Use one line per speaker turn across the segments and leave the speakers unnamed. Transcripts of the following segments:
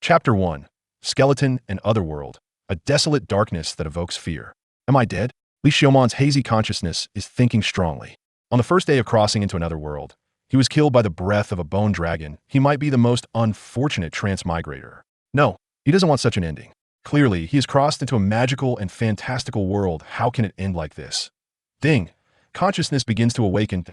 Chapter 1. Skeleton and Otherworld. A desolate darkness that evokes fear. Am I dead? Li Xiumon's hazy consciousness is thinking strongly. On the first day of crossing into another world, he was killed by the breath of a bone dragon. He might be the most unfortunate transmigrator. No, he doesn't want such an ending. Clearly, he has crossed into a magical and fantastical world. How can it end like this? Ding! Consciousness begins to awaken.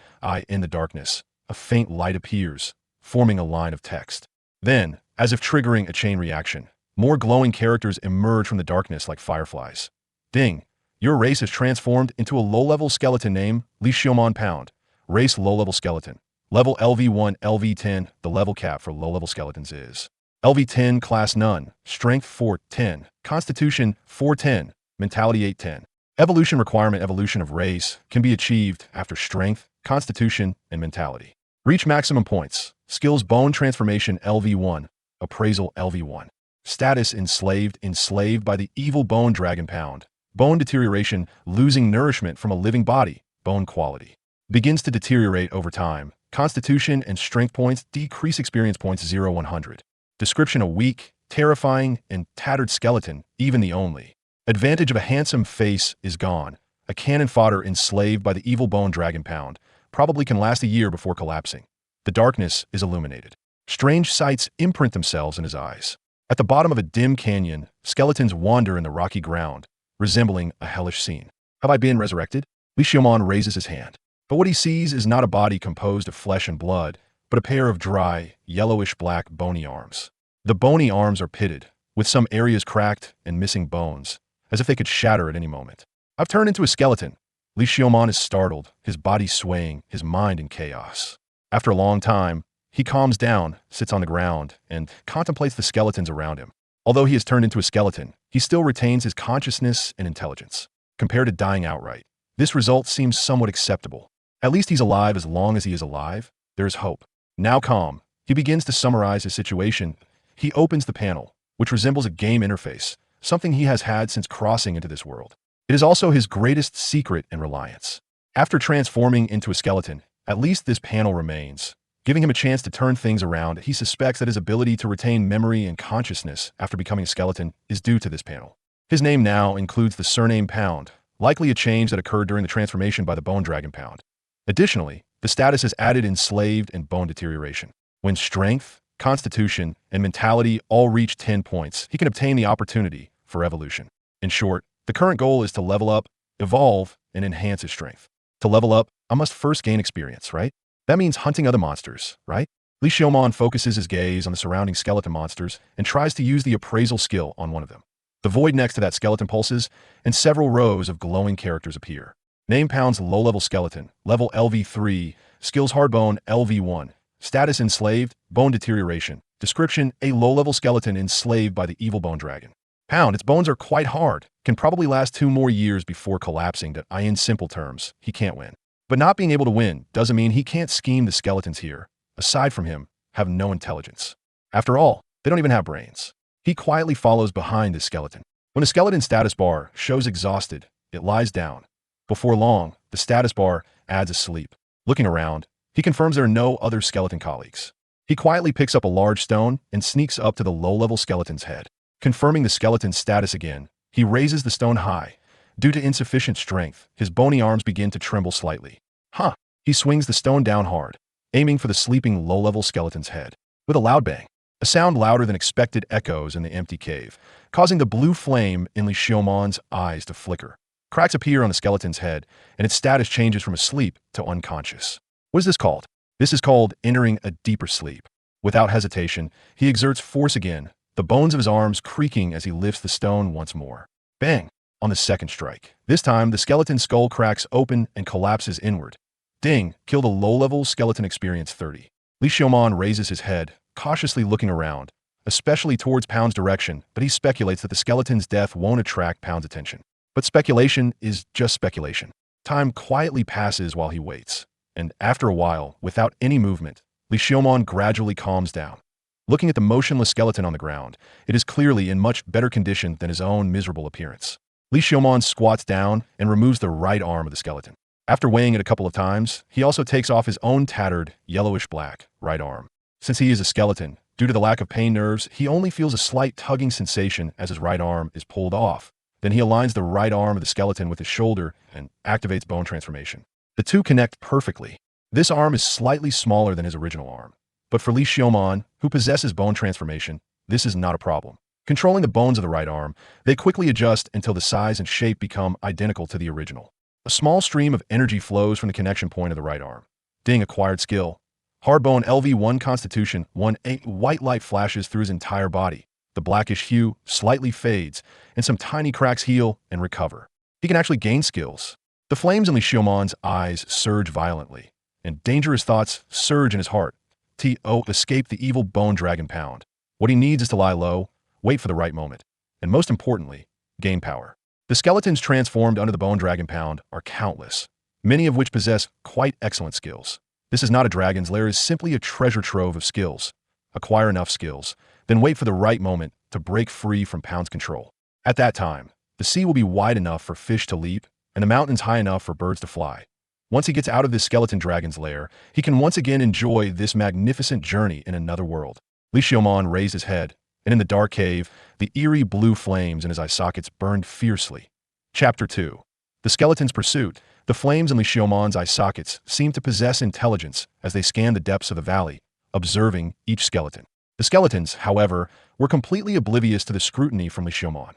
In the darkness, a faint light appears, forming a line of text. Then, as if triggering a chain reaction, more glowing characters emerge from the darkness like fireflies. Ding! Your race has transformed into a low-level skeleton. Name, Li Xiumon Pound. Race low-level skeleton. Level LV1, LV10. The level cap for low-level skeletons is LV10, class none. Strength 410. Constitution 410. Mentality 810. Evolution requirement. Evolution of race can be achieved after strength, constitution, and mentality. Reach maximum points. Skills bone transformation LV1. Appraisal LV1. Status enslaved. Enslaved by the evil bone dragon. Pound. Bone deterioration. Losing nourishment from a living body. Bone quality begins to deteriorate over time. Constitution and strength points decrease. Experience points 0-100. Description: a weak, terrifying, and tattered skeleton. Even the only advantage of a handsome face is gone. A cannon fodder enslaved by the evil bone dragon. Pound. Probably can last a year before collapsing. The darkness is illuminated. Strange sights imprint themselves in his eyes. At the bottom of a dim canyon, skeletons wander in the rocky ground, resembling a hellish scene. Have I been resurrected? Li Xiumon raises his hand. But what he sees is not a body composed of flesh and blood, but a pair of dry, yellowish-black bony arms. The bony arms are pitted, with some areas cracked and missing bones, as if they could shatter at any moment. I've turned into a skeleton. Li Xiumon is startled, his body swaying, his mind in chaos. After a long time, he calms down, sits on the ground, and contemplates the skeletons around him. Although he has turned into a skeleton, he still retains his consciousness and intelligence. Compared to dying outright, this result seems somewhat acceptable. At least he's alive. As long as he is alive, there is hope. Now calm, he begins to summarize his situation. He opens the panel, which resembles a game interface, something he has had since crossing into this world. It is also his greatest secret and reliance. After transforming into a skeleton, at least this panel remains, giving him a chance to turn things around. He suspects that his ability to retain memory and consciousness after becoming a skeleton is due to this panel. His name now includes the surname Pound, likely a change that occurred during the transformation by the bone dragon. Pound. Additionally, the status is added enslaved and bone deterioration. When strength, constitution, and mentality all reach 10 points, he can obtain the opportunity for evolution. In short, the current goal is to level up, evolve, and enhance his strength. To level up, I must first gain experience, right? That means hunting other monsters, right? Li Xiumon focuses his gaze on the surrounding skeleton monsters and tries to use the appraisal skill on one of them. The void next to that skeleton pulses, and several rows of glowing characters appear. Name Pound's low-level skeleton, level LV3, skills hardbone LV1, status enslaved, bone deterioration. Description: a low-level skeleton enslaved by the evil bone dragon. Pound, its bones are quite hard, can probably last 2 more years before collapsing. In simple terms, he can't win. But not being able to win doesn't mean he can't scheme. The skeletons here, aside from him, have no intelligence. After all, they don't even have brains. He quietly follows behind the skeleton. When the skeleton status bar shows exhausted, it lies down. Before long, the status bar adds a sleep. Looking around, he confirms there are no other skeleton colleagues. He quietly picks up a large stone and sneaks up to the low-level skeleton's head. Confirming the skeleton's status again, he raises the stone high. Due to insufficient strength, his bony arms begin to tremble slightly. He swings the stone down hard, aiming for the sleeping low-level skeleton's head. With a loud bang, a sound louder than expected echoes in the empty cave, causing the blue flame in Li Xiumon's eyes to flicker. Cracks appear on the skeleton's head, and its status changes from asleep to unconscious. What is this called? This is called entering a deeper sleep. Without hesitation, he exerts force again, the bones of his arms creaking as he lifts the stone once more. Bang! On the second strike. This time, the skeleton's skull cracks open and collapses inward. Ding! Kill the low-level skeleton. Experience 30. Li Xiumon raises his head, cautiously looking around, especially towards Pound's direction, but he speculates that the skeleton's death won't attract Pound's attention. But speculation is just speculation. Time quietly passes while he waits, and after a while, without any movement, Li Xiumon gradually calms down. Looking at the motionless skeleton on the ground, it is clearly in much better condition than his own miserable appearance. Li Xiumon squats down and removes the right arm of the skeleton. After weighing it a couple of times, he also takes off his own tattered, yellowish-black right arm. Since he is a skeleton, Due to the lack of pain nerves, he only feels a slight tugging sensation as his right arm is pulled off. Then he aligns the right arm of the skeleton with his shoulder and activates bone transformation. The two connect perfectly. This arm is slightly smaller than his original arm. But for Li Xiaomon, who possesses bone transformation, this is not a problem. Controlling the bones of the right arm, they quickly adjust until the size and shape become identical to the original. A small stream of energy flows from the connection point of the right arm. Ding acquired skill. Hardbone LV1 Constitution 1-8 white light flashes through his entire body. The blackish hue slightly fades, and some tiny cracks heal and recover. He can actually gain skills. The flames in Li Xiaomon's eyes surge violently, and dangerous thoughts surge in his heart. Escape the evil bone dragon pound. What he needs is to lie low, wait for the right moment, and most importantly, gain power. The skeletons transformed under the bone dragon pound are countless, many of which possess quite excellent skills. This is not a dragon's lair, it is simply a treasure trove of skills. Acquire enough skills, then wait for the right moment to break free from Pound's control. At that time, the sea will be wide enough for fish to leap, and the mountains high enough for birds to fly. Once he gets out of this skeleton dragon's lair, he can once again enjoy this magnificent journey in another world. Li Xiaomon raised his head, and in the dark cave, the eerie blue flames in his eye sockets burned fiercely. Chapter 2. The Skeleton's Pursuit. The flames in Li Xiaomon's eye sockets seemed to possess intelligence as they scanned the depths of the valley, observing each skeleton. The skeletons, however, were completely oblivious to the scrutiny from Li Xiaomon.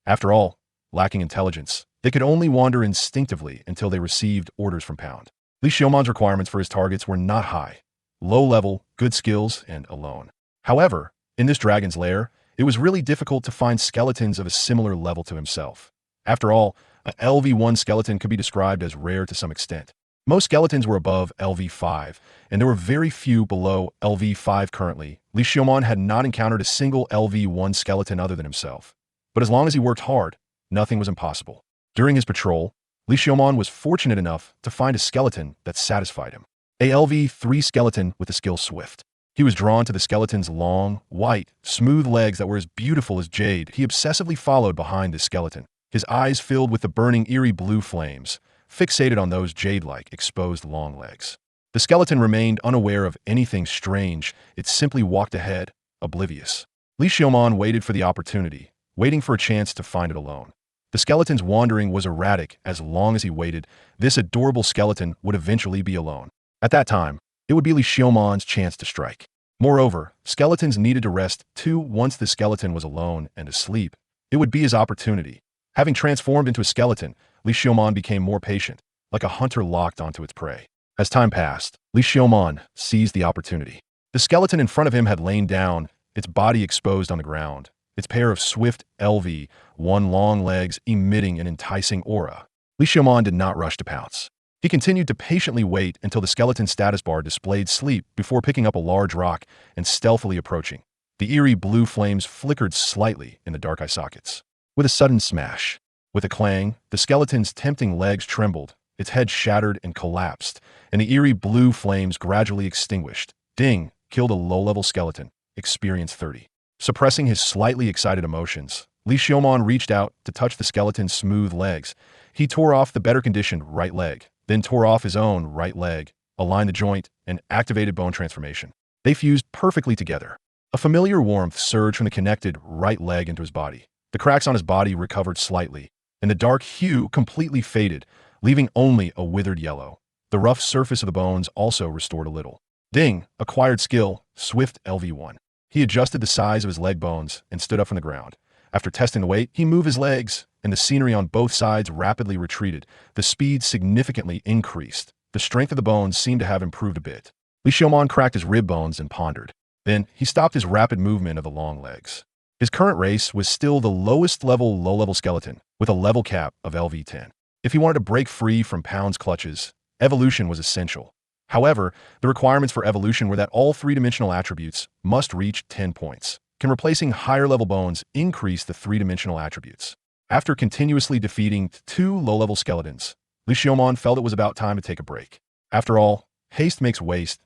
After all, lacking intelligence, they could only wander instinctively until they received orders from Pound. Li Xiaomon's requirements for his targets were not high. Low level, good skills, and alone. However, in this dragon's lair, it was really difficult to find skeletons of a similar level to himself. After all, a LV1 skeleton could be described as rare to some extent. Most skeletons were above LV5, and there were very few below LV5 currently. Li Xiaomon had not encountered a single LV1 skeleton other than himself. But as long as he worked hard, nothing was impossible. During his patrol, Li Xiaomon was fortunate enough to find a skeleton that satisfied him. A LV3 skeleton with the skill Swift. He was drawn to the skeleton's long, white, smooth legs that were as beautiful as jade. He obsessively followed behind this skeleton, his eyes filled with the burning eerie blue flames, fixated on those jade-like, exposed long legs. The skeleton remained unaware of anything strange. It simply walked ahead, oblivious. Li Xiaomon waited for the opportunity, waiting for a chance to find it alone. The skeleton's wandering was erratic. As long as he waited, this adorable skeleton would eventually be alone. At that time, it would be Li Xiaomon's chance to strike. Moreover, skeletons needed to rest too. Once the skeleton was alone and asleep, it would be his opportunity. Having transformed into a skeleton, Li Xiaomon became more patient, like a hunter locked onto its prey. As time passed, Li Xiaomon seized the opportunity. The skeleton in front of him had lain down, its body exposed on the ground, its pair of swift LV1 long legs emitting an enticing aura. Li Xiaomon did not rush to pounce. He continued to patiently wait until the skeleton's status bar displayed sleep before picking up a large rock and stealthily approaching. The eerie blue flames flickered slightly in the dark eye sockets. With a sudden smash, with a clang, the skeleton's tempting legs trembled, its head shattered and collapsed, and the eerie blue flames gradually extinguished. Ding killed a low-level skeleton, experience 30. Suppressing his slightly excited emotions, Li Xiaomon reached out to touch the skeleton's smooth legs. He tore off the better-conditioned right leg, then tore off his own right leg, aligned the joint, and activated bone transformation. They fused perfectly together. A familiar warmth surged from the connected right leg into his body. The cracks on his body recovered slightly, and the dark hue completely faded, leaving only a withered yellow. The rough surface of the bones also restored a little. Ding, acquired skill, Swift LV1. He adjusted the size of his leg bones and stood up from the ground. After testing the weight, he moved his legs, and the scenery on both sides rapidly retreated. The speed significantly increased. The strength of the bones seemed to have improved a bit. Li Xiaomon cracked his rib bones and pondered. Then, he stopped his rapid movement of the long legs. His current race was still the lowest level low-level skeleton, with a level cap of LV10. If he wanted to break free from Pound's clutches, evolution was essential. However, the requirements for evolution were that all three-dimensional attributes must reach 10 points. Can replacing higher-level bones increase the three-dimensional attributes? After continuously defeating 2 low-level skeletons, Li Xiaomon felt it was about time to take a break. After all, haste makes waste.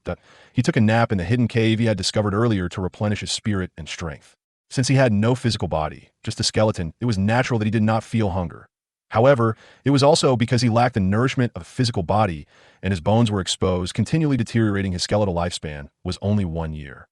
He took a nap in the hidden cave he had discovered earlier to replenish his spirit and strength. Since he had no physical body, just a skeleton, it was natural that he did not feel hunger. However, it was also because he lacked the nourishment of a physical body, and his bones were exposed, continually deteriorating. His skeletal lifespan was only 1 year.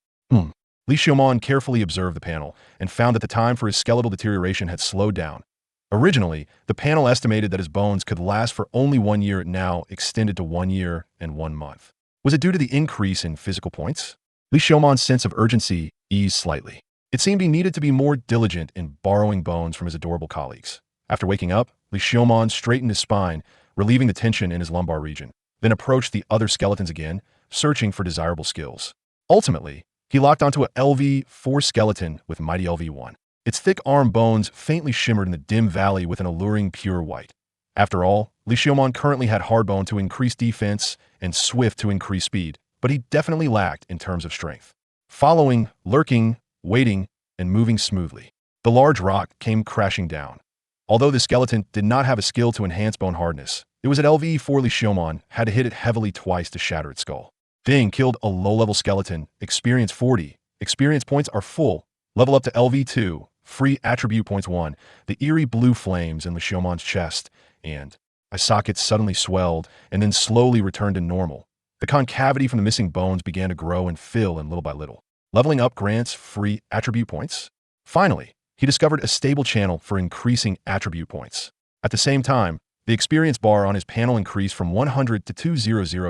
Li Li Xiaomon carefully observed the panel and found that the time for his skeletal deterioration had slowed down. Originally, the panel estimated that his bones could last for only 1 year, now extended to 1 year and 1 month. Was it due to the increase in physical points? Li Xiaomon's sense of urgency eased slightly. It seemed he needed to be more diligent in borrowing bones from his adorable colleagues. After waking up, Li Xiaomon straightened his spine, relieving the tension in his lumbar region, then approached the other skeletons again, searching for desirable skills. Ultimately, he locked onto a LV4 skeleton with mighty LV1. Its thick arm bones faintly shimmered in the dim valley with an alluring pure white. After all, Li Xiaomon currently had hardbone to increase defense and swift to increase speed, but he definitely lacked in terms of strength. Following, lurking, waiting, and moving smoothly, the large rock came crashing down. Although the skeleton did not have a skill to enhance bone hardness, it was at LV4 Li Xiaomon had to hit it heavily twice to shatter its skull. Ding killed a low-level skeleton, experience 40. Experience points are full. Level up to LV2, free attribute points 1. The eerie blue flames in Li Xiaomon's chest and eye sockets suddenly swelled and then slowly returned to normal. The concavity from the missing bones began to grow and fill in little by little. Leveling up grants free attribute points. Finally, he discovered a stable channel for increasing attribute points. At the same time, the experience bar on his panel increased from 100 to 200. Li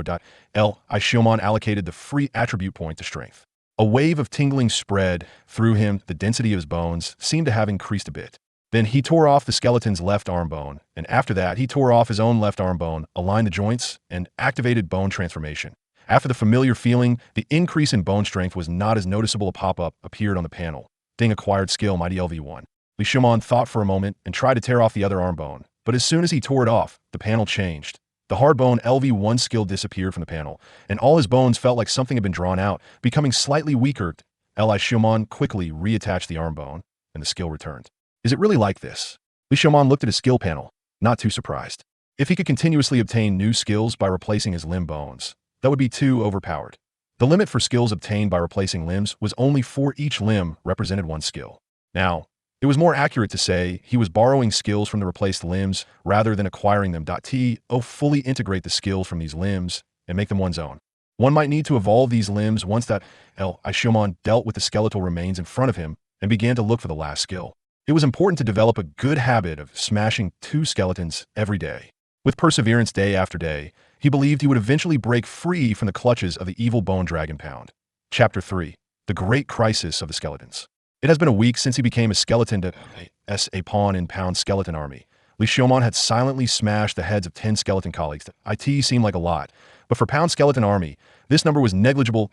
Xiaomon allocated the free attribute point to strength. A wave of tingling spread through him. The density of his bones seemed to have increased a bit. Then he tore off the skeleton's left arm bone, and after that he tore off his own left arm bone, aligned the joints, and activated bone transformation. After the familiar feeling, the increase in bone strength was not as noticeable. A pop-up appeared on the panel. Ding acquired skill mighty LV1. Li Xiaomon thought for a moment and tried to tear off the other arm bone, but as soon as he tore it off, the panel changed. The hard bone LV1 skill disappeared from the panel, and all his bones felt like something had been drawn out, becoming slightly weaker. Li Xiaomon quickly reattached the arm bone, and the skill returned. Is it really like this? Li Xiaomon looked at his skill panel, not too surprised. If he could continuously obtain new skills by replacing his limb bones, that would be too overpowered. The limit for skills obtained by replacing limbs was only 4. Each limb represented 1 skill. Now, it was more accurate to say he was borrowing skills from the replaced limbs rather than acquiring them. Fully integrate the skills from these limbs and make them one's own. One might need to evolve these limbs once that Li Xiaomon dealt with the skeletal remains in front of him and began to look for the last skill. It was important to develop a good habit of smashing 2 skeletons every day. With perseverance day after day, he believed he would eventually break free from the clutches of the evil bone dragon pound. Chapter 3. The Great Crisis of the Skeletons. It has been a week since he became a skeleton to a pawn in Pound's skeleton army. Li Xiaomon had silently smashed the heads of 10 skeleton colleagues. It seemed like a lot, but for Pound's skeleton army, this number was negligible.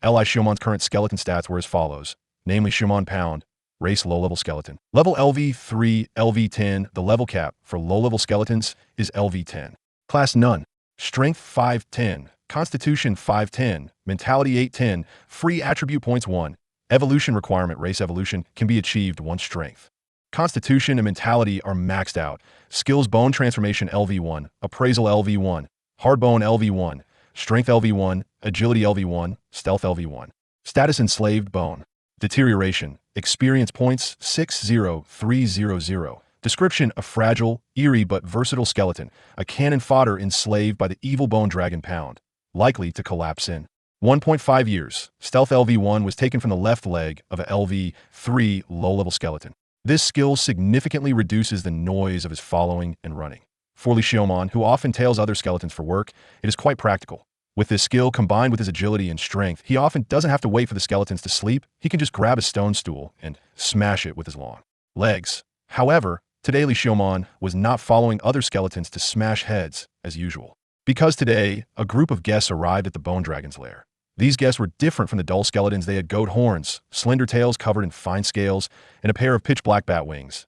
Li Xiaomon's current skeleton stats were as follows, namely Xiaomon Pound, race low-level skeleton. Level LV3, LV10, the level cap for low-level skeletons is LV10. Class none. Strength 510, Constitution 510, Mentality 810, free attribute points 1. Evolution requirement race evolution can be achieved 1 strength. Constitution and mentality are maxed out. Skills bone transformation LV1, appraisal LV1, hardbone LV1, strength LV1, agility LV1, stealth LV1. Status enslaved bone. Deterioration. Experience points 60300. Description: a fragile, eerie but versatile skeleton, a cannon fodder enslaved by the evil bone dragon pound, likely to collapse in 1.5 years. Stealth LV1 was taken from the left leg of a LV3 low-level skeleton. This skill significantly reduces the noise of his following and running. For Li Xiaomon, who often tails other skeletons for work, it is quite practical. With this skill combined with his agility and strength, he often doesn't have to wait for the skeletons to sleep. He can just grab a stone stool and smash it with his long legs. However, today Li Xiaomon was not following other skeletons to smash heads as usual. Because today, a group of guests arrived at the bone dragon's lair. These guests were different from the dull skeletons. They had goat horns, slender tails covered in fine scales, and a pair of pitch-black bat wings.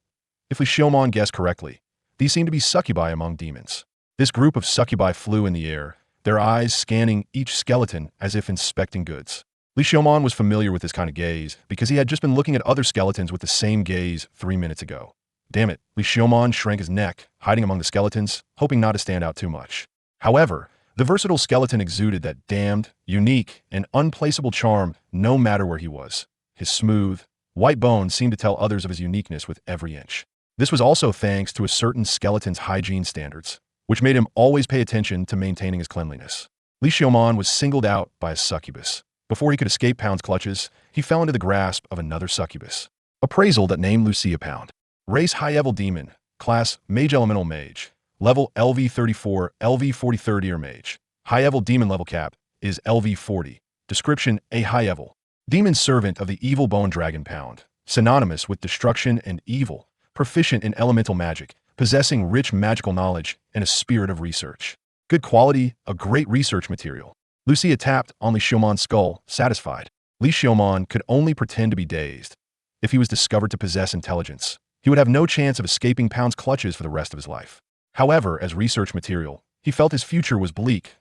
If Li Xiaomon guessed correctly, these seemed to be succubi among demons. This group of succubi flew in the air, their eyes scanning each skeleton as if inspecting goods. Li Xiaomon was familiar with this kind of gaze because he had just been looking at other skeletons with the same gaze 3 minutes ago. Damn it, Li Xiaomon shrank his neck, hiding among the skeletons, hoping not to stand out too much. However, the versatile skeleton exuded that damned, unique, and unplaceable charm no matter where he was. His smooth, white bones seemed to tell others of his uniqueness with every inch. This was also thanks to a certain skeleton's hygiene standards, which made him always pay attention to maintaining his cleanliness. Li Xiaomon was singled out by a succubus. Before he could escape Pound's clutches, he fell into the grasp of another succubus. Appraisal that named Lucia Pound. Race High-Level Demon. Class Mage Elemental Mage. Level LV34, LV4030 or Mage. High-Level Demon level cap is LV40. Description: a high-level demon servant of the evil bone dragon Pound. Synonymous with destruction and evil. Proficient in elemental magic. Possessing rich magical knowledge and a spirit of research. Good quality, a great research material. Lucia tapped on Li Xiumon's skull, satisfied. Li Xiumon could only pretend to be dazed. If he was discovered to possess intelligence, he would have no chance of escaping Pound's clutches for the rest of his life. However, as research material, he felt his future was bleak.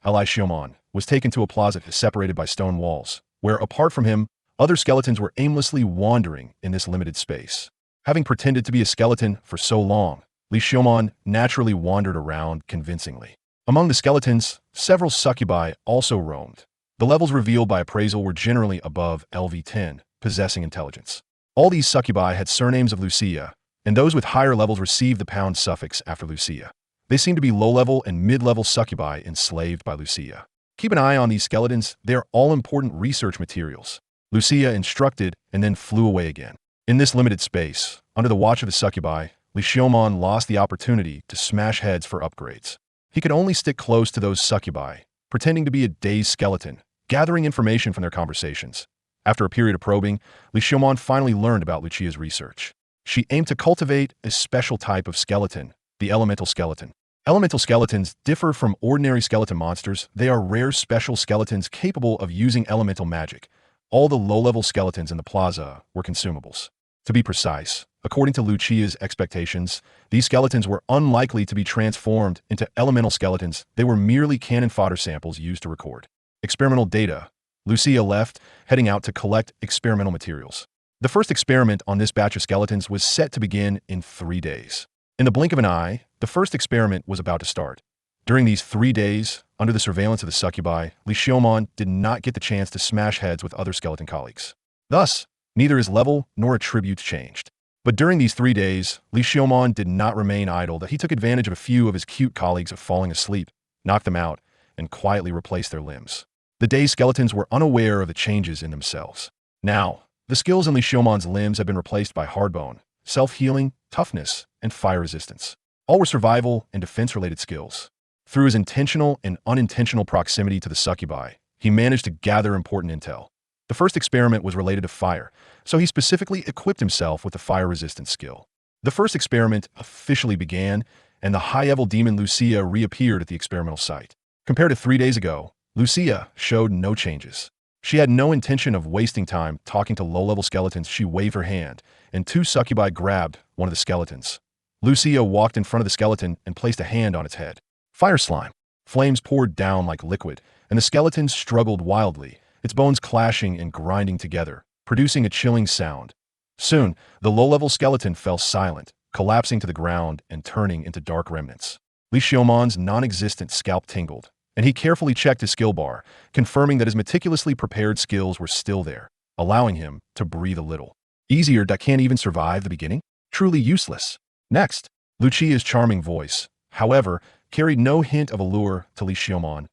Li Xiumon was taken to a plaza separated by stone walls, where, apart from him, other skeletons were aimlessly wandering in this limited space. Having pretended to be a skeleton for so long, Li Xiumon naturally wandered around convincingly. Among the skeletons, several succubi also roamed. The levels revealed by appraisal were generally above LV10, possessing intelligence. All these succubi had surnames of Lucia, and those with higher levels received the Pound suffix after Lucia. They seem to be low-level and mid-level succubi enslaved by Lucia. Keep an eye on these skeletons, they are all important research materials. Lucia instructed and then flew away again. In this limited space, under the watch of the succubi, Li Xiumon lost the opportunity to smash heads for upgrades. He could only stick close to those succubi, pretending to be a dazed skeleton, gathering information from their conversations. After a period of probing, Li Xiumon finally learned about Lucia's research. She aimed to cultivate a special type of skeleton, the elemental skeleton. Elemental skeletons differ from ordinary skeleton monsters. They are rare special skeletons capable of using elemental magic. All the low-level skeletons in the plaza were consumables. To be precise, according to Lucia's expectations, these skeletons were unlikely to be transformed into elemental skeletons. They were merely cannon fodder samples used to record experimental data. Lucia left, heading out to collect experimental materials. The first experiment on this batch of skeletons was set to begin in 3 days. In the blink of an eye, the first experiment was about to start. During these 3 days, under the surveillance of the succubi, Li Xiumon did not get the chance to smash heads with other skeleton colleagues. Thus, neither his level nor attributes changed. But during these 3 days, Li Xiumon did not remain idle. That he took advantage of a few of his cute colleagues of falling asleep, knocked them out, and quietly replaced their limbs. The dazed skeletons were unaware of the changes in themselves. Now, the skills in Li Xiumon's limbs had been replaced by hardbone, self-healing, toughness, and fire resistance. All were survival and defense-related skills. Through his intentional and unintentional proximity to the succubi, he managed to gather important intel. The first experiment was related to fire, so he specifically equipped himself with the fire resistance skill. The first experiment officially began, and the high-level demon Lucia reappeared at the experimental site. Compared to 3 days ago, Lucia showed no changes. She had no intention of wasting time talking to low-level skeletons. She waved her hand, and 2 succubi grabbed one of the skeletons. Lucia walked in front of the skeleton and placed a hand on its head. Fire slime. Flames poured down like liquid, and the skeleton struggled wildly, its bones clashing and grinding together, producing a chilling sound. Soon, the low-level skeleton fell silent, collapsing to the ground and turning into dark remnants. Li Xiumon's non-existent scalp tingled, and he carefully checked his skill bar, confirming that his meticulously prepared skills were still there, allowing him to breathe a little. Easier that can't even survive the beginning? Truly useless. Next, Lucia's charming voice, however, carried no hint of allure to Li Xiumon.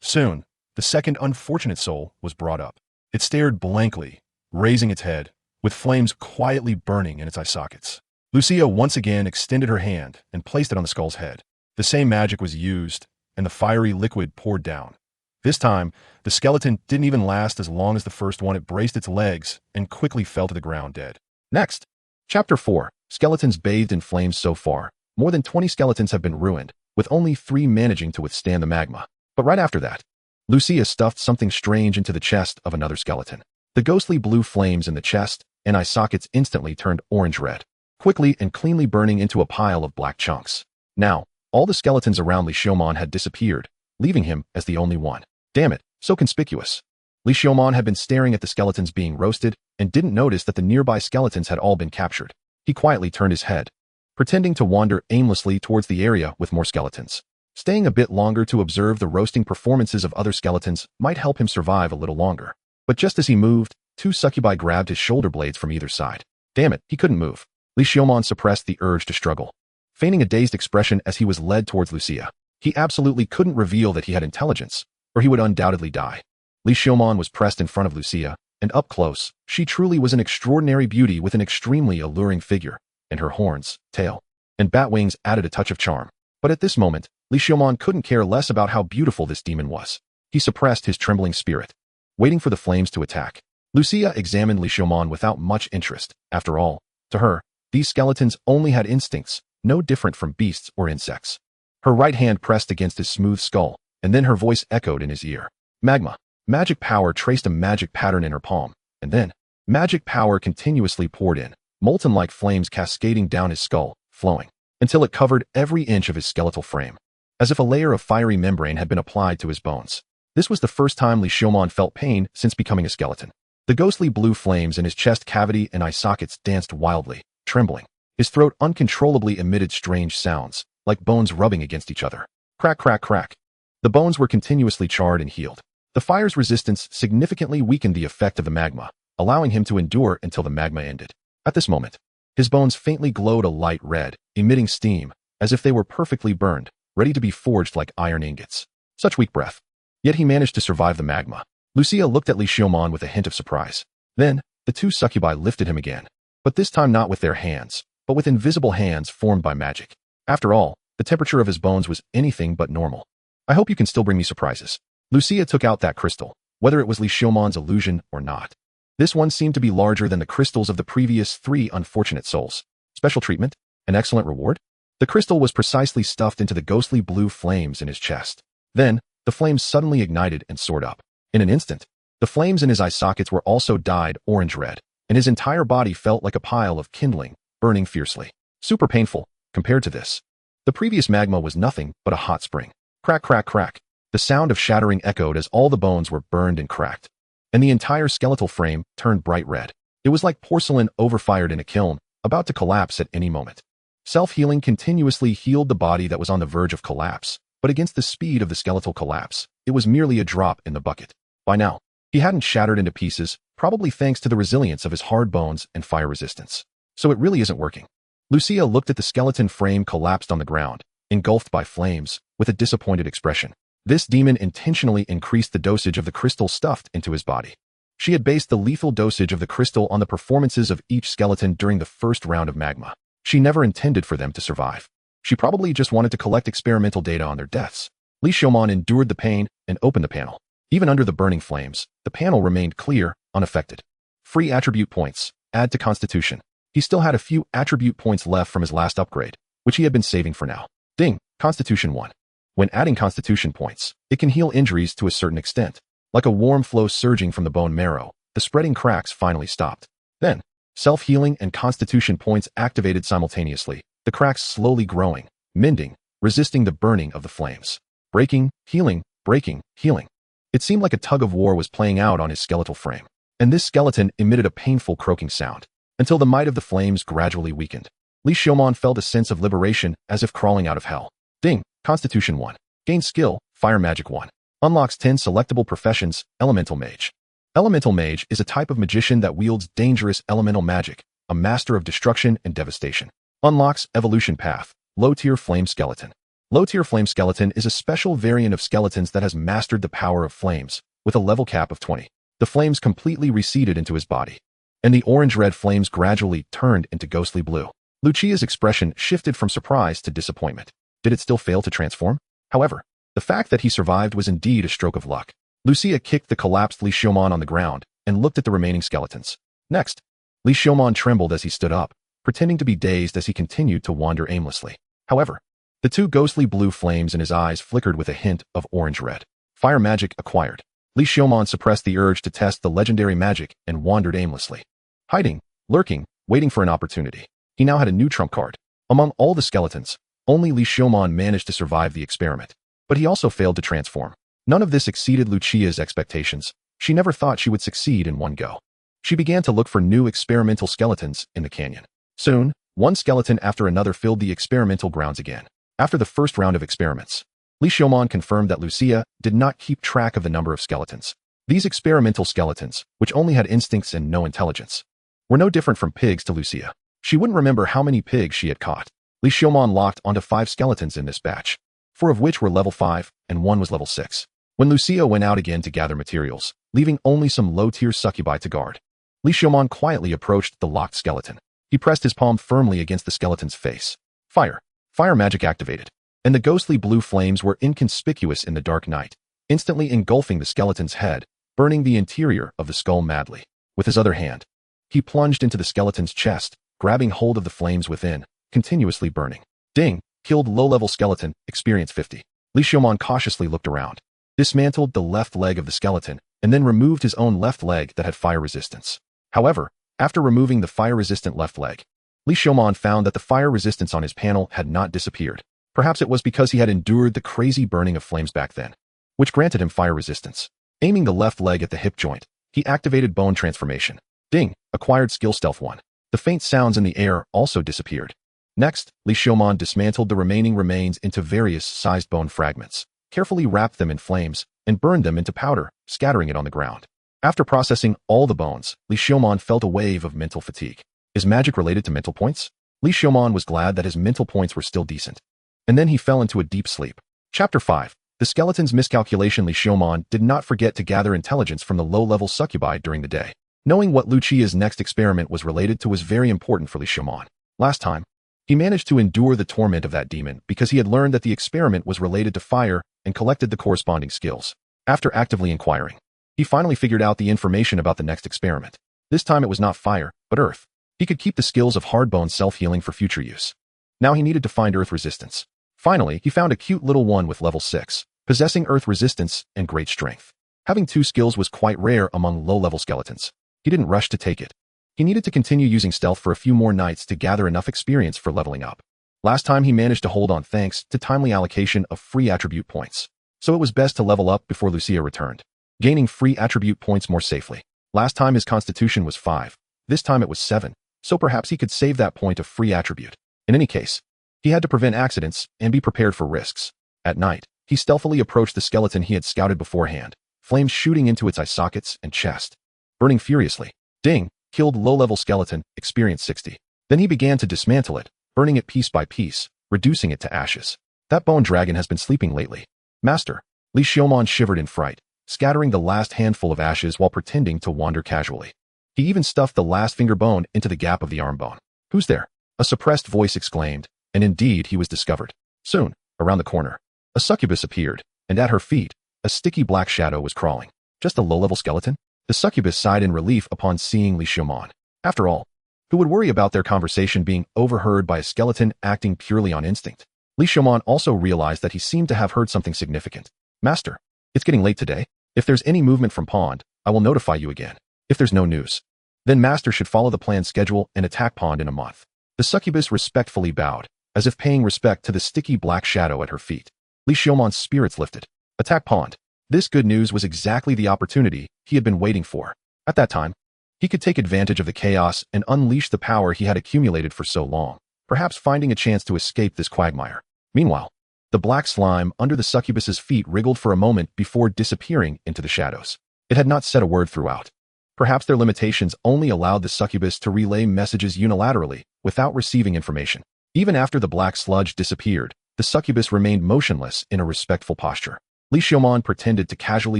Soon, the second unfortunate soul was brought up. It stared blankly, raising its head, with flames quietly burning in its eye sockets. Lucia once again extended her hand and placed it on the skull's head. The same magic was used, and the fiery liquid poured down. This time, the skeleton didn't even last as long as the first one. It braced its legs and quickly fell to the ground dead. Next, Chapter 4. Skeletons bathed in flames. So far, more than 20 skeletons have been ruined, with only 3 managing to withstand the magma. But right after that, Lucia stuffed something strange into the chest of another skeleton. The ghostly blue flames in the chest and eye sockets instantly turned orange-red, quickly and cleanly burning into a pile of black chunks. Now, all the skeletons around Li Xiumon had disappeared, leaving him as the only one. Damn it, so conspicuous. Li Xiumon had been staring at the skeletons being roasted and didn't notice that the nearby skeletons had all been captured. He quietly turned his head, pretending to wander aimlessly towards the area with more skeletons. Staying a bit longer to observe the roasting performances of other skeletons might help him survive a little longer. But just as he moved, 2 succubi grabbed his shoulder blades from either side. Damn it, he couldn't move. Li Xiumon suppressed the urge to struggle, feigning a dazed expression as he was led towards Lucia. He absolutely couldn't reveal that he had intelligence, or he would undoubtedly die. Li Xiaomon was pressed in front of Lucia, and up close, she truly was an extraordinary beauty with an extremely alluring figure, and her horns, tail, and bat wings added a touch of charm. But at this moment, Li Xiaomon couldn't care less about how beautiful this demon was. He suppressed his trembling spirit, waiting for the flames to attack. Lucia examined Li Xiaomon without much interest. After all, to her, these skeletons only had instincts, no different from beasts or insects. Her right hand pressed against his smooth skull, and then her voice echoed in his ear. Magma. Magic power traced a magic pattern in her palm, and then, magic power continuously poured in, molten like flames cascading down his skull, flowing, until it covered every inch of his skeletal frame, as if a layer of fiery membrane had been applied to his bones. This was the first time Li Xiaomon felt pain since becoming a skeleton. The ghostly blue flames in his chest cavity and eye sockets danced wildly, trembling. His throat uncontrollably emitted strange sounds, like bones rubbing against each other. Crack, crack, crack. The bones were continuously charred and healed. The fire's resistance significantly weakened the effect of the magma, allowing him to endure until the magma ended. At this moment, his bones faintly glowed a light red, emitting steam, as if they were perfectly burned, ready to be forged like iron ingots. Such weak breath. Yet he managed to survive the magma. Lucia looked at Li Xiaomon with a hint of surprise. Then, the two succubi lifted him again, but this time not with their hands, but with invisible hands formed by magic. After all, the temperature of his bones was anything but normal. I hope you can still bring me surprises. Lucia took out that crystal, whether it was Li Xiaomon's illusion or not. This one seemed to be larger than the crystals of the previous 3 unfortunate souls. Special treatment? An excellent reward? The crystal was precisely stuffed into the ghostly blue flames in his chest. Then, the flames suddenly ignited and soared up. In an instant, the flames in his eye sockets were also dyed orange-red, and his entire body felt like a pile of kindling, burning fiercely. Super painful, compared to this. The previous magma was nothing but a hot spring. Crack, crack, crack. The sound of shattering echoed as all the bones were burned and cracked, and the entire skeletal frame turned bright red. It was like porcelain overfired in a kiln, about to collapse at any moment. Self-healing continuously healed the body that was on the verge of collapse, but against the speed of the skeletal collapse, it was merely a drop in the bucket. By now, he hadn't shattered into pieces, probably thanks to the resilience of his hard bones and fire resistance. So it really isn't working. Lucia looked at the skeleton frame collapsed on the ground, engulfed by flames, with a disappointed expression. This demon intentionally increased the dosage of the crystal stuffed into his body. She had based the lethal dosage of the crystal on the performances of each skeleton during the first round of magma. She never intended for them to survive. She probably just wanted to collect experimental data on their deaths. Li Xiaomon endured the pain and opened the panel. Even under the burning flames, the panel remained clear, unaffected. Free attribute points. Add to Constitution. He still had a few attribute points left from his last upgrade, which he had been saving for now. Ding! Constitution 1. When adding Constitution points, it can heal injuries to a certain extent. Like a warm flow surging from the bone marrow, the spreading cracks finally stopped. Then, self-healing and Constitution points activated simultaneously, the cracks slowly growing, mending, resisting the burning of the flames. Breaking, healing, breaking, healing. It seemed like a tug-of-war was playing out on his skeletal frame, and this skeleton emitted a painful croaking sound, until the might of the flames gradually weakened. Li Xiaomon felt a sense of liberation as if crawling out of hell. Ding! Constitution 1. Gain skill, Fire Magic 1. Unlocks 10 selectable professions, Elemental Mage. Elemental Mage is a type of magician that wields dangerous elemental magic, a master of destruction and devastation. Unlocks Evolution Path, Low-Tier Flame Skeleton. Low-Tier Flame Skeleton is a special variant of skeletons that has mastered the power of flames, with a level cap of 20. The flames completely receded into his body, and the orange-red flames gradually turned into ghostly blue. Lucia's expression shifted from surprise to disappointment. Did it still fail to transform? However, the fact that he survived was indeed a stroke of luck. Lucia kicked the collapsed Li Xiaomon on the ground and looked at the remaining skeletons. Next, Li Xiaomon trembled as he stood up, pretending to be dazed as he continued to wander aimlessly. However, the two ghostly blue flames in his eyes flickered with a hint of orange-red. Fire magic acquired. Li Xiaomon suppressed the urge to test the legendary magic and wandered aimlessly. Hiding, lurking, waiting for an opportunity. He now had a new trump card. Among all the skeletons, only Li Xiaomon managed to survive the experiment. But he also failed to transform. None of this exceeded Lucia's expectations. She never thought she would succeed in one go. She began to look for new experimental skeletons in the canyon. Soon, one skeleton after another filled the experimental grounds again. After the first round of experiments, Li Xiaomon confirmed that Lucia did not keep track of the number of skeletons. These experimental skeletons, which only had instincts and no intelligence, were no different from pigs to Lucia. She wouldn't remember how many pigs she had caught. Li Xiaomon locked onto 5 skeletons in this batch, 4 of which were level 5 and 1 was level 6. When Lucia went out again to gather materials, leaving only some low-tier succubi to guard, Li Xiaoman quietly approached the locked skeleton. He pressed his palm firmly against the skeleton's face. Fire. Fire magic activated, and the ghostly blue flames were inconspicuous in the dark night, instantly engulfing the skeleton's head, burning the interior of the skull madly. With his other hand, he plunged into the skeleton's chest, grabbing hold of the flames within, continuously burning. Ding! Killed low-level skeleton, experience 50. Li Xiaoman cautiously looked around, dismantled the left leg of the skeleton, and then removed his own left leg that had fire resistance. However, after removing the fire-resistant left leg, Li Xiaoman found that the fire resistance on his panel had not disappeared. Perhaps it was because he had endured the crazy burning of flames back then, which granted him fire resistance. Aiming the left leg at the hip joint, he activated bone transformation. Ding! Acquired skill stealth 1. The faint sounds in the air also disappeared. Next, Li Xiaoman dismantled the remaining remains into various sized bone fragments, carefully wrapped them in flames, and burned them into powder, scattering it on the ground. After processing all the bones, Li Xiaoman felt a wave of mental fatigue. Is magic related to mental points? Li Xiaoman was glad that his mental points were still decent. And then he fell into a deep sleep. Chapter 5. The skeleton's miscalculation. Li Xiaoman did not forget to gather intelligence from the low-level succubi during the day. Knowing what Lucia's next experiment was related to was very important for Li Xiaoman. Last time, he managed to endure the torment of that demon because he had learned that the experiment was related to fire and collected the corresponding skills. After actively inquiring, he finally figured out the information about the next experiment. This time it was not fire, but earth. He could keep the skills of hardbone self-healing for future use. Now he needed to find earth resistance. Finally, he found a cute little one with level 6, possessing earth resistance and great strength. Having 2 skills was quite rare among low-level skeletons. He didn't rush to take it. He needed to continue using stealth for a few more nights to gather enough experience for leveling up. Last time he managed to hold on thanks to timely allocation of free attribute points. So it was best to level up before Lucia returned, gaining free attribute points more safely. Last time his constitution was 5. This time it was 7, so perhaps he could save that point of free attribute. In any case, he had to prevent accidents and be prepared for risks. At night, he stealthily approached the skeleton he had scouted beforehand, flames shooting into its eye sockets and chest. Burning furiously. Ding! Killed low-level skeleton, experience 60. Then he began to dismantle it, burning it piece by piece, reducing it to ashes. That bone dragon has been sleeping lately. Master. Li Xiaoman shivered in fright, scattering the last handful of ashes while pretending to wander casually. He even stuffed the last finger bone into the gap of the arm bone. Who's there? A suppressed voice exclaimed, and indeed he was discovered. Soon, around the corner, a succubus appeared, and at her feet, a sticky black shadow was crawling. Just a low-level skeleton? The succubus sighed in relief upon seeing Li Xiaoman. After all, who would worry about their conversation being overheard by a skeleton acting purely on instinct? Li Xiaoman also realized that he seemed to have heard something significant. Master, it's getting late today. If there's any movement from Pond, I will notify you again. If there's no news, then Master should follow the planned schedule and attack Pond in a month. The succubus respectfully bowed, as if paying respect to the sticky black shadow at her feet. Li Xiaoman's spirits lifted. Attack Pond. This good news was exactly the opportunity he had been waiting for. At that time, he could take advantage of the chaos and unleash the power he had accumulated for so long, perhaps finding a chance to escape this quagmire. Meanwhile, the black slime under the succubus's feet wriggled for a moment before disappearing into the shadows. It had not said a word throughout. Perhaps their limitations only allowed the succubus to relay messages unilaterally, without receiving information. Even after the black sludge disappeared, the succubus remained motionless in a respectful posture. Li Xiaoman pretended to casually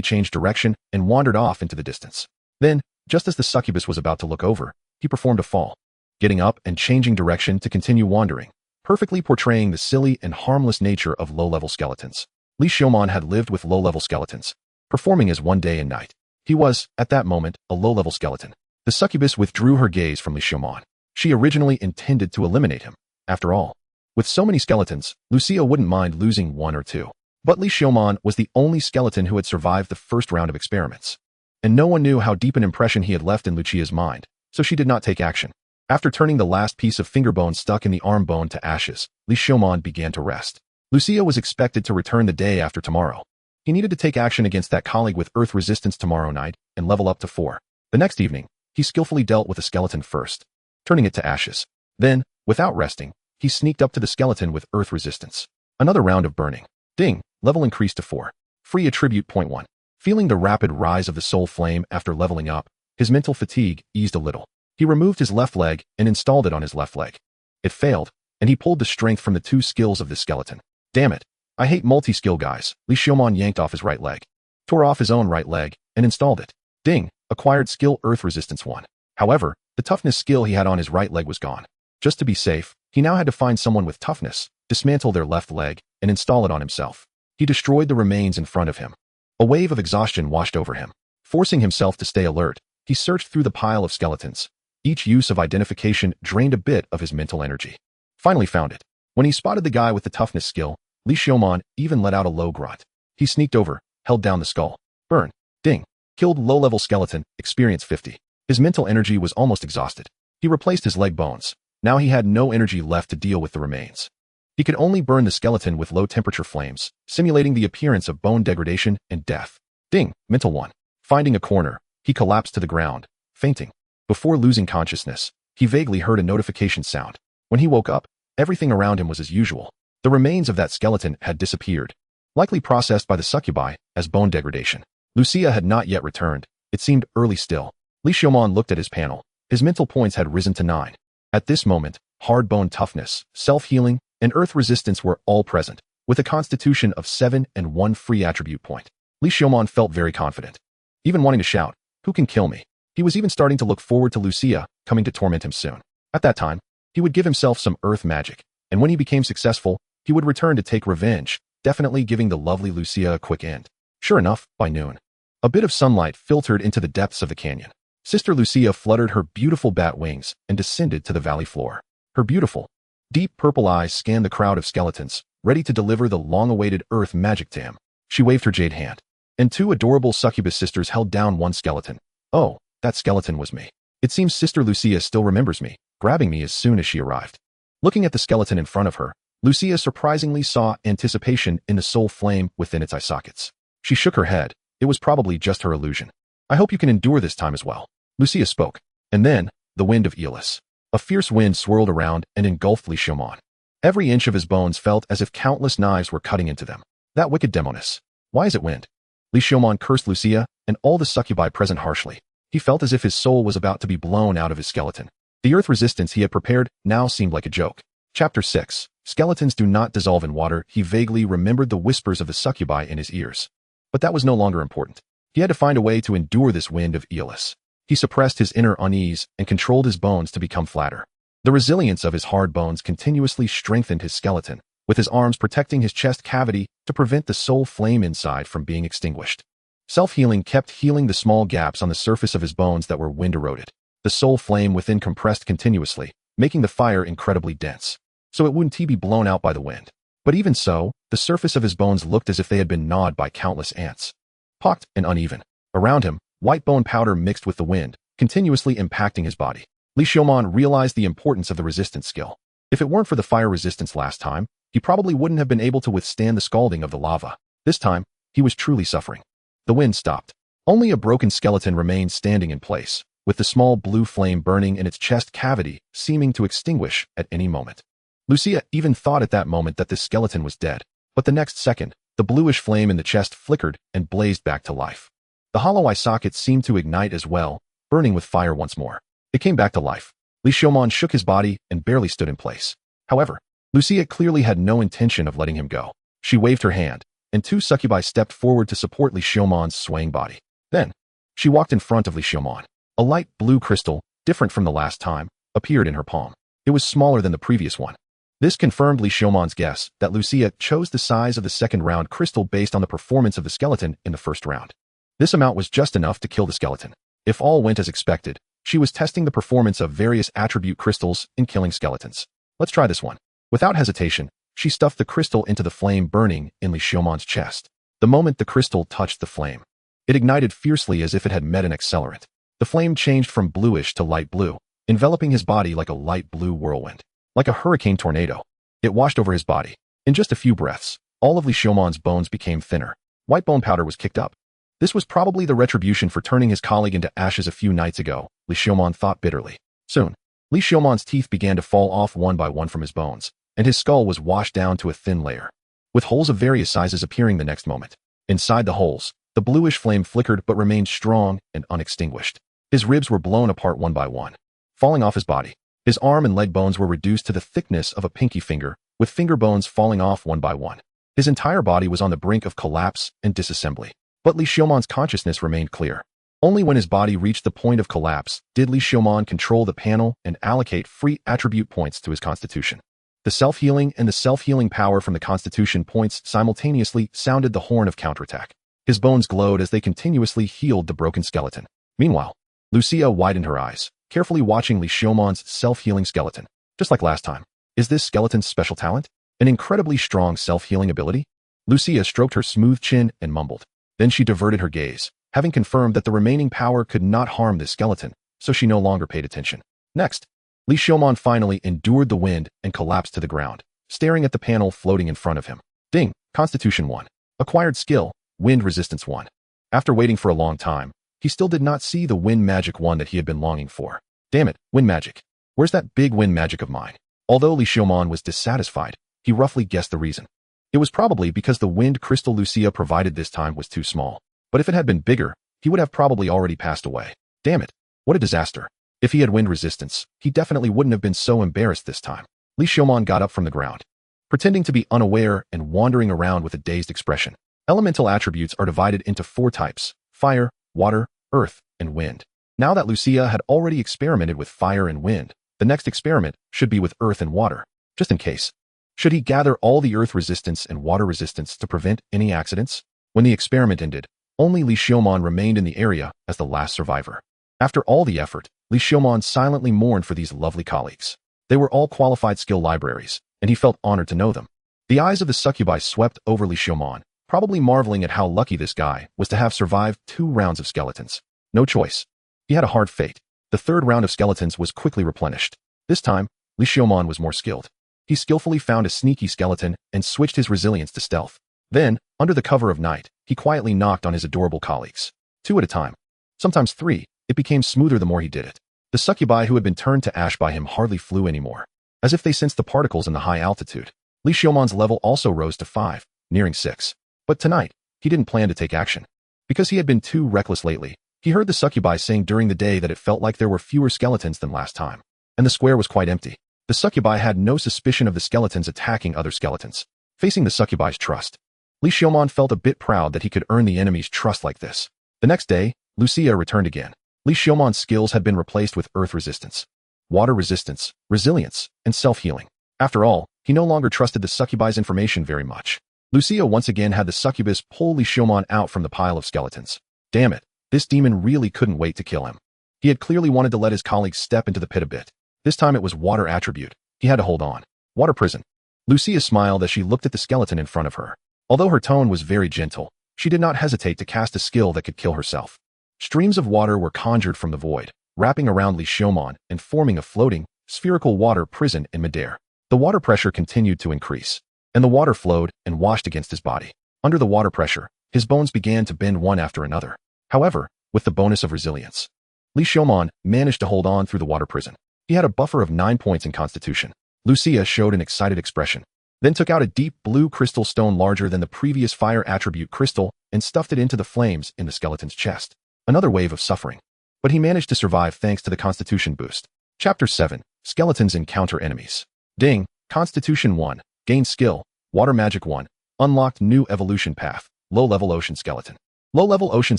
change direction and wandered off into the distance. Then, just as the succubus was about to look over, he performed a fall, getting up and changing direction to continue wandering, perfectly portraying the silly and harmless nature of low-level skeletons. Li Xiaoman had lived with low-level skeletons, performing as one day and night. He was, at that moment, a low-level skeleton. The succubus withdrew her gaze from Li Xiaoman. She originally intended to eliminate him. After all, with so many skeletons, Lucia wouldn't mind losing 1 or 2. But Li Xiaoman was the only skeleton who had survived the first round of experiments. And no one knew how deep an impression he had left in Lucia's mind, so she did not take action. After turning the last piece of finger bone stuck in the arm bone to ashes, Li Xiaoman began to rest. Lucia was expected to return the day after tomorrow. He needed to take action against that colleague with earth resistance tomorrow night and level up to 4. The next evening, he skillfully dealt with the skeleton first, turning it to ashes. Then, without resting, he sneaked up to the skeleton with earth resistance. Another round of burning. Ding! Level increased to 4. Free attribute point 1. Feeling the rapid rise of the soul flame after leveling up, his mental fatigue eased a little. He removed his left leg and installed it on his left leg. It failed, and he pulled the strength from the 2 skills of the skeleton. Damn it! I hate multi-skill guys. Li Xiaoman yanked off his right leg. tore off his own right leg, and installed it. Ding! Acquired skill Earth Resistance 1. However, the toughness skill he had on his right leg was gone. Just to be safe, he now had to find someone with toughness, dismantle their left leg, and install it on himself. He destroyed the remains in front of him. A wave of exhaustion washed over him. Forcing himself to stay alert, he searched through the pile of skeletons. Each use of identification drained a bit of his mental energy. Finally found it. When he spotted the guy with the toughness skill, Li Xiaomon even let out a low grunt. He sneaked over, held down the skull. Burn. Ding. Killed low-level skeleton, experience 50. His mental energy was almost exhausted. He replaced his leg bones. Now he had no energy left to deal with the remains. He could only burn the skeleton with low-temperature flames, simulating the appearance of bone degradation and death. Ding. Mental 1. Finding a corner, he collapsed to the ground, fainting. Before losing consciousness, he vaguely heard a notification sound. When he woke up, everything around him was as usual. The remains of that skeleton had disappeared, likely processed by the succubi as bone degradation. Lucia had not yet returned. It seemed early still. Li Xiaomon looked at his panel. His mental points had risen to 9. At this moment, hard bone toughness, self-healing, and earth resistance were all present, with a constitution of 7 and 1 free attribute point. Li Xiaomon felt very confident, even wanting to shout, "Who can kill me?" He was even starting to look forward to Lucia coming to torment him soon. At that time, he would give himself some earth magic, and when he became successful, he would return to take revenge, definitely giving the lovely Lucia a quick end. Sure enough, by noon, a bit of sunlight filtered into the depths of the canyon. Sister Lucia fluttered her beautiful bat wings and descended to the valley floor. Her beautiful, deep purple eyes scanned the crowd of skeletons, ready to deliver the long-awaited earth magic to him. She waved her jade hand, and 2 adorable succubus sisters held down one skeleton. Oh, that skeleton was me. It seems Sister Lucia still remembers me, grabbing me as soon as she arrived. Looking at the skeleton in front of her, Lucia surprisingly saw anticipation in the soul flame within its eye sockets. She shook her head. It was probably just her illusion. I hope you can endure this time as well. Lucia spoke. And then, the wind of Elis. A fierce wind swirled around and engulfed Li Xiaomon. Every inch of his bones felt as if countless knives were cutting into them. That wicked demoness. Why is it wind? Li Xiaomon cursed Lucia and all the succubi present harshly. He felt as if his soul was about to be blown out of his skeleton. The earth resistance he had prepared now seemed like a joke. Chapter 6. Skeletons do not dissolve in water. He vaguely remembered the whispers of the succubi in his ears. But that was no longer important. He had to find a way to endure this wind of Elis. He suppressed his inner unease and controlled his bones to become flatter. The resilience of his hard bones continuously strengthened his skeleton, with his arms protecting his chest cavity to prevent the soul flame inside from being extinguished. Self-healing kept healing the small gaps on the surface of his bones that were wind-eroded. The soul flame within compressed continuously, making the fire incredibly dense, so it wouldn't be blown out by the wind. But even so, the surface of his bones looked as if they had been gnawed by countless ants. Pocked and uneven. Around him, white bone powder mixed with the wind, continuously impacting his body. Li Xiaomon realized the importance of the resistance skill. If it weren't for the fire resistance last time, he probably wouldn't have been able to withstand the scalding of the lava. This time, he was truly suffering. The wind stopped. Only a broken skeleton remained standing in place, with the small blue flame burning in its chest cavity, seeming to extinguish at any moment. Lucia even thought at that moment that this skeleton was dead, but the next second, the bluish flame in the chest flickered and blazed back to life. The hollow eye socket seemed to ignite as well, burning with fire once more. It came back to life. Li Xiaomon shook his body and barely stood in place. However, Lucia clearly had no intention of letting him go. She waved her hand, and 2 succubi stepped forward to support Li Xiaomon's swaying body. Then, she walked in front of Li Xiaomon. A light blue crystal, different from the last time, appeared in her palm. It was smaller than the previous one. This confirmed Li Xiaomon's guess that Lucia chose the size of the second round crystal based on the performance of the skeleton in the first round. This amount was just enough to kill the skeleton. If all went as expected, she was testing the performance of various attribute crystals in killing skeletons. Let's try this one. Without hesitation, she stuffed the crystal into the flame burning in Li Xiaomon's chest. The moment the crystal touched the flame, it ignited fiercely as if it had met an accelerant. The flame changed from bluish to light blue, enveloping his body like a light blue whirlwind. Like a hurricane tornado, it washed over his body. In just a few breaths, all of Li Xiaomon's bones became thinner. White bone powder was kicked up. This was probably the retribution for turning his colleague into ashes a few nights ago, Li Xiaomon thought bitterly. Soon, Li Xiaomon's teeth began to fall off one by one from his bones, and his skull was washed down to a thin layer, with holes of various sizes appearing the next moment. Inside the holes, the bluish flame flickered but remained strong and unextinguished. His ribs were blown apart one by one, falling off his body. His arm and leg bones were reduced to the thickness of a pinky finger, with finger bones falling off one by one. His entire body was on the brink of collapse and disassembly. But Li Xiumon's consciousness remained clear. Only when his body reached the point of collapse did Li Xiumon control the panel and allocate free attribute points to his constitution. The self-healing and the self-healing power from the constitution points simultaneously sounded the horn of counterattack. His bones glowed as they continuously healed the broken skeleton. Meanwhile, Lucia widened her eyes, carefully watching Li Xiumon's self-healing skeleton. Just like last time. Is this skeleton's special talent? An incredibly strong self-healing ability? Lucia stroked her smooth chin and mumbled. Then she diverted her gaze, having confirmed that the remaining power could not harm this skeleton, so she no longer paid attention. Next, Li Xiumon finally endured the wind and collapsed to the ground, staring at the panel floating in front of him. Ding! Constitution 1. Acquired skill, Wind Resistance 1. After waiting for a long time, he still did not see the wind magic 1 that he had been longing for. Damn it, wind magic. Where's that big wind magic of mine? Although Li Xiumon was dissatisfied, he roughly guessed the reason. It was probably because the wind crystal Lucia provided this time was too small. But if it had been bigger, he would have probably already passed away. Damn it. What a disaster. If he had wind resistance, he definitely wouldn't have been so embarrassed this time. Li Xiumon got up from the ground, pretending to be unaware and wandering around with a dazed expression. Elemental attributes are divided into 4 types: fire, water, earth, and wind. Now that Lucia had already experimented with fire and wind, the next experiment should be with earth and water, just in case. Should he gather all the earth resistance and water resistance to prevent any accidents? When the experiment ended, only Li Xiumon remained in the area as the last survivor. After all the effort, Li Xiumon silently mourned for these lovely colleagues. They were all qualified skill libraries, and he felt honored to know them. The eyes of the succubi swept over Li Xiumon, probably marveling at how lucky this guy was to have survived 2 rounds of skeletons. No choice. He had a hard fate. The 3rd round of skeletons was quickly replenished. This time, Li Xiumon was more skilled. He skillfully found a sneaky skeleton and switched his resilience to stealth. Then, under the cover of night, he quietly knocked on his adorable colleagues. 2 at a time. Sometimes 3. It became smoother the more he did it. The succubi who had been turned to ash by him hardly flew anymore, as if they sensed the particles in the high altitude. Li Xiumon's level also rose to 5, nearing 6. But tonight, he didn't plan to take action. Because he had been too reckless lately, he heard the succubi saying during the day that it felt like there were fewer skeletons than last time. And the square was quite empty. The succubi had no suspicion of the skeletons attacking other skeletons. Facing the succubi's trust, Li Xiumon felt a bit proud that he could earn the enemy's trust like this. The next day, Lucia returned again. Li Xiumon's skills had been replaced with earth resistance, water resistance, resilience, and self-healing. After all, he no longer trusted the succubi's information very much. Lucia once again had the succubus pull Li Xiumon out from the pile of skeletons. Damn it, this demon really couldn't wait to kill him. He had clearly wanted to let his colleagues step into the pit a bit. This time it was water attribute. He had to hold on. Water prison. Lucia smiled as she looked at the skeleton in front of her. Although her tone was very gentle, she did not hesitate to cast a skill that could kill herself. Streams of water were conjured from the void, wrapping around Li Xiumon and forming a floating, spherical water prison in midair. The water pressure continued to increase, and the water flowed and washed against his body. Under the water pressure, his bones began to bend one after another. However, with the bonus of resilience, Li Xiumon managed to hold on through the water prison. He had a buffer of 9 points in constitution. Lucia showed an excited expression, then took out a deep blue crystal stone larger than the previous fire attribute crystal and stuffed it into the flames in the skeleton's chest. Another wave of suffering. But he managed to survive thanks to the constitution boost. Chapter 7. Skeletons encounter enemies. Ding. Constitution 1. Gain skill. Water magic 1. Unlocked new evolution path. Low-level ocean skeleton. Low-level ocean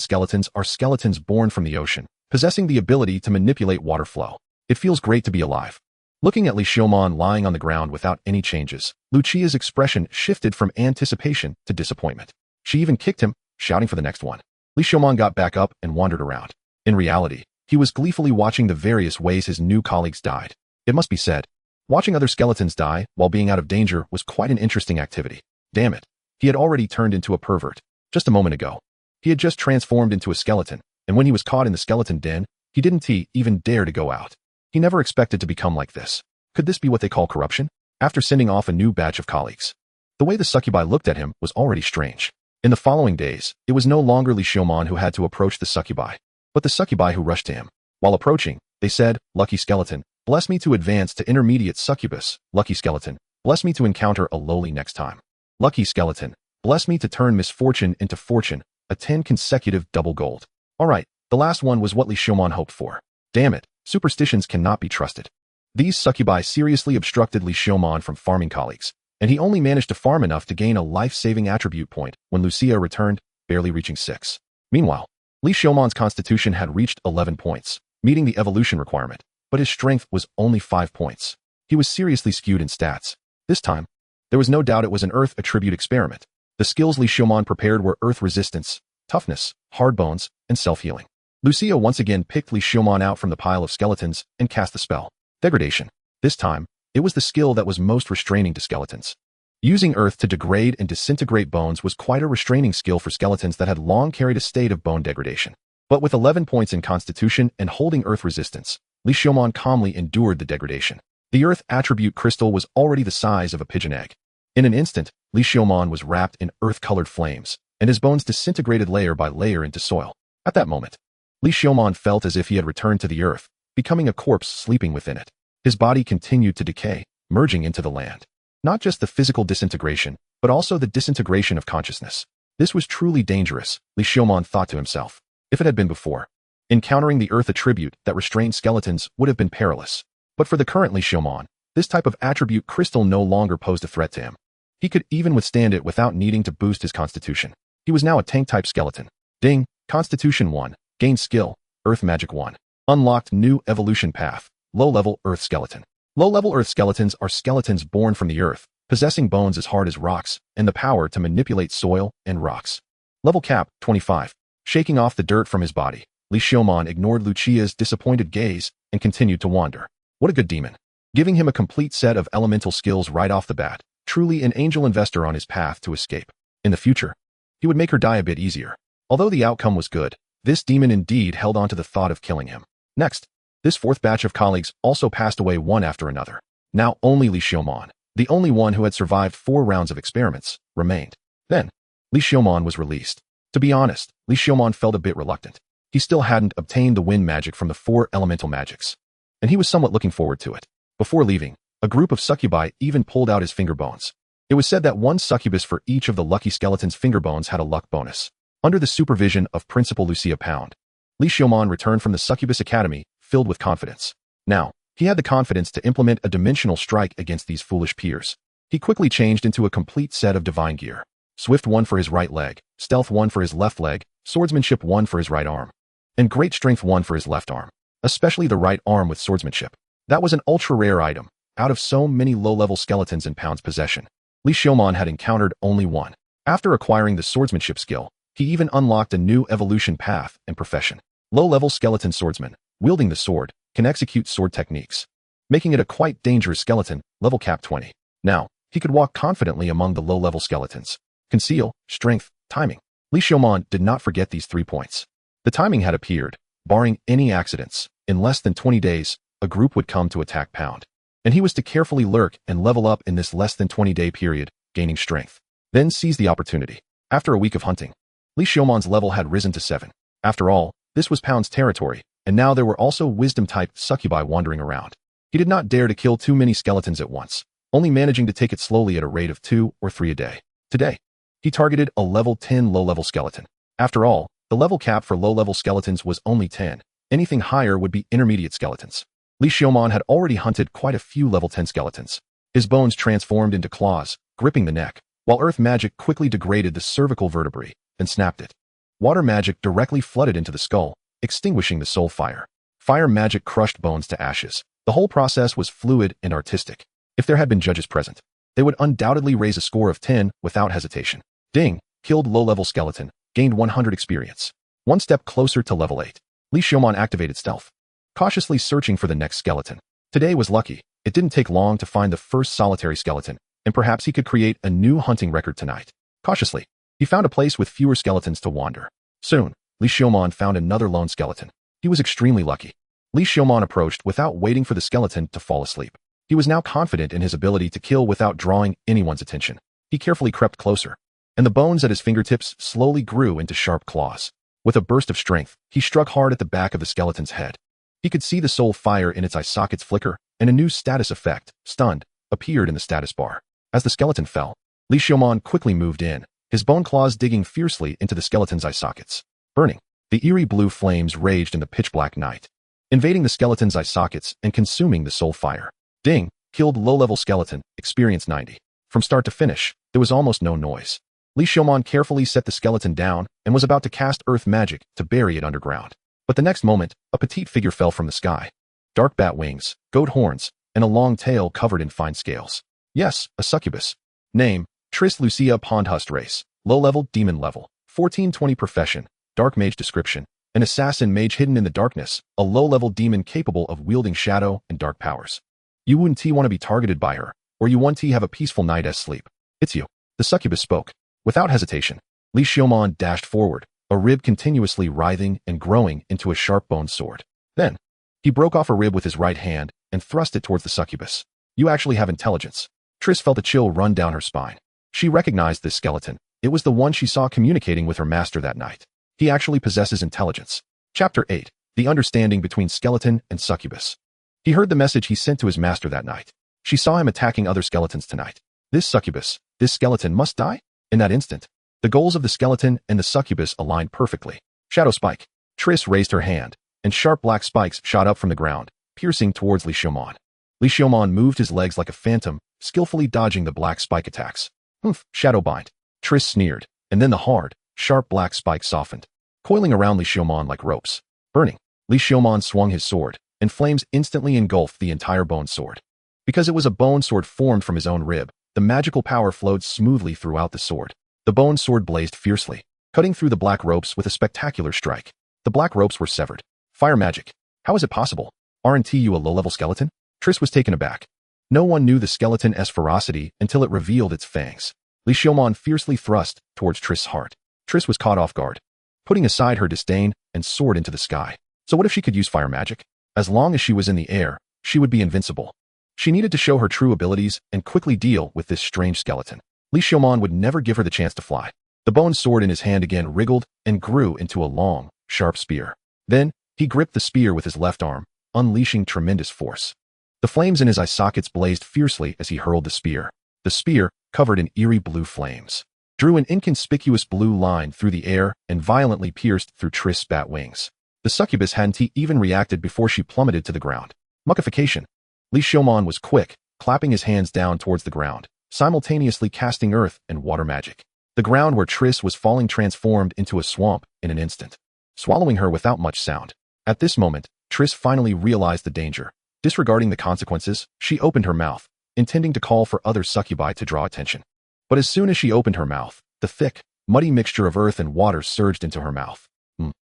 skeletons are skeletons born from the ocean, possessing the ability to manipulate water flow. It feels great to be alive. Looking at Li Xiumon lying on the ground without any changes, Lucia's expression shifted from anticipation to disappointment. She even kicked him, shouting for the next one. Li Xiumon got back up and wandered around. In reality, he was gleefully watching the various ways his new colleagues died. It must be said, watching other skeletons die while being out of danger was quite an interesting activity. Damn it, he had already turned into a pervert. Just a moment ago, he had just transformed into a skeleton, and when he was caught in the skeleton den, he didn't even dare to go out. He never expected to become like this. Could this be what they call corruption? After sending off a new batch of colleagues, the way the succubi looked at him was already strange. In the following days, it was no longer Li Xiumon who had to approach the succubi, but the succubi who rushed to him. While approaching, they said, "Lucky skeleton, bless me to advance to intermediate succubus. Lucky skeleton, bless me to encounter a lowly next time. Lucky skeleton, bless me to turn misfortune into fortune, a 10 consecutive double gold." Alright, the last one was what Li Xiumon hoped for. Damn it, superstitions cannot be trusted. These succubi seriously obstructed Li Xiumon from farming colleagues, and he only managed to farm enough to gain a life-saving attribute point when Lucia returned. barely reaching 6. Meanwhile, Li Xiumon's constitution had reached 11 points, meeting the evolution requirement, but his strength was only 5 points. He was seriously skewed in stats. This time, there was no doubt it was an Earth attribute experiment. The skills Li Xiumon prepared were Earth resistance, toughness, hard bones, and self-healing. Lucia once again picked Li Xiumon out from the pile of skeletons and cast the spell. Degradation. This time, it was the skill that was most restraining to skeletons. Using Earth to degrade and disintegrate bones was quite a restraining skill for skeletons that had long carried a state of bone degradation. But with 11 points in constitution and holding Earth resistance, Li Xiumon calmly endured the degradation. The Earth attribute crystal was already the size of a pigeon egg. In an instant, Li Xiumon was wrapped in earth-colored flames, and his bones disintegrated layer by layer into soil. At that moment, Li Xiumon felt as if he had returned to the earth, becoming a corpse sleeping within it. His body continued to decay, merging into the land. Not just the physical disintegration, but also the disintegration of consciousness. This was truly dangerous, Li Xiumon thought to himself. If it had been before, encountering the earth attribute that restrained skeletons would have been perilous. But for the current Li Xiumon, this type of attribute crystal no longer posed a threat to him. He could even withstand it without needing to boost his constitution. He was now a tank-type skeleton. Ding, Constitution 1, gained skill, Earth Magic 1. Unlocked new evolution path, low-level Earth skeleton. Low-level Earth skeletons are skeletons born from the Earth, possessing bones as hard as rocks and the power to manipulate soil and rocks. Level cap, 25. Shaking off the dirt from his body, Li Xiumon ignored Lucia's disappointed gaze and continued to wander. What a good demon. Giving him a complete set of elemental skills right off the bat, truly an angel investor on his path to escape. In the future, he would make her die a bit easier. Although the outcome was good, this demon indeed held on to the thought of killing him. Next, this fourth batch of colleagues also passed away one after another. Now only Li Xiumon, the only one who had survived 4 rounds of experiments, remained. Then, Li Xiumon was released. To be honest, Li Xiumon felt a bit reluctant. He still hadn't obtained the wind magic from the 4 elemental magics, and he was somewhat looking forward to it. Before leaving, a group of succubi even pulled out his finger bones. It was said that one succubus for each of the lucky skeleton's finger bones had a luck bonus. Under the supervision of Principal Lucia Pound, Li Xiumon returned from the Succubus Academy, filled with confidence. Now, he had the confidence to implement a dimensional strike against these foolish peers. He quickly changed into a complete set of divine gear. Swift 1 for his right leg, Stealth 1 for his left leg, Swordsmanship 1 for his right arm, and Great Strength 1 for his left arm. Especially the right arm with swordsmanship. That was an ultra-rare item, out of so many low-level skeletons in Pound's possession. Li Xiumon had encountered only one. After acquiring the swordsmanship skill, he even unlocked a new evolution path and profession. Low-level skeleton swordsman, wielding the sword, can execute sword techniques, making it a quite dangerous skeleton, level cap 20. Now, he could walk confidently among the low-level skeletons. Conceal, strength, timing. Li Xiumon did not forget these 3 points. The timing had appeared. Barring any accidents, in less than 20 days, a group would come to attack Pound. And he was to carefully lurk and level up in this less than 20-day period, gaining strength. Then seize the opportunity. After a week of hunting, Li Xiumon's level had risen to 7. After all, this was Pound's territory, and now there were also wisdom-type succubi wandering around. He did not dare to kill too many skeletons at once, only managing to take it slowly at a rate of 2 or 3 a day. Today, he targeted a level 10 low-level skeleton. After all, the level cap for low-level skeletons was only 10. Anything higher would be intermediate skeletons. Li Xiumon had already hunted quite a few level 10 skeletons. His bones transformed into claws, gripping the neck, while earth magic quickly degraded the cervical vertebrae and snapped it. Water magic directly flooded into the skull, extinguishing the soul fire. Fire magic crushed bones to ashes. The whole process was fluid and artistic. If there had been judges present, they would undoubtedly raise a score of 10 without hesitation. Ding, killed low-level skeleton, gained 100 experience. One step closer to level 8. Li Xiumon activated stealth, cautiously searching for the next skeleton. Today was lucky. It didn't take long to find the first solitary skeleton, and perhaps he could create a new hunting record tonight. Cautiously, he found a place with fewer skeletons to wander. Soon, Li Xiumon found another lone skeleton. He was extremely lucky. Li Xiumon approached without waiting for the skeleton to fall asleep. He was now confident in his ability to kill without drawing anyone's attention. He carefully crept closer, and the bones at his fingertips slowly grew into sharp claws. With a burst of strength, he struck hard at the back of the skeleton's head. He could see the soul fire in its eye sockets flicker, and a new status effect, stunned, appeared in the status bar. As the skeleton fell, Li Xiumon quickly moved in, his bone claws digging fiercely into the skeleton's eye sockets. Burning, the eerie blue flames raged in the pitch-black night, invading the skeleton's eye sockets and consuming the soul fire. Ding, killed low-level skeleton, experience 90. From start to finish, there was almost no noise. Li Xiaomon carefully set the skeleton down and was about to cast earth magic to bury it underground. But the next moment, a petite figure fell from the sky. Dark bat wings, goat horns, and a long tail covered in fine scales. Yes, a succubus. Name, Tris Lucia Pondhust race. Low-level, demon level. 1420 profession, dark mage description. An assassin mage hidden in the darkness, a low-level demon capable of wielding shadow and dark powers. You wouldn't want to be targeted by her, or you want to have a peaceful night's sleep. It's you. The succubus spoke. Without hesitation, Li Xiaomon dashed forward, a rib continuously writhing and growing into a sharp-boned sword. Then, he broke off a rib with his right hand and thrust it towards the succubus. You actually have intelligence. Tris felt a chill run down her spine. She recognized this skeleton. It was the one she saw communicating with her master that night. He actually possesses intelligence. Chapter 8. The understanding between skeleton and succubus. He heard the message he sent to his master that night. She saw him attacking other skeletons tonight. This succubus, this skeleton must die? In that instant, the goals of the skeleton and the succubus aligned perfectly. Shadow spike. Tris raised her hand, and sharp black spikes shot up from the ground, piercing towards Li Xiaomon. Li Xiaomon moved his legs like a phantom, skillfully dodging the black spike attacks. Humph, shadow bind. Tris sneered, and then the hard, sharp black spikes softened, coiling around Li Xiaomon like ropes. Burning, Li Xiaomon swung his sword, and flames instantly engulfed the entire bone sword. Because it was a bone sword formed from his own rib, the magical power flowed smoothly throughout the sword. The bone sword blazed fiercely, cutting through the black ropes with a spectacular strike. The black ropes were severed. Fire magic. How is it possible? Aren't you a low-level skeleton? Tris was taken aback. No one knew the skeleton's ferocity until it revealed its fangs. Li Xiaomon fiercely thrust towards Tris' heart. Tris was caught off guard, putting aside her disdain and soared into the sky. So what if she could use fire magic? As long as she was in the air, she would be invincible. She needed to show her true abilities and quickly deal with this strange skeleton. Li Xiaomon would never give her the chance to fly. The bone sword in his hand again wriggled and grew into a long, sharp spear. Then, he gripped the spear with his left arm, unleashing tremendous force. The flames in his eye sockets blazed fiercely as he hurled the spear. The spear, covered in eerie blue flames, drew an inconspicuous blue line through the air and violently pierced through Tris' bat wings. The succubus hadn't even reacted before she plummeted to the ground. Muckification. Li Xiaomon was quick, clapping his hands down towards the ground, simultaneously casting earth and water magic. The ground where Tris was falling transformed into a swamp in an instant, swallowing her without much sound. At this moment, Tris finally realized the danger. Disregarding the consequences, she opened her mouth, intending to call for other succubi to draw attention. But as soon as she opened her mouth, the thick, muddy mixture of earth and water surged into her mouth.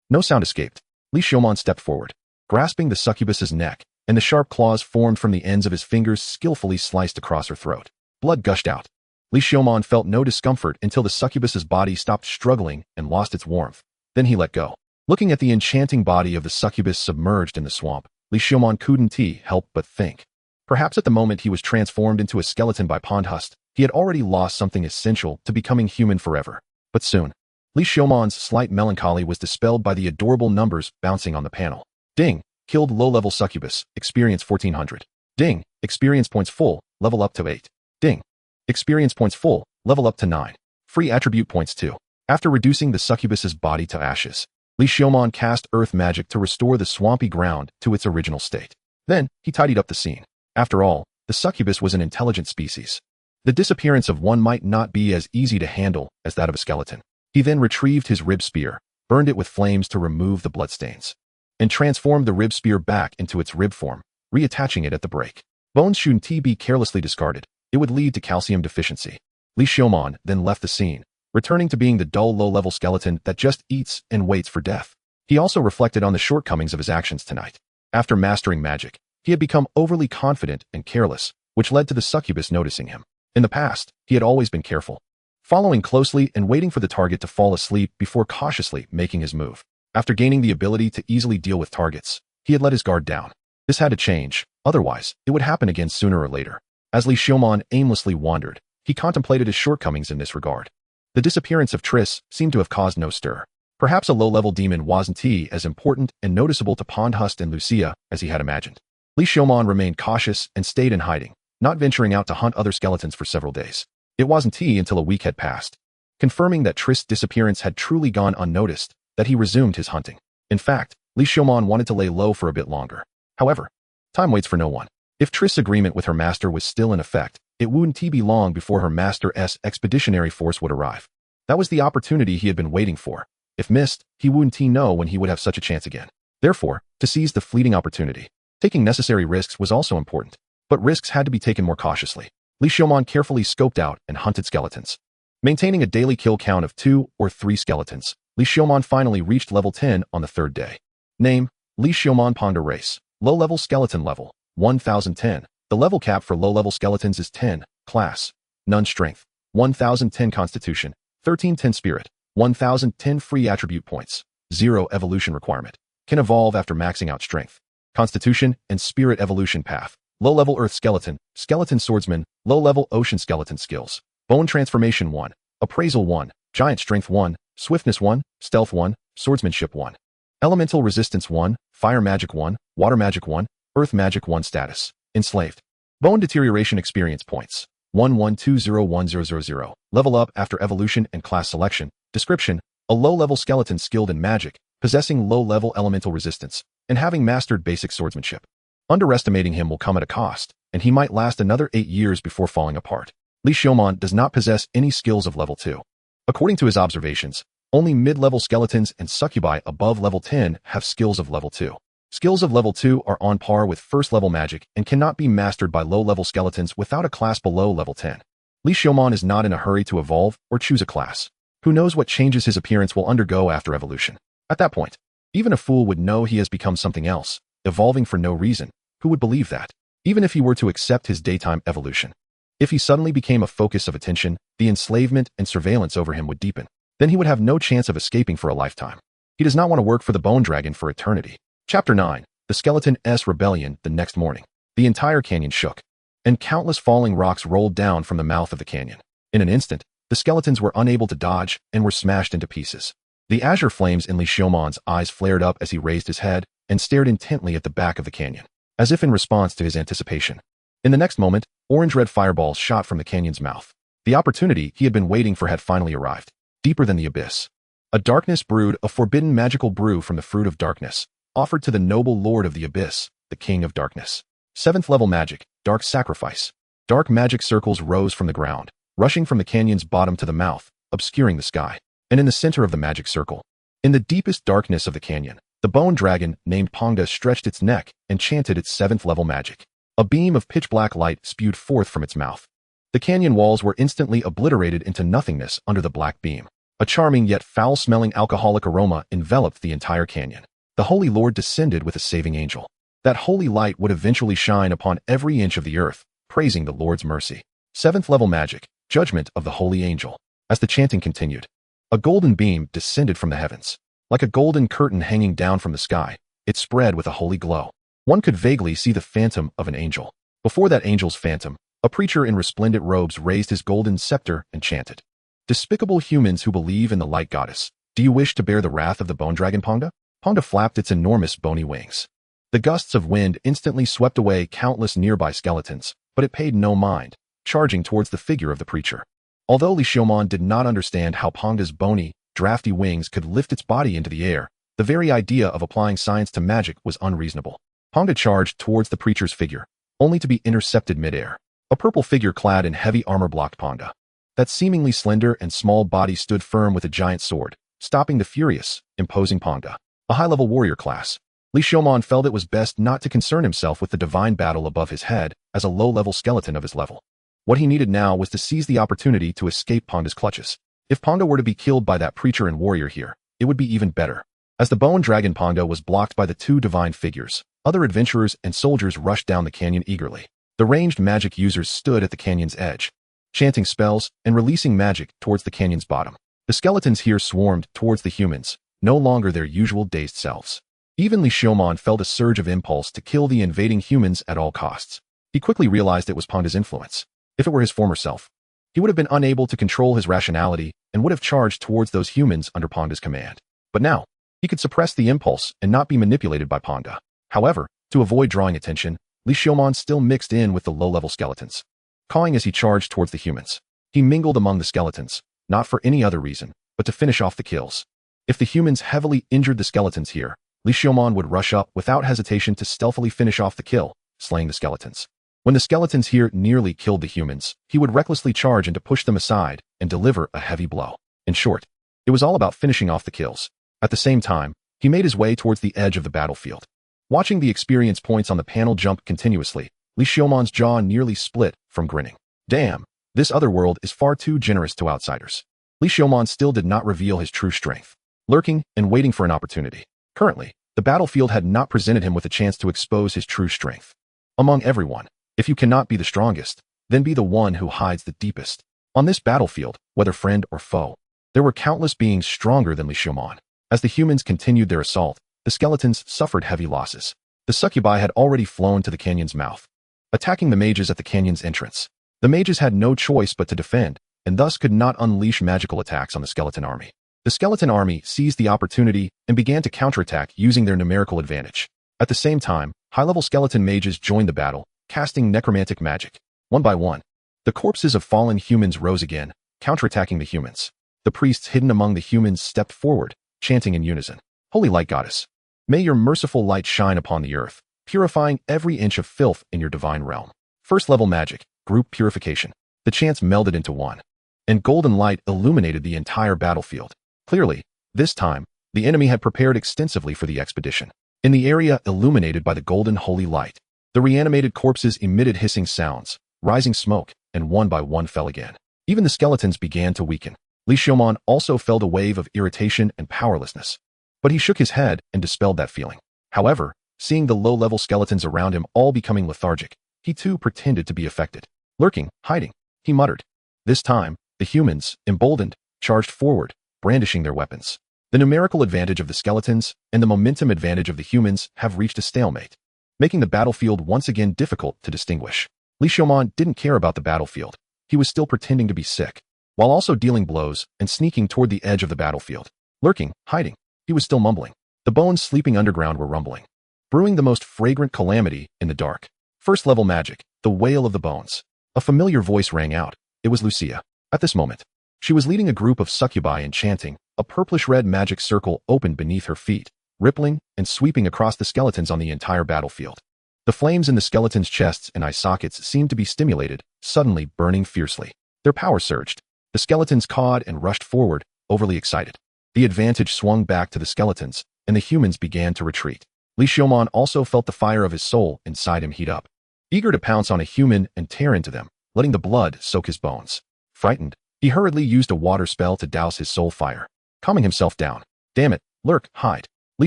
No sound escaped. Li Xiaomon stepped forward, grasping the succubus's neck, and the sharp claws formed from the ends of his fingers skillfully sliced across her throat. Blood gushed out. Li Xiaomon felt no discomfort until the succubus's body stopped struggling and lost its warmth. Then he let go. Looking at the enchanting body of the succubus submerged in the swamp, Li Xiaomon couldn't help but think. Perhaps at the moment he was transformed into a skeleton by Pondhust, he had already lost something essential to becoming human forever. But soon, Li Xiaomon's slight melancholy was dispelled by the adorable numbers bouncing on the panel. Ding! Killed low-level succubus, experience 1400. Ding! Experience points full, level up to 8. Ding! Experience points full, level up to 9. Free attribute points 2. After reducing the succubus's body to ashes, Li Xiaomon cast earth magic to restore the swampy ground to its original state. Then, he tidied up the scene. After all, the succubus was an intelligent species. The disappearance of one might not be as easy to handle as that of a skeleton. He then retrieved his rib spear, burned it with flames to remove the bloodstains, and transformed the rib spear back into its rib form, reattaching it at the break. Bones shouldn't be carelessly discarded. It would lead to calcium deficiency. Li Xiaomon then left the scene, returning to being the dull low-level skeleton that just eats and waits for death. He also reflected on the shortcomings of his actions tonight. After mastering magic, he had become overly confident and careless, which led to the succubus noticing him. In the past, he had always been careful, following closely and waiting for the target to fall asleep before cautiously making his move. After gaining the ability to easily deal with targets, he had let his guard down. This had to change, otherwise, it would happen again sooner or later. As Li Xiaomon aimlessly wandered, he contemplated his shortcomings in this regard. The disappearance of Tris seemed to have caused no stir. Perhaps a low-level demon wasn't as important and noticeable to Pondhust and Lucia as he had imagined. Li Xiaomon remained cautious and stayed in hiding, not venturing out to hunt other skeletons for several days. It wasn't until a week had passed, confirming that Tris' disappearance had truly gone unnoticed, that he resumed his hunting. In fact, Li Xiaomon wanted to lay low for a bit longer. However, time waits for no one. If Tris' agreement with her master was still in effect, it wouldn't be long before her master's expeditionary force would arrive. That was the opportunity he had been waiting for. If missed, he wouldn't know when he would have such a chance again. Therefore, to seize the fleeting opportunity, taking necessary risks was also important. But risks had to be taken more cautiously. Li Xiaomon carefully scoped out and hunted skeletons. Maintaining a daily kill count of 2 or 3 skeletons, Li Xiaomon finally reached level 10 on the 3rd day. Name: Li Xiaomon Panda Race. Low-level skeleton level, 1010. The level cap for low-level skeletons is 10. Class: None. Strength: 1010. Constitution: 1310. Spirit: 1010. Free attribute points: 0. Evolution requirement: can evolve after maxing out strength. Constitution and Spirit evolution path: low-level earth skeleton, skeleton swordsman, low-level ocean skeleton skills: bone transformation 1, appraisal 1, giant strength 1, swiftness 1, stealth 1, swordsmanship 1. Elemental resistance 1, fire magic 1, water magic 1, earth magic 1. Status: enslaved. Bone deterioration experience points: 11201000. Level up after evolution and class selection. Description: a low-level skeleton skilled in magic, possessing low-level elemental resistance, and having mastered basic swordsmanship. Underestimating him will come at a cost, and he might last another 8 years before falling apart. Li Xiaomon does not possess any skills of level 2. According to his observations, only mid-level skeletons and succubi above level 10 have skills of level 2. Skills of level 2 are on par with first-level magic and cannot be mastered by low-level skeletons without a class below level 10. Li Xiaomon is not in a hurry to evolve or choose a class. Who knows what changes his appearance will undergo after evolution? At that point, even a fool would know he has become something else, evolving for no reason. Who would believe that? Even if he were to accept his daytime evolution. If he suddenly became a focus of attention, the enslavement and surveillance over him would deepen. Then he would have no chance of escaping for a lifetime. He does not want to work for the Bone Dragon for eternity. Chapter 9. The Skeleton's Rebellion. The next morning, the entire canyon shook, and countless falling rocks rolled down from the mouth of the canyon. In an instant, the skeletons were unable to dodge and were smashed into pieces. The azure flames in Li Xiaomon's eyes flared up as he raised his head and stared intently at the back of the canyon, as if in response to his anticipation. In the next moment, orange-red fireballs shot from the canyon's mouth. The opportunity he had been waiting for had finally arrived. Deeper than the abyss. A darkness brewed, a forbidden magical brew from the fruit of darkness, offered to the noble lord of the abyss, the king of darkness. 7th level magic, dark sacrifice. Dark magic circles rose from the ground, rushing from the canyon's bottom to the mouth, obscuring the sky. And in the center of the magic circle, in the deepest darkness of the canyon, the bone dragon named Panga stretched its neck and chanted its 7th level magic. A beam of pitch-black light spewed forth from its mouth. The canyon walls were instantly obliterated into nothingness under the black beam. A charming yet foul-smelling alcoholic aroma enveloped the entire canyon. The Holy Lord descended with a saving angel. That holy light would eventually shine upon every inch of the earth, praising the Lord's mercy. 7th level magic, judgment of the holy angel. As the chanting continued, a golden beam descended from the heavens. Like a golden curtain hanging down from the sky, it spread with a holy glow. One could vaguely see the phantom of an angel. Before that angel's phantom, a preacher in resplendent robes raised his golden scepter and chanted. Despicable humans who believe in the light goddess, do you wish to bear the wrath of the bone dragon Panga? Panga flapped its enormous bony wings. The gusts of wind instantly swept away countless nearby skeletons, but it paid no mind, charging towards the figure of the preacher. Although Li Xiaomon did not understand how Panga's bony, drafty wings could lift its body into the air, the very idea of applying science to magic was unreasonable. Panga charged towards the preacher's figure, only to be intercepted midair. A purple figure clad in heavy armor blocked Panga. That seemingly slender and small body stood firm with a giant sword, stopping the furious, imposing Panga. A high-level warrior class. Li Xiaomon felt it was best not to concern himself with the divine battle above his head as a low-level skeleton of his level. What he needed now was to seize the opportunity to escape Panga's clutches. If Panga were to be killed by that preacher and warrior here, it would be even better. As the bone dragon Panga was blocked by the two divine figures, other adventurers and soldiers rushed down the canyon eagerly. The ranged magic users stood at the canyon's edge, chanting spells and releasing magic towards the canyon's bottom. The skeletons here swarmed towards the humans, no longer their usual dazed selves. Even Li Xiaomon felt a surge of impulse to kill the invading humans at all costs. He quickly realized it was Panga's influence. If it were his former self, he would have been unable to control his rationality and would have charged towards those humans under Panga's command. But now, he could suppress the impulse and not be manipulated by Panga. However, to avoid drawing attention, Li Xiaomon still mixed in with the low-level skeletons. Cawing as he charged towards the humans, he mingled among the skeletons, not for any other reason, but to finish off the kills. If the humans heavily injured the skeletons here, Li Xiaomon would rush up without hesitation to stealthily finish off the kill, slaying the skeletons. When the skeletons here nearly killed the humans, he would recklessly charge in to push them aside and deliver a heavy blow. In short, it was all about finishing off the kills. At the same time, he made his way towards the edge of the battlefield. Watching the experience points on the panel jump continuously, Li Xiumon's jaw nearly split from grinning. Damn, this other world is far too generous to outsiders. Li Xiumon still did not reveal his true strength, lurking and waiting for an opportunity. Currently, the battlefield had not presented him with a chance to expose his true strength. Among everyone, if you cannot be the strongest, then be the one who hides the deepest. On this battlefield, whether friend or foe, there were countless beings stronger than Li Xiumon. As the humans continued their assault, the skeletons suffered heavy losses. The succubi had already flown to the canyon's mouth, attacking the mages at the canyon's entrance. The mages had no choice but to defend, and thus could not unleash magical attacks on the skeleton army. The skeleton army seized the opportunity and began to counterattack using their numerical advantage. At the same time, high-level skeleton mages joined the battle, casting necromantic magic. One by one, the corpses of fallen humans rose again, counterattacking the humans. The priests hidden among the humans stepped forward, chanting in unison, "Holy Light Goddess, may your merciful light shine upon the earth, purifying every inch of filth in your divine realm." First-level magic, group purification. The chants melded into one, and golden light illuminated the entire battlefield. Clearly, this time, the enemy had prepared extensively for the expedition. In the area illuminated by the golden holy light, the reanimated corpses emitted hissing sounds, rising smoke, and one by one fell again. Even the skeletons began to weaken. Li Xiumon also felt a wave of irritation and powerlessness, but he shook his head and dispelled that feeling. However, seeing the low-level skeletons around him all becoming lethargic, he too pretended to be affected. Lurking, hiding, he muttered. This time, the humans, emboldened, charged forward, brandishing their weapons. The numerical advantage of the skeletons and the momentum advantage of the humans have reached a stalemate, making the battlefield once again difficult to distinguish. Li Xiumon didn't care about the battlefield. He was still pretending to be sick, while also dealing blows and sneaking toward the edge of the battlefield. Lurking, hiding, he was still mumbling. The bones sleeping underground were rumbling, brewing the most fragrant calamity in the dark. First-level magic, the wail of the bones. A familiar voice rang out. It was Lucia. At this moment, she was leading a group of succubi and chanting. A purplish-red magic circle opened beneath her feet, rippling and sweeping across the skeletons on the entire battlefield. The flames in the skeletons' chests and eye sockets seemed to be stimulated, suddenly burning fiercely. Their power surged. The skeletons cawed and rushed forward, overly excited. The advantage swung back to the skeletons, and the humans began to retreat. Li Xiumon also felt the fire of his soul inside him heat up, eager to pounce on a human and tear into them, letting the blood soak his bones. Frightened, he hurriedly used a water spell to douse his soul fire, calming himself down. Damn it, lurk, hide. Li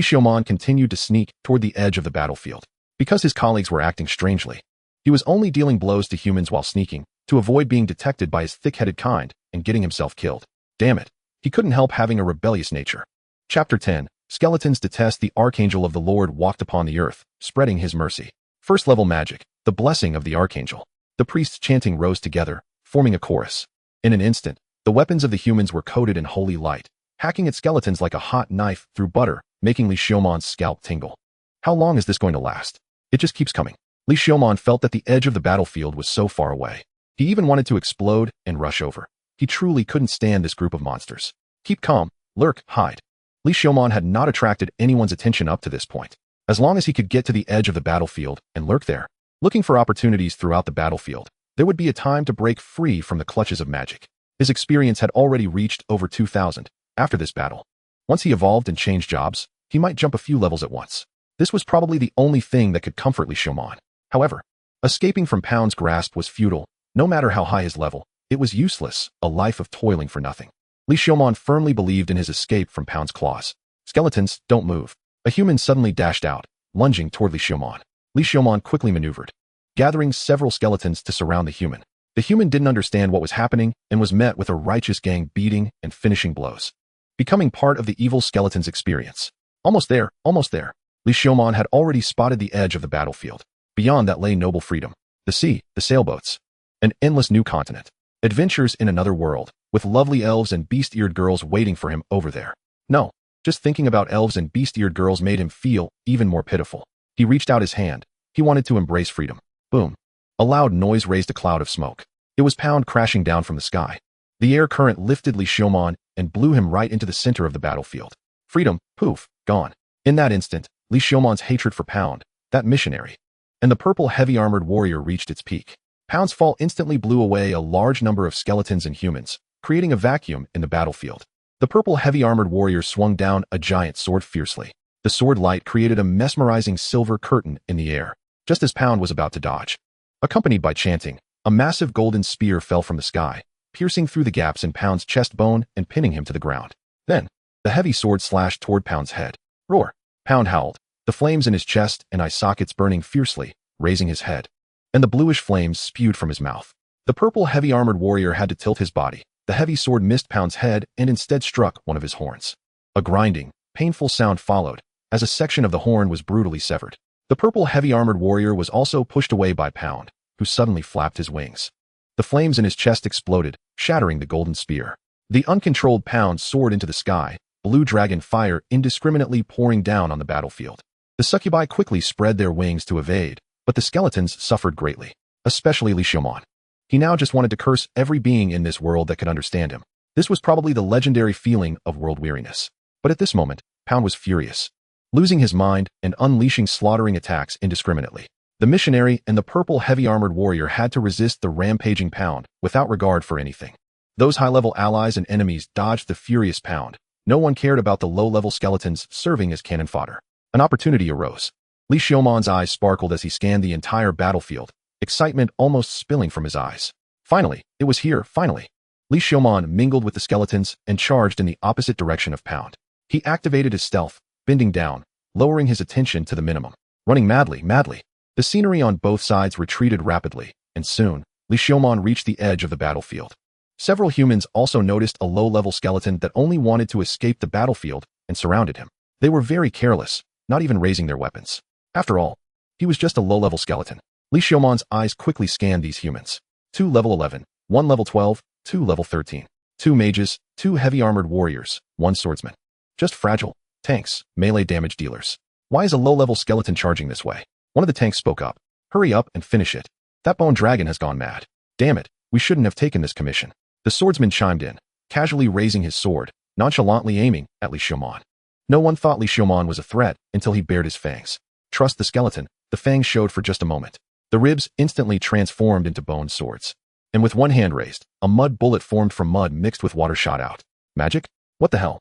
Xiumon continued to sneak toward the edge of the battlefield. Because his colleagues were acting strangely, he was only dealing blows to humans while sneaking, to avoid being detected by his thick-headed kind and getting himself killed. Damn it, he couldn't help having a rebellious nature. Chapter 10. Skeletons detest the Archangel of the Lord walked upon the earth, spreading his mercy. First-level magic, the blessing of the Archangel. The priests chanting rose together, forming a chorus. In an instant, the weapons of the humans were coated in holy light, hacking at skeletons like a hot knife through butter, making Li Xiumon's scalp tingle. How long is this going to last? It just keeps coming. Li Xiumon felt that the edge of the battlefield was so far away. He even wanted to explode and rush over. He truly couldn't stand this group of monsters. Keep calm, lurk, hide. Li Xiumon had not attracted anyone's attention up to this point. As long as he could get to the edge of the battlefield and lurk there, looking for opportunities throughout the battlefield, there would be a time to break free from the clutches of magic. His experience had already reached over 2,000 after this battle. Once he evolved and changed jobs, he might jump a few levels at once. This was probably the only thing that could comfort Li Xiumon. However, escaping from Pound's grasp was futile. No matter how high his level, it was useless, a life of toiling for nothing. Li Xiumon firmly believed in his escape from Pound's claws. Skeletons, don't move. A human suddenly dashed out, lunging toward Li Xiumon. Li Xiumon quickly maneuvered, gathering several skeletons to surround the human. The human didn't understand what was happening and was met with a righteous gang beating and finishing blows, becoming part of the evil skeleton's experience. Almost there, almost there. Li Xiumon had already spotted the edge of the battlefield. Beyond that lay noble freedom, the sea, the sailboats, an endless new continent, adventures in another world, with lovely elves and beast-eared girls waiting for him over there. No, just thinking about elves and beast-eared girls made him feel even more pitiful. He reached out his hand. He wanted to embrace freedom. Boom. A loud noise raised a cloud of smoke. It was Pound crashing down from the sky. The air current lifted Li Xiumon and blew him right into the center of the battlefield. Freedom, poof, gone. In that instant, Li Xiumon's hatred for Pound, that missionary, and the purple heavy-armored warrior reached its peak. Pound's fall instantly blew away a large number of skeletons and humans, creating a vacuum in the battlefield. The purple heavy-armored warrior swung down a giant sword fiercely. The sword light created a mesmerizing silver curtain in the air, just as Pound was about to dodge. Accompanied by chanting, a massive golden spear fell from the sky, piercing through the gaps in Pound's chest bone and pinning him to the ground. Then, the heavy sword slashed toward Pound's head. Roar! Pound howled, the flames in his chest and eye sockets burning fiercely, raising his head. And the bluish flames spewed from his mouth. The purple heavy-armored warrior had to tilt his body. The heavy sword missed Pound's head and instead struck one of his horns. A grinding, painful sound followed, as a section of the horn was brutally severed. The purple heavy-armored warrior was also pushed away by Pound, who suddenly flapped his wings. The flames in his chest exploded, shattering the golden spear. The uncontrolled Pound soared into the sky, blue dragon fire indiscriminately pouring down on the battlefield. The succubi quickly spread their wings to evade, but the skeletons suffered greatly, especially Li Xiaomon. He now just wanted to curse every being in this world that could understand him. This was probably the legendary feeling of world weariness. But at this moment, Pound was furious, losing his mind and unleashing slaughtering attacks indiscriminately. The missionary and the purple heavy-armored warrior had to resist the rampaging Pound without regard for anything. Those high-level allies and enemies dodged the furious Pound. No one cared about the low-level skeletons serving as cannon fodder. An opportunity arose. Li Xiaomon's eyes sparkled as he scanned the entire battlefield, excitement almost spilling from his eyes. Finally, it was here, finally. Li Xiaomon mingled with the skeletons and charged in the opposite direction of Pound. He activated his stealth, bending down, lowering his attention to the minimum, running madly. The scenery on both sides retreated rapidly, and soon, Li Xiaomon reached the edge of the battlefield. Several humans also noticed a low-level skeleton that only wanted to escape the battlefield and surrounded him. They were very careless, not even raising their weapons. After all, he was just a low-level skeleton. Li Xiaomon's eyes quickly scanned these humans. 2 level 11, 1 level 12, 2 level 13. 2 mages, 2 heavy-armored warriors, 1 swordsman. Just fragile tanks, melee damage dealers. Why is a low-level skeleton charging this way? One of the tanks spoke up. Hurry up and finish it. That bone dragon has gone mad. Damn it, we shouldn't have taken this commission. The swordsman chimed in, casually raising his sword, nonchalantly aiming at Li Xiaomon. No one thought Li Xiaomon was a threat until he bared his fangs. Trust the skeleton, the fangs showed for just a moment. The ribs instantly transformed into bone swords. And with one hand raised, a mud bullet formed from mud mixed with water shot out. Magic? What the hell?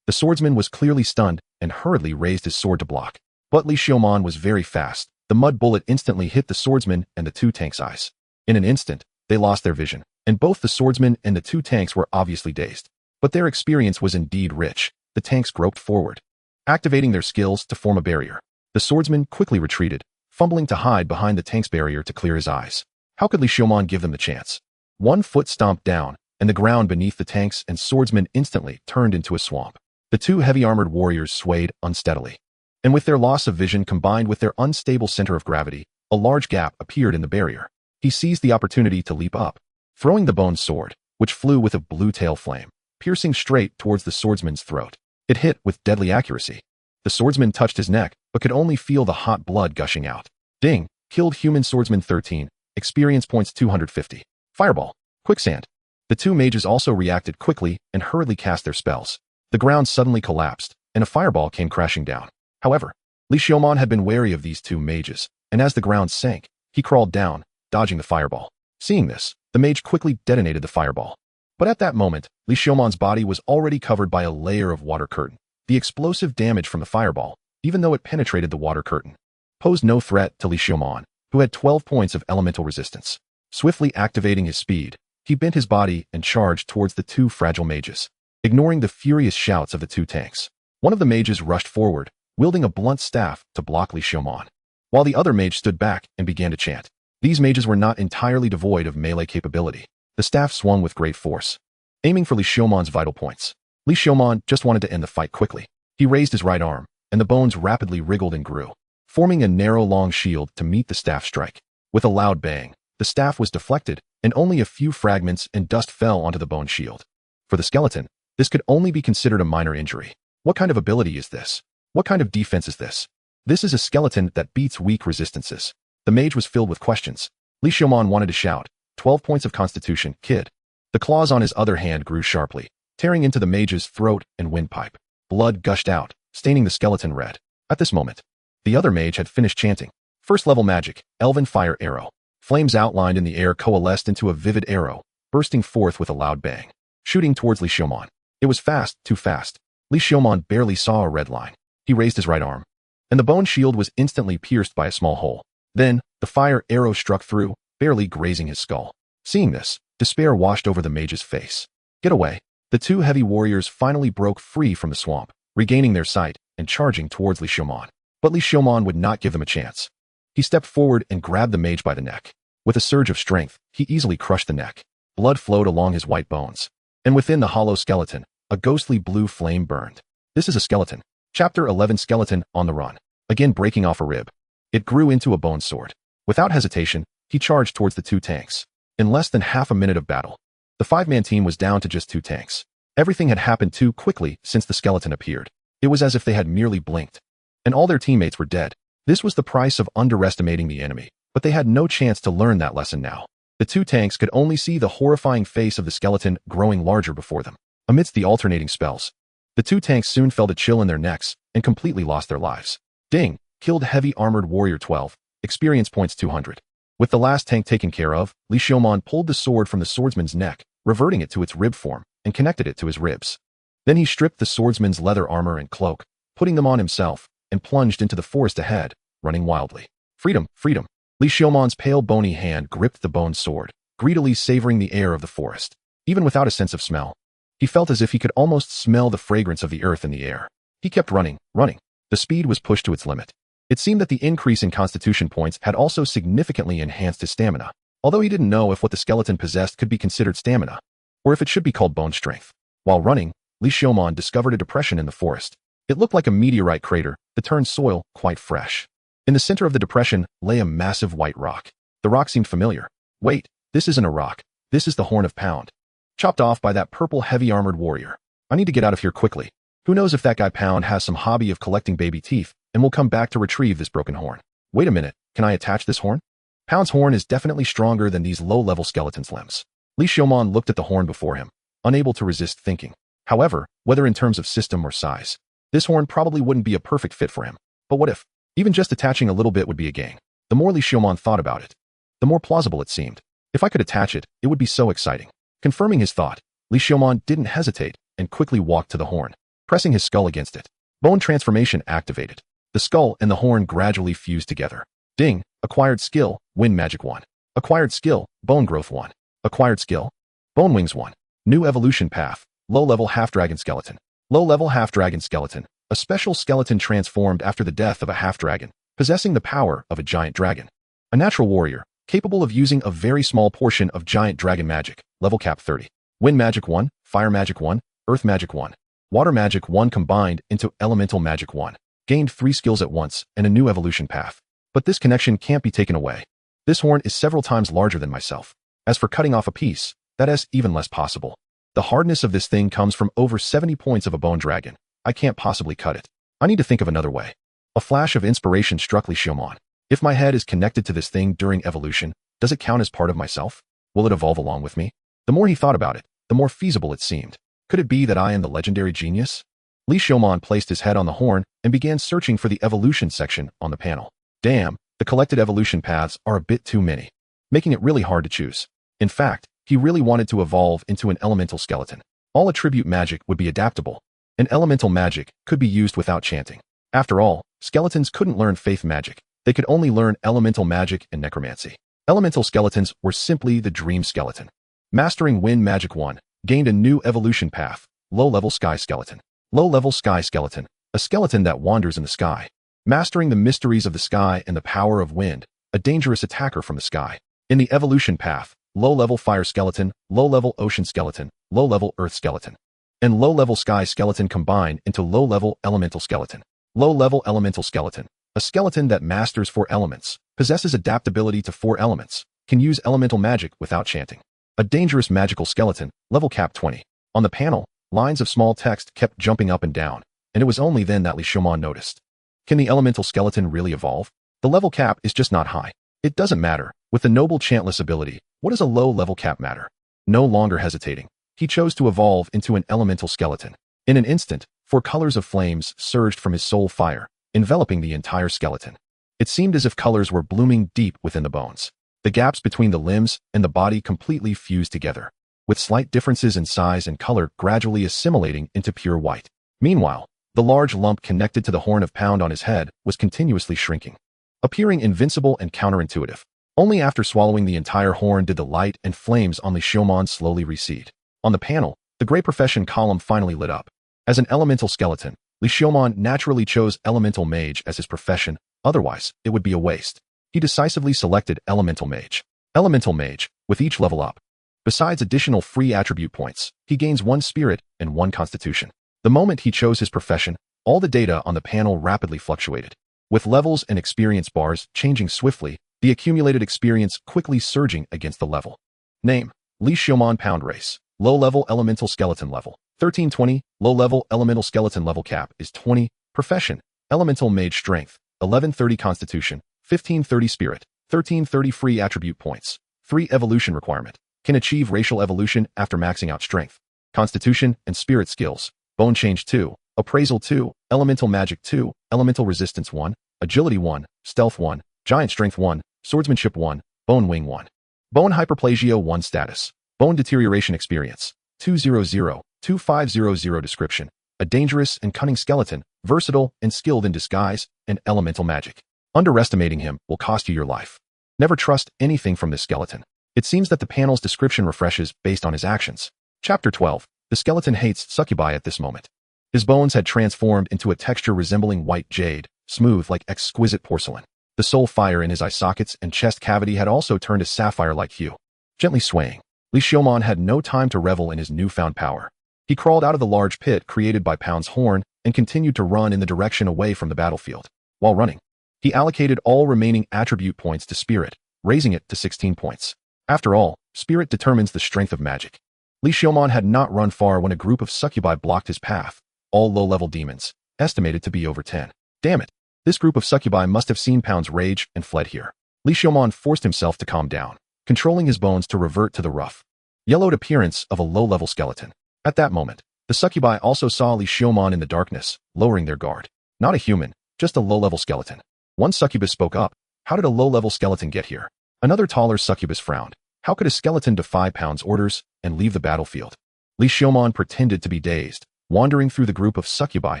The swordsman was clearly stunned and hurriedly raised his sword to block. But Li Xiaomon was very fast. The mud bullet instantly hit the swordsman and the 2 tanks' eyes. In an instant, they lost their vision, and both the swordsman and the 2 tanks were obviously dazed. But their experience was indeed rich. The tanks groped forward, activating their skills to form a barrier. The swordsman quickly retreated, fumbling to hide behind the tank's barrier to clear his eyes. How could Li Xiaomon give them the chance? 1 foot stomped down, and the ground beneath the tanks and swordsman instantly turned into a swamp. The 2 heavy-armored warriors swayed unsteadily. And with their loss of vision combined with their unstable center of gravity, a large gap appeared in the barrier. He seized the opportunity to leap up, throwing the bone sword, which flew with a blue tail flame, piercing straight towards the swordsman's throat. It hit with deadly accuracy. The swordsman touched his neck, but could only feel the hot blood gushing out. Ding! Killed human swordsman 13, experience points 250. Fireball. Quicksand. The 2 mages also reacted quickly and hurriedly cast their spells. The ground suddenly collapsed, and a fireball came crashing down. However, Li Xiaomon had been wary of these 2 mages, and as the ground sank, he crawled down, dodging the fireball. Seeing this, the mage quickly detonated the fireball. But at that moment, Li Xiaomon's body was already covered by a layer of water curtain. The explosive damage from the fireball, even though it penetrated the water curtain, posed no threat to Li Xiaomon, who had 12 points of elemental resistance. Swiftly activating his speed, he bent his body and charged towards the 2 fragile mages, ignoring the furious shouts of the 2 tanks. One of the mages rushed forward, wielding a blunt staff to block Li Xiaomon, while the other mage stood back and began to chant. These mages were not entirely devoid of melee capability. The staff swung with great force, aiming for Li Xiaomon's vital points. Li Xiaomon just wanted to end the fight quickly. He raised his right arm, and the bones rapidly wriggled and grew, forming a narrow long shield to meet the staff strike. With a loud bang, the staff was deflected, and only a few fragments and dust fell onto the bone shield. For the skeleton, this could only be considered a minor injury. What kind of ability is this? What kind of defense is this? This is a skeleton that beats weak resistances. The mage was filled with questions. Li Xiaomon wanted to shout, 12 points of constitution, kid. The claws on his other hand grew sharply, tearing into the mage's throat and windpipe. Blood gushed out, staining the skeleton red. At this moment, the other mage had finished chanting. First level magic, elven fire arrow. Flames outlined in the air coalesced into a vivid arrow, bursting forth with a loud bang. shooting towards Li Xiaomon. It was fast, too fast. Li Xiaomon barely saw a red line. He raised his right arm, and the bone shield was instantly pierced by a small hole. Then, the fire arrow struck through, barely grazing his skull. Seeing this, despair washed over the mage's face. Get away. The two heavy warriors finally broke free from the swamp, regaining their sight and charging towards Li Xiaomon. But Li Xiaomon would not give them a chance. He stepped forward and grabbed the mage by the neck. With a surge of strength, he easily crushed the neck. Blood flowed along his white bones. And within the hollow skeleton, a ghostly blue flame burned. This is a skeleton. Chapter 11 Skeleton on the Run. Again breaking off a rib. It grew into a bone sword. Without hesitation, he charged towards the two tanks. In less than half a minute of battle, the five-man team was down to just two tanks. Everything had happened too quickly since the skeleton appeared. It was as if they had merely blinked. And all their teammates were dead. This was the price of underestimating the enemy, but they had no chance to learn that lesson now. The two tanks could only see the horrifying face of the skeleton growing larger before them. Amidst the alternating spells, the two tanks soon felt a chill in their necks and completely lost their lives. Ding! Killed heavy armored warrior 12. Experience points 200. With the last tank taken care of, Li Xiaomon pulled the sword from the swordsman's neck, reverting it to its rib form, and connected it to his ribs. Then he stripped the swordsman's leather armor and cloak, putting them on himself, and plunged into the forest ahead, running wildly. Freedom! Freedom! Li Xiaomon's pale bony hand gripped the bone sword, greedily savoring the air of the forest. Even without a sense of smell, he felt as if he could almost smell the fragrance of the earth in the air. He kept running. The speed was pushed to its limit. It seemed that the increase in constitution points had also significantly enhanced his stamina, although he didn't know if what the skeleton possessed could be considered stamina, or if it should be called bone strength. While running, Li Xiaomon discovered a depression in the forest. It looked like a meteorite crater that turned soil quite fresh. In the center of the depression lay a massive white rock. The rock seemed familiar. Wait, this isn't a rock. This is the horn of Pound. Chopped off by that purple heavy-armored warrior. I need to get out of here quickly. Who knows if that guy Pound has some hobby of collecting baby teeth and will come back to retrieve this broken horn. Wait a minute, can I attach this horn? Pound's horn is definitely stronger than these low-level skeletons' limbs. Li Xiaomon looked at the horn before him, unable to resist thinking. However, whether in terms of system or size, this horn probably wouldn't be a perfect fit for him. But what if? Even just attaching a little bit would be a gain. The more Li Xiaomon thought about it, the more plausible it seemed. If I could attach it, it would be so exciting. Confirming his thought, Li Xiaomon didn't hesitate and quickly walked to the horn, pressing his skull against it. Bone transformation activated. The skull and the horn gradually fused together. Ding! Acquired skill, Wind Magic 1. Acquired skill, Bone Growth 1. Acquired skill, Bone Wings 1. New evolution path, low-level half-dragon skeleton. Low-level half-dragon skeleton, a special skeleton transformed after the death of a half-dragon, possessing the power of a giant dragon. A natural warrior, capable of using a very small portion of giant dragon magic, level cap 30. Wind Magic 1, Fire Magic 1, Earth Magic 1. Water Magic 1 combined into Elemental Magic 1. Gained 3 skills at once and a new evolution path. But this connection can't be taken away. This horn is several times larger than myself. As for cutting off a piece, that is even less possible. The hardness of this thing comes from over 70 points of a bone dragon. I can't possibly cut it. I need to think of another way. A flash of inspiration struck Li Xiaomon. If my head is connected to this thing during evolution, does it count as part of myself? Will it evolve along with me? The more he thought about it, the more feasible it seemed. Could it be that I am the legendary genius? Li Xiaomon placed his head on the horn and began searching for the evolution section on the panel. Damn, the collected evolution paths are a bit too many, making it really hard to choose. In fact, he really wanted to evolve into an elemental skeleton. All attribute magic would be adaptable, and elemental magic could be used without chanting. After all, skeletons couldn't learn faith magic. They could only learn elemental magic and necromancy. Elemental skeletons were simply the dream skeleton. Mastering Wind Magic 1 gained a new evolution path, low-level sky skeleton. Low-level sky skeleton, a skeleton that wanders in the sky. Mastering the mysteries of the sky and the power of wind, a dangerous attacker from the sky. In the evolution path, low-level fire skeleton, low-level ocean skeleton, low-level earth skeleton, and low-level sky skeleton combine into low-level elemental skeleton. Low-level elemental skeleton, a skeleton that masters 4 elements, possesses adaptability to 4 elements, can use elemental magic without chanting. A dangerous magical skeleton, level cap 20. On the panel, lines of small text kept jumping up and down, and it was only then that Li Xiaomon noticed. Can the elemental skeleton really evolve? The level cap is just not high. It doesn't matter. With the noble chantless ability, what does a low level cap matter? No longer hesitating, he chose to evolve into an elemental skeleton. In an instant, 4 colors of flames surged from his soul fire, enveloping the entire skeleton. It seemed as if colors were blooming deep within the bones. The gaps between the limbs and the body completely fused together. with slight differences in size and color gradually assimilating into pure white. Meanwhile, the large lump connected to the horn of Pound on his head was continuously shrinking, appearing invincible and counterintuitive. Only after swallowing the entire horn did the light and flames on Li Xiaomon slowly recede. On the panel, the gray profession column finally lit up. As an elemental skeleton, Li Xiaomon naturally chose elemental mage as his profession, otherwise it would be a waste. He decisively selected elemental mage. Elemental mage, with each level up. Besides additional free attribute points, he gains 1 spirit and 1 constitution. The moment he chose his profession, all the data on the panel rapidly fluctuated. With levels and experience bars changing swiftly, the accumulated experience quickly surging against the level. Name: Li Xiaomon Pound Race. Low-level elemental skeleton level. 1320. Low-level elemental skeleton level cap is 20. Profession: elemental mage strength. 1130 constitution. 1530 spirit. 1330 free attribute points. 3 evolution requirement. Can achieve racial evolution after maxing out strength, constitution, and spirit skills. Bone change 2. Appraisal 2. Elemental magic 2. Elemental resistance 1. Agility 1. Stealth 1. Giant strength 1. Swordsmanship 1. Bone wing 1. Bone hyperplasia 1 status. Bone deterioration experience. 200-2500 description. A dangerous and cunning skeleton, versatile and skilled in disguise and elemental magic. Underestimating him will cost you your life. Never trust anything from this skeleton. It seems that the panel's description refreshes based on his actions. Chapter 12. The skeleton hates succubi at this moment. His bones had transformed into a texture resembling white jade, smooth like exquisite porcelain. The soul fire in his eye sockets and chest cavity had also turned a sapphire-like hue. Gently swaying, Li Xiaomon had no time to revel in his newfound power. He crawled out of the large pit created by Pound's horn and continued to run in the direction away from the battlefield. While running, he allocated all remaining attribute points to spirit, raising it to 16 points. After all, spirit determines the strength of magic. Li Xiaomon had not run far when a group of succubi blocked his path, all low-level demons, estimated to be over 10. Damn it! This group of succubi must have seen Pound's rage and fled here. Li Xiaomon forced himself to calm down, controlling his bones to revert to the rough, yellowed appearance of a low-level skeleton. At that moment, the succubi also saw Li Xiaomon in the darkness, lowering their guard. Not a human, just a low-level skeleton. One succubus spoke up. How did a low-level skeleton get here? Another taller succubus frowned. How could a skeleton defy Pound's orders and leave the battlefield? Li Xiaomon pretended to be dazed, wandering through the group of succubi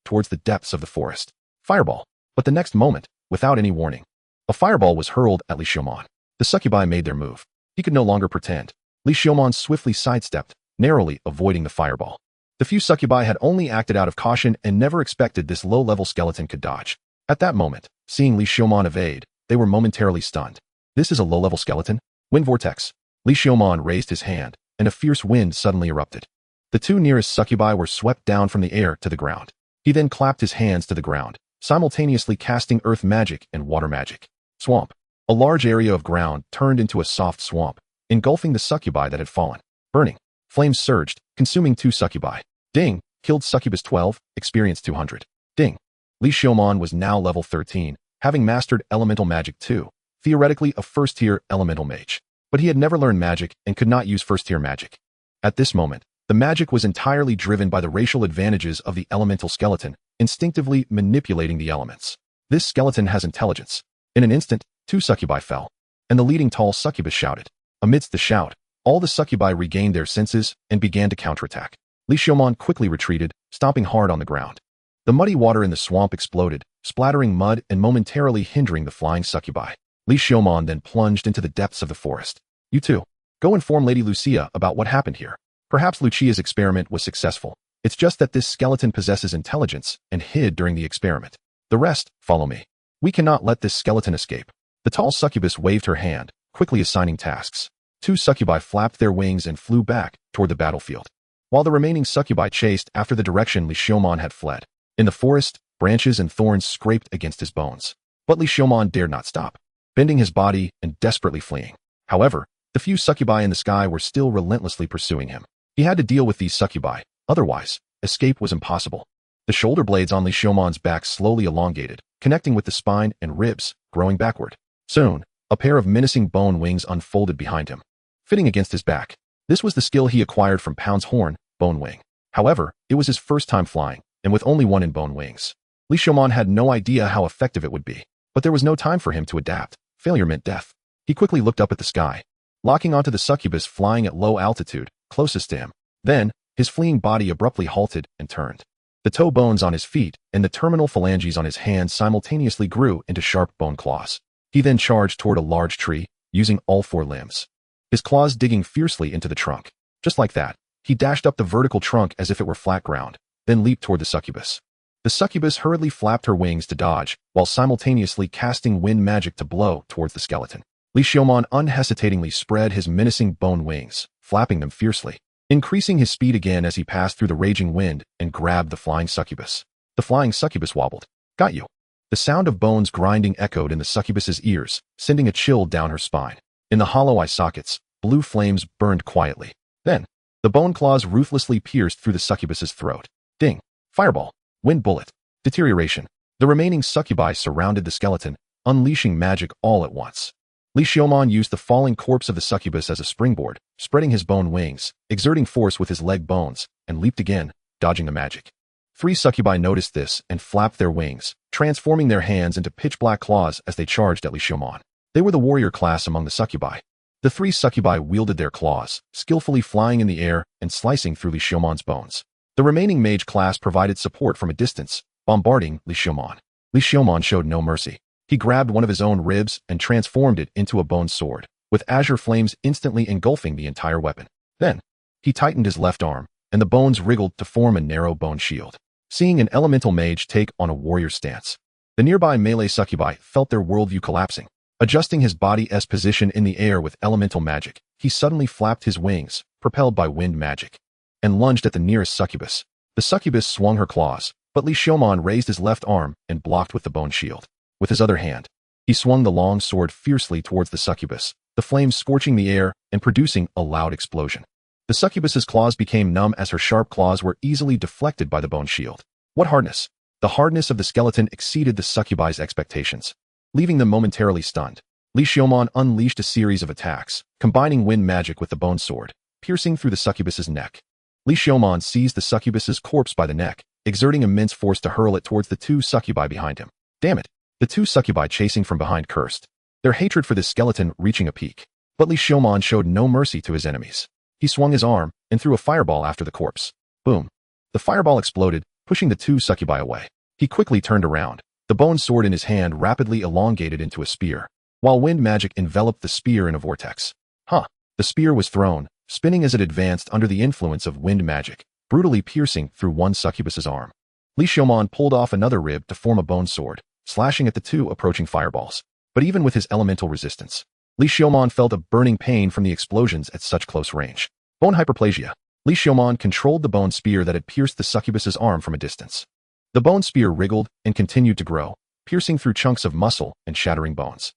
towards the depths of the forest. Fireball. But the next moment, without any warning, a fireball was hurled at Li Xiaomon. The succubi made their move. He could no longer pretend. Li Xiaomon swiftly sidestepped, narrowly avoiding the fireball. The few succubi had only acted out of caution and never expected this low-level skeleton could dodge. At that moment, seeing Li Xiaomon evade, they were momentarily stunned. This is a low-level skeleton? Wind vortex. Li Xiaomon raised his hand, and a fierce wind suddenly erupted. The 2 nearest succubi were swept down from the air to the ground. He then clapped his hands to the ground, simultaneously casting earth magic and water magic. Swamp. A large area of ground turned into a soft swamp, engulfing the succubi that had fallen. Burning. Flames surged, consuming 2 succubi. Ding. Killed succubus 12, experience 200. Ding. Li Xiaomon was now level 13, having mastered elemental magic 2, theoretically a first-tier elemental mage. But he had never learned magic and could not use first-tier magic. At this moment, the magic was entirely driven by the racial advantages of the elemental skeleton, instinctively manipulating the elements. This skeleton has intelligence. In an instant, 2 succubi fell, and the leading tall succubus shouted. Amidst the shout, all the succubi regained their senses and began to counterattack. Li Xiaomon quickly retreated, stomping hard on the ground. The muddy water in the swamp exploded, splattering mud and momentarily hindering the flying succubi. Li Xiaomon then plunged into the depths of the forest. You two, go inform Lady Lucia about what happened here. Perhaps Lucia's experiment was successful. It's just that this skeleton possesses intelligence and hid during the experiment. The rest, follow me. We cannot let this skeleton escape. The tall succubus waved her hand, quickly assigning tasks. 2 succubi flapped their wings and flew back toward the battlefield, while the remaining succubi chased after the direction Li Xiaomon had fled. In the forest, branches and thorns scraped against his bones. But Li Xiaomon dared not stop, bending his body and desperately fleeing. However, the few succubi in the sky were still relentlessly pursuing him. He had to deal with these succubi, otherwise, escape was impossible. The shoulder blades on Li Xiaomon's back slowly elongated, connecting with the spine and ribs, growing backward. Soon, a pair of menacing bone wings unfolded behind him, fitting against his back. This was the skill he acquired from Pound's horn, bone wing. However, it was his first time flying, and with only 1 in bone wings. Li Xiaomon had no idea how effective it would be, but there was no time for him to adapt. Failure meant death. He quickly looked up at the sky, locking onto the succubus flying at low altitude, closest to him. Then, his fleeing body abruptly halted and turned. The toe bones on his feet and the terminal phalanges on his hands simultaneously grew into sharp bone claws. He then charged toward a large tree, using all 4 limbs. His claws digging fiercely into the trunk. Just like that, he dashed up the vertical trunk as if it were flat ground, then leaped toward the succubus. The succubus hurriedly flapped her wings to dodge, while simultaneously casting wind magic to blow towards the skeleton. Li Xiaomon unhesitatingly spread his menacing bone wings, flapping them fiercely, increasing his speed again as he passed through the raging wind and grabbed the flying succubus. The flying succubus wobbled. Got you. The sound of bones grinding echoed in the succubus's ears, sending a chill down her spine. In the hollow eye sockets, blue flames burned quietly. Then, the bone claws ruthlessly pierced through the succubus's throat. Ding! Fireball! Wind bullet! Deterioration! The remaining succubi surrounded the skeleton, unleashing magic all at once. Li Xiaomon used the falling corpse of the succubus as a springboard, spreading his bone wings, exerting force with his leg bones, and leaped again, dodging the magic. 3 succubi noticed this and flapped their wings, transforming their hands into pitch-black claws as they charged at Li Xiaomon. They were the warrior class among the succubi. The 3 succubi wielded their claws, skillfully flying in the air and slicing through Li Xiaomon's bones. The remaining mage class provided support from a distance, bombarding Li Xiaomon. Li Xiaomon showed no mercy. He grabbed one of his own ribs and transformed it into a bone sword, with azure flames instantly engulfing the entire weapon. Then, he tightened his left arm, and the bones wriggled to form a narrow bone shield. Seeing an elemental mage take on a warrior stance, the nearby melee succubi felt their worldview collapsing. Adjusting his body's position in the air with elemental magic, he suddenly flapped his wings, propelled by wind magic, and lunged at the nearest succubus. The succubus swung her claws, but Li Xiaomon raised his left arm and blocked with the bone shield. With his other hand, he swung the long sword fiercely towards the succubus, the flames scorching the air and producing a loud explosion. The succubus's claws became numb as her sharp claws were easily deflected by the bone shield. What hardness! The hardness of the skeleton exceeded the succubi's expectations. Leaving them momentarily stunned, Li Xiaomon unleashed a series of attacks, combining wind magic with the bone sword, piercing through the succubus's neck. Li Xiaomon seized the succubus's corpse by the neck, exerting immense force to hurl it towards the 2 succubi behind him. Damn it! The 2 succubi chasing from behind cursed, their hatred for this skeleton reaching a peak. But Li Xiaomon showed no mercy to his enemies. He swung his arm and threw a fireball after the corpse. Boom! The fireball exploded, pushing the 2 succubi away. He quickly turned around. The bone sword in his hand rapidly elongated into a spear, while wind magic enveloped the spear in a vortex. The spear was thrown, spinning as it advanced under the influence of wind magic, brutally piercing through one succubus's arm. Li Xiaomon pulled off another rib to form a bone sword, slashing at the 2 approaching fireballs. But even with his elemental resistance, Li Xiaomon felt a burning pain from the explosions at such close range. Bone hyperplasia. Li Xiaomon controlled the bone spear that had pierced the succubus's arm from a distance. The bone spear wriggled and continued to grow, piercing through chunks of muscle and shattering bones.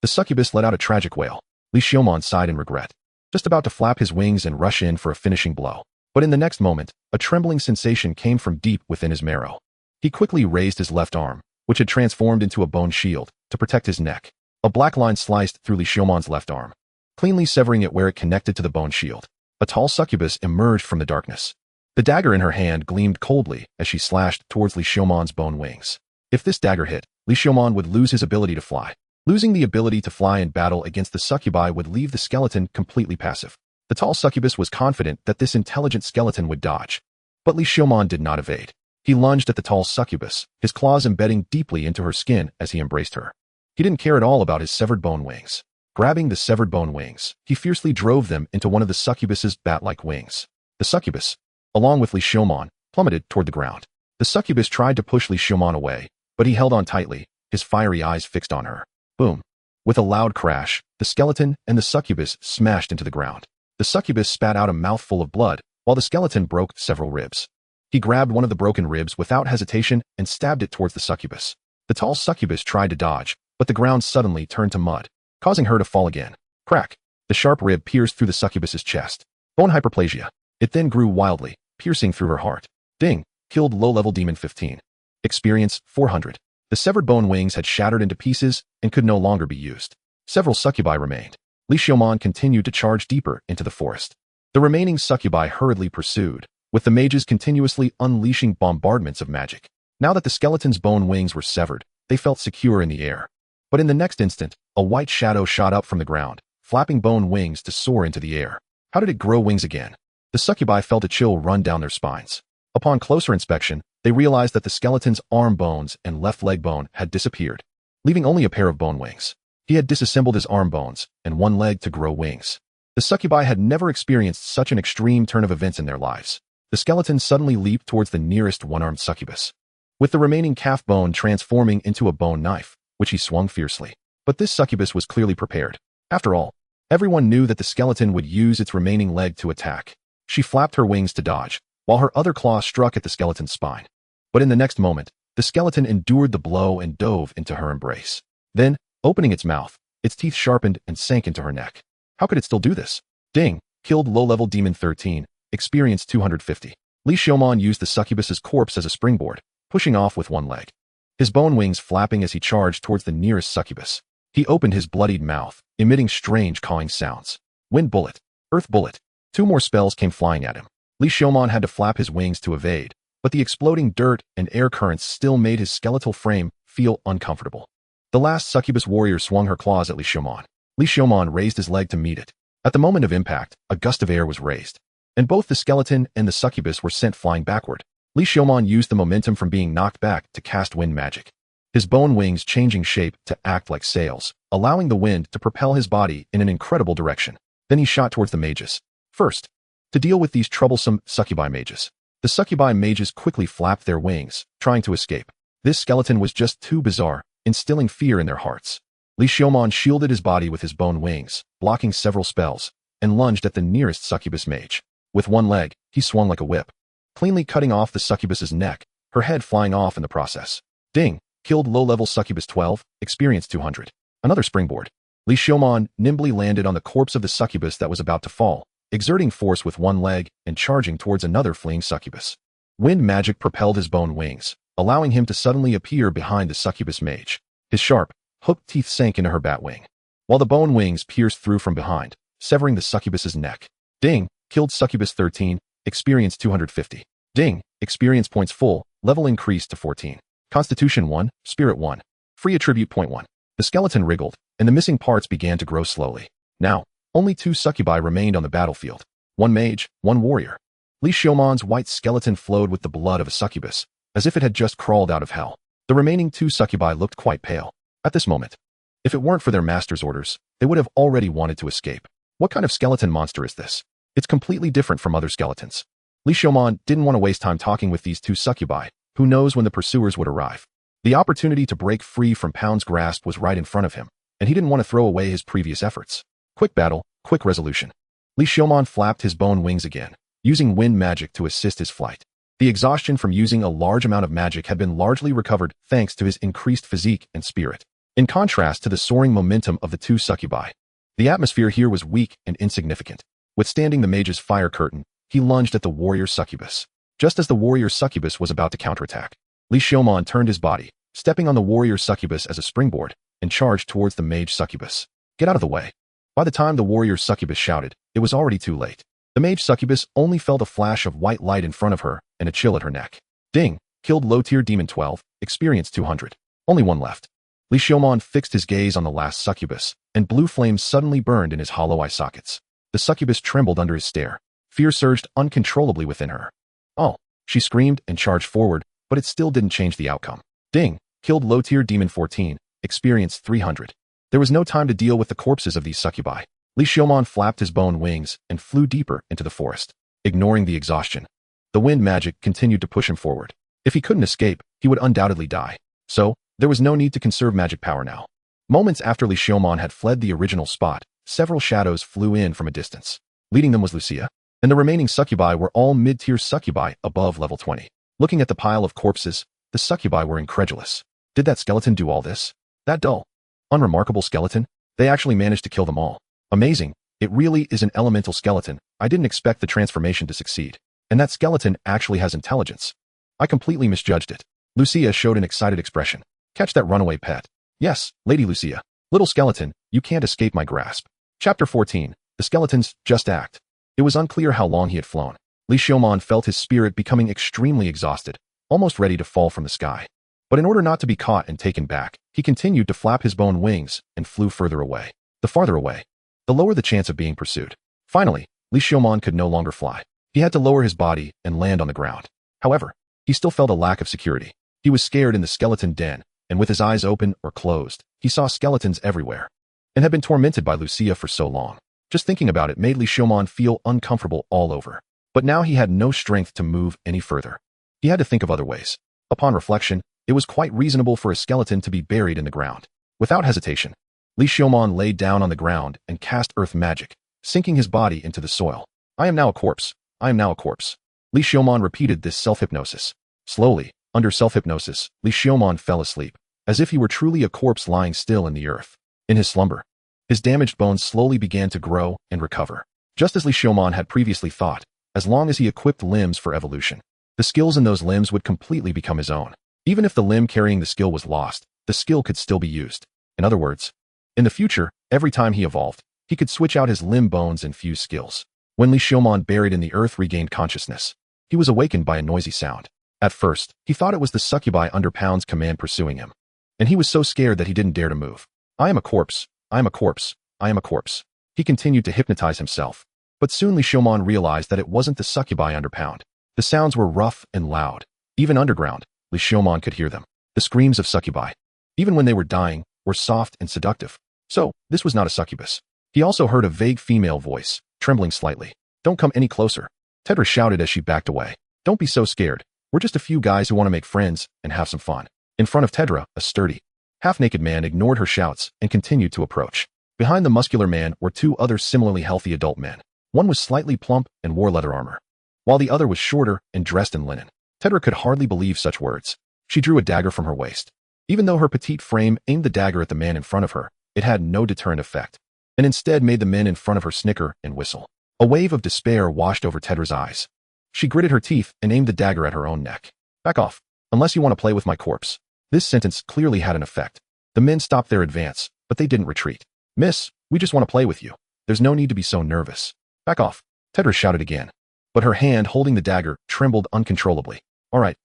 The succubus let out a tragic wail. Li Xiaomon sighed in regret, just about to flap his wings and rush in for a finishing blow. But in the next moment, a trembling sensation came from deep within his marrow. He quickly raised his left arm, which had transformed into a bone shield, to protect his neck. A black line sliced through Li Xiaomon's left arm, cleanly severing it where it connected to the bone shield. A tall succubus emerged from the darkness. The dagger in her hand gleamed coldly as she slashed towards Li Xiaomon's bone wings. If this dagger hit, Li Xiaomon would lose his ability to fly. Losing the ability to fly in battle against the succubi would leave the skeleton completely passive. The tall succubus was confident that this intelligent skeleton would dodge. But Li Xiaomon did not evade. He lunged at the tall succubus, his claws embedding deeply into her skin as he embraced her. He didn't care at all about his severed bone wings. Grabbing the severed bone wings, he fiercely drove them into one of the succubus's bat-like wings. The succubus, along with Li Xiaomon, plummeted toward the ground. The succubus tried to push Li Xiaomon away, but he held on tightly, his fiery eyes fixed on her. Boom! With a loud crash, the skeleton and the succubus smashed into the ground. The succubus spat out a mouthful of blood, while the skeleton broke several ribs. He grabbed one of the broken ribs without hesitation and stabbed it towards the succubus. The tall succubus tried to dodge, but the ground suddenly turned to mud, causing her to fall again. Crack! The sharp rib pierced through the succubus's chest. Bone hyperplasia. It then grew wildly, piercing through her heart. Ding! Killed low-level demon 15. Experience 400. The severed bone wings had shattered into pieces and could no longer be used. Several succubi remained. Li Xiaomon continued to charge deeper into the forest. The remaining succubi hurriedly pursued, with the mages continuously unleashing bombardments of magic. Now that the skeleton's bone wings were severed, they felt secure in the air. But in the next instant, a white shadow shot up from the ground, flapping bone wings to soar into the air. How did it grow wings again? The succubi felt a chill run down their spines. Upon closer inspection, they realized that the skeleton's arm bones and left leg bone had disappeared, leaving only a pair of bone wings. He had disassembled his arm bones and one leg to grow wings. The succubi had never experienced such an extreme turn of events in their lives. The skeleton suddenly leaped towards the nearest one-armed succubus, with the remaining calf bone transforming into a bone knife, which he swung fiercely. But this succubus was clearly prepared. After all, everyone knew that the skeleton would use its remaining leg to attack. She flapped her wings to dodge, while her other claw struck at the skeleton's spine. But in the next moment, the skeleton endured the blow and dove into her embrace. Then, opening its mouth, its teeth sharpened and sank into her neck. How could it still do this? Ding! Killed low-level demon 13, experience 250. Li Xiaomon used the succubus's corpse as a springboard, pushing off with one leg, his bone wings flapping as he charged towards the nearest succubus. He opened his bloodied mouth, emitting strange cawing sounds. Wind bullet, earth bullet. 2 more spells came flying at him. Li Xiaomon had to flap his wings to evade, but the exploding dirt and air currents still made his skeletal frame feel uncomfortable. The last succubus warrior swung her claws at Li Xiaomon. Li Xiaomon raised his leg to meet it. At the moment of impact, a gust of air was raised, and both the skeleton and the succubus were sent flying backward. Li Xiaomon used the momentum from being knocked back to cast wind magic, his bone wings changing shape to act like sails, allowing the wind to propel his body in an incredible direction. Then he shot towards the mages. First, to deal with these troublesome succubi mages. The succubi mages quickly flapped their wings, trying to escape. This skeleton was just too bizarre, instilling fear in their hearts. Li Xiaomon shielded his body with his bone wings, blocking several spells, and lunged at the nearest succubus mage. With one leg, he swung like a whip, cleanly cutting off the succubus's neck, her head flying off in the process. Ding! Killed low-level succubus 12, experience 200. Another springboard. Li Xiaomon nimbly landed on the corpse of the succubus that was about to fall, exerting force with one leg and charging towards another fleeing succubus. Wind magic propelled his bone wings, allowing him to suddenly appear behind the succubus mage. His sharp, hooked teeth sank into her bat wing, while the bone wings pierced through from behind, severing the succubus's neck. Ding! Killed succubus 13, experience 250. Ding! Experience points full, level increased to 14. Constitution 1, Spirit 1. Free attribute point 1. The skeleton wriggled, and the missing parts began to grow slowly. Now, only 2 succubi remained on the battlefield. 1 mage, 1 warrior. Li Xiaomon's white skeleton flowed with the blood of a succubus, as if it had just crawled out of hell. The remaining 2 succubi looked quite pale. At this moment, if it weren't for their master's orders, they would have already wanted to escape. What kind of skeleton monster is this? It's completely different from other skeletons. Li Xiaomon didn't want to waste time talking with these 2 succubi. Who knows when the pursuers would arrive? The opportunity to break free from Pound's grasp was right in front of him, and he didn't want to throw away his previous efforts. Quick battle, quick resolution. Li Xiaomon flapped his bone wings again, using wind magic to assist his flight. The exhaustion from using a large amount of magic had been largely recovered thanks to his increased physique and spirit. In contrast to the soaring momentum of the 2 succubi, the atmosphere here was weak and insignificant. Withstanding the mage's fire curtain, he lunged at the warrior succubus. Just as the warrior succubus was about to counterattack, Li Xiaomon turned his body, stepping on the warrior succubus as a springboard, and charged towards the mage succubus. Get out of the way. By the time the warrior succubus shouted, it was already too late. The mage succubus only felt a flash of white light in front of her and a chill at her neck. Ding! Killed low-tier demon 12, experience 200. Only 1 left. Li Xiaomon fixed his gaze on the last succubus, and blue flames suddenly burned in his hollow eye sockets. The succubus trembled under his stare. Fear surged uncontrollably within her. Oh! She screamed and charged forward, but it still didn't change the outcome. Ding! Killed low-tier demon 14, experience 300. There was no time to deal with the corpses of these succubi. Li Xiaomon flapped his bone wings and flew deeper into the forest, ignoring the exhaustion. The wind magic continued to push him forward. If he couldn't escape, he would undoubtedly die. So, there was no need to conserve magic power now. Moments after Li Xiaomon had fled the original spot, several shadows flew in from a distance. Leading them was Lucia, and the remaining succubi were all mid-tier succubi above level 20. Looking at the pile of corpses, the succubi were incredulous. Did that skeleton do all this? That dull, unremarkable skeleton? They actually managed to kill them all. Amazing, it really is an elemental skeleton. I didn't expect the transformation to succeed. And that skeleton actually has intelligence. I completely misjudged it. Lucia showed an excited expression. Catch that runaway pet. Yes, Lady Lucia. Little skeleton, you can't escape my grasp. Chapter 14. The Skeleton's Just Act. It was unclear how long he had flown. Li Xiaomon felt his spirit becoming extremely exhausted, almost ready to fall from the sky. But in order not to be caught and taken back, he continued to flap his bone wings and flew further away. The farther away, the lower the chance of being pursued. Finally, Li Xiaomon could no longer fly. He had to lower his body and land on the ground. However, he still felt a lack of security. He was scared in the skeleton den, and with his eyes open or closed, he saw skeletons everywhere, and had been tormented by Lucia for so long. Just thinking about it made Li Xiaomon feel uncomfortable all over. But now he had no strength to move any further. He had to think of other ways. Upon reflection, it was quite reasonable for a skeleton to be buried in the ground. Without hesitation, Li Xiaomon lay down on the ground and cast earth magic, sinking his body into the soil. I am now a corpse. I am now a corpse. Li Xiaomon repeated this self-hypnosis. Slowly, under self-hypnosis, Li Xiaomon fell asleep, as if he were truly a corpse lying still in the earth. In his slumber, his damaged bones slowly began to grow and recover. Just as Li Xiaomon had previously thought, as long as he equipped limbs for evolution, the skills in those limbs would completely become his own. Even if the limb carrying the skill was lost, the skill could still be used. In other words, in the future, every time he evolved, he could switch out his limb bones and fuse skills. When Li Xiaomon buried in the earth regained consciousness, he was awakened by a noisy sound. At first, he thought it was the succubi under Pound's command pursuing him, and he was so scared that he didn't dare to move. I am a corpse. I am a corpse. I am a corpse. He continued to hypnotize himself. But soon Li Xiaomon realized that it wasn't the succubi under Pound. The sounds were rough and loud. Even underground, Li Xiaomon could hear them. The screams of succubi, even when they were dying, were soft and seductive. So, this was not a succubus. He also heard a vague female voice, trembling slightly. Don't come any closer, Tedra shouted as she backed away. Don't be so scared. We're just a few guys who want to make friends and have some fun. In front of Tedra, a sturdy, half-naked man ignored her shouts and continued to approach. Behind the muscular man were two other similarly healthy adult men. One was slightly plump and wore leather armor, while the other was shorter and dressed in linen. Tedra could hardly believe such words. She drew a dagger from her waist. Even though her petite frame aimed the dagger at the man in front of her, it had no deterrent effect, and instead made the men in front of her snicker and whistle. A wave of despair washed over Tedra's eyes. She gritted her teeth and aimed the dagger at her own neck. Back off, unless you want to play with my corpse. This sentence clearly had an effect. The men stopped their advance, but they didn't retreat. Miss, we just want to play with you. There's no need to be so nervous. Back off, Tedra shouted again. But her hand holding the dagger trembled uncontrollably. All right,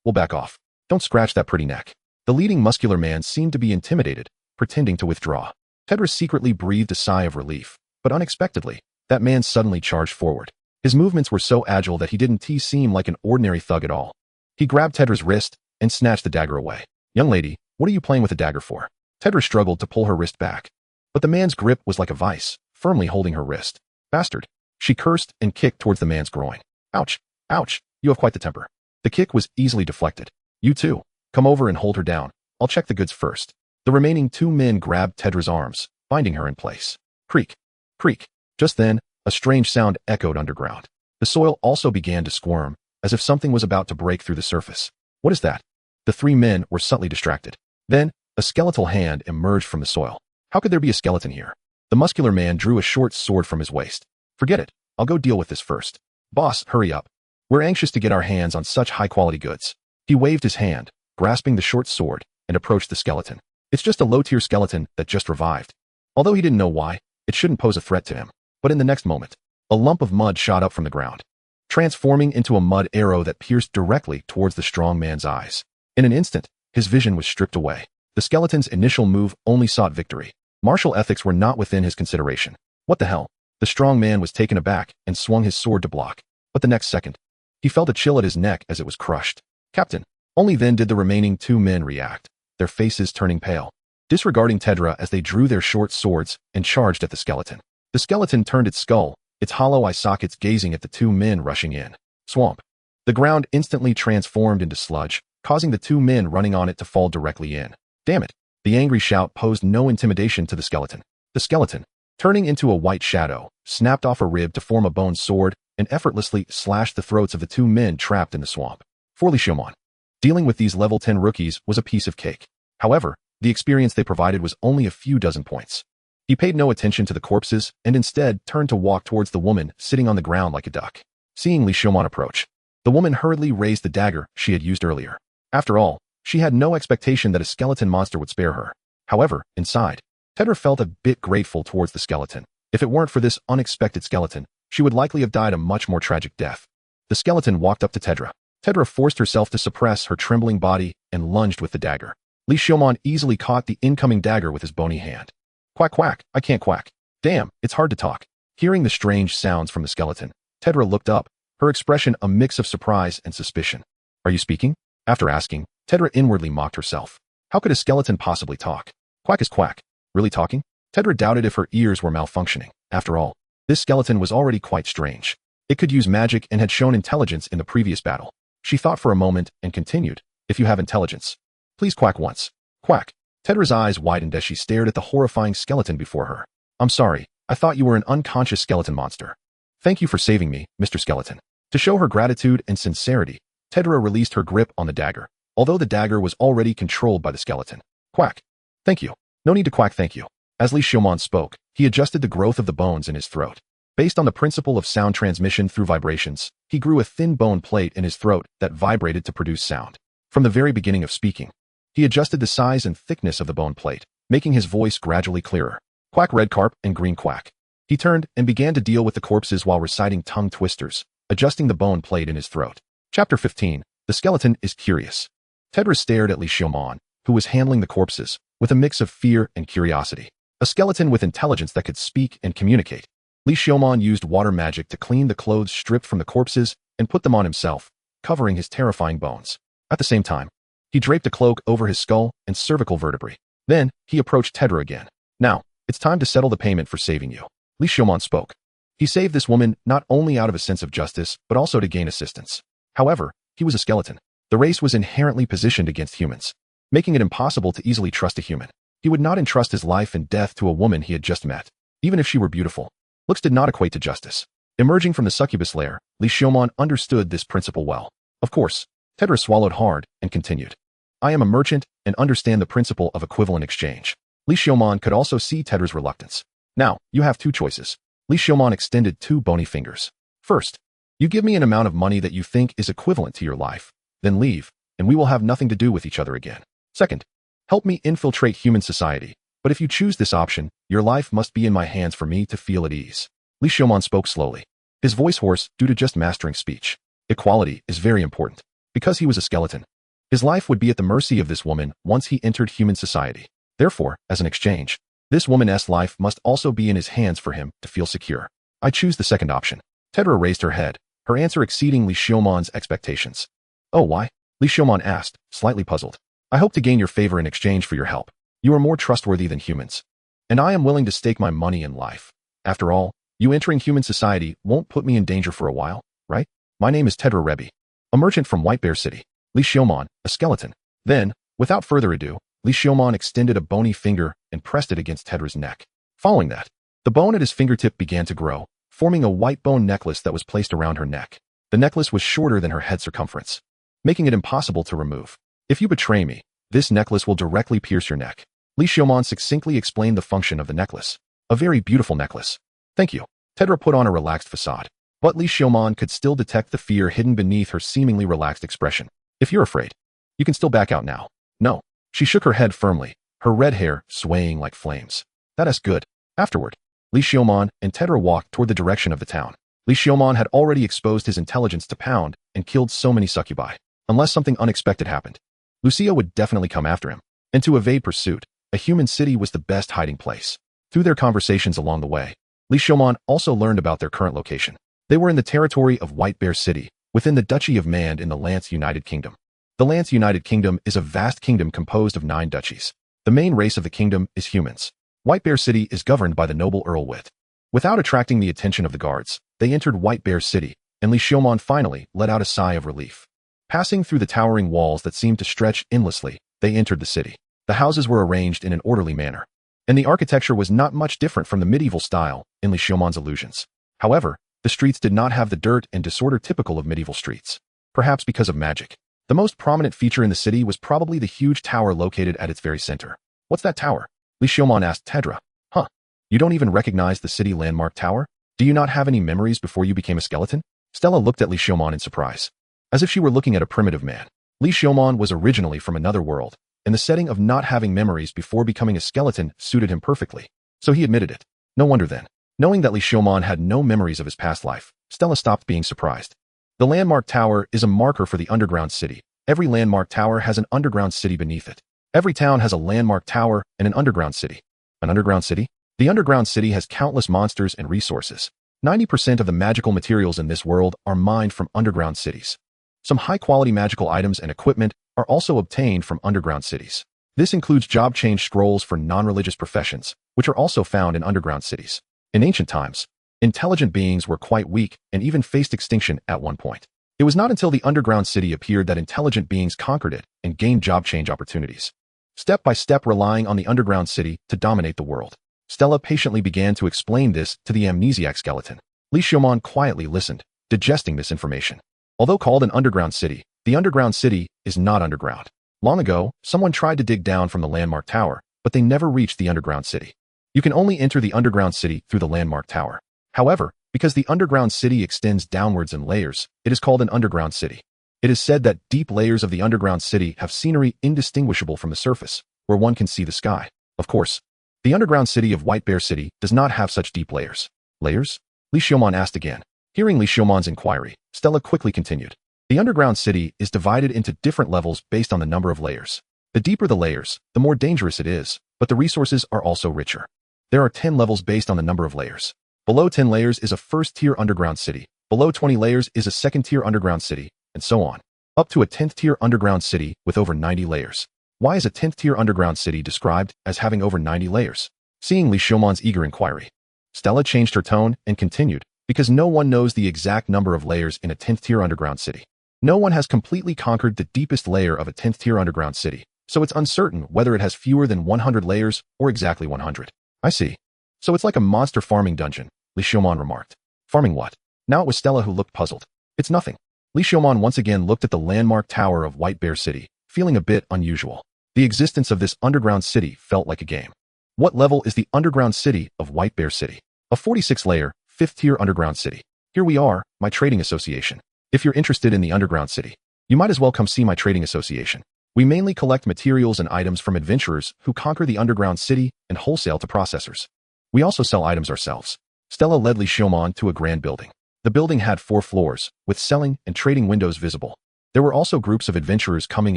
we'll back off. Don't scratch that pretty neck. The leading muscular man seemed to be intimidated, pretending to withdraw. Tedra secretly breathed a sigh of relief, but unexpectedly, that man suddenly charged forward. His movements were so agile that he didn't seem like an ordinary thug at all. He grabbed Tedra's wrist and snatched the dagger away. Young lady, what are you playing with a dagger for? Tedra struggled to pull her wrist back, but the man's grip was like a vice, firmly holding her wrist. Bastard. She cursed and kicked towards the man's groin. Ouch, ouch, you have quite the temper. The kick was easily deflected. You too. Come over and hold her down. I'll check the goods first. The remaining two men grabbed Tedra's arms, binding her in place. Creak, creak. Just then, a strange sound echoed underground. The soil also began to squirm, as if something was about to break through the surface. What is that? The three men were subtly distracted. Then, a skeletal hand emerged from the soil. How could there be a skeleton here? The muscular man drew a short sword from his waist. Forget it. I'll go deal with this first. Boss, hurry up. We're anxious to get our hands on such high-quality goods. He waved his hand, grasping the short sword, and approached the skeleton. It's just a low-tier skeleton that just revived. Although he didn't know why, it shouldn't pose a threat to him. But in the next moment, a lump of mud shot up from the ground, transforming into a mud arrow that pierced directly towards the strong man's eyes. In an instant, his vision was stripped away. The skeleton's initial move only sought victory. Martial ethics were not within his consideration. What the hell? The strong man was taken aback and swung his sword to block. But the next second, he felt a chill at his neck as it was crushed. Captain. Only then did the remaining two men react, their faces turning pale, disregarding Tedra as they drew their short swords and charged at the skeleton. The skeleton turned its skull, its hollow eye sockets gazing at the two men rushing in. Swamp. The ground instantly transformed into sludge, causing the two men running on it to fall directly in. Damn it. The angry shout posed no intimidation to the skeleton. The skeleton, turning into a white shadow, snapped off a rib to form a bone sword and effortlessly slashed the throats of the two men trapped in the swamp. For Li Xiaomon, dealing with these level 10 rookies was a piece of cake. However, the experience they provided was only a few dozen points. He paid no attention to the corpses and instead turned to walk towards the woman sitting on the ground like a duck. Seeing Li Xiaomon approach, the woman hurriedly raised the dagger she had used earlier. After all, she had no expectation that a skeleton monster would spare her. However, inside, Tedra felt a bit grateful towards the skeleton. If it weren't for this unexpected skeleton, she would likely have died a much more tragic death. The skeleton walked up to Tedra. Tedra forced herself to suppress her trembling body and lunged with the dagger. Li Xiaomon easily caught the incoming dagger with his bony hand. Quack quack, I can't quack. Damn, it's hard to talk. Hearing the strange sounds from the skeleton, Tedra looked up, her expression a mix of surprise and suspicion. Are you speaking? After asking, Tedra inwardly mocked herself. How could a skeleton possibly talk? Quack is quack. Really talking? Tedra doubted if her ears were malfunctioning. After all, this skeleton was already quite strange. It could use magic and had shown intelligence in the previous battle. She thought for a moment and continued, if you have intelligence, please quack once. Quack. Tedra's eyes widened as she stared at the horrifying skeleton before her. I'm sorry, I thought you were an unconscious skeleton monster. Thank you for saving me, Mr. Skeleton. To show her gratitude and sincerity, Tedra released her grip on the dagger, although the dagger was already controlled by the skeleton. Quack. Thank you. No need to quack thank you. As Li Xiaomon spoke, he adjusted the growth of the bones in his throat. Based on the principle of sound transmission through vibrations, he grew a thin bone plate in his throat that vibrated to produce sound. From the very beginning of speaking, he adjusted the size and thickness of the bone plate, making his voice gradually clearer. Quack red carp and green quack. He turned and began to deal with the corpses while reciting tongue twisters, adjusting the bone plate in his throat. Chapter 15. The skeleton is curious. Tedra stared at Li Xiaomon, who was handling the corpses, with a mix of fear and curiosity. A skeleton with intelligence that could speak and communicate. Li Xiaomon used water magic to clean the clothes stripped from the corpses and put them on himself, covering his terrifying bones. At the same time, he draped a cloak over his skull and cervical vertebrae. Then, he approached Tedra again. Now, it's time to settle the payment for saving you. Li Xiaomon spoke. He saved this woman not only out of a sense of justice, but also to gain assistance. However, he was a skeleton. The race was inherently positioned against humans, making it impossible to easily trust a human. He would not entrust his life and death to a woman he had just met, even if she were beautiful. Looks did not equate to justice. Emerging from the succubus lair, Li Xiaomon understood this principle well. Of course, Tedra swallowed hard and continued. I am a merchant and understand the principle of equivalent exchange. Li Xiaomon could also see Tedra's reluctance. Now, you have two choices. Li Xiaomon extended two bony fingers. First, you give me an amount of money that you think is equivalent to your life, then leave, and we will have nothing to do with each other again. Second, help me infiltrate human society, but if you choose this option, your life must be in my hands for me to feel at ease. Li Xiaomon spoke slowly, his voice hoarse due to just mastering speech. Equality is very important. Because he was a skeleton, his life would be at the mercy of this woman once he entered human society. Therefore, as an exchange, this woman's life must also be in his hands for him to feel secure. I choose the second option. Tedra raised her head, her answer exceeding Li Xiaomon's expectations. Oh, why? Li Xiaomon asked, slightly puzzled. I hope to gain your favor in exchange for your help. You are more trustworthy than humans, and I am willing to stake my money and life. After all, you entering human society won't put me in danger for a while, right? My name is Tedra Rebbe, a merchant from White Bear City. Li Xiaomon, a skeleton. Then, without further ado, Li Xiaomon extended a bony finger and pressed it against Tedra's neck. Following that, the bone at his fingertip began to grow, forming a white bone necklace that was placed around her neck. The necklace was shorter than her head circumference, making it impossible to remove. If you betray me, this necklace will directly pierce your neck. Li Xiaomon succinctly explained the function of the necklace. A very beautiful necklace. Thank you. Tedra put on a relaxed facade, but Li Xiaomon could still detect the fear hidden beneath her seemingly relaxed expression. If you're afraid, you can still back out now. No. She shook her head firmly, her red hair swaying like flames. That is good. Afterward, Li Xiaomon and Tedra walked toward the direction of the town. Li Xiaomon had already exposed his intelligence to pound and killed so many succubi. Unless something unexpected happened, Lucia would definitely come after him. And to evade pursuit, a human city was the best hiding place. Through their conversations along the way, Li Xiaomon also learned about their current location. They were in the territory of White Bear City, within the Duchy of Mand in the Lance United Kingdom. The Lance United Kingdom is a vast kingdom composed of 9 duchies. The main race of the kingdom is humans. White Bear City is governed by the noble Earl Wit. Without attracting the attention of the guards, they entered White Bear City, and Li Xiaomon finally let out a sigh of relief. Passing through the towering walls that seemed to stretch endlessly, they entered the city. The houses were arranged in an orderly manner, and the architecture was not much different from the medieval style in Li Xiaomon's illusions. However, the streets did not have the dirt and disorder typical of medieval streets. Perhaps because of magic. The most prominent feature in the city was probably the huge tower located at its very center. What's that tower? Li Xiaomon asked Tedra. Huh? You don't even recognize the city landmark tower? Do you not have any memories before you became a skeleton? Stella looked at Li Xiaomon in surprise, as if she were looking at a primitive man. Li Xiaomon was originally from another world, and the setting of not having memories before becoming a skeleton suited him perfectly. So he admitted it. No wonder then. Knowing that Li Xiaomon had no memories of his past life, Stella stopped being surprised. The landmark tower is a marker for the underground city. Every landmark tower has an underground city beneath it. Every town has a landmark tower and an underground city. An underground city? The underground city has countless monsters and resources. 90% of the magical materials in this world are mined from underground cities. Some high-quality magical items and equipment are also obtained from underground cities. This includes job change scrolls for non-religious professions, which are also found in underground cities. In ancient times, intelligent beings were quite weak and even faced extinction at one point. It was not until the underground city appeared that intelligent beings conquered it and gained job change opportunities. Step by step, relying on the underground city to dominate the world. Stella patiently began to explain this to the amnesiac skeleton. Li Xiaomon quietly listened, digesting this information. Although called an underground city, the underground city is not underground. Long ago, someone tried to dig down from the landmark tower, but they never reached the underground city. You can only enter the underground city through the landmark tower. However, because the underground city extends downwards in layers, it is called an underground city. It is said that deep layers of the underground city have scenery indistinguishable from the surface, where one can see the sky. Of course, the underground city of White Bear City does not have such deep layers. Layers? Li Xiaomon asked again. Hearing Li Xiaomon's inquiry, Stella quickly continued. The underground city is divided into different levels based on the number of layers. The deeper the layers, the more dangerous it is, but the resources are also richer. There are 10 levels based on the number of layers. Below 10 layers is a first-tier underground city. Below 20 layers is a second-tier underground city, and so on. Up to a 10th-tier underground city with over 90 layers. Why is a 10th-tier underground city described as having over 90 layers? Seeing Li Xiaomon's eager inquiry, Stella changed her tone and continued, because no one knows the exact number of layers in a 10th-tier underground city. No one has completely conquered the deepest layer of a 10th-tier underground city, so it's uncertain whether it has fewer than 100 layers or exactly 100. I see. So it's like a monster farming dungeon, Li Xiaomon remarked. Farming what? Now it was Stella who looked puzzled. It's nothing. Li Xiaomon once again looked at the landmark tower of White Bear City, feeling a bit unusual. The existence of this underground city felt like a game. What level is the underground city of White Bear City? A 46-layer, 5th-tier underground city. Here we are, my trading association. If you're interested in the underground city, you might as well come see my trading association. We mainly collect materials and items from adventurers who conquer the underground city and wholesale to processors. We also sell items ourselves. Stella led Li Xiaomon to a grand building. The building had 4 floors, with selling and trading windows visible. There were also groups of adventurers coming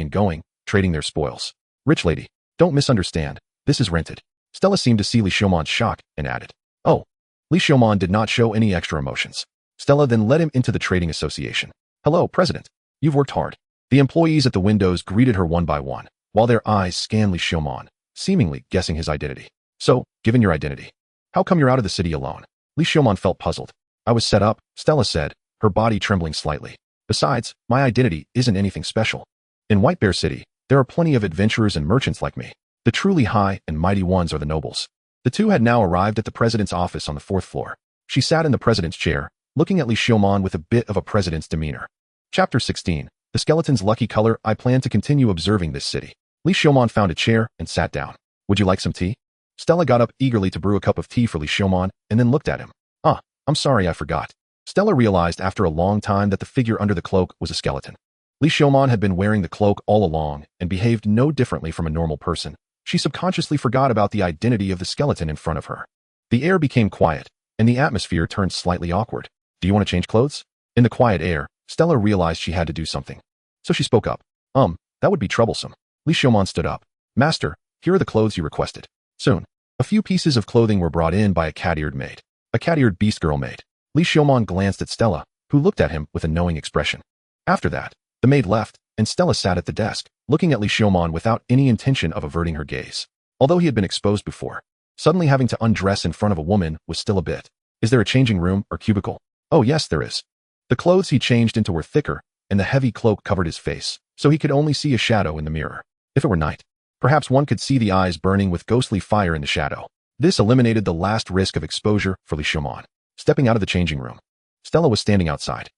and going, trading their spoils. Rich lady, don't misunderstand, this is rented. Stella seemed to see Li Xiaomon's shock and added, oh. Li Xiaomon did not show any extra emotions. Stella then led him into the trading association. Hello, President. You've worked hard. The employees at the windows greeted her one by one, while their eyes scanned Li Xiaomon, seemingly guessing his identity. So, given your identity, how come you're out of the city alone? Li Xiaomon felt puzzled. I was set up, Stella said, her body trembling slightly. Besides, my identity isn't anything special. In White Bear City, there are plenty of adventurers and merchants like me. The truly high and mighty ones are the nobles. The two had now arrived at the president's office on the 4th floor. She sat in the president's chair, looking at Li Xiaomon with a bit of a president's demeanor. Chapter 16. The Skeleton's Lucky Color. I plan to continue observing this city. Li Xiaomon found a chair and sat down. Would you like some tea? Stella got up eagerly to brew a cup of tea for Li Xiaomon and then looked at him. Ah, I'm sorry I forgot. Stella realized after a long time that the figure under the cloak was a skeleton. Li Xiaomon had been wearing the cloak all along and behaved no differently from a normal person. She subconsciously forgot about the identity of the skeleton in front of her. The air became quiet, and the atmosphere turned slightly awkward. Do you want to change clothes? In the quiet air, Stella realized she had to do something. So she spoke up. That would be troublesome. Li Xiaomon stood up. Master, here are the clothes you requested. Soon, a few pieces of clothing were brought in by a cat-eared maid. A cat-eared beast girl maid. Li Xiaomon glanced at Stella, who looked at him with a knowing expression. After that, the maid left, and Stella sat at the desk, looking at Li Xiaomon without any intention of averting her gaze. Although he had been exposed before, suddenly having to undress in front of a woman was still a bit. Is there a changing room or cubicle? Oh yes, there is. The clothes he changed into were thicker, and the heavy cloak covered his face, so he could only see a shadow in the mirror. If it were night, perhaps one could see the eyes burning with ghostly fire in the shadow. This eliminated the last risk of exposure for Li Xiaomon. Stepping out of the changing room, Stella was standing outside.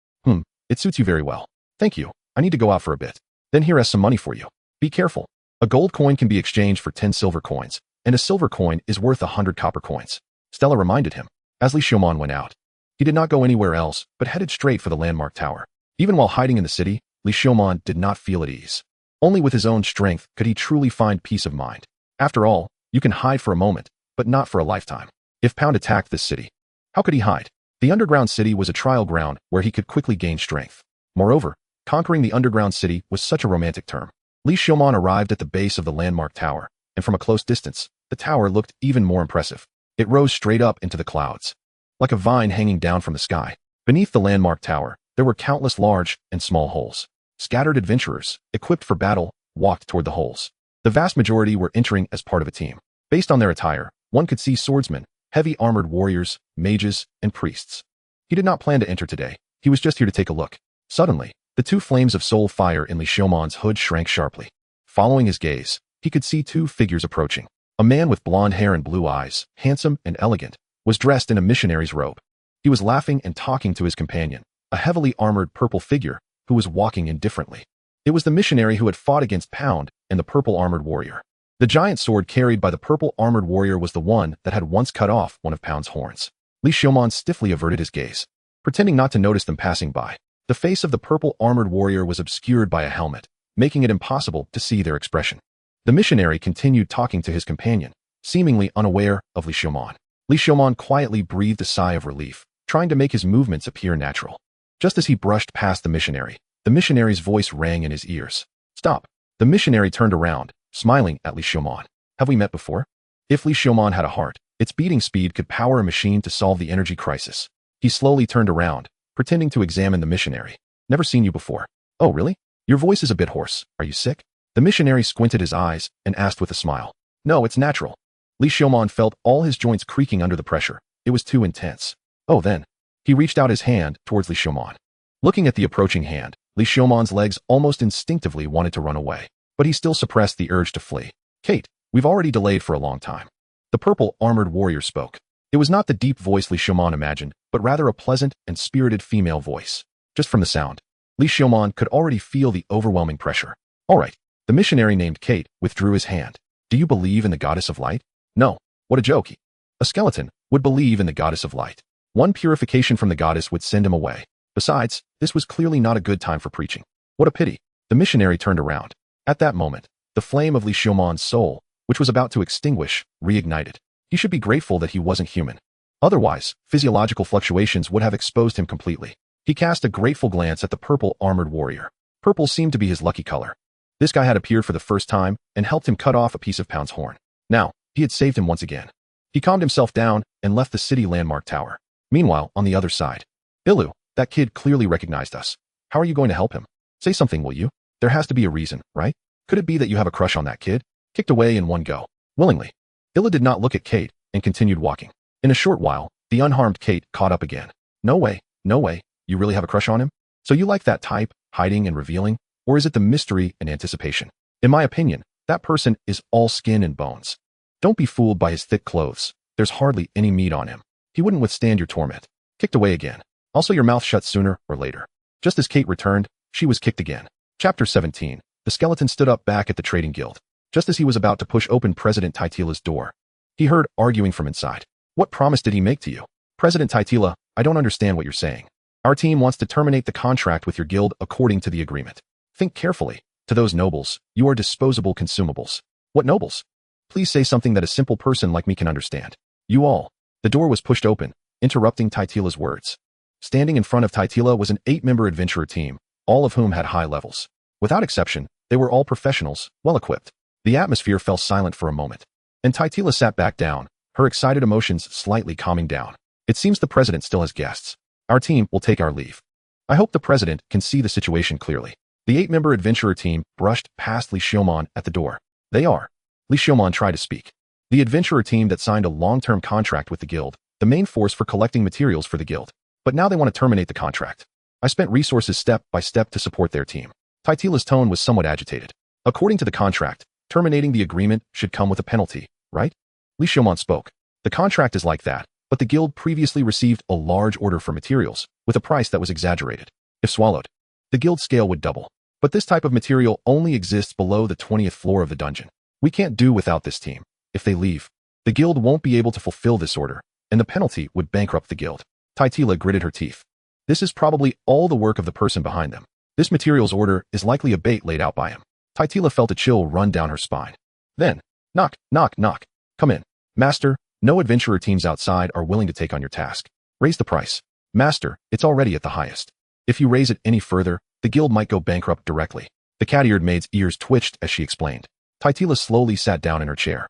It suits you very well. Thank you. I need to go out for a bit. Then here is some money for you. Be careful. A gold coin can be exchanged for 10 silver coins, and a silver coin is worth 100 copper coins. Stella reminded him. As Li Xiaomon went out, he did not go anywhere else, but headed straight for the landmark tower. Even while hiding in the city, Li Xiaomon did not feel at ease. Only with his own strength could he truly find peace of mind. After all, you can hide for a moment, but not for a lifetime. If Pound attacked this city, how could he hide? The underground city was a trial ground where he could quickly gain strength. Moreover, conquering the underground city was such a romantic term. Li Xiaomon arrived at the base of the landmark tower, and from a close distance, the tower looked even more impressive. It rose straight up into the clouds, like a vine hanging down from the sky. Beneath the landmark tower, there were countless large and small holes. Scattered adventurers, equipped for battle, walked toward the holes. The vast majority were entering as part of a team. Based on their attire, one could see swordsmen, heavy armored warriors, mages, and priests. He did not plan to enter today. He was just here to take a look. Suddenly, the two flames of soul fire in Li Xiumon's hood shrank sharply. Following his gaze, he could see two figures approaching. A man with blonde hair and blue eyes, handsome and elegant, was dressed in a missionary's robe. He was laughing and talking to his companion, a heavily armored purple figure who was walking indifferently. It was the missionary who had fought against Pound and the purple armored warrior. The giant sword carried by the purple armored warrior was the one that had once cut off one of Pound's horns. Li Xiumon stiffly averted his gaze, pretending not to notice them passing by. The face of the purple armored warrior was obscured by a helmet, making it impossible to see their expression. The missionary continued talking to his companion, seemingly unaware of Li Xiumon. Li Xiumon quietly breathed a sigh of relief, trying to make his movements appear natural. Just as he brushed past the missionary's voice rang in his ears. "Stop." The missionary turned around, smiling at Li Xiumon. "Have we met before?" If Li Xiumon had a heart, its beating speed could power a machine to solve the energy crisis. He slowly turned around, pretending to examine the missionary. "Never seen you before." "Oh, really? Your voice is a bit hoarse. Are you sick?" The missionary squinted his eyes and asked with a smile. "No, it's natural." Li Xiumon felt all his joints creaking under the pressure. It was too intense. "Oh, then." He reached out his hand towards Li Xiumon. Looking at the approaching hand, Li Xiumon's legs almost instinctively wanted to run away, but he still suppressed the urge to flee. "Kate, we've already delayed for a long time." The purple armored warrior spoke. It was not the deep voice Li Xiumon imagined, but rather a pleasant and spirited female voice. Just from the sound, Li Xiumon could already feel the overwhelming pressure. "All right." The missionary named Kate withdrew his hand. "Do you believe in the goddess of light?" "No." "What a joke." A skeleton would believe in the goddess of light. One purification from the goddess would send him away. Besides, this was clearly not a good time for preaching. What a pity. The missionary turned around. At that moment, the flame of Li Xiumon's soul, which was about to extinguish, reignited. He should be grateful that he wasn't human. Otherwise, physiological fluctuations would have exposed him completely. He cast a grateful glance at the purple armored warrior. Purple seemed to be his lucky color. This guy had appeared for the first time and helped him cut off a piece of Pound's horn. Now, he had saved him once again. He calmed himself down and left the city landmark tower. Meanwhile, on the other side, "Ilu, that kid clearly recognized us. How are you going to help him? Say something, will you? There has to be a reason, right? Could it be that you have a crush on that kid?" Kicked away in one go. Willingly. Ilu did not look at Kate and continued walking. In a short while, the unharmed Kate caught up again. "No way, no way. You really have a crush on him? So you like that type, hiding and revealing? Or is it the mystery and anticipation? In my opinion, that person is all skin and bones. Don't be fooled by his thick clothes. There's hardly any meat on him. He wouldn't withstand your torment." Kicked away again. Also, your mouth shut sooner or later. Just as Kate returned, she was kicked again. Chapter 17. The skeleton stood up back at the trading guild. Just as he was about to push open President Titila's door, he heard arguing from inside. "What promise did he make to you?" "President Titila, I don't understand what you're saying. Our team wants to terminate the contract with your guild according to the agreement." "Think carefully. To those nobles, you are disposable consumables." "What nobles?" "Please say something that a simple person like me can understand." "You all." The door was pushed open, interrupting Titila's words. Standing in front of Titila was an 8-member adventurer team, all of whom had high levels. Without exception, they were all professionals, well-equipped. The atmosphere fell silent for a moment, and Titila sat back down, her excited emotions slightly calming down. "It seems the president still has guests. Our team will take our leave. I hope the president can see the situation clearly." The 8-member adventurer team brushed past Li Xiumon at the door. "They are." Li Xiumon tried to speak. "The adventurer team that signed a long-term contract with the guild, the main force for collecting materials for the guild. But now they want to terminate the contract. I spent resources step by step to support their team." Titila's tone was somewhat agitated. "According to the contract, terminating the agreement should come with a penalty, right?" Li Xiumon spoke. "The contract is like that, but the guild previously received a large order for materials, with a price that was exaggerated. If swallowed, the guild scale would double. But this type of material only exists below the 20th floor of the dungeon. We can't do without this team. If they leave, the guild won't be able to fulfill this order, and the penalty would bankrupt the guild." Titila gritted her teeth. This is probably all the work of the person behind them. This materials order is likely a bait laid out by him. Titila felt a chill run down her spine. Then, knock, knock, knock. "Come in." "Master, no adventurer teams outside are willing to take on your task." "Raise the price." "Master, it's already at the highest. If you raise it any further, the guild might go bankrupt directly." The cat-eared maid's ears twitched as she explained. Titila slowly sat down in her chair.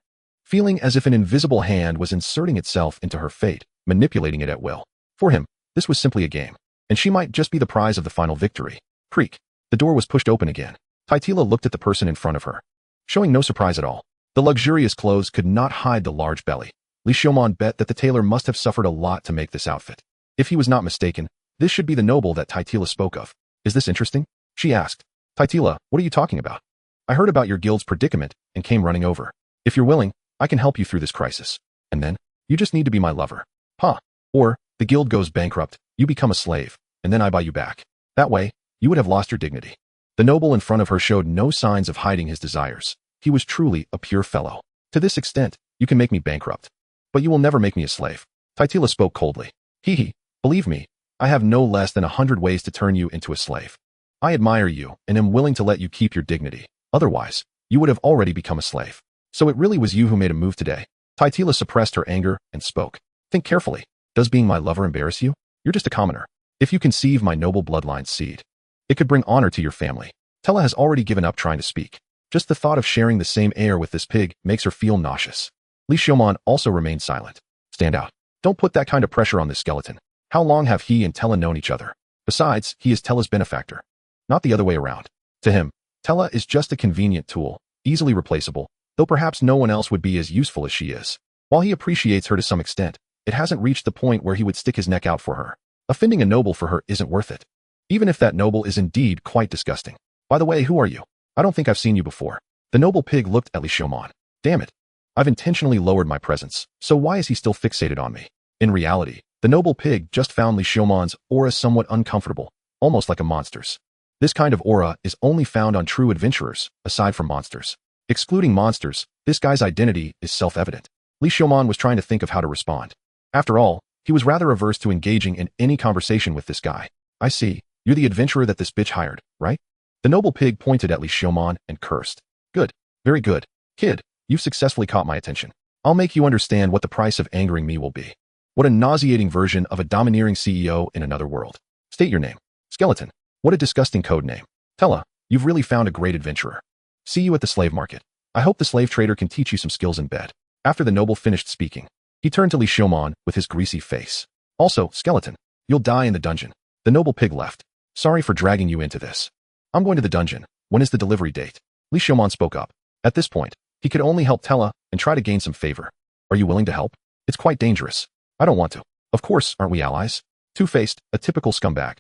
feeling as if an invisible hand was inserting itself into her fate, manipulating it at will. For him, this was simply a game, and she might just be the prize of the final victory. Creak. The door was pushed open again. Titila looked at the person in front of her, showing no surprise at all. The luxurious clothes could not hide the large belly. Li Xiaomon bet that the tailor must have suffered a lot to make this outfit. If he was not mistaken, this should be the noble that Titila spoke of. Is this interesting? She asked. Titila, what are you talking about? I heard about your guild's predicament and came running over. If you're willing, I can help you through this crisis. And then, you just need to be my lover. Huh. Or, the guild goes bankrupt, you become a slave, and then I buy you back. That way, you would have lost your dignity. The noble in front of her showed no signs of hiding his desires. He was truly a pure fellow. To this extent, you can make me bankrupt. But you will never make me a slave. Titila spoke coldly. Hee. Believe me, I have no less than 100 ways to turn you into a slave. I admire you and am willing to let you keep your dignity. Otherwise, you would have already become a slave. So it really was you who made a move today. Titila suppressed her anger and spoke. Think carefully. Does being my lover embarrass you? You're just a commoner. If you conceive my noble bloodline's seed, it could bring honor to your family. Tella has already given up trying to speak. Just the thought of sharing the same air with this pig makes her feel nauseous. Li Xiaomon also remained silent. Stand out. Don't put that kind of pressure on this skeleton. How long have he and Tella known each other? Besides, he is Tella's benefactor. Not the other way around. To him, Tella is just a convenient tool, easily replaceable, though perhaps no one else would be as useful as she is. While he appreciates her to some extent, it hasn't reached the point where he would stick his neck out for her. Offending a noble for her isn't worth it. Even if that noble is indeed quite disgusting. By the way, who are you? I don't think I've seen you before. The noble pig looked at Li Xiaomon. Damn it. I've intentionally lowered my presence, so why is he still fixated on me? In reality, the noble pig just found Li Xiaomon's aura somewhat uncomfortable, almost like a monster's. This kind of aura is only found on true adventurers, aside from monsters. Excluding monsters, this guy's identity is self-evident. Li Xiaomon was trying to think of how to respond. After all, he was rather averse to engaging in any conversation with this guy. I see. You're the adventurer that this bitch hired, right? The noble pig pointed at Li Xiaomon and cursed. Good. Very good. Kid, you've successfully caught my attention. I'll make you understand what the price of angering me will be. What a nauseating version of a domineering CEO in another world. State your name. Skeleton. What a disgusting code name. Tella, you've really found a great adventurer. See you at the slave market. I hope the slave trader can teach you some skills in bed. After the noble finished speaking, he turned to Li Xiaomon with his greasy face. Also, skeleton, you'll die in the dungeon. The noble pig left. Sorry for dragging you into this. I'm going to the dungeon. When is the delivery date? Li Xiaomon spoke up. At this point, he could only help Tella and try to gain some favor. Are you willing to help? It's quite dangerous. I don't want to. Of course, aren't we allies? Two-faced, a typical scumbag.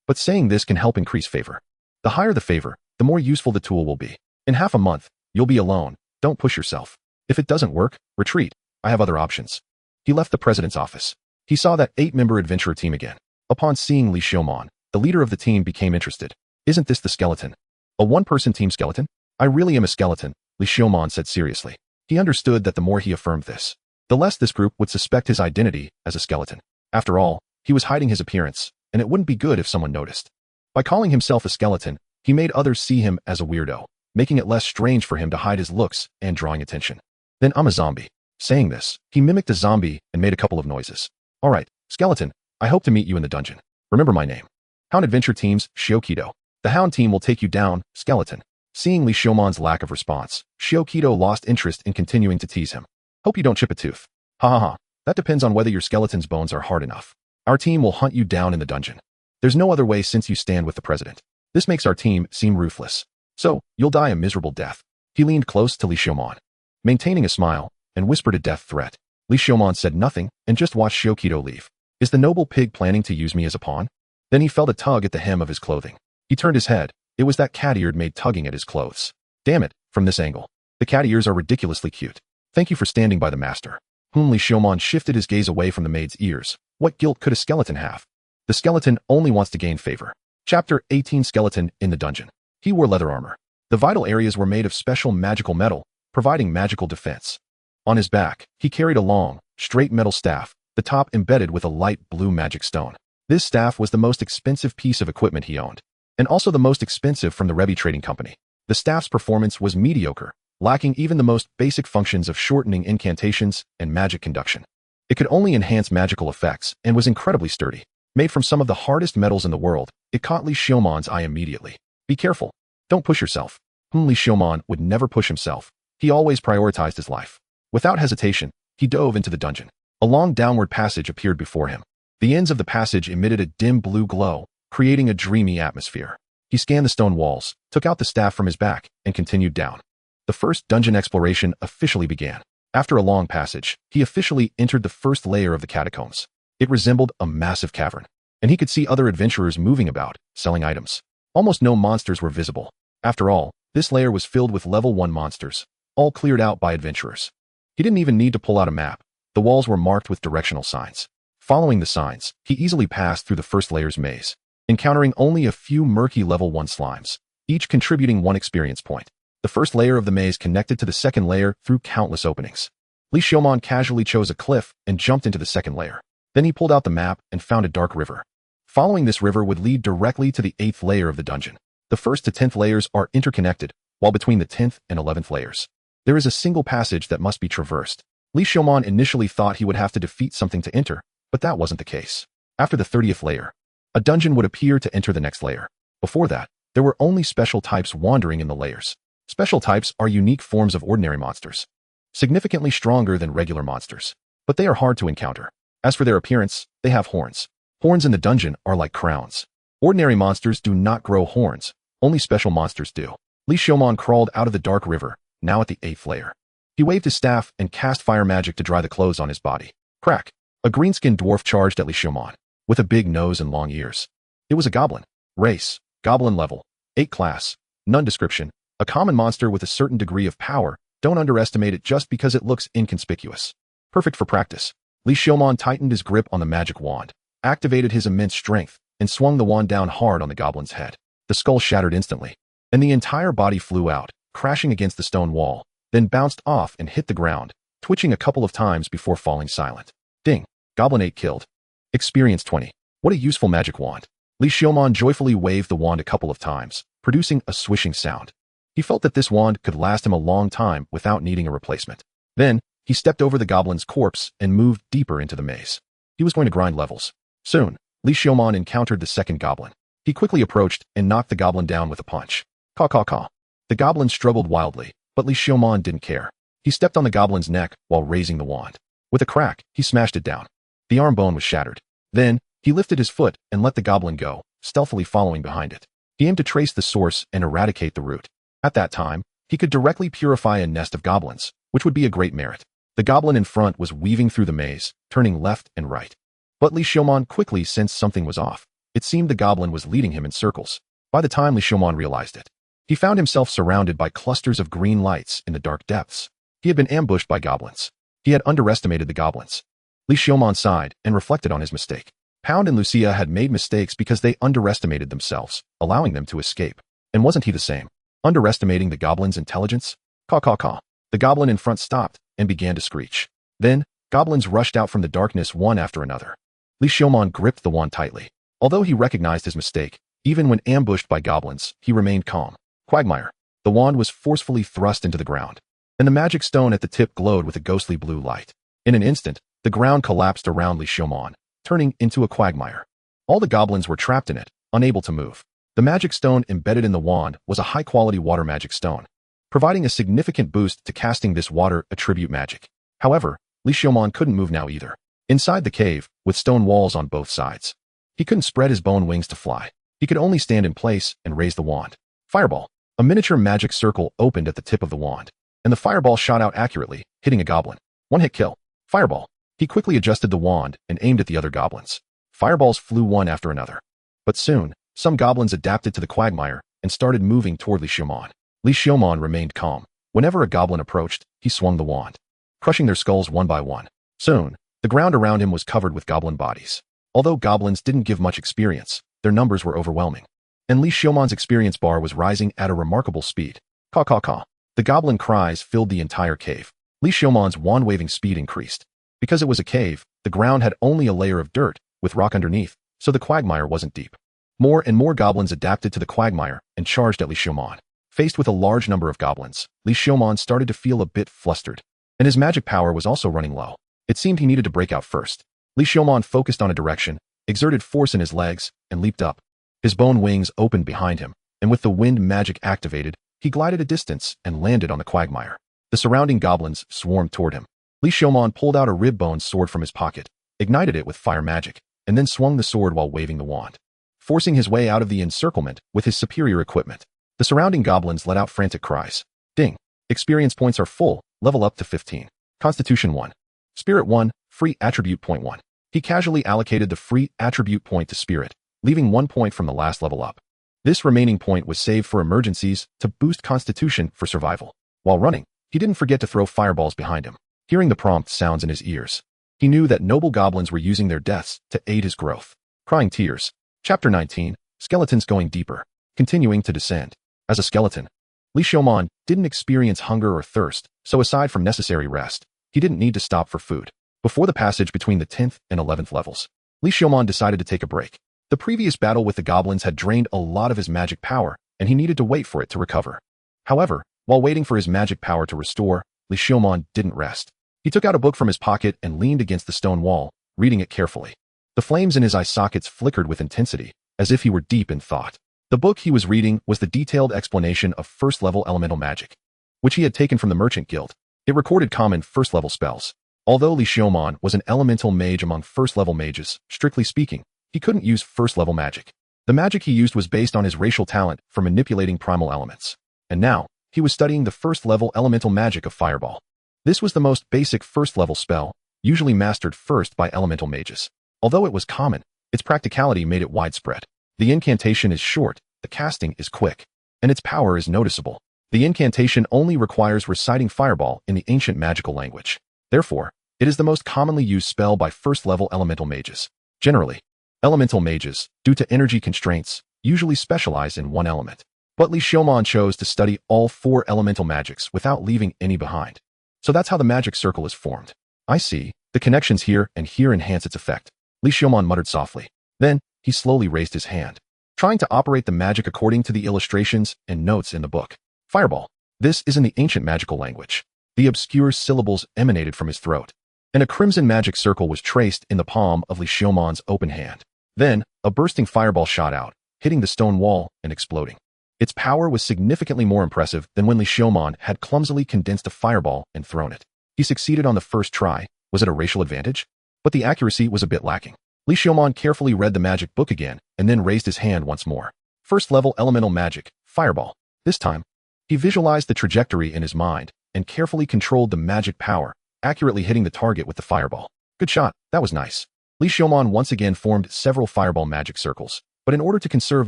But saying this can help increase favor. The higher the favor, the more useful the tool will be. In half a month, you'll be alone. Don't push yourself. If it doesn't work, retreat. I have other options. He left the president's office. He saw that 8-member adventurer team again. Upon seeing Li Xiaomon, the leader of the team became interested. Isn't this the skeleton? A one-person team skeleton? I really am a skeleton, Li Xiaomon said seriously. He understood that the more he affirmed this, the less this group would suspect his identity as a skeleton. After all, he was hiding his appearance, and it wouldn't be good if someone noticed. By calling himself a skeleton, he made others see him as a weirdo, making it less strange for him to hide his looks and drawing attention. Then I'm a zombie. Saying this, he mimicked a zombie and made a couple of noises. All right, skeleton, I hope to meet you in the dungeon. Remember my name. Hound Adventure Team's Shiokido. The Hound team will take you down, skeleton. Seeing Li Xiaomon's lack of response, Shiokido lost interest in continuing to tease him. Hope you don't chip a tooth. Ha ha ha. That depends on whether your skeleton's bones are hard enough. Our team will hunt you down in the dungeon. There's no other way since you stand with the president. This makes our team seem ruthless. So, you'll die a miserable death. He leaned close to Li Xiaomon, maintaining a smile, and whispered a death threat. Li Xiaomon said nothing and just watched Shiokido leave. Is the noble pig planning to use me as a pawn? Then he felt a tug at the hem of his clothing. He turned his head. It was that cat-eared maid tugging at his clothes. Damn it, from this angle. The cat ears are ridiculously cute. Thank you for standing by the master. Li Xiaomon shifted his gaze away from the maid's ears. What guilt could a skeleton have? The skeleton only wants to gain favor. Chapter 18 Skeleton in the Dungeon. He wore leather armor. The vital areas were made of special magical metal, providing magical defense. On his back, he carried a long, straight metal staff, the top embedded with a light blue magic stone. This staff was the most expensive piece of equipment he owned, and also the most expensive from the Revi Trading Company. The staff's performance was mediocre, lacking even the most basic functions of shortening incantations and magic conduction. It could only enhance magical effects and was incredibly sturdy. Made from some of the hardest metals in the world, it caught Li Xiaomon's eye immediately. Be careful. Don't push yourself. Li Xiaomon would never push himself. He always prioritized his life. Without hesitation, he dove into the dungeon. A long downward passage appeared before him. The ends of the passage emitted a dim blue glow, creating a dreamy atmosphere. He scanned the stone walls, took out the staff from his back, and continued down. The first dungeon exploration officially began. After a long passage, he officially entered the first layer of the catacombs. It resembled a massive cavern, and he could see other adventurers moving about, selling items. Almost no monsters were visible. After all, this layer was filled with level 1 monsters, all cleared out by adventurers. He didn't even need to pull out a map. The walls were marked with directional signs. Following the signs, he easily passed through the first layer's maze, encountering only a few murky level 1 slimes, each contributing 1 experience point. The first layer of the maze connected to the second layer through countless openings. Li Xiaomon casually chose a cliff and jumped into the second layer. Then he pulled out the map and found a dark river. Following this river would lead directly to the 8th layer of the dungeon. The 1st to 10th layers are interconnected, while between the 10th and 11th layers, there is a single passage that must be traversed. Li Xiaomon initially thought he would have to defeat something to enter, but that wasn't the case. After the 30th layer, a dungeon would appear to enter the next layer. Before that, there were only special types wandering in the layers. Special types are unique forms of ordinary monsters, significantly stronger than regular monsters, but they are hard to encounter. As for their appearance, they have horns. Horns in the dungeon are like crowns. Ordinary monsters do not grow horns, only special monsters do. Li Xiaomon crawled out of the dark river, now at the 8th layer. He waved his staff and cast fire magic to dry the clothes on his body. Crack! A green-skinned dwarf charged at Li Xiaomon, with a big nose and long ears. It was a goblin. Race, goblin level, 8 class, none description, a common monster with a certain degree of power. Don't underestimate it just because it looks inconspicuous. Perfect for practice. Li Xiaomon tightened his grip on the magic wand, activated his immense strength, and swung the wand down hard on the goblin's head. The skull shattered instantly, and the entire body flew out, crashing against the stone wall, then bounced off and hit the ground, twitching a couple of times before falling silent. Ding! Goblin 8 killed. Experience 20. What a useful magic wand. Li Xiaomon joyfully waved the wand a couple of times, producing a swishing sound. He felt that this wand could last him a long time without needing a replacement. Then, he stepped over the goblin's corpse and moved deeper into the maze. He was going to grind levels. Soon, Li Xiaomon encountered the second goblin. He quickly approached and knocked the goblin down with a punch. Caw caw caw. The goblin struggled wildly, but Li Xiaomon didn't care. He stepped on the goblin's neck while raising the wand. With a crack, he smashed it down. The arm bone was shattered. Then, he lifted his foot and let the goblin go, stealthily following behind it. He aimed to trace the source and eradicate the root. At that time, he could directly purify a nest of goblins, which would be a great merit. The goblin in front was weaving through the maze, turning left and right. But Li Xiaomon quickly sensed something was off. It seemed the goblin was leading him in circles. By the time Li Xiaomon realized it, he found himself surrounded by clusters of green lights in the dark depths. He had been ambushed by goblins. He had underestimated the goblins. Li Xiaomon sighed and reflected on his mistake. Pound and Lucia had made mistakes because they underestimated themselves, allowing them to escape. And wasn't he the same? Underestimating the goblin's intelligence? Caw caw caw. The goblin in front stopped and began to screech. Then, goblins rushed out from the darkness one after another. Li Xiaomon gripped the wand tightly. Although he recognized his mistake, even when ambushed by goblins, he remained calm. Quagmire. The wand was forcefully thrust into the ground, and the magic stone at the tip glowed with a ghostly blue light. In an instant, the ground collapsed around Li Xiaomon, turning into a quagmire. All the goblins were trapped in it, unable to move. The magic stone embedded in the wand was a high-quality water magic stone, providing a significant boost to casting this water attribute magic. However, Li Xiaomon couldn't move now either. Inside the cave, with stone walls on both sides, he couldn't spread his bone wings to fly. He could only stand in place and raise the wand. Fireball. A miniature magic circle opened at the tip of the wand, and the fireball shot out accurately, hitting a goblin. One-hit kill. Fireball. He quickly adjusted the wand and aimed at the other goblins. Fireballs flew one after another. But soon, some goblins adapted to the quagmire and started moving toward Li Xiaomon. Li Xiaomon remained calm. Whenever a goblin approached, he swung the wand, crushing their skulls one by one. Soon, the ground around him was covered with goblin bodies. Although goblins didn't give much experience, their numbers were overwhelming, and Li Xiaomon's experience bar was rising at a remarkable speed. Caw caw caw. The goblin cries filled the entire cave. Li Xiaomon's wand-waving speed increased. Because it was a cave, the ground had only a layer of dirt, with rock underneath, so the quagmire wasn't deep. More and more goblins adapted to the quagmire and charged at Li Xiaomon. Faced with a large number of goblins, Li Xiaomon started to feel a bit flustered, and his magic power was also running low. It seemed he needed to break out first. Li Xiaomon focused on a direction, exerted force in his legs, and leaped up. His bone wings opened behind him, and with the wind magic activated, he glided a distance and landed on the quagmire. The surrounding goblins swarmed toward him. Li Xiaomon pulled out a rib-bone sword from his pocket, ignited it with fire magic, and then swung the sword while waving the wand, forcing his way out of the encirclement with his superior equipment. The surrounding goblins let out frantic cries. Ding! Experience points are full, level up to 15. Constitution 1. Spirit 1, free attribute point 1. He casually allocated the free attribute point to Spirit, leaving 1 point from the last level up. This remaining point was saved for emergencies to boost Constitution for survival. While running, he didn't forget to throw fireballs behind him. Hearing the prompt sounds in his ears, he knew that noble goblins were using their deaths to aid his growth. Crying tears. Chapter 19, Skeletons going deeper. Continuing to descend. As a skeleton, Li Xiaomon didn't experience hunger or thirst, so aside from necessary rest, he didn't need to stop for food. Before the passage between the 10th and 11th levels, Li Xiaomon decided to take a break. The previous battle with the goblins had drained a lot of his magic power, and he needed to wait for it to recover. However, while waiting for his magic power to restore, Li Xiaomon didn't rest. He took out a book from his pocket and leaned against the stone wall, reading it carefully. The flames in his eye sockets flickered with intensity, as if he were deep in thought. The book he was reading was the detailed explanation of first-level elemental magic, which he had taken from the Merchant Guild. It recorded common first-level spells. Although Li Xiaomon was an elemental mage among first-level mages, strictly speaking, he couldn't use first-level magic. The magic he used was based on his racial talent for manipulating primal elements. And now, he was studying the first-level elemental magic of Fireball. This was the most basic first-level spell, usually mastered first by elemental mages. Although it was common, its practicality made it widespread. The incantation is short, the casting is quick, and its power is noticeable. The incantation only requires reciting Fireball in the ancient magical language. Therefore, it is the most commonly used spell by first-level elemental mages. Generally, elemental mages, due to energy constraints, usually specialize in one element. But Li Xiaomon chose to study all 4 elemental magics without leaving any behind. So that's how the magic circle is formed. I see, the connections here and here enhance its effect. Li Xiaomon muttered softly. Then, he slowly raised his hand, trying to operate the magic according to the illustrations and notes in the book. Fireball. This is in the ancient magical language. The obscure syllables emanated from his throat, and a crimson magic circle was traced in the palm of Li Xiaomon's open hand. Then, a bursting fireball shot out, hitting the stone wall and exploding. Its power was significantly more impressive than when Li Xiaomon had clumsily condensed a fireball and thrown it. He succeeded on the first try. Was it a racial advantage? But the accuracy was a bit lacking. Li Xiaomon carefully read the magic book again and then raised his hand once more. First-level elemental magic, Fireball. This time, he visualized the trajectory in his mind and carefully controlled the magic power, accurately hitting the target with the fireball. Good shot, that was nice. Li Xiaomon once again formed several fireball magic circles, but in order to conserve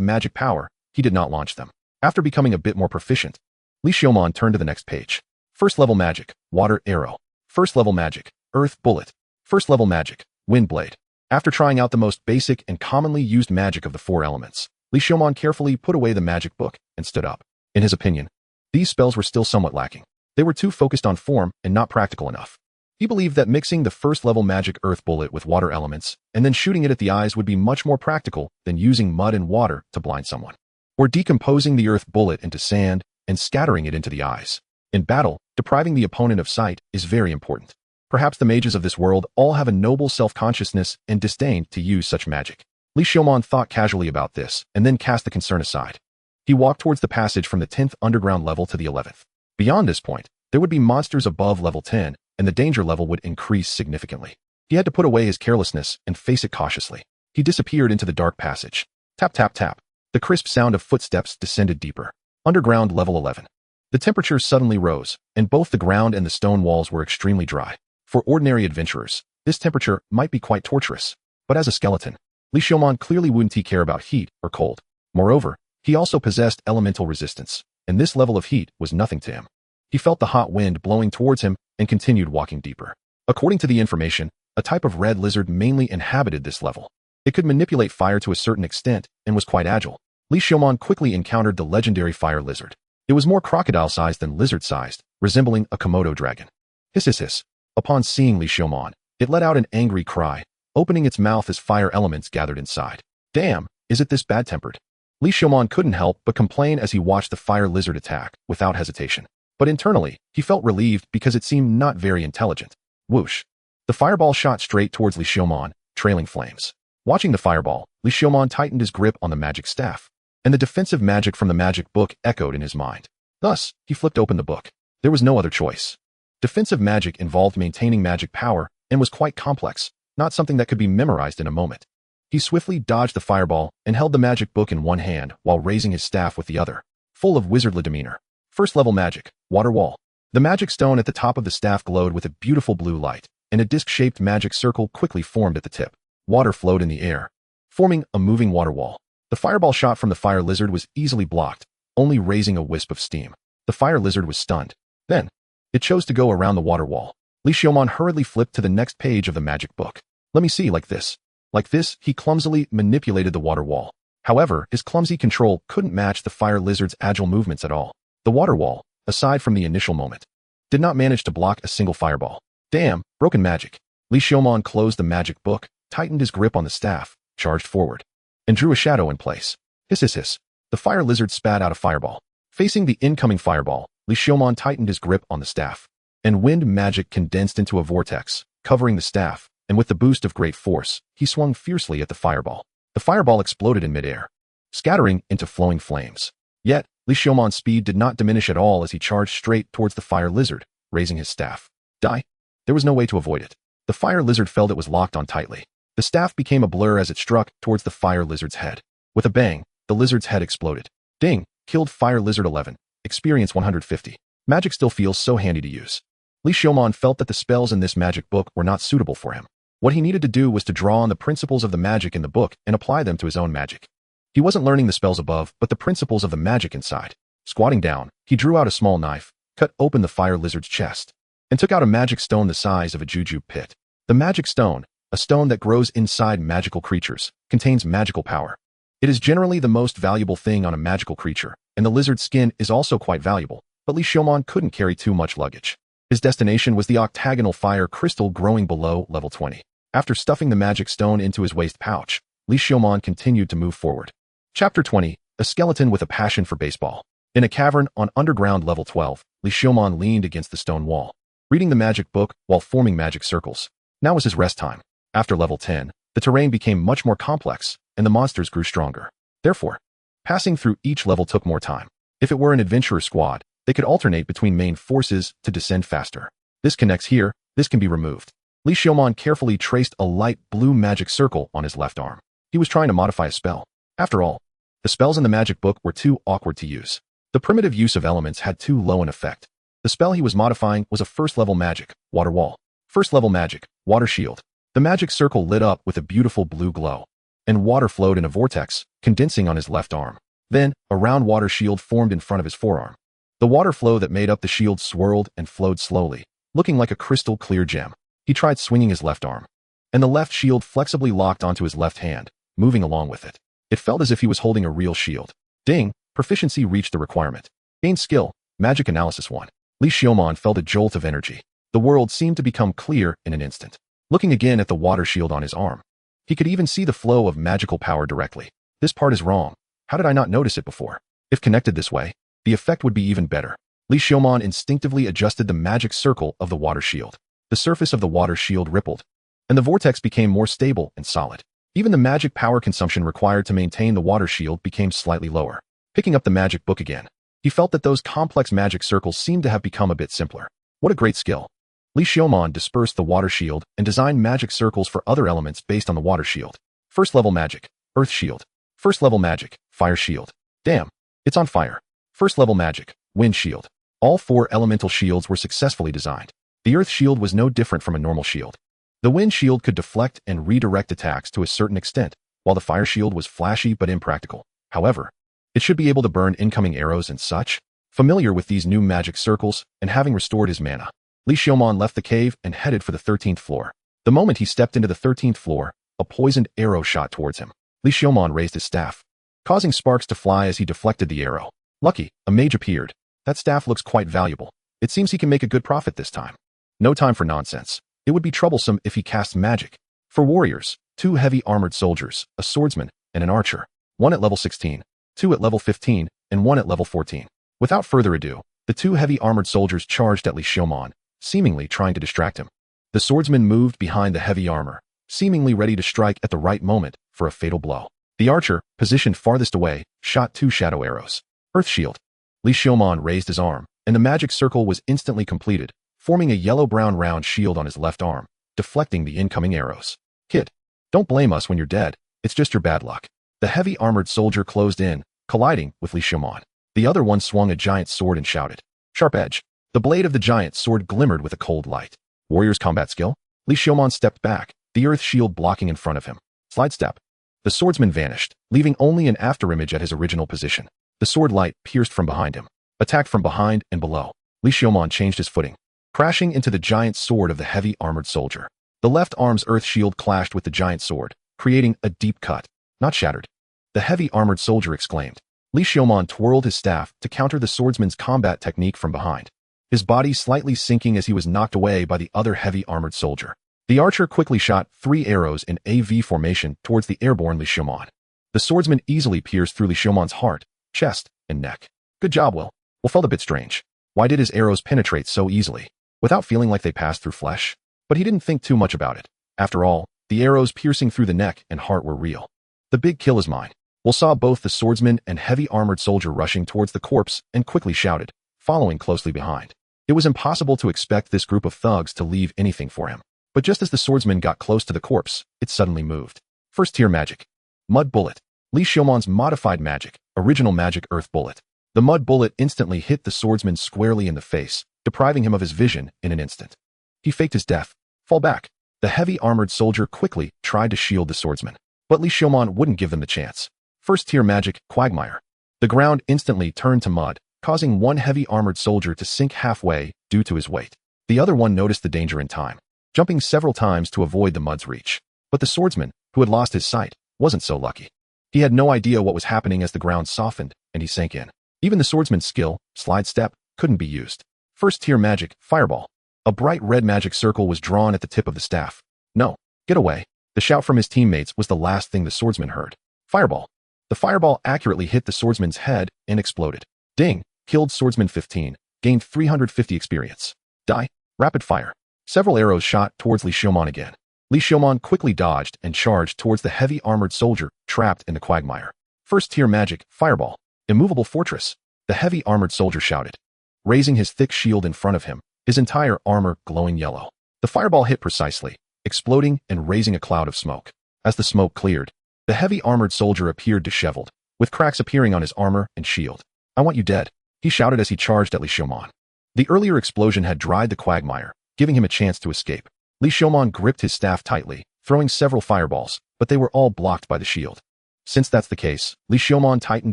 magic power, he did not launch them. After becoming a bit more proficient, Li Xiaomon turned to the next page. First-level magic, Water Arrow. First-level magic, Earth Bullet. First-level magic, Wind Blade. After trying out the most basic and commonly used magic of the 4 elements, Li Xiaomon carefully put away the magic book and stood up. In his opinion, these spells were still somewhat lacking. They were too focused on form and not practical enough. He believed that mixing the first-level magic Earth Bullet with water elements and then shooting it at the eyes would be much more practical than using mud and water to blind someone, or decomposing the Earth Bullet into sand and scattering it into the eyes. In battle, depriving the opponent of sight is very important. Perhaps the mages of this world all have a noble self-consciousness and disdain to use such magic. Li Xiaomon thought casually about this and then cast the concern aside. He walked towards the passage from the 10th underground level to the 11th. Beyond this point, there would be monsters above level 10, and the danger level would increase significantly. He had to put away his carelessness and face it cautiously. He disappeared into the dark passage. Tap, tap, tap. The crisp sound of footsteps descended deeper. Underground level 11. The temperature suddenly rose, and both the ground and the stone walls were extremely dry. For ordinary adventurers, this temperature might be quite torturous. But as a skeleton, Li Xiaomon clearly wouldn't care about heat or cold. Moreover, he also possessed elemental resistance, and this level of heat was nothing to him. He felt the hot wind blowing towards him and continued walking deeper. According to the information, a type of red lizard mainly inhabited this level. It could manipulate fire to a certain extent and was quite agile. Li Xiaomon quickly encountered the legendary fire lizard. It was more crocodile-sized than lizard-sized, resembling a Komodo dragon. Hiss hiss hiss. Upon seeing Li Xiaomon, it let out an angry cry, opening its mouth as fire elements gathered inside. Damn, is it this bad-tempered? Li Xiaomon couldn't help but complain as he watched the fire lizard attack, without hesitation. But internally, he felt relieved because it seemed not very intelligent. Whoosh. The fireball shot straight towards Li Xiaomon, trailing flames. Watching the fireball, Li Xiaomon tightened his grip on the magic staff, and the defensive magic from the magic book echoed in his mind. Thus, he flipped open the book. There was no other choice. Defensive magic involved maintaining magic power and was quite complex, not something that could be memorized in a moment. He swiftly dodged the fireball and held the magic book in one hand while raising his staff with the other, full of wizardly demeanor. First level magic, water wall. The magic stone at the top of the staff glowed with a beautiful blue light, and a disc-shaped magic circle quickly formed at the tip. Water flowed in the air, forming a moving water wall. The fireball shot from the fire lizard was easily blocked, only raising a wisp of steam. The fire lizard was stunned. Then, it chose to go around the water wall. Li Xiaomon hurriedly flipped to the next page of the magic book. Let me see, like this. Like this, he clumsily manipulated the water wall. However, his clumsy control couldn't match the fire lizard's agile movements at all. The water wall, aside from the initial moment, did not manage to block a single fireball. Damn, broken magic. Li Xiaomon closed the magic book, tightened his grip on the staff, charged forward, and drew a shadow in place. Hiss hiss hiss. The fire lizard spat out a fireball. Facing the incoming fireball, Li Xiaomon tightened his grip on the staff, and wind magic condensed into a vortex, covering the staff, and with the boost of great force, he swung fiercely at the fireball. The fireball exploded in midair, scattering into flowing flames. Yet, Li Xiaomon's speed did not diminish at all as he charged straight towards the fire lizard, raising his staff. Die? There was no way to avoid it. The fire lizard felt it was locked on tightly. The staff became a blur as it struck towards the fire lizard's head. With a bang, the lizard's head exploded. Ding! Killed Fire Lizard 11. Experience 150. Magic still feels so handy to use. Li Xiaomon felt that the spells in this magic book were not suitable for him. What he needed to do was to draw on the principles of the magic in the book and apply them to his own magic. He wasn't learning the spells above, but the principles of the magic inside. Squatting down, he drew out a small knife, cut open the fire lizard's chest, and took out a magic stone the size of a juju pit. The magic stone, a stone that grows inside magical creatures, contains magical power. It is generally the most valuable thing on a magical creature, and the lizard's skin is also quite valuable, but Li Xiaomon couldn't carry too much luggage. His destination was the octagonal fire crystal growing below level 20. After stuffing the magic stone into his waist pouch, Li Xiaomon continued to move forward. Chapter 20, A Skeleton with a Passion for Baseball. In a cavern on underground level 12, Li Xiaomon leaned against the stone wall, reading the magic book while forming magic circles. Now was his rest time. After level 10, the terrain became much more complex, and the monsters grew stronger. Therefore, passing through each level took more time. If it were an adventurer squad, they could alternate between main forces to descend faster. This connects here, this can be removed. Li Xiaomon carefully traced a light blue magic circle on his left arm. He was trying to modify a spell. After all, the spells in the magic book were too awkward to use. The primitive use of elements had too low an effect. The spell he was modifying was a first-level magic, water wall. First-level magic, water shield. The magic circle lit up with a beautiful blue glow, and water flowed in a vortex, condensing on his left arm. Then, a round water shield formed in front of his forearm. The water flow that made up the shield swirled and flowed slowly, looking like a crystal-clear gem. He tried swinging his left arm, and the left shield flexibly locked onto his left hand, moving along with it. It felt as if he was holding a real shield. Ding! Proficiency reached the requirement. Gain skill, Magic Analysis 1. Li Xiaomon felt a jolt of energy. The world seemed to become clear in an instant. Looking again at the water shield on his arm, he could even see the flow of magical power directly. This part is wrong. How did I not notice it before? If connected this way, the effect would be even better. Li Xiaomon instinctively adjusted the magic circle of the water shield. The surface of the water shield rippled, and the vortex became more stable and solid. Even the magic power consumption required to maintain the water shield became slightly lower. Picking up the magic book again, he felt that those complex magic circles seemed to have become a bit simpler. What a great skill. Li Xiaomon dispersed the water shield and designed magic circles for other elements based on the water shield. First level magic, earth shield. First level magic, fire shield. Damn, it's on fire. First level magic, wind shield. All 4 elemental shields were successfully designed. The earth shield was no different from a normal shield. The wind shield could deflect and redirect attacks to a certain extent, while the fire shield was flashy but impractical. However, it should be able to burn incoming arrows and such. Familiar with these new magic circles, and having restored his mana, Li Xiaomon left the cave and headed for the 13th floor. The moment he stepped into the 13th floor, a poisoned arrow shot towards him. Li Xiaomon raised his staff, causing sparks to fly as he deflected the arrow. Lucky, a mage appeared. That staff looks quite valuable. It seems he can make a good profit this time. No time for nonsense. It would be troublesome if he cast magic. For warriors, 2 heavy armored soldiers, a swordsman, and an archer. 1 at level 16, 2 at level 15, and 1 at level 14. Without further ado, the 2 heavy armored soldiers charged at Li Xiaomon, seemingly trying to distract him. The swordsman moved behind the heavy armor, seemingly ready to strike at the right moment for a fatal blow. The archer, positioned farthest away, shot 2 shadow arrows. Earth shield. Li Xiaomon raised his arm, and the magic circle was instantly completed, forming a yellow-brown round shield on his left arm, deflecting the incoming arrows. Kid, don't blame us when you're dead. It's just your bad luck. The heavy armored soldier closed in, colliding with Li Xiaomon. The other one swung a giant sword and shouted, "Sharp edge." The blade of the giant sword glimmered with a cold light. Warrior's combat skill? Li Xiaomon stepped back, the earth shield blocking in front of him. Slide step. The swordsman vanished, leaving only an afterimage at his original position. The sword light pierced from behind him. Attacked from behind and below. Li Xiaomon changed his footing, crashing into the giant sword of the heavy armored soldier. The left arm's earth shield clashed with the giant sword, creating a deep cut, not shattered. The heavy armored soldier exclaimed. Li Xiaomon twirled his staff to counter the swordsman's combat technique from behind, his body slightly sinking as he was knocked away by the other heavy armored soldier. The archer quickly shot 3 arrows in AV formation towards the airborne Li Xiaomon. The swordsman easily pierced through Li Xiaomon's heart, chest, and neck. Good job, Will. Will felt a bit strange. Why did his arrows penetrate so easily, without feeling like they passed through flesh? But he didn't think too much about it. After all, the arrows piercing through the neck and heart were real. The big kill is mine. Will saw both the swordsman and heavy armored soldier rushing towards the corpse and quickly shouted, following closely behind. It was impossible to expect this group of thugs to leave anything for him. But just as the swordsman got close to the corpse, it suddenly moved. First tier magic. Mud bullet. Li Xiaomon's modified magic, original magic earth bullet. The mud bullet instantly hit the swordsman squarely in the face, depriving him of his vision in an instant. He faked his death. Fall back. The heavy armored soldier quickly tried to shield the swordsman, but Li Xiaomon wouldn't give them the chance. First tier magic, quagmire. The ground instantly turned to mud, causing one heavy armored soldier to sink halfway due to his weight. The other one noticed the danger in time, jumping several times to avoid the mud's reach. But the swordsman, who had lost his sight, wasn't so lucky. He had no idea what was happening as the ground softened and he sank in. Even the swordsman's skill, slide step, couldn't be used. First tier magic, fireball. A bright red magic circle was drawn at the tip of the staff. No, get away. The shout from his teammates was the last thing the swordsman heard. Fireball. The fireball accurately hit the swordsman's head and exploded. Ding, killed swordsman 15, gained 350 experience. Die, rapid fire. Several arrows shot towards Li Xiaomon again. Li Xiaomon quickly dodged and charged towards the heavy armored soldier trapped in the quagmire. First tier magic, fireball. Immovable fortress. The heavy armored soldier shouted, raising his thick shield in front of him, his entire armor glowing yellow. The fireball hit precisely, exploding and raising a cloud of smoke. As the smoke cleared, the heavy armored soldier appeared disheveled, with cracks appearing on his armor and shield. I want you dead, he shouted as he charged at Li Xiaomon. The earlier explosion had dried the quagmire, giving him a chance to escape. Li Xiaomon gripped his staff tightly, throwing several fireballs, but they were all blocked by the shield. Since that's the case, Li Xiaomon tightened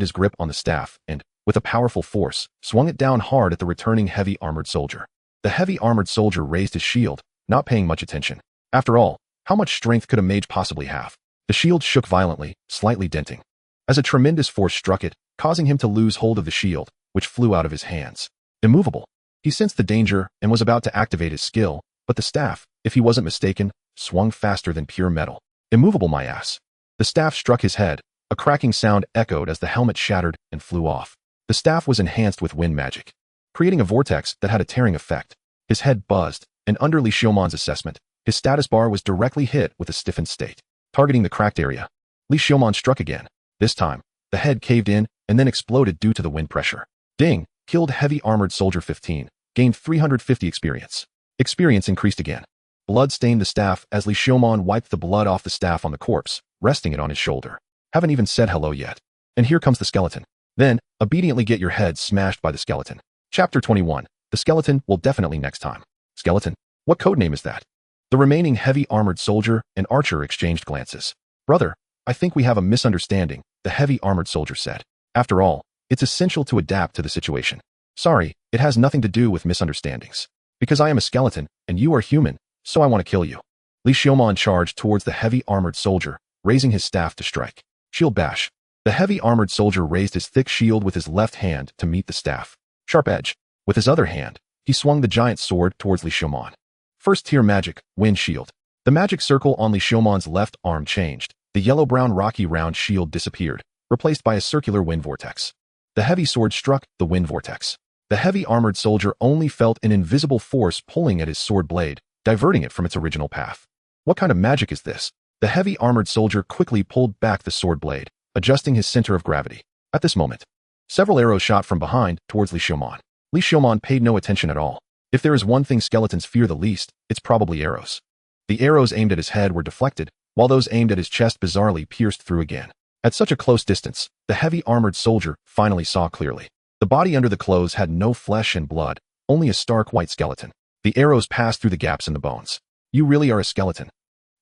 his grip on the staff and, with a powerful force, swung it down hard at the returning heavy armored soldier. The heavy armored soldier raised his shield, not paying much attention. After all, how much strength could a mage possibly have? The shield shook violently, slightly denting, as a tremendous force struck it, causing him to lose hold of the shield, which flew out of his hands. Immovable. He sensed the danger and was about to activate his skill, but the staff, if he wasn't mistaken, swung faster than pure metal. Immovable, my ass. The staff struck his head. A cracking sound echoed as the helmet shattered and flew off. The staff was enhanced with wind magic, creating a vortex that had a tearing effect. His head buzzed, and under Li Xiaomon's assessment, his status bar was directly hit with a stiffened state. Targeting the cracked area, Li Xiaomon struck again. This time, the head caved in and then exploded due to the wind pressure. Ding, killed heavy armored soldier 15, gained 350 experience. Experience increased again. Blood stained the staff as Li Xiaomon wiped the blood off the staff on the corpse, resting it on his shoulder. Haven't even said hello yet. And here comes the skeleton. Then, obediently get your head smashed by the skeleton. Chapter 21. The skeleton will definitely next time. Skeleton? What codename is that? The remaining heavy armored soldier and archer exchanged glances. Brother, I think we have a misunderstanding, the heavy armored soldier said. After all, it's essential to adapt to the situation. Sorry, it has nothing to do with misunderstandings. Because I am a skeleton, and you are human, so I want to kill you. Li Xiaomon charged towards the heavy armored soldier, raising his staff to strike. Shield bash. The heavy armored soldier raised his thick shield with his left hand to meet the staff. Sharp edge. With his other hand, he swung the giant sword towards Li Xiaomon. First tier magic, wind shield. The magic circle on Li Xiaomon's left arm changed. The yellow-brown rocky round shield disappeared, replaced by a circular wind vortex. The heavy sword struck the wind vortex. The heavy armored soldier only felt an invisible force pulling at his sword blade, diverting it from its original path. What kind of magic is this? The heavy armored soldier quickly pulled back the sword blade, adjusting his center of gravity. At this moment, several arrows shot from behind towards Li Xiaomon. Li Xiaoman paid no attention at all. If there is one thing skeletons fear the least, it's probably arrows. The arrows aimed at his head were deflected, while those aimed at his chest bizarrely pierced through again. At such a close distance, the heavy armored soldier finally saw clearly. The body under the clothes had no flesh and blood, only a stark white skeleton. The arrows passed through the gaps in the bones. You really are a skeleton.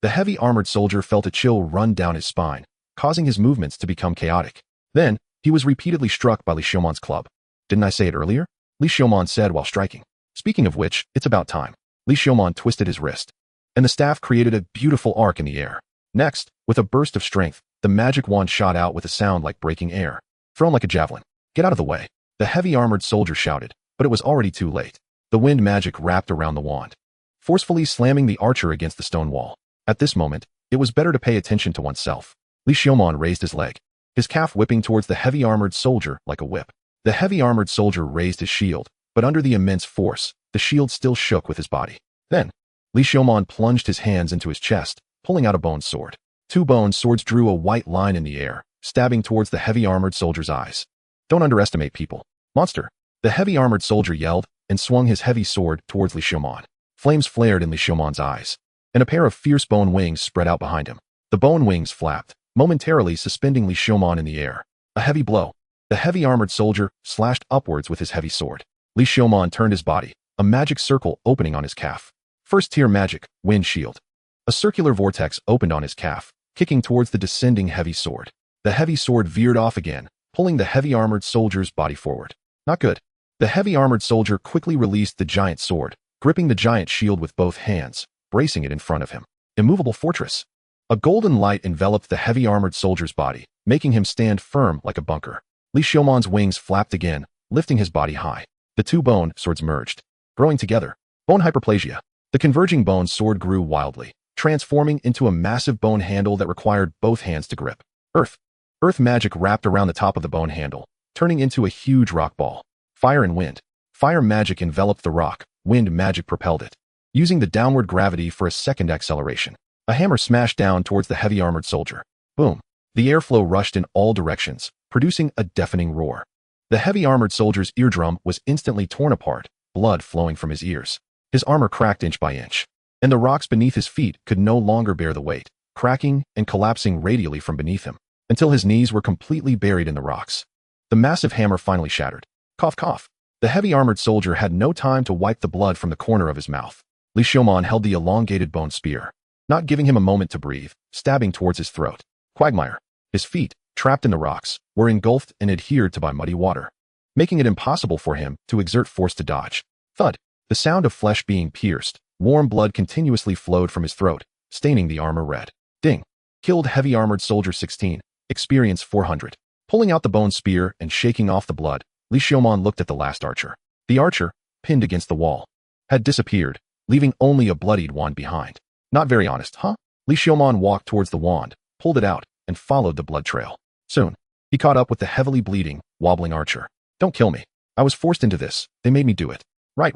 The heavy armored soldier felt a chill run down his spine, causing his movements to become chaotic. Then, he was repeatedly struck by Li Xiaoman's club. Didn't I say it earlier? Li Xiaoman said while striking. Speaking of which, it's about time. Li Xiaoman twisted his wrist, and the staff created a beautiful arc in the air. Next, with a burst of strength, the magic wand shot out with a sound like breaking air. Thrown like a javelin. Get out of the way. The heavy armored soldier shouted, but it was already too late. The wind magic wrapped around the wand, forcefully slamming the archer against the stone wall. At this moment, it was better to pay attention to oneself. Li Xiaoman raised his leg, his calf whipping towards the heavy armored soldier like a whip. The heavy armored soldier raised his shield, but under the immense force, the shield still shook with his body. Then, Li Xiaoman plunged his hands into his chest, pulling out a bone sword. Two bone swords drew a white line in the air, stabbing towards the heavy armored soldier's eyes. Don't underestimate people. Monster! The heavy armored soldier yelled and swung his heavy sword towards Li Xiaoman. Flames flared in Li Xiaoman's eyes, and a pair of fierce bone wings spread out behind him. The bone wings flapped, momentarily suspending Li Xiaoman in the air. A heavy blow. The heavy armored soldier slashed upwards with his heavy sword. Li Xiaoman turned his body, a magic circle opening on his calf. First tier magic, wind shield. A circular vortex opened on his calf, kicking towards the descending heavy sword. The heavy sword veered off again, pulling the heavy armored soldier's body forward. Not good. The heavy armored soldier quickly released the giant sword, gripping the giant shield with both hands, bracing it in front of him. Immovable fortress. A golden light enveloped the heavy armored soldier's body, making him stand firm like a bunker. Li Xiaoman's wings flapped again, lifting his body high. The two bone swords merged, growing together. Bone hyperplasia. The converging bone sword grew wildly, transforming into a massive bone handle that required both hands to grip. Earth magic wrapped around the top of the bone handle, turning into a huge rock ball. Fire and wind. Fire magic enveloped the rock, wind magic propelled it, using the downward gravity for a second acceleration. A hammer smashed down towards the heavy armored soldier. Boom. The airflow rushed in all directions, producing a deafening roar. The heavy armored soldier's eardrum was instantly torn apart, blood flowing from his ears. His armor cracked inch by inch, and the rocks beneath his feet could no longer bear the weight, cracking and collapsing radially from beneath him, until his knees were completely buried in the rocks. The massive hammer finally shattered. Cough, cough. The heavy armored soldier had no time to wipe the blood from the corner of his mouth. Li Xiaoman held the elongated bone spear, not giving him a moment to breathe, stabbing towards his throat. Quagmire. His feet, trapped in the rocks, were engulfed and adhered to by muddy water, making it impossible for him to exert force to dodge. Thud. The sound of flesh being pierced, warm blood continuously flowed from his throat, staining the armor red. Ding. Killed heavy armored soldier 16, experience 400. Pulling out the bone spear and shaking off the blood, Li Xiaoman looked at the last archer. The archer, pinned against the wall, had disappeared, leaving only a bloodied wand behind. Not very honest, huh? Li Xiaoman walked towards the wand, pulled it out, and followed the blood trail. Soon, he caught up with the heavily bleeding, wobbling archer. Don't kill me. I was forced into this. They made me do it. Right.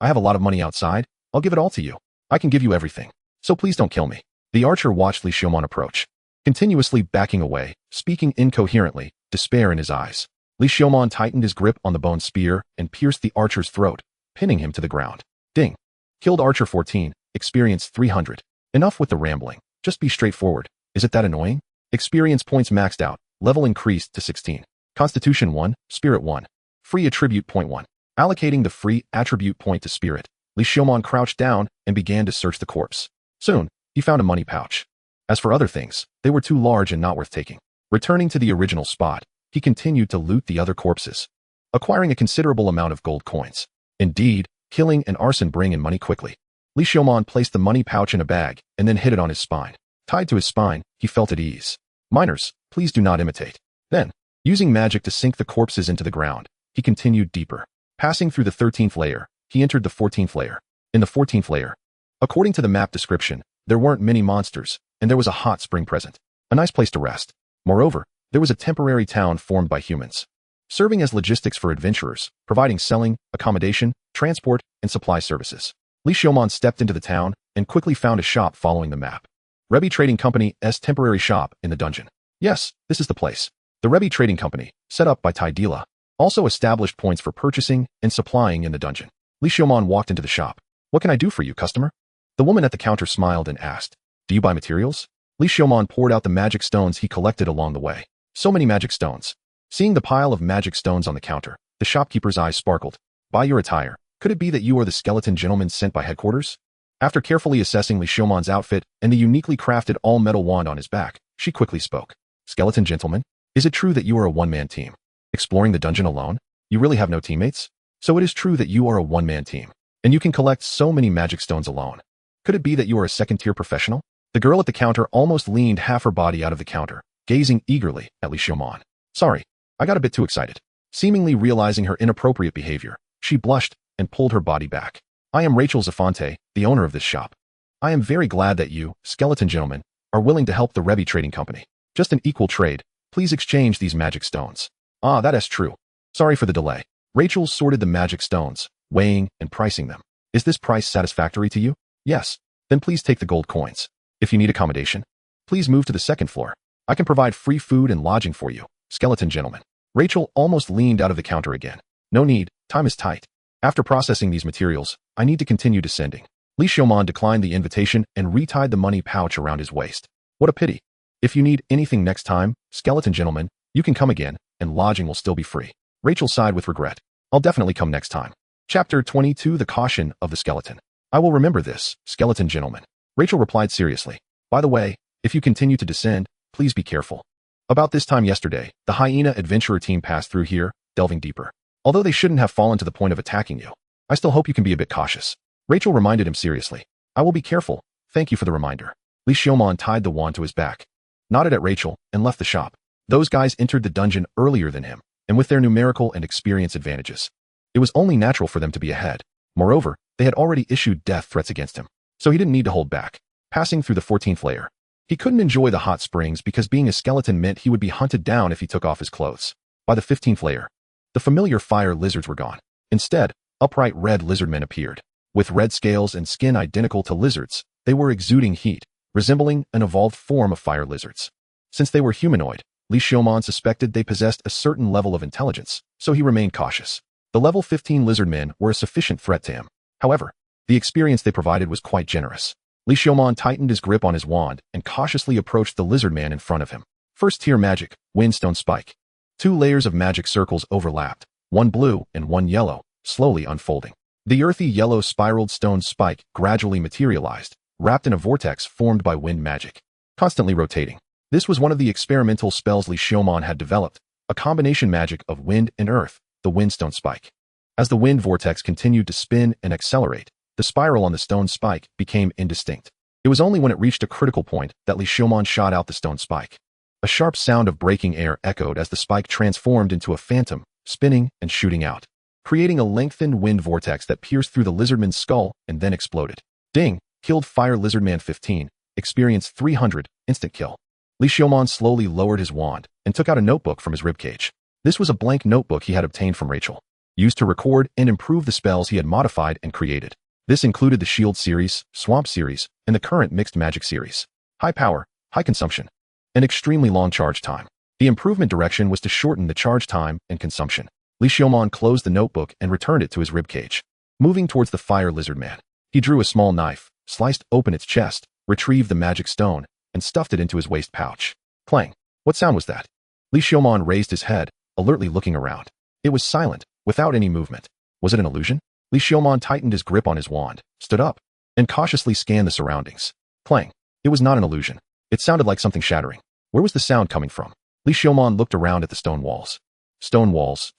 I have a lot of money outside. I'll give it all to you. I can give you everything. So please don't kill me. The archer watched Li Xiaoman approach, continuously backing away, speaking incoherently, despair in his eyes. Li Xiaoman tightened his grip on the bone spear and pierced the archer's throat, pinning him to the ground. Ding. Killed archer 14, experience 300. Enough with the rambling. Just be straightforward. Is it that annoying? Experience points maxed out. Level increased to 16. Constitution 1, Spirit 1. Free attribute point 1. Allocating the free attribute point to Spirit, Li Xiaoman crouched down and began to search the corpse. Soon, he found a money pouch. As for other things, they were too large and not worth taking. Returning to the original spot, he continued to loot the other corpses, acquiring a considerable amount of gold coins. Indeed, killing and arson bring in money quickly. Li Xiaoman placed the money pouch in a bag and then hid it on his spine. Tied to his spine, he felt at ease. Miners, please do not imitate. Then, using magic to sink the corpses into the ground, he continued deeper. Passing through the 13th layer, he entered the 14th layer. In the 14th layer, according to the map description, there weren't many monsters, and there was a hot spring present. A nice place to rest. Moreover, there was a temporary town formed by humans, serving as logistics for adventurers, providing selling, accommodation, transport, and supply services. Li Xiaoman stepped into the town and quickly found a shop following the map. Rebbe Trading Company's temporary shop in the dungeon. Yes, this is the place. The Rebbe Trading Company, set up by Tai Dila, Also established points for purchasing and supplying in the dungeon. Li Xiaomon walked into the shop. What can I do for you, customer? The woman at the counter smiled and asked, do you buy materials? Li Xiaomon poured out the magic stones he collected along the way. So many magic stones. Seeing the pile of magic stones on the counter, the shopkeeper's eyes sparkled. Buy your attire. Could it be that you are the skeleton gentleman sent by headquarters? After carefully assessing Li Xiaomon's outfit and the uniquely crafted all-metal wand on his back, she quickly spoke. Skeleton gentleman, is it true that you are a one-man team? Exploring the dungeon alone? You really have no teammates? So it is true that you are a one-man team, and you can collect so many magic stones alone. Could it be that you are a second-tier professional? The girl at the counter almost leaned half her body out of the counter, gazing eagerly at Li Xiaomon. Sorry, I got a bit too excited. Seemingly realizing her inappropriate behavior, she blushed and pulled her body back. I am Rachel Zafonte, the owner of this shop. I am very glad that you, skeleton gentlemen, are willing to help the Revi Trading Company. Just an equal trade. Please exchange these magic stones. Ah, that is true. Sorry for the delay. Rachel sorted the magic stones, weighing and pricing them. Is this price satisfactory to you? Yes. Then please take the gold coins. If you need accommodation, please move to the second floor. I can provide free food and lodging for you, skeleton gentlemen. Rachel almost leaned out of the counter again. No need, time is tight. After processing these materials, I need to continue descending. Li Xiaomon declined the invitation and retied the money pouch around his waist. What a pity. If you need anything next time, skeleton gentlemen, you can come again, and lodging will still be free. Rachel sighed with regret. I'll definitely come next time. Chapter 22 The Caution of the Skeleton. I will remember this, skeleton gentlemen. Rachel replied seriously. By the way, if you continue to descend, please be careful. About this time yesterday, the hyena adventurer team passed through here, delving deeper. Although they shouldn't have fallen to the point of attacking you, I still hope you can be a bit cautious. Rachel reminded him seriously. I will be careful. Thank you for the reminder. Li Xiaomon tied the wand to his back, nodded at Rachel, and left the shop. Those guys entered the dungeon earlier than him, and with their numerical and experience advantages, it was only natural for them to be ahead. Moreover, they had already issued death threats against him, so he didn't need to hold back. Passing through the 14th layer, he couldn't enjoy the hot springs because being a skeleton meant he would be hunted down if he took off his clothes. By the 15th layer, the familiar fire lizards were gone. Instead, upright red lizardmen appeared. With red scales and skin identical to lizards, they were exuding heat, resembling an evolved form of fire lizards. Since they were humanoid, Li Xiaomon suspected they possessed a certain level of intelligence, so he remained cautious. The level 15 lizardmen were a sufficient threat to him. However, the experience they provided was quite generous. Li Xiaomon tightened his grip on his wand and cautiously approached the lizard man in front of him. First tier magic, Windstone Spike. 2 layers of magic circles overlapped, one blue and one yellow, slowly unfolding. The earthy yellow spiraled stone spike gradually materialized, wrapped in a vortex formed by wind magic, constantly rotating. This was one of the experimental spells Li Xiaomon had developed, a combination magic of wind and earth, the Windstone Spike. As the wind vortex continued to spin and accelerate, the spiral on the stone spike became indistinct. It was only when it reached a critical point that Li Xiaomon shot out the stone spike. A sharp sound of breaking air echoed as the spike transformed into a phantom, spinning and shooting out, creating a lengthened wind vortex that pierced through the lizardman's skull and then exploded. Ding! Killed Fire Lizardman 15, experienced 300, instant kill. Li Xiaomon slowly lowered his wand and took out a notebook from his ribcage. This was a blank notebook he had obtained from Rachel, used to record and improve the spells he had modified and created. This included the Shield series, Swamp series, and the current Mixed Magic series. High power, high consumption, and extremely long charge time. The improvement direction was to shorten the charge time and consumption. Li Xiaomon closed the notebook and returned it to his ribcage. Moving towards the Fire Lizard Man, he drew a small knife, sliced open its chest, retrieved the magic stone, and stuffed it into his waist pouch. Clang! What sound was that? Li Xiaomon raised his head, alertly looking around. It was silent, without any movement. Was it an illusion? Li Xiaomon tightened his grip on his wand, stood up, and cautiously scanned the surroundings. Clang! It was not an illusion. It sounded like something shattering. Where was the sound coming from? Li Xiaomon looked around at the stone walls. Stone walls,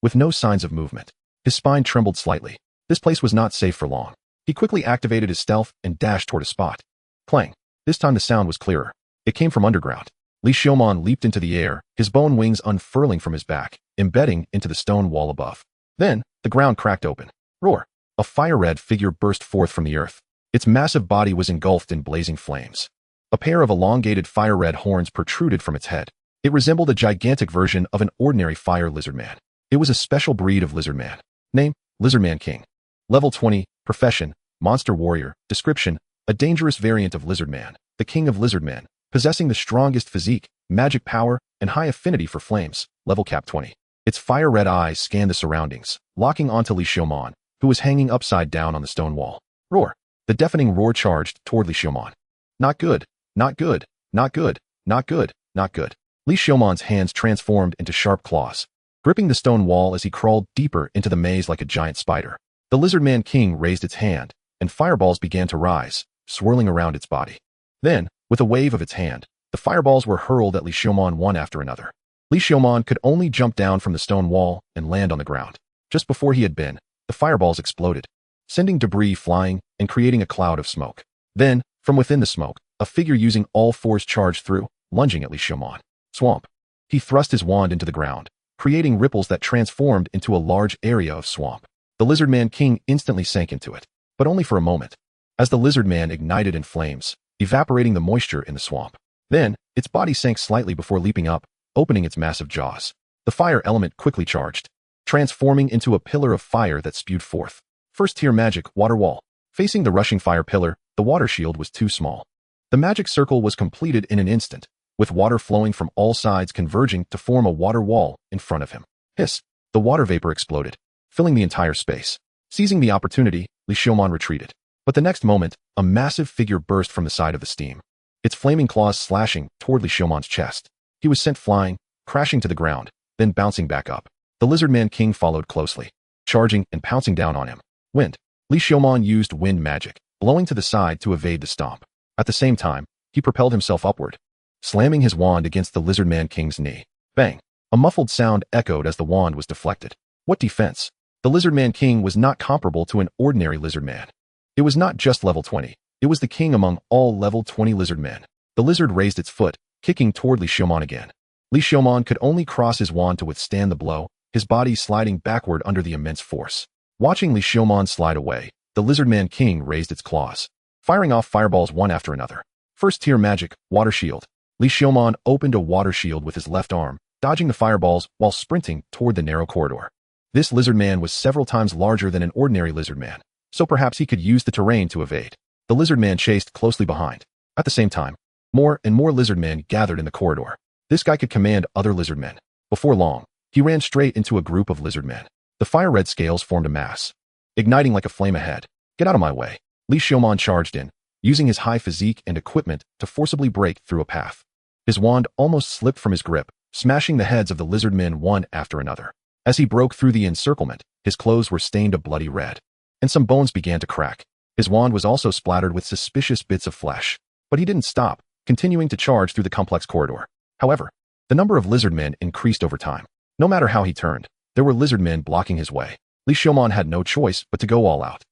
with no signs of movement. His spine trembled slightly. This place was not safe for long. He quickly activated his stealth and dashed toward a spot. Clang! This time the sound was clearer. It came from underground. Li Xiaomon leaped into the air, his bone wings unfurling from his back, embedding into the stone wall above. Then, the ground cracked open. Roar! A fire-red figure burst forth from the earth. Its massive body was engulfed in blazing flames. A pair of elongated fire-red horns protruded from its head. It resembled a gigantic version of an ordinary fire lizardman. It was a special breed of lizardman. Name, Lizardman King. Level 20, Profession, Monster Warrior. Description, a dangerous variant of Lizardman, the king of lizardmen, possessing the strongest physique, magic power, and high affinity for flames. Level cap 20. Its fire-red eyes scanned the surroundings, locking onto Li Xiaomon, who was hanging upside down on the stone wall. Roar! The deafening roar charged toward Li Xiaomon. Not good, not good, not good, not good, not good. Li Xiaomon's hands transformed into sharp claws, gripping the stone wall as he crawled deeper into the maze like a giant spider. The Lizardman King raised its hand, and fireballs began to rise, swirling around its body. Then, with a wave of its hand, the fireballs were hurled at Li Xiaomon one after another. Li Xiaomon could only jump down from the stone wall and land on the ground. Just before he had been, the fireballs exploded, sending debris flying and creating a cloud of smoke. Then, from within the smoke, a figure using all fours charged through, lunging at Li Xiaomon. Swamp. He thrust his wand into the ground, creating ripples that transformed into a large area of swamp. The Lizardman King instantly sank into it, but only for a moment, as the Lizardman ignited in flames, evaporating the moisture in the swamp. Then, its body sank slightly before leaping up, opening its massive jaws. The fire element quickly charged, transforming into a pillar of fire that spewed forth. First-tier magic, water wall. Facing the rushing fire pillar, the water shield was too small. The magic circle was completed in an instant, with water flowing from all sides converging to form a water wall in front of him. Hiss! The water vapor exploded, filling the entire space. Seizing the opportunity, Li Xiaomon retreated. But the next moment, a massive figure burst from the side of the steam, its flaming claws slashing toward Li Xiaomon's chest. He was sent flying, crashing to the ground, then bouncing back up. The Lizardman King followed closely, charging and pouncing down on him. Wind. Li Xiaomon used wind magic, blowing to the side to evade the stomp. At the same time, he propelled himself upward, slamming his wand against the Lizardman King's knee. Bang! A muffled sound echoed as the wand was deflected. What defense! The Lizardman King was not comparable to an ordinary lizardman. It was not just level 20. It was the king among all level 20 lizardmen. The lizard raised its foot, kicking toward Li Xiaomon again. Li Xiaomon could only cross his wand to withstand the blow, his body sliding backward under the immense force. Watching Li Xiaomon slide away, the Lizardman King raised its claws, firing off fireballs one after another. First-tier magic, water shield. Li Xiaomon opened a water shield with his left arm, dodging the fireballs while sprinting toward the narrow corridor. This lizardman was several times larger than an ordinary lizardman, so perhaps he could use the terrain to evade. The lizardman chased closely behind. At the same time, more and more lizardmen gathered in the corridor. This guy could command other lizardmen. Before long, he ran straight into a group of lizardmen. The fire-red scales formed a mass, igniting like a flame ahead. Get out of my way. Li Xiaomon charged in, using his high physique and equipment to forcibly break through a path. His wand almost slipped from his grip, smashing the heads of the lizardmen one after another. As he broke through the encirclement, his clothes were stained a bloody red, and some bones began to crack. His wand was also splattered with suspicious bits of flesh. But he didn't stop, continuing to charge through the complex corridor. However, the number of lizardmen increased over time. No matter how he turned, there were lizardmen blocking his way. Li Xiaomon had no choice but to go all out,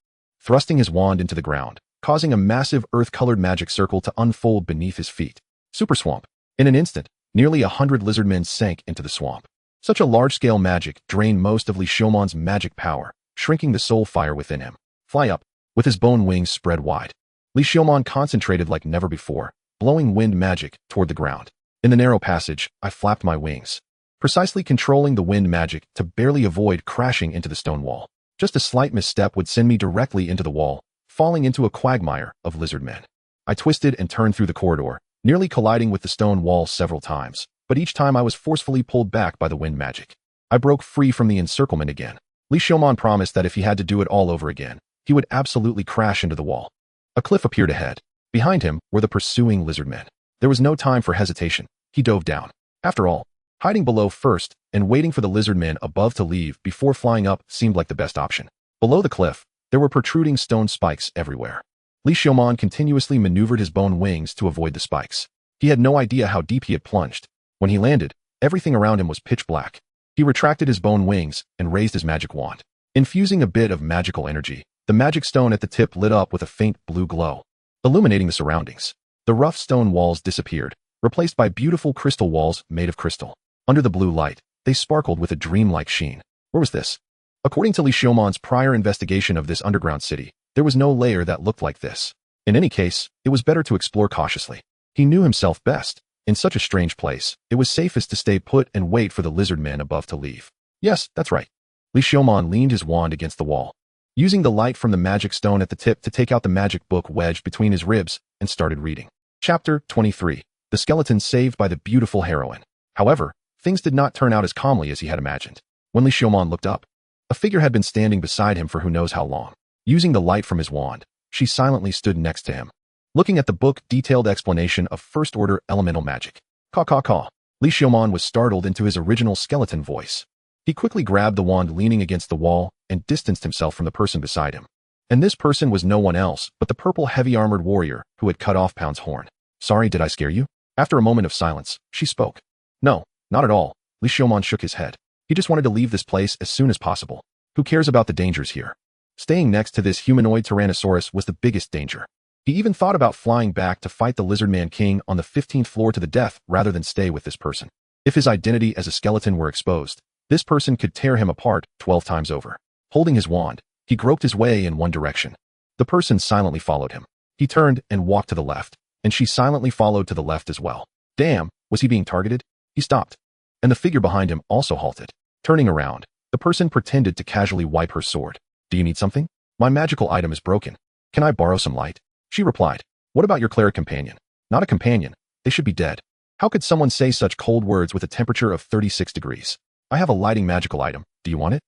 thrusting his wand into the ground, causing a massive earth-colored magic circle to unfold beneath his feet. Super swamp. In an instant, nearly 100 lizardmen sank into the swamp. Such a large-scale magic drained most of Li Xiaomon's magic power, shrinking the soul fire within him. Fly up, with his bone wings spread wide. Li Xiaomon concentrated like never before, blowing wind magic toward the ground. In the narrow passage, I flapped my wings, precisely controlling the wind magic to barely avoid crashing into the stone wall. Just a slight misstep would send me directly into the wall, falling into a quagmire of lizardmen. I twisted and turned through the corridor, nearly colliding with the stone wall several times, but each time I was forcefully pulled back by the wind magic. I broke free from the encirclement again. Li Xiaomon promised that if he had to do it all over again, he would absolutely crash into the wall. A cliff appeared ahead. Behind him were the pursuing lizardmen. There was no time for hesitation. He dove down. After all, hiding below first and waiting for the lizardmen above to leave before flying up seemed like the best option. Below the cliff, there were protruding stone spikes everywhere. Li Xiaomon continuously maneuvered his bone wings to avoid the spikes. He had no idea how deep he had plunged. When he landed, everything around him was pitch black. He retracted his bone wings and raised his magic wand. Infusing a bit of magical energy, the magic stone at the tip lit up with a faint blue glow, illuminating the surroundings. The rough stone walls disappeared, replaced by beautiful crystal walls made of crystal. Under the blue light, they sparkled with a dreamlike sheen. Where was this? According to Li Xiaomon's prior investigation of this underground city, there was no layer that looked like this. In any case, it was better to explore cautiously. He knew himself best. In such a strange place, it was safest to stay put and wait for the lizardmen above to leave. Yes, that's right. Li Xiaomon leaned his wand against the wall, using the light from the magic stone at the tip to take out the magic book wedged between his ribs, and started reading. Chapter 23. The skeleton saved by the beautiful heroine. However, things did not turn out as calmly as he had imagined. When Li Xiaomon looked up, a figure had been standing beside him for who knows how long. Using the light from his wand, she silently stood next to him, looking at the book detailed explanation of first-order elemental magic. Caw caw caw. Li Xiaomon was startled into his original skeleton voice. He quickly grabbed the wand leaning against the wall and distanced himself from the person beside him. And this person was no one else but the purple heavy-armored warrior who had cut off Pound's horn. Sorry, did I scare you? After a moment of silence, she spoke. No, not at all. Li Xiaomon shook his head. He just wanted to leave this place as soon as possible. Who cares about the dangers here? Staying next to this humanoid Tyrannosaurus was the biggest danger. He even thought about flying back to fight the Lizardman King on the 15th floor to the death rather than stay with this person. If his identity as a skeleton were exposed, this person could tear him apart 12 times over. Holding his wand, he groped his way in one direction. The person silently followed him. He turned and walked to the left, and she silently followed to the left as well. Damn, was he being targeted? He stopped. And the figure behind him also halted. Turning around, the person pretended to casually wipe her sword. Do you need something? My magical item is broken. Can I borrow some light? She replied. What about your cleric companion? Not a companion. They should be dead. How could someone say such cold words with a temperature of 36 degrees? I have a lighting magical item. Do you want it?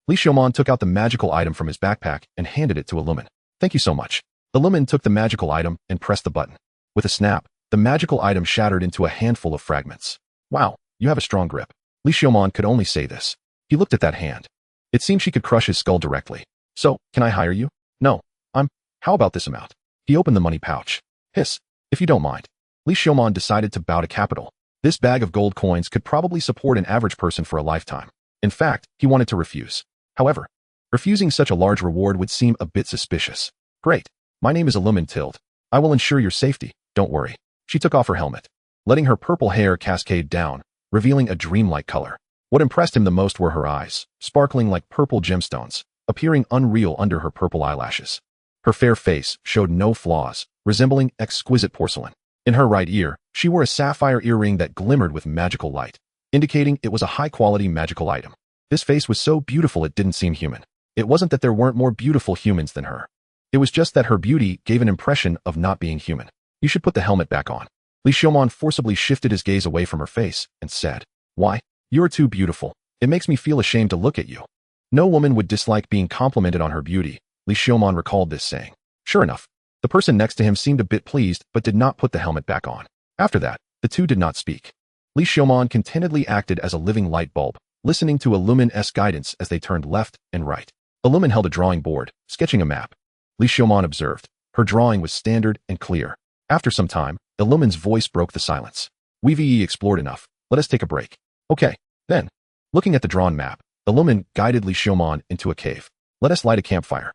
Li Xiaomon took out the magical item from his backpack and handed it to Illumin. Thank you so much. Illumin took the magical item and pressed the button. With a snap, the magical item shattered into a handful of fragments. Wow, you have a strong grip. Li Xiaomon could only say this. He looked at that hand. It seemed she could crush his skull directly. So, can I hire you? No. How about this amount? He opened the money pouch. Hiss, if you don't mind. Li Xiaomon decided to bow to capital. This bag of gold coins could probably support an average person for a lifetime. In fact, he wanted to refuse. However, refusing such a large reward would seem a bit suspicious. Great. My name is Illumin Tilde. I will ensure your safety, don't worry. She took off her helmet, letting her purple hair cascade down, revealing a dreamlike color. What impressed him the most were her eyes, sparkling like purple gemstones, appearing unreal under her purple eyelashes. Her fair face showed no flaws, resembling exquisite porcelain. In her right ear, she wore a sapphire earring that glimmered with magical light, indicating it was a high-quality magical item. This face was so beautiful it didn't seem human. It wasn't that there weren't more beautiful humans than her. It was just that her beauty gave an impression of not being human. You should put the helmet back on. Li Xiaomon forcibly shifted his gaze away from her face and said, Why? You are too beautiful. It makes me feel ashamed to look at you. No woman would dislike being complimented on her beauty. Li Xiaomon recalled this saying. Sure enough, the person next to him seemed a bit pleased but did not put the helmet back on. After that, the two did not speak. Li Xiaomon contentedly acted as a living light bulb, listening to Illumin's guidance as they turned left and right. Illumin held a drawing board, sketching a map. Li Xiaomon observed. Her drawing was standard and clear. After some time, Illumin's voice broke the silence. We've explored enough. Let us take a break. Okay, then. Looking at the drawn map, Illumin guided Li Xiaomon into a cave. Let us light a campfire.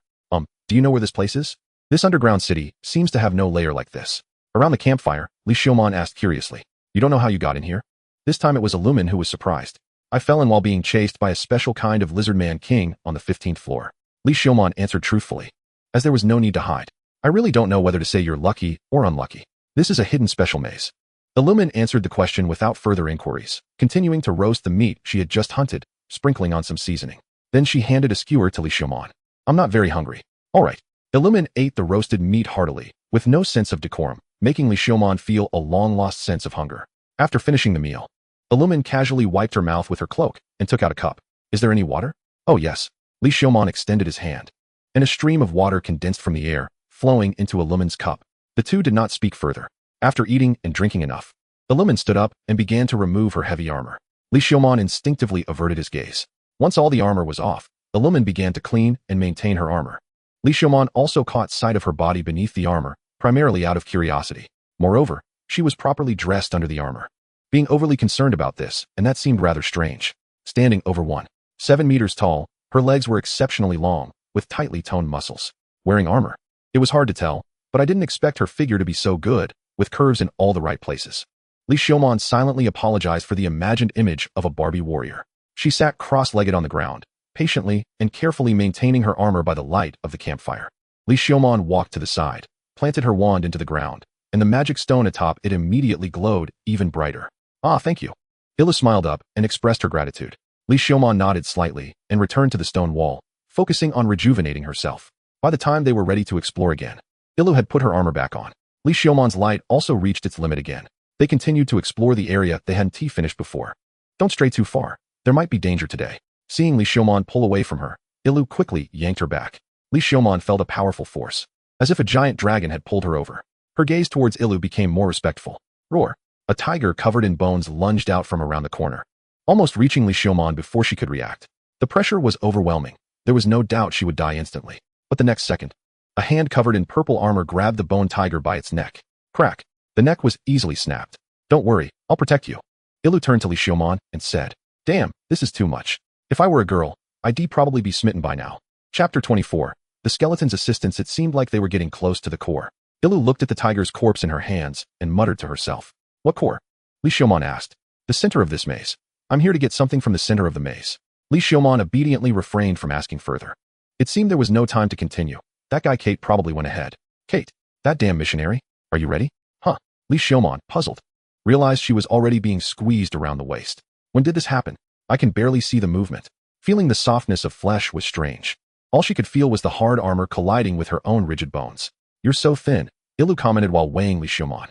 Do you know where this place is? This underground city seems to have no lair like this. Around the campfire, Li Xiaomon asked curiously. You don't know how you got in here? This time it was Illumin who was surprised. I fell in while being chased by a special kind of Lizardman King on the 15th floor. Li Xiaomon answered truthfully, as there was no need to hide. I really don't know whether to say you're lucky or unlucky. This is a hidden special maze. Illumin answered the question without further inquiries, continuing to roast the meat she had just hunted, sprinkling on some seasoning. Then she handed a skewer to Li Xiaomon. I'm not very hungry. All right. Illumin ate the roasted meat heartily, with no sense of decorum, making Li Xiaomon feel a long-lost sense of hunger. After finishing the meal, Illumin casually wiped her mouth with her cloak and took out a cup. Is there any water? Oh yes. Li Xiaomon extended his hand, and a stream of water condensed from the air, flowing into Illumin's cup. The two did not speak further. After eating and drinking enough, Illumin stood up and began to remove her heavy armor. Li Xiaomon instinctively averted his gaze. Once all the armor was off, Illumin began to clean and maintain her armor. Li Xiaomon also caught sight of her body beneath the armor, primarily out of curiosity. Moreover, she was properly dressed under the armor. Being overly concerned about this, and that seemed rather strange. Standing over 1.7 meters tall, her legs were exceptionally long, with tightly toned muscles. Wearing armor. It was hard to tell, but I didn't expect her figure to be so good, with curves in all the right places. Li Xiaomon silently apologized for the imagined image of a Barbie warrior. She sat cross-legged on the ground, patiently and carefully maintaining her armor by the light of the campfire. Li Xiaomon walked to the side, planted her wand into the ground, and the magic stone atop it immediately glowed even brighter. Ah, thank you. Illa smiled up and expressed her gratitude. Li Xiaomon nodded slightly and returned to the stone wall, focusing on rejuvenating herself. By the time they were ready to explore again, Illu had put her armor back on. Li Xiaomon's light also reached its limit again. They continued to explore the area they hadn't finished before. Don't stray too far. There might be danger today. Seeing Li Xiaomon pull away from her, Ilu quickly yanked her back. Li Xiaomon felt a powerful force, as if a giant dragon had pulled her over. Her gaze towards Ilu became more respectful. Roar! A tiger covered in bones lunged out from around the corner, almost reaching Li Xiaomon before she could react. The pressure was overwhelming. There was no doubt she would die instantly. But the next second, a hand covered in purple armor grabbed the bone tiger by its neck. Crack! The neck was easily snapped. Don't worry, I'll protect you. Ilu turned to Li Xiaomon and said, Damn, this is too much. If I were a girl, I'd probably be smitten by now. Chapter 24. The skeleton's assistants. It seemed like they were getting close to the core. Ilu looked at the tiger's corpse in her hands and muttered to herself. What core? Li Xiaomon asked. The center of this maze. I'm here to get something from the center of the maze. Li Xiaomon obediently refrained from asking further. It seemed there was no time to continue. That guy Kate probably went ahead. Kate, that damn missionary? Are you ready? Huh. Li Xiaomon, puzzled, realized she was already being squeezed around the waist. When did this happen? I can barely see the movement. Feeling the softness of flesh was strange. All she could feel was the hard armor colliding with her own rigid bones. You're so thin, Ilu commented while weighing Li Xiaomon.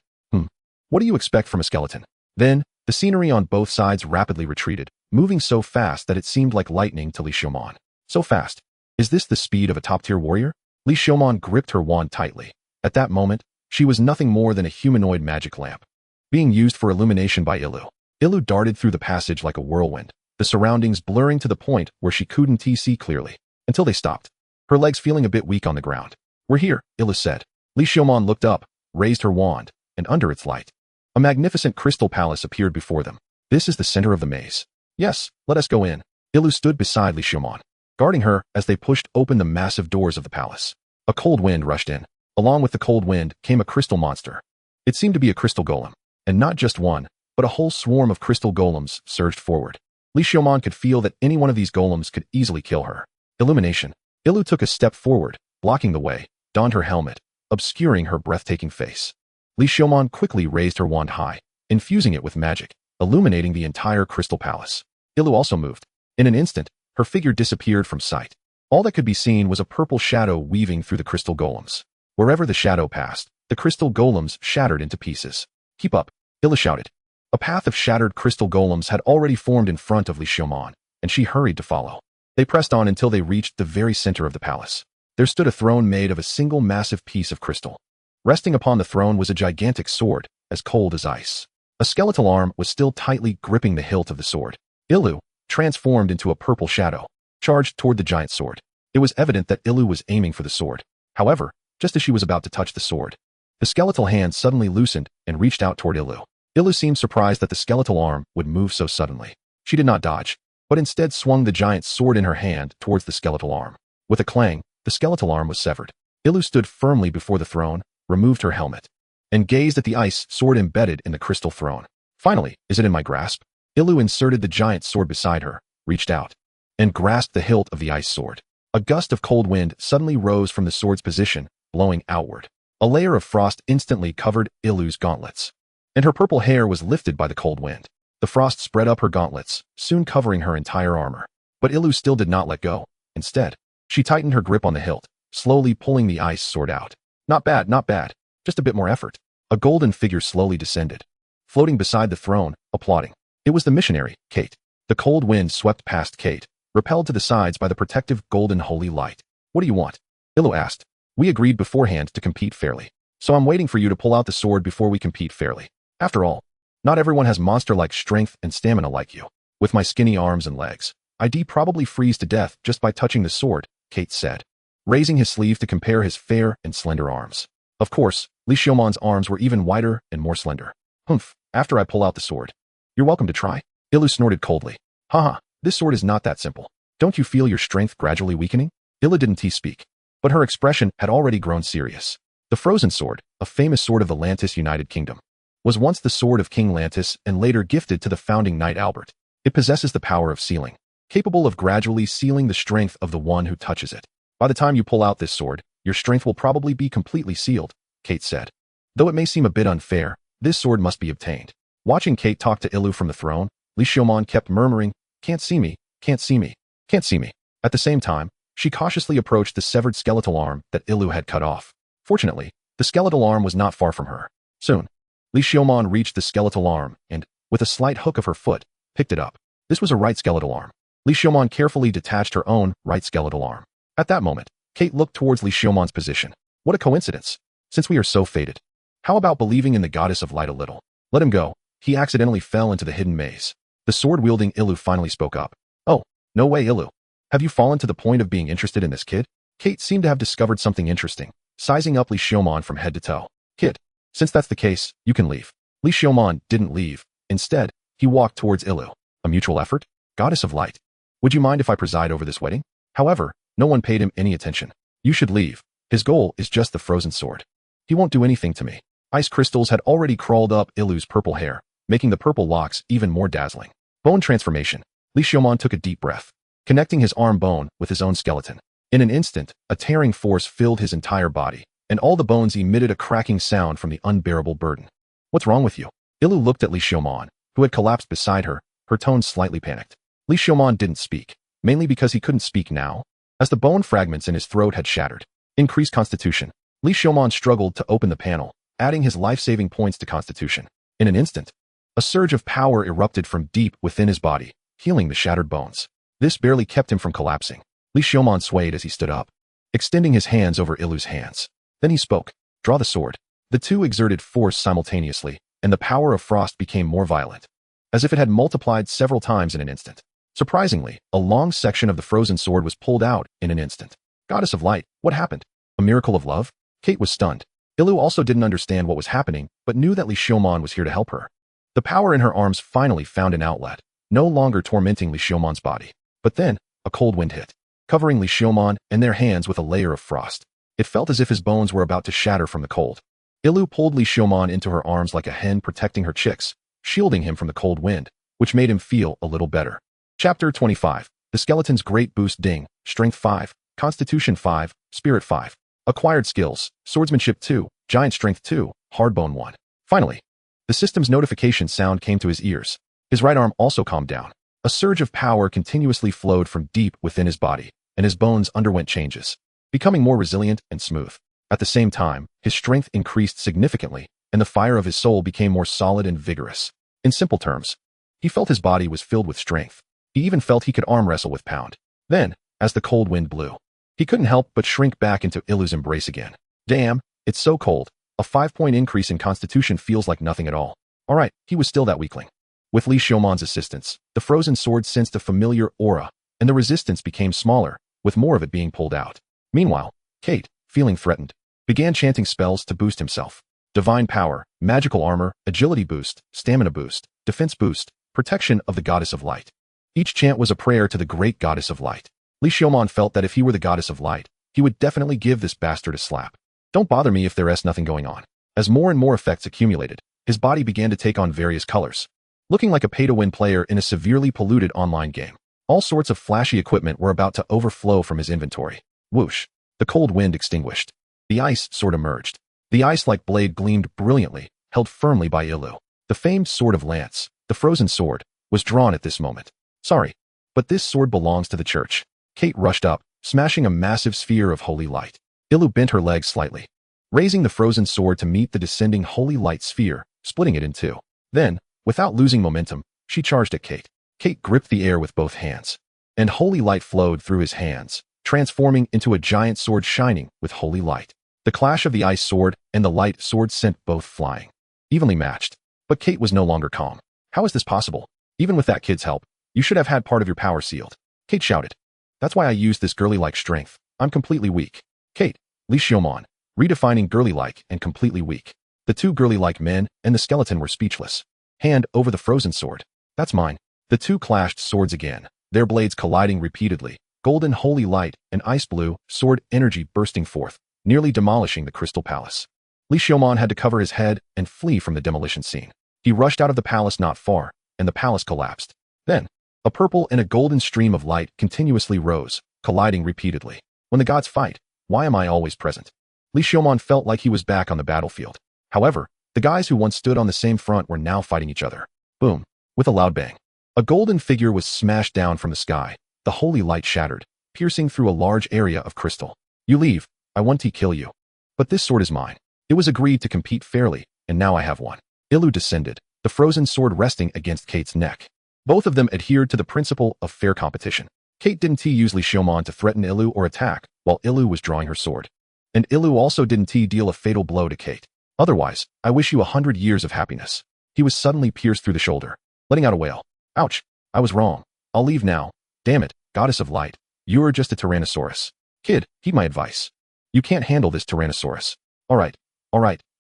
What do you expect from a skeleton? Then, the scenery on both sides rapidly retreated, moving so fast that it seemed like lightning to Li Xiaomon. So fast. Is this the speed of a top-tier warrior? Li Xiaomon gripped her wand tightly. At that moment, she was nothing more than a humanoid magic lamp, being used for illumination by Ilu. Ilu darted through the passage like a whirlwind, the surroundings blurring to the point where she couldn't see clearly, until they stopped, her legs feeling a bit weak on the ground. We're here, Ilu said. Li Xiaomon looked up, raised her wand, and under its light, a magnificent crystal palace appeared before them. This is the center of the maze. Yes, let us go in. Ilu stood beside Li Xiaomon, guarding her as they pushed open the massive doors of the palace. A cold wind rushed in. Along with the cold wind came a crystal monster. It seemed to be a crystal golem, and not just one, but a whole swarm of crystal golems surged forward. Li Xiaomon could feel that any one of these golems could easily kill her. Illumination. Ilu took a step forward, blocking the way, donned her helmet, obscuring her breathtaking face. Li Xiaomon quickly raised her wand high, infusing it with magic, illuminating the entire crystal palace. Ilu also moved. In an instant, her figure disappeared from sight. All that could be seen was a purple shadow weaving through the crystal golems. Wherever the shadow passed, the crystal golems shattered into pieces. Keep up, Ilu shouted. A path of shattered crystal golems had already formed in front of Li Xiaomon, and she hurried to follow. They pressed on until they reached the very center of the palace. There stood a throne made of a single massive piece of crystal. Resting upon the throne was a gigantic sword, as cold as ice. A skeletal arm was still tightly gripping the hilt of the sword. Ilu, transformed into a purple shadow, charged toward the giant sword. It was evident that Ilu was aiming for the sword. However, just as she was about to touch the sword, the skeletal hand suddenly loosened and reached out toward Ilu. Ilu seemed surprised that the skeletal arm would move so suddenly. She did not dodge, but instead swung the giant sword in her hand towards the skeletal arm. With a clang, the skeletal arm was severed. Ilu stood firmly before the throne, removed her helmet, and gazed at the ice sword embedded in the crystal throne. Finally, is it in my grasp? Ilu inserted the giant sword beside her, reached out, and grasped the hilt of the ice sword. A gust of cold wind suddenly rose from the sword's position, blowing outward. A layer of frost instantly covered Ilu's gauntlets, and her purple hair was lifted by the cold wind. The frost spread up her gauntlets, soon covering her entire armor. But Ilu still did not let go. Instead, she tightened her grip on the hilt, slowly pulling the ice sword out. Not bad, not bad. Just a bit more effort. A golden figure slowly descended, floating beside the throne, applauding. It was the missionary, Kate. The cold wind swept past Kate, repelled to the sides by the protective golden holy light. What do you want? Ilu asked. We agreed beforehand to compete fairly, so I'm waiting for you to pull out the sword before we compete fairly. After all, not everyone has monster-like strength and stamina like you. With my skinny arms and legs, I'd probably freeze to death just by touching the sword, Kate said, raising his sleeve to compare his fair and slender arms. Of course, Li Xiaomon's arms were even wider and more slender. Humph, after I pull out the sword. You're welcome to try. Ilu snorted coldly. Haha, this sword is not that simple. Don't you feel your strength gradually weakening? Ilu didn't speak, but her expression had already grown serious. The frozen sword, a famous sword of the Lantis United Kingdom, was once the sword of King Lantis and later gifted to the founding knight Albert. It possesses the power of sealing, capable of gradually sealing the strength of the one who touches it. By the time you pull out this sword, your strength will probably be completely sealed, Kate said. Though it may seem a bit unfair, this sword must be obtained. Watching Kate talk to Ilu from the throne, Li Xiaomon kept murmuring, can't see me, can't see me, can't see me. At the same time, she cautiously approached the severed skeletal arm that Ilu had cut off. Fortunately, the skeletal arm was not far from her. Soon, Li Xiaomon reached the skeletal arm and, with a slight hook of her foot, picked it up. This was a right skeletal arm. Li Xiaomon carefully detached her own right skeletal arm. At that moment, Kate looked towards Li Xiaomon's position. What a coincidence. Since we are so fated. How about believing in the goddess of light a little? Let him go. He accidentally fell into the hidden maze. The sword-wielding Ilu finally spoke up. Oh, no way, Ilu. Have you fallen to the point of being interested in this kid? Kate seemed to have discovered something interesting, sizing up Li Xiaomon from head to toe. Kid, since that's the case, you can leave. Li Xiaomon didn't leave. Instead, he walked towards Ilu. A mutual effort? Goddess of light. Would you mind if I preside over this wedding? However, no one paid him any attention. You should leave. His goal is just the frozen sword. He won't do anything to me. Ice crystals had already crawled up Ilu's purple hair, making the purple locks even more dazzling. Bone transformation. Li Xiaomon took a deep breath, connecting his arm bone with his own skeleton. In an instant, a tearing force filled his entire body, and all the bones emitted a cracking sound from the unbearable burden. What's wrong with you? Ilu looked at Li Xiaomon, who had collapsed beside her, her tone slightly panicked. Li Xiaomon didn't speak, mainly because he couldn't speak now, as the bone fragments in his throat had shattered. Increased constitution. Li Xiaomon struggled to open the panel, adding his life-saving points to constitution. In an instant, a surge of power erupted from deep within his body, healing the shattered bones. This barely kept him from collapsing. Li Xiaomon swayed as he stood up, extending his hands over Ilu's hands. Then he spoke. Draw the sword. The two exerted force simultaneously, and the power of frost became more violent, as if it had multiplied several times in an instant. Surprisingly, a long section of the frozen sword was pulled out in an instant. Goddess of light, what happened? A miracle of love? Kate was stunned. Ilu also didn't understand what was happening, but knew that Li Xiaomon was here to help her. The power in her arms finally found an outlet, no longer tormenting Li Xiaomon's body. But then, a cold wind hit, covering Li Xiaomon and their hands with a layer of frost. It felt as if his bones were about to shatter from the cold. Ilu pulled Li Xiaomon into her arms like a hen protecting her chicks, shielding him from the cold wind, which made him feel a little better. Chapter 25. The Skeleton's Great Boost Ding. Strength 5, Constitution 5, Spirit 5. Acquired skills, Swordsmanship 2, Giant Strength 2, Hardbone 1. Finally, the system's notification sound came to his ears. His right arm also calmed down. A surge of power continuously flowed from deep within his body, and his bones underwent changes, becoming more resilient and smooth. At the same time, his strength increased significantly, and the fire of his soul became more solid and vigorous. In simple terms, he felt his body was filled with strength. He even felt he could arm wrestle with Pound. Then, as the cold wind blew, he couldn't help but shrink back into Ilu's embrace again. Damn, it's so cold. A 5-point increase in constitution feels like nothing at all. Alright, he was still that weakling. With Li Xiaomon's assistance, the frozen sword sensed a familiar aura, and the resistance became smaller, with more of it being pulled out. Meanwhile, Kate, feeling threatened, began chanting spells to boost himself. Divine power, magical armor, agility boost, stamina boost, defense boost, protection of the goddess of light. Each chant was a prayer to the great goddess of light. Li Xiaomon felt that if he were the goddess of light, he would definitely give this bastard a slap. Don't bother me if there's nothing going on. As more and more effects accumulated, his body began to take on various colors, looking like a pay-to-win player in a severely polluted online game. All sorts of flashy equipment were about to overflow from his inventory. Whoosh! The cold wind extinguished. The ice sword emerged. The ice-like blade gleamed brilliantly, held firmly by Ilu. The famed sword of Lance, the frozen sword, was drawn at this moment. Sorry, but this sword belongs to the church. Kate rushed up, smashing a massive sphere of holy light. Ilu bent her legs slightly, raising the frozen sword to meet the descending holy light sphere, splitting it in two. Then, without losing momentum, she charged at Kate. Kate gripped the air with both hands, and holy light flowed through his hands, transforming into a giant sword shining with holy light. The clash of the ice sword and the light sword sent both flying, evenly matched. But Kate was no longer calm. How is this possible? Even with that kid's help, you should have had part of your power sealed. Kate shouted. That's why I used this girly-like strength. I'm completely weak. Kate, Li Xiaomon, redefining girly-like and completely weak. The two girly-like men and the skeleton were speechless. Hand over the frozen sword. That's mine. The two clashed swords again, their blades colliding repeatedly, golden holy light and ice blue sword energy bursting forth, nearly demolishing the crystal palace. Li Xiaomon had to cover his head and flee from the demolition scene. He rushed out of the palace not far, and the palace collapsed. Then, a purple and a golden stream of light continuously rose, colliding repeatedly. When the gods fight, why am I always present? Li Xiaomon felt like he was back on the battlefield. However, the guys who once stood on the same front were now fighting each other. Boom. With a loud bang, a golden figure was smashed down from the sky. The holy light shattered, piercing through a large area of crystal. You leave, I want to kill you. But this sword is mine. It was agreed to compete fairly, and now I have one. Ilu descended, the frozen sword resting against Kate's neck. Both of them adhered to the principle of fair competition. Kate didn't use Li Xiaomon to threaten Ilu or attack, while Ilu was drawing her sword. And Ilu also didn't deal a fatal blow to Kate. Otherwise, I wish you 100 years of happiness. He was suddenly pierced through the shoulder, letting out a wail. Ouch! I was wrong. I'll leave now. Damn it, goddess of light. You're just a Tyrannosaurus. Kid, heed my advice. You can't handle this Tyrannosaurus. Alright,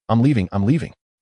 I'm leaving.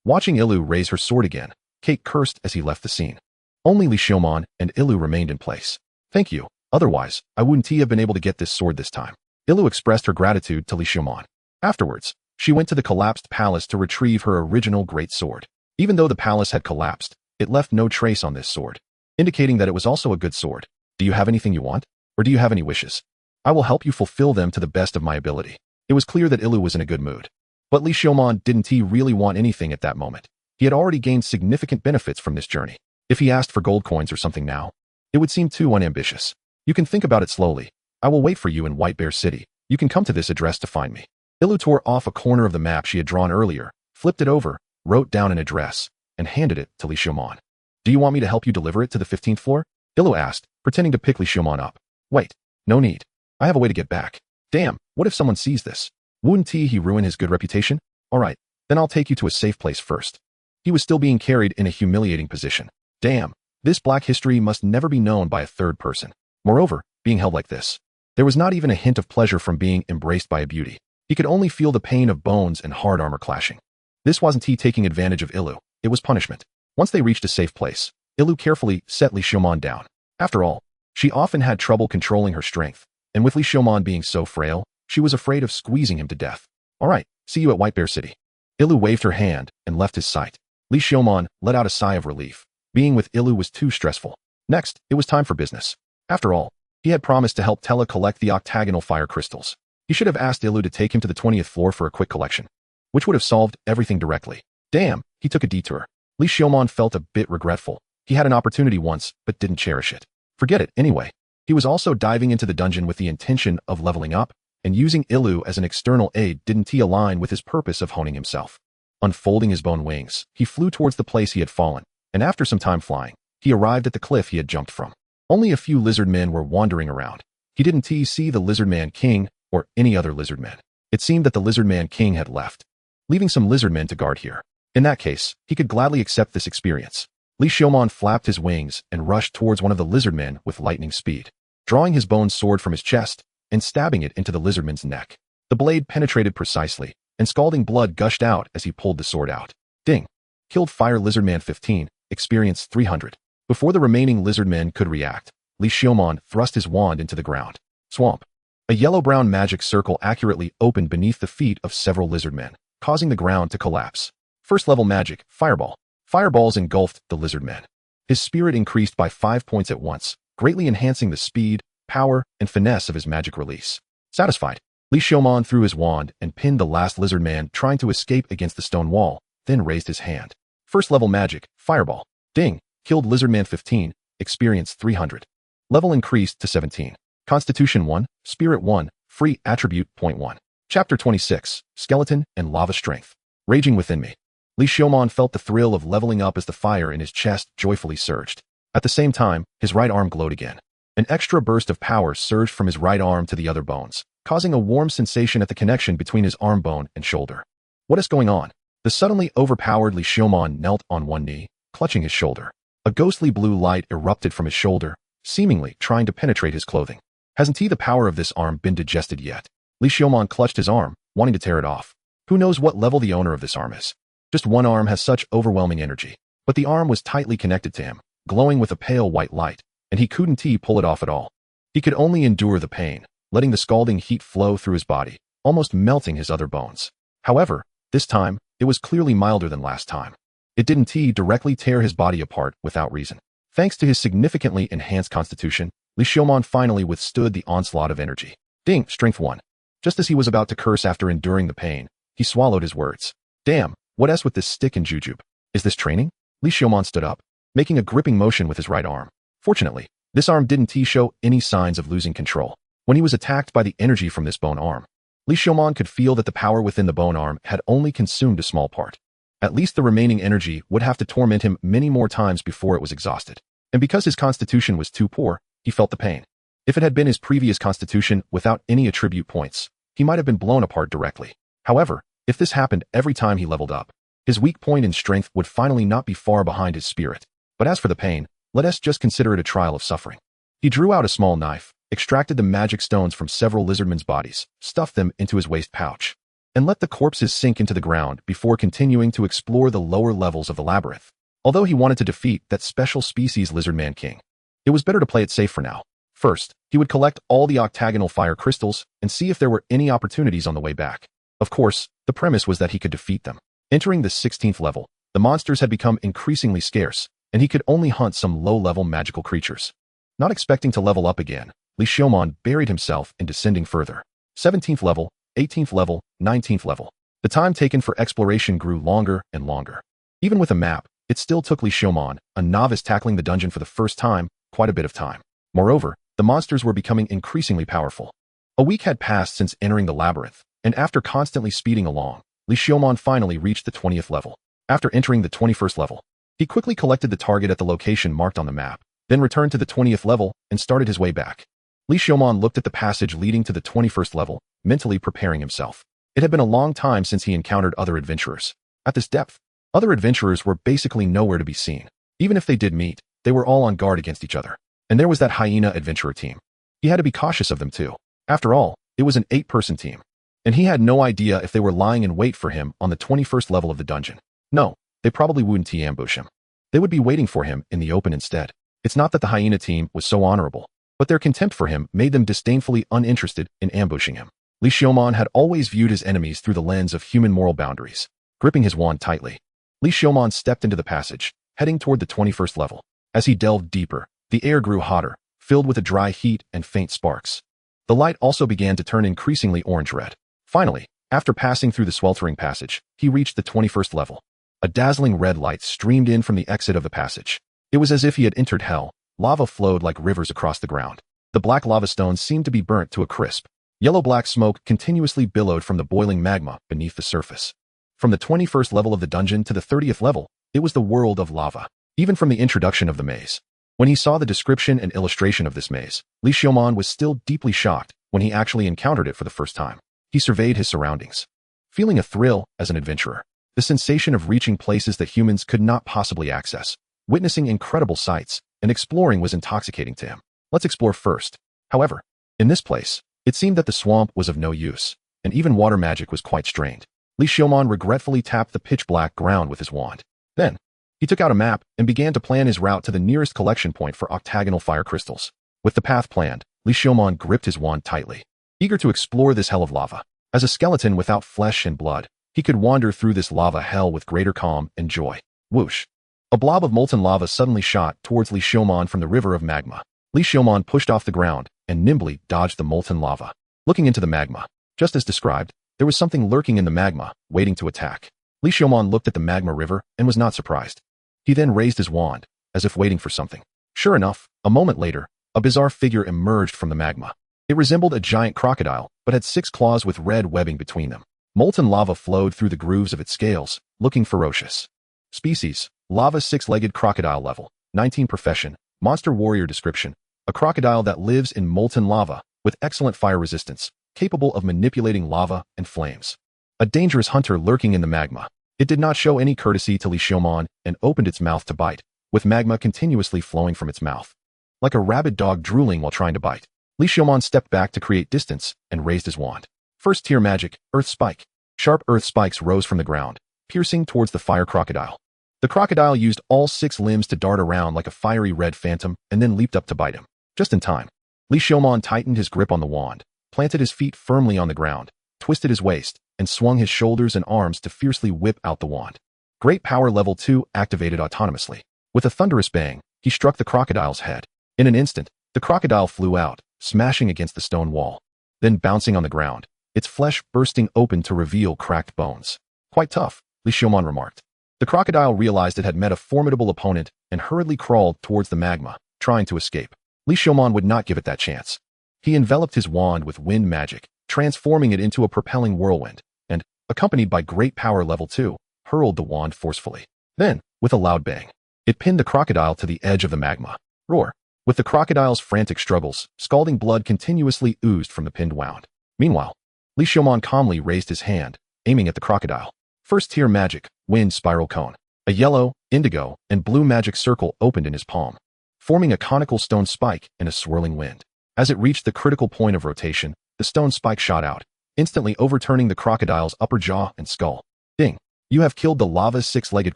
Watching Ilu raise her sword again, Kate cursed as he left the scene. Only Li Xiaomon and Ilu remained in place. Thank you, otherwise, I wouldn't have been able to get this sword this time. Ilu expressed her gratitude to Li Xiaomon. Afterwards, she went to the collapsed palace to retrieve her original great sword. Even though the palace had collapsed, it left no trace on this sword, indicating that it was also a good sword. Do you have anything you want? Or do you have any wishes? I will help you fulfill them to the best of my ability. It was clear that Ilu was in a good mood. But Li Xiaomon didn't really want anything at that moment. He had already gained significant benefits from this journey. If he asked for gold coins or something now, it would seem too unambitious. You can think about it slowly. I will wait for you in White Bear City. You can come to this address to find me. Ilu tore off a corner of the map she had drawn earlier, flipped it over, wrote down an address, and handed it to Li Xiaomon. Do you want me to help you deliver it to the 15th floor? Ilu asked, pretending to pick Li Xiaomon up. Wait, no need. I have a way to get back. Damn, what if someone sees this? Wouldn't he ruin his good reputation? Alright, then I'll take you to a safe place first. He was still being carried in a humiliating position. Damn, this black history must never be known by a third person. Moreover, being held like this, there was not even a hint of pleasure from being embraced by a beauty. He could only feel the pain of bones and hard armor clashing. This wasn't he taking advantage of Ilu, it was punishment. Once they reached a safe place, Ilu carefully set Li Xiaomon down. After all, she often had trouble controlling her strength, and with Li Xiaomon being so frail, she was afraid of squeezing him to death. Alright, see you at White Bear City. Ilu waved her hand and left his sight. Li Xiaomon let out a sigh of relief. Being with Ilu was too stressful. Next, it was time for business. After all, he had promised to help Tella collect the octagonal fire crystals. He should have asked Ilu to take him to the 20th floor for a quick collection, which would have solved everything directly. Damn, he took a detour. Li Xiaomon felt a bit regretful. He had an opportunity once, but didn't cherish it. Forget it, anyway. He was also diving into the dungeon with the intention of leveling up, and using Ilu as an external aid didn't align with his purpose of honing himself. Unfolding his bone wings, he flew towards the place he had fallen, and after some time flying, he arrived at the cliff he had jumped from. Only a few lizard men were wandering around. He didn't see the Lizard Man King or any other lizard men. It seemed that the Lizard Man King had left, leaving some lizard men to guard here. In that case, he could gladly accept this experience. Li Xiaomon flapped his wings and rushed towards one of the lizard men with lightning speed, drawing his bone sword from his chest and stabbing it into the lizardman's neck. The blade penetrated precisely, and scalding blood gushed out as he pulled the sword out. Ding! Killed Fire Lizardman 15, experience 300. Before the remaining lizard men could react, Li Xiaomon thrust his wand into the ground. Swamp. A yellow-brown magic circle accurately opened beneath the feet of several lizard men, causing the ground to collapse. First-level magic, Fireball. Fireballs engulfed the lizard men. His spirit increased by 5 points at once, greatly enhancing the speed, power, and finesse of his magic release. Satisfied, Li Xiaomon threw his wand and pinned the last lizard man trying to escape against the stone wall, then raised his hand. First-level magic, Fireball. Ding! Killed Lizardman 15, experience 300. Level increased to 17. Constitution 1, Spirit 1, Free Attribute Point 1. Chapter 26, Skeleton and Lava Strength. Raging within me. Li Xiaomon felt the thrill of leveling up as the fire in his chest joyfully surged. At the same time, his right arm glowed again. An extra burst of power surged from his right arm to the other bones, causing a warm sensation at the connection between his arm bone and shoulder. What is going on? The suddenly overpowered Li Xiaomon knelt on one knee, clutching his shoulder. A ghostly blue light erupted from his shoulder, seemingly trying to penetrate his clothing. Hasn't the power of this arm been digested yet? Li Xiaomon clutched his arm, wanting to tear it off. Who knows what level the owner of this arm is? Just one arm has such overwhelming energy. But the arm was tightly connected to him, glowing with a pale white light, and he couldn't pull it off at all. He could only endure the pain, letting the scalding heat flow through his body, almost melting his other bones. However, this time, it was clearly milder than last time. It didn't directly tear his body apart without reason. Thanks to his significantly enhanced constitution, Li Xiaomon finally withstood the onslaught of energy. Ding! Strength 1. Just as he was about to curse after enduring the pain, he swallowed his words. Damn, what else with this stick and jujube? Is this training? Li Xiaomon stood up, making a gripping motion with his right arm. Fortunately, this arm didn't show any signs of losing control. When he was attacked by the energy from this bone arm, Li Xiaomon could feel that the power within the bone arm had only consumed a small part. At least the remaining energy would have to torment him many more times before it was exhausted. And because his constitution was too poor, he felt the pain. If it had been his previous constitution without any attribute points, he might have been blown apart directly. However, if this happened every time he leveled up, his weak point in strength would finally not be far behind his spirit. But as for the pain, let us just consider it a trial of suffering. He drew out a small knife, extracted the magic stones from several lizardmen's bodies, stuffed them into his waist pouch, and let the corpses sink into the ground before continuing to explore the lower levels of the labyrinth. Although he wanted to defeat that special species Lizardman King, it was better to play it safe for now. First, he would collect all the octagonal fire crystals and see if there were any opportunities on the way back. Of course, the premise was that he could defeat them. Entering the 16th level, the monsters had become increasingly scarce, and he could only hunt some low-level magical creatures. Not expecting to level up again, Li Xiaomon buried himself in descending further. 17th level, 18th level, 19th level. The time taken for exploration grew longer and longer. Even with a map, it still took Li Xiaomon, a novice tackling the dungeon for the first time, quite a bit of time. Moreover, the monsters were becoming increasingly powerful. A week had passed since entering the labyrinth, and after constantly speeding along, Li Xiaomon finally reached the 20th level. After entering the 21st level, he quickly collected the target at the location marked on the map, then returned to the 20th level and started his way back. Li Xiaomon looked at the passage leading to the 21st level, mentally preparing himself. It had been a long time since he encountered other adventurers. At this depth, other adventurers were basically nowhere to be seen. Even if they did meet, they were all on guard against each other. And there was that hyena adventurer team. He had to be cautious of them too. After all, it was an 8-person team. And he had no idea if they were lying in wait for him on the 21st level of the dungeon. No, they probably wouldn't ambush him. They would be waiting for him in the open instead. It's not that the hyena team was so honorable, but their contempt for him made them disdainfully uninterested in ambushing him. Li Xiaomon had always viewed his enemies through the lens of human moral boundaries. Gripping his wand tightly, Li Xiaomon stepped into the passage, heading toward the 21st level. As he delved deeper, the air grew hotter, filled with a dry heat and faint sparks. The light also began to turn increasingly orange-red. Finally, after passing through the sweltering passage, he reached the 21st level. A dazzling red light streamed in from the exit of the passage. It was as if he had entered hell. Lava flowed like rivers across the ground. The black lava stones seemed to be burnt to a crisp. Yellow-black smoke continuously billowed from the boiling magma beneath the surface. From the 21st level of the dungeon to the 30th level, it was the world of lava. Even from the introduction of the maze. When he saw the description and illustration of this maze, Li Xiaomon was still deeply shocked when he actually encountered it for the first time. He surveyed his surroundings, feeling a thrill as an adventurer. The sensation of reaching places that humans could not possibly access, witnessing incredible sights, and exploring was intoxicating to him. Let's explore first. However, in this place, it seemed that the swamp was of no use, and even water magic was quite strained. Li Xiaomon regretfully tapped the pitch-black ground with his wand. Then, he took out a map and began to plan his route to the nearest collection point for octagonal fire crystals. With the path planned, Li Xiaomon gripped his wand tightly, eager to explore this hell of lava. As a skeleton without flesh and blood, he could wander through this lava hell with greater calm and joy. Whoosh! A blob of molten lava suddenly shot towards Li Xiaomon from the river of magma. Li Xiaomon pushed off the ground and nimbly dodged the molten lava. Looking into the magma, just as described, there was something lurking in the magma, waiting to attack. Li Xiaomon looked at the magma river and was not surprised. He then raised his wand, as if waiting for something. Sure enough, a moment later, a bizarre figure emerged from the magma. It resembled a giant crocodile, but had 6 claws with red webbing between them. Molten lava flowed through the grooves of its scales, looking ferocious. Species: Lava 6-legged crocodile level, 19 profession, monster warrior description, a crocodile that lives in molten lava, with excellent fire resistance, capable of manipulating lava and flames. A dangerous hunter lurking in the magma. It did not show any courtesy to Li Xiaomon and opened its mouth to bite, with magma continuously flowing from its mouth. Like a rabid dog drooling while trying to bite, Li Xiaomon stepped back to create distance and raised his wand. First tier magic, Earth Spike. Sharp earth spikes rose from the ground, piercing towards the fire crocodile. The crocodile used all 6 limbs to dart around like a fiery red phantom and then leaped up to bite him. Just in time, Li Xiaomon tightened his grip on the wand, planted his feet firmly on the ground, twisted his waist, and swung his shoulders and arms to fiercely whip out the wand. Great Power Level 2 activated autonomously. With a thunderous bang, he struck the crocodile's head. In an instant, the crocodile flew out, smashing against the stone wall. Then bouncing on the ground, its flesh bursting open to reveal cracked bones. Quite tough, Li Xiaomon remarked. The crocodile realized it had met a formidable opponent and hurriedly crawled towards the magma, trying to escape. Li Xiaomon would not give it that chance. He enveloped his wand with wind magic, transforming it into a propelling whirlwind, and, accompanied by Great Power Level 2, hurled the wand forcefully. Then, with a loud bang, it pinned the crocodile to the edge of the magma. Roar. With the crocodile's frantic struggles, scalding blood continuously oozed from the pinned wound. Meanwhile, Li Xiaomon calmly raised his hand, aiming at the crocodile. First tier magic, wind spiral cone. A yellow, indigo, and blue magic circle opened in his palm, forming a conical stone spike in a swirling wind. As it reached the critical point of rotation, the stone spike shot out, instantly overturning the crocodile's upper jaw and skull. Ding! You have killed the lava's six-legged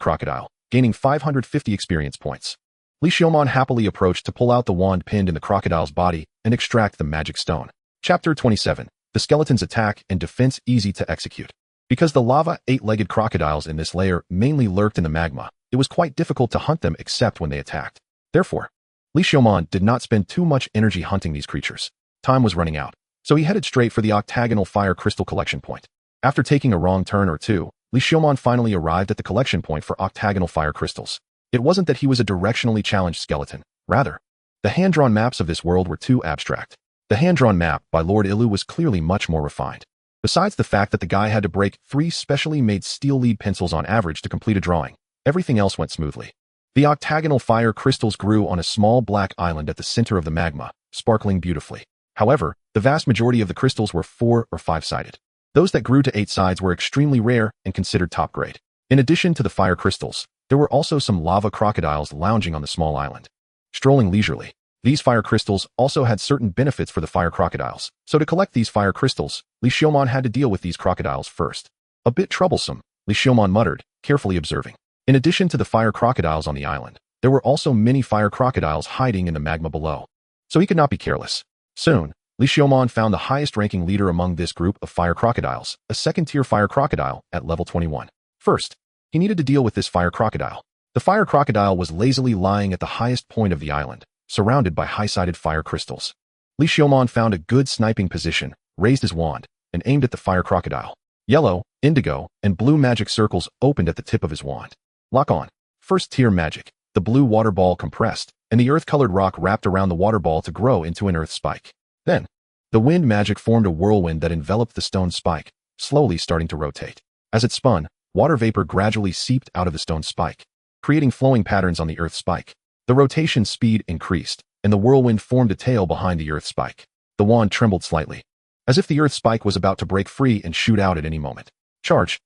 crocodile, gaining 550 experience points. Li Xiaomon happily approached to pull out the wand pinned in the crocodile's body and extract the magic stone. Chapter 27. The skeleton's attack and defense easy to execute. Because the lava eight-legged crocodiles in this layer mainly lurked in the magma, it was quite difficult to hunt them except when they attacked. Therefore, Li Xiaomon did not spend too much energy hunting these creatures. Time was running out, so he headed straight for the octagonal fire crystal collection point. After taking a wrong turn or two, Li Xiaomon finally arrived at the collection point for octagonal fire crystals. It wasn't that he was a directionally challenged skeleton. Rather, the hand-drawn maps of this world were too abstract. The hand-drawn map by Lord Ilu was clearly much more refined. Besides the fact that the guy had to break 3 specially made steel lead pencils on average to complete a drawing, everything else went smoothly. The octagonal fire crystals grew on a small black island at the center of the magma, sparkling beautifully. However, the vast majority of the crystals were 4 or 5-sided. Those that grew to 8 sides were extremely rare and considered top grade. In addition to the fire crystals, there were also some lava crocodiles lounging on the small island, strolling leisurely. These fire crystals also had certain benefits for the fire crocodiles, so to collect these fire crystals, Li Xiaomon had to deal with these crocodiles first. A bit troublesome, Li Xiaomon muttered, carefully observing. In addition to the fire crocodiles on the island, there were also many fire crocodiles hiding in the magma below, so he could not be careless. Soon, Li Xiaomon found the highest-ranking leader among this group of fire crocodiles, a second-tier fire crocodile at level 21. First, he needed to deal with this fire crocodile. The fire crocodile was lazily lying at the highest point of the island, surrounded by high-sided fire crystals. Li Xiaomon found a good sniping position, raised his wand, and aimed at the fire crocodile. Yellow, indigo, and blue magic circles opened at the tip of his wand. Lock on. First tier magic. The blue water ball compressed, and the earth-colored rock wrapped around the water ball to grow into an earth spike. Then, the wind magic formed a whirlwind that enveloped the stone spike, slowly starting to rotate. As it spun, water vapor gradually seeped out of the stone spike, creating flowing patterns on the earth spike. The rotation speed increased, and the whirlwind formed a tail behind the earth spike. The wand trembled slightly, as if the earth spike was about to break free and shoot out at any moment. Charge,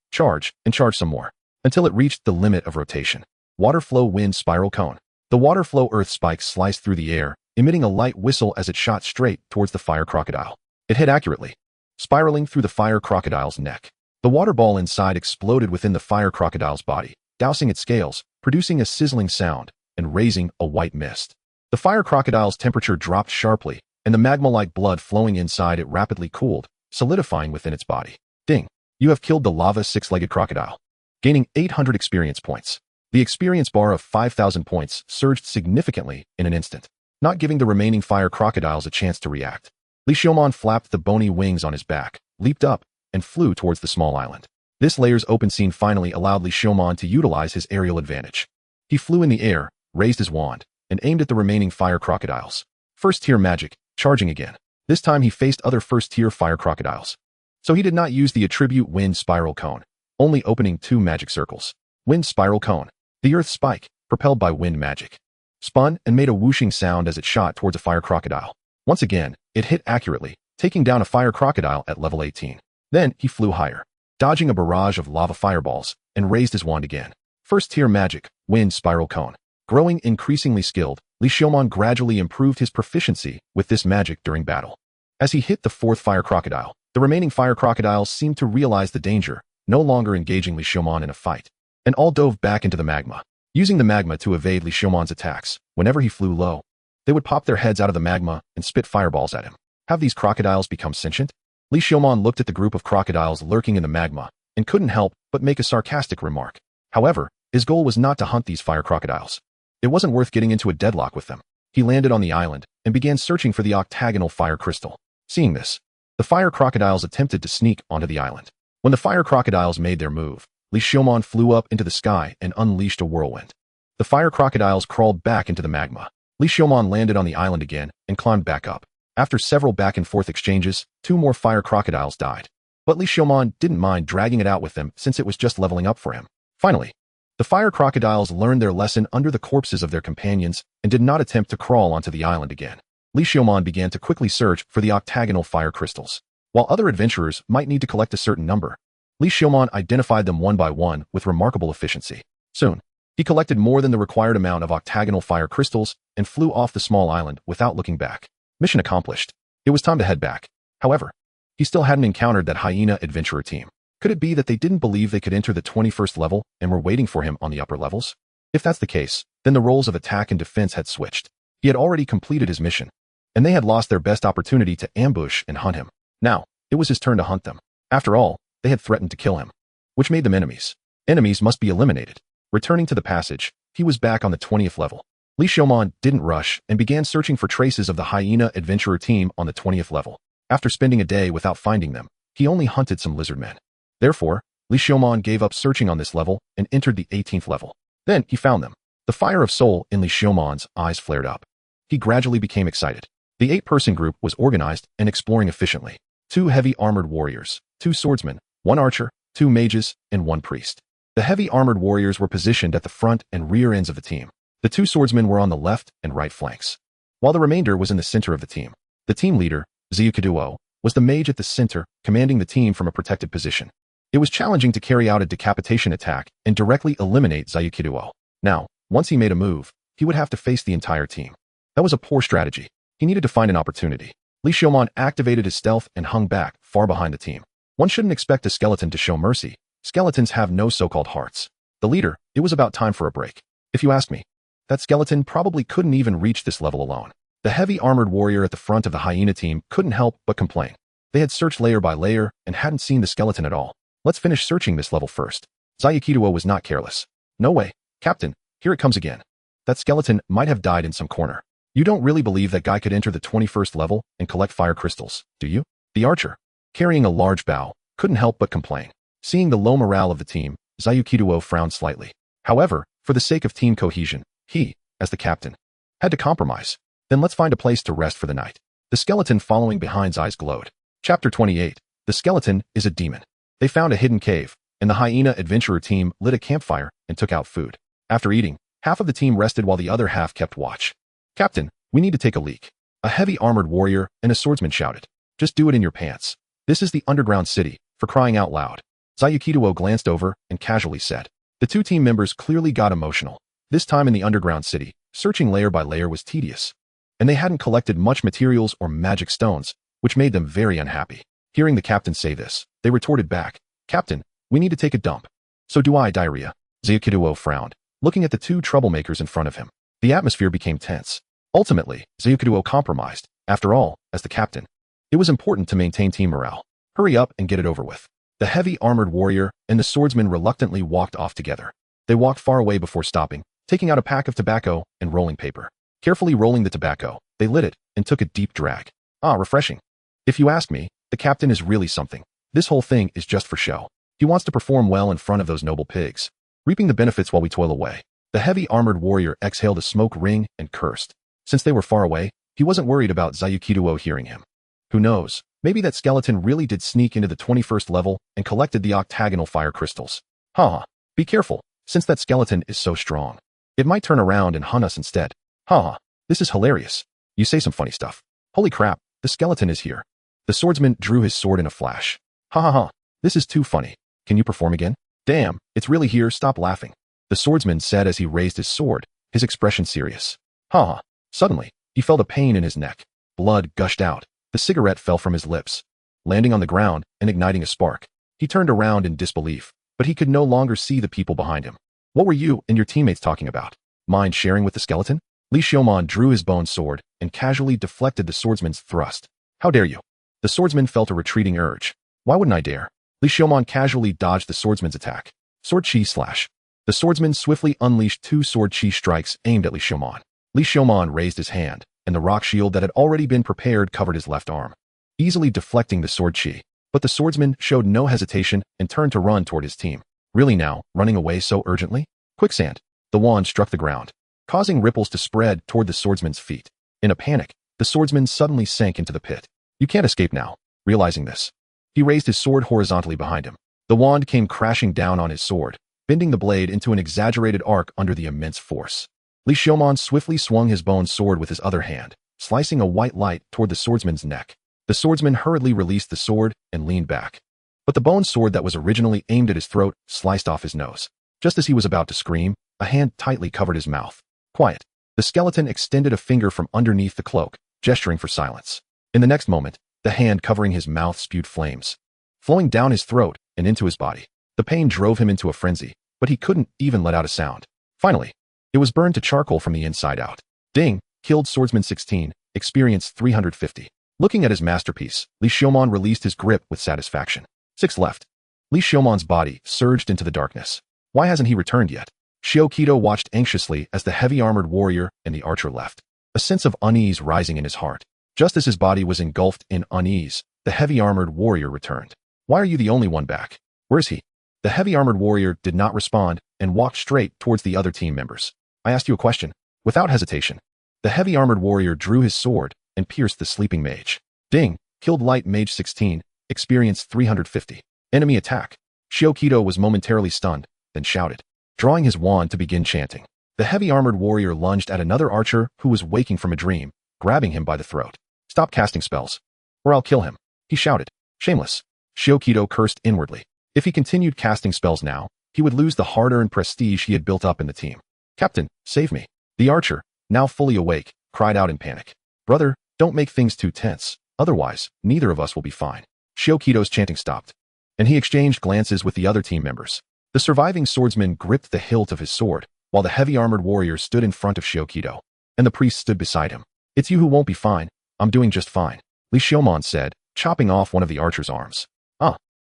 and charge some more, until it reached the limit of rotation. Water flow wind spiral cone. The water flow earth spike sliced through the air, emitting a light whistle as it shot straight towards the fire crocodile. It hit accurately, spiraling through the fire crocodile's neck. The water ball inside exploded within the fire crocodile's body, dousing its scales, producing a sizzling sound, and raising a white mist. The fire crocodile's temperature dropped sharply, and the magma-like blood flowing inside it rapidly cooled, solidifying within its body. Ding! You have killed the lava six-legged crocodile, gaining 800 experience points. The experience bar of 5,000 points surged significantly in an instant, not giving the remaining fire crocodiles a chance to react. Li Xiaomon flapped the bony wings on his back, leaped up, and flew towards the small island. This layer's open scene finally allowed Li Xiaomon to utilize his aerial advantage. He flew in the air, raised his wand, and aimed at the remaining fire crocodiles. First-tier magic, charging again. This time he faced other first-tier fire crocodiles. So he did not use the attribute wind spiral cone, only opening 2 magic circles. Wind spiral cone. The earth spike, propelled by wind magic, spun and made a whooshing sound as it shot towards a fire crocodile. Once again, it hit accurately, taking down a fire crocodile at level 18. Then he flew higher, dodging a barrage of lava fireballs, and raised his wand again. First-tier magic, wind spiral cone. Growing increasingly skilled, Li Xiaomon gradually improved his proficiency with this magic during battle. As he hit the 4th fire crocodile, the remaining fire crocodiles seemed to realize the danger, no longer engaging Li Xiaomon in a fight, and all dove back into the magma. Using the magma to evade Li Xiaomon's attacks, whenever he flew low, they would pop their heads out of the magma and spit fireballs at him. Have these crocodiles become sentient? Li Xiaomon looked at the group of crocodiles lurking in the magma and couldn't help but make a sarcastic remark. However, his goal was not to hunt these fire crocodiles. It wasn't worth getting into a deadlock with them. He landed on the island and began searching for the octagonal fire crystal. Seeing this, the fire crocodiles attempted to sneak onto the island. When the fire crocodiles made their move, Li Xiaomon flew up into the sky and unleashed a whirlwind. The fire crocodiles crawled back into the magma. Li Xiaomon landed on the island again and climbed back up. After several back-and-forth exchanges, 2 more fire crocodiles died. But Li Xiaomon didn't mind dragging it out with them since it was just leveling up for him. Finally, The fire crocodiles learned their lesson under the corpses of their companions and did not attempt to crawl onto the island again. Li Xiaomon began to quickly search for the octagonal fire crystals. While other adventurers might need to collect a certain number, Li Xiaomon identified them one by one with remarkable efficiency. Soon, he collected more than the required amount of octagonal fire crystals and flew off the small island without looking back. Mission accomplished. It was time to head back. However, he still hadn't encountered that hyena adventurer team. Could it be that they didn't believe they could enter the 21st level and were waiting for him on the upper levels? If that's the case, then the roles of attack and defense had switched. He had already completed his mission, and they had lost their best opportunity to ambush and hunt him. Now, it was his turn to hunt them. After all, they had threatened to kill him, which made them enemies. Enemies must be eliminated. Returning to the passage, he was back on the 20th level. Li Xiaomon didn't rush and began searching for traces of the hyena adventurer team on the 20th level. After spending a day without finding them, he only hunted some lizard men. Therefore, Li Xiaomon gave up searching on this level and entered the 18th level. Then he found them. The fire of soul in Li Xiaomon's eyes flared up. He gradually became excited. The 8-person group was organized and exploring efficiently. 2 heavy armored warriors, 2 swordsmen, 1 archer, 2 mages, and 1 priest. The heavy armored warriors were positioned at the front and rear ends of the team. The 2 swordsmen were on the left and right flanks, while the remainder was in the center of the team. The team leader, Ziyukiduo, was the mage at the center, commanding the team from a protected position. It was challenging to carry out a decapitation attack and directly eliminate Ziyukiduo. Now, once he made a move, he would have to face the entire team. That was a poor strategy. He needed to find an opportunity. Li Xiaomon activated his stealth and hung back, far behind the team. One shouldn't expect a skeleton to show mercy. Skeletons have no so-called hearts. The leader, it was about time for a break. If you ask me, that skeleton probably couldn't even reach this level alone. The heavy armored warrior at the front of the hyena team couldn't help but complain. They had searched layer by layer and hadn't seen the skeleton at all. Let's finish searching this level first. Ziyukiduo was not careless. No way, Captain, here it comes again. That skeleton might have died in some corner. You don't really believe that guy could enter the 21st level and collect fire crystals, do you? The archer, carrying a large bow, couldn't help but complain. Seeing the low morale of the team, Ziyukiduo frowned slightly. However, for the sake of team cohesion, he, as the captain, had to compromise. Then let's find a place to rest for the night. The skeleton following behind's eyes glowed. Chapter 28. The skeleton is a demon. They found a hidden cave, and the hyena adventurer team lit a campfire and took out food. After eating, half of the team rested while the other half kept watch. Captain, we need to take a leak. A heavy armored warrior and a swordsman shouted. Just do it in your pants. This is the underground city, for crying out loud. Ziyukiduo glanced over and casually said. The 2 team members clearly got emotional. This time in the underground city, searching layer by layer was tedious, and they hadn't collected much materials or magic stones, which made them very unhappy. Hearing the captain say this, they retorted back, Captain, we need to take a dump. So do I, diarrhea. Ziyukiduo frowned, looking at the 2 troublemakers in front of him. The atmosphere became tense. Ultimately, Ziyukiduo compromised. After all, as the captain, it was important to maintain team morale. Hurry up and get it over with. The heavy armored warrior and the swordsman reluctantly walked off together. They walked far away before stopping, taking out a pack of tobacco and rolling paper. Carefully rolling the tobacco, they lit it and took a deep drag. Ah, refreshing. If you ask me, the captain is really something. This whole thing is just for show. He wants to perform well in front of those noble pigs, reaping the benefits while we toil away. The heavy armored warrior exhaled a smoke ring and cursed. Since they were far away, he wasn't worried about Ziyukiduo hearing him. Who knows, maybe that skeleton really did sneak into the 21st level and collected the octagonal fire crystals. Haha, be careful, since that skeleton is so strong. It might turn around and hunt us instead. Haha, this is hilarious. You say some funny stuff. Holy crap, the skeleton is here. The swordsman drew his sword in a flash. Ha ha ha, this is too funny. Can you perform again? Damn, it's really here, stop laughing. The swordsman said as he raised his sword, his expression serious. Ha ha. Suddenly, he felt a pain in his neck. Blood gushed out. The cigarette fell from his lips, landing on the ground and igniting a spark. He turned around in disbelief, but he could no longer see the people behind him. What were you and your teammates talking about? Mind sharing with the skeleton? Li Xiaomon drew his bone sword and casually deflected the swordsman's thrust. How dare you? The swordsman felt a retreating urge. Why wouldn't I dare? Li Xiaomon casually dodged the swordsman's attack. Sword chi slash. The swordsman swiftly unleashed 2 sword chi strikes aimed at Li Xiaomon. Li Xiaomon raised his hand, and the rock shield that had already been prepared covered his left arm, easily deflecting the sword chi. But the swordsman showed no hesitation and turned to run toward his team. Really now, running away so urgently? Quicksand. The wand struck the ground, causing ripples to spread toward the swordsman's feet. In a panic, the swordsman suddenly sank into the pit. You can't escape now. Realizing this, he raised his sword horizontally behind him. The wand came crashing down on his sword, bending the blade into an exaggerated arc under the immense force. Li Xiaomon swiftly swung his bone sword with his other hand, slicing a white light toward the swordsman's neck. The swordsman hurriedly released the sword and leaned back. But the bone sword that was originally aimed at his throat sliced off his nose. Just as he was about to scream, a hand tightly covered his mouth. Quiet. The skeleton extended a finger from underneath the cloak, gesturing for silence. In the next moment, the hand covering his mouth spewed flames, flowing down his throat and into his body. The pain drove him into a frenzy, but he couldn't even let out a sound. Finally, it was burned to charcoal from the inside out. Ding, killed swordsman 16, experience 350. Looking at his masterpiece, Li Xiaomon released his grip with satisfaction. 6 left. Li Xiaomon's body surged into the darkness. Why hasn't he returned yet? Xiao Qito watched anxiously as the heavy-armored warrior and the archer left, a sense of unease rising in his heart. Just as his body was engulfed in unease, the heavy-armored warrior returned. Why are you the only one back? Where is he? The heavy-armored warrior did not respond and walked straight towards the other team members. I asked you a question. Without hesitation, the heavy-armored warrior drew his sword and pierced the sleeping mage. Ding, killed light mage 16, experience 350. Enemy attack. Xiao Qito was momentarily stunned, then shouted, drawing his wand to begin chanting. The heavy-armored warrior lunged at another archer who was waking from a dream, grabbing him by the throat. Stop casting spells, or I'll kill him, he shouted. Shameless. Xiao Qito cursed inwardly. If he continued casting spells now, he would lose the hard-earned prestige he had built up in the team. Captain, save me. The archer, now fully awake, cried out in panic. Brother, don't make things too tense, otherwise, neither of us will be fine. Xiao Qito's chanting stopped, and he exchanged glances with the other team members. The surviving swordsman gripped the hilt of his sword, while the heavy-armored warrior stood in front of Xiao Qito, and the priest stood beside him. It's you who won't be fine. I'm doing just fine, Li Xiaomon said, chopping off one of the archer's arms.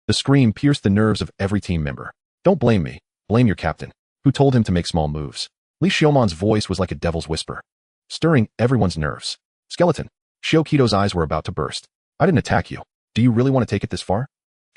The scream pierced the nerves of every team member. Don't blame me, blame your captain, who told him to make small moves. Li Xiaomon's voice was like a devil's whisper, stirring everyone's nerves. Skeleton. Xiao Qito's eyes were about to burst. I didn't attack you. Do you really want to take it this far?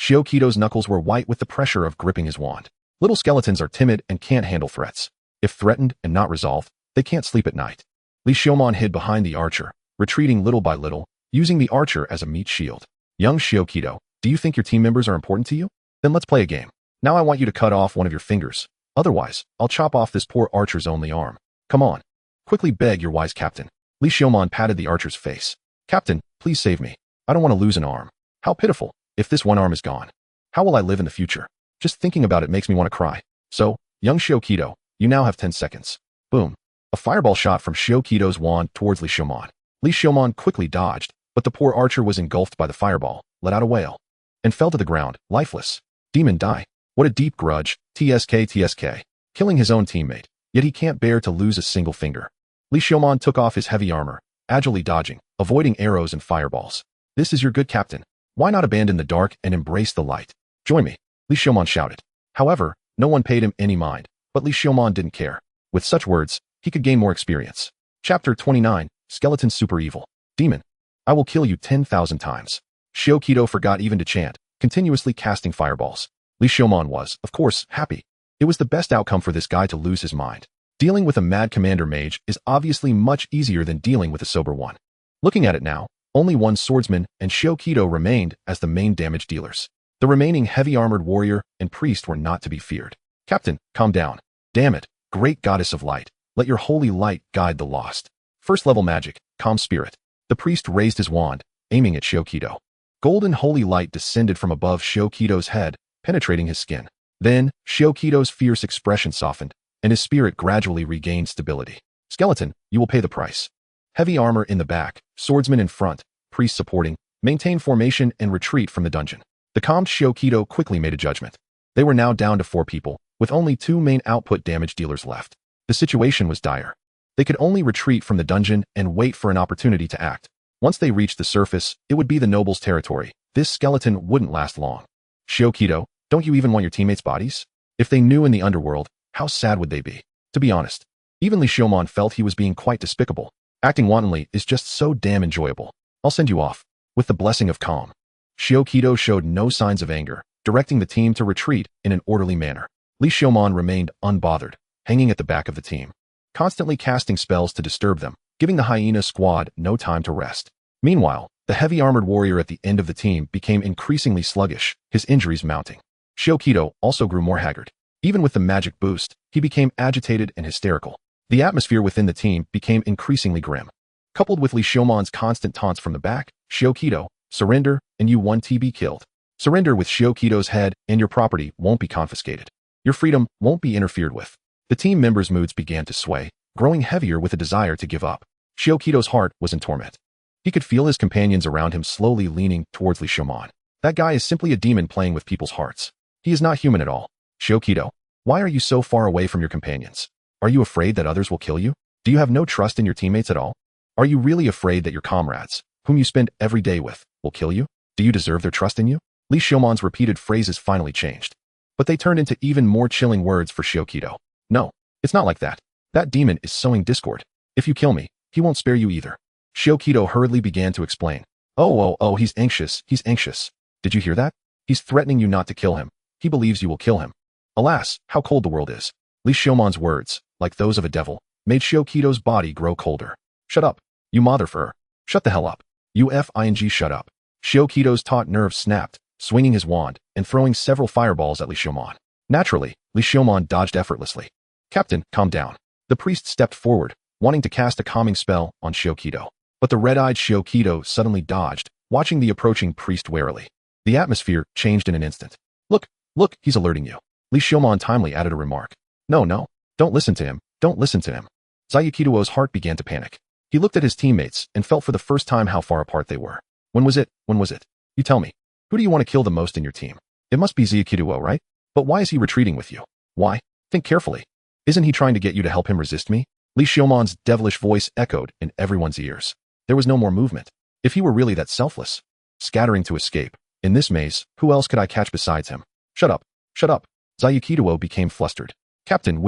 Xiao Qito's knuckles were white with the pressure of gripping his wand. Little skeletons are timid and can't handle threats. If threatened and not resolved, they can't sleep at night. Li Xiaomon hid behind the archer, retreating little by little, using the archer as a meat shield. Young Xiao Qito, do you think your team members are important to you? Then let's play a game. Now I want you to cut off one of your fingers. Otherwise, I'll chop off this poor archer's only arm. Come on. Quickly beg your wise captain. Li Xiaomon patted the archer's face. Captain, please save me. I don't want to lose an arm. How pitiful, if this one arm is gone. How will I live in the future? Just thinking about it makes me want to cry. So, young Xiao Qito, you now have 10 seconds. Boom. A fireball shot from Xiao Qito's wand towards Li Xiaomon. Li Xiaomon quickly dodged, but the poor archer was engulfed by the fireball, let out a wail, and fell to the ground, lifeless. Demon die. What a deep grudge, TSK. Killing his own teammate, yet he can't bear to lose a single finger. Li Xiaomon took off his heavy armor, agilely dodging, avoiding arrows and fireballs. This is your good captain. Why not abandon the dark and embrace the light? Join me, Li Xiaomon shouted. However, no one paid him any mind, but Li Xiaomon didn't care. With such words, he could gain more experience. Chapter 29, Skeleton Super Evil. Demon. I will kill you 10,000 times. Xiao Qito forgot even to chant, continuously casting fireballs. Li Xiaomon was, of course, happy. It was the best outcome for this guy to lose his mind. Dealing with a mad commander mage is obviously much easier than dealing with a sober one. Looking at it now, only one swordsman and Xiao Qito remained as the main damage dealers. The remaining heavy-armored warrior and priest were not to be feared. Captain, calm down. Damn it, great goddess of light, let your holy light guide the lost. First-level magic, calm spirit. The priest raised his wand, aiming at Xiao Qito. Golden holy light descended from above Xiao Qito's head, penetrating his skin. Then, Xiao Qito's fierce expression softened, and his spirit gradually regained stability. Skeleton, you will pay the price. Heavy armor in the back, swordsman in front, priest supporting, maintain formation and retreat from the dungeon. The calmed Xiao Qito quickly made a judgment. They were now down to 4 people, with only 2 main output damage dealers left. The situation was dire. They could only retreat from the dungeon and wait for an opportunity to act. Once they reached the surface, it would be the noble's territory. This skeleton wouldn't last long. Xiao Qito, don't you even want your teammates' bodies? If they knew in the underworld, how sad would they be? To be honest, even Li Xiaomon felt he was being quite despicable. Acting wantonly is just so damn enjoyable. I'll send you off, with the blessing of calm. Xiao Qito showed no signs of anger, directing the team to retreat in an orderly manner. Li Xiaomon remained unbothered, hanging at the back of the team, constantly casting spells to disturb them, giving the hyena squad no time to rest. Meanwhile, the heavy-armored warrior at the end of the team became increasingly sluggish, his injuries mounting. Xiao Qito also grew more haggard. Even with the magic boost, he became agitated and hysterical. The atmosphere within the team became increasingly grim. Coupled with Li Xiumon's constant taunts from the back, Xiaoqido, surrender, and you won't be killed. Surrender with Xiaoqido's head, and your property won't be confiscated. Your freedom won't be interfered with. The team members' moods began to sway, growing heavier with a desire to give up. Xiaoqido's heart was in torment. He could feel his companions around him slowly leaning towards Li Xiumon. That guy is simply a demon playing with people's hearts. He is not human at all. Xiaoqido, why are you so far away from your companions? Are you afraid that others will kill you? Do you have no trust in your teammates at all? Are you really afraid that your comrades, whom you spend every day with, will kill you? Do you deserve their trust in you? Li Xiumon's repeated phrases finally changed. But they turned into even more chilling words for Xiaoqido. No, it's not like that. That demon is sowing discord. If you kill me, he won't spare you either. Xiaoqido hurriedly began to explain. Oh, he's anxious. Did you hear that? He's threatening you not to kill him. He believes you will kill him. Alas, how cold the world is. Li Xiumon's words, like those of a devil, made Xiaoqido's body grow colder. Shut up, you motherfucker. Shut the hell up. Shut up. Xiaoqido's taut nerves snapped, swinging his wand and throwing several fireballs at Li Xiumon. Naturally, Li Xiumon dodged effortlessly. Captain, calm down. The priest stepped forward, wanting to cast a calming spell on Xiaoqido. But the red-eyed Xiaoqido suddenly dodged, watching the approaching priest warily. The atmosphere changed in an instant. Look, he's alerting you. Li Xiumon timely added a remark. No, don't listen to him. Xiaoqido's heart began to panic. He looked at his teammates and felt for the first time how far apart they were. When was it? You tell me. Who do you want to kill the most in your team? It must be Xiaoqido, right? But why is he retreating with you? Why? Think carefully. Isn't he trying to get you to help him resist me? Li Xiumon's devilish voice echoed in everyone's ears. There was no more movement. If he were really that selfless, scattering to escape, in this maze, who else could I catch besides him? Shut up. Xiaoqido became flustered. Captain,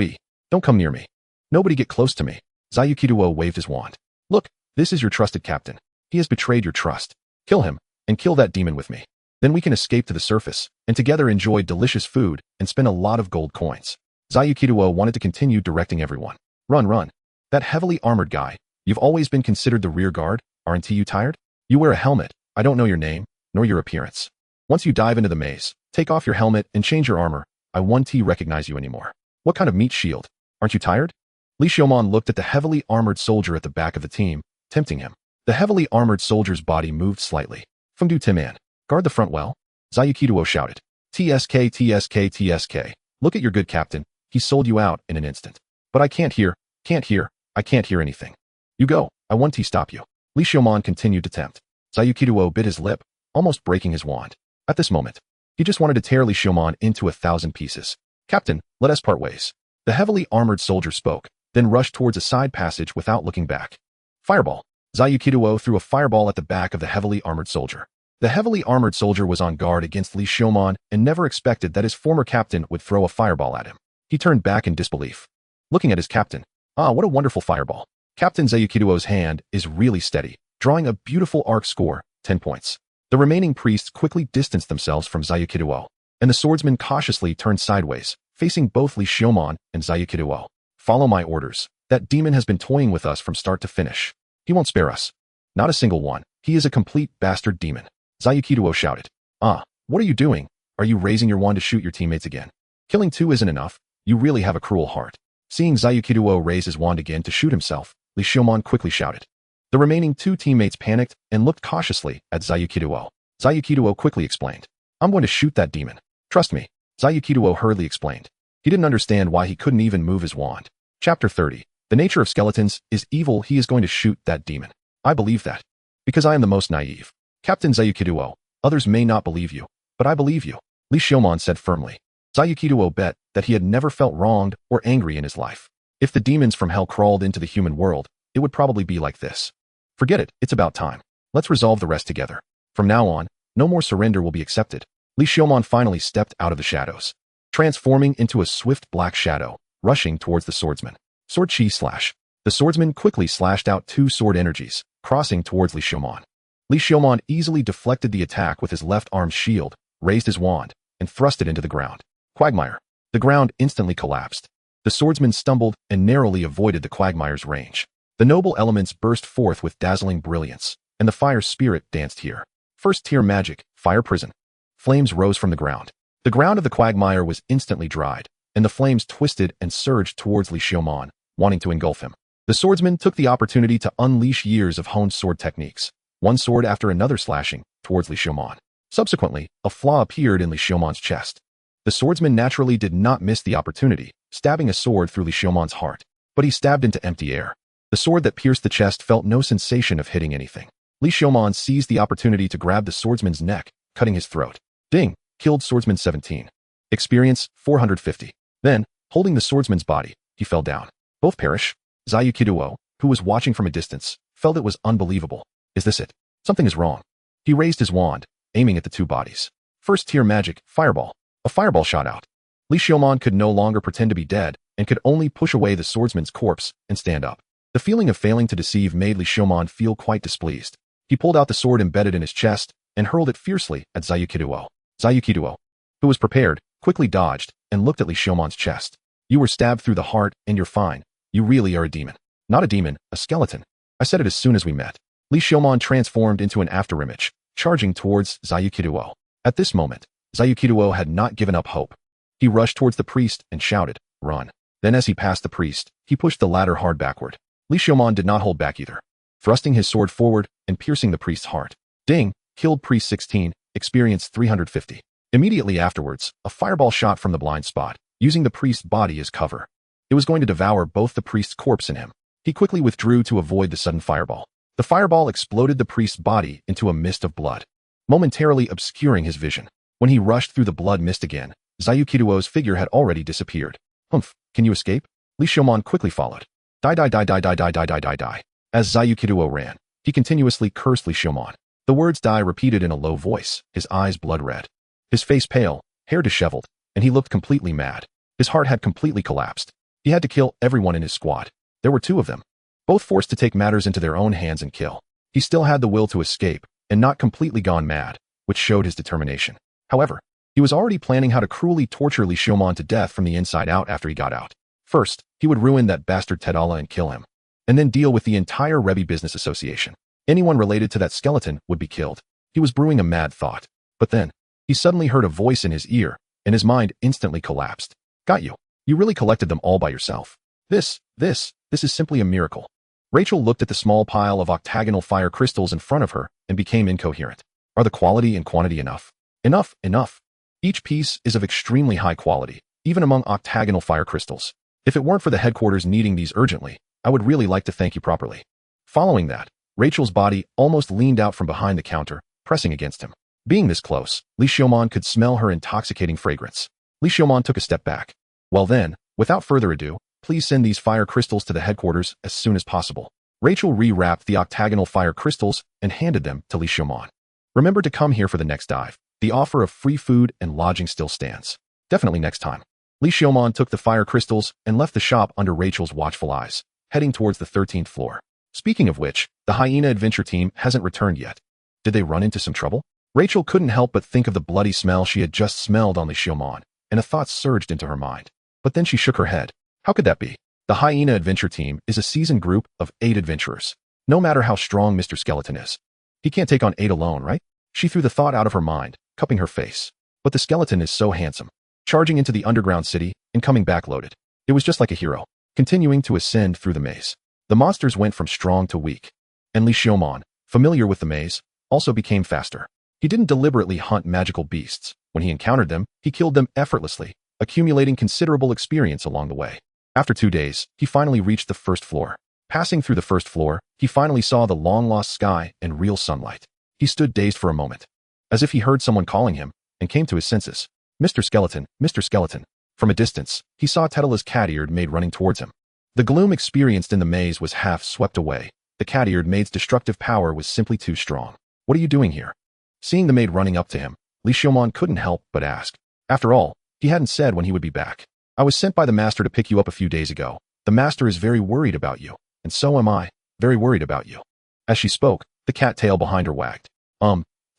don't come near me. Nobody get close to me. Xiaoqido waved his wand. Look, this is your trusted captain. He has betrayed your trust. Kill him, and kill that demon with me. Then we can escape to the surface, and together enjoy delicious food and spend a lot of gold coins. Xiaoqido wanted to continue directing everyone. Run. That heavily armored guy. You've always been considered the rear guard, aren't you tired? You wear a helmet. I don't know your name, nor your appearance. Once you dive into the maze, take off your helmet and change your armor. I won't recognize you anymore. What kind of meat shield? Aren't you tired? Li Xiumon looked at the heavily armored soldier at the back of the team, tempting him. The heavily armored soldier's body moved slightly. Fengdu Timan, guard the front well. Xiaoqido shouted. TSK. Look at your good captain. He sold you out in an instant. But I can't hear anything. You go, I won't stop you. Li Xiumon continued to tempt. Xiaoqido bit his lip, almost breaking his wand. At this moment, he just wanted to tear Li Xiumon into 1,000 pieces. Captain, let us part ways. The heavily armored soldier spoke, then rushed towards a side passage without looking back. Fireball. Xiaoqido threw a fireball at the back of the heavily armored soldier. The heavily armored soldier was on guard against Li Xiumon and never expected that his former captain would throw a fireball at him. He turned back in disbelief. Looking at his captain. What a wonderful fireball. Captain Xiaoqido's hand is really steady, drawing a beautiful arc score, 10 points. The remaining priests quickly distanced themselves from Xiaoqido, and the swordsman cautiously turned sideways, facing both Li Xiumon and Xiaoqido. Follow my orders. That demon has been toying with us from start to finish. He won't spare us. Not a single one. He is a complete bastard demon. Xiaoqido shouted. What are you doing? Are you raising your wand to shoot your teammates again? Killing two isn't enough. You really have a cruel heart. Seeing Xiaoqido raise his wand again to shoot himself, Li Xiumon quickly shouted. The remaining two teammates panicked and looked cautiously at Xiaoqido. Xiaoqido quickly explained. I'm going to shoot that demon. Trust me. Xiaoqido hurriedly explained. He didn't understand why he couldn't even move his wand. Chapter 30. The nature of skeletons is evil. He is going to shoot that demon. I believe that. Because I am the most naive. Captain Xiaoqido, others may not believe you, but I believe you. Li Xiumon said firmly. Xiaoqido bet that he had never felt wronged or angry in his life. If the demons from hell crawled into the human world, it would probably be like this. Forget it, it's about time. Let's resolve the rest together. From now on, no more surrender will be accepted. Li Xiumon finally stepped out of the shadows, transforming into a swift black shadow, rushing towards the swordsman. Sword chi slash. The swordsman quickly slashed out 2 sword energies, crossing towards Li Xiumon. Li Xiumon easily deflected the attack with his left arm's shield, raised his wand, and thrust it into the ground. Quagmire. The ground instantly collapsed. The swordsman stumbled and narrowly avoided the quagmire's range. The noble elements burst forth with dazzling brilliance, and the fire spirit danced here. First tier magic, fire prison. Flames rose from the ground. The ground of the quagmire was instantly dried, and the flames twisted and surged towards Li Xiaoman, wanting to engulf him. The swordsman took the opportunity to unleash years of honed sword techniques, one sword after another slashing towards Li Xiaoman. Subsequently, a flaw appeared in Li Xiaoman's chest. The swordsman naturally did not miss the opportunity, stabbing a sword through Li Xiaoman's heart, but he stabbed into empty air. The sword that pierced the chest felt no sensation of hitting anything. Li Xiaoman seized the opportunity to grab the swordsman's neck, cutting his throat. Ding! Killed swordsman 17. Experience 450. Then, holding the swordsman's body, he fell down. Both perish. Zhao Qiduo, who was watching from a distance, felt it was unbelievable. Is this it? Something is wrong. He raised his wand, aiming at the two bodies. First tier magic, fireball. A fireball shot out. Li Xiaoman could no longer pretend to be dead and could only push away the swordsman's corpse and stand up. The feeling of failing to deceive made Li Xiaoman feel quite displeased. He pulled out the sword embedded in his chest and hurled it fiercely at Zhao Qiduo. Zhao Qiduo, who was prepared, quickly dodged and looked at Li Xiaoman's chest. You were stabbed through the heart and you're fine. You really are a demon. Not a demon, a skeleton. I said it as soon as we met. Li Xiaoman transformed into an afterimage, charging towards Zhao Qiduo. At this moment, Zhao Qiduo had not given up hope. He rushed towards the priest and shouted, "Run." Then as he passed the priest, he pushed the ladder hard backward. Li Xiaoman did not hold back either, thrusting his sword forward and piercing the priest's heart. Ding! Killed priest 16, experience 350. Immediately afterwards, a fireball shot from the blind spot, using the priest's body as cover. It was going to devour both the priest's corpse and him. He quickly withdrew to avoid the sudden fireball. The fireball exploded the priest's body into a mist of blood, momentarily obscuring his vision. When he rushed through the blood mist again, Zhao Qiduo's figure had already disappeared. Humph, can you escape? Li Xiaoman quickly followed. Die die die die die die die die die die. As Zhao Qiduo ran, he continuously cursed Li Xiaoman. The words die repeated in a low voice, his eyes blood red. His face pale, hair disheveled, and he looked completely mad. His heart had completely collapsed. He had to kill everyone in his squad. There were two of them, both forced to take matters into their own hands and kill. He still had the will to escape, and not completely gone mad, which showed his determination. However, he was already planning how to cruelly torture Li Xiaoman to death from the inside out after he got out. First, he would ruin that bastard Tedala and kill him, and then deal with the entire Rebbe business association. Anyone related to that skeleton would be killed. He was brewing a mad thought. But then, he suddenly heard a voice in his ear, and his mind instantly collapsed. Got you. You really collected them all by yourself. This is simply a miracle. Rachel looked at the small pile of octagonal fire crystals in front of her and became incoherent. Are the quality and quantity enough? Enough. Each piece is of extremely high quality, even among octagonal fire crystals. If it weren't for the headquarters needing these urgently, I would really like to thank you properly. Following that, Rachel's body almost leaned out from behind the counter, pressing against him. Being this close, Li Xiaoman could smell her intoxicating fragrance. Li Xiaoman took a step back. Well then, without further ado, please send these fire crystals to the headquarters as soon as possible. Rachel rewrapped the octagonal fire crystals and handed them to Li Xiaoman. Remember to come here for the next dive. The offer of free food and lodging still stands. Definitely next time. Li Xiaoman took the fire crystals and left the shop under Rachel's watchful eyes, heading towards the 13th floor. Speaking of which, the Hyena adventure team hasn't returned yet. Did they run into some trouble? Rachel couldn't help but think of the bloody smell she had just smelled on Li Xiaoman, and a thought surged into her mind. But then she shook her head. How could that be? The Hyena adventure team is a seasoned group of 8 adventurers. No matter how strong Mr. Skeleton is, he can't take on 8 alone, right? She threw the thought out of her mind, cupping her face. But the skeleton is so handsome, charging into the underground city and coming back loaded. It was just like a hero, continuing to ascend through the maze. The monsters went from strong to weak, and Li Xiaoman, familiar with the maze, also became faster. He didn't deliberately hunt magical beasts. When he encountered them, he killed them effortlessly, accumulating considerable experience along the way. After 2 days, he finally reached the first floor. Passing through the first floor, he finally saw the long-lost sky and real sunlight. He stood dazed for a moment, as if he heard someone calling him, and came to his senses. Mr. Skeleton, Mr. Skeleton. From a distance, he saw Tedala's cat-eared maid running towards him. The gloom experienced in the maze was half swept away. The cat-eared maid's destructive power was simply too strong. What are you doing here? Seeing the maid running up to him, Li Xiaoman couldn't help but ask. After all, he hadn't said when he would be back. I was sent by the master to pick you up a few days ago. The master is very worried about you, and so am I, very worried about you. As she spoke, the cat tail behind her wagged.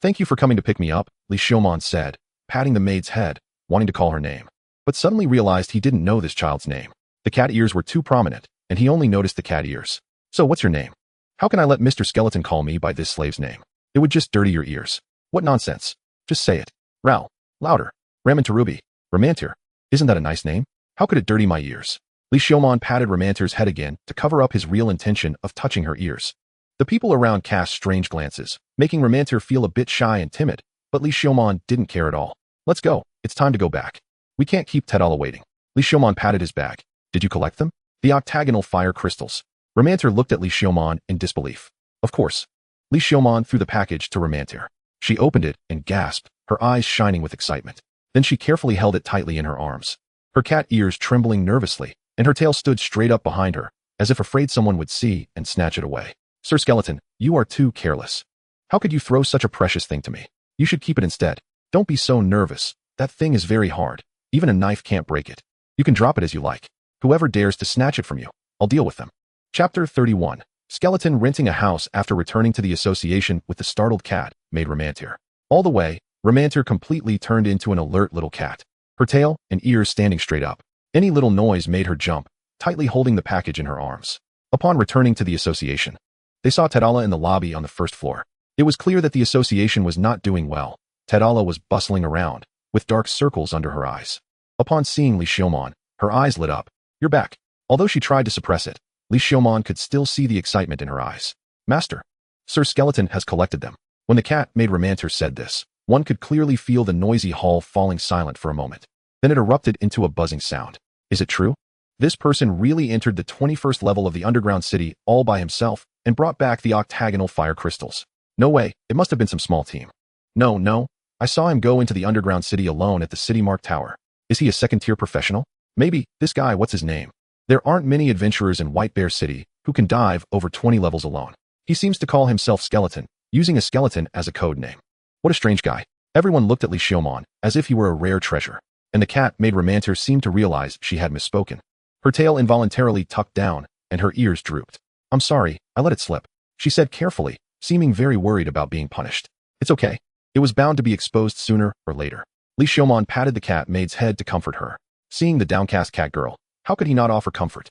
Thank you for coming to pick me up, Li Xiaoman said, patting the maid's head, wanting to call her name, but suddenly realized he didn't know this child's name. The cat ears were too prominent, and he only noticed the cat ears. So what's your name? How can I let Mr. Skeleton call me by this slave's name? It would just dirty your ears. What nonsense. Just say it. Ral. Louder. Ramantarubi. Ramantir. Isn't that a nice name? How could it dirty my ears? Li Xiaomon patted Romanter's head again to cover up his real intention of touching her ears. The people around cast strange glances, making Romanter feel a bit shy and timid, but Li Xiaomon didn't care at all. Let's go. It's time to go back. We can't keep Tedala waiting. Li Xiaomon patted his bag. Did you collect them? The octagonal fire crystals. Romanter looked at Li Xiaomon in disbelief. Of course. Li Xiaomon threw the package to Romanter. She opened it and gasped, her eyes shining with excitement. Then she carefully held it tightly in her arms, her cat ears trembling nervously, and her tail stood straight up behind her, as if afraid someone would see and snatch it away. Sir Skeleton, you are too careless. How could you throw such a precious thing to me? You should keep it instead. Don't be so nervous. That thing is very hard. Even a knife can't break it. You can drop it as you like. Whoever dares to snatch it from you, I'll deal with them. Chapter 31. Skeleton renting a house after returning to the association with the startled cat made Romanter. All the way, Romanter completely turned into an alert little cat, her tail and ears standing straight up. Any little noise made her jump, tightly holding the package in her arms. Upon returning to the association, they saw Tedala in the lobby on the first floor. It was clear that the association was not doing well. Tedala was bustling around, with dark circles under her eyes. Upon seeing Li Xiaomon, her eyes lit up. You're back. Although she tried to suppress it, Li Xiaomon could still see the excitement in her eyes. Master, Sir Skeleton has collected them. When the cat made Romanter said this, one could clearly feel the noisy hall falling silent for a moment. Then it erupted into a buzzing sound. Is it true? This person really entered the 21st level of the underground city all by himself and brought back the octagonal fire crystals. No way, it must have been some small team. No, I saw him go into the underground city alone at the City Mark Tower. Is he a second-tier professional? Maybe, this guy, what's his name? There aren't many adventurers in White Bear City who can dive over 20 levels alone. He seems to call himself Skeleton, using a skeleton as a code name. What a strange guy. Everyone looked at Li Xiaomon as if he were a rare treasure, and the cat made Romanter seem to realize she had misspoken. Her tail involuntarily tucked down, and her ears drooped. I'm sorry, I let it slip, she said carefully, seeming very worried about being punished. It's okay. It was bound to be exposed sooner or later. Li Xiaomon patted the cat maid's head to comfort her. Seeing the downcast cat girl, how could he not offer comfort?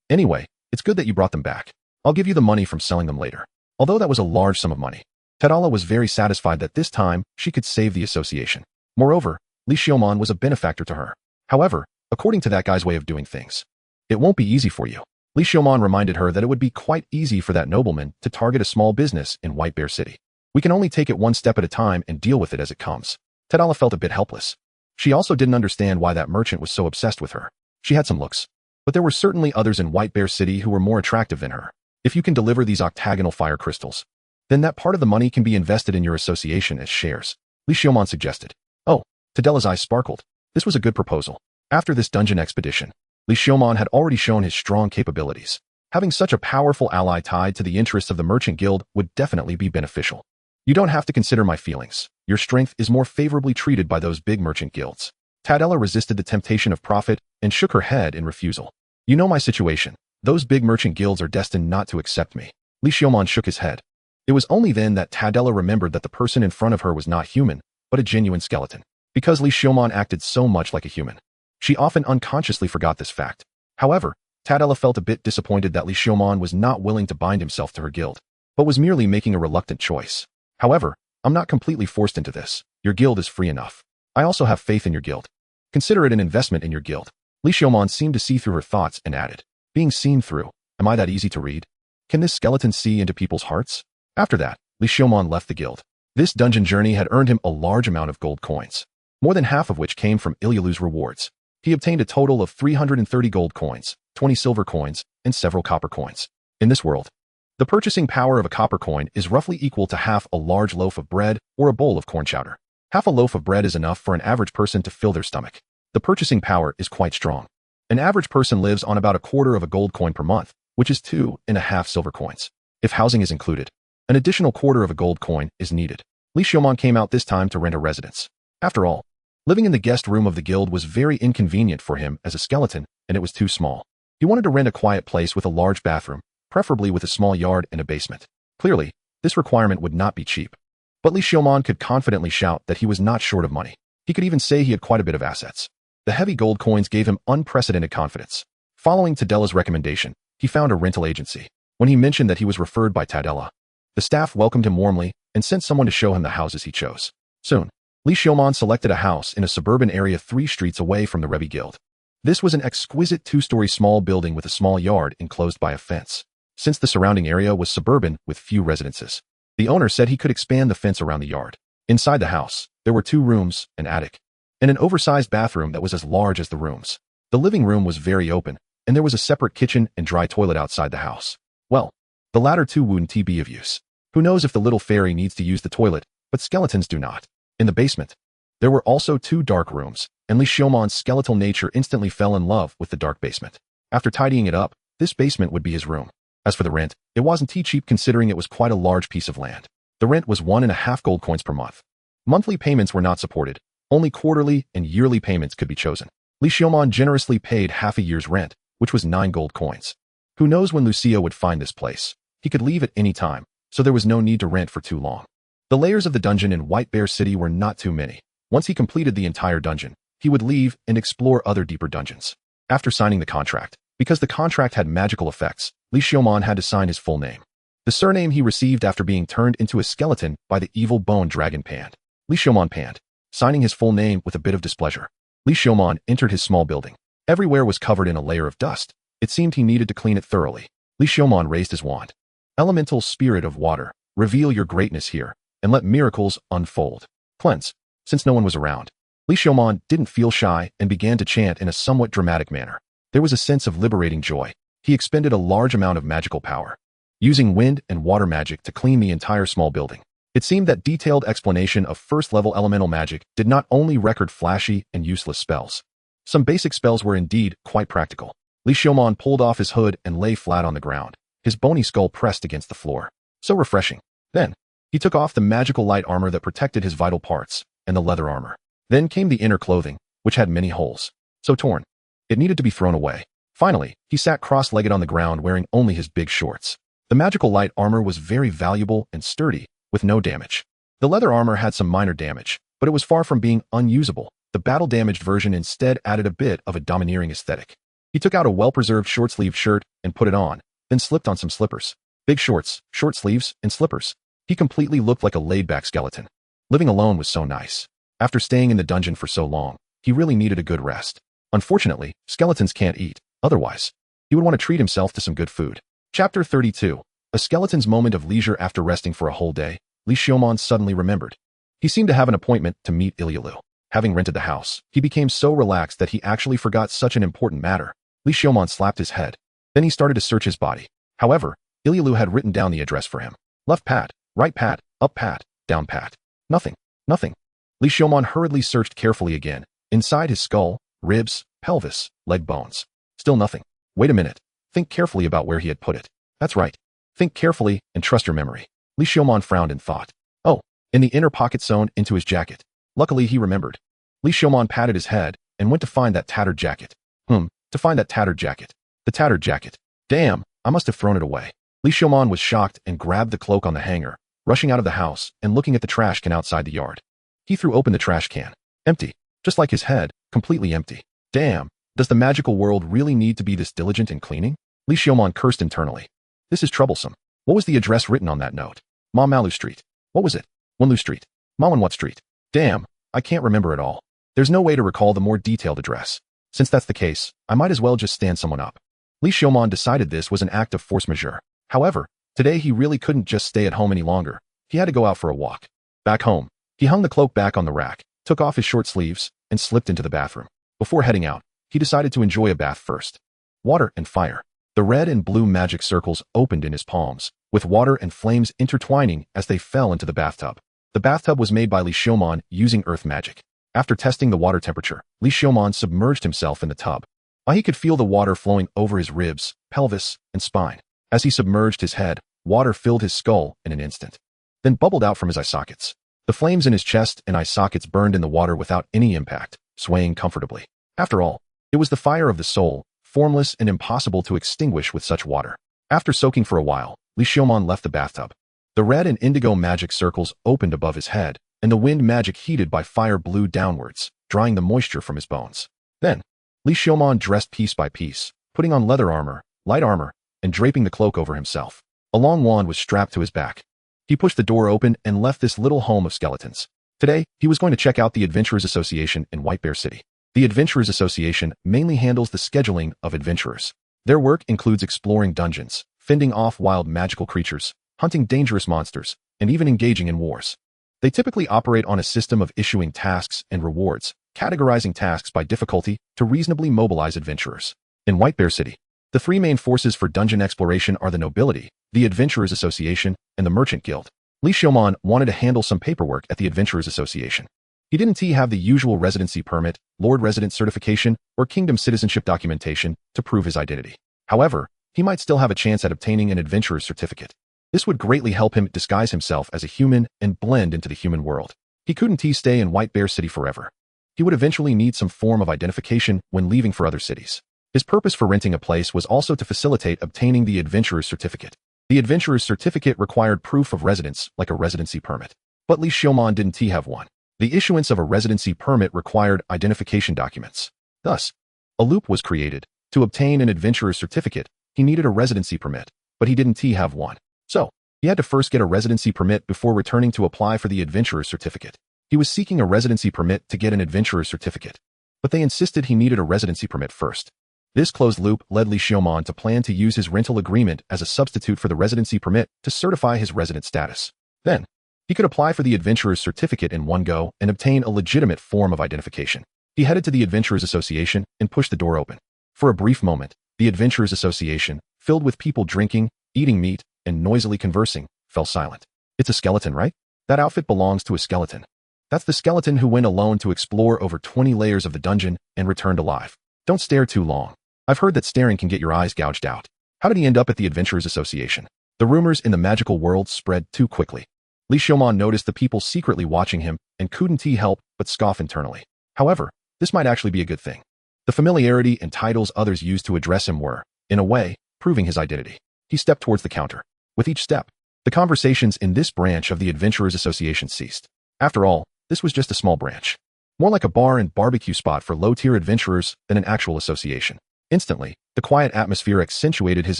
Anyway, it's good that you brought them back. I'll give you the money from selling them later. Although that was a large sum of money, Tedala was very satisfied that this time she could save the association. Moreover, Li Xiaomon was a benefactor to her. However, according to that guy's way of doing things, it won't be easy for you. Li Xiaomon reminded her that it would be quite easy for that nobleman to target a small business in White Bear City. We can only take it one step at a time and deal with it as it comes. Tedala felt a bit helpless. She also didn't understand why that merchant was so obsessed with her. She had some looks, but there were certainly others in White Bear City who were more attractive than her. If you can deliver these octagonal fire crystals, then that part of the money can be invested in your association as shares, Li Xiaomon suggested. Oh, Tedala's eyes sparkled. This was a good proposal. After this dungeon expedition, Li Xiaomon had already shown his strong capabilities. Having such a powerful ally tied to the interests of the merchant guild would definitely be beneficial. You don't have to consider my feelings. Your strength is more favorably treated by those big merchant guilds. Tedala resisted the temptation of profit and shook her head in refusal. You know my situation. Those big merchant guilds are destined not to accept me. Li Xiaomon shook his head. It was only then that Tedala remembered that the person in front of her was not human, but a genuine skeleton. Because Li Xiaomon acted so much like a human, she often unconsciously forgot this fact. However, Tedala felt a bit disappointed that Li Xiaomon was not willing to bind himself to her guild, but was merely making a reluctant choice. However, I'm not completely forced into this. Your guild is free enough. I also have faith in your guild. Consider it an investment in your guild. Li Xiaomon seemed to see through her thoughts and added, being seen through, am I that easy to read? Can this skeleton see into people's hearts? After that, Li Xiaomon left the guild. This dungeon journey had earned him a large amount of gold coins, more than half of which came from Ilyalu's rewards. He obtained a total of 330 gold coins, 20 silver coins, and several copper coins. In this world, the purchasing power of a copper coin is roughly equal to half a large loaf of bread or a bowl of corn chowder. Half a loaf of bread is enough for an average person to fill their stomach. The purchasing power is quite strong. An average person lives on about a quarter of a gold coin per month, which is 2.5 silver coins. If housing is included, an additional quarter of a gold coin is needed. Li Xiaomon came out this time to rent a residence. After all, living in the guest room of the guild was very inconvenient for him as a skeleton, and it was too small. He wanted to rent a quiet place with a large bathroom, preferably with a small yard and a basement. Clearly, this requirement would not be cheap. But Li Xiaomon could confidently shout that he was not short of money. He could even say he had quite a bit of assets. The heavy gold coins gave him unprecedented confidence. Following Tedela's recommendation, he found a rental agency. When he mentioned that he was referred by Tedela, the staff welcomed him warmly and sent someone to show him the houses he chose. Soon, Li Xiaomon selected a house in a suburban area 3 streets away from the Revi Guild. This was an exquisite two-story small building with a small yard enclosed by a fence. Since the surrounding area was suburban with few residences, the owner said he could expand the fence around the yard. Inside the house, there were 2 rooms, an attic, and an oversized bathroom that was as large as the rooms. The living room was very open, and there was a separate kitchen and dry toilet outside the house. Well, the latter 2 wouldn't be of use. Who knows if the little fairy needs to use the toilet, but skeletons do not. In the basement, there were also 2 dark rooms, and Li Xiumon's skeletal nature instantly fell in love with the dark basement. After tidying it up, this basement would be his room. As for the rent, it wasn't too cheap considering it was quite a large piece of land. The rent was 1.5 gold coins per month. Monthly payments were not supported. Only quarterly and yearly payments could be chosen. Li Xiumon generously paid half a year's rent, which was 9 gold coins. Who knows when Lucio would find this place? He could leave at any time, so there was no need to rent for too long. The layers of the dungeon in White Bear City were not too many. Once he completed the entire dungeon, he would leave and explore other deeper dungeons. After signing the contract, because the contract had magical effects, Li Xiumon had to sign his full name. The surname he received after being turned into a skeleton by the evil bone dragon panned. Li Xiumon panned, signing his full name with a bit of displeasure. Li Xiumon entered his small building. Everywhere was covered in a layer of dust. It seemed he needed to clean it thoroughly. Li Xiumon raised his wand. Elemental spirit of water, reveal your greatness here, and let miracles unfold. Cleanse. Since no one was around, Li Xiumon didn't feel shy and began to chant in a somewhat dramatic manner. There was a sense of liberating joy. He expended a large amount of magical power, using wind and water magic to clean the entire small building. It seemed that detailed explanation of first-level elemental magic did not only record flashy and useless spells. Some basic spells were indeed quite practical. Li Xiumon pulled off his hood and lay flat on the ground, his bony skull pressed against the floor. So refreshing. Then, he took off the magical light armor that protected his vital parts, and the leather armor. Then came the inner clothing, which had many holes. So torn. It needed to be thrown away. Finally, he sat cross-legged on the ground wearing only his big shorts. The magical light armor was very valuable and sturdy, with no damage. The leather armor had some minor damage, but it was far from being unusable. The battle-damaged version instead added a bit of a domineering aesthetic. He took out a well-preserved short-sleeved shirt and put it on, then slipped on some slippers. Big shorts, short sleeves, and slippers. He completely looked like a laid-back skeleton. Living alone was so nice. After staying in the dungeon for so long, he really needed a good rest. Unfortunately, skeletons can't eat. Otherwise, he would want to treat himself to some good food. Chapter 32. A skeleton's moment of leisure after resting for a whole day. Li Xiumon suddenly remembered. He seemed to have an appointment to meet Ilyalu. Having rented the house, he became so relaxed that he actually forgot such an important matter. Li Xiumon slapped his head. Then he started to search his body. However, Ilyalu had written down the address for him. Left pat, right pat, up pat, down pat. Nothing. Nothing. Li Xiumon hurriedly searched carefully again. Inside his skull, ribs, pelvis, leg bones. Still nothing. Wait a minute. Think carefully about where he had put it. That's right. Think carefully and trust your memory. Li Xiumon frowned and thought. Oh, in the inner pocket sewn into his jacket. Luckily he remembered. Li Xiumon patted his head and went to find that tattered jacket. To find that tattered jacket. The tattered jacket. Damn, I must have thrown it away. Li Xiumon was shocked and grabbed the cloak on the hanger, rushing out of the house and looking at the trash can outside the yard. He threw open the trash can. Empty. Just like his head, completely empty. Damn, does the magical world really need to be this diligent in cleaning? Li Xiumon cursed internally. This is troublesome. What was the address written on that note? Ma Malu Street. What was it? Wenlu Street. Ma Wen what Street? Damn, I can't remember it all. There's no way to recall the more detailed address. Since that's the case, I might as well just stand someone up. Li Xiumon decided this was an act of force majeure. However, today he really couldn't just stay at home any longer. He had to go out for a walk. Back home, he hung the cloak back on the rack, took off his short sleeves, and slipped into the bathroom. Before heading out, he decided to enjoy a bath first. Water and fire. The red and blue magic circles opened in his palms, with water and flames intertwining as they fell into the bathtub. The bathtub was made by Li Xiumon using earth magic. After testing the water temperature, Li Xiumon submerged himself in the tub. He could feel the water flowing over his ribs, pelvis, and spine. As he submerged his head, water filled his skull in an instant, then bubbled out from his eye sockets. The flames in his chest and eye sockets burned in the water without any impact, swaying comfortably. After all, it was the fire of the soul, formless and impossible to extinguish with such water. After soaking for a while, Li Xiumon left the bathtub. The red and indigo magic circles opened above his head, and the wind magic heated by fire blew downwards, drying the moisture from his bones. Then, Li Xiumon dressed piece by piece, putting on leather armor, light armor, and draping the cloak over himself. A long wand was strapped to his back. He pushed the door open and left this little home of skeletons. Today, he was going to check out the Adventurers Association in White Bear City. The Adventurers Association mainly handles the scheduling of adventurers. Their work includes exploring dungeons, fending off wild magical creatures, hunting dangerous monsters, and even engaging in wars. They typically operate on a system of issuing tasks and rewards, categorizing tasks by difficulty to reasonably mobilize adventurers. In White Bear City, the three main forces for dungeon exploration are the nobility, the Adventurers Association, and the Merchant Guild. Li Xiaomon wanted to handle some paperwork at the Adventurers Association. He didn't have the usual residency permit, Lord Resident certification, or kingdom citizenship documentation to prove his identity. However, he might still have a chance at obtaining an adventurer's certificate. This would greatly help him disguise himself as a human and blend into the human world. He couldn't stay in White Bear City forever. He would eventually need some form of identification when leaving for other cities. His purpose for renting a place was also to facilitate obtaining the adventurer's certificate. The adventurer's certificate required proof of residence, like a residency permit. But Li Xiaomon didn't have one. The issuance of a residency permit required identification documents. Thus, a loop was created. To obtain an adventurer's certificate, he needed a residency permit, but he didn't have one. So, he had to first get a residency permit before returning to apply for the adventurer's certificate. He was seeking a residency permit to get an adventurer's certificate, but they insisted he needed a residency permit first. This closed loop led Li Xiaomon to plan to use his rental agreement as a substitute for the residency permit to certify his resident status. Then, he could apply for the adventurer's certificate in one go and obtain a legitimate form of identification. He headed to the Adventurers Association and pushed the door open. For a brief moment, the Adventurers Association, filled with people drinking, eating meat, and noisily conversing, fell silent. It's a skeleton, right? That outfit belongs to a skeleton. That's the skeleton who went alone to explore over 20 layers of the dungeon and returned alive. Don't stare too long. I've heard that staring can get your eyes gouged out. How did he end up at the Adventurers Association? The rumors in the magical world spread too quickly. Li Xiaomon noticed the people secretly watching him and couldn't help but scoff internally. However, this might actually be a good thing. The familiarity and titles others used to address him were, in a way, proving his identity. He stepped towards the counter. With each step, the conversations in this branch of the Adventurers Association ceased. After all, this was just a small branch. More like a bar and barbecue spot for low-tier adventurers than an actual association. Instantly, the quiet atmosphere accentuated his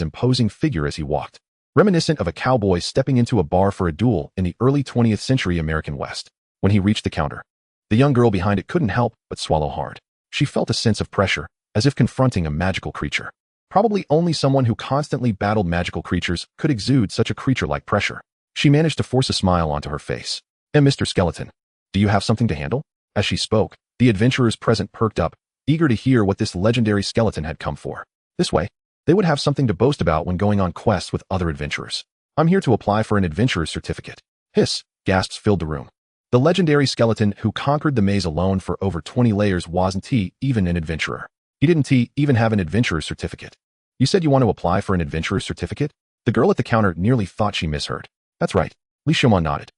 imposing figure as he walked, reminiscent of a cowboy stepping into a bar for a duel in the early 20th century American West. When he reached the counter, the young girl behind it couldn't help but swallow hard. She felt a sense of pressure, as if confronting a magical creature. Probably only someone who constantly battled magical creatures could exude such a creature-like pressure. She managed to force a smile onto her face. Mr. Skeleton, do you have something to handle? As she spoke, the adventurers present perked up, eager to hear what this legendary skeleton had come for. This way, they would have something to boast about when going on quests with other adventurers. I'm here to apply for an adventurer's certificate. Hiss, gasps filled the room. The legendary skeleton who conquered the maze alone for over 20 layers wasn't even an adventurer. He didn't even have an adventurer's certificate. You said you want to apply for an adventurer's certificate? The girl at the counter nearly thought she misheard. That's right. Li Xiaomon nodded.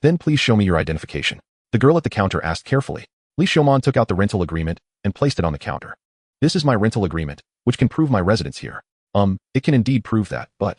Then please show me your identification. The girl at the counter asked carefully. Li Xiaomon took out the rental agreement and placed it on the counter. This is my rental agreement, which can prove my residence here. It can indeed prove that, but,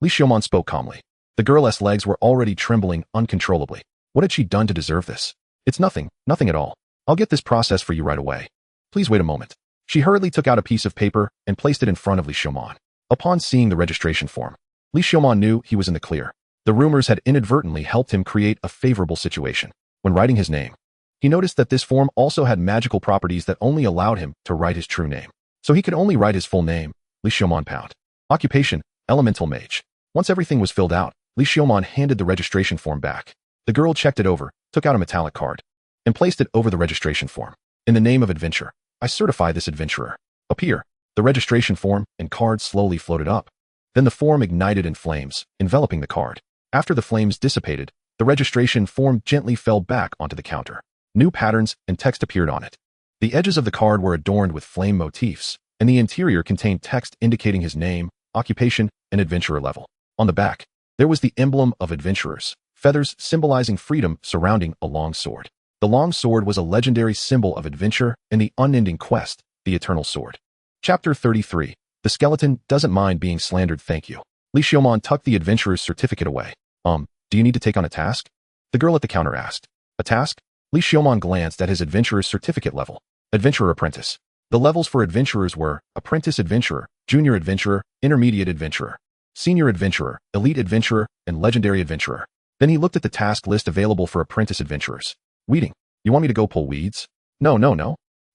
Li Xiaomon spoke calmly. The girl's legs were already trembling uncontrollably. What had she done to deserve this? It's nothing at all. I'll get this process for you right away. Please wait a moment. She hurriedly took out a piece of paper and placed it in front of Li Xiaomon. Upon seeing the registration form, Li Xiaomon knew he was in the clear. The rumors had inadvertently helped him create a favorable situation. When writing his name, he noticed that this form also had magical properties that only allowed him to write his true name. So he could only write his full name, Li Xiaomon Pound. Occupation, Elemental Mage. Once everything was filled out, Li Xiaomon handed the registration form back. The girl checked it over, took out a metallic card, and placed it over the registration form. In the name of adventure, I certify this adventurer. Appear. The registration form and card slowly floated up. Then the form ignited in flames, enveloping the card. After the flames dissipated, the registration form gently fell back onto the counter. New patterns and text appeared on it. The edges of the card were adorned with flame motifs, and the interior contained text indicating his name, occupation, and adventurer level. On the back, there was the emblem of adventurers, feathers symbolizing freedom surrounding a long sword. The long sword was a legendary symbol of adventure and the unending quest, the eternal sword. Chapter 33. The skeleton doesn't mind being slandered, thank you. Li Xiaomon tucked the adventurer's certificate away. Do you need to take on a task? The girl at the counter asked. A task? Li Xiaomon glanced at his adventurer's certificate level. Adventurer Apprentice. The levels for adventurers were Apprentice Adventurer, Junior Adventurer, Intermediate Adventurer, Senior Adventurer, Elite Adventurer, and Legendary Adventurer. Then he looked at the task list available for Apprentice Adventurers. Weeding. You want me to go pull weeds? No.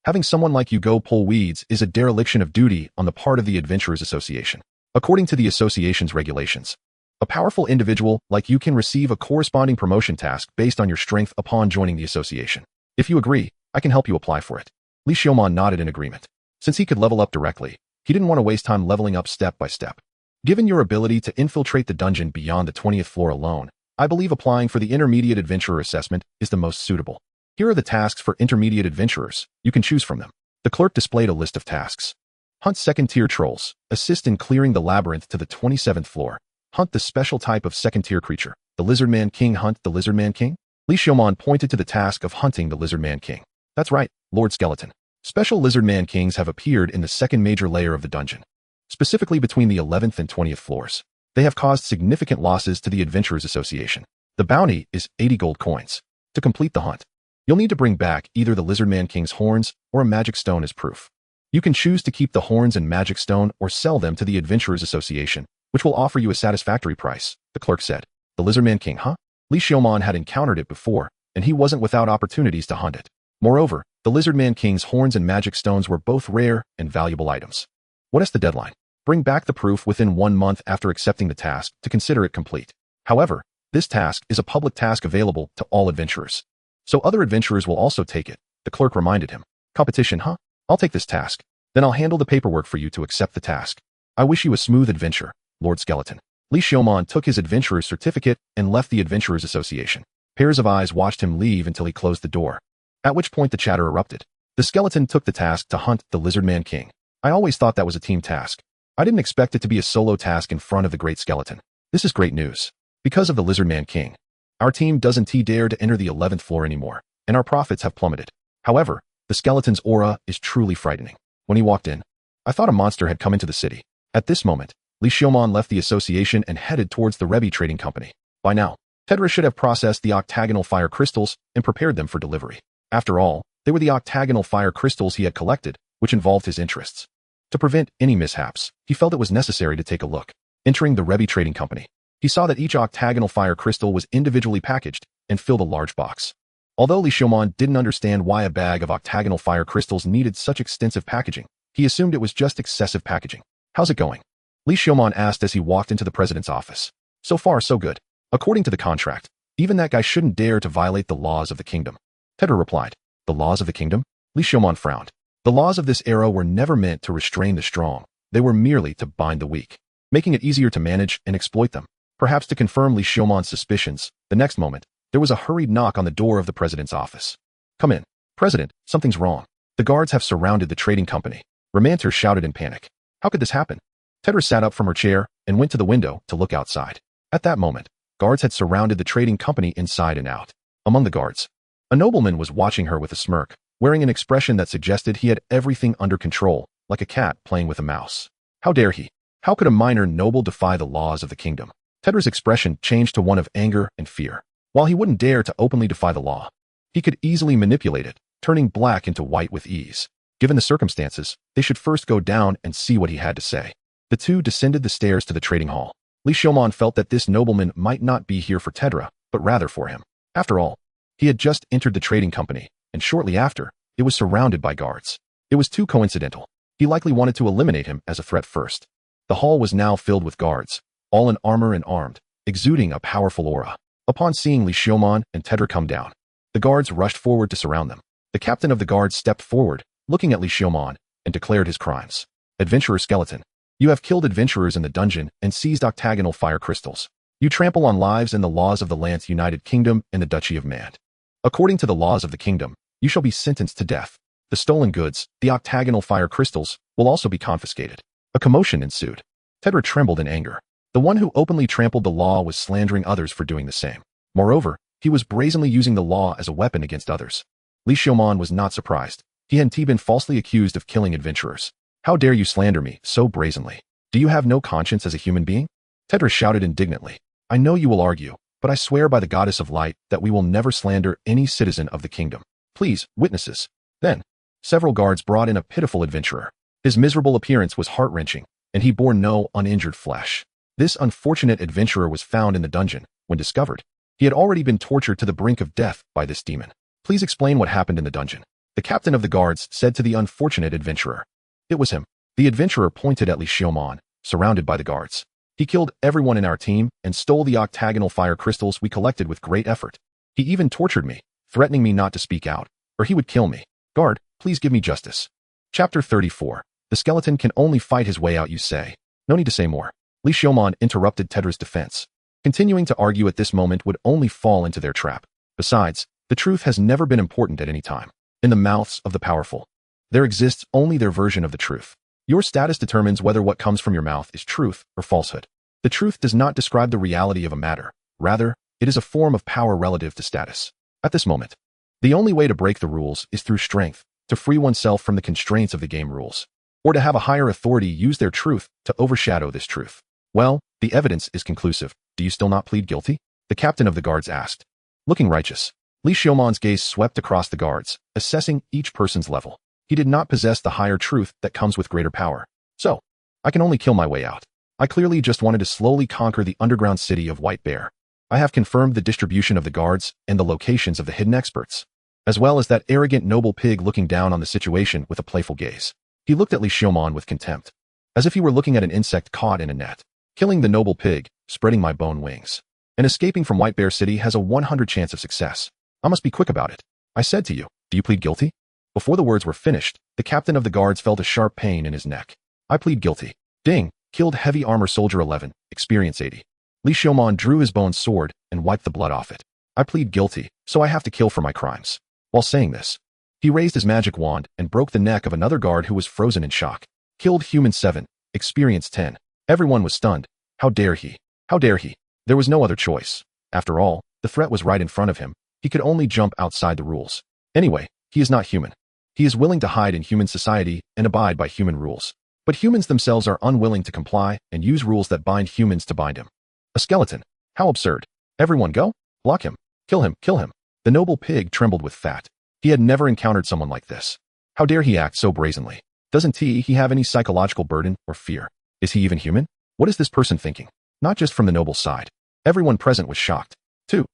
Having someone like you go pull weeds is a dereliction of duty on the part of the Adventurers Association. According to the association's regulations, a powerful individual like you can receive a corresponding promotion task based on your strength upon joining the association. If you agree, I can help you apply for it. Li Xiaomon nodded in agreement. Since he could level up directly, he didn't want to waste time leveling up step by step. Given your ability to infiltrate the dungeon beyond the 20th floor alone, I believe applying for the Intermediate Adventurer Assessment is the most suitable. Here are the tasks for Intermediate Adventurers. You can choose from them. The clerk displayed a list of tasks. Hunt second-tier trolls. Assist in clearing the labyrinth to the 27th floor. Hunt the special type of second-tier creature. The Lizardman King. Hunt the Lizardman King? Li Xiaomon pointed to the task of hunting the Lizardman King. That's right, Lord Skeleton. Special Lizardman Kings have appeared in the second major layer of the dungeon, specifically between the 11th and 20th floors. They have caused significant losses to the Adventurers Association. The bounty is 80 gold coins. To complete the hunt, you'll need to bring back either the Lizardman King's horns or a magic stone as proof. You can choose to keep the horns and magic stone or sell them to the Adventurers Association, which will offer you a satisfactory price, the clerk said. The Lizardman King, huh? Li Xiaomon had encountered it before, and he wasn't without opportunities to hunt it. Moreover, the Lizardman King's horns and magic stones were both rare and valuable items. What is the deadline? Bring back the proof within 1 month after accepting the task to consider it complete. However, this task is a public task available to all adventurers, so other adventurers will also take it, the clerk reminded him. Competition, huh? I'll take this task. Then I'll handle the paperwork for you to accept the task. I wish you a smooth adventure, Lord Skeleton. Li Xiaomon took his adventurer's certificate and left the Adventurers Association. Pairs of eyes watched him leave until he closed the door, at which point the chatter erupted. The skeleton took the task to hunt the Lizardman King. I always thought that was a team task. I didn't expect it to be a solo task in front of the great skeleton. This is great news. Because of the Lizardman King, our team doesn't dare to enter the 11th floor anymore, and our profits have plummeted. However, the skeleton's aura is truly frightening. When he walked in, I thought a monster had come into the city. At this moment, Li Xiaomon left the association and headed towards the Rebbe Trading Company. By now, Tedra should have processed the octagonal fire crystals and prepared them for delivery. After all, they were the octagonal fire crystals he had collected, which involved his interests. To prevent any mishaps, he felt it was necessary to take a look. Entering the Rebbe Trading Company, he saw that each octagonal fire crystal was individually packaged and filled a large box. Although Li Xiaomon didn't understand why a bag of octagonal fire crystals needed such extensive packaging, he assumed it was just excessive packaging. How's it going? Li Xiaomon asked as he walked into the president's office. So far, so good. According to the contract, even that guy shouldn't dare to violate the laws of the kingdom. Tedra replied. The laws of the kingdom? Li Xiaomon frowned. The laws of this era were never meant to restrain the strong. They were merely to bind the weak, making it easier to manage and exploit them. Perhaps to confirm Li Xiaomon's suspicions, the next moment, there was a hurried knock on the door of the president's office. Come in. President, something's wrong. The guards have surrounded the trading company. Ramanter shouted in panic. How could this happen? Tedra sat up from her chair and went to the window to look outside. At that moment, guards had surrounded the trading company inside and out. Among the guards, a nobleman was watching her with a smirk, wearing an expression that suggested he had everything under control, like a cat playing with a mouse. How dare he? How could a minor noble defy the laws of the kingdom? Tedra's expression changed to one of anger and fear. While he wouldn't dare to openly defy the law, he could easily manipulate it, turning black into white with ease. Given the circumstances, they should first go down and see what he had to say. The two descended the stairs to the trading hall. Li Xiaomon felt that this nobleman might not be here for Tedra, but rather for him. After all, he had just entered the trading company, and shortly after, it was surrounded by guards. It was too coincidental. He likely wanted to eliminate him as a threat first. The hall was now filled with guards, all in armor and armed, exuding a powerful aura. Upon seeing Li Xiaomon and Tedra come down, the guards rushed forward to surround them. The captain of the guards stepped forward, looking at Li Xiaomon, and declared his crimes. Adventurer Skeleton, you have killed adventurers in the dungeon and seized octagonal fire crystals. You trample on lives and the laws of the Lance United Kingdom and the Duchy of Mand. According to the laws of the kingdom, you shall be sentenced to death. The stolen goods, the octagonal fire crystals, will also be confiscated. A commotion ensued. Tedra trembled in anger. The one who openly trampled the law was slandering others for doing the same. Moreover, he was brazenly using the law as a weapon against others. Li Xiaomon was not surprised. He had been falsely accused of killing adventurers. How dare you slander me so brazenly? Do you have no conscience as a human being? Tedra shouted indignantly. I know you will argue, but I swear by the goddess of light that we will never slander any citizen of the kingdom. Please, witnesses. Then, several guards brought in a pitiful adventurer. His miserable appearance was heart-wrenching, and he bore no uninjured flesh. This unfortunate adventurer was found in the dungeon. When discovered, he had already been tortured to the brink of death by this demon. Please explain what happened in the dungeon. the captain of the guards said to the unfortunate adventurer. It was him. The adventurer pointed at Li Xiaomon, surrounded by the guards. He killed everyone in our team and stole the octagonal fire crystals we collected with great effort. He even tortured me, threatening me not to speak out, or he would kill me. Guard, please give me justice. Chapter 34. The skeleton can only fight his way out, you say. No need to say more. Li Xiaomon interrupted Tedra's defense. Continuing to argue at this moment would only fall into their trap. Besides, the truth has never been important at any time. In the mouths of the powerful, there exists only their version of the truth. Your status determines whether what comes from your mouth is truth or falsehood. The truth does not describe the reality of a matter. Rather, it is a form of power relative to status. At this moment, the only way to break the rules is through strength, to free oneself from the constraints of the game rules, or to have a higher authority use their truth to overshadow this truth. Well, the evidence is conclusive. Do you still not plead guilty? The captain of the guards asked. Looking righteous, Li Xiaomon's gaze swept across the guards, assessing each person's level. He did not possess the higher truth that comes with greater power. So, I can only kill my way out. I clearly just wanted to slowly conquer the underground city of White Bear. I have confirmed the distribution of the guards and the locations of the hidden experts, as well as that arrogant noble pig looking down on the situation with a playful gaze. He looked at Li Xiaomon with contempt, as if he were looking at an insect caught in a net. Killing the noble pig, spreading my bone wings, and escaping from White Bear City has a 100 chance of success. I must be quick about it. I said to you, do you plead guilty? Before the words were finished, the captain of the guards felt a sharp pain in his neck. I plead guilty. Ding, killed heavy armor soldier 11, experience 80. Li Xiaomon drew his bone sword and wiped the blood off it. I plead guilty, so I have to kill for my crimes. While saying this, he raised his magic wand and broke the neck of another guard who was frozen in shock. Killed human 7, experience 10. Everyone was stunned. How dare he? How dare he? There was no other choice. After all, the threat was right in front of him. He could only jump outside the rules. Anyway, he is not human. He is willing to hide in human society and abide by human rules. But humans themselves are unwilling to comply and use rules that bind humans to bind him. A skeleton. How absurd. Everyone go. Block him. Kill him. Kill him. The noble pig trembled with fat. He had never encountered someone like this. How dare he act so brazenly? Doesn't he have any psychological burden or fear? Is he even human? What is this person thinking? Not just from the noble side. Everyone present was shocked. Too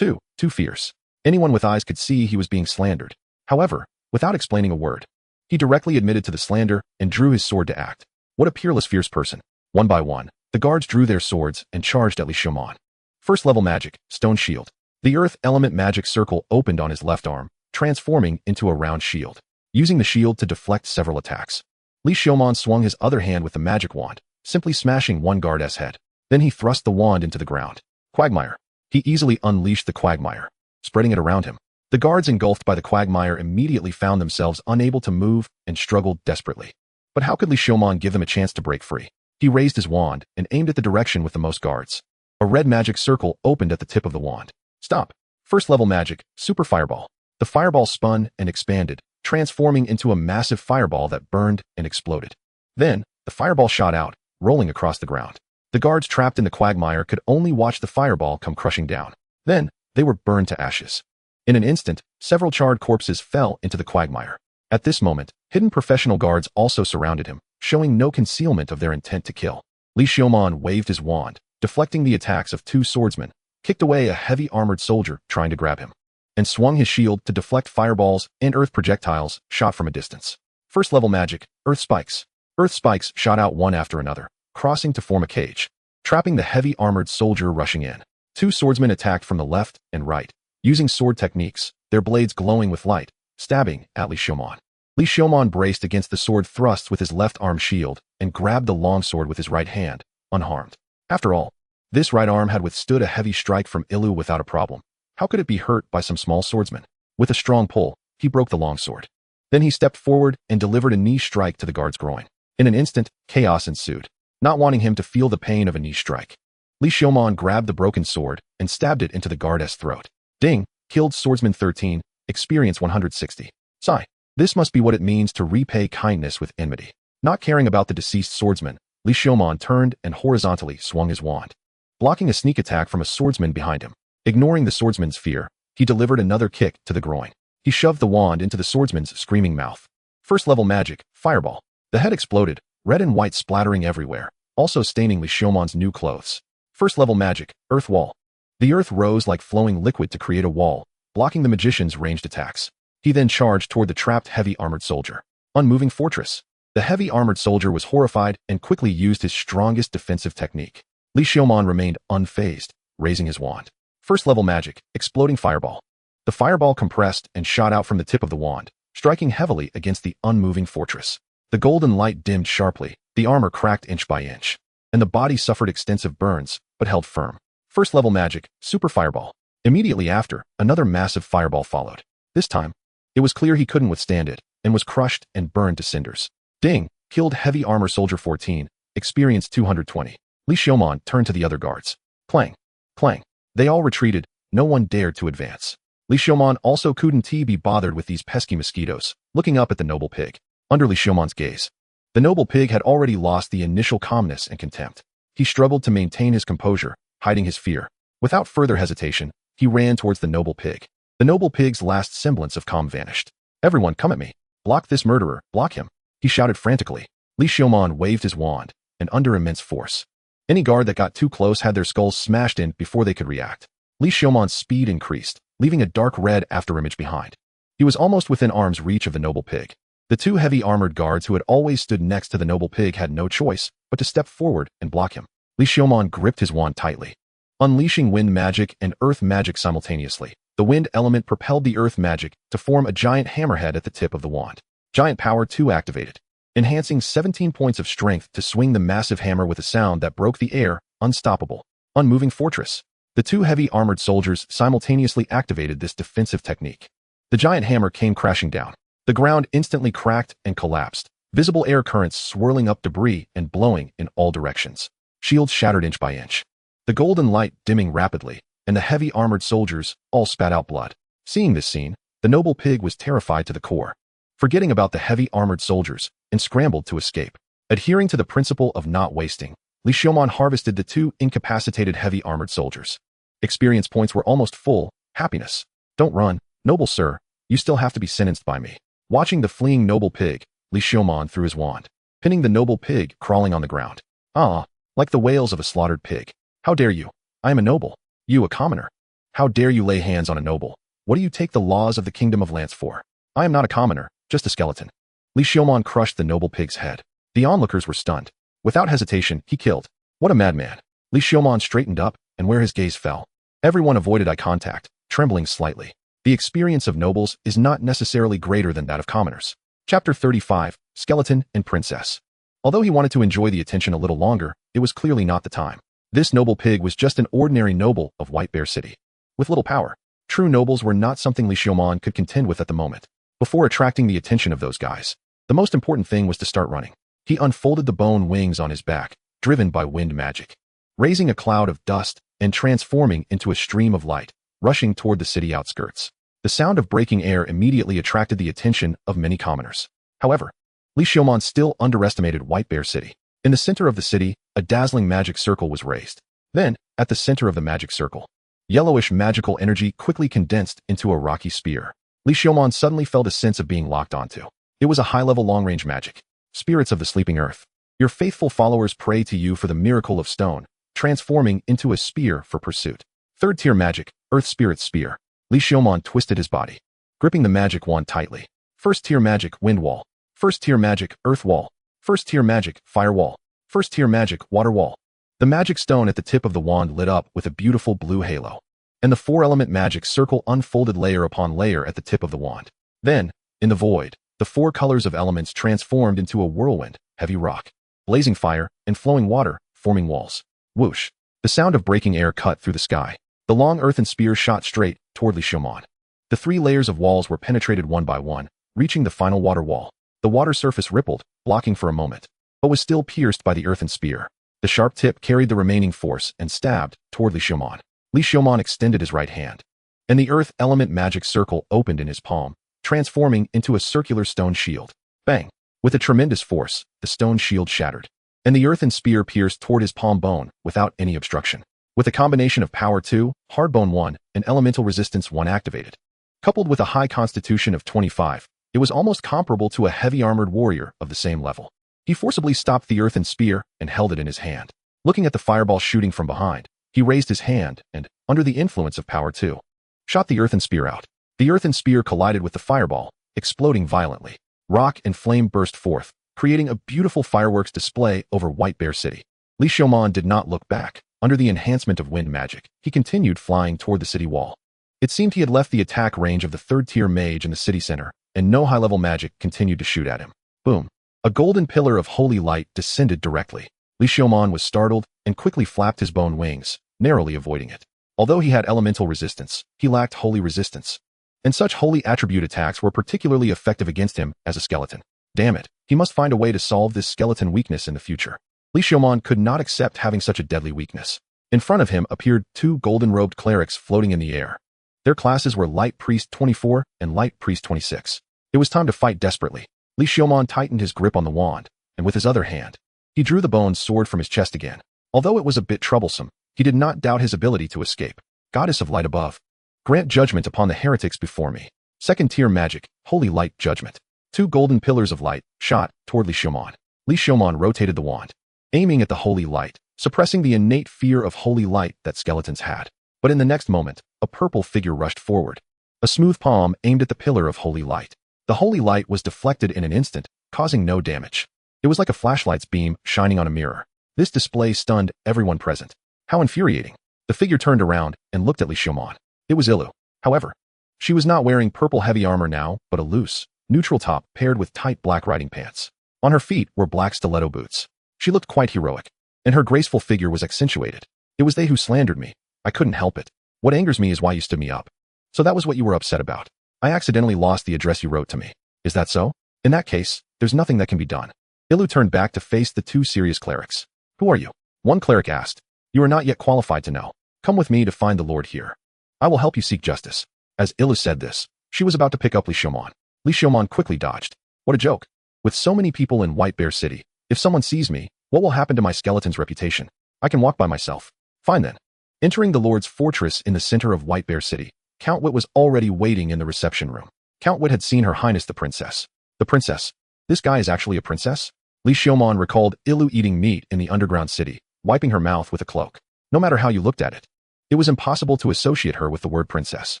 fierce. Anyone with eyes could see he was being slandered. However, without explaining a word, he directly admitted to the slander and drew his sword to act. What a peerless, fierce person. One by one, the guards drew their swords and charged at Li Xiaomon. First level magic, stone shield. The earth element magic circle opened on his left arm, transforming into a round shield, using the shield to deflect several attacks. Li Xiaomon swung his other hand with the magic wand, simply smashing one guard's head. Then he thrust the wand into the ground. Quagmire. He easily unleashed the quagmire, spreading it around him. The guards engulfed by the quagmire immediately found themselves unable to move and struggled desperately. But how could Li Xiaomon give them a chance to break free? He raised his wand and aimed at the direction with the most guards. A red magic circle opened at the tip of the wand. Stop. First level magic, super fireball. The fireball spun and expanded, transforming into a massive fireball that burned and exploded. Then, the fireball shot out, rolling across the ground. The guards trapped in the quagmire could only watch the fireball come crushing down. Then, they were burned to ashes. In an instant, several charred corpses fell into the quagmire. At this moment, hidden professional guards also surrounded him, showing no concealment of their intent to kill. Li Xiaomon waved his wand, deflecting the attacks of two swordsmen, kicked away a heavy armored soldier trying to grab him, and swung his shield to deflect fireballs and earth projectiles shot from a distance. First level magic, earth spikes. Earth spikes shot out one after another, crossing to form a cage, trapping the heavy armored soldier rushing in. Two swordsmen attacked from the left and right, using sword techniques, their blades glowing with light, stabbing at Li Xiaomon. Li Xiaomon braced against the sword thrusts with his left arm shield and grabbed the longsword with his right hand, unharmed. After all, this right arm had withstood a heavy strike from Ilu without a problem. How could it be hurt by some small swordsman? With a strong pull, he broke the longsword. Then he stepped forward and delivered a knee strike to the guard's groin. In an instant, chaos ensued. Not wanting him to feel the pain of a knee strike, Li Xiaomon grabbed the broken sword and stabbed it into the guard's throat. Ding, killed swordsman 13, experience 160. Sigh. This must be what it means to repay kindness with enmity. Not caring about the deceased swordsman, Li Xiaomon turned and horizontally swung his wand, blocking a sneak attack from a swordsman behind him. Ignoring the swordsman's fear, he delivered another kick to the groin. He shoved the wand into the swordsman's screaming mouth. First level magic, fireball. The head exploded, red and white splattering everywhere, also staining Li Xiaomon's new clothes. First level magic, earth wall. The earth rose like flowing liquid to create a wall, blocking the magician's ranged attacks. He then charged toward the trapped heavy armored soldier. Unmoving fortress. The heavy armored soldier was horrified and quickly used his strongest defensive technique. Li Xiaomon remained unfazed, raising his wand. First level magic, exploding fireball. The fireball compressed and shot out from the tip of the wand, striking heavily against the unmoving fortress. The golden light dimmed sharply, the armor cracked inch by inch, and the body suffered extensive burns, but held firm. First level magic, super fireball. Immediately after, another massive fireball followed. This time, it was clear he couldn't withstand it, and was crushed and burned to cinders. Ding! Killed heavy armor soldier 14, experience 220. Li Xiaomon turned to the other guards. Clang! Clang! They all retreated, no one dared to advance. Li Xiaomon also couldn't be bothered with these pesky mosquitoes, looking up at the noble pig. Under Li Xiaomon's gaze, the noble pig had already lost the initial calmness and contempt. He struggled to maintain his composure, hiding his fear. Without further hesitation, he ran towards the noble pig. The noble pig's last semblance of calm vanished. Everyone, come at me. Block this murderer, block him. He shouted frantically. Li Xiaomon waved his wand, and under immense force, any guard that got too close had their skulls smashed in before they could react. Li Xiaomon's speed increased, leaving a dark red afterimage behind. He was almost within arm's reach of the noble pig. The two heavy armored guards who had always stood next to the noble pig had no choice but to step forward and block him. Li Xiaomon gripped his wand tightly. Unleashing wind magic and earth magic simultaneously, the wind element propelled the earth magic to form a giant hammerhead at the tip of the wand. Giant Power 2 activated, enhancing 17 points of strength to swing the massive hammer with a sound that broke the air. Unstoppable. Unmoving fortress. The two heavy armored soldiers simultaneously activated this defensive technique. The giant hammer came crashing down. The ground instantly cracked and collapsed, visible air currents swirling up debris and blowing in all directions. Shields shattered inch by inch. The golden light dimming rapidly, and the heavy armored soldiers all spat out blood. Seeing this scene, the noble pig was terrified to the core, forgetting about the heavy armored soldiers, and scrambled to escape. Adhering to the principle of not wasting, Li Xiaomon harvested the two incapacitated heavy armored soldiers. Experience points were almost full. Happiness. Don't run, noble sir, you still have to be sentenced by me. Watching the fleeing noble pig, Li Xiaomon threw his wand, pinning the noble pig crawling on the ground. Ah, like the wails of a slaughtered pig. How dare you? I am a noble. You a commoner. How dare you lay hands on a noble? What do you take the laws of the kingdom of Lance for? I am not a commoner, just a skeleton. Li Xiaomon crushed the noble pig's head. The onlookers were stunned. Without hesitation, he killed. What a madman. Li Xiaomon straightened up, and where his gaze fell, everyone avoided eye contact, trembling slightly. The experience of nobles is not necessarily greater than that of commoners. Chapter 35, Skeleton and Princess. Although he wanted to enjoy the attention a little longer, it was clearly not the time. This noble pig was just an ordinary noble of White Bear City, with little power. True nobles were not something Li Xiaomon could contend with at the moment. Before attracting the attention of those guys, the most important thing was to start running. He unfolded the bone wings on his back, driven by wind magic, raising a cloud of dust and transforming into a stream of light, rushing toward the city outskirts. The sound of breaking air immediately attracted the attention of many commoners. However, Li Xiaomon still underestimated White Bear City. In the center of the city, a dazzling magic circle was raised. Then, at the center of the magic circle, yellowish magical energy quickly condensed into a rocky spear. Li Xiaomon suddenly felt a sense of being locked onto. It was a high-level long-range magic. Spirits of the sleeping earth, your faithful followers pray to you for the miracle of stone, transforming into a spear for pursuit. Third-tier magic, Earth Spirit Spear. Li Xiaomon twisted his body, gripping the magic wand tightly. First-tier magic, Wind Wall. First-tier magic, Earth Wall. First-tier magic, Fire Wall. First-tier magic, Water Wall. The magic stone at the tip of the wand lit up with a beautiful blue halo, and the four-element magic circle unfolded layer upon layer at the tip of the wand. Then, in the void, the four colors of elements transformed into a whirlwind, heavy rock, blazing fire, and flowing water, forming walls. Whoosh! The sound of breaking air cut through the sky. The long earthen spear shot straight toward Li Xiaomon. The three layers of walls were penetrated one by one, reaching the final water wall. The water surface rippled, blocking for a moment, but was still pierced by the earthen spear. The sharp tip carried the remaining force and stabbed toward Li Xiaomon. Li Xiaomon extended his right hand, and the earth element magic circle opened in his palm, transforming into a circular stone shield. Bang! With a tremendous force, the stone shield shattered, and the earthen spear pierced toward his palm bone without any obstruction. With a combination of Power 2, Hardbone 1, and Elemental Resistance 1 activated, coupled with a high constitution of 25, it was almost comparable to a heavy armored warrior of the same level. He forcibly stopped the earthen spear and held it in his hand. Looking at the fireball shooting from behind, he raised his hand and, under the influence of Power 2, shot the earthen spear out. The earthen spear collided with the fireball, exploding violently. Rock and flame burst forth, creating a beautiful fireworks display over White Bear City. Li Xiaomon did not look back. Under the enhancement of wind magic, he continued flying toward the city wall. It seemed he had left the attack range of the third-tier mage in the city center, and no high-level magic continued to shoot at him. Boom. A golden pillar of holy light descended directly. Li Xiaomon was startled and quickly flapped his bone wings, narrowly avoiding it. Although he had elemental resistance, he lacked holy resistance. And such holy attribute attacks were particularly effective against him as a skeleton. Damn it, he must find a way to solve this skeleton weakness in the future. Li Xiaomon could not accept having such a deadly weakness. In front of him appeared two golden-robed clerics floating in the air. Their classes were Light Priest 24 and Light Priest 26. It was time to fight desperately. Li Xiaomon tightened his grip on the wand, and with his other hand, he drew the bone sword from his chest again. Although it was a bit troublesome, he did not doubt his ability to escape. Goddess of light above, grant judgment upon the heretics before me. Second-tier magic, holy light judgment. Two golden pillars of light shot toward Li Xiaomon. Li Xiaomon rotated the wand, aiming at the holy light, suppressing the innate fear of holy light that skeletons had. But in the next moment, a purple figure rushed forward. A smooth palm aimed at the pillar of holy light. The holy light was deflected in an instant, causing no damage. It was like a flashlight's beam shining on a mirror. This display stunned everyone present. How infuriating. The figure turned around and looked at Li Xiaomon. It was Ilu. However, she was not wearing purple heavy armor now, but a loose, neutral top paired with tight black riding pants. On her feet were black stiletto boots. She looked quite heroic, and her graceful figure was accentuated. It was they who slandered me. I couldn't help it. What angers me is why you stood me up. So that was what you were upset about. I accidentally lost the address you wrote to me. Is that so? In that case, there's nothing that can be done. Ilu turned back to face the two serious clerics. Who are you? One cleric asked. You are not yet qualified to know. Come with me to find the Lord here. I will help you seek justice. As Ilu said this, she was about to pick up Li Xiaomon. Li Xiaomon quickly dodged. What a joke. With so many people in White Bear City, if someone sees me, what will happen to my skeleton's reputation? I can walk by myself. Fine then. Entering the Lord's fortress in the center of White Bear City, Count Wit was already waiting in the reception room. Count Wit had seen Her Highness the Princess. The Princess? This guy is actually a princess? Li Xiaomon recalled Ilu eating meat in the underground city, wiping her mouth with a cloak. No matter how you looked at it, it was impossible to associate her with the word princess.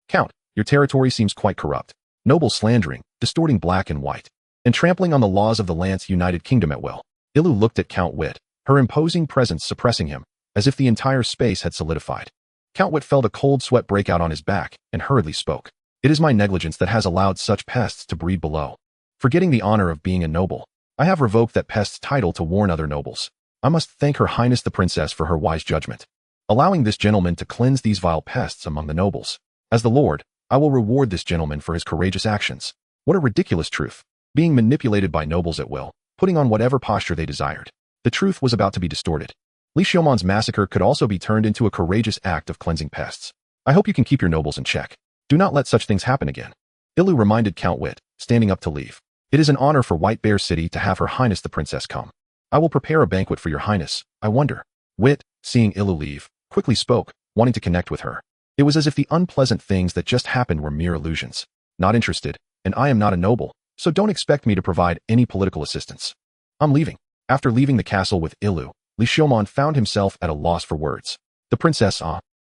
Count, your territory seems quite corrupt. Noble slandering, distorting black and white, and trampling on the laws of the Lance United Kingdom at will. Ilu looked at Count Wit, her imposing presence suppressing him, as if the entire space had solidified. Count Wit felt a cold sweat break out on his back and hurriedly spoke. It is my negligence that has allowed such pests to breed below. Forgetting the honor of being a noble, I have revoked that pest's title to warn other nobles. I must thank Her Highness the Princess for her wise judgment, allowing this gentleman to cleanse these vile pests among the nobles. As the Lord, I will reward this gentleman for his courageous actions. What a ridiculous truth. Being manipulated by nobles at will, putting on whatever posture they desired. The truth was about to be distorted. Li Xiaomon's massacre could also be turned into a courageous act of cleansing pests. I hope you can keep your nobles in check. Do not let such things happen again. Ilu reminded Count Wit, standing up to leave. It is an honor for White Bear City to have Her Highness the Princess come. I will prepare a banquet for your highness, I wonder. Wit, seeing Ilu leave, quickly spoke, wanting to connect with her. It was as if the unpleasant things that just happened were mere illusions. Not interested, and I am not a noble, so don't expect me to provide any political assistance. I'm leaving. After leaving the castle with Ilu, Li Xiaomon found himself at a loss for words. The princess,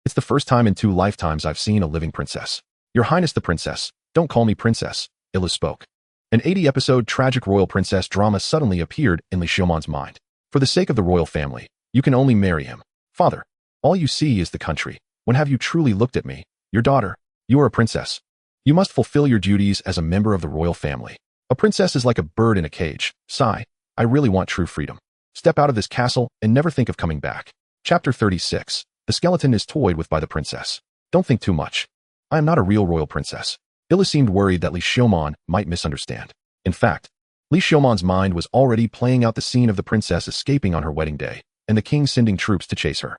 it's the first time in 2 lifetimes I've seen a living princess. Your Highness the Princess, don't call me princess, Ilu spoke. An 80-episode tragic royal princess drama suddenly appeared in Li Xiaomon's mind. For the sake of the royal family, you can only marry him. Father, all you see is the country. When have you truly looked at me? Your daughter, you are a princess. You must fulfill your duties as a member of the royal family. A princess is like a bird in a cage. Sigh, I really want true freedom. Step out of this castle and never think of coming back. Chapter 36. The skeleton is toyed with by the princess. Don't think too much. I am not a real royal princess. Ilu seemed worried that Li Xiaomon might misunderstand. In fact, Li Xiaomon's mind was already playing out the scene of the princess escaping on her wedding day, and the king sending troops to chase her.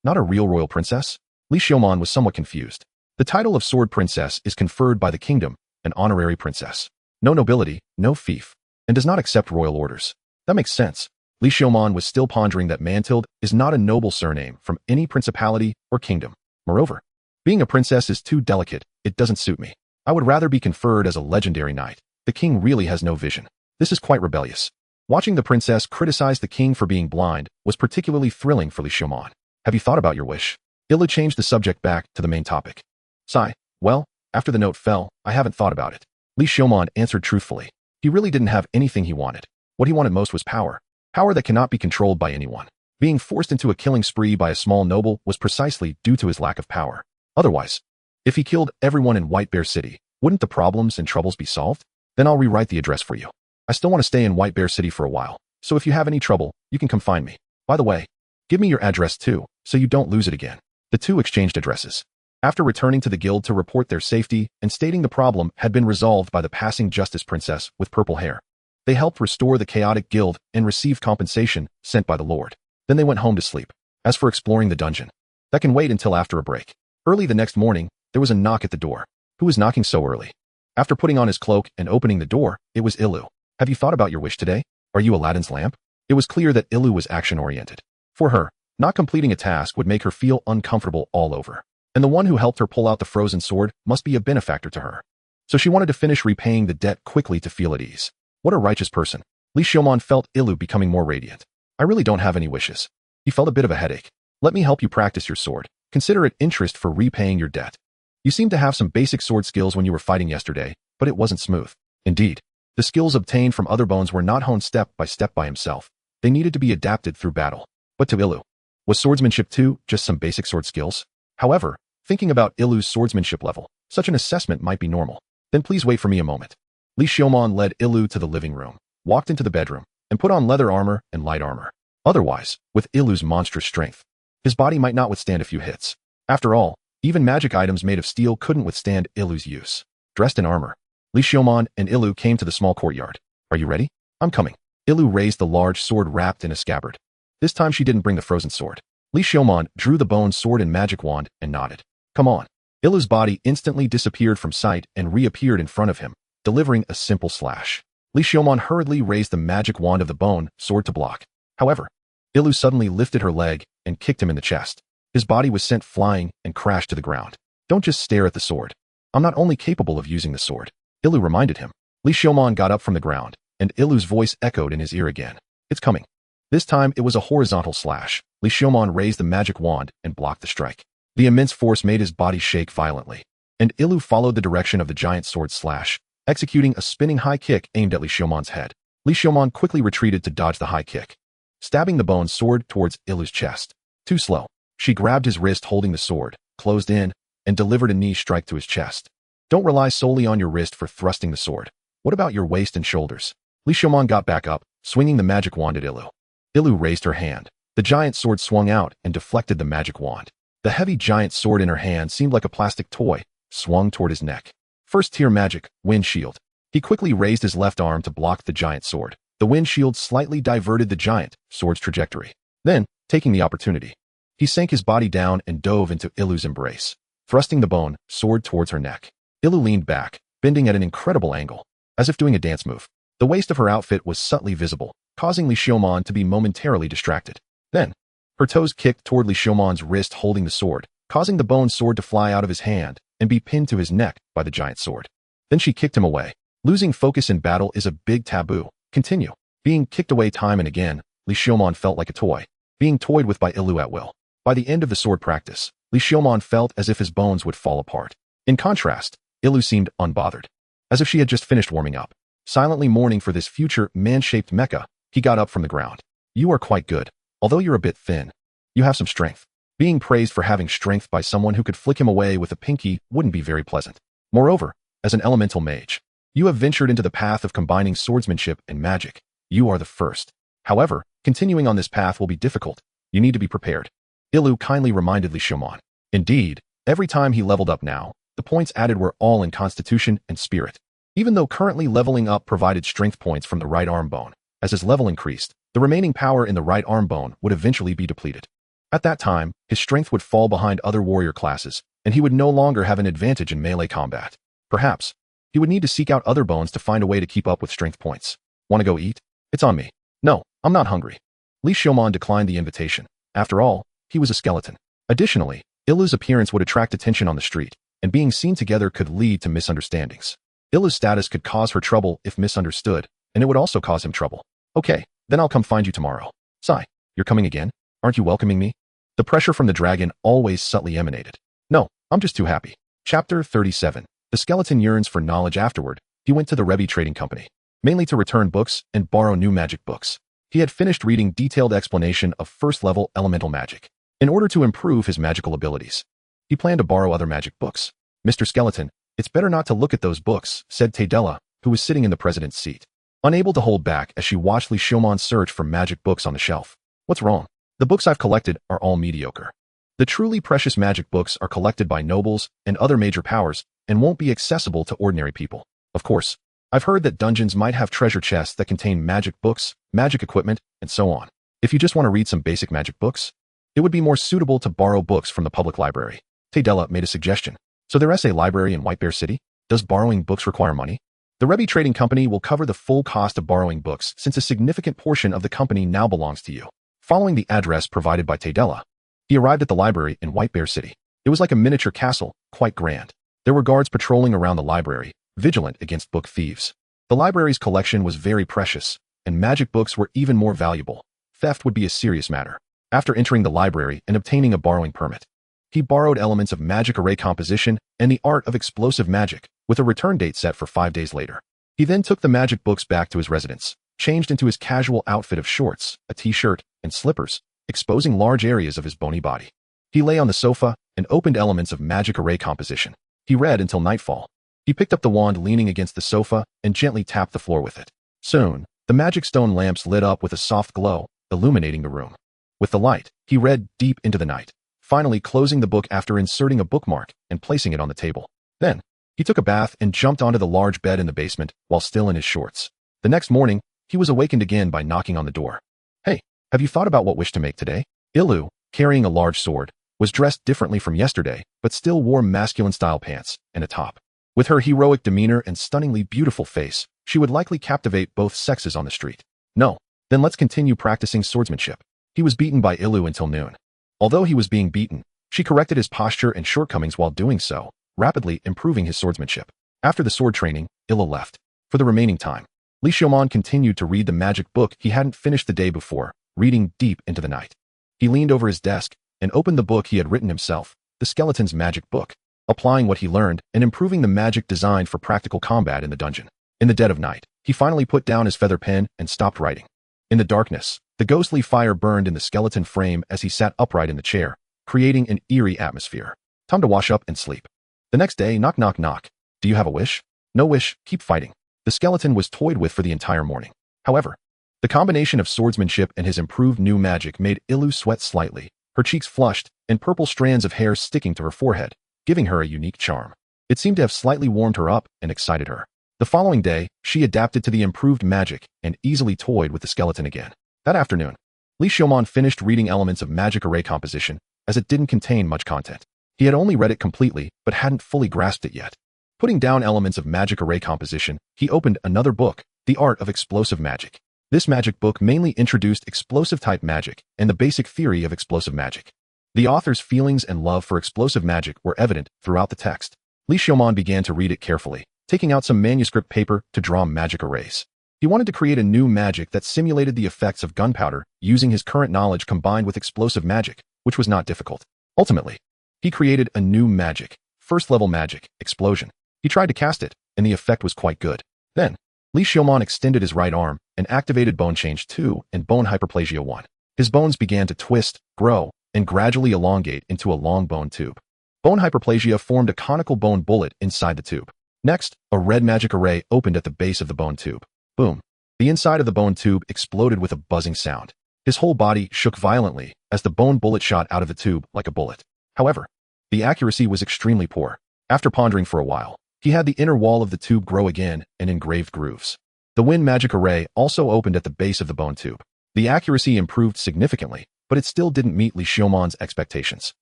Not a real royal princess? Li Xiaomon was somewhat confused. The title of Sword Princess is conferred by the kingdom, an honorary princess. No nobility, no fief, and does not accept royal orders. That makes sense. Li Xiaomon was still pondering that Mantild is not a noble surname from any principality or kingdom. Moreover, being a princess is too delicate, it doesn't suit me. I would rather be conferred as a legendary knight. The king really has no vision. This is quite rebellious. Watching the princess criticize the king for being blind was particularly thrilling for Li Xiaomon. Have you thought about your wish? Ilu changed the subject back to the main topic. Sigh, well, After the note fell, I haven't thought about it. Li Xiaomon answered truthfully. He really didn't have anything he wanted. What he wanted most was power. Power that cannot be controlled by anyone. Being forced into a killing spree by a small noble was precisely due to his lack of power. Otherwise, if he killed everyone in White Bear City, wouldn't the problems and troubles be solved? Then I'll rewrite the address for you. I still want to stay in White Bear City for a while, so if you have any trouble, you can come find me. By the way, give me your address too, so you don't lose it again. The two exchanged addresses. After returning to the guild to report their safety and stating the problem had been resolved by the passing justice princess with purple hair, they helped restore the chaotic guild and received compensation sent by the Lord. Then they went home to sleep. As for exploring the dungeon, that can wait until after a break. Early the next morning, there was a knock at the door. Who was knocking so early? After putting on his cloak and opening the door, it was Ilu. Have you thought about your wish today? Are you Aladdin's lamp? It was clear that Ilu was action-oriented. For her, not completing a task would make her feel uncomfortable all over. And the one who helped her pull out the frozen sword must be a benefactor to her. So she wanted to finish repaying the debt quickly to feel at ease. What a righteous person. Li Xiaomon felt Ilu becoming more radiant. I really don't have any wishes. He felt a bit of a headache. Let me help you practice your sword. Consider it interest for repaying your debt. You seemed to have some basic sword skills when you were fighting yesterday, but it wasn't smooth. Indeed, the skills obtained from other bones were not honed step by himself. They needed to be adapted through battle. But to Ilu, was swordsmanship too just some basic sword skills? However, thinking about Ilu's swordsmanship level, such an assessment might be normal. Then please wait for me a moment. Li Xiaomon led Ilu to the living room, walked into the bedroom, and put on leather armor and light armor. Otherwise, with Ilu's monstrous strength, his body might not withstand a few hits. After all, even magic items made of steel couldn't withstand Ilu's use. Dressed in armor, Li Xiaomon and Ilu came to the small courtyard. Are you ready? I'm coming. Ilu raised the large sword wrapped in a scabbard. This time she didn't bring the frozen sword. Li Xiaomon drew the bone sword and magic wand and nodded. Come on. Ilu's body instantly disappeared from sight and reappeared in front of him, delivering a simple slash. Li Xiaomon hurriedly raised the magic wand of the bone sword to block. However, Ilu suddenly lifted her leg and kicked him in the chest. His body was sent flying and crashed to the ground. Don't just stare at the sword. I'm not only capable of using the sword, Ilu reminded him. Li Xiaomon got up from the ground, and Ilu's voice echoed in his ear again. It's coming. This time it was a horizontal slash. Li Xiaomon raised the magic wand and blocked the strike. The immense force made his body shake violently, and Ilu followed the direction of the giant sword slash, executing a spinning high kick aimed at Li Xiaomon's head. Li Xiaomon quickly retreated to dodge the high kick, stabbing the bone sword towards Ilu's chest. Too slow. She grabbed his wrist holding the sword, closed in, and delivered a knee strike to his chest. Don't rely solely on your wrist for thrusting the sword. What about your waist and shoulders? Li Xiaomon got back up, swinging the magic wand at Ilu. Ilu raised her hand. The giant sword swung out and deflected the magic wand. The heavy giant sword in her hand seemed like a plastic toy, swung toward his neck. First tier magic, wind shield. He quickly raised his left arm to block the giant sword. The wind shield slightly diverted the giant sword's trajectory. Then, taking the opportunity, he sank his body down and dove into Ilu's embrace, thrusting the bone sword towards her neck. Ilu leaned back, bending at an incredible angle, as if doing a dance move. The waist of her outfit was subtly visible, causing Li Xiaomon to be momentarily distracted. Then, her toes kicked toward Li Xiaomon's wrist holding the sword, causing the bone sword to fly out of his hand and be pinned to his neck by the giant sword. Then she kicked him away. Losing focus in battle is a big taboo. Continue. Being kicked away time and again, Li Xiaomon felt like a toy, being toyed with by Ilu at will. By the end of the sword practice, Li Xiaomon felt as if his bones would fall apart. In contrast, Ilu seemed unbothered, as if she had just finished warming up. Silently mourning for this future man-shaped mecha, he got up from the ground. You are quite good. Although you're a bit thin, you have some strength. Being praised for having strength by someone who could flick him away with a pinky wouldn't be very pleasant. Moreover, as an elemental mage, you have ventured into the path of combining swordsmanship and magic. You are the first. However, continuing on this path will be difficult. You need to be prepared. Ilu kindly reminded Li Xiaomon. Indeed, every time he leveled up now, the points added were all in constitution and spirit. Even though currently leveling up provided strength points from the right arm bone, as his level increased, the remaining power in the right arm bone would eventually be depleted. At that time, his strength would fall behind other warrior classes, and he would no longer have an advantage in melee combat. Perhaps, he would need to seek out other bones to find a way to keep up with strength points. Want to go eat? It's on me. No, I'm not hungry. Li Xiaomon declined the invitation. After all, he was a skeleton. Additionally, Ilu's appearance would attract attention on the street, and being seen together could lead to misunderstandings. Ilu's status could cause her trouble if misunderstood, and it would also cause him trouble. Okay, then I'll come find you tomorrow. Sigh, you're coming again? Aren't you welcoming me? The pressure from the dragon always subtly emanated. No, I'm just too happy. Chapter 37. The skeleton yearns for knowledge afterward. He went to the Rebbe Trading Company, mainly to return books and borrow new magic books. He had finished reading detailed explanation of first-level elemental magic. In order to improve his magical abilities, he planned to borrow other magic books. Mr. Skeleton, it's better not to look at those books, said Tadella, who was sitting in the president's seat, unable to hold back as she watched Li Xiaomon search for magic books on the shelf. What's wrong? The books I've collected are all mediocre. The truly precious magic books are collected by nobles and other major powers and won't be accessible to ordinary people. Of course, I've heard that dungeons might have treasure chests that contain magic books, magic equipment, and so on. If you just want to read some basic magic books, it would be more suitable to borrow books from the public library. Tadella made a suggestion. So there's a library in White Bear City? Does borrowing books require money? The Rebbe Trading Company will cover the full cost of borrowing books since a significant portion of the company now belongs to you. Following the address provided by Tadella, he arrived at the library in White Bear City. It was like a miniature castle, quite grand. There were guards patrolling around the library, vigilant against book thieves. The library's collection was very precious, and magic books were even more valuable. Theft would be a serious matter. After entering the library and obtaining a borrowing permit, he borrowed elements of magic array composition and the art of explosive magic, with a return date set for 5 days later. He then took the magic books back to his residence, changed into his casual outfit of shorts, a t-shirt, and slippers, exposing large areas of his bony body. He lay on the sofa and opened elements of magic array composition. He read until nightfall. He picked up the wand leaning against the sofa and gently tapped the floor with it. Soon, the magic stone lamps lit up with a soft glow, illuminating the room. With the light, he read deep into the night, finally closing the book after inserting a bookmark and placing it on the table. Then, he took a bath and jumped onto the large bed in the basement while still in his shorts. The next morning, he was awakened again by knocking on the door. Hey, have you thought about what wish to make today? Ilu, carrying a large sword, was dressed differently from yesterday, but still wore masculine-style pants and a top. With her heroic demeanor and stunningly beautiful face, she would likely captivate both sexes on the street. No, then let's continue practicing swordsmanship. He was beaten by Ilu until noon. Although he was being beaten, she corrected his posture and shortcomings while doing so, rapidly improving his swordsmanship. After the sword training, Ilu left. For the remaining time, Li Xiaomon continued to read the magic book he hadn't finished the day before, reading deep into the night. He leaned over his desk and opened the book he had written himself, the skeleton's magic book, applying what he learned and improving the magic designed for practical combat in the dungeon. In the dead of night, he finally put down his feather pen and stopped writing. In the darkness, the ghostly fire burned in the skeleton frame as he sat upright in the chair, creating an eerie atmosphere. Time to wash up and sleep. The next day, knock knock knock. Do you have a wish? No wish, keep fighting. The skeleton was toyed with for the entire morning. However, the combination of swordsmanship and his improved new magic made Ilu sweat slightly, her cheeks flushed, and purple strands of hair sticking to her forehead, giving her a unique charm. It seemed to have slightly warmed her up and excited her. The following day, she adapted to the improved magic and easily toyed with the skeleton again. That afternoon, Li Xiaomon finished reading elements of magic array composition, as it didn't contain much content. He had only read it completely, but hadn't fully grasped it yet. Putting down elements of magic array composition, he opened another book, The Art of Explosive Magic. This magic book mainly introduced explosive-type magic and the basic theory of explosive magic. The author's feelings and love for explosive magic were evident throughout the text. Li Xiaomon began to read it carefully, taking out some manuscript paper to draw magic arrays. He wanted to create a new magic that simulated the effects of gunpowder using his current knowledge combined with explosive magic, which was not difficult. Ultimately, he created a new magic, first-level magic, explosion. He tried to cast it, and the effect was quite good. Then, Li Xiaomon extended his right arm and activated Bone Change 2 and Bone Hyperplasia 1. His bones began to twist, grow, and gradually elongate into a long bone tube. Bone Hyperplasia formed a conical bone bullet inside the tube. Next, a red magic array opened at the base of the bone tube. Boom. The inside of the bone tube exploded with a buzzing sound. His whole body shook violently as the bone bullet shot out of the tube like a bullet. However, the accuracy was extremely poor. After pondering for a while, he had the inner wall of the tube grow again and engraved grooves. The wind magic array also opened at the base of the bone tube. The accuracy improved significantly, but it still didn't meet Li Xiaomon's expectations.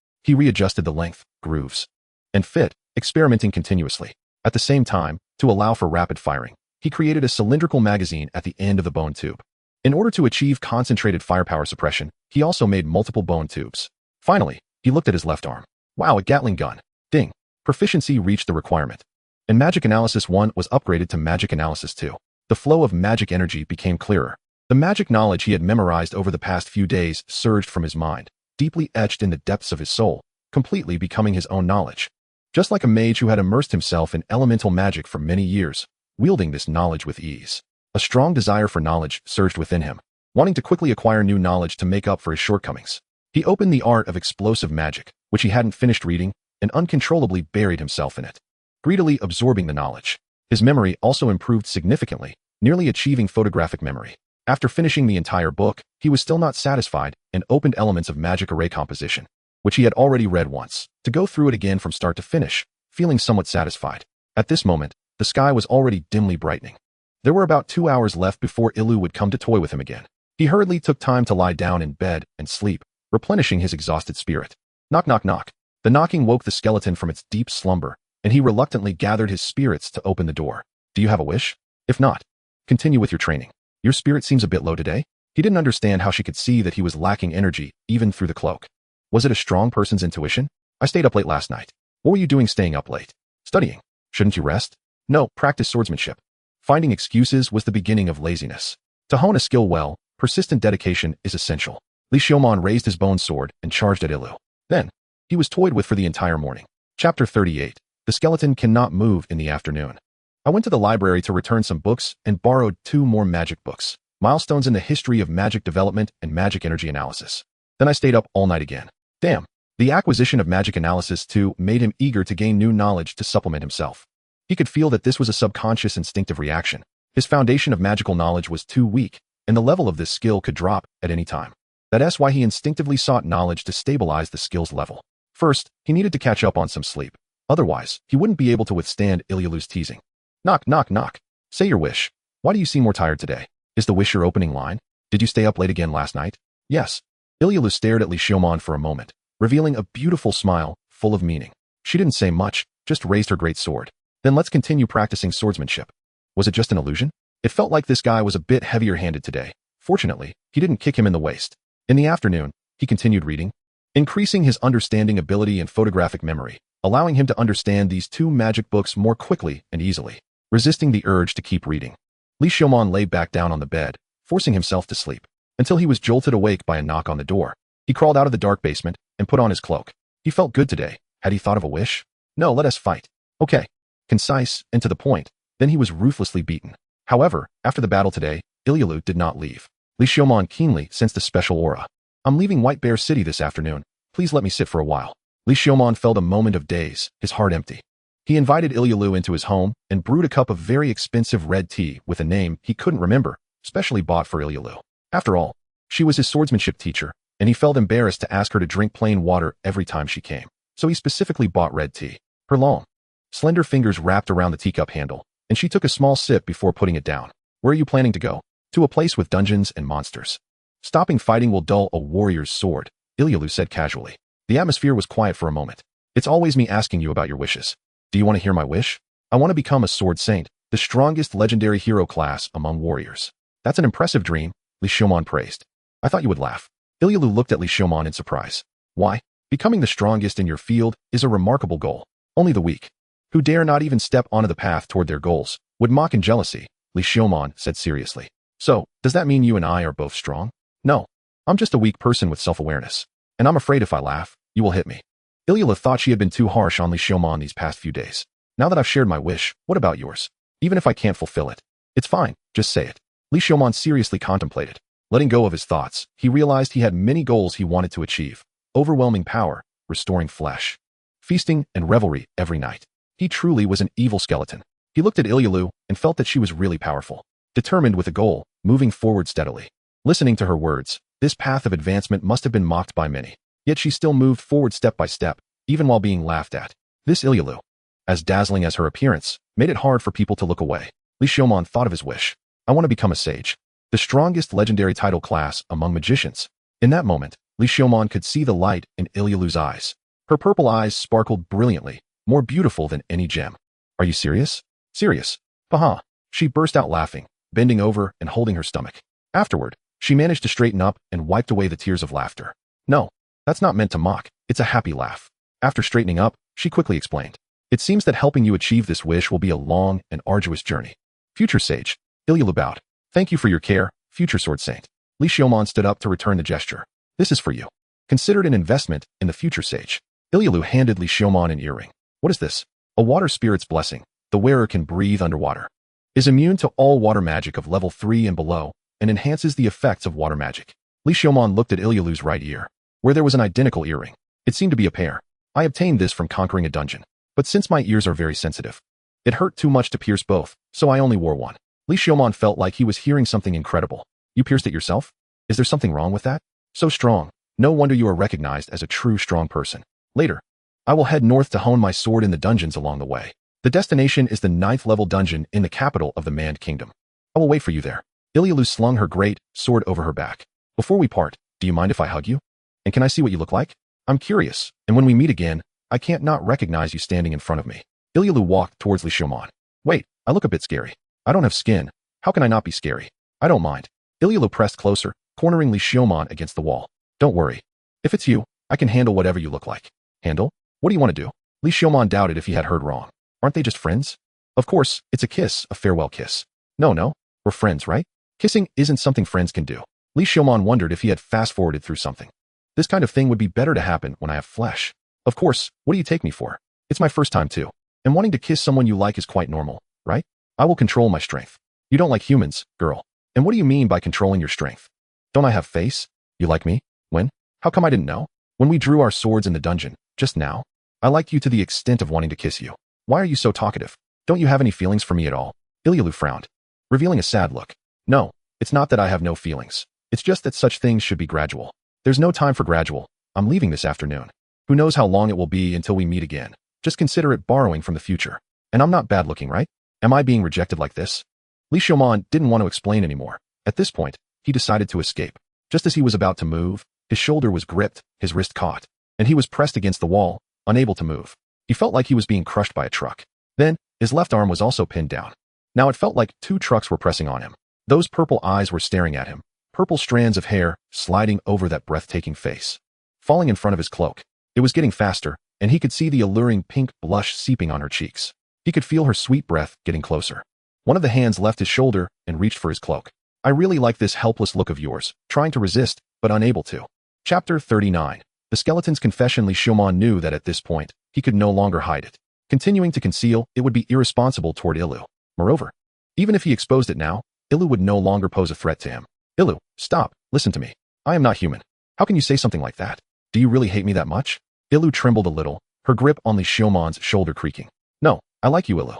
He readjusted the length, grooves, and fit, experimenting continuously. At the same time, to allow for rapid firing, he created a cylindrical magazine at the end of the bone tube. In order to achieve concentrated firepower suppression, he also made multiple bone tubes. Finally, he looked at his left arm. Wow, a Gatling gun. Ding. Proficiency reached the requirement. And Magic Analysis 1 was upgraded to Magic Analysis 2. The flow of magic energy became clearer. The magic knowledge he had memorized over the past few days surged from his mind, deeply etched in the depths of his soul, completely becoming his own knowledge. just like a mage who had immersed himself in elemental magic for many years, wielding this knowledge with ease. A strong desire for knowledge surged within him, wanting to quickly acquire new knowledge to make up for his shortcomings. He opened the art of explosive magic, which he hadn't finished reading, and uncontrollably buried himself in it, greedily absorbing the knowledge. His memory also improved significantly, nearly achieving photographic memory. After finishing the entire book, he was still not satisfied and opened Elements of Magic Array Composition, which he had already read once, to go through it again from start to finish, feeling somewhat satisfied. At this moment, the sky was already dimly brightening. There were about 2 hours left before Ilu would come to toy with him again. He hurriedly took time to lie down in bed and sleep, replenishing his exhausted spirit. Knock, knock, knock. The knocking woke the skeleton from its deep slumber, and he reluctantly gathered his spirits to open the door. Do you have a wish? If not, continue with your training. Your spirit seems a bit low today. He didn't understand how she could see that he was lacking energy, even through the cloak. Was it a strong person's intuition? I stayed up late last night. What were you doing staying up late? Studying. Shouldn't you rest? No, practice swordsmanship. Finding excuses was the beginning of laziness. To hone a skill well, persistent dedication is essential. Li Xiaomon raised his bone sword and charged at Ilu. Then, he was toyed with for the entire morning. Chapter 38. The skeleton cannot move in the afternoon. I went to the library to return some books and borrowed 2 more magic books, Milestones in the History of Magic Development and Magic Energy Analysis. Then I stayed up all night again. Damn. The acquisition of magic analysis too made him eager to gain new knowledge to supplement himself. He could feel that this was a subconscious instinctive reaction. His foundation of magical knowledge was too weak, and the level of this skill could drop at any time. That's why he instinctively sought knowledge to stabilize the skill's level. First, he needed to catch up on some sleep. Otherwise, he wouldn't be able to withstand Ilyalu's teasing. Knock, knock, knock. Say your wish. Why do you seem more tired today? Is the wish your opening line? Did you stay up late again last night? Yes. Ilyalu stared at Li Xiaomon for a moment, revealing a beautiful smile, full of meaning. She didn't say much, just raised her great sword. Then let's continue practicing swordsmanship. Was it just an illusion? It felt like this guy was a bit heavier-handed today. Fortunately, he didn't kick him in the waist. In the afternoon, he continued reading, increasing his understanding ability and photographic memory, allowing him to understand these 2 magic books more quickly and easily, resisting the urge to keep reading. Li Xiaomon lay back down on the bed, forcing himself to sleep, until he was jolted awake by a knock on the door. He crawled out of the dark basement and put on his cloak. He felt good today. Had he thought of a wish? No, let us fight. Okay. Concise and to the point. Then he was ruthlessly beaten. However, after the battle today, Ilyalu did not leave. Li Xiaomon keenly sensed a special aura. I'm leaving White Bear City this afternoon. Please let me sit for a while. Li Xiaomon felt a moment of daze, his heart empty. He invited Ilyalu into his home and brewed a cup of very expensive red tea with a name he couldn't remember, specially bought for Ilyalu. After all, she was his swordsmanship teacher, and he felt embarrassed to ask her to drink plain water every time she came. So he specifically bought red tea. Her long, slender fingers wrapped around the teacup handle, and she took a small sip before putting it down. Where are you planning to go? To a place with dungeons and monsters. Stopping fighting will dull a warrior's sword, Ilyalu said casually. The atmosphere was quiet for a moment. It's always me asking you about your wishes. Do you want to hear my wish? I want to become a sword saint, the strongest legendary hero class among warriors. That's an impressive dream, Li Xiaomon praised. I thought you would laugh. Ilyalu looked at Li Xiaomon in surprise. Why? Becoming the strongest in your field is a remarkable goal. Only the weak, who dare not even step onto the path toward their goals, would mock in jealousy, Li Xiaomon said seriously. So, does that mean you and I are both strong? No. I'm just a weak person with self-awareness. And I'm afraid if I laugh, you will hit me. Ilyalu thought she had been too harsh on Li Xiaomon these past few days. Now that I've shared my wish, what about yours? Even if I can't fulfill it. It's fine, just say it. Li Xiaomon seriously contemplated. Letting go of his thoughts, he realized he had many goals he wanted to achieve. Overwhelming power, restoring flesh, feasting and revelry every night. He truly was an evil skeleton. He looked at Ilyalu and felt that she was really powerful. Determined with a goal, moving forward steadily. Listening to her words, this path of advancement must have been mocked by many. Yet she still moved forward step by step, even while being laughed at. This Ilyalu, as dazzling as her appearance, made it hard for people to look away. Li Xiaomon thought of his wish. I want to become a sage. The strongest legendary title class among magicians. In that moment, Li Xiaomon could see the light in Ilyalu's eyes. Her purple eyes sparkled brilliantly, more beautiful than any gem. Are you serious? Serious. Haha. She burst out laughing, bending over and holding her stomach. Afterward, she managed to straighten up and wiped away the tears of laughter. No, that's not meant to mock. It's a happy laugh. After straightening up, she quickly explained. It seems that helping you achieve this wish will be a long and arduous journey. Future sage, Ilyalu bowed. Thank you for your care, future sword saint. Li Xiaomon stood up to return the gesture. This is for you. Considered an investment in the future sage. Ilyalu handed Li Xiaomon an earring. What is this? A water spirit's blessing. The wearer can breathe underwater. Is immune to all water magic of level 3 and below, and enhances the effects of water magic. Li Xiaomon looked at Ilyalu's right ear, where there was an identical earring. It seemed to be a pair. I obtained this from conquering a dungeon. But since my ears are very sensitive, it hurt too much to pierce both, so I only wore one. Li Xiaomon felt like he was hearing something incredible. You pierced it yourself? Is there something wrong with that? So strong. No wonder you are recognized as a true strong person. Later, I will head north to hone my sword in the dungeons along the way. The destination is the 9th level dungeon in the capital of the Manned Kingdom. I will wait for you there. Ilyalu slung her great sword over her back. Before we part, do you mind if I hug you? And can I see what you look like? I'm curious, and when we meet again, I can't not recognize you standing in front of me. Ilyalu walked towards Li Xiaomon. Wait, I look a bit scary. I don't have skin. How can I not be scary? I don't mind. Ilyalu pressed closer, cornering Li Xiaomon against the wall. Don't worry. If it's you, I can handle whatever you look like. Handle? What do you want to do? Li Xiaomon doubted if he had heard wrong. Aren't they just friends? Of course, it's a kiss, a farewell kiss. No, we're friends, right? Kissing isn't something friends can do. Li Xiaomon wondered if he had fast-forwarded through something. This kind of thing would be better to happen when I have flesh. Of course, what do you take me for? It's my first time too. And wanting to kiss someone you like is quite normal, right? I will control my strength. You don't like humans, girl. And what do you mean by controlling your strength? Don't I have face? You like me? When? How come I didn't know? When we drew our swords in the dungeon, just now. I liked you to the extent of wanting to kiss you. Why are you so talkative? Don't you have any feelings for me at all? Ilyalu frowned, revealing a sad look. No, it's not that I have no feelings. It's just that such things should be gradual. There's no time for gradual. I'm leaving this afternoon. Who knows how long it will be until we meet again. Just consider it borrowing from the future. And I'm not bad looking, right? Am I being rejected like this? Li Xiaomon didn't want to explain anymore. At this point, he decided to escape. Just as he was about to move, his shoulder was gripped, his wrist caught, and he was pressed against the wall, unable to move. He felt like he was being crushed by a truck. Then, his left arm was also pinned down. Now it felt like 2 trucks were pressing on him. Those purple eyes were staring at him, purple strands of hair sliding over that breathtaking face, falling in front of his cloak. It was getting faster, and he could see the alluring pink blush seeping on her cheeks. He could feel her sweet breath getting closer. One of the hands left his shoulder and reached for his cloak. I really like this helpless look of yours, trying to resist, but unable to. Chapter 39. The skeleton's confession. Li Xiaomon knew that at this point, he could no longer hide it. Continuing to conceal, it would be irresponsible toward Ilu. Moreover, even if he exposed it now, Ilu would no longer pose a threat to him. Ilu, stop, listen to me. I am not human. How can you say something like that? Do you really hate me that much? Ilu trembled a little, her grip on Li Xiaomon's shoulder creaking. No, I like you, Ilu.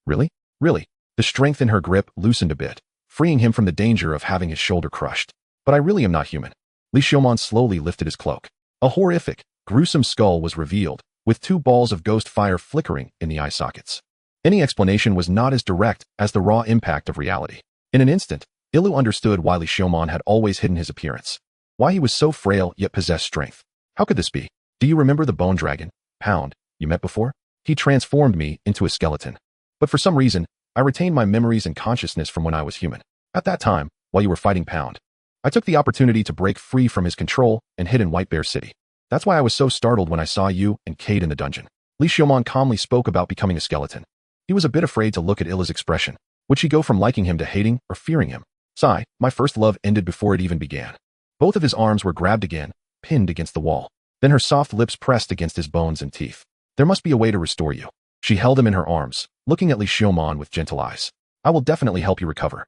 Really? Really? The strength in her grip loosened a bit, freeing him from the danger of having his shoulder crushed. But I really am not human. Li Xiaomon slowly lifted his cloak. A horrific, gruesome skull was revealed, with 2 balls of ghost fire flickering in the eye sockets. Any explanation was not as direct as the raw impact of reality. In an instant, Ilu understood why Li Xiaomon had always hidden his appearance. Why he was so frail yet possessed strength. How could this be? Do you remember the bone dragon, Pound, you met before? He transformed me into a skeleton. But for some reason, I retained my memories and consciousness from when I was human. At that time, while you were fighting Pound, I took the opportunity to break free from his control and hid in White Bear City. That's why I was so startled when I saw you and Cade in the dungeon. Li Xiaomon calmly spoke about becoming a skeleton. He was a bit afraid to look at Illa's expression. Would she go from liking him to hating or fearing him? Sigh, my first love ended before it even began. Both of his arms were grabbed again, pinned against the wall. Then her soft lips pressed against his bones and teeth. There must be a way to restore you. She held him in her arms, looking at Li Xiaomon with gentle eyes. I will definitely help you recover.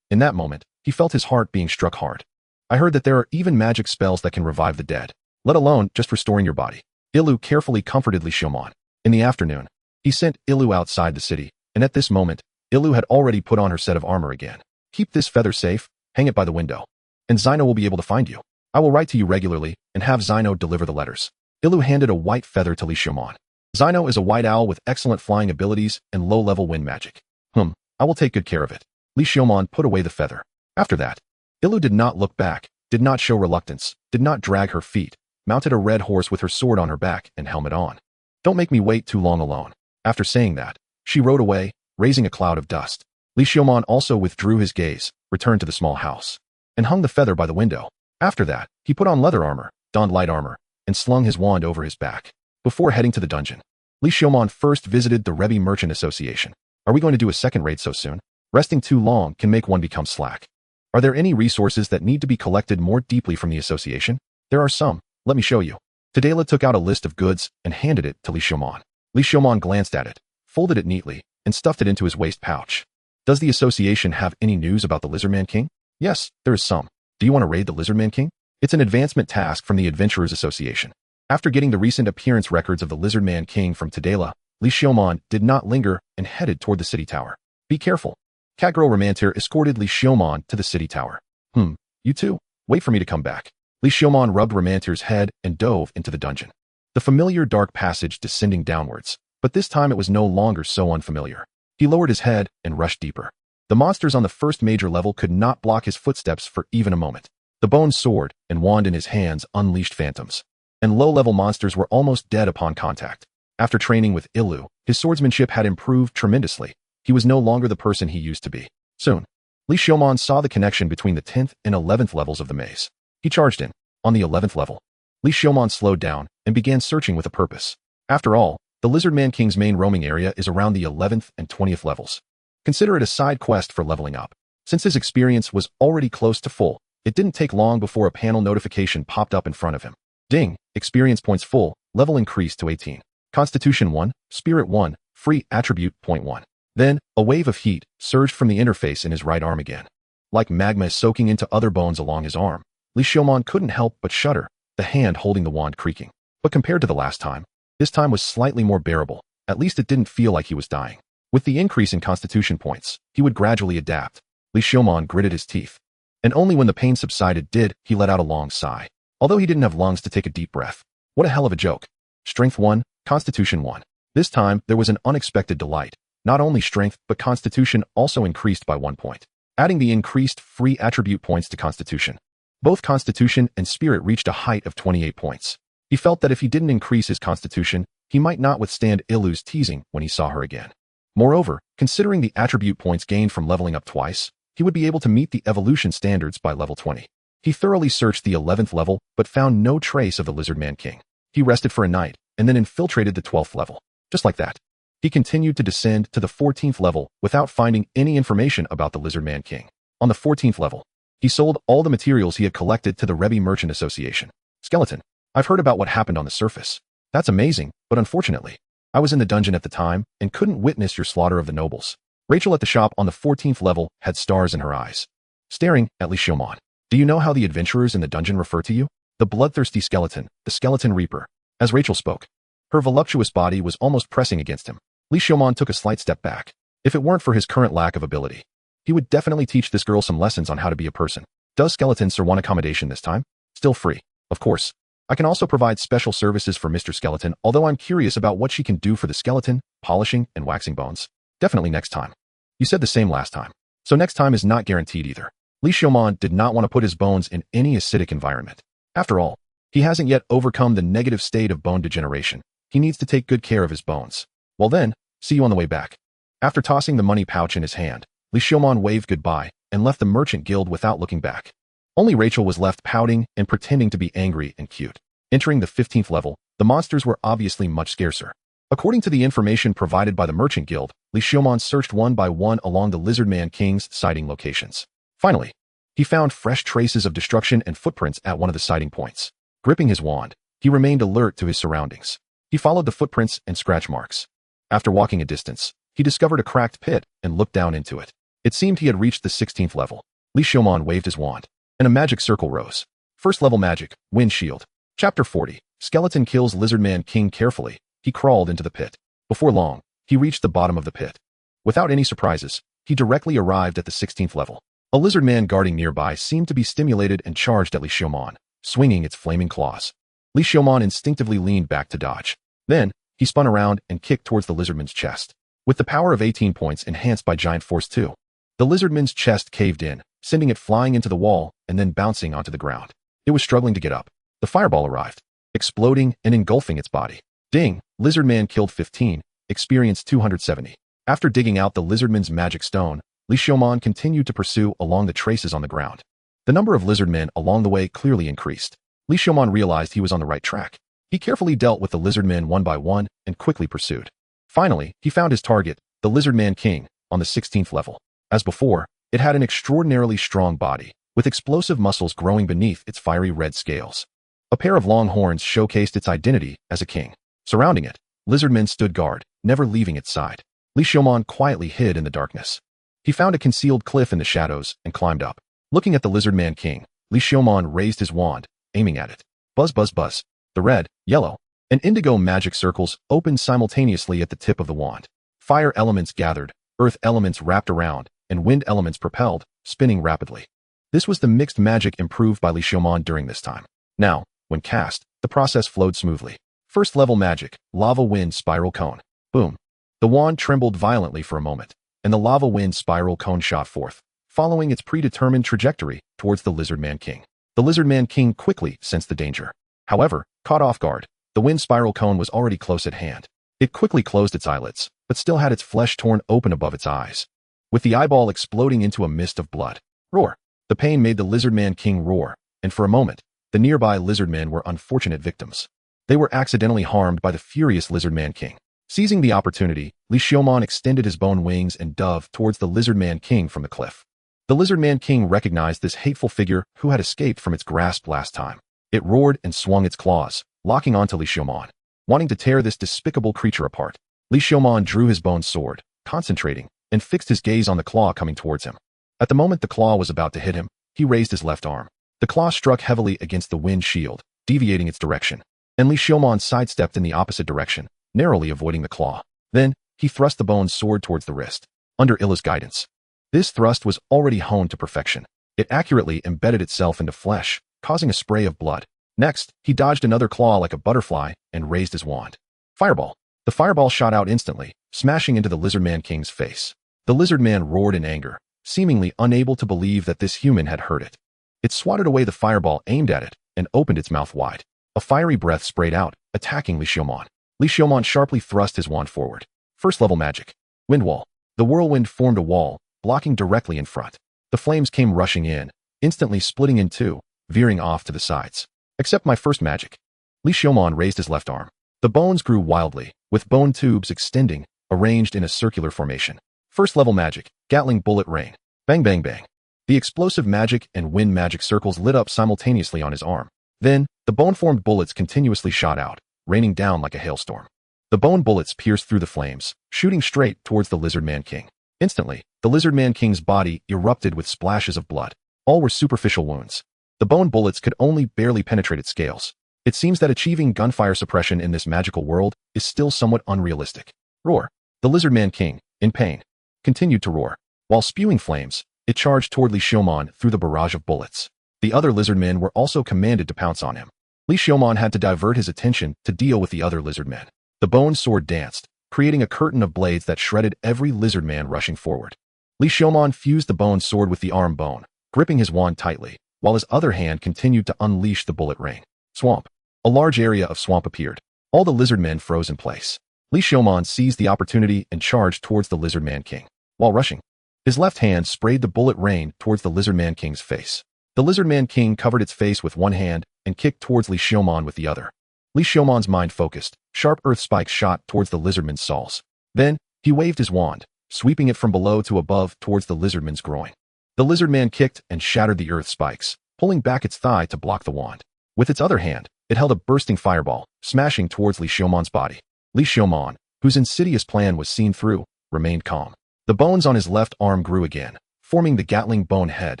In that moment, he felt his heart being struck hard. I heard that there are even magic spells that can revive the dead, let alone just restoring your body. Ilu carefully comforted Li Xiaomon. In the afternoon, he sent Ilu outside the city, and at this moment, Ilu had already put on her set of armor again. Keep this feather safe, hang it by the window, and Zino will be able to find you. I will write to you regularly and have Zino deliver the letters. Ilu handed a white feather to Li Xiaomon. Zino is a white owl with excellent flying abilities and low-level wind magic. I will take good care of it. Li Xiaomon put away the feather. After that, Ilu did not look back, did not show reluctance, did not drag her feet, mounted a red horse with her sword on her back and helmet on. Don't make me wait too long alone. After saying that, she rode away, raising a cloud of dust. Li Xiaomon also withdrew his gaze, returned to the small house, and hung the feather by the window. After that, he put on leather armor, donned light armor, and slung his wand over his back. Before heading to the dungeon, Li Xiaomon first visited the Rebbe Merchant Association. Are we going to do a second raid so soon? Resting too long can make one become slack. Are there any resources that need to be collected more deeply from the association? There are some. Let me show you. Tadela took out a list of goods and handed it to Li Xiaomon. Li Xiaomon glanced at it, folded it neatly, and stuffed it into his waist pouch. Does the association have any news about the Lizardman King? Yes, there is some. Do you want to raid the Lizardman King? It's an advancement task from the Adventurers Association. After getting the recent appearance records of the Lizardman King from Tadela, Li Xiaomon did not linger and headed toward the city tower. Be careful. Catgirl Romantir escorted Li Xiaomon to the city tower. You two, wait for me to come back. Li Xiaomon rubbed Romantir's head and dove into the dungeon. The familiar dark passage descending downwards, but this time it was no longer so unfamiliar. He lowered his head and rushed deeper. The monsters on the first major level could not block his footsteps for even a moment. The bone sword and wand in his hands unleashed phantoms, and low-level monsters were almost dead upon contact. After training with Ilu, his swordsmanship had improved tremendously. He was no longer the person he used to be. Soon, Li Xiaomon saw the connection between the 10th and 11th levels of the maze. He charged in. On the 11th level, Li Xiaomon slowed down and began searching with a purpose. After all, the Lizardman King's main roaming area is around the 11th and 20th levels. Consider it a side quest for leveling up. Since his experience was already close to full, it didn't take long before a panel notification popped up in front of him. Ding, experience points full, level increased to 18. Constitution 1, Spirit 1, free attribute point 1. Then, a wave of heat surged from the interface in his right arm again. Like magma soaking into other bones along his arm, Li Xiaomon couldn't help but shudder, the hand holding the wand creaking. But compared to the last time, this time was slightly more bearable. At least it didn't feel like he was dying. With the increase in constitution points, he would gradually adapt. Li Xiaomon gritted his teeth. And only when the pain subsided did he let out a long sigh. Although he didn't have lungs to take a deep breath. What a hell of a joke. Strength 1, Constitution 1. This time, there was an unexpected delight. Not only strength, but constitution also increased by 1 point, adding the increased free attribute points to constitution. Both constitution and spirit reached a height of 28 points. He felt that if he didn't increase his constitution, he might not withstand Ilu's teasing when he saw her again. Moreover, considering the attribute points gained from leveling up twice, he would be able to meet the evolution standards by level 20. He thoroughly searched the 11th level, but found no trace of the Lizardman King. He rested for a night, and then infiltrated the 12th level. Just like that. He continued to descend to the 14th level without finding any information about the Lizardman King. On the 14th level, he sold all the materials he had collected to the Rebbe Merchant Association. Skeleton, I've heard about what happened on the surface. That's amazing, but unfortunately, I was in the dungeon at the time and couldn't witness your slaughter of the nobles. Rachel at the shop on the 14th level had stars in her eyes, staring at Li Xiaomon. Do you know how the adventurers in the dungeon refer to you? The bloodthirsty skeleton, the skeleton reaper. As Rachel spoke, her voluptuous body was almost pressing against him. Li Xiaomon took a slight step back. If it weren't for his current lack of ability, he would definitely teach this girl some lessons on how to be a person. Does Skeleton Sir want accommodation this time? Still free. Of course. I can also provide special services for Mr. Skeleton, although I'm curious about what she can do for the skeleton, polishing, and waxing bones. Definitely next time. You said the same last time. So next time is not guaranteed either. Li Xiaomon did not want to put his bones in any acidic environment. After all, he hasn't yet overcome the negative state of bone degeneration. He needs to take good care of his bones. Well then, see you on the way back. After tossing the money pouch in his hand, Li Xiaomon waved goodbye and left the merchant guild without looking back. Only Rachel was left pouting and pretending to be angry and cute. Entering the 15th level, the monsters were obviously much scarcer. According to the information provided by the merchant guild, Li Xiaomon searched one by one along the Lizardman King's sighting locations. Finally, he found fresh traces of destruction and footprints at one of the sighting points. Gripping his wand, he remained alert to his surroundings. He followed the footprints and scratch marks. After walking a distance, he discovered a cracked pit and looked down into it. It seemed he had reached the 16th level. Li Xiaomon waved his wand, and a magic circle rose. First level magic, Wind Shield. Chapter 40. Skeleton kills Lizardman King carefully. He crawled into the pit. Before long, he reached the bottom of the pit. Without any surprises, he directly arrived at the 16th level. A lizardman guarding nearby seemed to be stimulated and charged at Li Xiaomon, swinging its flaming claws. Li Xiaomon instinctively leaned back to dodge. Then, he spun around and kicked towards the lizardman's chest. With the power of 18 points enhanced by Giant Force 2, the lizardman's chest caved in, sending it flying into the wall and then bouncing onto the ground. It was struggling to get up. The fireball arrived, exploding and engulfing its body. Ding! Lizardman killed 15, experience 270. After digging out the lizardman's magic stone, Li Xiaomon continued to pursue along the traces on the ground. The number of lizardmen along the way clearly increased. Li Xiaomon realized he was on the right track. He carefully dealt with the lizardmen one by one and quickly pursued. Finally, he found his target, the Lizardman King, on the 16th level. As before, it had an extraordinarily strong body, with explosive muscles growing beneath its fiery red scales. A pair of long horns showcased its identity as a king. Surrounding it, Lizardmen stood guard, never leaving its side. Li Xiaomon quietly hid in the darkness. He found a concealed cliff in the shadows and climbed up. Looking at the Lizardman King, Li Xiaomon raised his wand, aiming at it. Buzz buzz buzz. The red, yellow, and indigo magic circles opened simultaneously at the tip of the wand. Fire elements gathered, earth elements wrapped around, and wind elements propelled, spinning rapidly. This was the mixed magic improved by Li Xiaomon during this time. Now, when cast, the process flowed smoothly. First level magic, lava wind spiral cone. Boom. The wand trembled violently for a moment, and the lava wind spiral cone shot forth, following its predetermined trajectory towards the Lizardman King. The Lizardman King quickly sensed the danger. However, caught off guard, the wind spiral cone was already close at hand. It quickly closed its eyelids, but still had its flesh torn open above its eyes, with the eyeball exploding into a mist of blood. Roar! The pain made the Lizardman King roar, and for a moment, the nearby lizardmen were unfortunate victims. They were accidentally harmed by the furious Lizardman King. Seizing the opportunity, Li Xiaomon extended his bone wings and dove towards the Lizardman King from the cliff. The Lizardman King recognized this hateful figure who had escaped from its grasp last time. It roared and swung its claws, locking onto Li Xiaomon, wanting to tear this despicable creature apart. Li Xiaomon drew his bone sword, concentrating, and fixed his gaze on the claw coming towards him. At the moment the claw was about to hit him, he raised his left arm. The claw struck heavily against the wind shield, deviating its direction, and Li Xiaomon sidestepped in the opposite direction, narrowly avoiding the claw. Then, he thrust the bone sword towards the wrist, under Illa's guidance. This thrust was already honed to perfection. It accurately embedded itself into flesh, causing a spray of blood. Next, he dodged another claw like a butterfly and raised his wand. Fireball. The fireball shot out instantly, smashing into the Lizardman King's face. The Lizardman roared in anger, seemingly unable to believe that this human had hurt it. It swatted away the fireball aimed at it and opened its mouth wide. A fiery breath sprayed out, attacking Li Xiaomon. Li Xiaomon sharply thrust his wand forward. First level magic. Wind wall. The whirlwind formed a wall, blocking directly in front. The flames came rushing in, instantly splitting in two, veering off to the sides. Accept my first magic. Li Xiaomon raised his left arm. The bones grew wildly, with bone tubes extending, arranged in a circular formation. First level magic. Gatling bullet rain. Bang bang bang. The explosive magic and wind magic circles lit up simultaneously on his arm. Then, the bone-formed bullets continuously shot out, raining down like a hailstorm. The bone bullets pierced through the flames, shooting straight towards the Lizardman King. Instantly, the Lizardman King's body erupted with splashes of blood. All were superficial wounds. The bone bullets could only barely penetrate its scales. It seems that achieving gunfire suppression in this magical world is still somewhat unrealistic. Roar. The Lizardman King, in pain, continued to roar. While spewing flames, it charged toward Li Xiaomon through the barrage of bullets. The other lizardmen were also commanded to pounce on him. Li Xiaomon had to divert his attention to deal with the other lizardmen. The bone sword danced, creating a curtain of blades that shredded every lizardman rushing forward. Li Xiaomon fused the bone sword with the arm bone, gripping his wand tightly, while his other hand continued to unleash the bullet rain. Swamp. A large area of swamp appeared. All the lizardmen froze in place. Li Xiaomon seized the opportunity and charged towards the Lizardman King. While rushing, his left hand sprayed the bullet rain towards the Lizardman King's face. The Lizardman King covered its face with one hand and kicked towards Li Xiaomon with the other. Li Xiaomon's mind focused. Sharp earth spikes shot towards the lizardman's soles. Then, he waved his wand, sweeping it from below to above towards the lizardman's groin. The lizardman kicked and shattered the earth spikes, pulling back its thigh to block the wand. With its other hand, it held a bursting fireball, smashing towards Li Xiaomon's body. Li Xiaomon, whose insidious plan was seen through, remained calm. The bones on his left arm grew again, forming the Gatling bone head,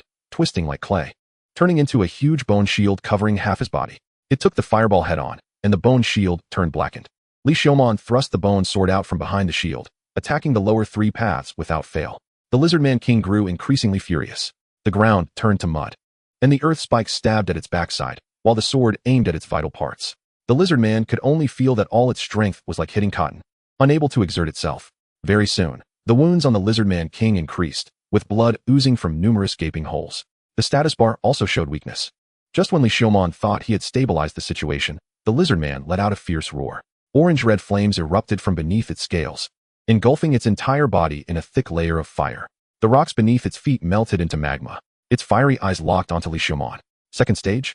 twisting like clay, turning into a huge bone shield covering half his body. It took the fireball head on, and the bone shield turned blackened. Li Xiaomon thrust the bone sword out from behind the shield, attacking the lower three paths without fail. The Lizardman King grew increasingly furious. The ground turned to mud, and the earth spikes stabbed at its backside, while the sword aimed at its vital parts. The Lizardman could only feel that all its strength was like hitting cotton, unable to exert itself. Very soon, the wounds on the Lizardman King increased, with blood oozing from numerous gaping holes. The status bar also showed weakness. Just when Li Xiaomon thought he had stabilized the situation, the Lizardman let out a fierce roar. Orange-red flames erupted from beneath its scales, engulfing its entire body in a thick layer of fire. The rocks beneath its feet melted into magma. Its fiery eyes locked onto Li Xiaomon. Second stage?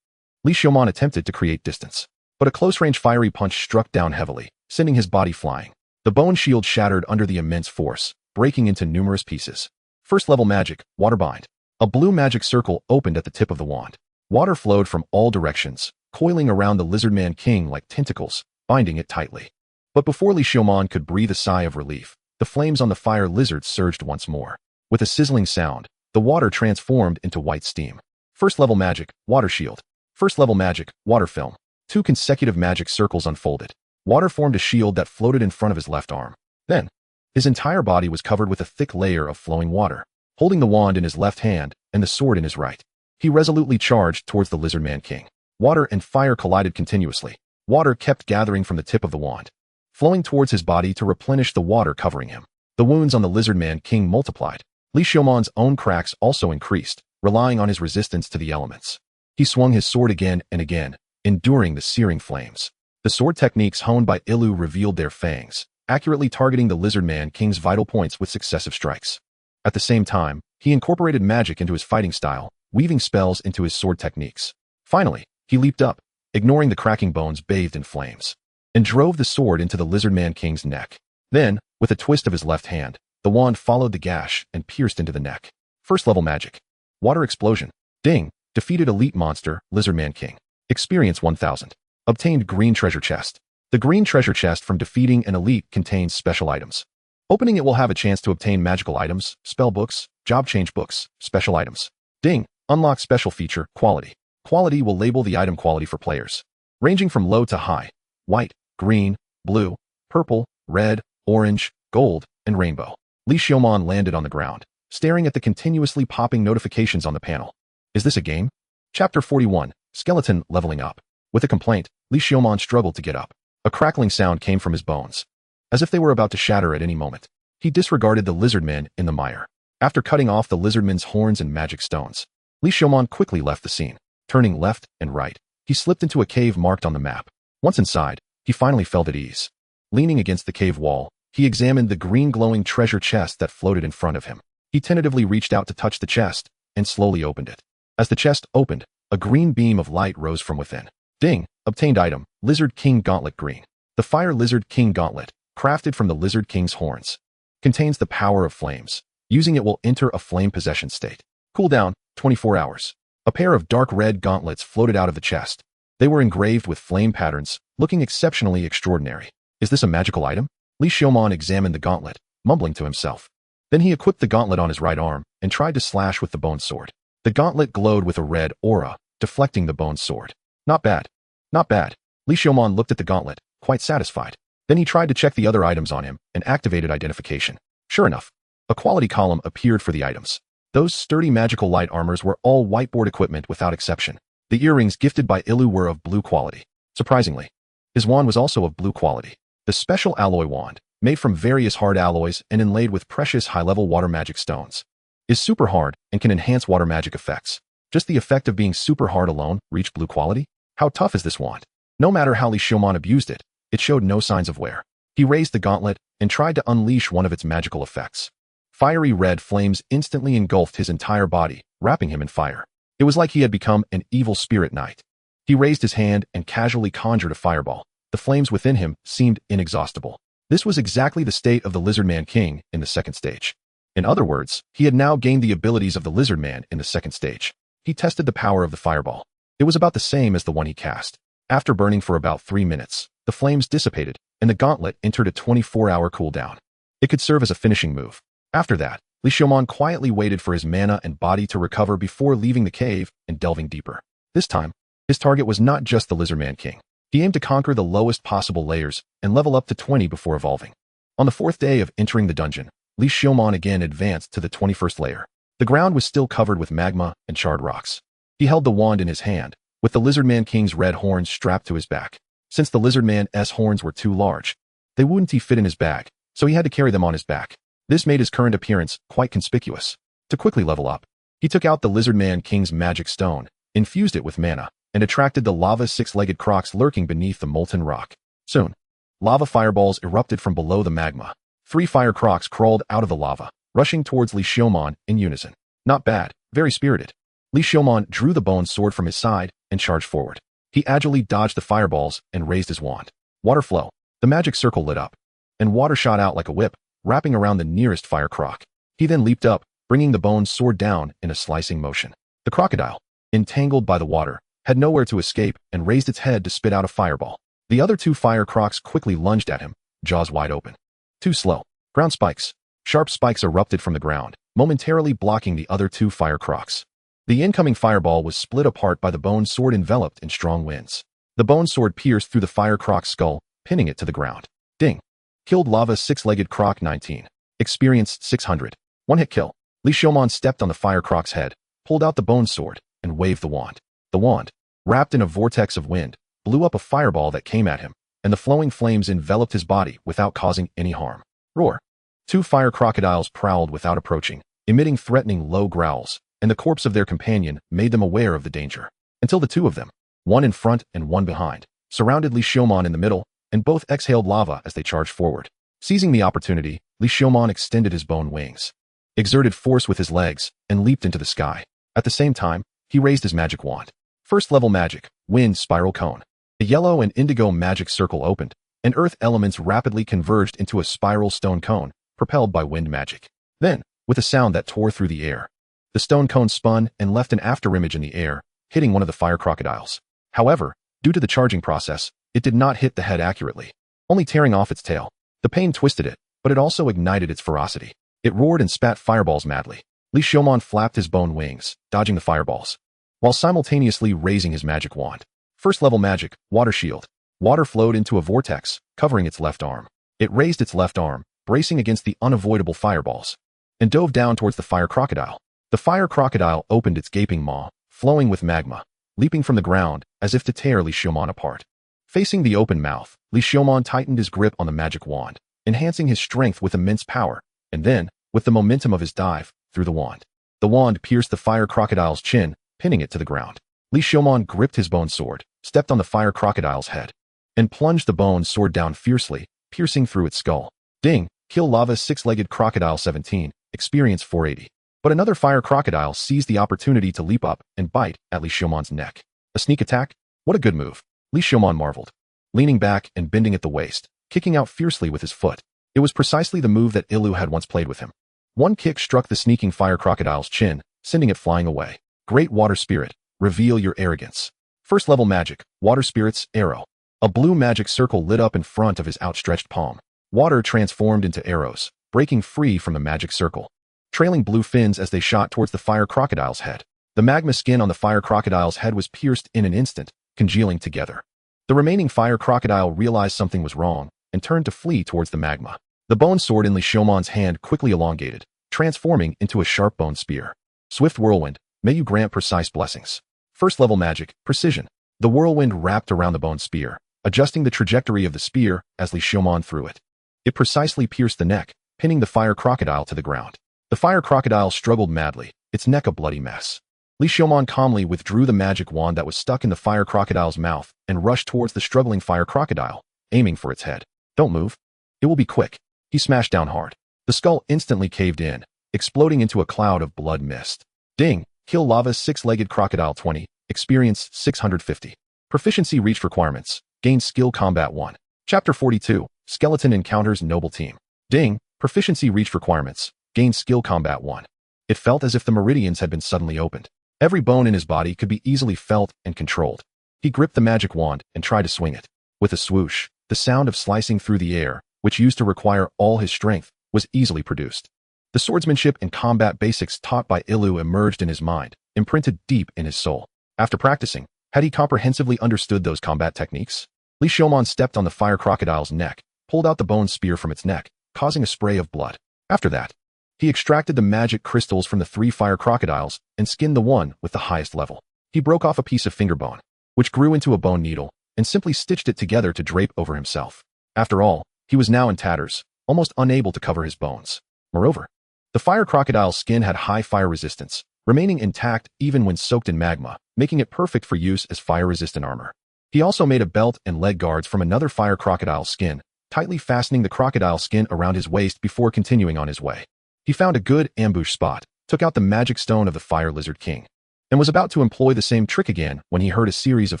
Li Xiaomon attempted to create distance, but a close-range fiery punch struck down heavily, sending his body flying. The bone shield shattered under the immense force, breaking into numerous pieces. First-level magic, water bind. A blue magic circle opened at the tip of the wand. Water flowed from all directions, coiling around the Lizardman King like tentacles, binding it tightly. But before Li Xiaomon could breathe a sigh of relief, the flames on the fire lizard surged once more. With a sizzling sound, the water transformed into white steam. First level magic, water shield. First level magic, water film. 2 consecutive magic circles unfolded. Water formed a shield that floated in front of his left arm. Then, his entire body was covered with a thick layer of flowing water. Holding the wand in his left hand and the sword in his right, he resolutely charged towards the Lizard Man King. Water and fire collided continuously. Water kept gathering from the tip of the wand, flowing towards his body to replenish the water covering him. The wounds on the Lizard Man King multiplied. Li Xiaomon's own cracks also increased, relying on his resistance to the elements. He swung his sword again and again, enduring the searing flames. The sword techniques honed by Ilu revealed their fangs, accurately targeting the Lizard Man King's vital points with successive strikes. At the same time, he incorporated magic into his fighting style, weaving spells into his sword techniques. Finally, he leaped up, ignoring the cracking bones bathed in flames, and drove the sword into the Lizard Man King's neck. Then, with a twist of his left hand, the wand followed the gash and pierced into the neck. First level magic. Water explosion. Ding. Defeated elite monster, Lizard Man King. Experience 1000. Obtained green treasure chest. The green treasure chest from defeating an elite contains special items. Opening it will have a chance to obtain magical items, spell books, job change books, special items. Ding. Unlock special feature, quality. Quality will label the item quality for players, ranging from low to high, white, green, blue, purple, red, orange, gold, and rainbow. Li Xiaomon landed on the ground, staring at the continuously popping notifications on the panel. Is this a game? Chapter 41, Skeleton Leveling Up. With a complaint, Li Xiaomon struggled to get up. A crackling sound came from his bones, as if they were about to shatter at any moment. He disregarded the lizard man in the mire. After cutting off the lizardman's horns and magic stones, Li Xiaomon quickly left the scene. Turning left and right, he slipped into a cave marked on the map. Once inside, he finally felt at ease. Leaning against the cave wall, he examined the green glowing treasure chest that floated in front of him. He tentatively reached out to touch the chest and slowly opened it. As the chest opened, a green beam of light rose from within. Ding! Obtained item, Lizard King Gauntlet Green. The Fire Lizard King Gauntlet, crafted from the Lizard King's horns, contains the power of flames. Using it will enter a flame possession state. Cooldown, 24 hours. A pair of dark red gauntlets floated out of the chest. They were engraved with flame patterns, looking exceptionally extraordinary. Is this a magical item? Li Xiaomon examined the gauntlet, mumbling to himself. Then he equipped the gauntlet on his right arm and tried to slash with the bone sword. The gauntlet glowed with a red aura, deflecting the bone sword. Not bad. Not bad. Li Xiaomon looked at the gauntlet, quite satisfied. Then he tried to check the other items on him and activated identification. Sure enough, a quality column appeared for the items. Those sturdy magical light armors were all whiteboard equipment without exception. The earrings gifted by Ilu were of blue quality. Surprisingly, his wand was also of blue quality. The special alloy wand, made from various hard alloys and inlaid with precious high-level water magic stones, is super hard and can enhance water magic effects. Just the effect of being super hard alone reached blue quality? How tough is this wand? No matter how Li Xiaomon abused it, it showed no signs of wear. He raised the gauntlet and tried to unleash one of its magical effects. Fiery red flames instantly engulfed his entire body, wrapping him in fire. It was like he had become an evil spirit knight. He raised his hand and casually conjured a fireball. The flames within him seemed inexhaustible. This was exactly the state of the Lizard Man King in the second stage. In other words, he had now gained the abilities of the Lizard Man in the second stage. He tested the power of the fireball. It was about the same as the one he cast. After burning for about 3 minutes, the flames dissipated, and the gauntlet entered a 24-hour cooldown. It could serve as a finishing move. After that, Li Xiaomon quietly waited for his mana and body to recover before leaving the cave and delving deeper. This time, his target was not just the Lizard Man King. He aimed to conquer the lowest possible layers and level up to 20 before evolving. On the 4th day of entering the dungeon, Li Xiaomon again advanced to the 21st layer. The ground was still covered with magma and charred rocks. He held the wand in his hand, with the Lizard Man King's red horns strapped to his back. Since the Lizard Man's horns were too large, they wouldn't fit in his bag, so he had to carry them on his back. This made his current appearance quite conspicuous. To quickly level up, he took out the Lizard Man King's magic stone, infused it with mana, and attracted the lava six-legged crocs lurking beneath the molten rock. Soon, lava fireballs erupted from below the magma. 3 fire crocs crawled out of the lava, rushing towards Li Xiaomon in unison. Not bad, very spirited. Li Xiaomon drew the bone sword from his side and charged forward. He agilely dodged the fireballs and raised his wand. Water flow. The magic circle lit up, and water shot out like a whip, wrapping around the nearest fire croc. He then leaped up, bringing the bone sword down in a slicing motion. The crocodile, entangled by the water, had nowhere to escape and raised its head to spit out a fireball. The other 2 fire crocs quickly lunged at him, jaws wide open. Too slow. Ground spikes. Sharp spikes erupted from the ground, momentarily blocking the other two fire crocs. The incoming fireball was split apart by the bone sword enveloped in strong winds. The bone sword pierced through the fire croc's skull, pinning it to the ground. Ding. Killed lava six-legged croc 19. Experienced 600. One-hit kill. Li Xiaomon stepped on the fire croc's head, pulled out the bone sword, and waved the wand. The wand, wrapped in a vortex of wind, blew up a fireball that came at him, and the flowing flames enveloped his body without causing any harm. Roar. Two fire crocodiles prowled without approaching, emitting threatening low growls, and the corpse of their companion made them aware of the danger. Until the two of them, one in front and one behind, surrounded Li Xiaomon in the middle, and both exhaled lava as they charged forward. Seizing the opportunity, Li Xiaomon extended his bone wings, exerted force with his legs, and leaped into the sky. At the same time, he raised his magic wand. First level magic, wind spiral cone. A yellow and indigo magic circle opened, and earth elements rapidly converged into a spiral stone cone, propelled by wind magic. Then, with a sound that tore through the air, the stone cone spun and left an afterimage in the air, hitting one of the fire crocodiles. However, due to the charging process, it did not hit the head accurately, only tearing off its tail. The pain twisted it, but it also ignited its ferocity. It roared and spat fireballs madly. Li Xiaomon flapped his bone wings, dodging the fireballs, while simultaneously raising his magic wand. First level magic, water shield. Water flowed into a vortex, covering its left arm. It raised its left arm, bracing against the unavoidable fireballs, and dove down towards the fire crocodile. The fire crocodile opened its gaping maw, flowing with magma, leaping from the ground as if to tear Li Xiaomon apart. Facing the open mouth, Li Xiaomon tightened his grip on the magic wand, enhancing his strength with immense power, and then, with the momentum of his dive, threw the wand. The wand pierced the fire crocodile's chin, pinning it to the ground. Li Xiaomon gripped his bone sword, stepped on the fire crocodile's head, and plunged the bone sword down fiercely, piercing through its skull. Ding! Kill lava six-legged crocodile 17, experience 480. But another fire crocodile seized the opportunity to leap up and bite at Li Xiaomon's neck. A sneak attack? What a good move. Li Xiaomon marveled, leaning back and bending at the waist, kicking out fiercely with his foot. It was precisely the move that Ilu had once played with him. One kick struck the sneaking fire crocodile's chin, sending it flying away. Great water spirit, reveal your arrogance. First level magic, water spirit's arrow. A blue magic circle lit up in front of his outstretched palm. Water transformed into arrows, breaking free from the magic circle, trailing blue fins as they shot towards the fire crocodile's head. The magma skin on the fire crocodile's head was pierced in an instant, congealing together. The remaining fire crocodile realized something was wrong and turned to flee towards the magma. The bone sword in Li Xiaomon's hand quickly elongated, transforming into a sharp bone spear. Swift whirlwind, may you grant precise blessings. First level magic, precision. The whirlwind wrapped around the bone spear, adjusting the trajectory of the spear as Li Xiaomon threw it. It precisely pierced the neck, pinning the fire crocodile to the ground. The fire crocodile struggled madly, its neck a bloody mess. Li Xiaomon calmly withdrew the magic wand that was stuck in the fire crocodile's mouth and rushed towards the struggling fire crocodile, aiming for its head. Don't move. It will be quick. He smashed down hard. The skull instantly caved in, exploding into a cloud of blood mist. Ding! Kill lava six-legged crocodile 20, experience 650. Proficiency reached requirements, gain skill combat 1. Chapter 42, Skeleton encounters noble team. Ding! Proficiency reached requirements, gain skill combat 1. It felt as if the meridians had been suddenly opened. Every bone in his body could be easily felt and controlled. He gripped the magic wand and tried to swing it. With a swoosh, the sound of slicing through the air, which used to require all his strength, was easily produced. The swordsmanship and combat basics taught by Ilu emerged in his mind, imprinted deep in his soul. After practicing, had he comprehensively understood those combat techniques? Li Xiaomon stepped on the fire crocodile's neck, pulled out the bone spear from its neck, causing a spray of blood. After that, he extracted the magic crystals from the 3 fire crocodiles and skinned the one with the highest level. He broke off a piece of finger bone, which grew into a bone needle, and simply stitched it together to drape over himself. After all, he was now in tatters, almost unable to cover his bones. Moreover, the fire crocodile's skin had high fire resistance, remaining intact even when soaked in magma, making it perfect for use as fire-resistant armor. He also made a belt and leg guards from another fire crocodile's skin, tightly fastening the crocodile skin around his waist before continuing on his way. He found a good ambush spot, took out the magic stone of the fire lizard king, and was about to employ the same trick again when he heard a series of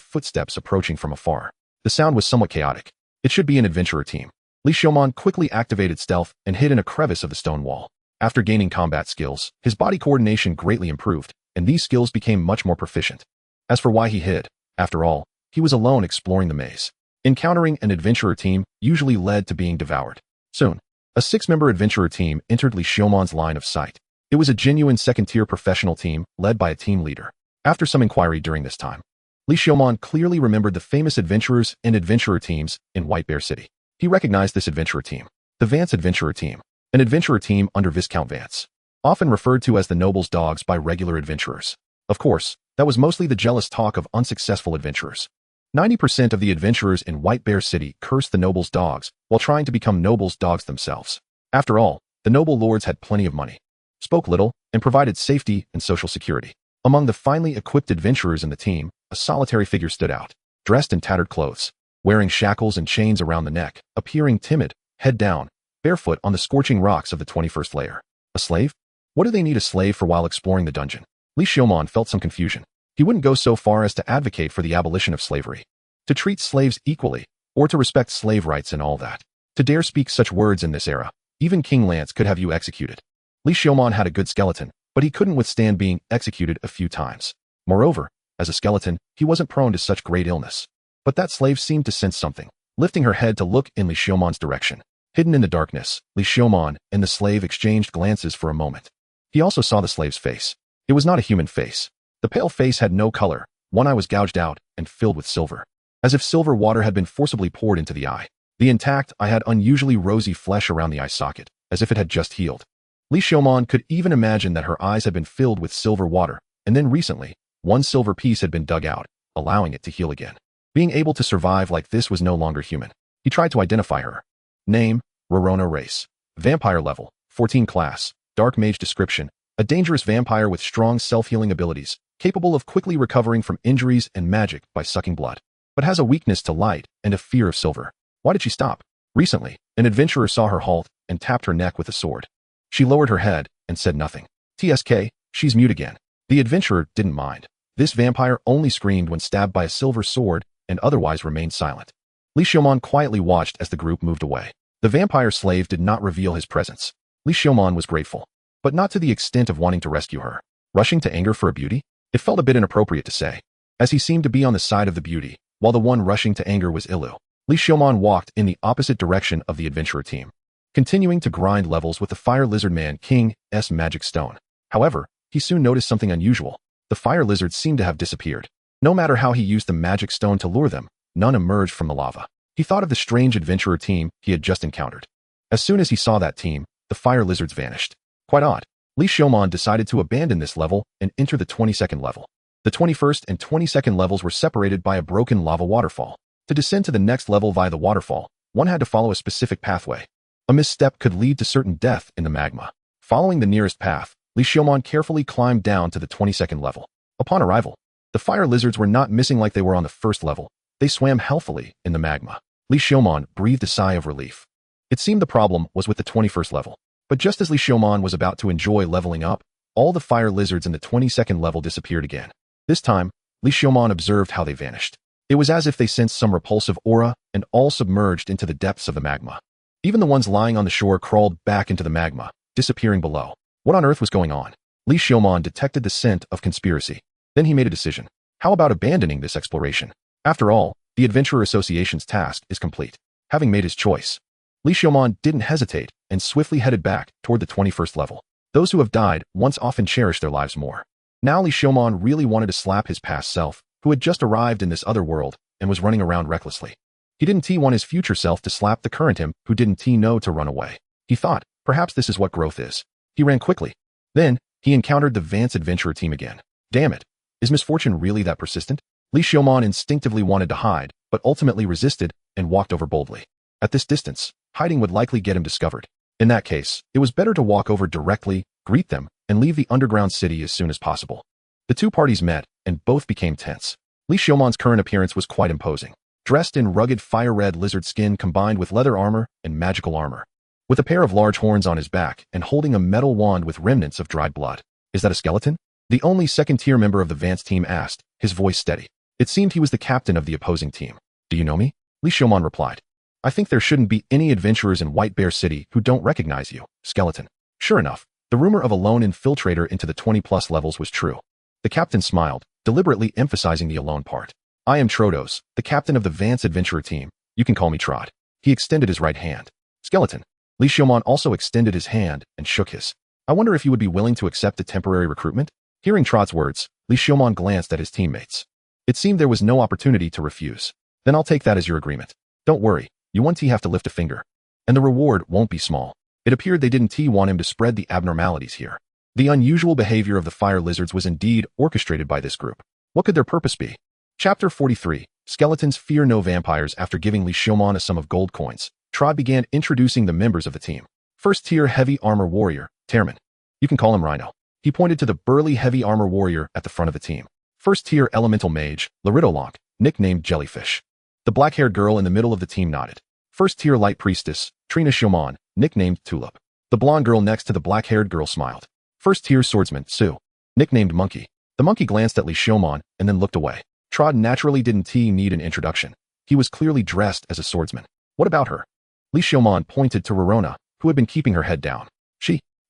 footsteps approaching from afar. The sound was somewhat chaotic. It should be an adventurer team. Li Xiaomon quickly activated stealth and hid in a crevice of the stone wall. After gaining combat skills, his body coordination greatly improved, and these skills became much more proficient. As for why he hid, after all, he was alone exploring the maze. Encountering an adventurer team usually led to being devoured. Soon, a 6-member adventurer team entered Li Xiumon's line of sight. It was a genuine second-tier professional team led by a team leader. After some inquiry during this time, Li Xiumon clearly remembered the famous adventurers and adventurer teams in White Bear City. He recognized this adventurer team, the Vance Adventurer Team, an adventurer team under Viscount Vance, often referred to as the Noble's Dogs by regular adventurers. Of course, that was mostly the jealous talk of unsuccessful adventurers. 90% of the adventurers in White Bear City cursed the Noble's Dogs while trying to become Noble's Dogs themselves. After all, the noble lords had plenty of money, spoke little, and provided safety and social security. Among the finely equipped adventurers in the team, a solitary figure stood out, dressed in tattered clothes, wearing shackles and chains around the neck, appearing timid, head down, barefoot on the scorching rocks of the 21st layer. A slave? What do they need a slave for while exploring the dungeon? Li Xiumon felt some confusion. He wouldn't go so far as to advocate for the abolition of slavery, to treat slaves equally, or to respect slave rights and all that. To dare speak such words in this era, even King Lance could have you executed. Li Xiumon had a good skeleton, but he couldn't withstand being executed a few times. Moreover, as a skeleton, he wasn't prone to such great illness. But that slave seemed to sense something, lifting her head to look in Li Xiumon's direction. Hidden in the darkness, Li Xiumon and the slave exchanged glances for a moment. He also saw the slave's face. It was not a human face. The pale face had no color, one eye was gouged out and filled with silver, as if silver water had been forcibly poured into the eye. The intact eye had unusually rosy flesh around the eye socket, as if it had just healed. Li Xiumon could even imagine that her eyes had been filled with silver water, and then recently, one silver piece had been dug out, allowing it to heal again. Being able to survive like this was no longer human. He tried to identify her. Name, Rorona race. Vampire level, 14 class, dark mage description, a dangerous vampire with strong self-healing abilities, capable of quickly recovering from injuries and magic by sucking blood, but has a weakness to light and a fear of silver. Why did she stop? Recently, an adventurer saw her halt and tapped her neck with a sword. She lowered her head and said nothing. TSK, she's mute again. The adventurer didn't mind. This vampire only screamed when stabbed by a silver sword and otherwise remained silent. Li Xiumon quietly watched as the group moved away. The vampire slave did not reveal his presence. Li Xiumon was grateful, but not to the extent of wanting to rescue her. Rushing to anger for a beauty? It felt a bit inappropriate to say, as he seemed to be on the side of the beauty, while the one rushing to anger was Ilu. Li Xiumon walked in the opposite direction of the adventurer team, continuing to grind levels with the Fire Lizard Man King's magic stone. However, he soon noticed something unusual. The fire lizards seemed to have disappeared. No matter how he used the magic stone to lure them, none emerged from the lava. He thought of the strange adventurer team he had just encountered. As soon as he saw that team, the fire lizards vanished. Quite odd. Li Xiumon decided to abandon this level and enter the 22nd level. The 21st and 22nd levels were separated by a broken lava waterfall. To descend to the next level via the waterfall, one had to follow a specific pathway. A misstep could lead to certain death in the magma. Following the nearest path, Li Xiumon carefully climbed down to the 22nd level. Upon arrival, the fire lizards were not missing like they were on the first level. They swam healthily in the magma. Li Xiumon breathed a sigh of relief. It seemed the problem was with the 21st level. But just as Li Xiumon was about to enjoy leveling up, all the fire lizards in the 22nd level disappeared again. This time, Li Xiumon observed how they vanished. It was as if they sensed some repulsive aura and all submerged into the depths of the magma. Even the ones lying on the shore crawled back into the magma, disappearing below. What on earth was going on? Li Xiumon detected the scent of conspiracy. Then he made a decision. How about abandoning this exploration? After all, the Adventurer Association's task is complete. Having made his choice, Li Xiumon didn't hesitate and swiftly headed back toward the 21st level. Those who have died once often cherish their lives more. Now Li Xiumon really wanted to slap his past self, who had just arrived in this other world and was running around recklessly. He didn't want his future self to slap the current him who didn't know to run away. He thought, perhaps this is what growth is. He ran quickly. Then, he encountered the Vance Adventurer team again. Damn it. Is misfortune really that persistent? Li Xiumon instinctively wanted to hide, but ultimately resisted and walked over boldly. At this distance, hiding would likely get him discovered. In that case, it was better to walk over directly, greet them, and leave the underground city as soon as possible. The two parties met, and both became tense. Li Xiumon's current appearance was quite imposing. Dressed in rugged fire-red lizard skin combined with leather armor and magical armor. With a pair of large horns on his back and holding a metal wand with remnants of dried blood. Is that a skeleton? The only second-tier member of the Vance team asked, his voice steady. It seemed he was the captain of the opposing team. Do you know me? Li Xiumon replied. I think there shouldn't be any adventurers in White Bear City who don't recognize you, skeleton. Sure enough, the rumor of a lone infiltrator into the 20-plus levels was true. The captain smiled, deliberately emphasizing the alone part. I am Trodos, the captain of the Vance Adventurer team, You can call me Trot. He extended his right hand. Skeleton. Li Xiaomon also extended his hand and shook his. I wonder if you would be willing to accept a temporary recruitment? Hearing Trot's words, Li Xiaomon glanced at his teammates. It seemed there was no opportunity to refuse. Then I'll take that as your agreement. Don't worry, you won't have to lift a finger. And the reward won't be small. It appeared they didn't want him to spread the abnormalities here. The unusual behavior of the fire lizards was indeed orchestrated by this group. What could their purpose be? Chapter 43. Skeletons fear no vampires. After giving Li Xiaomon a sum of gold coins, Trod began introducing the members of the team. First tier heavy armor warrior, Tearman. You can call him Rhino. He pointed to the burly heavy armor warrior at the front of the team. First tier elemental mage, Laridolonk, nicknamed Jellyfish. The black-haired girl in the middle of the team nodded. First tier light priestess, Trina Xiaomon, nicknamed Tulip. The blonde girl next to the black-haired girl smiled. First tier swordsman, Sue, nicknamed Monkey. The monkey glanced at Li Xiaomon and then looked away. Trod naturally didn't need an introduction. He was clearly dressed as a swordsman. What about her? Li Xiaomon pointed to Rorona, who had been keeping her head down.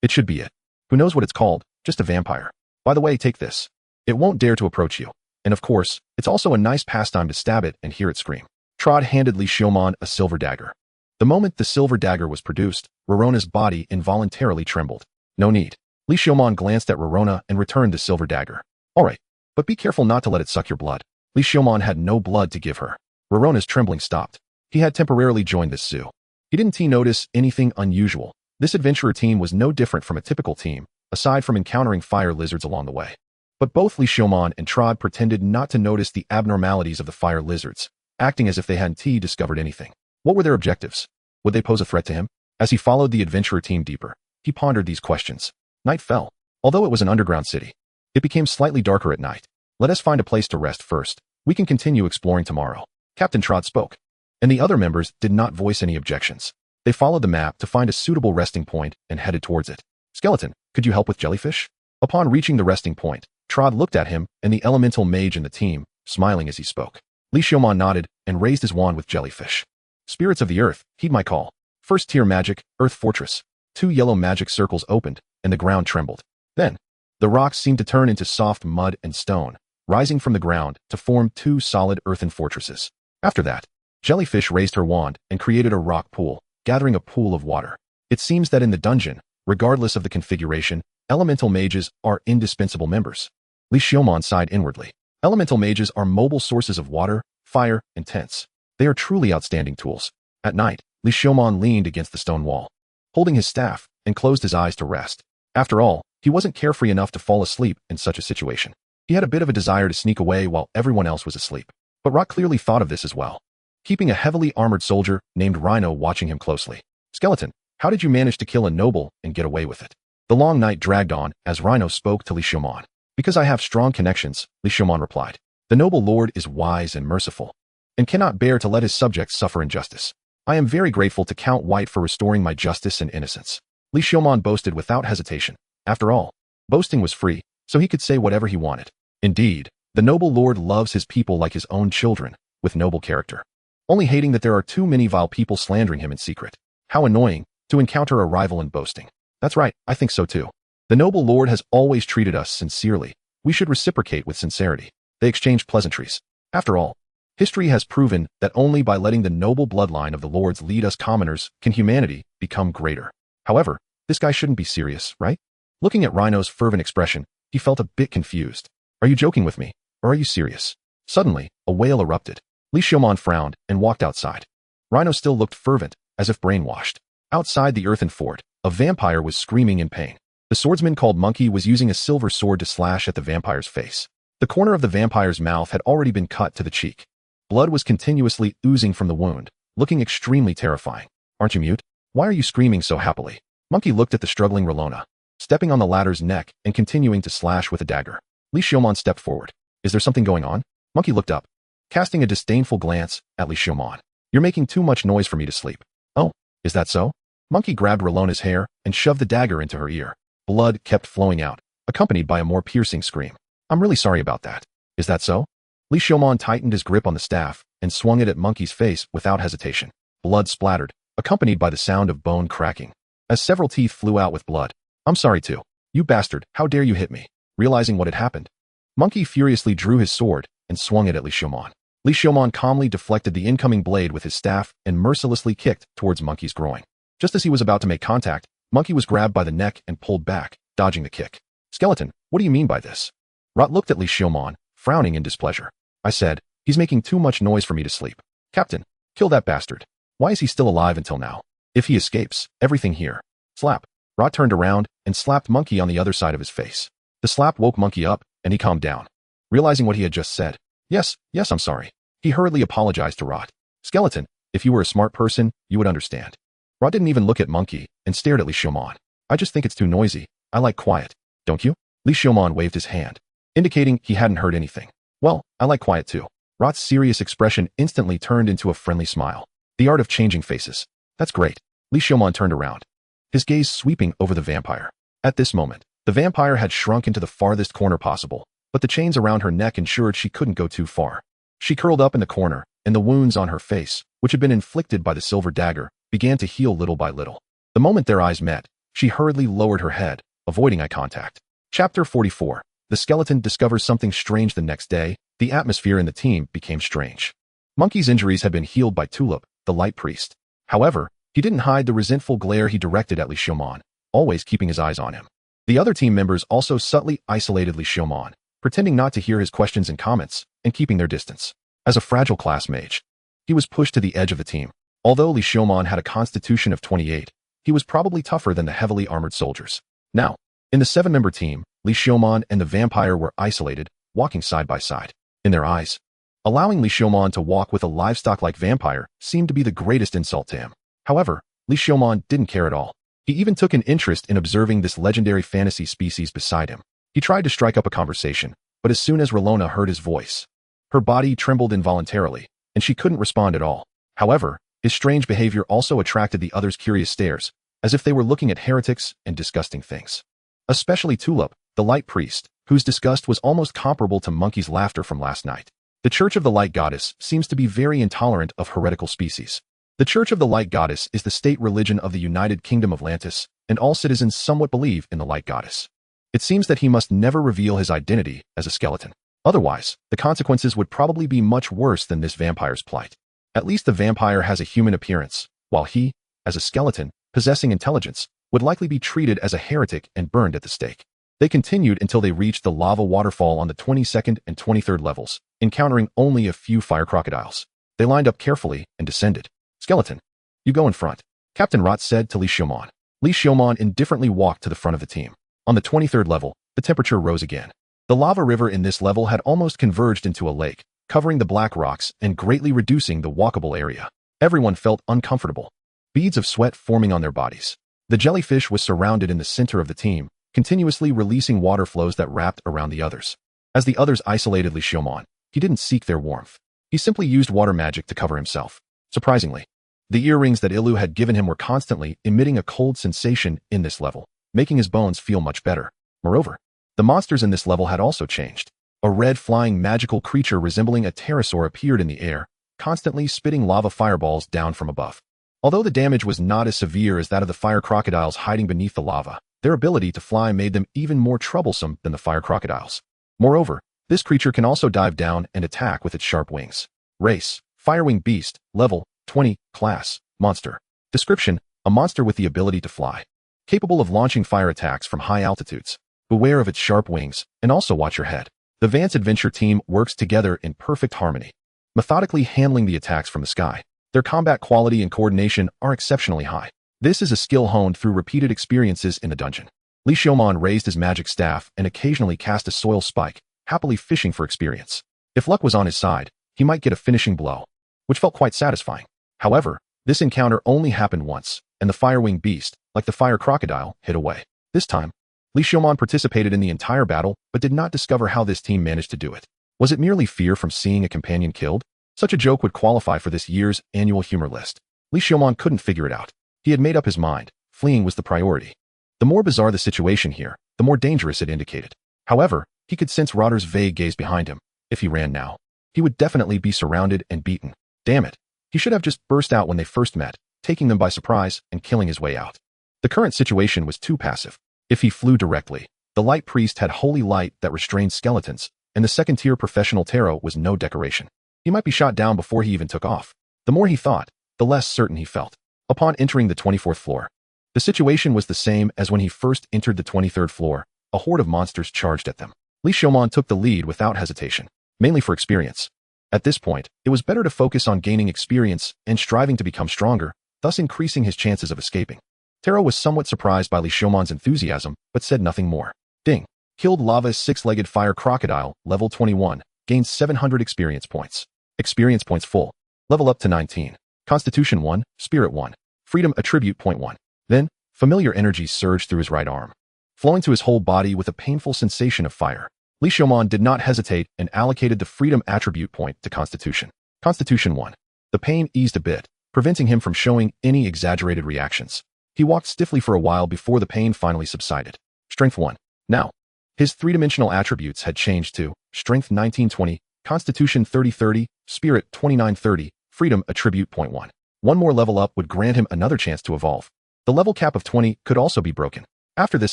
It should be it. Who knows what it's called? Just a vampire. By the way, take this. It won't dare to approach you. And of course, it's also a nice pastime to stab it and hear it scream. Trod handed Li Xiaomon a silver dagger. The moment the silver dagger was produced, Rorona's body involuntarily trembled. No need. Li Xiaomon glanced at Rorona and returned the silver dagger. All right, but be careful not to let it suck your blood. Li Xiaomon had no blood to give her. Rorona's trembling stopped. He had temporarily joined this zoo. He didn't notice anything unusual. This adventurer team was no different from a typical team, aside from encountering fire lizards along the way. But both Li Xiaomon and Trod pretended not to notice the abnormalities of the fire lizards, acting as if they hadn't discovered anything. What were their objectives? Would they pose a threat to him? As he followed the adventurer team deeper, he pondered these questions. Night fell. Although it was an underground city, it became slightly darker at night. Let us find a place to rest first. We can continue exploring tomorrow. Captain Trot spoke. And the other members did not voice any objections. They followed the map to find a suitable resting point and headed towards it. Skeleton, could you help with Jellyfish? Upon reaching the resting point, Trod looked at him and the elemental mage in the team, smiling as he spoke. Li Xiaomon nodded and raised his wand with Jellyfish. Spirits of the earth, heed my call. First tier magic, Earth Fortress. 2 yellow magic circles opened, and the ground trembled. Then, the rocks seemed to turn into soft mud and stone, rising from the ground to form 2 solid earthen fortresses. After that, Jellyfish raised her wand and created a rock pool, gathering a pool of water. It seems that in the dungeon, regardless of the configuration, elemental mages are indispensable members. Li Xiaomon sighed inwardly. Elemental mages are mobile sources of water, fire, and tents. They are truly outstanding tools. At night, Li Xiaomon leaned against the stone wall, holding his staff, and closed his eyes to rest. After all, he wasn't carefree enough to fall asleep in such a situation. He had a bit of a desire to sneak away while everyone else was asleep. But Rock clearly thought of this as well, keeping a heavily armored soldier named Rhino watching him closely. Skeleton, how did you manage to kill a noble and get away with it? The long night dragged on as Rhino spoke to Li Xiaomon. Because I have strong connections, Li Xiaomon replied. The noble lord is wise and merciful, and cannot bear to let his subjects suffer injustice. I am very grateful to Count White for restoring my justice and innocence. Li Xiaomon boasted without hesitation. After all, boasting was free, so he could say whatever he wanted. Indeed, the noble lord loves his people like his own children, with noble character, only hating that there are too many vile people slandering him in secret. How annoying to encounter a rival in boasting. That's right, I think so too. The noble lord has always treated us sincerely. We should reciprocate with sincerity. They exchanged pleasantries. After all, history has proven that only by letting the noble bloodline of the lords lead us commoners can humanity become greater. However, this guy shouldn't be serious, right? Looking at Rhino's fervent expression, he felt a bit confused. Are you joking with me, or are you serious? Suddenly, a wail erupted. Li Xiaomon frowned and walked outside. Rhino still looked fervent, as if brainwashed. Outside the earthen fort, a vampire was screaming in pain. The swordsman called Monkey was using a silver sword to slash at the vampire's face. The corner of the vampire's mouth had already been cut to the cheek. Blood was continuously oozing from the wound, looking extremely terrifying. Aren't you mute? Why are you screaming so happily? Monkey looked at the struggling Rolona, stepping on the latter's neck and continuing to slash with a dagger. Li Xiaomon stepped forward. Is there something going on? Monkey looked up, casting a disdainful glance at Li Xiaomon. You're making too much noise for me to sleep. Oh, is that so? Monkey grabbed Rolona's hair and shoved the dagger into her ear. Blood kept flowing out, accompanied by a more piercing scream. I'm really sorry about that. Is that so? Li Xiaomon tightened his grip on the staff and swung it at Monkey's face without hesitation. Blood splattered, accompanied by the sound of bone cracking, as several teeth flew out with blood. I'm sorry too. You bastard, how dare you hit me? Realizing what had happened, Monkey furiously drew his sword and swung it at Li Xiaomon. Li Xiaomon calmly deflected the incoming blade with his staff and mercilessly kicked towards Monkey's groin. Just as he was about to make contact, Monkey was grabbed by the neck and pulled back, dodging the kick. Skeleton, what do you mean by this? Rot looked at Li Xiaomon, frowning in displeasure. I said, he's making too much noise for me to sleep. Captain, kill that bastard. Why is he still alive until now? If he escapes, everything here. Slap. Rot turned around and slapped Monkey on the other side of his face. The slap woke Monkey up, and he calmed down. Realizing what he had just said, Yes, I'm sorry. He hurriedly apologized to Rot. Skeleton, if you were a smart person, you would understand. Rot didn't even look at Monkey and stared at Li Xiaomon. I just think it's too noisy. I like quiet. Don't you? Li Xiaomon waved his hand, indicating he hadn't heard anything. Well, I like quiet too. Rot's serious expression instantly turned into a friendly smile. The art of changing faces. That's great. Li Xiaomon turned around, his gaze sweeping over the vampire. At this moment, the vampire had shrunk into the farthest corner possible, but the chains around her neck ensured she couldn't go too far. She curled up in the corner, and the wounds on her face, which had been inflicted by the silver dagger, began to heal little by little. The moment their eyes met, she hurriedly lowered her head, avoiding eye contact. Chapter 44. The skeleton discovers something strange the next day. The atmosphere in the team became strange. Monkey's injuries had been healed by Tulip, the light priest. However, he didn't hide the resentful glare he directed at Li Xiaomon, always keeping his eyes on him. The other team members also subtly isolated Li Xiaomon, pretending not to hear his questions and comments, and keeping their distance. As a fragile class mage, he was pushed to the edge of the team. Although Li Xiaomon had a constitution of 28, he was probably tougher than the heavily armored soldiers. Now, in the 7-member team, Li Xiaomon and the vampire were isolated, walking side by side. In their eyes, allowing Li Xiaomon to walk with a livestock-like vampire seemed to be the greatest insult to him. However, Li Xiaomon didn't care at all. He even took an interest in observing this legendary fantasy species beside him. He tried to strike up a conversation, but as soon as Relona heard his voice, her body trembled involuntarily, and she couldn't respond at all. However, his strange behavior also attracted the others' curious stares, as if they were looking at heretics and disgusting things. Especially Tulip, the light priest, whose disgust was almost comparable to Monkey's laughter from last night. The Church of the Light Goddess seems to be very intolerant of heretical species. The Church of the Light Goddess is the state religion of the United Kingdom of Lantis, and all citizens somewhat believe in the Light Goddess. It seems that he must never reveal his identity as a skeleton. Otherwise, the consequences would probably be much worse than this vampire's plight. At least the vampire has a human appearance, while he, as a skeleton, possessing intelligence, would likely be treated as a heretic and burned at the stake. They continued until they reached the lava waterfall on the 22nd and 23rd levels, encountering only a few fire crocodiles. They lined up carefully and descended. Skeleton, you go in front, Captain Rot said to Li Xiaomon. Li Xiaomon indifferently walked to the front of the team. On the 23rd level, the temperature rose again. The lava river in this level had almost converged into a lake, covering the black rocks and greatly reducing the walkable area. Everyone felt uncomfortable, beads of sweat forming on their bodies. The jellyfish was surrounded in the center of the team, continuously releasing water flows that wrapped around the others. As the others isolated Li Xiaomon, he didn't seek their warmth. He simply used water magic to cover himself. Surprisingly, the earrings that Ilu had given him were constantly emitting a cold sensation in this level, making his bones feel much better. Moreover, the monsters in this level had also changed. A red flying magical creature resembling a pterosaur appeared in the air, constantly spitting lava fireballs down from above. Although the damage was not as severe as that of the fire crocodiles hiding beneath the lava, their ability to fly made them even more troublesome than the fire crocodiles. Moreover, this creature can also dive down and attack with its sharp wings. Race: Firewing Beast, Level 20, Class: Monster. Description: a monster with the ability to fly, capable of launching fire attacks from high altitudes. Beware of its sharp wings, and also watch your head. The Vance Adventure team works together in perfect harmony, methodically handling the attacks from the sky. Their combat quality and coordination are exceptionally high. This is a skill honed through repeated experiences in the dungeon. Li Xiaomon raised his magic staff and occasionally cast a soil spike, happily fishing for experience. If luck was on his side, he might get a finishing blow, which felt quite satisfying. However, this encounter only happened once, and the Firewing Beast, like the fire crocodile, hid away. This time, Li Xiaomon participated in the entire battle, but did not discover how this team managed to do it. Was it merely fear from seeing a companion killed? Such a joke would qualify for this year's annual humor list. Li Xiaomon couldn't figure it out. He had made up his mind. Fleeing was the priority. The more bizarre the situation here, the more dangerous it indicated. However, he could sense Rodder's vague gaze behind him. If he ran now, he would definitely be surrounded and beaten. Damn it. He should have just burst out when they first met, taking them by surprise and killing his way out. The current situation was too passive. If he flew directly, the light priest had holy light that restrained skeletons, and the second-tier professional tarot was no decoration. He might be shot down before he even took off. The more he thought, the less certain he felt. Upon entering the 24th floor, the situation was the same as when he first entered the 23rd floor. A horde of monsters charged at them. Li Xiaomon took the lead without hesitation, mainly for experience. At this point, it was better to focus on gaining experience and striving to become stronger, thus increasing his chances of escaping. Taro was somewhat surprised by Li Xiaomon's enthusiasm, but said nothing more. Ding. Killed lava's six-legged fire crocodile, level 21, gains 700 experience points. Experience points full. Level up to 19. Constitution 1, Spirit 1. Freedom attribute point 1. Then, familiar energy surged through his right arm, flowing to his whole body with a painful sensation of fire. Li Xiaomon did not hesitate and allocated the freedom attribute point to Constitution. Constitution 1. The pain eased a bit, preventing him from showing any exaggerated reactions. He walked stiffly for a while before the pain finally subsided. Strength 1. Now, his three-dimensional attributes had changed to Strength 1920, Constitution 3030, Spirit 2930, Freedom attribute point 1. One more level up would grant him another chance to evolve. The level cap of 20 could also be broken. After this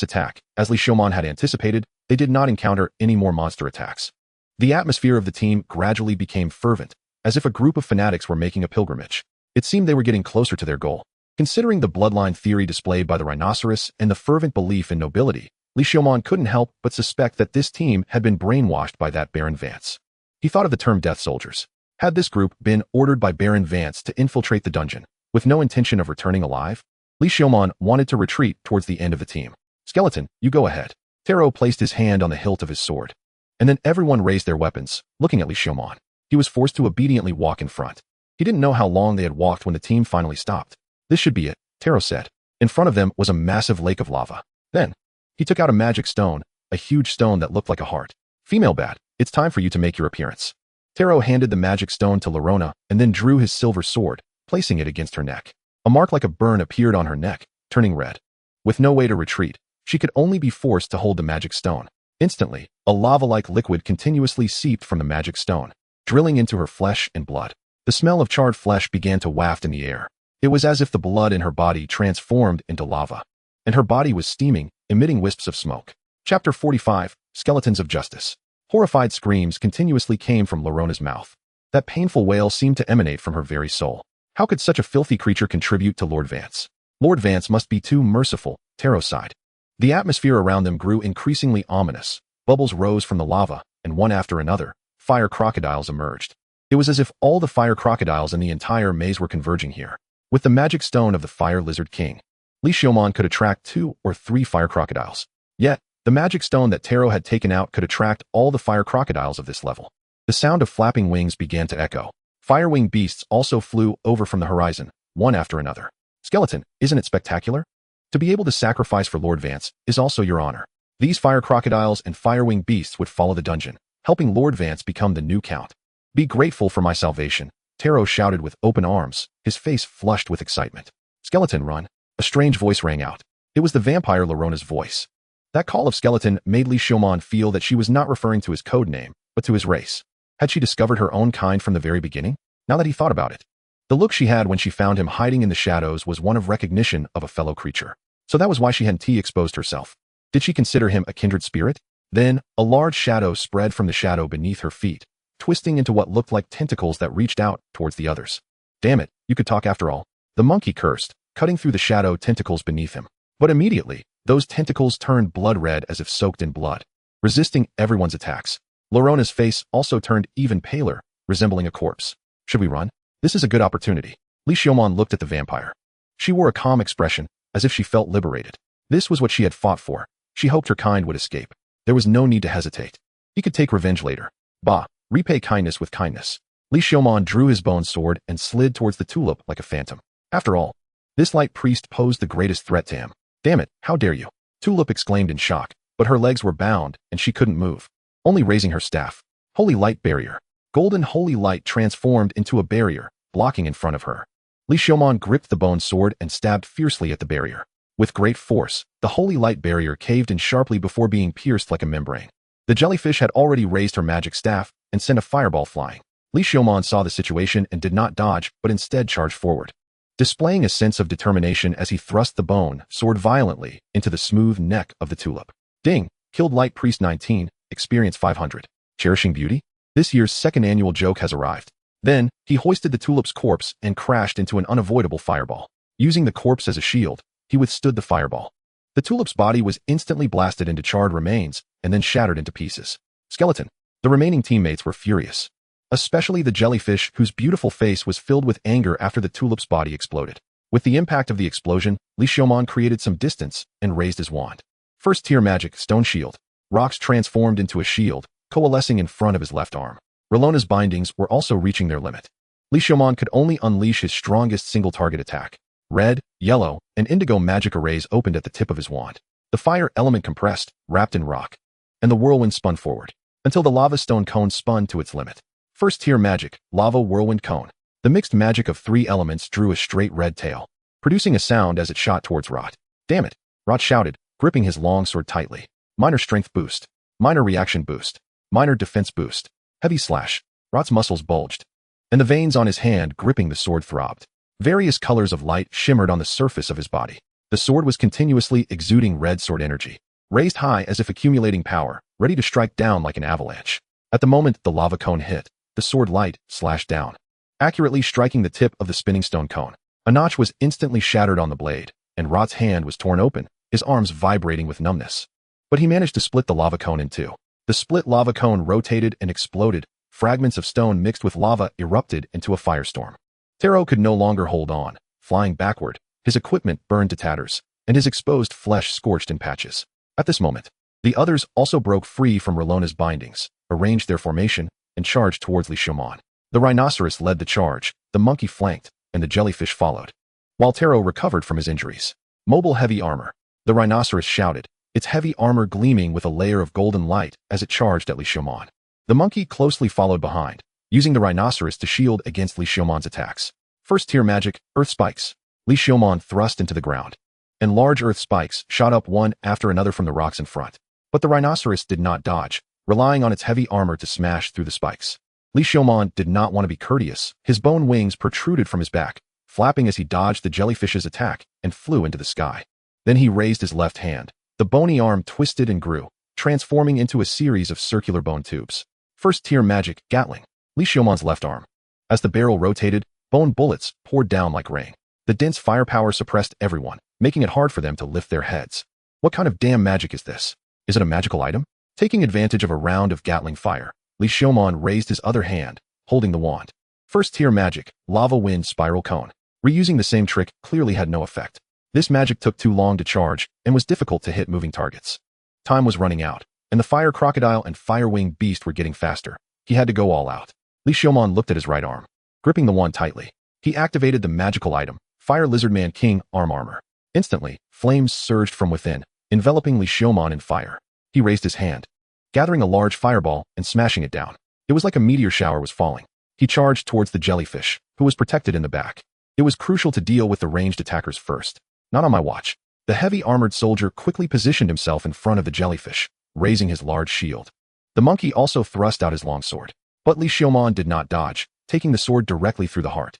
attack, as Li Xiaomon had anticipated, they did not encounter any more monster attacks. The atmosphere of the team gradually became fervent, as if a group of fanatics were making a pilgrimage. It seemed they were getting closer to their goal. Considering the bloodline theory displayed by the rhinoceros and the fervent belief in nobility, Li Xiaomon couldn't help but suspect that this team had been brainwashed by that Baron Vance. He thought of the term Death Soldiers. Had this group been ordered by Baron Vance to infiltrate the dungeon, with no intention of returning alive? Li Xiaomon wanted to retreat towards the end of the team. Skeleton, you go ahead. Taro placed his hand on the hilt of his sword. And then everyone raised their weapons, looking at Li Xiaomon. He was forced to obediently walk in front. He didn't know how long they had walked when the team finally stopped. This should be it, Taro said. In front of them was a massive lake of lava. Then, he took out a magic stone, a huge stone that looked like a heart. Female bat, it's time for you to make your appearance. Taro handed the magic stone to Lorona and then drew his silver sword, placing it against her neck. A mark like a burn appeared on her neck, turning red. With no way to retreat, she could only be forced to hold the magic stone. Instantly, a lava-like liquid continuously seeped from the magic stone, drilling into her flesh and blood. The smell of charred flesh began to waft in the air. It was as if the blood in her body transformed into lava, and her body was steaming, emitting wisps of smoke. Chapter 45, Skeletons of Justice. Horrified screams continuously came from Lorona's mouth. That painful wail seemed to emanate from her very soul. How could such a filthy creature contribute to Lord Vance? Lord Vance must be too merciful, Taro sighed. The atmosphere around them grew increasingly ominous. Bubbles rose from the lava, and one after another, fire crocodiles emerged. It was as if all the fire crocodiles in the entire maze were converging here. With the magic stone of the Fire Lizard King, Li Xiaomon could attract 2 or 3 fire crocodiles. Yet, the magic stone that Taro had taken out could attract all the fire crocodiles of this level. The sound of flapping wings began to echo. Fire-winged beasts also flew over from the horizon, one after another. Skeleton, isn't it spectacular? To be able to sacrifice for Lord Vance is also your honor. These fire crocodiles and fire-winged beasts would follow the dungeon, helping Lord Vance become the new count. Be grateful for my salvation, Taro shouted with open arms, his face flushed with excitement. Skeleton, run. A strange voice rang out. It was the vampire Lorona's voice. That call of Skeleton made Li Xiaomon feel that she was not referring to his code name, but to his race. Had she discovered her own kind from the very beginning? Now that he thought about it. The look she had when she found him hiding in the shadows was one of recognition of a fellow creature. So that was why she hadn't exposed herself. Did she consider him a kindred spirit? Then, a large shadow spread from the shadow beneath her feet, twisting into what looked like tentacles that reached out towards the others. Damn it, you could talk after all. The monkey cursed, cutting through the shadow tentacles beneath him. But immediately, those tentacles turned blood red as if soaked in blood, resisting everyone's attacks. Lorona's face also turned even paler, resembling a corpse. Should we run? This is a good opportunity. Li Xiaomon looked at the vampire. She wore a calm expression, as if she felt liberated. This was what she had fought for. She hoped her kind would escape. There was no need to hesitate. He could take revenge later. Bah, repay kindness with kindness. Li Xiaomon drew his bone sword and slid towards the tulip like a phantom. After all, this light priest posed the greatest threat to him. Damn it, how dare you? Tulip exclaimed in shock, but her legs were bound and she couldn't move, only raising her staff. Holy light barrier. Golden holy light transformed into a barrier, blocking in front of her. Li Xiaomon gripped the bone sword and stabbed fiercely at the barrier. With great force, the holy light barrier caved in sharply before being pierced like a membrane. The jellyfish had already raised her magic staff and sent a fireball flying. Li Xiaomon saw the situation and did not dodge, but instead charged forward, displaying a sense of determination as he thrust the bone sword violently into the smooth neck of the tulip. Ding! Killed Light Priest 19, experience 500. Cherishing beauty? This year's second annual joke has arrived. Then, he hoisted the tulip's corpse and crashed into an unavoidable fireball. Using the corpse as a shield, he withstood the fireball. The tulip's body was instantly blasted into charred remains and then shattered into pieces. Skeleton. The remaining teammates were furious, especially the jellyfish whose beautiful face was filled with anger after the tulip's body exploded. With the impact of the explosion, Li Xiaoman created some distance and raised his wand. First tier magic, stone shield. Rocks transformed into a shield, coalescing in front of his left arm. Relona's bindings were also reaching their limit. Li Xiaoman could only unleash his strongest single-target attack. Red, yellow, and indigo magic arrays opened at the tip of his wand. The fire element compressed, wrapped in rock, and the whirlwind spun forward, until the lava stone cone spun to its limit. First tier magic, lava whirlwind cone. The mixed magic of 3 elements drew a straight red tail, producing a sound as it shot towards Rot. Damn it, Rot shouted, gripping his long sword tightly. Minor strength boost. Minor reaction boost. Minor defense boost. Heavy slash. Rot's muscles bulged, and the veins on his hand gripping the sword throbbed. Various colors of light shimmered on the surface of his body. The sword was continuously exuding red sword energy, raised high as if accumulating power, ready to strike down like an avalanche. At the moment the lava cone hit, the sword light slashed down, accurately striking the tip of the spinning stone cone. A notch was instantly shattered on the blade, and Rot's hand was torn open, his arms vibrating with numbness. But he managed to split the lava cone in two. The split lava cone rotated and exploded. Fragments of stone mixed with lava erupted into a firestorm. Taro could no longer hold on, flying backward. His equipment burned to tatters, and his exposed flesh scorched in patches. At this moment, the others also broke free from Relona's bindings, arranged their formation, and charged towards Li Xiaoman. The rhinoceros led the charge, the monkey flanked, and the jellyfish followed, while Taro recovered from his injuries. Mobile heavy armor. The rhinoceros shouted, its heavy armor gleaming with a layer of golden light as it charged at Li Xiaoman. The monkey closely followed behind, using the rhinoceros to shield against Li Xiaoman's attacks. First tier magic, earth spikes. Li Xiaoman thrust into the ground, and large earth spikes shot up one after another from the rocks in front. But the rhinoceros did not dodge, relying on its heavy armor to smash through the spikes. Li Xiaoman did not want to be courteous. His bone wings protruded from his back, flapping as he dodged the jellyfish's attack and flew into the sky. Then he raised his left hand. The bony arm twisted and grew, transforming into a series of circular bone tubes. First tier magic, Gatling. Li Xiaoman's left arm. As the barrel rotated, bone bullets poured down like rain. The dense firepower suppressed everyone, making it hard for them to lift their heads. What kind of damn magic is this? Is it a magical item? Taking advantage of a round of Gatling fire, Li Xiaoman raised his other hand, holding the wand. First tier magic, lava wind spiral cone. Reusing the same trick clearly had no effect. This magic took too long to charge and was difficult to hit moving targets. Time was running out, and the fire crocodile and fire winged beast were getting faster. He had to go all out. Li Xiaoman looked at his right arm, gripping the wand tightly. He activated the magical item, Fire Lizard Man King Arm Armor. Instantly, flames surged from within, enveloping Li Xiaoman in fire. He raised his hand, gathering a large fireball and smashing it down. It was like a meteor shower was falling. He charged towards the jellyfish, who was protected in the back. It was crucial to deal with the ranged attackers first. Not on my watch. The heavy armored soldier quickly positioned himself in front of the jellyfish, raising his large shield. The monkey also thrust out his long sword. But Li Xiaoman did not dodge, taking the sword directly through the heart.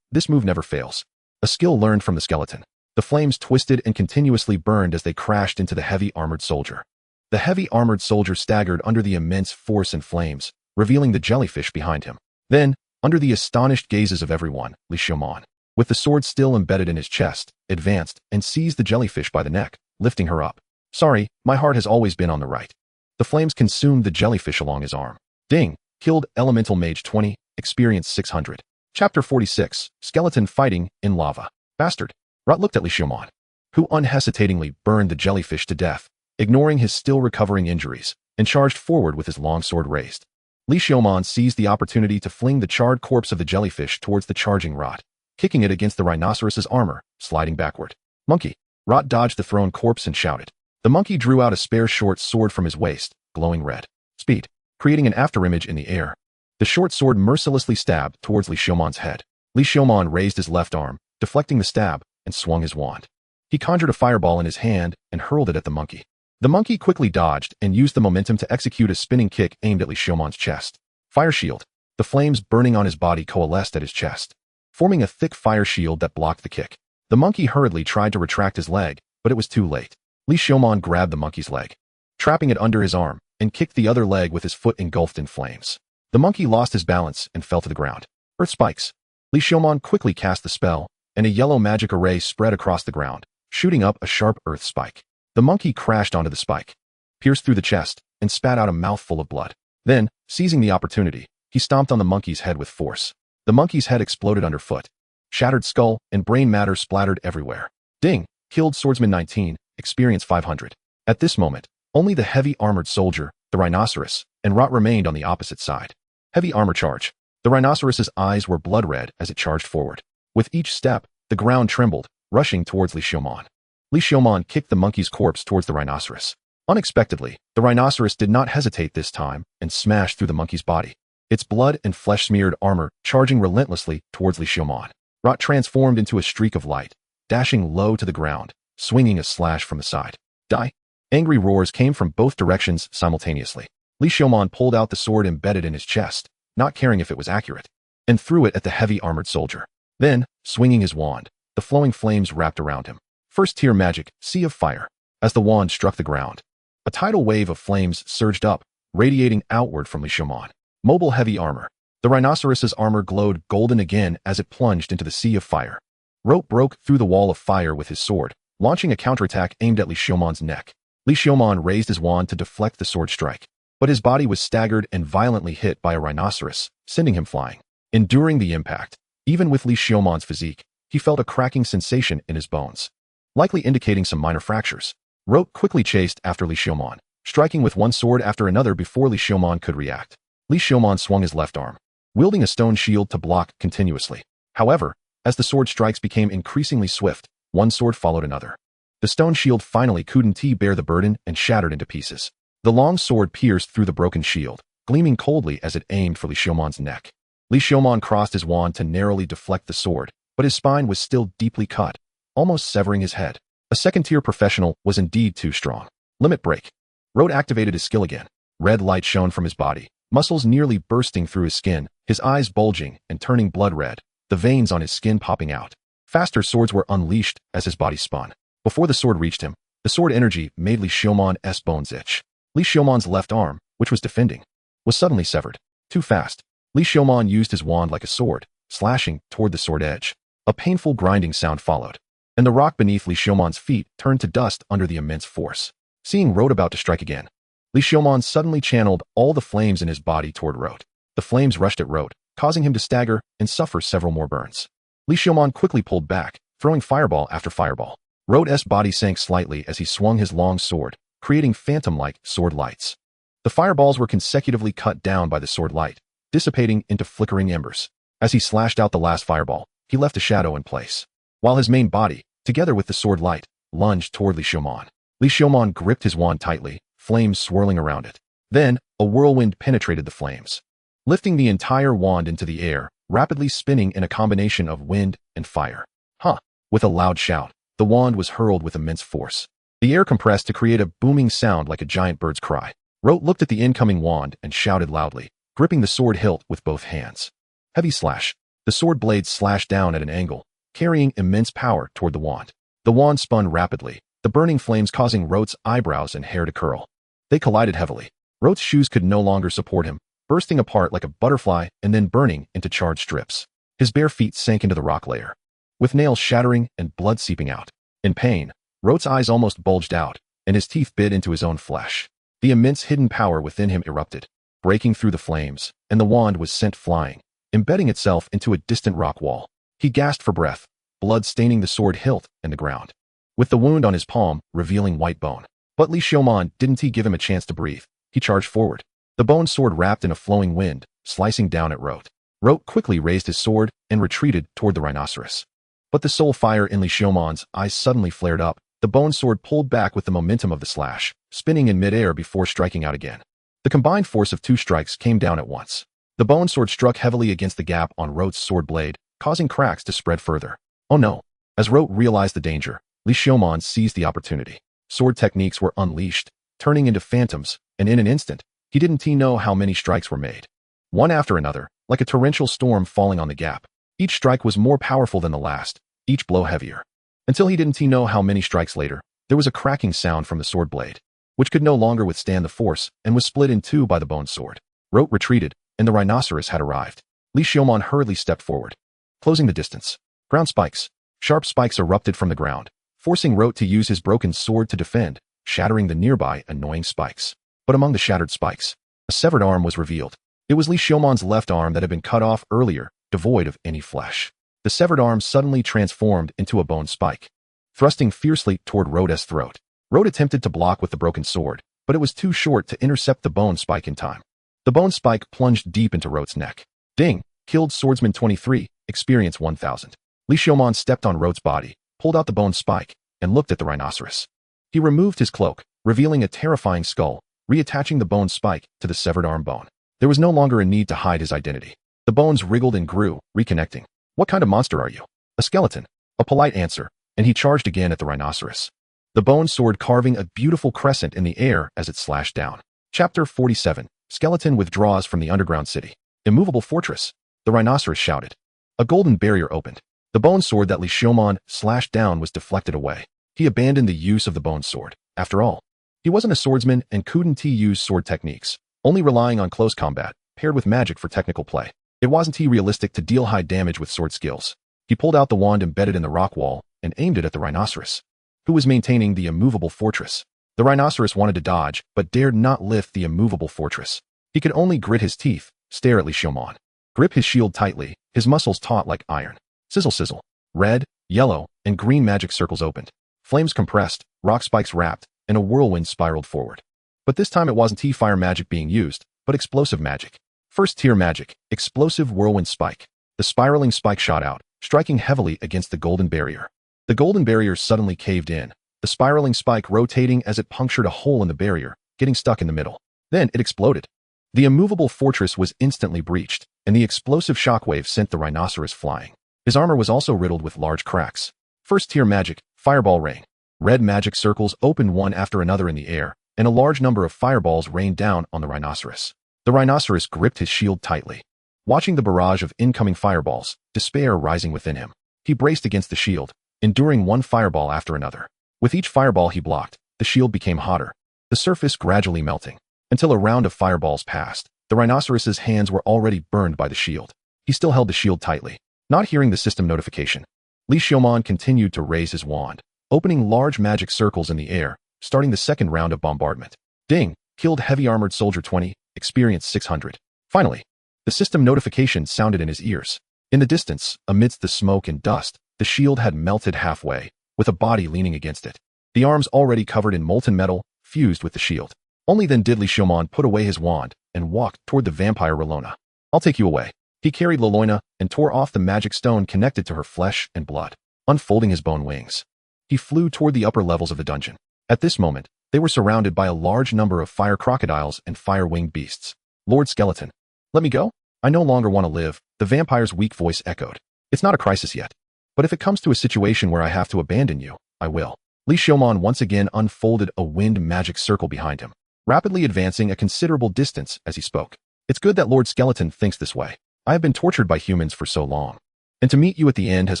This move never fails. A skill learned from the skeleton. The flames twisted and continuously burned as they crashed into the heavy armored soldier. The heavy armored soldier staggered under the immense force and flames, revealing the jellyfish behind him. Then, under the astonished gazes of everyone, Li Xiaoman, with the sword still embedded in his chest, advanced and seized the jellyfish by the neck, lifting her up. Sorry, my heart has always been on the right. The flames consumed the jellyfish along his arm. Ding! Killed Elemental Mage 20, Experience 600. Chapter 46, Skeleton Fighting in Lava. Bastard. Rot looked at Li Xiaoman, who unhesitatingly burned the jellyfish to death, ignoring his still recovering injuries, and charged forward with his long sword raised. Li Xiaoman seized the opportunity to fling the charred corpse of the jellyfish towards the charging Rot, kicking it against the rhinoceros's armor, sliding backward. Monkey. Rot dodged the thrown corpse and shouted. The monkey drew out a spare short sword from his waist, glowing red. Speed. Creating an afterimage in the air. The short sword mercilessly stabbed towards Li Xiaoman's head. Li Xiaoman raised his left arm, deflecting the stab, and swung his wand. He conjured a fireball in his hand and hurled it at the monkey. The monkey quickly dodged and used the momentum to execute a spinning kick aimed at Li Xiaoman's chest. Fire shield. The flames burning on his body coalesced at his chest, forming a thick fire shield that blocked the kick. The monkey hurriedly tried to retract his leg, but it was too late. Li Xiaoman grabbed the monkey's leg, trapping it under his arm, and kicked the other leg with his foot engulfed in flames. The monkey lost his balance and fell to the ground. Earth spikes. Li Xiaomon quickly cast the spell, and a yellow magic array spread across the ground, shooting up a sharp earth spike. The monkey crashed onto the spike, pierced through the chest, and spat out a mouthful of blood. Then, seizing the opportunity, he stomped on the monkey's head with force. The monkey's head exploded underfoot. Shattered skull and brain matter splattered everywhere. Ding! Killed swordsman 19, experience 500. At this moment, only the heavy armored soldier, the rhinoceros, and Rot remained on the opposite side. Heavy armor charge. The rhinoceros's eyes were blood red as it charged forward. With each step, the ground trembled, rushing towards Li Xiaomon. Li Xiaomon kicked the monkey's corpse towards the rhinoceros. Unexpectedly, the rhinoceros did not hesitate this time and smashed through the monkey's body. Its blood and flesh-smeared armor charging relentlessly towards Li Xiaomon. Rot transformed into a streak of light, dashing low to the ground, swinging a slash from the side. Die! Angry roars came from both directions simultaneously. Li Xiaomon pulled out the sword embedded in his chest, not caring if it was accurate, and threw it at the heavy armored soldier. Then, swinging his wand, the flowing flames wrapped around him. First-tier magic, Sea of Fire. As the wand struck the ground, a tidal wave of flames surged up, radiating outward from Li Xiaomon. Mobile heavy armor. The rhinoceros's armor glowed golden again as it plunged into the Sea of Fire. Rote broke through the wall of fire with his sword, launching a counterattack aimed at Li Xiaomon's neck. Li Xiaomon raised his wand to deflect the sword strike, but his body was staggered and violently hit by a rhinoceros, sending him flying. Enduring the impact, even with Li Xiaomon's physique, he felt a cracking sensation in his bones, likely indicating some minor fractures. Rote quickly chased after Li Xiaomon, striking with one sword after another before Li Xiaomon could react. Li Xiaomon swung his left arm, wielding a stone shield to block continuously. However, as the sword strikes became increasingly swift, one sword followed another. The stone shield finally couldn't bear the burden and shattered into pieces. The long sword pierced through the broken shield, gleaming coldly as it aimed for Li Xiaomon's neck. Li Xiaomon crossed his wand to narrowly deflect the sword, but his spine was still deeply cut, almost severing his head. A second-tier professional was indeed too strong. Limit break. Rote activated his skill again. Red light shone from his body, muscles nearly bursting through his skin, his eyes bulging and turning blood red, the veins on his skin popping out. Faster swords were unleashed as his body spun. Before the sword reached him, the sword energy made Li Xiaomon's bones itch. Li Xiaomon's left arm, which was defending, was suddenly severed. Too fast. Li Xiaomon used his wand like a sword, slashing toward the sword edge. A painful grinding sound followed, and the rock beneath Li Xiaomon's feet turned to dust under the immense force. Seeing Rote about to strike again, Li Xiaomon suddenly channeled all the flames in his body toward Rote. The flames rushed at Rote, causing him to stagger and suffer several more burns. Li Xiaomon quickly pulled back, throwing fireball after fireball. Rote's body sank slightly as he swung his long sword, creating phantom-like sword lights. The fireballs were consecutively cut down by the sword light, dissipating into flickering embers. As he slashed out the last fireball, he left a shadow in place, while his main body, together with the sword light, lunged toward Li Xiaomon. Li Xiaomon gripped his wand tightly, flames swirling around it. Then, a whirlwind penetrated the flames, lifting the entire wand into the air, rapidly spinning in a combination of wind and fire. Huh! With a loud shout, the wand was hurled with immense force. The air compressed to create a booming sound like a giant bird's cry. Rote looked at the incoming wand and shouted loudly, gripping the sword hilt with both hands. Heavy slash. The sword blade slashed down at an angle, carrying immense power toward the wand. The wand spun rapidly, the burning flames causing Rote's eyebrows and hair to curl. They collided heavily. Rote's shoes could no longer support him, bursting apart like a butterfly and then burning into charred strips. His bare feet sank into the rock layer, with nails shattering and blood seeping out. In pain, Rote's eyes almost bulged out, and his teeth bit into his own flesh. The immense hidden power within him erupted, breaking through the flames, and the wand was sent flying, embedding itself into a distant rock wall. He gasped for breath, blood staining the sword hilt and the ground, with the wound on his palm revealing white bone. But Li Xiaomon didn't give him a chance to breathe. He charged forward, the bone sword wrapped in a flowing wind, slicing down at Rote. Rote quickly raised his sword and retreated toward the rhinoceros. But the soul fire in Li Xiaomon's eyes suddenly flared up. The bone sword pulled back with the momentum of the slash, spinning in midair before striking out again. The combined force of two strikes came down at once. The bone sword struck heavily against the gap on Rote's sword blade, causing cracks to spread further. Oh no! As Rote realized the danger, Li Xiaomon seized the opportunity. Sword techniques were unleashed, turning into phantoms, and in an instant, he didn't know how many strikes were made. One after another, like a torrential storm falling on the gap. Each strike was more powerful than the last, each blow heavier. Until he didn't know how many strikes later, there was a cracking sound from the sword blade, which could no longer withstand the force and was split in two by the bone sword. Rote retreated, and the rhinoceros had arrived. Li Xiaomon hurriedly stepped forward, closing the distance. Ground spikes. Sharp spikes erupted from the ground, forcing Rote to use his broken sword to defend, shattering the nearby annoying spikes. But among the shattered spikes, a severed arm was revealed. It was Li Xiaomon's left arm that had been cut off earlier, devoid of any flesh. The severed arm suddenly transformed into a bone spike, thrusting fiercely toward Rote's throat. Rote attempted to block with the broken sword, but it was too short to intercept the bone spike in time. The bone spike plunged deep into Rote's neck. Ding! Killed swordsman 23, experience 1000. Li Xiaomon stepped on Rote's body, pulled out the bone spike, and looked at the rhinoceros. He removed his cloak, revealing a terrifying skull, reattaching the bone spike to the severed arm bone. There was no longer a need to hide his identity. The bones wriggled and grew, reconnecting. What kind of monster are you? A skeleton. A polite answer, and he charged again at the rhinoceros. The bone sword carving a beautiful crescent in the air as it slashed down. Chapter 47. Skeleton withdraws from the underground city. Immovable fortress. The rhinoceros shouted. A golden barrier opened. The bone sword that Li Xiaomon slashed down was deflected away. He abandoned the use of the bone sword. After all, he wasn't a swordsman and couldn't use sword techniques, only relying on close combat, paired with magic for technical play. It wasn't realistic to deal high damage with sword skills. He pulled out the wand embedded in the rock wall and aimed it at the rhinoceros, who was maintaining the immovable fortress. The rhinoceros wanted to dodge, but dared not lift the immovable fortress. He could only grit his teeth, stare at Li Xiaomon, grip his shield tightly, his muscles taut like iron. Sizzle sizzle. Red, yellow, and green magic circles opened. Flames compressed, rock spikes wrapped, and a whirlwind spiraled forward. But this time it wasn't fire magic being used, but explosive magic. First tier magic, explosive whirlwind spike. The spiraling spike shot out, striking heavily against the golden barrier. The golden barrier suddenly caved in, the spiraling spike rotating as it punctured a hole in the barrier, getting stuck in the middle. Then it exploded. The immovable fortress was instantly breached, and the explosive shockwave sent the rhinoceros flying. His armor was also riddled with large cracks. First tier magic, fireball rain. Red magic circles opened one after another in the air, and a large number of fireballs rained down on the rhinoceros. The rhinoceros gripped his shield tightly. Watching the barrage of incoming fireballs, despair rising within him, he braced against the shield, enduring one fireball after another. With each fireball he blocked, the shield became hotter, the surface gradually melting, until a round of fireballs passed. The rhinoceros's hands were already burned by the shield. He still held the shield tightly. Not hearing the system notification, Li Xiaomon continued to raise his wand, opening large magic circles in the air, starting the second round of bombardment. Ding! Killed heavy armored soldier 20, experience 600. Finally, the system notification sounded in his ears. In the distance, amidst the smoke and dust, the shield had melted halfway, with a body leaning against it. The arms already covered in molten metal, fused with the shield. Only then did Li Xiaomon put away his wand and walked toward the vampire Rolona. I'll take you away. He carried Loloina and tore off the magic stone connected to her flesh and blood, unfolding his bone wings. He flew toward the upper levels of the dungeon. At this moment, they were surrounded by a large number of fire crocodiles and fire-winged beasts. Lord Skeleton, let me go? I no longer want to live, the vampire's weak voice echoed. It's not a crisis yet. But if it comes to a situation where I have to abandon you, I will. Li Xiaomon once again unfolded a wind magic circle behind him, rapidly advancing a considerable distance as he spoke. It's good that Lord Skeleton thinks this way. I have been tortured by humans for so long, and to meet you at the end has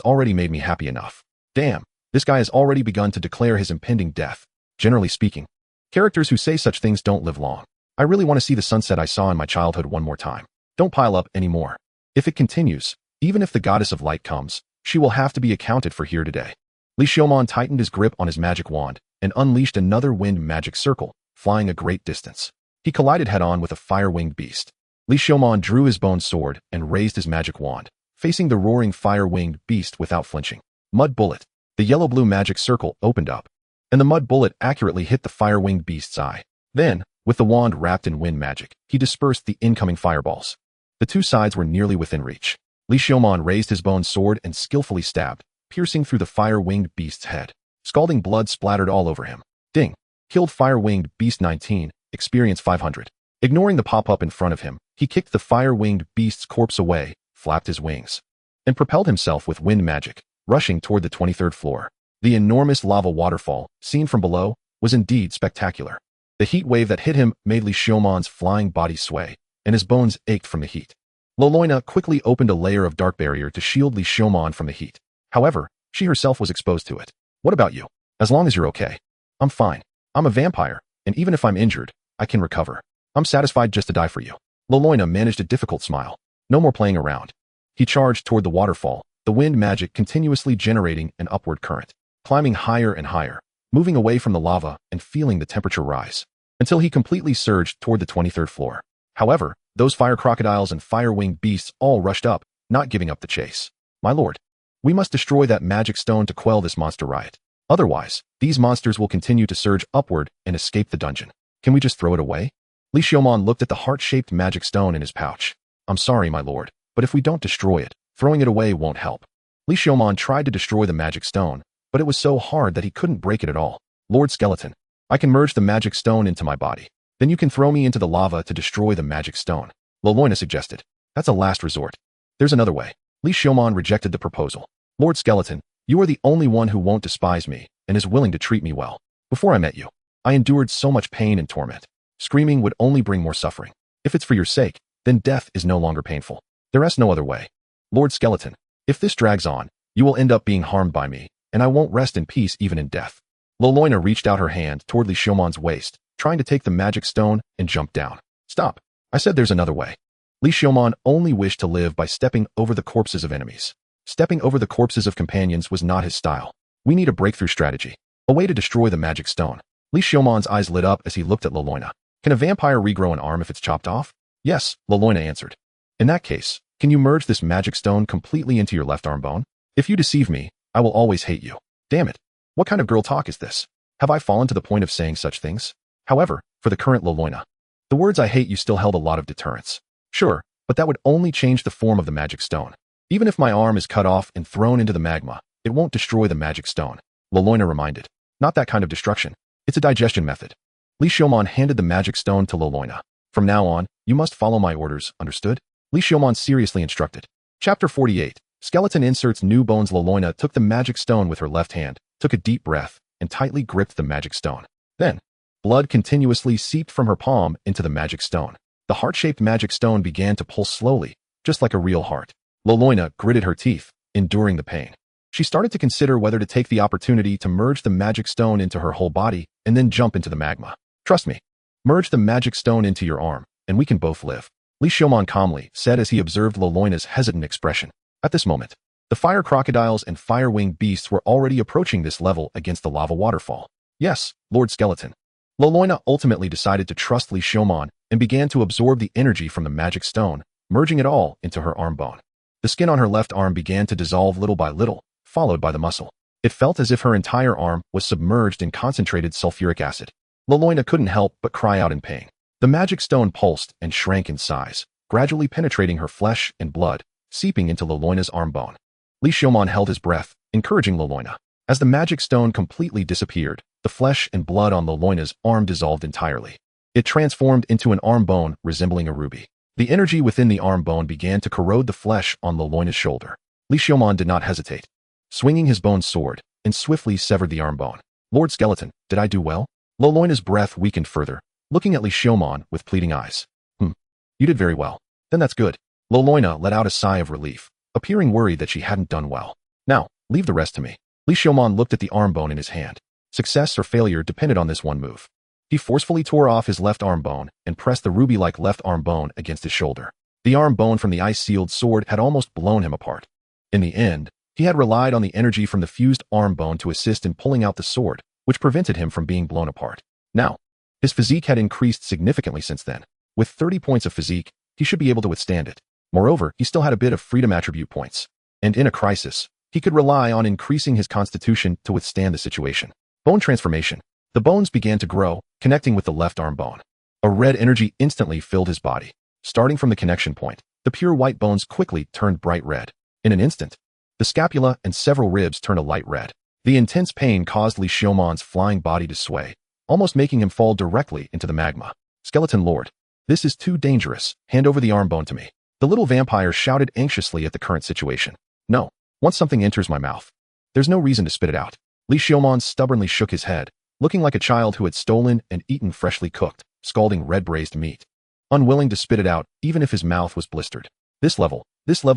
already made me happy enough. Damn, this guy has already begun to declare his impending death. Generally speaking, characters who say such things don't live long. I really want to see the sunset I saw in my childhood one more time. Don't pile up anymore. If it continues, even if the goddess of light comes, she will have to be accounted for here today. Li Xiaomon tightened his grip on his magic wand and unleashed another wind magic circle, flying a great distance. He collided head-on with a fire-winged beast. Li Xiaomon drew his bone sword and raised his magic wand, facing the roaring fire-winged beast without flinching. Mud bullet. The yellow-blue magic circle opened up, and the mud bullet accurately hit the fire-winged beast's eye. Then, with the wand wrapped in wind magic, he dispersed the incoming fireballs. The two sides were nearly within reach. Li Xiaomon raised his bone sword and skillfully stabbed, piercing through the fire-winged beast's head. Scalding blood splattered all over him. Ding! Killed fire-winged beast 19, experience 500. Ignoring the pop-up in front of him, he kicked the fire-winged beast's corpse away, flapped his wings, and propelled himself with wind magic, rushing toward the 23rd floor. The enormous lava waterfall, seen from below, was indeed spectacular. The heat wave that hit him made Li Xiaomon's flying body sway, and his bones ached from the heat. Loloina quickly opened a layer of dark barrier to shield Li Xiaomon from the heat. However, she herself was exposed to it. What about you? As long as you're okay. I'm fine. I'm a vampire, and even if I'm injured, I can recover. I'm satisfied just to die for you. Loloina managed a difficult smile. No more playing around. He charged toward the waterfall, the wind magic continuously generating an upward current, climbing higher and higher, moving away from the lava and feeling the temperature rise, until he completely surged toward the 23rd floor. However, those fire crocodiles and fire-winged beasts all rushed up, not giving up the chase. My lord, we must destroy that magic stone to quell this monster riot. Otherwise, these monsters will continue to surge upward and escape the dungeon. Can we just throw it away? Li Xiaomon looked at the heart-shaped magic stone in his pouch. I'm sorry, my lord, but if we don't destroy it, throwing it away won't help. Li Xiaomon tried to destroy the magic stone, but it was so hard that he couldn't break it at all. Lord Skeleton, I can merge the magic stone into my body. Then you can throw me into the lava to destroy the magic stone, Loloina suggested. That's a last resort. There's another way. Li Xiaomon rejected the proposal. Lord Skeleton, you are the only one who won't despise me and is willing to treat me well. Before I met you, I endured so much pain and torment. Screaming would only bring more suffering. If it's for your sake, then death is no longer painful. There is no other way. Lord Skeleton, if this drags on, you will end up being harmed by me, and I won't rest in peace even in death. Loloina reached out her hand toward Li Xiaomon's waist, trying to take the magic stone and jump down. Stop. I said there's another way. Li Xiaomon only wished to live by stepping over the corpses of enemies. Stepping over the corpses of companions was not his style. We need a breakthrough strategy. A way to destroy the magic stone. Li Xiaomon's eyes lit up as he looked at Loloina. Can a vampire regrow an arm if it's chopped off? Yes, Loloina answered. In that case, can you merge this magic stone completely into your left arm bone? If you deceive me, I will always hate you. Damn it. What kind of girl talk is this? Have I fallen to the point of saying such things? However, for the current Loloina, the words I hate you still held a lot of deterrence. Sure, but that would only change the form of the magic stone. Even if my arm is cut off and thrown into the magma, it won't destroy the magic stone, Loloina reminded. Not that kind of destruction. It's a digestion method. Li Xiaomon handed the magic stone to Loloina. From now on, you must follow my orders, understood? Li Xiaomon seriously instructed. Chapter 48. Skeleton inserts new bones. Loloina took the magic stone with her left hand, took a deep breath, and tightly gripped the magic stone. Then, blood continuously seeped from her palm into the magic stone. The heart-shaped magic stone began to pulse slowly, just like a real heart. Loloina gritted her teeth, enduring the pain. She started to consider whether to take the opportunity to merge the magic stone into her whole body and then jump into the magma. Trust me. Merge the magic stone into your arm, and we can both live. Li Xiaomon calmly said as he observed Loloina's hesitant expression. At this moment, the fire crocodiles and fire-winged beasts were already approaching this level against the lava waterfall. Yes, Lord Skeleton. Loloina ultimately decided to trust Li Xiaomon and began to absorb the energy from the magic stone, merging it all into her arm bone. The skin on her left arm began to dissolve little by little, followed by the muscle. It felt as if her entire arm was submerged in concentrated sulfuric acid. Loloina couldn't help but cry out in pain. The magic stone pulsed and shrank in size, gradually penetrating her flesh and blood, seeping into Loloina's arm bone. Li Xiaomon held his breath, encouraging Loloina. As the magic stone completely disappeared, the flesh and blood on Loloina's arm dissolved entirely. It transformed into an arm bone resembling a ruby. The energy within the arm bone began to corrode the flesh on Loloina's shoulder. Li Xiaomon did not hesitate, swinging his bone sword, and swiftly severed the arm bone. Lord Skeleton, did I do well? Loloina's breath weakened further, looking at Li Xiaomon with pleading eyes. You did very well. Then that's good. Loloina let out a sigh of relief, appearing worried that she hadn't done well. Now, leave the rest to me. Li Xiaomon looked at the arm bone in his hand. Success or failure depended on this one move. He forcefully tore off his left arm bone and pressed the ruby-like left arm bone against his shoulder. The arm bone from the ice-sealed sword had almost blown him apart. In the end, he had relied on the energy from the fused arm bone to assist in pulling out the sword, which prevented him from being blown apart. Now, his physique had increased significantly since then. With 30 points of physique, he should be able to withstand it. Moreover, he still had a bit of freedom attribute points. And in a crisis, he could rely on increasing his constitution to withstand the situation. Bone transformation. The bones began to grow, connecting with the left arm bone. A red energy instantly filled his body. Starting from the connection point, the pure white bones quickly turned bright red. In an instant, the scapula and several ribs turned a light red. The intense pain caused Li Xiaomon's flying body to sway, almost making him fall directly into the magma. Skeleton Lord, this is too dangerous. Hand over the arm bone to me. The little vampire shouted anxiously at the current situation. No, once something enters my mouth, there's no reason to spit it out. Li Xiaomon stubbornly shook his head, looking like a child who had stolen and eaten freshly cooked, scalding red braised meat. Unwilling to spit it out, even if his mouth was blistered. This level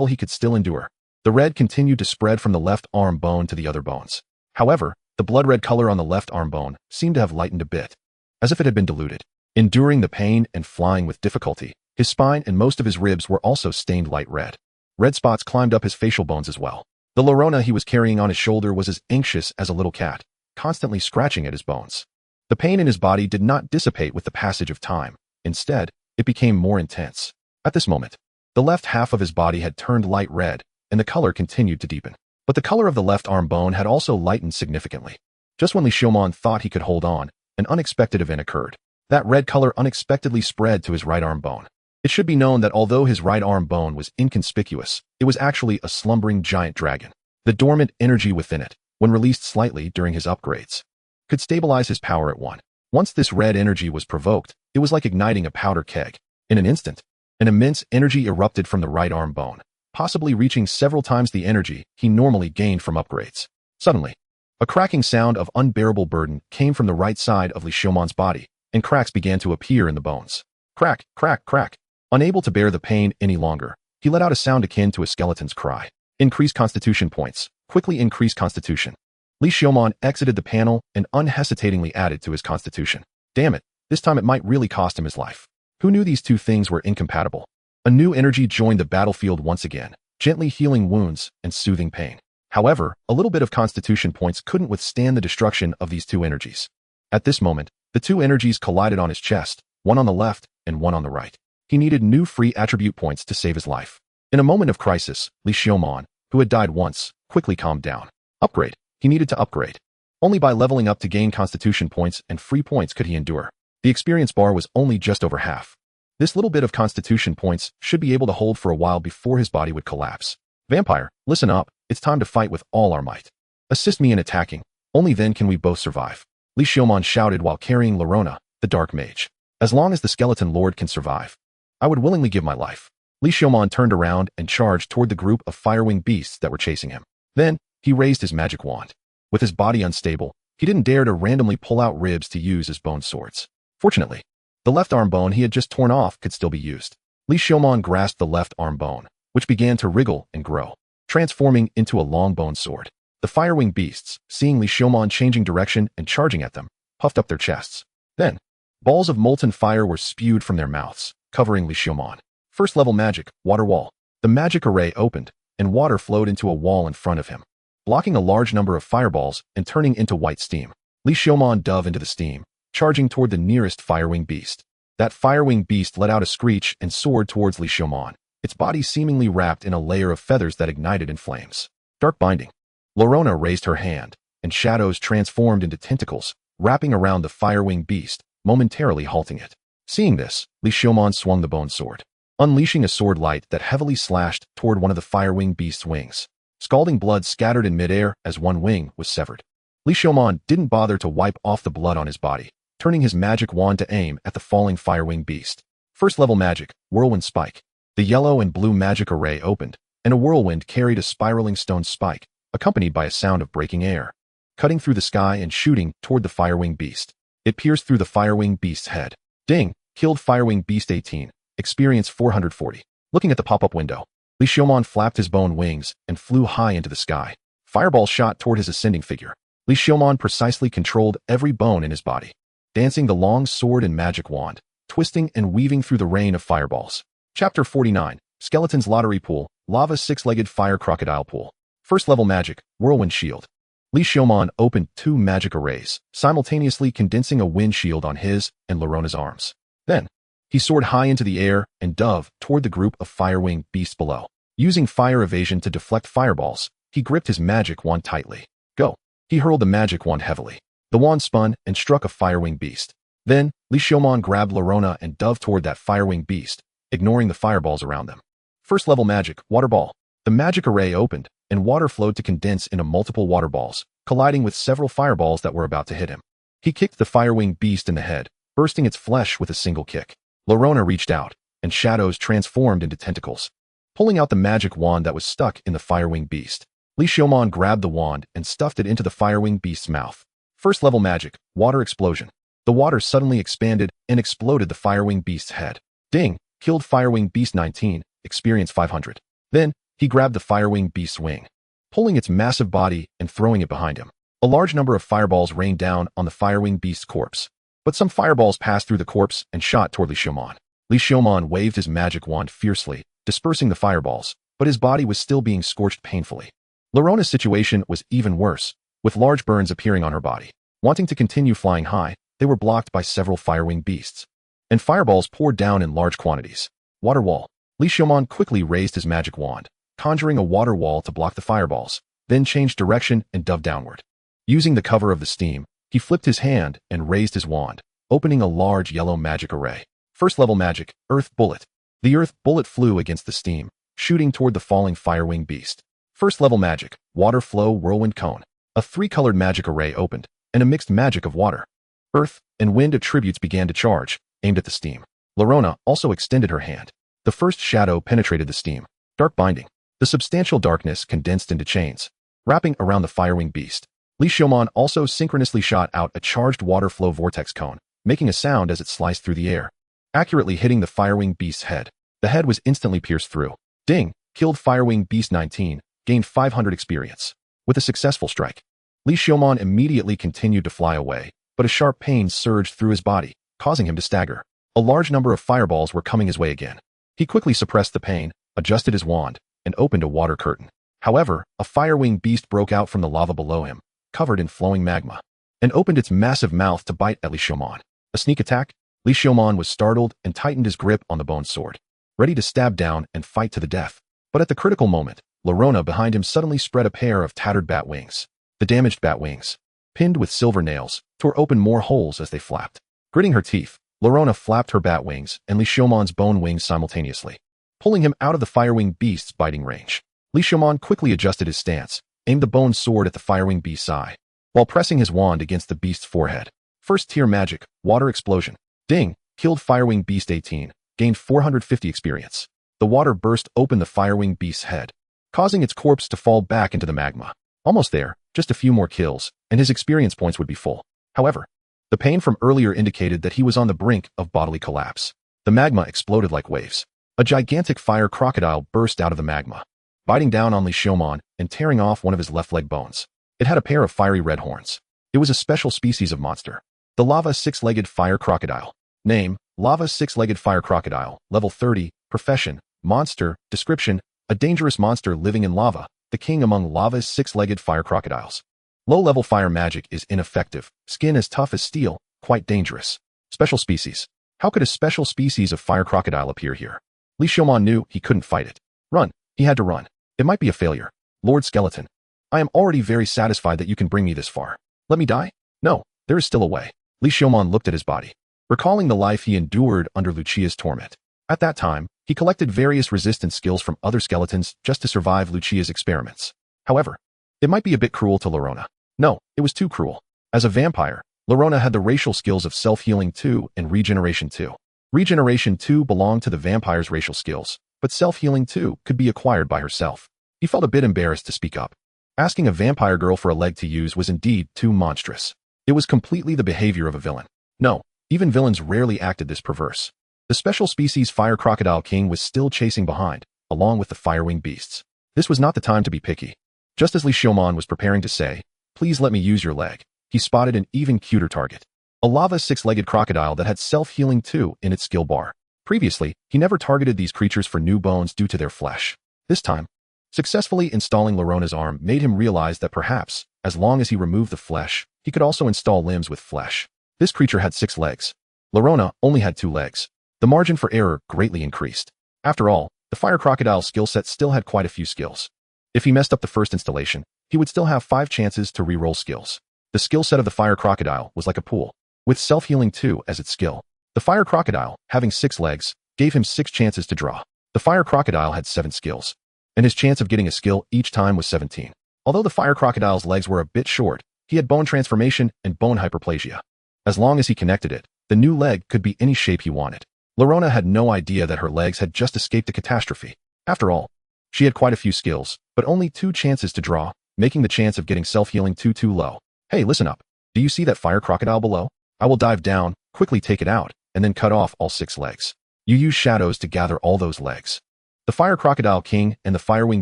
he could still endure. The red continued to spread from the left arm bone to the other bones. However, the blood red color on the left arm bone seemed to have lightened a bit, as if it had been diluted. Enduring the pain and flying with difficulty, His spine and most of his ribs were also stained light red. Red spots climbed up his facial bones as well. The Llorona he was carrying on his shoulder was as anxious as a little cat, constantly scratching at his bones. The pain in his body did not dissipate with the passage of time. Instead, it became more intense. At this moment, the left half of his body had turned light red, and the color continued to deepen. But the color of the left arm bone had also lightened significantly. Just when Li Xiaomon thought he could hold on, an unexpected event occurred. That red color unexpectedly spread to his right arm bone. It should be known that although his right arm bone was inconspicuous, it was actually a slumbering giant dragon. The dormant energy within it, when released slightly during his upgrades, could stabilize his power at one. Once this red energy was provoked, it was like igniting a powder keg. In an instant, an immense energy erupted from the right arm bone, possibly reaching several times the energy he normally gained from upgrades. Suddenly, a cracking sound of unbearable burden came from the right side of Li Xiaomon's body, and cracks began to appear in the bones. Crack, crack, crack. Unable to bear the pain any longer, he let out a sound akin to a skeleton's cry. Increase constitution points. Quickly increase constitution. Li Xiaomon exited the panel and unhesitatingly added to his constitution. Damn it, this time it might really cost him his life. Who knew these two things were incompatible? A new energy joined the battlefield once again, gently healing wounds and soothing pain. However, a little bit of constitution points couldn't withstand the destruction of these two energies. At this moment, the two energies collided on his chest, one on the left and one on the right. He needed new free attribute points to save his life. In a moment of crisis, Li Xiaomon, who had died once, quickly calmed down. Upgrade. He needed to upgrade. Only by leveling up to gain constitution points and free points could he endure. The experience bar was only just over half. This little bit of constitution points should be able to hold for a while before his body would collapse. Vampire, listen up, it's time to fight with all our might. Assist me in attacking, only then can we both survive. Li Xiaomon shouted while carrying Llorona, the dark mage. As long as the skeleton lord can survive, I would willingly give my life. Li Xiaomon turned around and charged toward the group of firewing beasts that were chasing him. Then, he raised his magic wand. With his body unstable, he didn't dare to randomly pull out ribs to use as bone swords. Fortunately, the left arm bone he had just torn off could still be used. Li Xiaomon grasped the left arm bone, which began to wriggle and grow, transforming into a long bone sword. The firewing beasts, seeing Li Xiaomon changing direction and charging at them, puffed up their chests. Then, balls of molten fire were spewed from their mouths, covering Li Xiaomon. First level magic, water wall. The magic array opened, and water flowed into a wall in front of him, blocking a large number of fireballs and turning into white steam. Li Xiaomon dove into the steam, charging toward the nearest firewing beast. That firewing beast let out a screech and soared towards Li Xiaomon, its body seemingly wrapped in a layer of feathers that ignited in flames. Dark binding. Llorona raised her hand, and shadows transformed into tentacles, wrapping around the firewing beast, momentarily halting it. Seeing this, Li Xiaomon swung the bone sword, unleashing a sword light that heavily slashed toward one of the firewing beast's wings. Scalding blood scattered in midair as one wing was severed. Li Xiaomon didn't bother to wipe off the blood on his body, turning his magic wand to aim at the falling firewing beast. First level magic, whirlwind spike. The yellow and blue magic array opened, and a whirlwind carried a spiraling stone spike, accompanied by a sound of breaking air, cutting through the sky and shooting toward the firewing beast. It pierced through the firewing beast's head. Ding! Killed firewing beast 18. Experience 440. Looking at the pop-up window, Li Xiaomon flapped his bone wings and flew high into the sky. Fireball shot toward his ascending figure. Li Xiaomon precisely controlled every bone in his body, dancing the long sword and magic wand, twisting and weaving through the rain of fireballs. Chapter 49. Skeleton's Lottery Pool, Lava Six-Legged Fire Crocodile Pool. First level magic, Whirlwind Shield. Li Xiaomon opened two magic arrays, simultaneously condensing a wind shield on his and Llorona's arms. Then, he soared high into the air and dove toward the group of firewing beasts below. Using fire evasion to deflect fireballs, he gripped his magic wand tightly. Go! He hurled the magic wand heavily. The wand spun and struck a firewing beast. Then, Li Xiaomon grabbed Llorona and dove toward that firewing beast, ignoring the fireballs around them. First level magic, Water Ball. The magic array opened, and water flowed to condense into multiple water balls, colliding with several fireballs that were about to hit him. He kicked the firewing beast in the head, bursting its flesh with a single kick. Llorona reached out, and shadows transformed into tentacles, pulling out the magic wand that was stuck in the firewing beast. Li Xiaomon grabbed the wand and stuffed it into the firewing beast's mouth. First level magic, Water Explosion. The water suddenly expanded and exploded the firewing beast's head. Ding! Killed firewing beast 19, experience 500. Then, he grabbed the firewing beast's wing, pulling its massive body and throwing it behind him. A large number of fireballs rained down on the firewing beast's corpse, but some fireballs passed through the corpse and shot toward Li Xiaomon. Li Xiaomon waved his magic wand fiercely, dispersing the fireballs, but his body was still being scorched painfully. Larona's situation was even worse, with large burns appearing on her body. Wanting to continue flying high, they were blocked by several firewing beasts. And fireballs poured down in large quantities. Water wall. Li Xiaomon quickly raised his magic wand, conjuring a water wall to block the fireballs, then changed direction and dove downward. Using the cover of the steam, he flipped his hand and raised his wand, opening a large yellow magic array. First level magic, Earth Bullet. The Earth Bullet flew against the steam, shooting toward the falling firewing beast. First level magic, Water Flow Whirlwind Cone. A three-colored magic array opened, and a mixed magic of water, earth, and wind attributes began to charge, aimed at the steam. Lorona also extended her hand. The first shadow penetrated the steam. Dark binding. The substantial darkness condensed into chains, wrapping around the firewing beast. Li Xiaomon also synchronously shot out a charged water flow vortex cone, making a sound as it sliced through the air, accurately hitting the firewing beast's head. The head was instantly pierced through. Ding! Killed firewing beast 19, gained 500 experience. With a successful strike, Li Xiaomon immediately continued to fly away, but a sharp pain surged through his body, causing him to stagger. A large number of fireballs were coming his way again. He quickly suppressed the pain, adjusted his wand, and opened a water curtain. However, a firewing beast broke out from the lava below him, covered in flowing magma, and opened its massive mouth to bite at Li Xiaomon. A sneak attack? Li Xiaomon was startled and tightened his grip on the bone sword, ready to stab down and fight to the death. But at the critical moment, Lorona behind him suddenly spread a pair of tattered bat wings. The damaged bat wings, pinned with silver nails, tore open more holes as they flapped. Gritting her teeth, Lorona flapped her bat wings and Li Xiaomon's bone wings simultaneously, pulling him out of the firewing beast's biting range. Li Xiaomon quickly adjusted his stance, aimed the bone sword at the firewing beast's eye, while pressing his wand against the beast's forehead. First tier magic, Water Explosion. Ding! Killed firewing beast 18, gained 450 experience. The water burst open the firewing beast's head, causing its corpse to fall back into the magma. Almost there, just a few more kills, and his experience points would be full. However, the pain from earlier indicated that he was on the brink of bodily collapse. The magma exploded like waves. A gigantic fire crocodile burst out of the magma, biting down on Li Xiaomon and tearing off one of his left leg bones. It had a pair of fiery red horns. It was a special species of monster. The Lava Six-Legged Fire Crocodile. Name, Lava Six-Legged Fire Crocodile. Level 30. Profession, Monster. Description, a dangerous monster living in lava, the king among lava's six-legged fire crocodiles. Low-level fire magic is ineffective. Skin as tough as steel, quite dangerous. Special species. How could a special species of fire crocodile appear here? Li Xiaomon knew he couldn't fight it. Run. He had to run. It might be a failure. Lord Skeleton, I am already very satisfied that you can bring me this far. Let me die? No, there is still a way. Li Xiaomon looked at his body, recalling the life he endured under Lucia's torment. At that time, he collected various resistance skills from other skeletons just to survive Lucia's experiments. However, it might be a bit cruel to Lorona. No, it was too cruel. As a vampire, Lorona had the racial skills of Self-Healing 2 and Regeneration 2. Regeneration 2 belonged to the vampire's racial skills, but Self-Healing 2 could be acquired by herself. He felt a bit embarrassed to speak up. Asking a vampire girl for a leg to use was indeed too monstrous. It was completely the behavior of a villain. No, even villains rarely acted this perverse. The special species Fire Crocodile King was still chasing behind, along with the firewing beasts. This was not the time to be picky. Just as Li Xiaomon was preparing to say, "Please let me use your leg," he spotted an even cuter target. A lava six-legged crocodile that had Self-Healing 2 in its skill bar. Previously, he never targeted these creatures for new bones due to their flesh. This time, successfully installing Lorona's arm made him realize that perhaps, as long as he removed the flesh, he could also install limbs with flesh. This creature had 6 legs. Lorona only had 2 legs. The margin for error greatly increased. After all, the fire crocodile's skill set still had quite a few skills. If he messed up the first installation, he would still have 5 chances to re-roll skills. The skill set of the fire crocodile was like a pool, with Self-Healing 2 as its skill. The fire crocodile, having 6 legs, gave him 6 chances to draw. The fire crocodile had 7 skills, and his chance of getting a skill each time was 17. Although the fire crocodile's legs were a bit short, he had bone transformation and bone hyperplasia. As long as he connected it, the new leg could be any shape he wanted. Lorona had no idea that her legs had just escaped a catastrophe. After all, she had quite a few skills, but only 2 chances to draw, making the chance of getting Self-Healing 2 too low. Hey, listen up. Do you see that fire crocodile below? I will dive down, quickly take it out, and then cut off all 6 legs. You use shadows to gather all those legs. The fire crocodile king and the firewing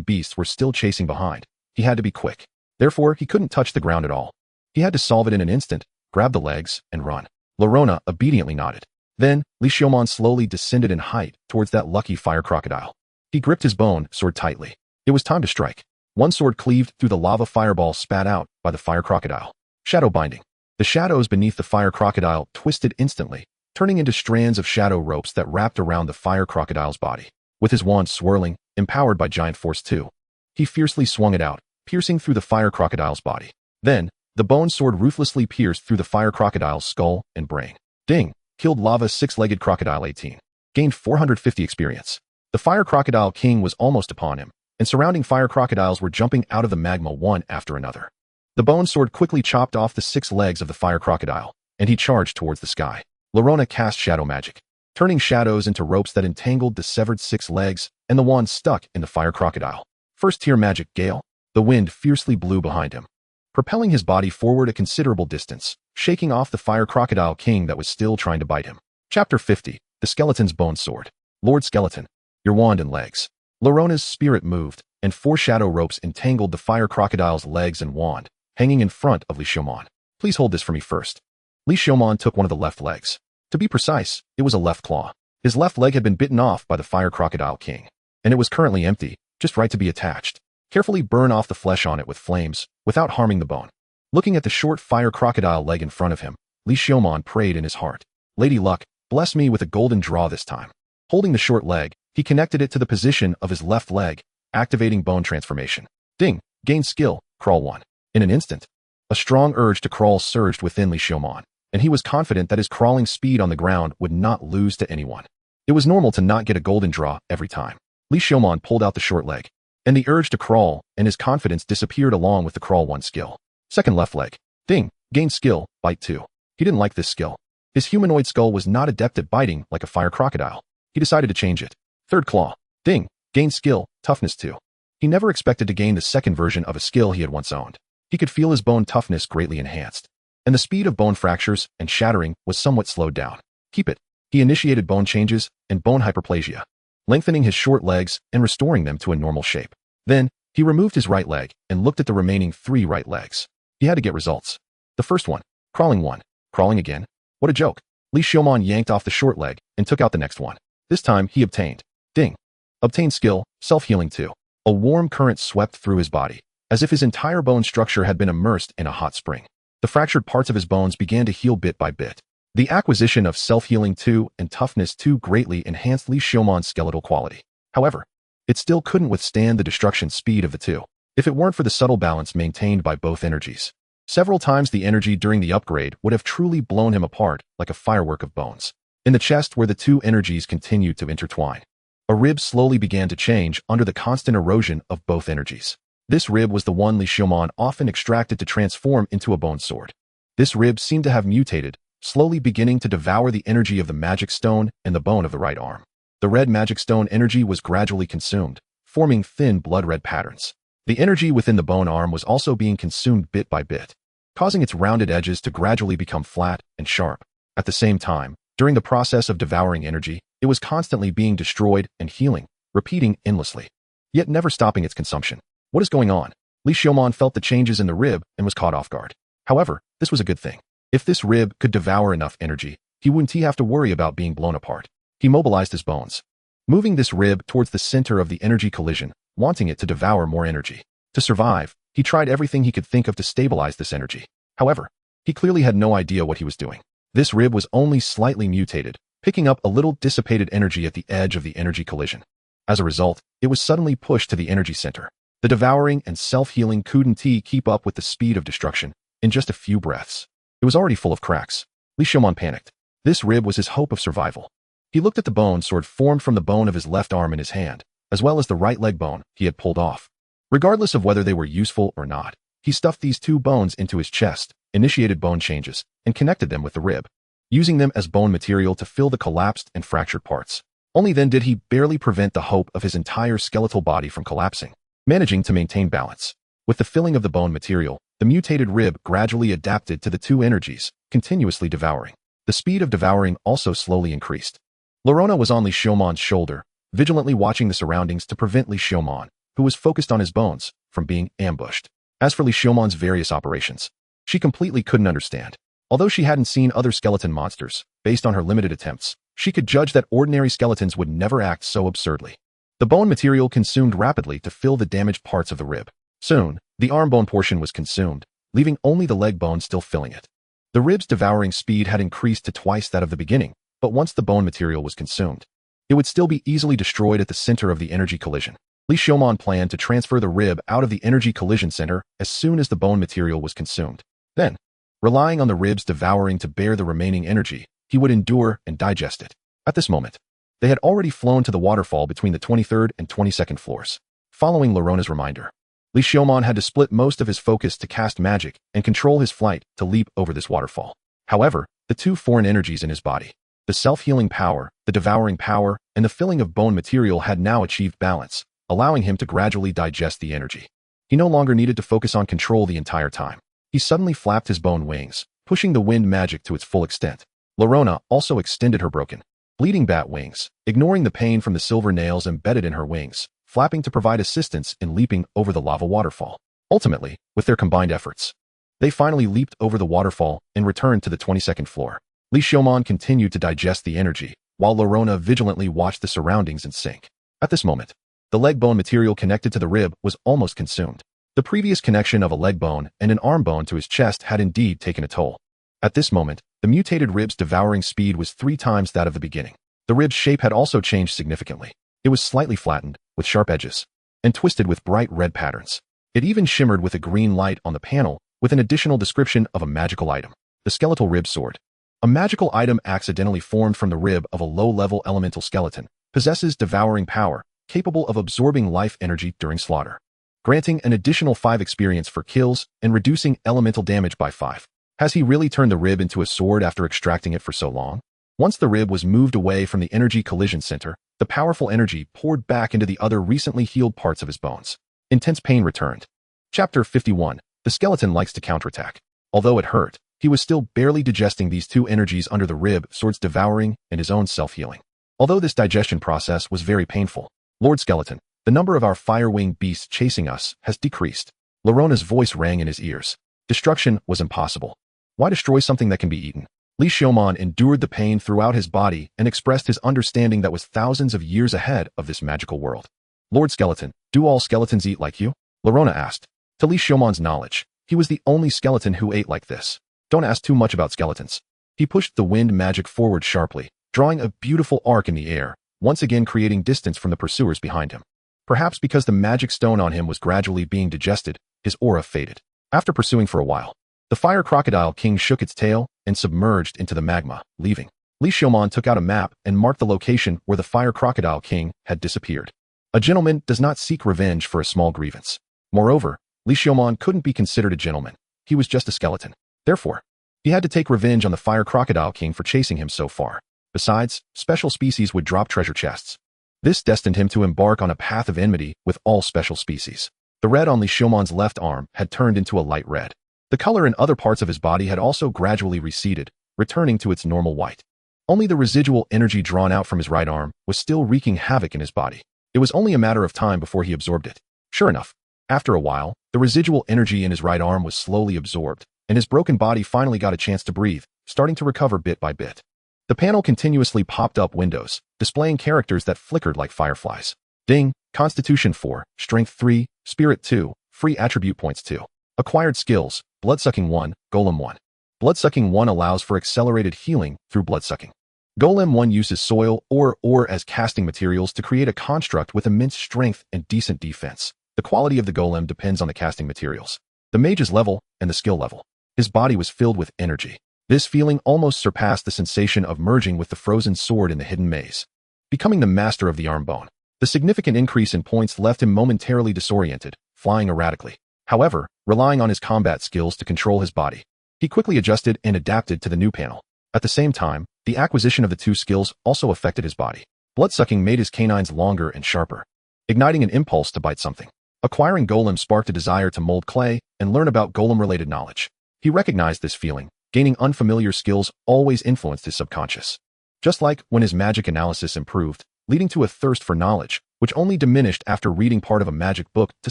beasts were still chasing behind. He had to be quick. Therefore, he couldn't touch the ground at all. He had to solve it in an instant, grab the legs, and run. Lorona obediently nodded. Then, Li Xiaoman slowly descended in height towards that lucky fire crocodile. He gripped his bone sword tightly. It was time to strike. One sword cleaved through the lava fireball spat out by the fire crocodile. Shadow binding. The shadows beneath the fire crocodile twisted instantly, turning into strands of shadow ropes that wrapped around the fire crocodile's body. With his wand swirling, empowered by Giant Force 2, he fiercely swung it out, piercing through the fire crocodile's body. Then, the bone sword ruthlessly pierced through the fire crocodile's skull and brain. Ding! Killed lava six-legged crocodile 18. Gained 450 experience. The fire crocodile king was almost upon him, and surrounding fire crocodiles were jumping out of the magma one after another. The bone sword quickly chopped off the 6 legs of the fire crocodile, and he charged towards the sky. Lorona cast shadow magic, turning shadows into ropes that entangled the severed 6 legs, and the wand stuck in the fire crocodile. First-tier magic gale. The wind fiercely blew behind him, propelling his body forward a considerable distance, shaking off the fire crocodile king that was still trying to bite him. Chapter 50. The Skeleton's Bone Sword. Lord Skeleton, your wand and legs. Lorona's spirit moved, and 4 shadow ropes entangled the fire crocodile's legs and wand, hanging in front of Li Xiaoman. Please hold this for me first. Li Xiaoman took one of the left legs. To be precise, it was a left claw. His left leg had been bitten off by the fire crocodile king, and it was currently empty, just right to be attached. Carefully burn off the flesh on it with flames, without harming the bone. Looking at the short fire crocodile leg in front of him, Li Xiaoman prayed in his heart. Lady Luck, bless me with a golden draw this time. Holding the short leg, he connected it to the position of his left leg, activating bone transformation. Ding! Gain skill, crawl 1. In an instant, a strong urge to crawl surged within Li Xiaoman, and he was confident that his crawling speed on the ground would not lose to anyone. It was normal to not get a golden draw every time. Li Xiaoman pulled out the short leg, and the urge to crawl and his confidence disappeared along with the crawl 1 skill. Second left leg. Ding! Gain skill, bite 2. He didn't like this skill. His humanoid skull was not adept at biting like a fire crocodile. He decided to change it. Third claw. Ding! Gain skill, toughness 2. He never expected to gain the second version of a skill he had once owned. He could feel his bone toughness greatly enhanced, and the speed of bone fractures and shattering was somewhat slowed down. Keep it. He initiated bone changes and bone hyperplasia, lengthening his short legs and restoring them to a normal shape. Then, he removed his right leg and looked at the remaining 3 right legs. He had to get results. The first one. Crawling 1. Crawling again? What a joke. Li Xiaoman yanked off the short leg and took out the next one. This time, he obtained. Ding! Obtained skill, self-healing 2. A warm current swept through his body, as if his entire bone structure had been immersed in a hot spring. The fractured parts of his bones began to heal bit by bit. The acquisition of self-healing 2 and toughness 2 greatly enhanced Li Xiaoman's skeletal quality. However, it still couldn't withstand the destruction speed of the 2, if it weren't for the subtle balance maintained by both energies. Several times the energy during the upgrade would have truly blown him apart like a firework of bones. In the chest where the 2 energies continued to intertwine, a rib slowly began to change under the constant erosion of both energies. This rib was the one Li Xiaoman often extracted to transform into a bone sword. This rib seemed to have mutated, slowly beginning to devour the energy of the magic stone and the bone of the right arm. The red magic stone energy was gradually consumed, forming thin blood-red patterns. The energy within the bone arm was also being consumed bit by bit, causing its rounded edges to gradually become flat and sharp. At the same time, during the process of devouring energy, it was constantly being destroyed and healing, repeating endlessly, yet never stopping its consumption. What is going on? Li Xiaoman felt the changes in the rib and was caught off guard. However, this was a good thing. If this rib could devour enough energy, he wouldn't have to worry about being blown apart. He mobilized his bones, moving this rib towards the center of the energy collision, wanting it to devour more energy. To survive, he tried everything he could think of to stabilize this energy. However, he clearly had no idea what he was doing. This rib was only slightly mutated, picking up a little dissipated energy at the edge of the energy collision. As a result, it was suddenly pushed to the energy center. The devouring and self-healing couldn't keep up with the speed of destruction. In just a few breaths, it was already full of cracks. Li Xiaoman panicked. This rib was his hope of survival. He looked at the bone sword formed from the bone of his left arm in his hand, as well as the right leg bone he had pulled off. Regardless of whether they were useful or not, he stuffed these 2 bones into his chest, initiated bone changes, and connected them with the rib, using them as bone material to fill the collapsed and fractured parts. Only then did he barely prevent the hope of his entire skeletal body from collapsing, managing to maintain balance. With the filling of the bone material, the mutated rib gradually adapted to the 2 energies, continuously devouring. The speed of devouring also slowly increased. Lorona was on Li Xiaoman's shoulder, vigilantly watching the surroundings to prevent Li Xiaoman, who was focused on his bones, from being ambushed. As for Li Xiaoman's various operations, she completely couldn't understand. Although she hadn't seen other skeleton monsters, based on her limited attempts, she could judge that ordinary skeletons would never act so absurdly. The bone material consumed rapidly to fill the damaged parts of the rib. Soon, the arm bone portion was consumed, leaving only the leg bone still filling it. The rib's devouring speed had increased to twice that of the beginning, but once the bone material was consumed, it would still be easily destroyed at the center of the energy collision. Li Xiaomon planned to transfer the rib out of the energy collision center as soon as the bone material was consumed. Then, relying on the rib's devouring to bear the remaining energy, he would endure and digest it. At this moment, they had already flown to the waterfall between the 23rd and 22nd floors. Following Larona's reminder, Li Xiaomon had to split most of his focus to cast magic and control his flight to leap over this waterfall. However, the two foreign energies in his body, the self-healing power, the devouring power, and the filling of bone material had now achieved balance, allowing him to gradually digest the energy. He no longer needed to focus on control the entire time. He suddenly flapped his bone wings, pushing the wind magic to its full extent. Larona also extended her broken, bleeding bat wings, ignoring the pain from the silver nails embedded in her wings, flapping to provide assistance in leaping over the lava waterfall. Ultimately, with their combined efforts, they finally leaped over the waterfall and returned to the 22nd floor. Li Xiaomon continued to digest the energy, while Larona vigilantly watched the surroundings in sync. At this moment, the leg bone material connected to the rib was almost consumed. The previous connection of a leg bone and an arm bone to his chest had indeed taken a toll. At this moment, the mutated rib's devouring speed was 3 times that of the beginning. The rib's shape had also changed significantly. It was slightly flattened, with sharp edges, and twisted with bright red patterns. It even shimmered with a green light on the panel, with an additional description of a magical item. The skeletal rib sword. A magical item accidentally formed from the rib of a low-level elemental skeleton, possesses devouring power, capable of absorbing life energy during slaughter, granting an additional 5 experience for kills and reducing elemental damage by 5. Has he really turned the rib into a sword after extracting it for so long? Once the rib was moved away from the energy collision center, the powerful energy poured back into the other recently healed parts of his bones. Intense pain returned. Chapter 51. The skeleton likes to counterattack. Although it hurt, he was still barely digesting these 2 energies under the rib sword's devouring and his own self-healing. Although this digestion process was very painful, Lord Skeleton, the number of our fire-winged beasts chasing us has decreased. Larona's voice rang in his ears. Destruction was impossible. Why destroy something that can be eaten? Li Xiaomon endured the pain throughout his body and expressed his understanding that was thousands of years ahead of this magical world. Lord Skeleton, do all skeletons eat like you? Larona asked. To Li Xiaomon's knowledge, he was the only skeleton who ate like this. Don't ask too much about skeletons. He pushed the wind magic forward sharply, drawing a beautiful arc in the air, once again creating distance from the pursuers behind him. Perhaps because the magic stone on him was gradually being digested, his aura faded. After pursuing for a while, the fire crocodile king shook its tail and submerged into the magma, leaving. Li Xiaomon took out a map and marked the location where the fire crocodile king had disappeared. A gentleman does not seek revenge for a small grievance. Moreover, Li Xiaomon couldn't be considered a gentleman. He was just a skeleton. Therefore, he had to take revenge on the fire crocodile king for chasing him so far. Besides, special species would drop treasure chests. This destined him to embark on a path of enmity with all special species. The red on Li Xiaomon's left arm had turned into a light red. The color in other parts of his body had also gradually receded, returning to its normal white. Only the residual energy drawn out from his right arm was still wreaking havoc in his body. It was only a matter of time before he absorbed it. Sure enough, after a while, the residual energy in his right arm was slowly absorbed, and his broken body finally got a chance to breathe, starting to recover bit by bit. The panel continuously popped up windows, displaying characters that flickered like fireflies. Ding, Constitution 4, Strength 3, Spirit 2, Free Attribute Points 2. Acquired Skills, Bloodsucking 1, Golem 1. Bloodsucking 1 allows for accelerated healing through bloodsucking. Golem 1 uses soil or ore as casting materials to create a construct with immense strength and decent defense. The quality of the golem depends on the casting materials, the mage's level, and the skill level. His body was filled with energy. This feeling almost surpassed the sensation of merging with the frozen sword in the hidden maze. Becoming the master of the arm bone. The significant increase in points left him momentarily disoriented, flying erratically. However, relying on his combat skills to control his body, he quickly adjusted and adapted to the new panel. At the same time, the acquisition of the 2 skills also affected his body. Bloodsucking made his canines longer and sharper, igniting an impulse to bite something. Acquiring Golem sparked a desire to mold clay and learn about Golem-related knowledge. He recognized this feeling. Gaining unfamiliar skills always influenced his subconscious. Just like when his magic analysis improved, leading to a thirst for knowledge, which only diminished after reading part of a magic book to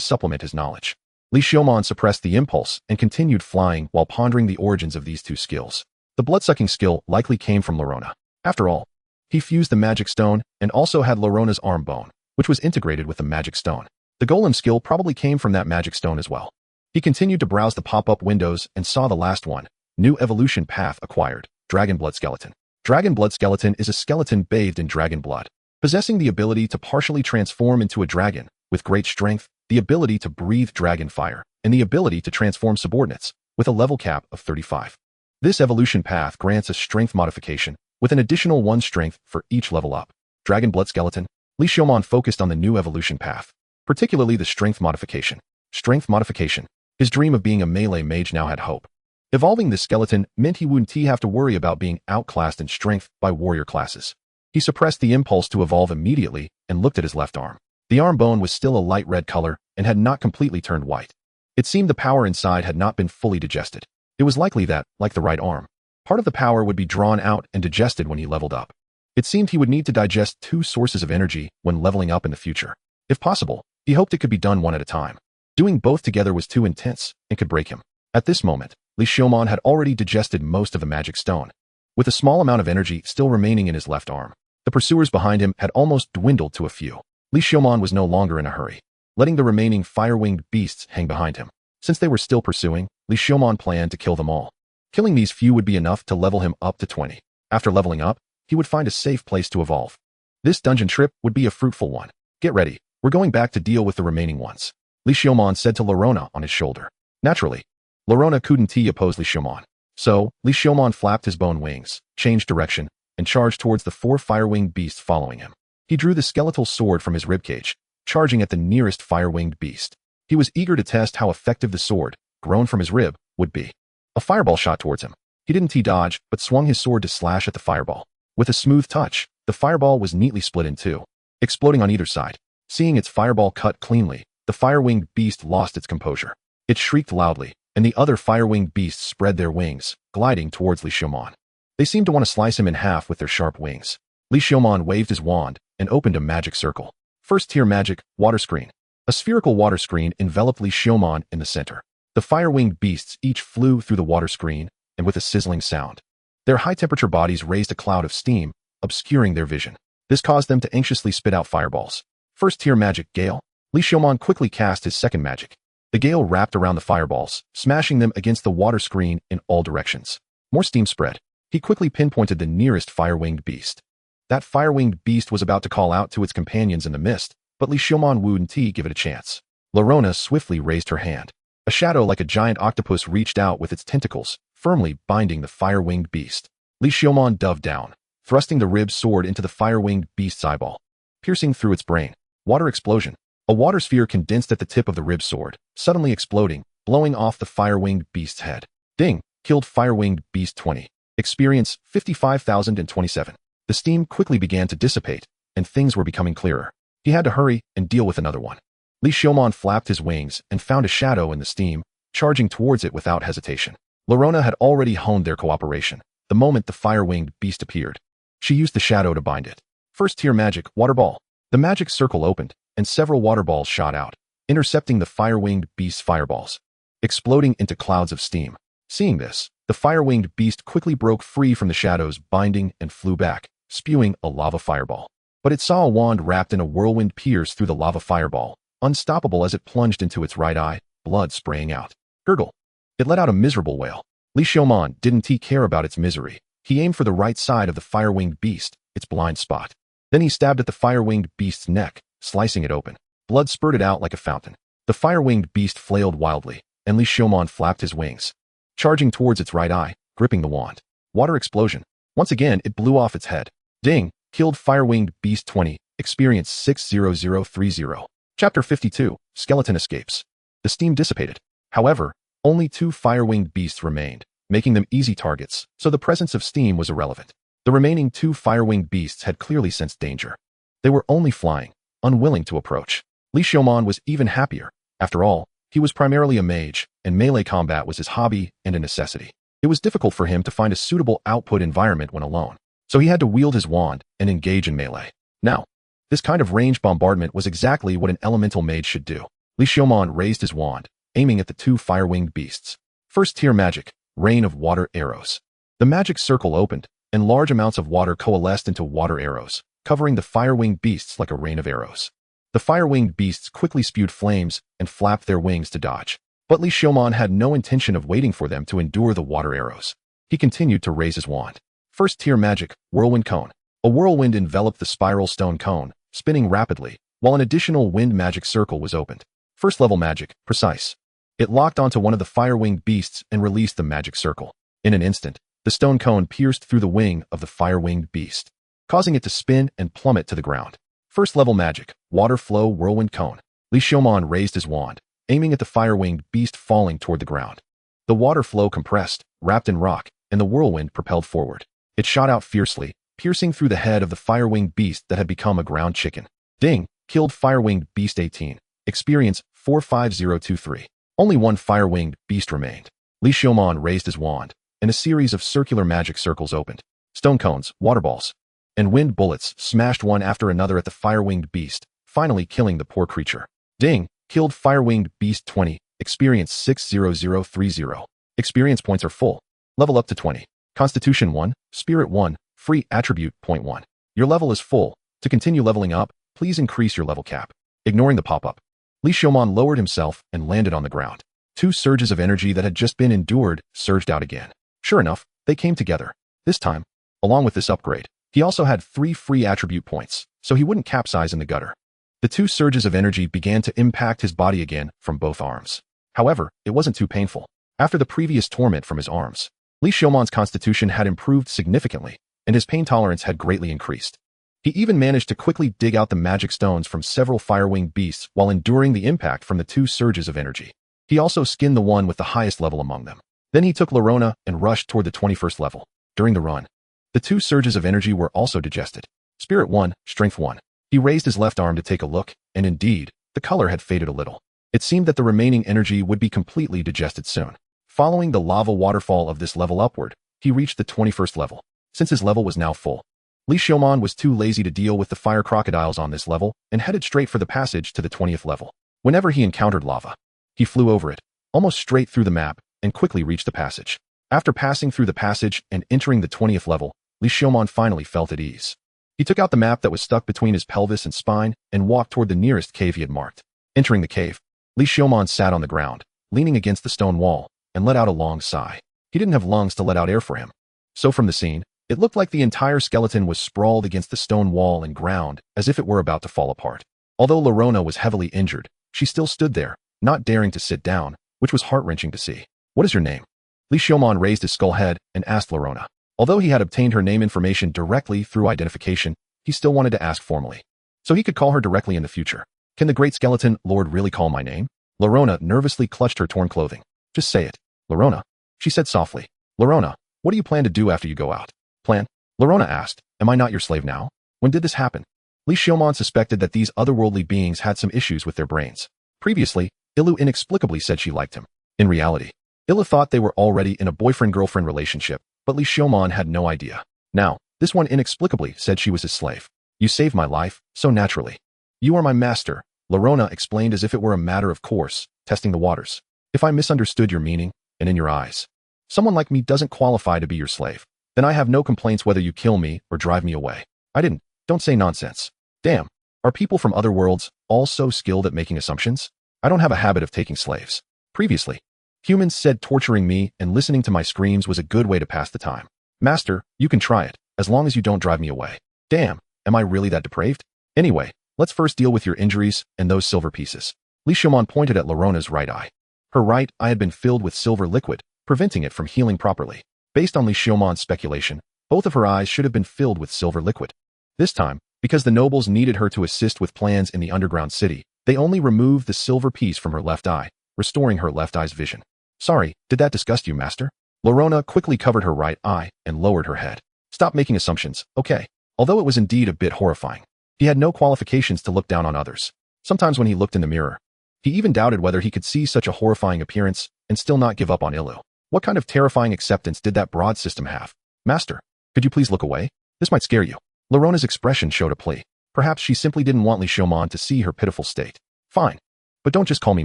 supplement his knowledge. Li Xiaomon suppressed the impulse and continued flying while pondering the origins of these 2 skills. The blood-sucking skill likely came from Lorona. After all, he fused the magic stone and also had Lorona's arm bone, which was integrated with the magic stone. The golem skill probably came from that magic stone as well. He continued to browse the pop-up windows and saw the last one. New evolution path acquired. Dragon blood skeleton. Dragon blood skeleton is a skeleton bathed in dragon blood, possessing the ability to partially transform into a dragon, with great strength, the ability to breathe dragon fire, and the ability to transform subordinates, with a level cap of 35. This evolution path grants a strength modification, with an additional 1 strength for each level up. Dragon blood skeleton. Li Xiaomon focused on the new evolution path, particularly the strength modification. Strength modification. His dream of being a melee mage now had hope. Evolving this skeleton meant he wouldn't have to worry about being outclassed in strength by warrior classes. He suppressed the impulse to evolve immediately and looked at his left arm. The arm bone was still a light red color and had not completely turned white. It seemed the power inside had not been fully digested. It was likely that, like the right arm, part of the power would be drawn out and digested when he leveled up. It seemed he would need to digest 2 sources of energy when leveling up in the future. If possible, he hoped it could be done one at a time. Doing both together was too intense and could break him. At this moment, Li Xiaomon had already digested most of the magic stone, with a small amount of energy still remaining in his left arm. The pursuers behind him had almost dwindled to a few. Li Xiaomon was no longer in a hurry, letting the remaining fire-winged beasts hang behind him. Since they were still pursuing, Li Xiaomon planned to kill them all. Killing these few would be enough to level him up to 20. After leveling up, he would find a safe place to evolve. This dungeon trip would be a fruitful one. Get ready, we're going back to deal with the remaining ones, Li Xiaomon said to Lorona on his shoulder. Naturally, Lorona couldn't oppose Li Xiaomon. So, Li Xiaomon flapped his bone wings, changed direction, and charged towards the 4 fire-winged beasts following him. He drew the skeletal sword from his ribcage, charging at the nearest fire-winged beast. He was eager to test how effective the sword, grown from his rib, would be. A fireball shot towards him. He didn't dodge, but swung his sword to slash at the fireball. With a smooth touch, the fireball was neatly split in 2, exploding on either side. Seeing its fireball cut cleanly, the fire-winged beast lost its composure. It shrieked loudly, and the other fire-winged beasts spread their wings, gliding towards Li Xiaomon. They seemed to want to slice him in half with their sharp wings. Li Xiaomon waved his wand and opened a magic circle. First-tier magic, water screen. A spherical water screen enveloped Li Xiaomon in the center. The fire-winged beasts each flew through the water screen, and with a sizzling sound, their high-temperature bodies raised a cloud of steam, obscuring their vision. This caused them to anxiously spit out fireballs. First-tier magic, gale. Li Xiaomon quickly cast his second magic. The gale wrapped around the fireballs, smashing them against the water screen in all directions. More steam spread. He quickly pinpointed the nearest fire-winged beast. That fire-winged beast was about to call out to its companions in the mist, but Li Xiaomon wouldn't give it a chance. Lorona swiftly raised her hand. A shadow like a giant octopus reached out with its tentacles, firmly binding the fire-winged beast. Li Xiaomon dove down, thrusting the ribbed sword into the fire-winged beast's eyeball, piercing through its brain. Water explosion. A water sphere condensed at the tip of the ribbed sword, suddenly exploding, blowing off the fire-winged beast's head. Ding! Killed fire-winged beast 20. Experience 55,027. The steam quickly began to dissipate, and things were becoming clearer. He had to hurry and deal with another one. Li Xiaomon flapped his wings and found a shadow in the steam, charging towards it without hesitation. Lorona had already honed their cooperation, the moment the fire-winged beast appeared. She used the shadow to bind it. First-tier magic, water ball. The magic circle opened, and several water balls shot out, intercepting the fire-winged beast's fireballs, exploding into clouds of steam. Seeing this, the fire-winged beast quickly broke free from the shadow's binding and flew back, spewing a lava fireball. But it saw a wand wrapped in a whirlwind pierce through the lava fireball, unstoppable as it plunged into its right eye, blood spraying out. Gurgle. It let out a miserable wail. Li Xiaomon didn't care about its misery. He aimed for the right side of the fire-winged beast, its blind spot. Then he stabbed at the fire-winged beast's neck, slicing it open. Blood spurted out like a fountain. The fire-winged beast flailed wildly, and Li Xiaomon flapped his wings, charging towards its right eye, gripping the wand. Water explosion. Once again, it blew off its head. Ding! Killed fire-winged beast 20. Experience 60030. Chapter 52. Skeleton escapes. The steam dissipated. However, only 2 fire-winged beasts remained, making them easy targets, so the presence of steam was irrelevant. The remaining 2 fire-winged beasts had clearly sensed danger. They were only flying, unwilling to approach. Li Xiaomon was even happier. After all, he was primarily a mage, and melee combat was his hobby and a necessity. It was difficult for him to find a suitable output environment when alone, so he had to wield his wand and engage in melee. Now, this kind of range bombardment was exactly what an elemental mage should do. Li Xiaomon raised his wand, aiming at the 2 fire-winged beasts. First-tier magic, rain of water arrows. The magic circle opened, and large amounts of water coalesced into water arrows, covering the fire-winged beasts like a rain of arrows. The fire-winged beasts quickly spewed flames and flapped their wings to dodge. But Li Xiaomon had no intention of waiting for them to endure the water arrows. He continued to raise his wand. First tier magic, whirlwind cone. A whirlwind enveloped the spiral stone cone, spinning rapidly, while an additional wind magic circle was opened. First level magic, precise. It locked onto one of the fire-winged beasts and released the magic circle. In an instant, the stone cone pierced through the wing of the fire-winged beast, causing it to spin and plummet to the ground. First level magic, water flow whirlwind cone. Li Xiaomon raised his wand, aiming at the fire-winged beast falling toward the ground. The water flow compressed, wrapped in rock, and the whirlwind propelled forward. It shot out fiercely, piercing through the head of the fire-winged beast that had become a ground chicken. Ding! Killed fire-winged beast 18. Experience 45023. Only one fire-winged beast remained. Li Xiaomon raised his wand, and a series of circular magic circles opened. Stone cones, water balls, and wind bullets smashed one after another at the fire-winged beast, finally killing the poor creature. Ding! Killed fire-winged beast 20. Experience 60030. Experience points are full. Level up to 20. Constitution 1, Spirit 1, Free Attribute Point 1. Your level is full. To continue leveling up, please increase your level cap. Ignoring the pop-up, Li Xiaomon lowered himself and landed on the ground. Two surges of energy that had just been endured surged out again. Sure enough, they came together. This time, along with this upgrade, he also had 3 free attribute points, so he wouldn't capsize in the gutter. The two surges of energy began to impact his body again from both arms. However, it wasn't too painful. After the previous torment from his arms, Li Xiaomon's constitution had improved significantly, and his pain tolerance had greatly increased. He even managed to quickly dig out the magic stones from several fire-winged beasts while enduring the impact from the two surges of energy. He also skinned the one with the highest level among them. Then he took Lorona and rushed toward the 21st level. During the run, the two surges of energy were also digested. Spirit 1, Strength 1. He raised his left arm to take a look, and indeed, the color had faded a little. It seemed that the remaining energy would be completely digested soon. Following the lava waterfall of this level upward, he reached the 21st level. Since his level was now full, Li Xiaomon was too lazy to deal with the fire crocodiles on this level and headed straight for the passage to the 20th level. Whenever he encountered lava, he flew over it, almost straight through the map, and quickly reached the passage. After passing through the passage and entering the 20th level, Li Xiaomon finally felt at ease. He took out the map that was stuck between his pelvis and spine and walked toward the nearest cave he had marked. Entering the cave, Li Xiaomon sat on the ground, leaning against the stone wall, and let out a long sigh. He didn't have lungs to let out air for him. So from the scene, it looked like the entire skeleton was sprawled against the stone wall and ground as if it were about to fall apart. Although Lorona was heavily injured, she still stood there, not daring to sit down, which was heart-wrenching to see. What is your name? Li Xiaomon raised his skull head and asked Lorona. Although he had obtained her name information directly through identification, he still wanted to ask formally, so he could call her directly in the future. Can the great skeleton lord really call my name? Lorona nervously clutched her torn clothing. Just say it. Lorona, she said softly. Lorona, what do you plan to do after you go out? Plan? Lorona asked. Am I not your slave now? When did this happen? Li Xiaomon suspected that these otherworldly beings had some issues with their brains. Previously, Ilu inexplicably said she liked him. In reality, Ilu thought they were already in a boyfriend-girlfriend relationship, but Li Xiaomon had no idea. Now, this one inexplicably said she was his slave. You saved my life, so naturally. You are my master, Lorona explained as if it were a matter of course, testing the waters. If I misunderstood your meaning, and in your eyes, someone like me doesn't qualify to be your slave, then I have no complaints whether you kill me or drive me away. I didn't. Don't say nonsense. Damn. Are people from other worlds all so skilled at making assumptions? I don't have a habit of taking slaves. Previously, humans said torturing me and listening to my screams was a good way to pass the time. Master, you can try it, as long as you don't drive me away. Damn, am I really that depraved? Anyway, let's first deal with your injuries and those silver pieces. Li Xiaomon pointed at Lorona's right eye. Her right eye had been filled with silver liquid, preventing it from healing properly. Based on Li Xiaomon's speculation, both of her eyes should have been filled with silver liquid. This time, because the nobles needed her to assist with plans in the underground city, they only removed the silver piece from her left eye, restoring her left eye's vision. Sorry, did that disgust you, master? Lorona quickly covered her right eye and lowered her head. Stop making assumptions, okay? Although it was indeed a bit horrifying, he had no qualifications to look down on others. Sometimes when he looked in the mirror, he even doubted whether he could see such a horrifying appearance and still not give up on Ilu. What kind of terrifying acceptance did that broad system have? Master, could you please look away? This might scare you. Lorona's expression showed a plea. Perhaps she simply didn't want Li Xiaomon to see her pitiful state. Fine. But don't just call me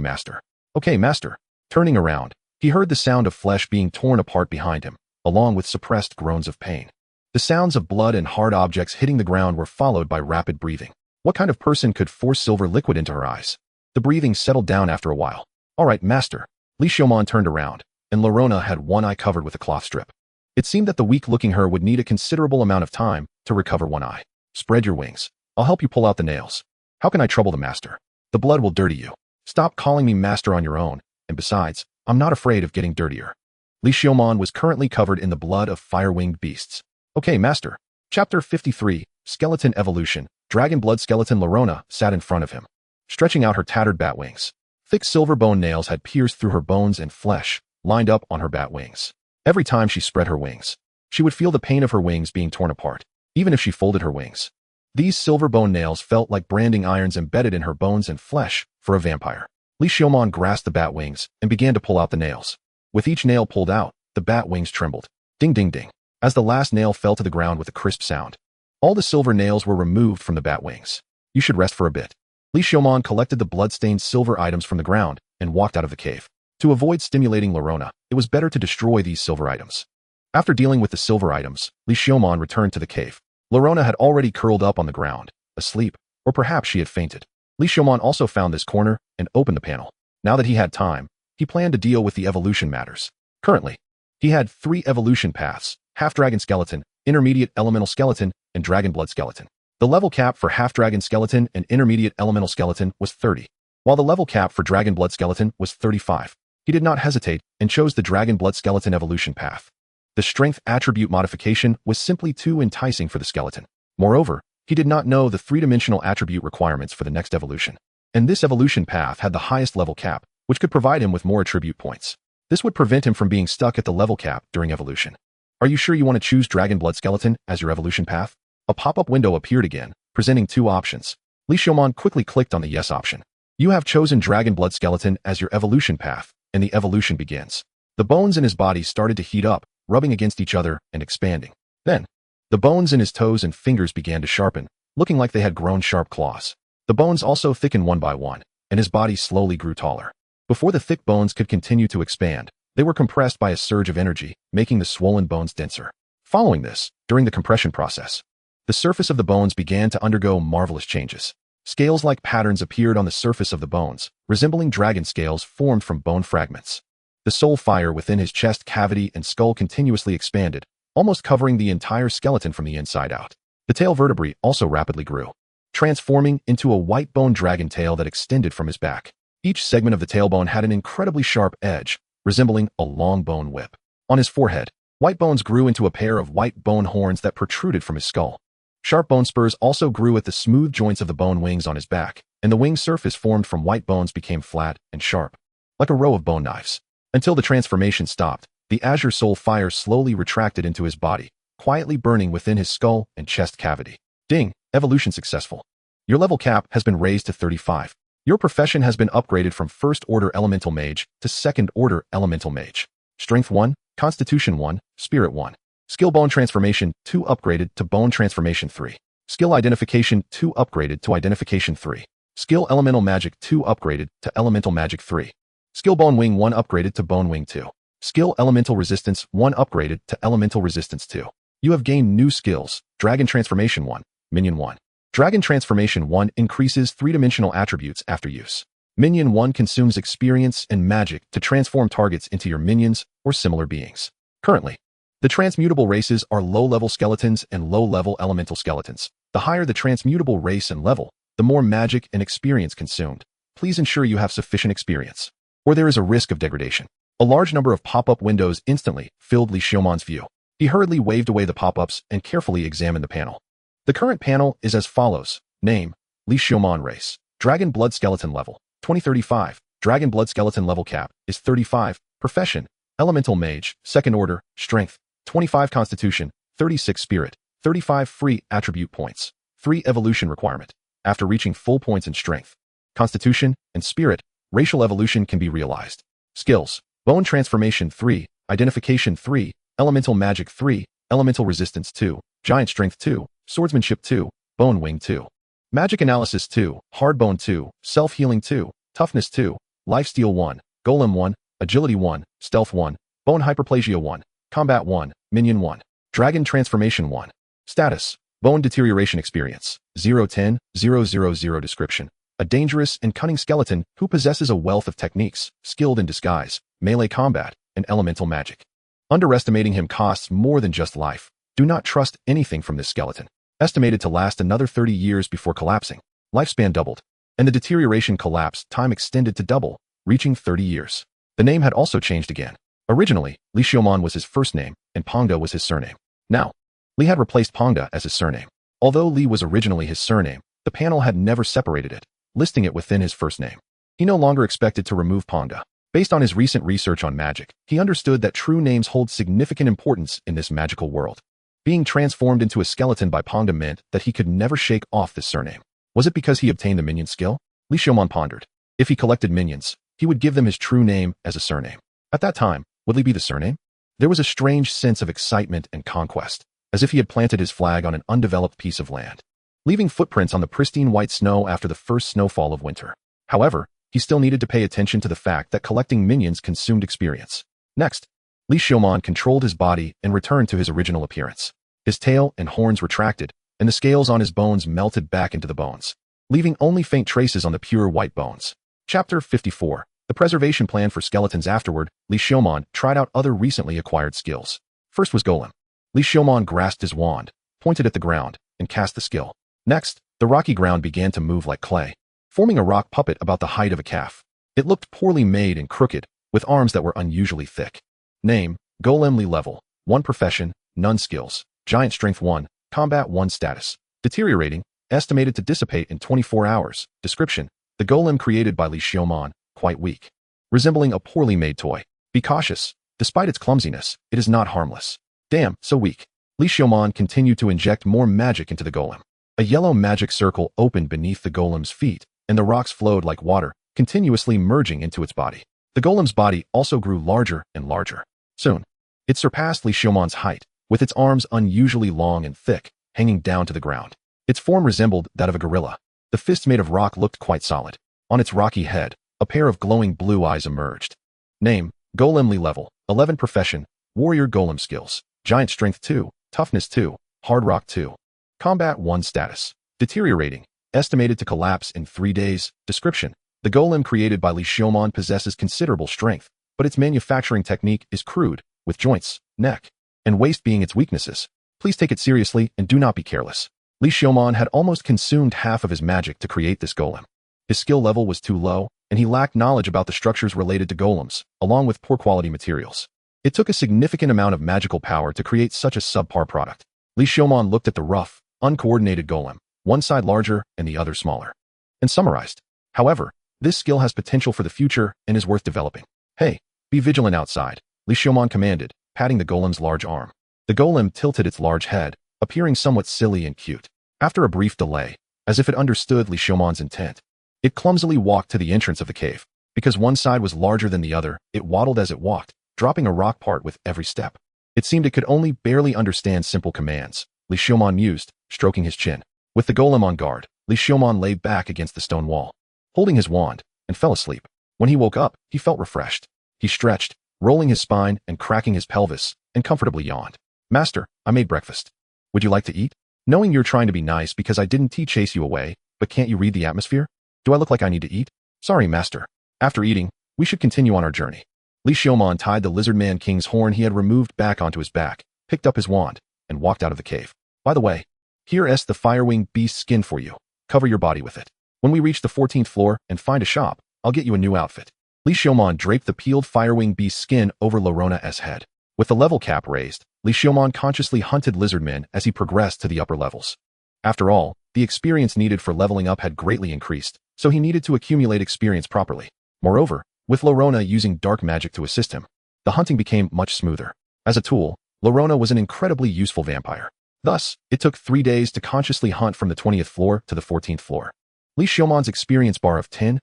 master. Okay, master. Turning around, he heard the sound of flesh being torn apart behind him. along with suppressed groans of pain. The sounds of blood and hard objects hitting the ground were followed by rapid breathing. What kind of person could force silver liquid into her eyes? The breathing settled down after a while. All right, master. Li Xiaoman turned around, and Lorona had one eye covered with a cloth strip. It seemed that the weak-looking her would need a considerable amount of time to recover one eye. Spread your wings. I'll help you pull out the nails. How can I trouble the master? The blood will dirty you. Stop calling me master on your own, and besides, I'm not afraid of getting dirtier. Li Xiaoman was currently covered in the blood of fire-winged beasts. Okay, master. Chapter 53, Skeleton Evolution. Dragon blood skeleton Lorona sat in front of him, stretching out her tattered bat wings. Thick silver bone nails had pierced through her bones and flesh, lined up on her bat wings. Every time she spread her wings, she would feel the pain of her wings being torn apart, even if she folded her wings. These silver bone nails felt like branding irons embedded in her bones and flesh for a vampire. Li Xiaoman grasped the bat wings and began to pull out the nails. With each nail pulled out, the bat wings trembled. Ding ding ding. As the last nail fell to the ground with a crisp sound, all the silver nails were removed from the bat wings. You should rest for a bit. Li Xiaoman collected the blood-stained silver items from the ground and walked out of the cave. To avoid stimulating Lorona, it was better to destroy these silver items. After dealing with the silver items, Li Xiaoman returned to the cave. Lorona had already curled up on the ground, asleep, or perhaps she had fainted. Li Xiaoman also found this corner and opened the panel. Now that he had time, he planned to deal with the evolution matters. Currently, he had 3 evolution paths: half-dragon skeleton, intermediate elemental skeleton, and dragon blood skeleton. The level cap for half-dragon skeleton and intermediate elemental skeleton was 30, while the level cap for dragon blood skeleton was 35. He did not hesitate and chose the dragon blood skeleton evolution path. The strength attribute modification was simply too enticing for the skeleton. Moreover, he did not know the 3-dimensional attribute requirements for the next evolution. And this evolution path had the highest level cap, which could provide him with more attribute points. This would prevent him from being stuck at the level cap during evolution. Are you sure you want to choose Dragon Blood Skeleton as your evolution path? A pop-up window appeared again, presenting 2 options. Li Xiaoman quickly clicked on the yes option. You have chosen Dragon Blood Skeleton as your evolution path, and the evolution begins. The bones in his body started to heat up, rubbing against each other and expanding. Then, the bones in his toes and fingers began to sharpen, looking like they had grown sharp claws. The bones also thickened one by one, and his body slowly grew taller. Before the thick bones could continue to expand, they were compressed by a surge of energy, making the swollen bones denser. Following this, during the compression process, the surface of the bones began to undergo marvelous changes. Scales-like patterns appeared on the surface of the bones, resembling dragon scales formed from bone fragments. The soul fire within his chest cavity and skull continuously expanded, almost covering the entire skeleton from the inside out. The tail vertebrae also rapidly grew, transforming into a white bone dragon tail that extended from his back. Each segment of the tailbone had an incredibly sharp edge, resembling a long bone whip. On his forehead, white bones grew into a pair of white bone horns that protruded from his skull. Sharp bone spurs also grew at the smooth joints of the bone wings on his back, and the wing surface formed from white bones became flat and sharp, like a row of bone knives. Until the transformation stopped, the azure soul fire slowly retracted into his body, quietly burning within his skull and chest cavity. Ding! Evolution successful. Your level cap has been raised to 35. Your profession has been upgraded from First Order Elemental Mage to Second Order Elemental Mage. Strength 1, Constitution 1, Spirit 1. Skill Bone Transformation 2 upgraded to Bone Transformation 3. Skill Identification 2 upgraded to Identification 3. Skill Elemental Magic 2 upgraded to Elemental Magic 3. Skill Bone Wing 1 upgraded to Bone Wing 2. Skill Elemental Resistance 1 upgraded to Elemental Resistance 2. You have gained new skills: Dragon Transformation 1, Minion 1. Dragon Transformation 1 increases 3-dimensional attributes after use. Minion 1 consumes experience and magic to transform targets into your minions or similar beings. Currently, the transmutable races are low-level skeletons and low-level elemental skeletons. The higher the transmutable race and level, the more magic and experience consumed. Please ensure you have sufficient experience, or there is a risk of degradation. A large number of pop-up windows instantly filled Li Xiaoman's view. He hurriedly waved away the pop-ups and carefully examined the panel. The current panel is as follows. Name: Li Xiaoman race. Dragon Blood Skeleton level, 2035. Dragon Blood Skeleton level cap is 35. Profession: Elemental Mage, Second Order. Strength: 25 Constitution, 36 Spirit, 35 free attribute points. 3 evolution requirement. After reaching full points in Strength, Constitution, and Spirit, racial evolution can be realized. Skills: Bone Transformation 3, Identification 3, Elemental Magic 3, Elemental Resistance 2, Giant Strength 2, Swordsmanship 2, Bone Wing 2. Magic Analysis 2, Hard Bone 2, Self-Healing 2, Toughness 2, Lifesteal 1, Golem 1, Agility 1, Stealth 1, Bone Hyperplasia 1, Combat 1, Minion 1. Dragon Transformation 1. Status: Bone Deterioration Experience, 010, 000 Description: a dangerous and cunning skeleton who possesses a wealth of techniques, skilled in disguise, melee combat, and elemental magic. Underestimating him costs more than just life. Do not trust anything from this skeleton. Estimated to last another 30 years before collapsing. Lifespan doubled. And the deterioration collapse time extended to double, reaching 30 years. The name had also changed again. Originally, Li Xiaomon was his first name, and Pongda was his surname. Now, Li had replaced Pongda as his surname. Although Li was originally his surname, the panel had never separated it, listing it within his first name. He no longer expected to remove Pongda. Based on his recent research on magic, he understood that true names hold significant importance in this magical world. Being transformed into a skeleton by Pongda meant that he could never shake off this surname. Was it because he obtained the minion skill? Li Xiaomon pondered. If he collected minions, he would give them his true name as a surname. At that time, would Li be the surname? There was a strange sense of excitement and conquest, as if he had planted his flag on an undeveloped piece of land, leaving footprints on the pristine white snow after the first snowfall of winter. However, he still needed to pay attention to the fact that collecting minions consumed experience. Next, Li Xiaomon controlled his body and returned to his original appearance. His tail and horns retracted, and the scales on his bones melted back into the bones, leaving only faint traces on the pure white bones. Chapter 54. The Preservation Plan for Skeletons. Afterward, Li Xiaomon tried out other recently acquired skills. First was Golem. Li Xiaomon grasped his wand, pointed at the ground, and cast the skill. Next, the rocky ground began to move like clay, forming a rock puppet about the height of a calf. It looked poorly made and crooked, with arms that were unusually thick. Name: Golem. Li level 1. Profession: none. Skills: Giant Strength 1, Combat 1. Status: Deteriorating, estimated to dissipate in 24 hours. Description: the golem created by Li Xiaomon, quite weak, resembling a poorly made toy. Be cautious. Despite its clumsiness, it is not harmless. Damn, so weak. Li Xiaomon continued to inject more magic into the golem. A yellow magic circle opened beneath the golem's feet, and the rocks flowed like water, continuously merging into its body. The golem's body also grew larger and larger. Soon, it surpassed Li Xiaomon's height, with its arms unusually long and thick, hanging down to the ground. Its form resembled that of a gorilla. The fist made of rock looked quite solid. On its rocky head, a pair of glowing blue eyes emerged. Name: Golem. Li level 11. Profession: Warrior. Golem. Skills: Giant Strength 2, Toughness 2, Hard Rock 2. Combat 1. Status: Deteriorating, estimated to collapse in 3 days. Description: the golem created by Li Xiaomon possesses considerable strength, but its manufacturing technique is crude, with joints, neck, and waist being its weaknesses. Please take it seriously and do not be careless. Li Xiaomon had almost consumed half of his magic to create this golem. His skill level was too low, and he lacked knowledge about the structures related to golems, along with poor quality materials. It took a significant amount of magical power to create such a subpar product. Li Xiaomon looked at the rough, uncoordinated golem, one side larger and the other smaller, and summarized. However, this skill has potential for the future and is worth developing. Hey, be vigilant outside, Li Xiaomon commanded, patting the golem's large arm. The golem tilted its large head, appearing somewhat silly and cute. After a brief delay, as if it understood Li Xiaomon's intent, it clumsily walked to the entrance of the cave. Because one side was larger than the other, it waddled as it walked, dropping a rock part with every step. It seemed it could only barely understand simple commands, Li Xiaomon mused, stroking his chin. With the golem on guard, Li Xiaomon lay back against the stone wall, holding his wand, and fell asleep. When he woke up, he felt refreshed. He stretched, rolling his spine and cracking his pelvis, and comfortably yawned. Master, I made breakfast. Would you like to eat? Knowing you're trying to be nice because I didn't chase you away, but can't you read the atmosphere? Do I look like I need to eat? Sorry, master. After eating, we should continue on our journey. Li Xiaomon tied the lizardman king's horn he had removed back onto his back, picked up his wand, and walked out of the cave. By the way, here's the firewing beast skin for you. Cover your body with it. When we reach the 14th floor and find a shop, I'll get you a new outfit. Li Xiaomon draped the peeled firewing beast skin over Lorona's head. With the level cap raised, Li Xiaomon consciously hunted lizardmen as he progressed to the upper levels. After all, the experience needed for leveling up had greatly increased, so he needed to accumulate experience properly. Moreover, with Lorona using dark magic to assist him, the hunting became much smoother. As a tool, Lorona was an incredibly useful vampire. Thus, it took 3 days to consciously hunt from the 20th floor to the 14th floor. Li Xiaomon's experience bar of 10,000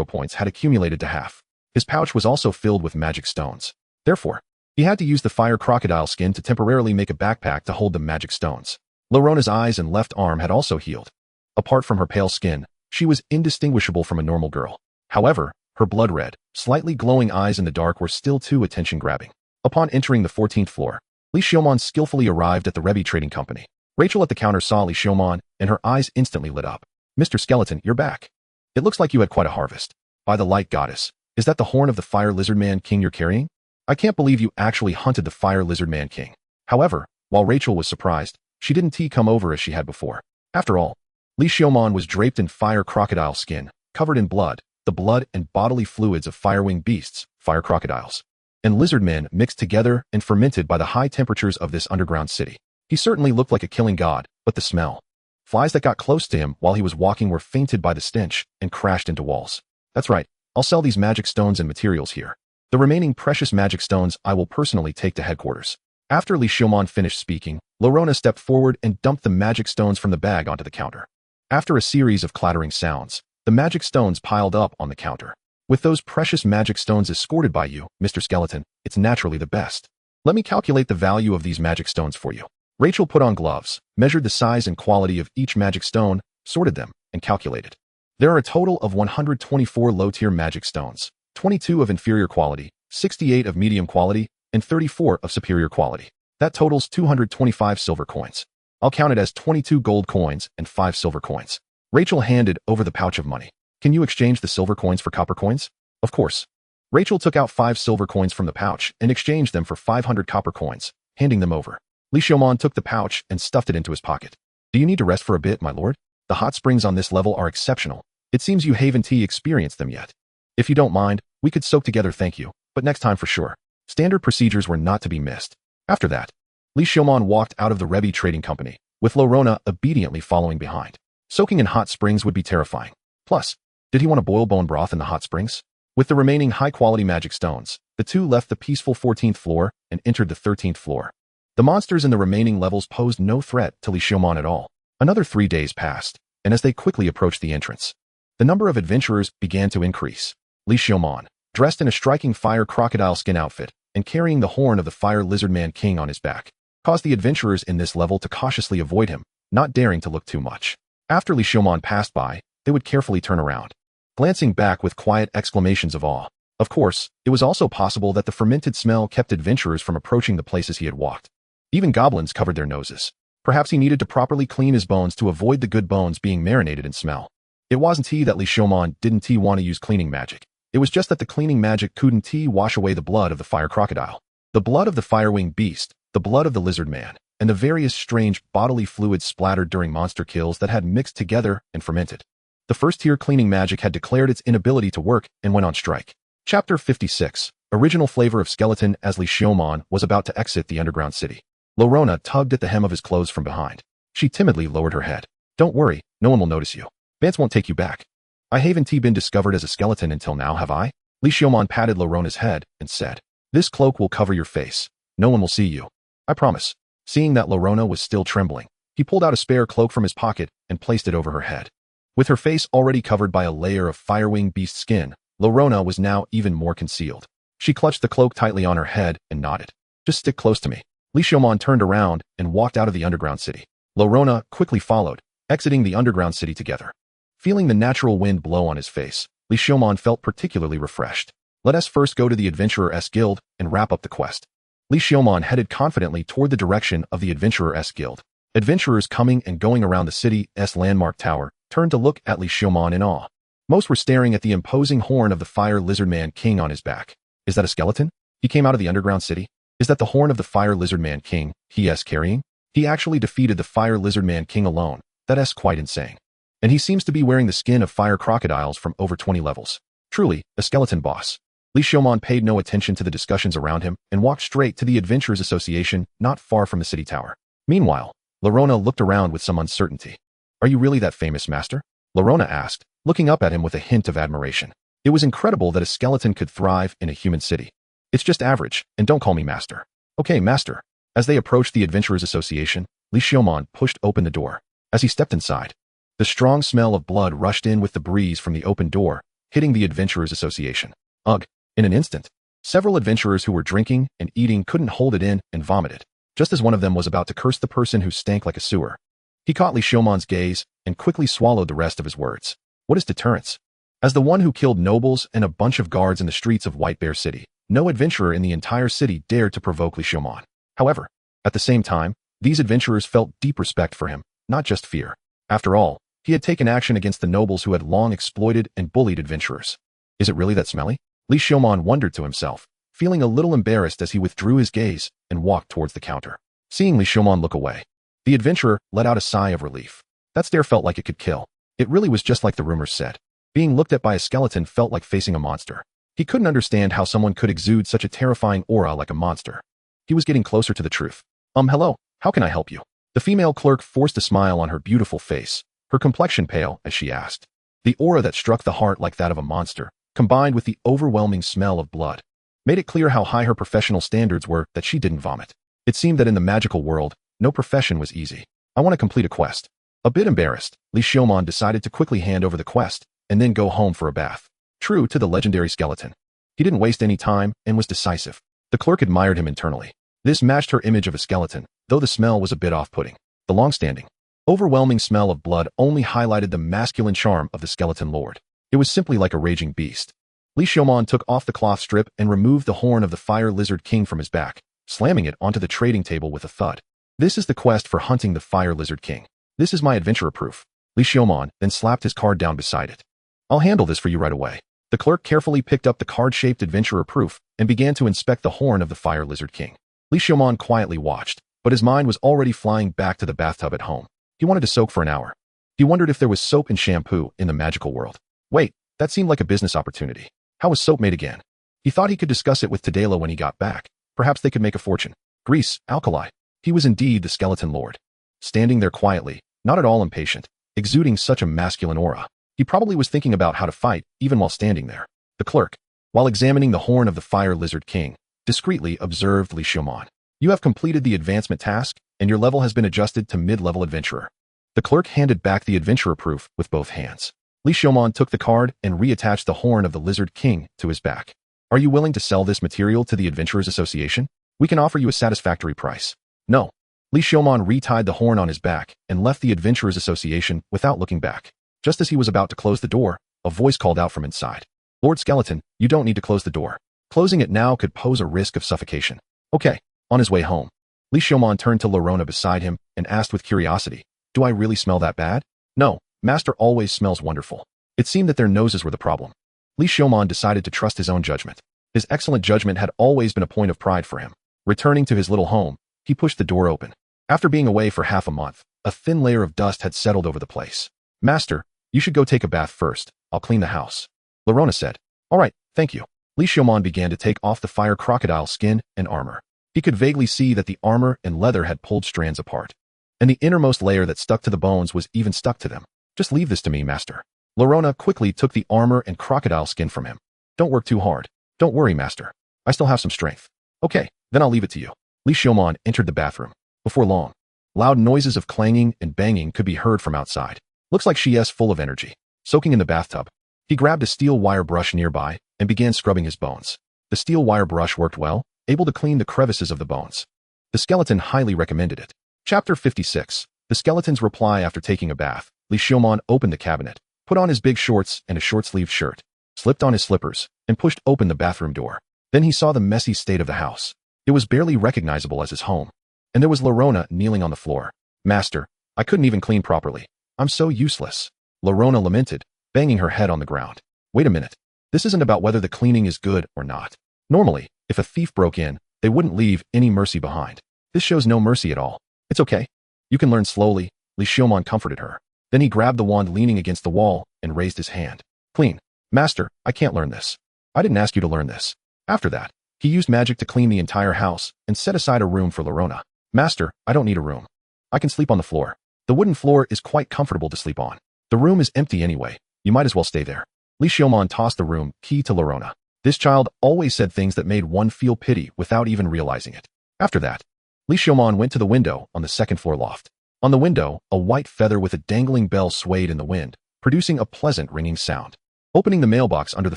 points had accumulated to half. His pouch was also filled with magic stones. Therefore, he had to use the fire crocodile skin to temporarily make a backpack to hold the magic stones. Lorona's eyes and left arm had also healed. Apart from her pale skin, she was indistinguishable from a normal girl. However, her blood red, slightly glowing eyes in the dark were still too attention-grabbing. Upon entering the 14th floor, Li Xiaomon skillfully arrived at the Rebbe Trading Company. Rachel at the counter saw Li Xiaomon, and her eyes instantly lit up. "Mr. Skeleton, you're back. It looks like you had quite a harvest. By the light goddess, is that the horn of the Fire Lizard Man King you're carrying? I can't believe you actually hunted the Fire Lizard Man King." However, while Rachel was surprised, she didn't come over as she had before. After all, Li Xiaomon was draped in fire crocodile skin, covered in blood, the blood and bodily fluids of fire-winged beasts, fire crocodiles, and lizard men mixed together and fermented by the high temperatures of this underground city. He certainly looked like a killing god, but the smell. Flies that got close to him while he was walking were fainted by the stench and crashed into walls. "That's right, I'll sell these magic stones and materials here. The remaining precious magic stones I will personally take to headquarters." After Li Xiaomon finished speaking, Lorona stepped forward and dumped the magic stones from the bag onto the counter. After a series of clattering sounds, the magic stones piled up on the counter. "With those precious magic stones escorted by you, Mr. Skeleton, it's naturally the best. Let me calculate the value of these magic stones for you." Rachel put on gloves, measured the size and quality of each magic stone, sorted them, and calculated. There are a total of 124 low-tier magic stones, 22 of inferior quality, 68 of medium quality, and 34 of superior quality. That totals 225 silver coins. I'll count it as 22 gold coins and 5 silver coins. Rachel handed over the pouch of money. "Can you exchange the silver coins for copper coins?" "Of course." Rachel took out 5 silver coins from the pouch and exchanged them for 500 copper coins, handing them over. Li Xiaomon took the pouch and stuffed it into his pocket. "Do you need to rest for a bit, my lord? The hot springs on this level are exceptional. It seems you haven't experienced them yet. If you don't mind, we could soak together, thank you, but next time for sure." Standard procedures were not to be missed. After that, Li Xiaomon walked out of the Rebbe Trading Company, with Lorona obediently following behind. Soaking in hot springs would be terrifying. Plus, did he want to boil bone broth in the hot springs? With the remaining high-quality magic stones, the two left the peaceful 14th floor and entered the 13th floor. The monsters in the remaining levels posed no threat to Li Xiaomon at all. Another 3 days passed, and as they quickly approached the entrance, the number of adventurers began to increase. Li Xiaomon, dressed in a striking fire crocodile skin outfit and carrying the horn of the Fire Lizard Man King on his back, caused the adventurers in this level to cautiously avoid him, not daring to look too much. After Li Xiaomon passed by, they would carefully turn around, glancing back with quiet exclamations of awe. Of course, it was also possible that the fermented smell kept adventurers from approaching the places he had walked. Even goblins covered their noses. Perhaps he needed to properly clean his bones to avoid the good bones being marinated in smell. It wasn't that Li Xiaomon didn't want to use cleaning magic. It was just that the cleaning magic couldn't wash away the blood of the fire crocodile, the blood of the fire-winged beast, the blood of the lizard man, and the various strange bodily fluids splattered during monster kills that had mixed together and fermented. The first-tier cleaning magic had declared its inability to work and went on strike. Chapter 56. Original flavor of skeleton. As Li Xiaomon was about to exit the underground city, Lorona tugged at the hem of his clothes from behind. She timidly lowered her head. "Don't worry, no one will notice you. Vance won't take you back. I haven't been discovered as a skeleton until now, have I?" Li Xiaomon patted Lorona's head and said, "This cloak will cover your face. No one will see you. I promise." Seeing that Lorona was still trembling, he pulled out a spare cloak from his pocket and placed it over her head. With her face already covered by a layer of fire-winged beast skin, Lorona was now even more concealed. She clutched the cloak tightly on her head and nodded. "Just stick close to me." Li Xiaomon turned around and walked out of the underground city. Lorona quickly followed, exiting the underground city together. Feeling the natural wind blow on his face, Li Xiaomon felt particularly refreshed. "Let us first go to the Adventurers Guild and wrap up the quest." Li Xiaomon headed confidently toward the direction of the Adventurers Guild. Adventurers coming and going around the city's landmark tower turned to look at Li Xiaomon in awe. Most were staring at the imposing horn of the Fire Lizard Man King on his back. Is that a skeleton? He came out of the underground city? Is that the horn of the Fire Lizard Man King he is carrying? He actually defeated the Fire Lizard Man King alone. That's quite insane. And he seems to be wearing the skin of fire crocodiles from over 20 levels. Truly, a skeleton boss. Li Xiaomon paid no attention to the discussions around him and walked straight to the Adventurers Association not far from the city tower. Meanwhile, Lorona looked around with some uncertainty. "Are you really that famous, master?" Lorona asked, looking up at him with a hint of admiration. It was incredible that a skeleton could thrive in a human city. "It's just average, and don't call me master." "Okay, master." As they approached the Adventurers Association, Li Xiaomon pushed open the door. As he stepped inside, the strong smell of blood rushed in with the breeze from the open door, hitting the Adventurers Association. Ugh! In an instant, several adventurers who were drinking and eating couldn't hold it in and vomited, just as one of them was about to curse the person who stank like a sewer. He caught Li Xiaomon's gaze and quickly swallowed the rest of his words. What is deterrence? As the one who killed nobles and a bunch of guards in the streets of White Bear City, No adventurer in the entire city dared to provoke Li Xiaomon. However, at the same time, these adventurers felt deep respect for him, not just fear. After all, he had taken action against the nobles who had long exploited and bullied adventurers. Is it really that smelly? Li Xiaomon wondered to himself, feeling a little embarrassed as he withdrew his gaze and walked towards the counter. Seeing Li Xiaomon look away, the adventurer let out a sigh of relief. That stare felt like it could kill. It really was just like the rumors said. Being looked at by a skeleton felt like facing a monster. He couldn't understand how someone could exude such a terrifying aura like a monster. He was getting closer to the truth. Hello, how can I help you? The female clerk forced a smile on her beautiful face, her complexion pale as she asked. The aura that struck the heart like that of a monster, combined with the overwhelming smell of blood, made it clear how high her professional standards were that she didn't vomit. It seemed that in the magical world, no profession was easy. I want to complete a quest. A bit embarrassed, Li Xiaomon decided to quickly hand over the quest and then go home for a bath. True to the legendary skeleton, he didn't waste any time and was decisive. The clerk admired him internally. This matched her image of a skeleton, though the smell was a bit off-putting. The long-standing, overwhelming smell of blood only highlighted the masculine charm of the skeleton lord. It was simply like a raging beast. Li Xiaomon took off the cloth strip and removed the horn of the fire lizard king from his back, slamming it onto the trading table with a thud. This is the quest for hunting the fire lizard king. This is my adventurer proof. Li Xiaomon then slapped his card down beside it. I'll handle this for you right away. The clerk carefully picked up the card-shaped adventurer proof and began to inspect the horn of the fire lizard king. Li Xiaomon quietly watched, but his mind was already flying back to the bathtub at home. He wanted to soak for an hour. He wondered if there was soap and shampoo in the magical world. Wait, that seemed like a business opportunity. How was soap made again? He thought he could discuss it with Tadela when he got back. Perhaps they could make a fortune. Grease, alkali. He was indeed the skeleton lord. Standing there quietly, not at all impatient, exuding such a masculine aura. He probably was thinking about how to fight, even while standing there. The clerk, while examining the horn of the fire lizard king, discreetly observed Li Xiaomon. You have completed the advancement task, and your level has been adjusted to mid-level adventurer. The clerk handed back the adventurer proof with both hands. Li Xiaomon took the card and reattached the horn of the lizard king to his back. Are you willing to sell this material to the Adventurers Association? We can offer you a satisfactory price. No. Li Xiaomon retied the horn on his back and left the Adventurers Association without looking back. Just as he was about to close the door, a voice called out from inside. Lord Skeleton, you don't need to close the door. Closing it now could pose a risk of suffocation. Okay. On his way home, Li Xiaomon turned to Lorona beside him and asked with curiosity, do I really smell that bad? No, Master always smells wonderful. It seemed that their noses were the problem. Li Xiaomon decided to trust his own judgment. His excellent judgment had always been a point of pride for him. Returning to his little home, he pushed the door open. After being away for half a month, a thin layer of dust had settled over the place. Master, you should go take a bath first. I'll clean the house. Lorona said. All right, thank you. Li Xiaomon began to take off the fire crocodile skin and armor. He could vaguely see that the armor and leather had pulled strands apart. And the innermost layer that stuck to the bones was even stuck to them. Just leave this to me, Master. Lorona quickly took the armor and crocodile skin from him. Don't work too hard. Don't worry, Master. I still have some strength. Okay, then I'll leave it to you. Li Xiaomon entered the bathroom. Before long, loud noises of clanging and banging could be heard from outside. Looks like she is full of energy. Soaking in the bathtub, he grabbed a steel wire brush nearby and began scrubbing his bones. The steel wire brush worked well, able to clean the crevices of the bones. The skeleton highly recommended it. Chapter 56. The skeleton's reply after taking a bath. Li Xiaomon opened the cabinet, put on his big shorts and a short-sleeved shirt, slipped on his slippers, and pushed open the bathroom door. Then he saw the messy state of the house. It was barely recognizable as his home. And there was Lorona kneeling on the floor. Master, I couldn't even clean properly. I'm so useless. Lorona lamented, banging her head on the ground. Wait a minute. This isn't about whether the cleaning is good or not. Normally, if a thief broke in, they wouldn't leave any mercy behind. This shows no mercy at all. It's okay. You can learn slowly, Li Xiaomon comforted her. Then he grabbed the wand leaning against the wall and raised his hand. Clean. Master, I can't learn this. I didn't ask you to learn this. After that, he used magic to clean the entire house and set aside a room for Lorona. Master, I don't need a room. I can sleep on the floor. The wooden floor is quite comfortable to sleep on. The room is empty anyway. You might as well stay there. Li Xiaomon tossed the room key to Lorona. This child always said things that made one feel pity without even realizing it. After that, Li Xiaomon went to the window on the second-floor loft. On the window, a white feather with a dangling bell swayed in the wind, producing a pleasant ringing sound. Opening the mailbox under the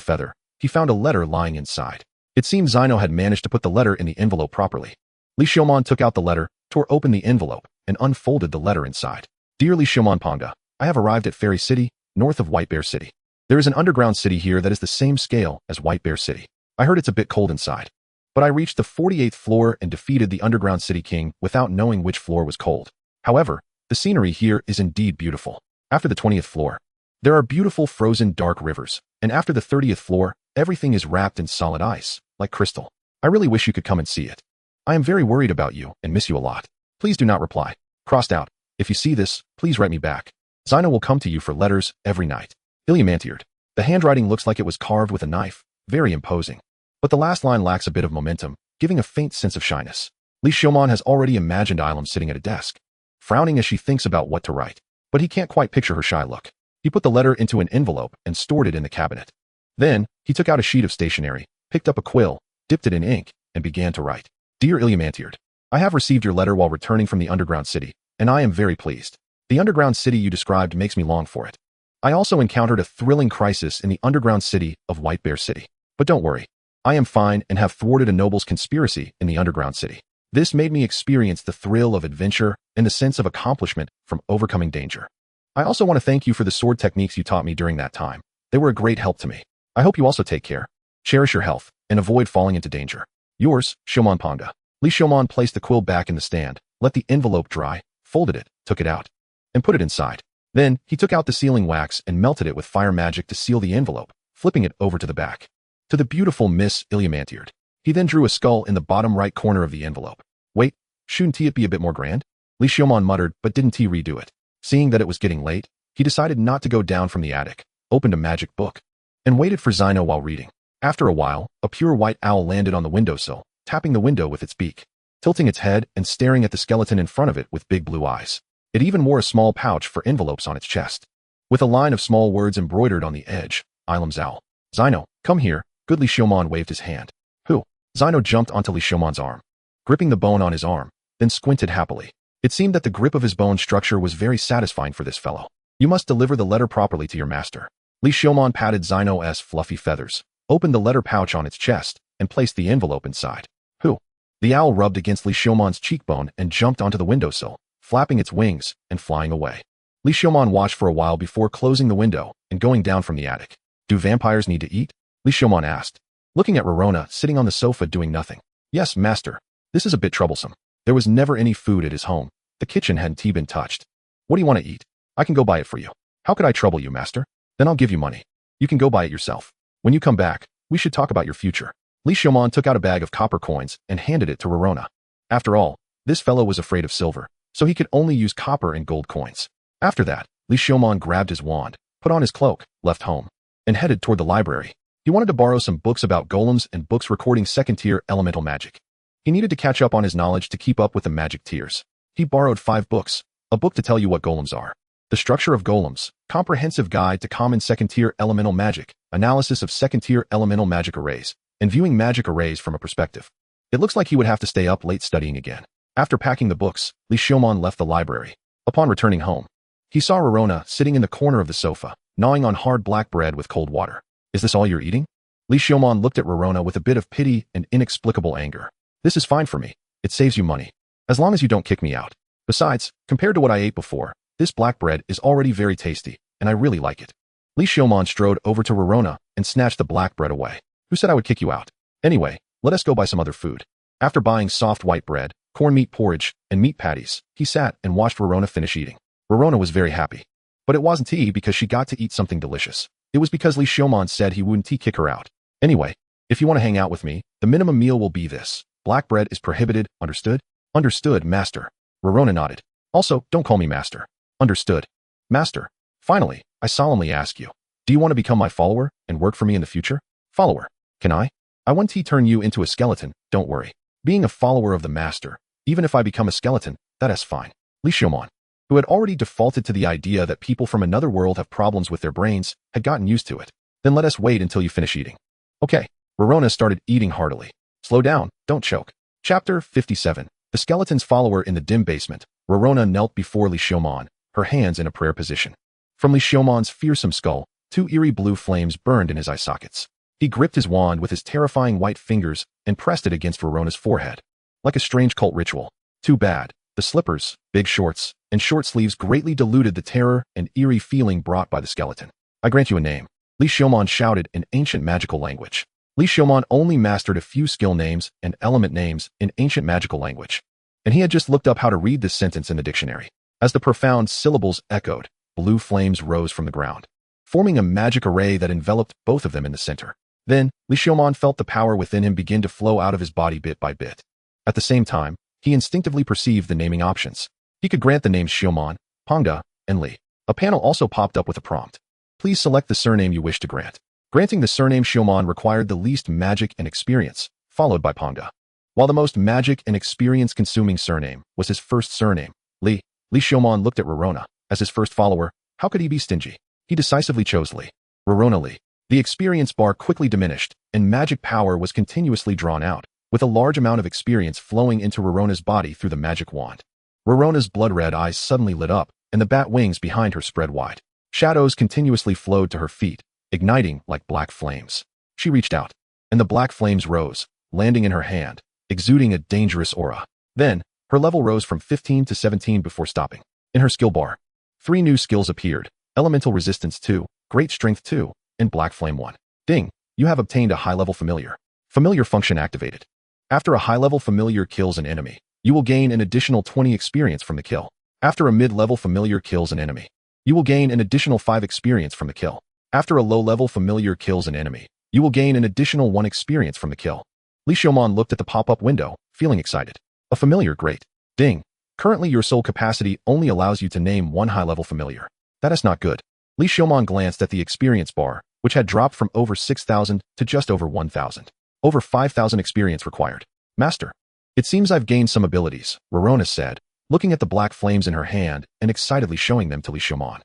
feather, he found a letter lying inside. It seemed Zino had managed to put the letter in the envelope properly. Li Xiaomon took out the letter, tore open the envelope, and unfolded the letter inside. Dear Li Xiaomon Panga, I have arrived at Fairy City, north of White Bear City. There is an underground city here that is the same scale as White Bear City. I heard it's a bit cold inside. But I reached the 48th floor and defeated the underground city king without knowing which floor was cold. However, the scenery here is indeed beautiful. After the 20th floor, there are beautiful frozen dark rivers, and after the 30th floor, everything is wrapped in solid ice, like crystal. I really wish you could come and see it. I am very worried about you and miss you a lot. Please do not reply. Crossed out. If you see this, please write me back. Zino will come to you for letters every night. Illumantired. The handwriting looks like it was carved with a knife, very imposing. But the last line lacks a bit of momentum, giving a faint sense of shyness. Li Xiaomon has already imagined Ilum sitting at a desk, frowning as she thinks about what to write. But he can't quite picture her shy look. He put the letter into an envelope and stored it in the cabinet. Then, he took out a sheet of stationery, picked up a quill, dipped it in ink, and began to write. Dear Illumantired, I have received your letter while returning from the underground city, and I am very pleased. The underground city you described makes me long for it. I also encountered a thrilling crisis in the underground city of White Bear City. But don't worry. I am fine and have thwarted a noble's conspiracy in the underground city. This made me experience the thrill of adventure and the sense of accomplishment from overcoming danger. I also want to thank you for the sword techniques you taught me during that time. They were a great help to me. I hope you also take care. Cherish your health and avoid falling into danger. Yours, Xiaomon Panda. Li Xiaomon placed the quill back in the stand, let the envelope dry, folded it, took it out, and put it inside. Then, he took out the sealing wax and melted it with fire magic to seal the envelope, flipping it over to the back. To the beautiful Miss Illumantired. He then drew a skull in the bottom right corner of the envelope. Wait, shouldn't it be a bit more grand? Li Xiaomon muttered, but didn't he redo it? Seeing that it was getting late, he decided not to go down from the attic, opened a magic book, and waited for Zino while reading. After a while, a pure white owl landed on the windowsill, tapping the window with its beak, tilting its head and staring at the skeleton in front of it with big blue eyes. It even wore a small pouch for envelopes on its chest, with a line of small words embroidered on the edge. Ilum's owl. Zino, come here. Good. Li Xiaomon waved his hand. Who? Zino jumped onto Li Xiaomon's arm, gripping the bone on his arm, then squinted happily. It seemed that the grip of his bone structure was very satisfying for this fellow. You must deliver the letter properly to your master. Li Xiaomon patted Zino's fluffy feathers, opened the letter pouch on its chest, and placed the envelope inside. Who? The owl rubbed against Li Xiaomon's cheekbone and jumped onto the windowsill, flapping its wings and flying away. Li Xiaomon watched for a while before closing the window and going down from the attic. Do vampires need to eat? Li Xiaomon asked, looking at Rorona sitting on the sofa doing nothing. Yes, master. This is a bit troublesome. There was never any food at his home. The kitchen hadn't been touched. What do you want to eat? I can go buy it for you. How could I trouble you, master? Then I'll give you money. You can go buy it yourself. When you come back, we should talk about your future. Li Xiaomon took out a bag of copper coins and handed it to Rorona. After all, this fellow was afraid of silver, so he could only use copper and gold coins. After that, Li Xiaomon grabbed his wand, put on his cloak, left home, and headed toward the library. He wanted to borrow some books about golems and books recording second-tier elemental magic. He needed to catch up on his knowledge to keep up with the magic tiers. He borrowed 5 books, a book to tell you what golems are, the structure of golems, comprehensive guide to common second-tier elemental magic, analysis of second-tier elemental magic arrays, and viewing magic arrays from a perspective. It looks like he would have to stay up late studying again. After packing the books, Li Xiaomon left the library. Upon returning home, he saw Rorona sitting in the corner of the sofa, gnawing on hard black bread with cold water. Is this all you're eating? Li Xiaomon looked at Rorona with a bit of pity and inexplicable anger. This is fine for me. It saves you money. As long as you don't kick me out. Besides, compared to what I ate before, this black bread is already very tasty, and I really like it. Li Xiaomon strode over to Rorona and snatched the black bread away. Who said I would kick you out? Anyway, let us go buy some other food. After buying soft white bread, corned meat porridge, and meat patties, he sat and watched Rorona finish eating. Rorona was very happy. But it wasn't because she got to eat something delicious. It was because Li Xiaomon said he wouldn't kick her out. Anyway, if you want to hang out with me, the minimum meal will be this. Black bread is prohibited, understood? Understood, master. Rorona nodded. Also, don't call me master. Understood. Master. Finally, I solemnly ask you, do you want to become my follower and work for me in the future? Follower. Can I? I want to turn you into a skeleton, don't worry. Being a follower of the master, even if I become a skeleton, that is fine. Li Xiaomon, who had already defaulted to the idea that people from another world have problems with their brains, had gotten used to it. Then let us wait until you finish eating. Okay. Rorona started eating heartily. Slow down, don't choke. Chapter 57. The skeleton's follower in the dim basement. Rorona knelt before Li Xiaomon, her hands in a prayer position. From Li Xiaomon's fearsome skull, 2 eerie blue flames burned in his eye sockets. He gripped his wand with his terrifying white fingers and pressed it against Rorona's forehead. Like a strange cult ritual. Too bad. The slippers, big shorts, and short sleeves greatly diluted the terror and eerie feeling brought by the skeleton. I grant you a name. Li Xiaomon shouted in ancient magical language. Li Xiaomon only mastered a few skill names and element names in ancient magical language, and he had just looked up how to read this sentence in the dictionary. As the profound syllables echoed, blue flames rose from the ground, forming a magic array that enveloped both of them in the center. Then, Li Xiaomon felt the power within him begin to flow out of his body bit by bit. At the same time, he instinctively perceived the naming options. He could grant the names Xiaomon, Pangda, and Li. A panel also popped up with a prompt. Please select the surname you wish to grant. Granting the surname Xiaomon required the least magic and experience, followed by Pangda. While the most magic and experience-consuming surname was his first surname, Li Xiaomon looked at Rorona. As his first follower, how could he be stingy? He decisively chose Li. Rorona Li. The experience bar quickly diminished, and magic power was continuously drawn out, with a large amount of experience flowing into Rorona's body through the magic wand. Rorona's blood-red eyes suddenly lit up, and the bat wings behind her spread wide. Shadows continuously flowed to her feet, igniting like black flames. She reached out, and the black flames rose, landing in her hand, exuding a dangerous aura. Then, her level rose from 15 to 17 before stopping. In her skill bar, 3 new skills appeared: Elemental Resistance 2, Great Strength 2, and Black Flame 1. Ding! You have obtained a high-level familiar. Familiar function activated. After a high-level familiar kills an enemy, you will gain an additional 20 experience from the kill. After a mid-level familiar kills an enemy, you will gain an additional 5 experience from the kill. After a low-level familiar kills an enemy, you will gain an additional 1 experience from the kill. Li Xiaomon looked at the pop-up window, feeling excited. A familiar, great. Ding! Currently your soul capacity only allows you to name 1 high-level familiar. That is not good. Li Xiaomon glanced at the experience bar, which had dropped from over 6,000 to just over 1,000. Over 5,000 experience required. Master. It seems I've gained some abilities, Rorona said, looking at the black flames in her hand and excitedly showing them to Li Xiaomon.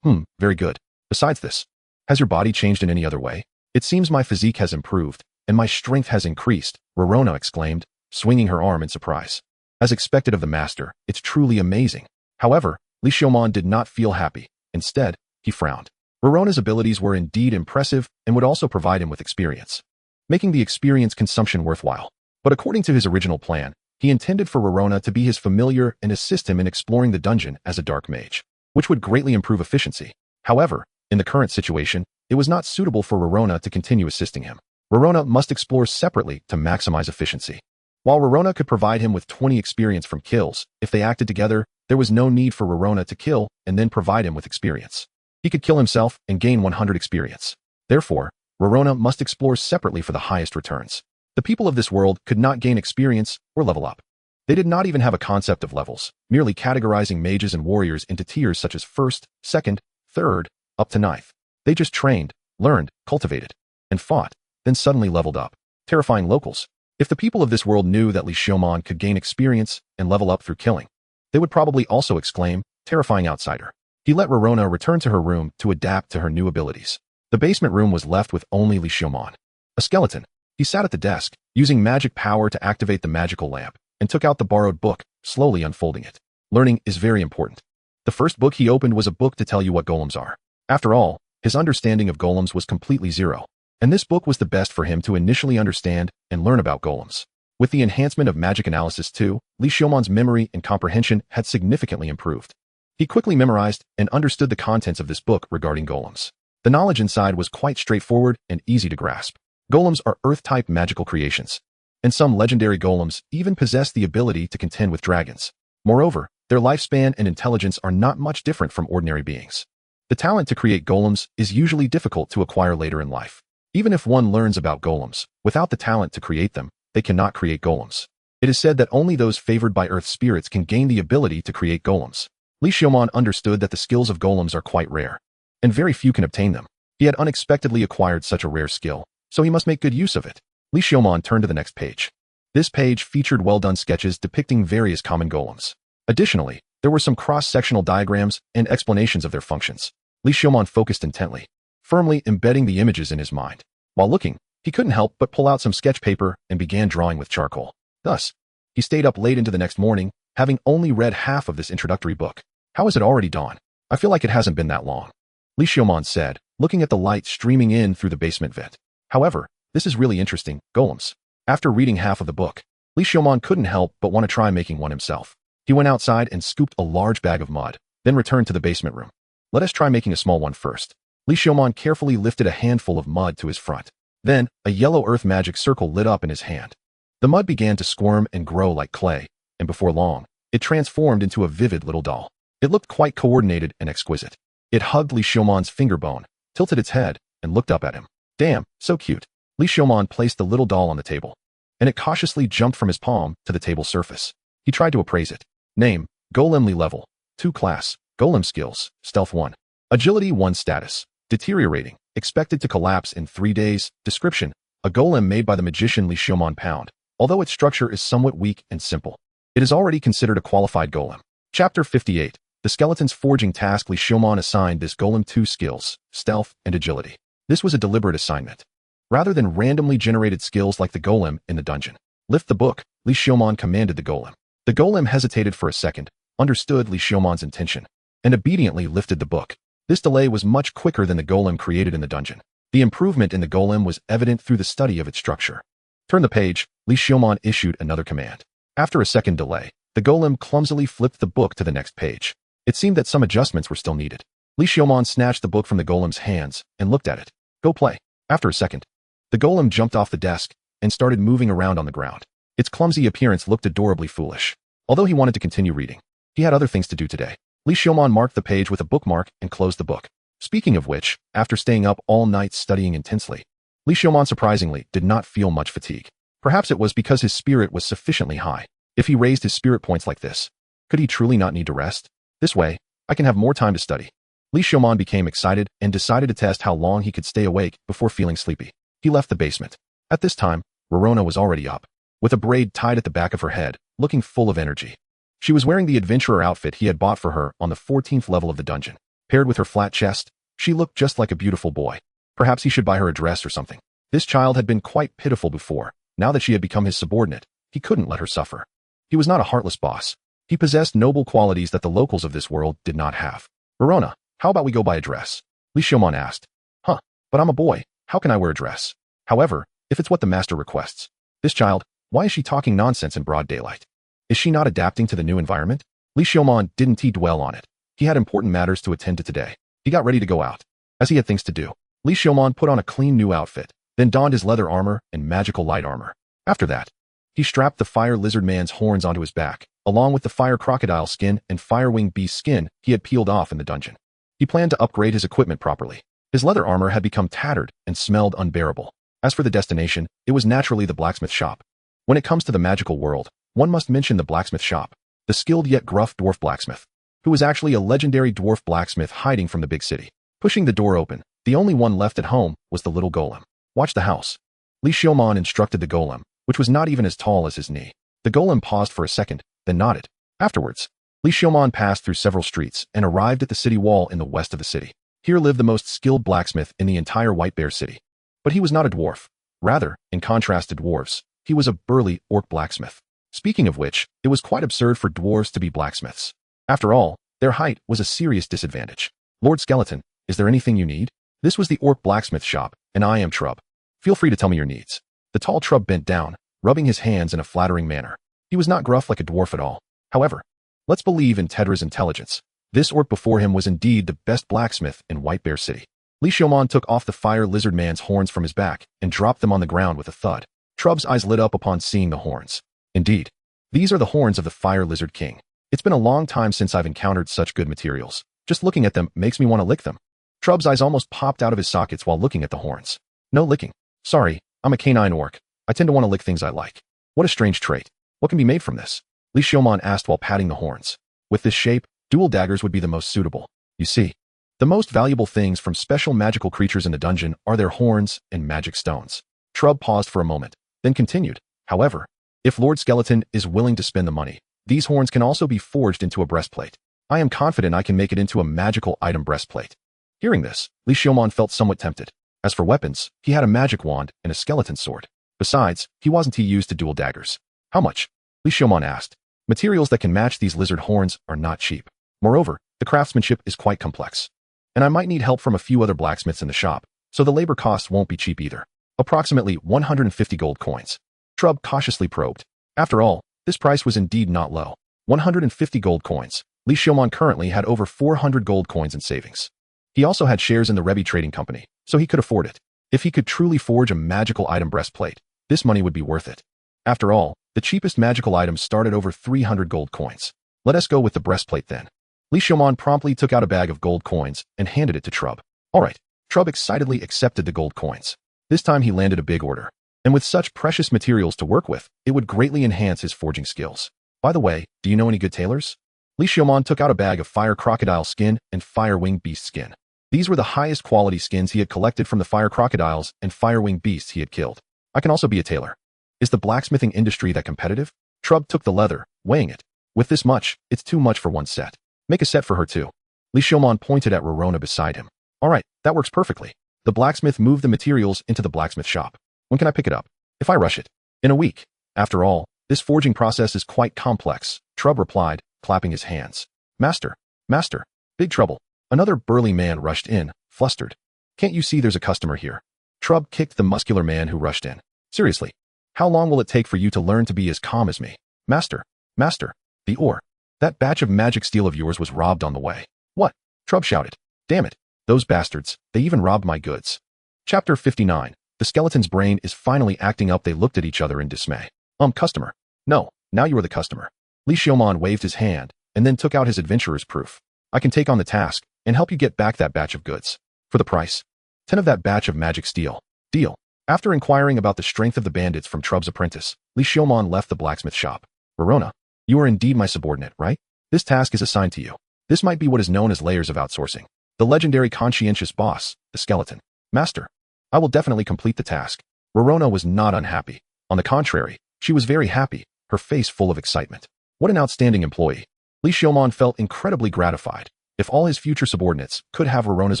Very good. Besides this, has your body changed in any other way? It seems my physique has improved, and my strength has increased, Rorona exclaimed, swinging her arm in surprise. As expected of the master, it's truly amazing. However, Li Xiaomon did not feel happy. Instead, he frowned. Rorona's abilities were indeed impressive and would also provide him with experience, making the experience consumption worthwhile. But according to his original plan, he intended for Rorona to be his familiar and assist him in exploring the dungeon as a dark mage, which would greatly improve efficiency. However, in the current situation, it was not suitable for Rorona to continue assisting him. Rorona must explore separately to maximize efficiency. While Rorona could provide him with 20 experience from kills, if they acted together, there was no need for Rorona to kill and then provide him with experience. He could kill himself and gain 100 experience. Therefore, Rorona must explore separately for the highest returns. The people of this world could not gain experience or level up. They did not even have a concept of levels, merely categorizing mages and warriors into tiers such as 1st, 2nd, 3rd, up to 9th. They just trained, learned, cultivated, and fought, then suddenly leveled up, terrifying locals. If the people of this world knew that Li Xiaomon could gain experience and level up through killing, they would probably also exclaim, terrifying outsider. He let Rorona return to her room to adapt to her new abilities. The basement room was left with only Li Xiaomon. A skeleton. He sat at the desk, using magic power to activate the magical lamp, and took out the borrowed book, slowly unfolding it. Learning is very important. The first book he opened was a book to tell you what golems are. After all, his understanding of golems was completely zero, and this book was the best for him to initially understand and learn about golems. With the enhancement of magic analysis too, Li Xiaomon's memory and comprehension had significantly improved. He quickly memorized and understood the contents of this book regarding golems. The knowledge inside was quite straightforward and easy to grasp. Golems are earth-type magical creations, and some legendary golems even possess the ability to contend with dragons. Moreover, their lifespan and intelligence are not much different from ordinary beings. The talent to create golems is usually difficult to acquire later in life. Even if one learns about golems, without the talent to create them, they cannot create golems. It is said that only those favored by earth spirits can gain the ability to create golems. Li Xiaomon understood that the skills of golems are quite rare, and very few can obtain them. He had unexpectedly acquired such a rare skill, so he must make good use of it. Li Xiaomon turned to the next page. This page featured well-done sketches depicting various common golems. Additionally, there were some cross-sectional diagrams and explanations of their functions. Li Xiaomon focused intently, firmly embedding the images in his mind. While looking, he couldn't help but pull out some sketch paper and began drawing with charcoal. Thus, he stayed up late into the next morning, having only read half of this introductory book. How is it already dawn? I feel like it hasn't been that long, Li Xiaomon said, looking at the light streaming in through the basement vent. However, this is really interesting, golems. After reading half of the book, Li Xiaomon couldn't help but want to try making one himself. He went outside and scooped a large bag of mud, then returned to the basement room. Let us try making a small one first. Li Xiaomon carefully lifted a handful of mud to his front. Then, a yellow earth magic circle lit up in his hand. The mud began to squirm and grow like clay, and before long, it transformed into a vivid little doll. It looked quite coordinated and exquisite. It hugged Li Xiumon's finger bone, tilted its head, and looked up at him. Damn, so cute. Li Xiumon placed the little doll on the table, and it cautiously jumped from his palm to the table surface. He tried to appraise it. Name, Golem Li level, 2 class, Golem skills, Stealth 1. Agility 1 status, deteriorating, expected to collapse in 3 days. Description, a golem made by the magician Li Xiumon Pound. Although its structure is somewhat weak and simple, it is already considered a qualified golem. Chapter 58. The skeleton's forging task. Li Xiumon assigned this golem 2 skills, stealth and agility. This was a deliberate assignment. Rather than randomly generated skills like the golem in the dungeon. Lift the book, Li Xiumon commanded the golem. The golem hesitated for a second, understood Li Xiumon's intention, and obediently lifted the book. This delay was much quicker than the golem created in the dungeon. The improvement in the golem was evident through the study of its structure. Turn the page, Li Xiumon issued another command. After a second delay, the golem clumsily flipped the book to the next page. It seemed that some adjustments were still needed. Li Xiumon snatched the book from the golem's hands and looked at it. Go play. After a second, the golem jumped off the desk and started moving around on the ground. Its clumsy appearance looked adorably foolish. Although he wanted to continue reading, he had other things to do today. Li Xiumon marked the page with a bookmark and closed the book. Speaking of which, after staying up all night studying intensely, Li Xiumon surprisingly did not feel much fatigue. Perhaps it was because his spirit was sufficiently high. If he raised his spirit points like this, could he truly not need to rest? This way, I can have more time to study. Li Xiumon became excited and decided to test how long he could stay awake before feeling sleepy. He left the basement. At this time, Rorona was already up, with a braid tied at the back of her head, looking full of energy. She was wearing the adventurer outfit he had bought for her on the 14th level of the dungeon. Paired with her flat chest, she looked just like a beautiful boy. Perhaps he should buy her a dress or something. This child had been quite pitiful before. Now that she had become his subordinate, he couldn't let her suffer. He was not a heartless boss. He possessed noble qualities that the locals of this world did not have. Rorona, how about we go buy a dress? Li Xiumon asked. Huh, but I'm a boy. How can I wear a dress? However, if it's what the master requests. This child, why is she talking nonsense in broad daylight? Is she not adapting to the new environment? Li Xiumon didn't dwell on it. He had important matters to attend to today. He got ready to go out. As he had things to do, Li Xiumon put on a clean new outfit, then donned his leather armor and magical light armor. After that, he strapped the fire lizard man's horns onto his back, along with the fire crocodile skin and fire wing beast skin he had peeled off in the dungeon. He planned to upgrade his equipment properly. His leather armor had become tattered and smelled unbearable. As for the destination, it was naturally the blacksmith shop. When it comes to the magical world, one must mention the blacksmith shop, the skilled yet gruff dwarf blacksmith, who was actually a legendary dwarf blacksmith hiding from the big city. Pushing the door open, the only one left at home was the little golem. Watch the house. Li Xiumon instructed the golem, which was not even as tall as his knee. The golem paused for a second, then nodded. Afterwards, Li Xiumon passed through several streets and arrived at the city wall in the west of the city. Here lived the most skilled blacksmith in the entire White Bear City. But he was not a dwarf. Rather, in contrast to dwarves, he was a burly orc blacksmith. Speaking of which, it was quite absurd for dwarves to be blacksmiths. After all, their height was a serious disadvantage. Lord Skeleton, is there anything you need? This was the orc blacksmith shop, and I am Trub. Feel free to tell me your needs. The tall Trub bent down, rubbing his hands in a flattering manner. He was not gruff like a dwarf at all. However, let's believe in Tedra's intelligence. This orc before him was indeed the best blacksmith in White Bear City. Li Xiumon took off the fire lizard man's horns from his back and dropped them on the ground with a thud. Trub's eyes lit up upon seeing the horns. Indeed, these are the horns of the fire lizard king. It's been a long time since I've encountered such good materials. Just looking at them makes me want to lick them. Trub's eyes almost popped out of his sockets while looking at the horns. No licking. Sorry, I'm a canine orc. I tend to want to lick things I like. What a strange trait. What can be made from this? Li Xiumon asked while patting the horns. With this shape, dual daggers would be the most suitable. You see, the most valuable things from special magical creatures in the dungeon are their horns and magic stones. Trub paused for a moment, then continued. However, if Lord Skeleton is willing to spend the money, these horns can also be forged into a breastplate. I am confident I can make it into a magical item breastplate. Hearing this, Li Xiumon felt somewhat tempted. As for weapons, he had a magic wand and a skeleton sword. Besides, he wasn't used to dual daggers. How much? Li Xiumon asked. Materials that can match these lizard horns are not cheap. Moreover, the craftsmanship is quite complex. And I might need help from a few other blacksmiths in the shop, so the labor costs won't be cheap either. Approximately 150 gold coins. Trub cautiously probed. After all, this price was indeed not low. 150 gold coins. Li Xiumon currently had over 400 gold coins in savings. He also had shares in the Rebbe Trading Company, so he could afford it. If he could truly forge a magical item breastplate, this money would be worth it. After all, the cheapest magical items start at over 300 gold coins. Let us go with the breastplate then. Li Xiaomon promptly took out a bag of gold coins and handed it to Trub. Alright, Trub excitedly accepted the gold coins. This time he landed a big order. And with such precious materials to work with, it would greatly enhance his forging skills. By the way, do you know any good tailors? Li Xiaomon took out a bag of fire crocodile skin and fire winged beast skin. These were the highest quality skins he had collected from the fire crocodiles and fire winged beasts he had killed. I can also be a tailor. Is the blacksmithing industry that competitive? Trub took the leather, weighing it. With this much, it's too much for one set. Make a set for her too. Li Xiaomon pointed at Rorona beside him. Alright, that works perfectly. The blacksmith moved the materials into the blacksmith shop. When can I pick it up? If I rush it. In a week. After all, this forging process is quite complex, Trub replied, clapping his hands. Master, master, big trouble. Another burly man rushed in, flustered. Can't you see there's a customer here? Trub kicked the muscular man who rushed in. Seriously, how long will it take for you to learn to be as calm as me? Master, master, the ore. That batch of magic steel of yours was robbed on the way. What? Trub shouted. Damn it. Those bastards, they even robbed my goods. Chapter 59. The skeleton's brain is finally acting up. They looked at each other in dismay. Customer. No, now you are the customer. Li Xiaomon waved his hand, and then took out his adventurer's proof. I can take on the task, and help you get back that batch of goods. For the price. 10 of that batch of magic steel. Deal. After inquiring about the strength of the bandits from Trub's apprentice, Li Xiaomon left the blacksmith shop. Rorona, you are indeed my subordinate, right? This task is assigned to you. This might be what is known as layers of outsourcing. The legendary conscientious boss, the skeleton. Master, I will definitely complete the task. Rorona was not unhappy. On the contrary, she was very happy, her face full of excitement. What an outstanding employee. Li Xiaomon felt incredibly gratified. If all his future subordinates could have Rorona's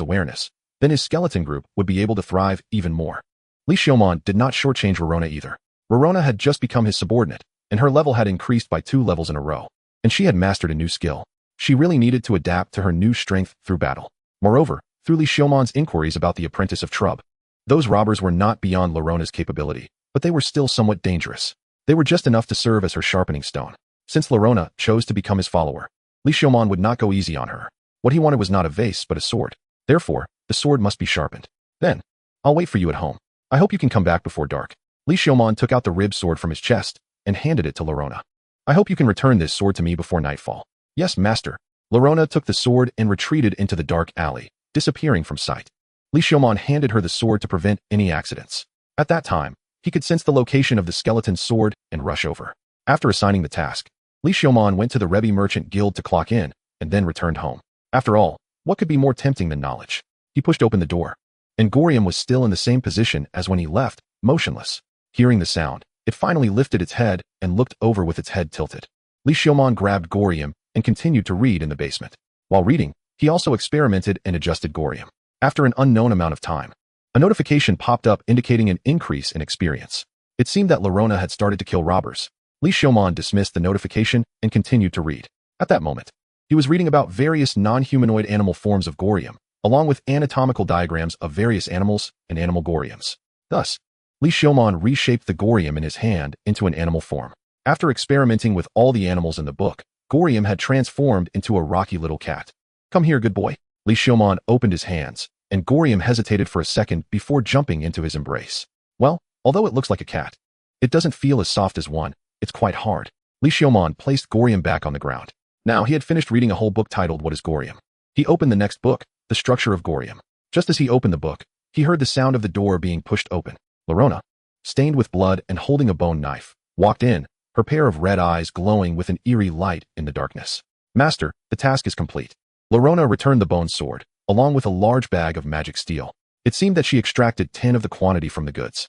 awareness, then his skeleton group would be able to thrive even more. Li Xiaomon did not shortchange Rorona either. Rorona had just become his subordinate, and her level had increased by 2 levels in a row. And she had mastered a new skill. She really needed to adapt to her new strength through battle. Moreover, through Li Xiaomon's inquiries about the apprentice of Trub, those robbers were not beyond Rorona's capability, but they were still somewhat dangerous. They were just enough to serve as her sharpening stone. Since Rorona chose to become his follower, Li Xiaomon would not go easy on her. What he wanted was not a vase but a sword. Therefore, the sword must be sharpened. Then, I'll wait for you at home. I hope you can come back before dark. Li Xiaomon took out the rib sword from his chest and handed it to Rorona. I hope you can return this sword to me before nightfall. Yes, master. Rorona took the sword and retreated into the dark alley, disappearing from sight. Li Xiaomon handed her the sword to prevent any accidents. At that time, he could sense the location of the skeleton's sword and rush over. After assigning the task, Li Xiaomon went to the Rebbe Merchant Guild to clock in, and then returned home. After all, what could be more tempting than knowledge? He pushed open the door. And Gorium was still in the same position as when he left, motionless. Hearing the sound, it finally lifted its head and looked over with its head tilted. Li Xiaomon grabbed Gorium and continued to read in the basement. While reading, he also experimented and adjusted Gorium. After an unknown amount of time, a notification popped up indicating an increase in experience. It seemed that Rorona had started to kill robbers. Li Xiaomon dismissed the notification and continued to read. At that moment, he was reading about various non-humanoid animal forms of Gorium, along with anatomical diagrams of various animals and animal Goriums. Thus, Li Xiaomon reshaped the Gorium in his hand into an animal form. After experimenting with all the animals in the book, Gorium had transformed into a rocky little cat. Come here, good boy. Li Xiaomon opened his hands, and Gorium hesitated for a second before jumping into his embrace. Well, although it looks like a cat, it doesn't feel as soft as one. It's quite hard. Li Xiaomon placed Gorium back on the ground. Now he had finished reading a whole book titled What is Gorium? He opened the next book, The Structure of Gorium. Just as he opened the book, he heard the sound of the door being pushed open. Rorona, stained with blood and holding a bone knife, walked in, her pair of red eyes glowing with an eerie light in the darkness. Master, the task is complete. Rorona returned the bone sword, along with a large bag of magic steel. It seemed that she extracted 10 of the quantity from the goods.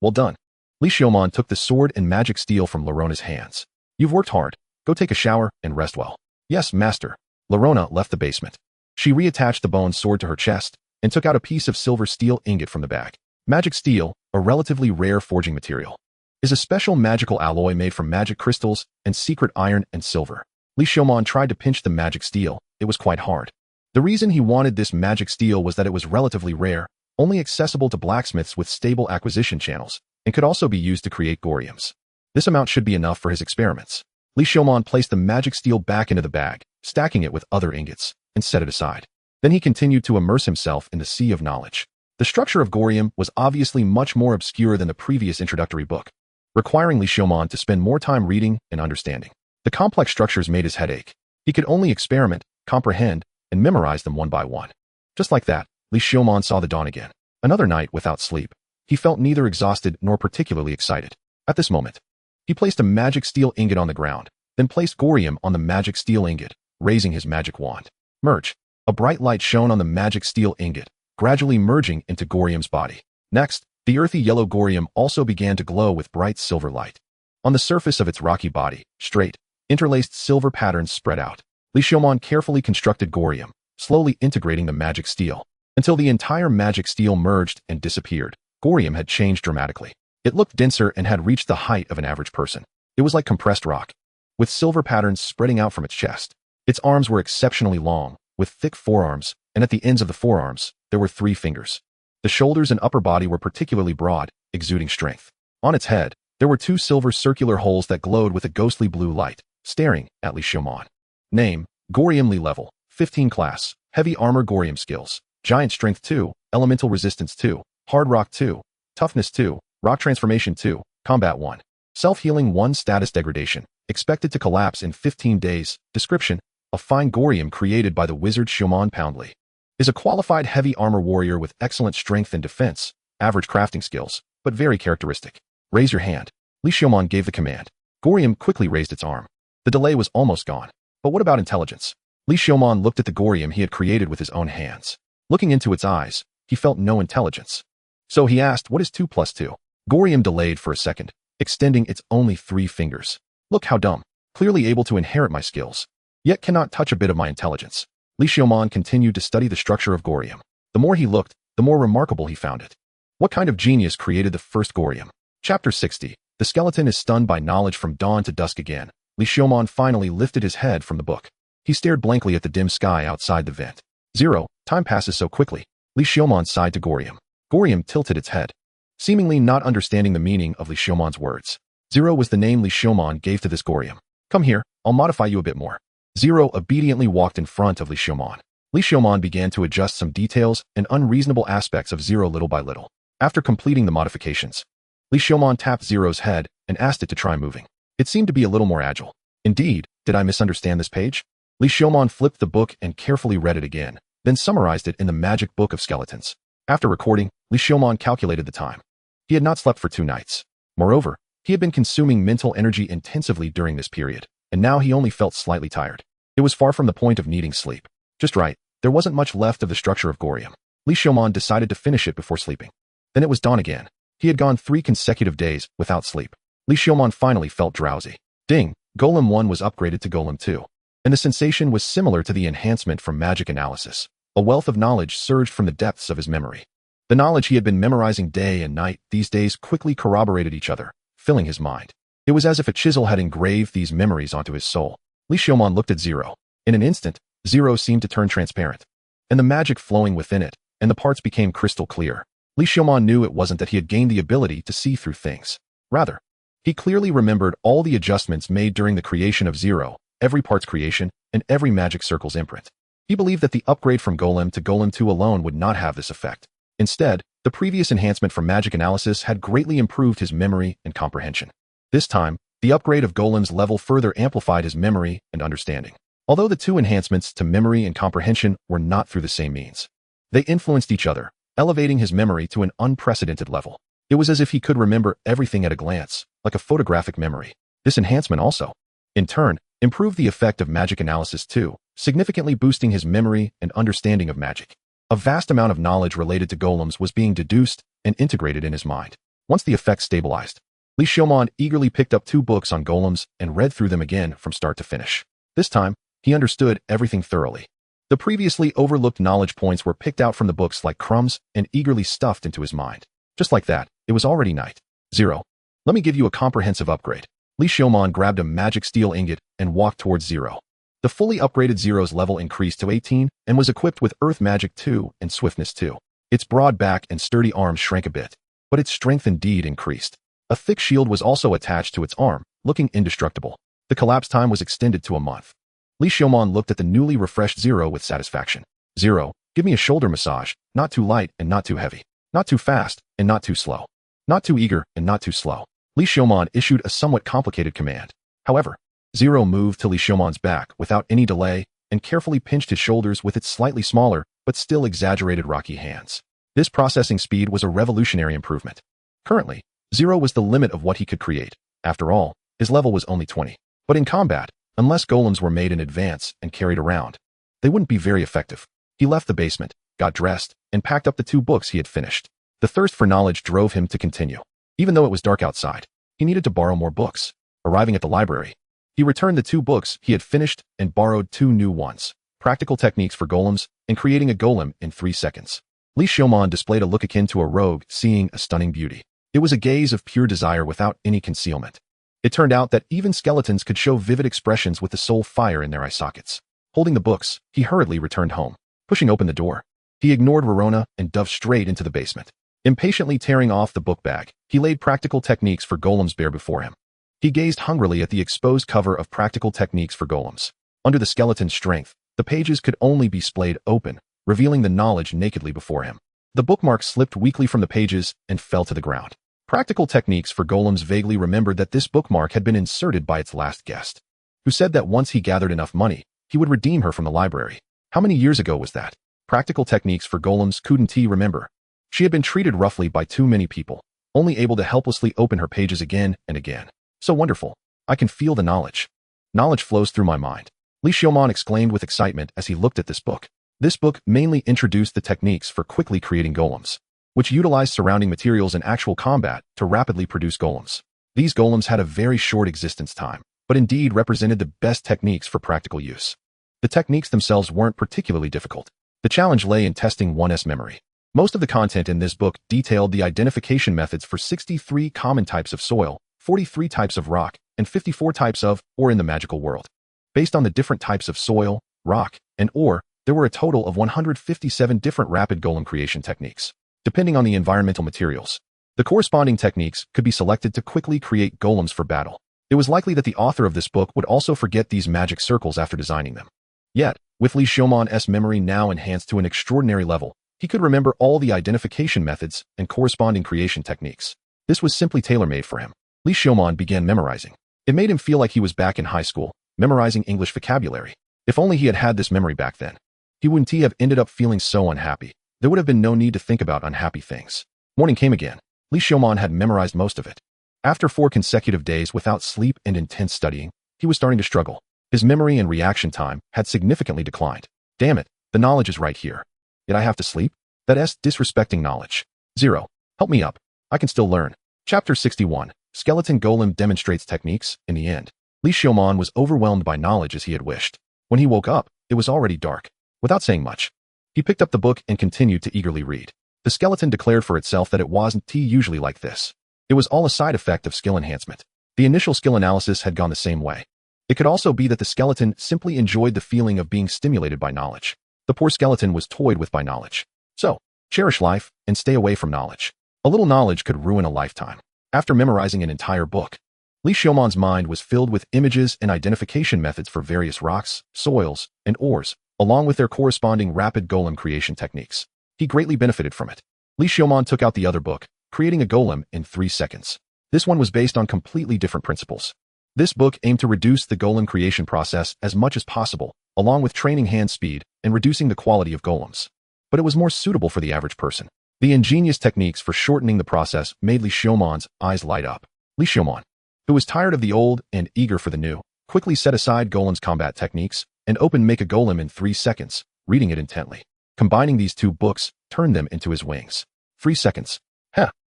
Well done. Li Xiaomon took the sword and magic steel from Rorona's hands. You've worked hard. Go take a shower and rest well. Yes, master. Rorona left the basement. She reattached the bone sword to her chest and took out a piece of silver steel ingot from the bag. Magic steel, a relatively rare forging material, is a special magical alloy made from magic crystals and secret iron and silver. Li Xiaomon tried to pinch the magic steel. It was quite hard. The reason he wanted this magic steel was that it was relatively rare, only accessible to blacksmiths with stable acquisition channels, and could also be used to create Goriums. This amount should be enough for his experiments. Li Xiaomon placed the magic steel back into the bag, stacking it with other ingots, and set it aside. Then he continued to immerse himself in the sea of knowledge. The structure of Gorium was obviously much more obscure than the previous introductory book, requiring Li Xiaomon to spend more time reading and understanding. The complex structures made his head ache. He could only experiment, comprehend, and memorize them one by one. Just like that, Li Xiaomon saw the dawn again. Another night without sleep. He felt neither exhausted nor particularly excited. At this moment, he placed a magic steel ingot on the ground, then placed Gorium on the magic steel ingot, raising his magic wand. Merge. A bright light shone on the magic steel ingot, gradually merging into Gorium's body. Next, the earthy yellow Gorium also began to glow with bright silver light. On the surface of its rocky body, straight, interlaced silver patterns spread out. Li Xiaomon carefully constructed Gorium, slowly integrating the magic steel, until the entire magic steel merged and disappeared. Gorium had changed dramatically. It looked denser and had reached the height of an average person. It was like compressed rock, with silver patterns spreading out from its chest. Its arms were exceptionally long, with thick forearms, and at the ends of the forearms, there were 3 fingers. The shoulders and upper body were particularly broad, exuding strength. On its head, there were 2 silver circular holes that glowed with a ghostly blue light, staring at Li Xiaomon. Name: Gorium Li level, 15 class, heavy armor Gorium skills, giant strength 2, elemental resistance 2, hard rock 2, toughness 2, rock transformation 2, combat 1. Self-healing 1 status degradation, expected to collapse in 15 days. Description: a fine Gorium created by the wizard Xiaomon Poundley. Is a qualified heavy armor warrior with excellent strength and defense, average crafting skills, but very characteristic. Raise your hand. Li Xiaomon gave the command. Gorium quickly raised its arm. The delay was almost gone. But what about intelligence? Li Xiaomon looked at the Gorium he had created with his own hands. Looking into its eyes, he felt no intelligence. So he asked, what is 2 plus 2? Gorium delayed for a second, extending its only 3 fingers. Look how dumb. Clearly able to inherit my skills, yet cannot touch a bit of my intelligence. Li Xiaomon continued to study the structure of Gorium. The more he looked, the more remarkable he found it. What kind of genius created the first Gorium? Chapter 60. The skeleton is stunned by knowledge from dawn to dusk again. Li Xiaomon finally lifted his head from the book. He stared blankly at the dim sky outside the vent. 0. Time passes so quickly. Li Xiaomon sighed to Gorium. Gorium tilted its head, seemingly not understanding the meaning of Li Xiaomon's words. 0 was the name Li Xiaomon gave to this Gorium. Come here, I'll modify you a bit more. 0 obediently walked in front of Li Xiaomon. Li Xiaomon began to adjust some details and unreasonable aspects of 0 little by little. After completing the modifications, Li Xiaomon tapped 0's head and asked it to try moving. It seemed to be a little more agile. Indeed, did I misunderstand this page? Li Xiaomon flipped the book and carefully read it again, then summarized it in the magic book of skeletons. After recording, Li Xiaomon calculated the time. He had not slept for 2 nights. Moreover, he had been consuming mental energy intensively during this period, and now he only felt slightly tired. It was far from the point of needing sleep. Just right, there wasn't much left of the structure of Gorium. Li Xiaomon decided to finish it before sleeping. Then it was dawn again. He had gone 3 consecutive days without sleep. Li Xiaomon finally felt drowsy. Ding! Golem 1 was upgraded to Golem 2. And the sensation was similar to the enhancement from magic analysis. A wealth of knowledge surged from the depths of his memory. The knowledge he had been memorizing day and night these days quickly corroborated each other, filling his mind. It was as if a chisel had engraved these memories onto his soul. Li Xiaomon looked at 0. In an instant, 0 seemed to turn transparent, and the magic flowing within it, and the parts became crystal clear. Li Xiaomon knew it wasn't that he had gained the ability to see through things. Rather, he clearly remembered all the adjustments made during the creation of 0, every part's creation, and every magic circle's imprint. He believed that the upgrade from Golem to Golem 2 alone would not have this effect. Instead, the previous enhancement from magic analysis had greatly improved his memory and comprehension. This time, the upgrade of Golem's level further amplified his memory and understanding. Although the 2 enhancements to memory and comprehension were not through the same means, they influenced each other, elevating his memory to an unprecedented level. It was as if he could remember everything at a glance, like a photographic memory. This enhancement also, in turn, improved the effect of magic analysis too, significantly boosting his memory and understanding of magic. A vast amount of knowledge related to golems was being deduced and integrated in his mind. Once the effect stabilized, Li Xiaomon eagerly picked up 2 books on golems and read through them again from start to finish. This time, he understood everything thoroughly. The previously overlooked knowledge points were picked out from the books like crumbs and eagerly stuffed into his mind. Just like that, it was already night. 0. Let me give you a comprehensive upgrade. Li Xiaomon grabbed a magic steel ingot and walked towards 0. The fully upgraded 0's level increased to 18 and was equipped with Earth Magic 2 and Swiftness 2. Its broad back and sturdy arms shrank a bit, but its strength indeed increased. A thick shield was also attached to its arm, looking indestructible. The collapse time was extended to a month. Li Xiaomon looked at the newly refreshed 0 with satisfaction. 0, Give me a shoulder massage, not too light and not too heavy. Not too fast and not too slow. Not too eager and not too slow. Li Xiaoman issued a somewhat complicated command. However, Zero moved to Li Xiaoman's back without any delay and carefully pinched his shoulders with its slightly smaller but still exaggerated rocky hands. This processing speed was a revolutionary improvement. Currently, Zero was the limit of what he could create. After all, his level was only 20. But in combat, unless golems were made in advance and carried around, they wouldn't be very effective. He left the basement, got dressed, and packed up the 2 books he had finished. The thirst for knowledge drove him to continue. Even though it was dark outside, he needed to borrow more books. Arriving at the library, he returned the 2 books he had finished and borrowed 2 new ones. Practical Techniques for Golems and Creating a Golem in 3 Seconds. Li Xiaoman displayed a look akin to a rogue seeing a stunning beauty. It was a gaze of pure desire without any concealment. It turned out that even skeletons could show vivid expressions with the soul fire in their eye sockets. Holding the books, he hurriedly returned home. Pushing open the door, he ignored Verona and dove straight into the basement. Impatiently tearing off the book bag, he laid Practical Techniques for Golems bare before him. He gazed hungrily at the exposed cover of Practical Techniques for Golems. Under the skeleton's strength, the pages could only be splayed open, revealing the knowledge nakedly before him. The bookmark slipped weakly from the pages and fell to the ground. Practical Techniques for Golems vaguely remembered that this bookmark had been inserted by its last guest, who said that once he gathered enough money, he would redeem her from the library. How many years ago was that? Practical Techniques for Golems couldn't he remember? She had been treated roughly by too many people, only able to helplessly open her pages again and again. So wonderful. I can feel the knowledge. Knowledge flows through my mind. Li Xiaoman exclaimed with excitement as he looked at this book. This book mainly introduced the techniques for quickly creating golems, which utilized surrounding materials in actual combat to rapidly produce golems. These golems had a very short existence time, but indeed represented the best techniques for practical use. The techniques themselves weren't particularly difficult. The challenge lay in testing one's memory. Most of the content in this book detailed the identification methods for 63 common types of soil, 43 types of rock, and 54 types of ore in the magical world. Based on the different types of soil, rock, and ore, there were a total of 157 different rapid golem creation techniques. Depending on the environmental materials, the corresponding techniques could be selected to quickly create golems for battle. It was likely that the author of this book would also forget these magic circles after designing them. Yet, with Li Xiaoman's memory now enhanced to an extraordinary level, he could remember all the identification methods and corresponding creation techniques. This was simply tailor-made for him. Li Xiaoman began memorizing. It made him feel like he was back in high school, memorizing English vocabulary. If only he had had this memory back then, he wouldn't have ended up feeling so unhappy. There would have been no need to think about unhappy things. Morning came again. Li Xiaoman had memorized most of it. After 4 consecutive days without sleep and intense studying, he was starting to struggle. His memory and reaction time had significantly declined. Damn it, the knowledge is right here. Yet I have to sleep? That's disrespecting knowledge. Zero. Help me up. I can still learn. Chapter 61. Skeleton Golem demonstrates techniques. In the end, Li Xiaoman was overwhelmed by knowledge as he had wished. When he woke up, it was already dark. Without saying much, he picked up the book and continued to eagerly read. The skeleton declared for itself that it wasn't usually like this. It was all a side effect of skill enhancement. The initial skill analysis had gone the same way. It could also be that the skeleton simply enjoyed the feeling of being stimulated by knowledge. The poor skeleton was toyed with by knowledge. So, cherish life and stay away from knowledge. A little knowledge could ruin a lifetime. After memorizing an entire book, Li Xiaoman's mind was filled with images and identification methods for various rocks, soils, and ores, along with their corresponding rapid golem creation techniques. He greatly benefited from it. Li Xiaoman took out the other book, Creating a Golem in 3 Seconds. This one was based on completely different principles. This book aimed to reduce the golem creation process as much as possible, along with training hand speed and reducing the quality of golems. But it was more suitable for the average person. The ingenious techniques for shortening the process made Li Xiaoman's eyes light up. Li Xiaoman, who was tired of the old and eager for the new, quickly set aside Golem's combat techniques and opened Make a Golem in 3 Seconds, reading it intently. Combining these 2 books turned them into his wings. 3 seconds.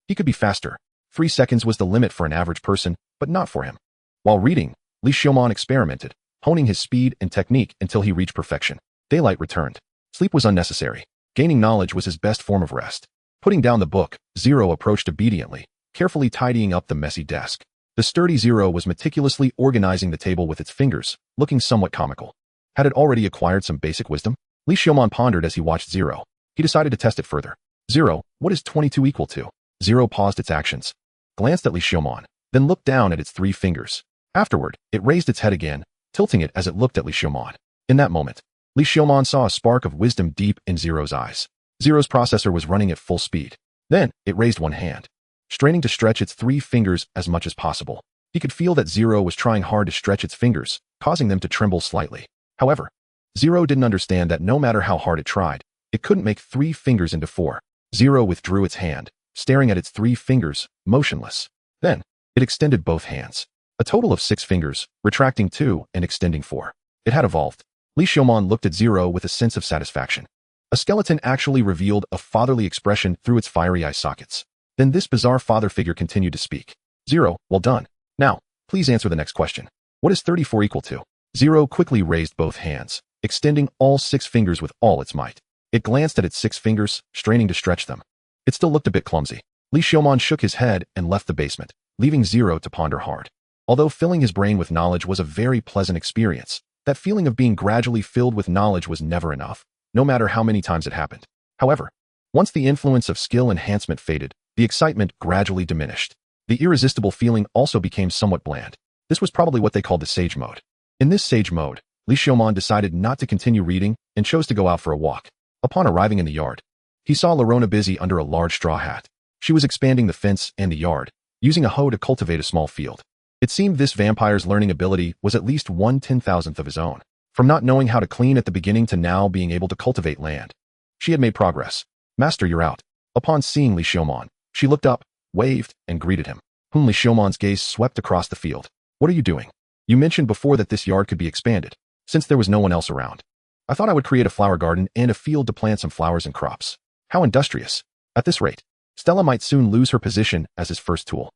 He could be faster. 3 seconds was the limit for an average person, but not for him. While reading, Li Xiaoman experimented, honing his speed and technique until he reached perfection. Daylight returned. Sleep was unnecessary. Gaining knowledge was his best form of rest. Putting down the book, Zero approached obediently, carefully tidying up the messy desk. The sturdy Zero was meticulously organizing the table with its fingers, looking somewhat comical. Had it already acquired some basic wisdom? Li Xiaoman pondered as he watched Zero. He decided to test it further. Zero, what is 22 equal to? Zero paused its actions, glanced at Li Xiaoman, then looked down at its 3 fingers. Afterward, it raised its head again, tilting it as it looked at Li Xiaoman. In that moment, Li Xiaomon saw a spark of wisdom deep in Zero's eyes. Zero's processor was running at full speed. Then, it raised one hand, straining to stretch its 3 fingers as much as possible. He could feel that Zero was trying hard to stretch its fingers, causing them to tremble slightly. However, Zero didn't understand that no matter how hard it tried, it couldn't make 3 fingers into 4. Zero withdrew its hand, staring at its 3 fingers, motionless. Then, it extended both hands. A total of 6 fingers, retracting 2 and extending 4. It had evolved. Li Xiaomon looked at Zero with a sense of satisfaction. A skeleton actually revealed a fatherly expression through its fiery eye sockets. Then this bizarre father figure continued to speak. Zero, well done. Now, please answer the next question. What is 34 equal to? Zero quickly raised both hands, extending all 6 fingers with all its might. It glanced at its 6 fingers, straining to stretch them. It still looked a bit clumsy. Li Xiaomon shook his head and left the basement, leaving Zero to ponder hard. Although filling his brain with knowledge was a very pleasant experience, that feeling of being gradually filled with knowledge was never enough, no matter how many times it happened. However, once the influence of skill enhancement faded, the excitement gradually diminished. The irresistible feeling also became somewhat bland. This was probably what they called the sage mode. In this sage mode, Li Xiaomon decided not to continue reading and chose to go out for a walk. Upon arriving in the yard, he saw Lorona busy under a large straw hat. She was expanding the fence and the yard, using a hoe to cultivate a small field. It seemed this vampire's learning ability was at least 1/10,000th of his own. From not knowing how to clean at the beginning to now being able to cultivate land, she had made progress. Master, you're out. Upon seeing Li Xiaomon, she looked up, waved, and greeted him. Li Xiaomon's gaze swept across the field. What are you doing? You mentioned before that this yard could be expanded, since there was no one else around. I thought I would create a flower garden and a field to plant some flowers and crops. How industrious. At this rate, Stella might soon lose her position as his first tool.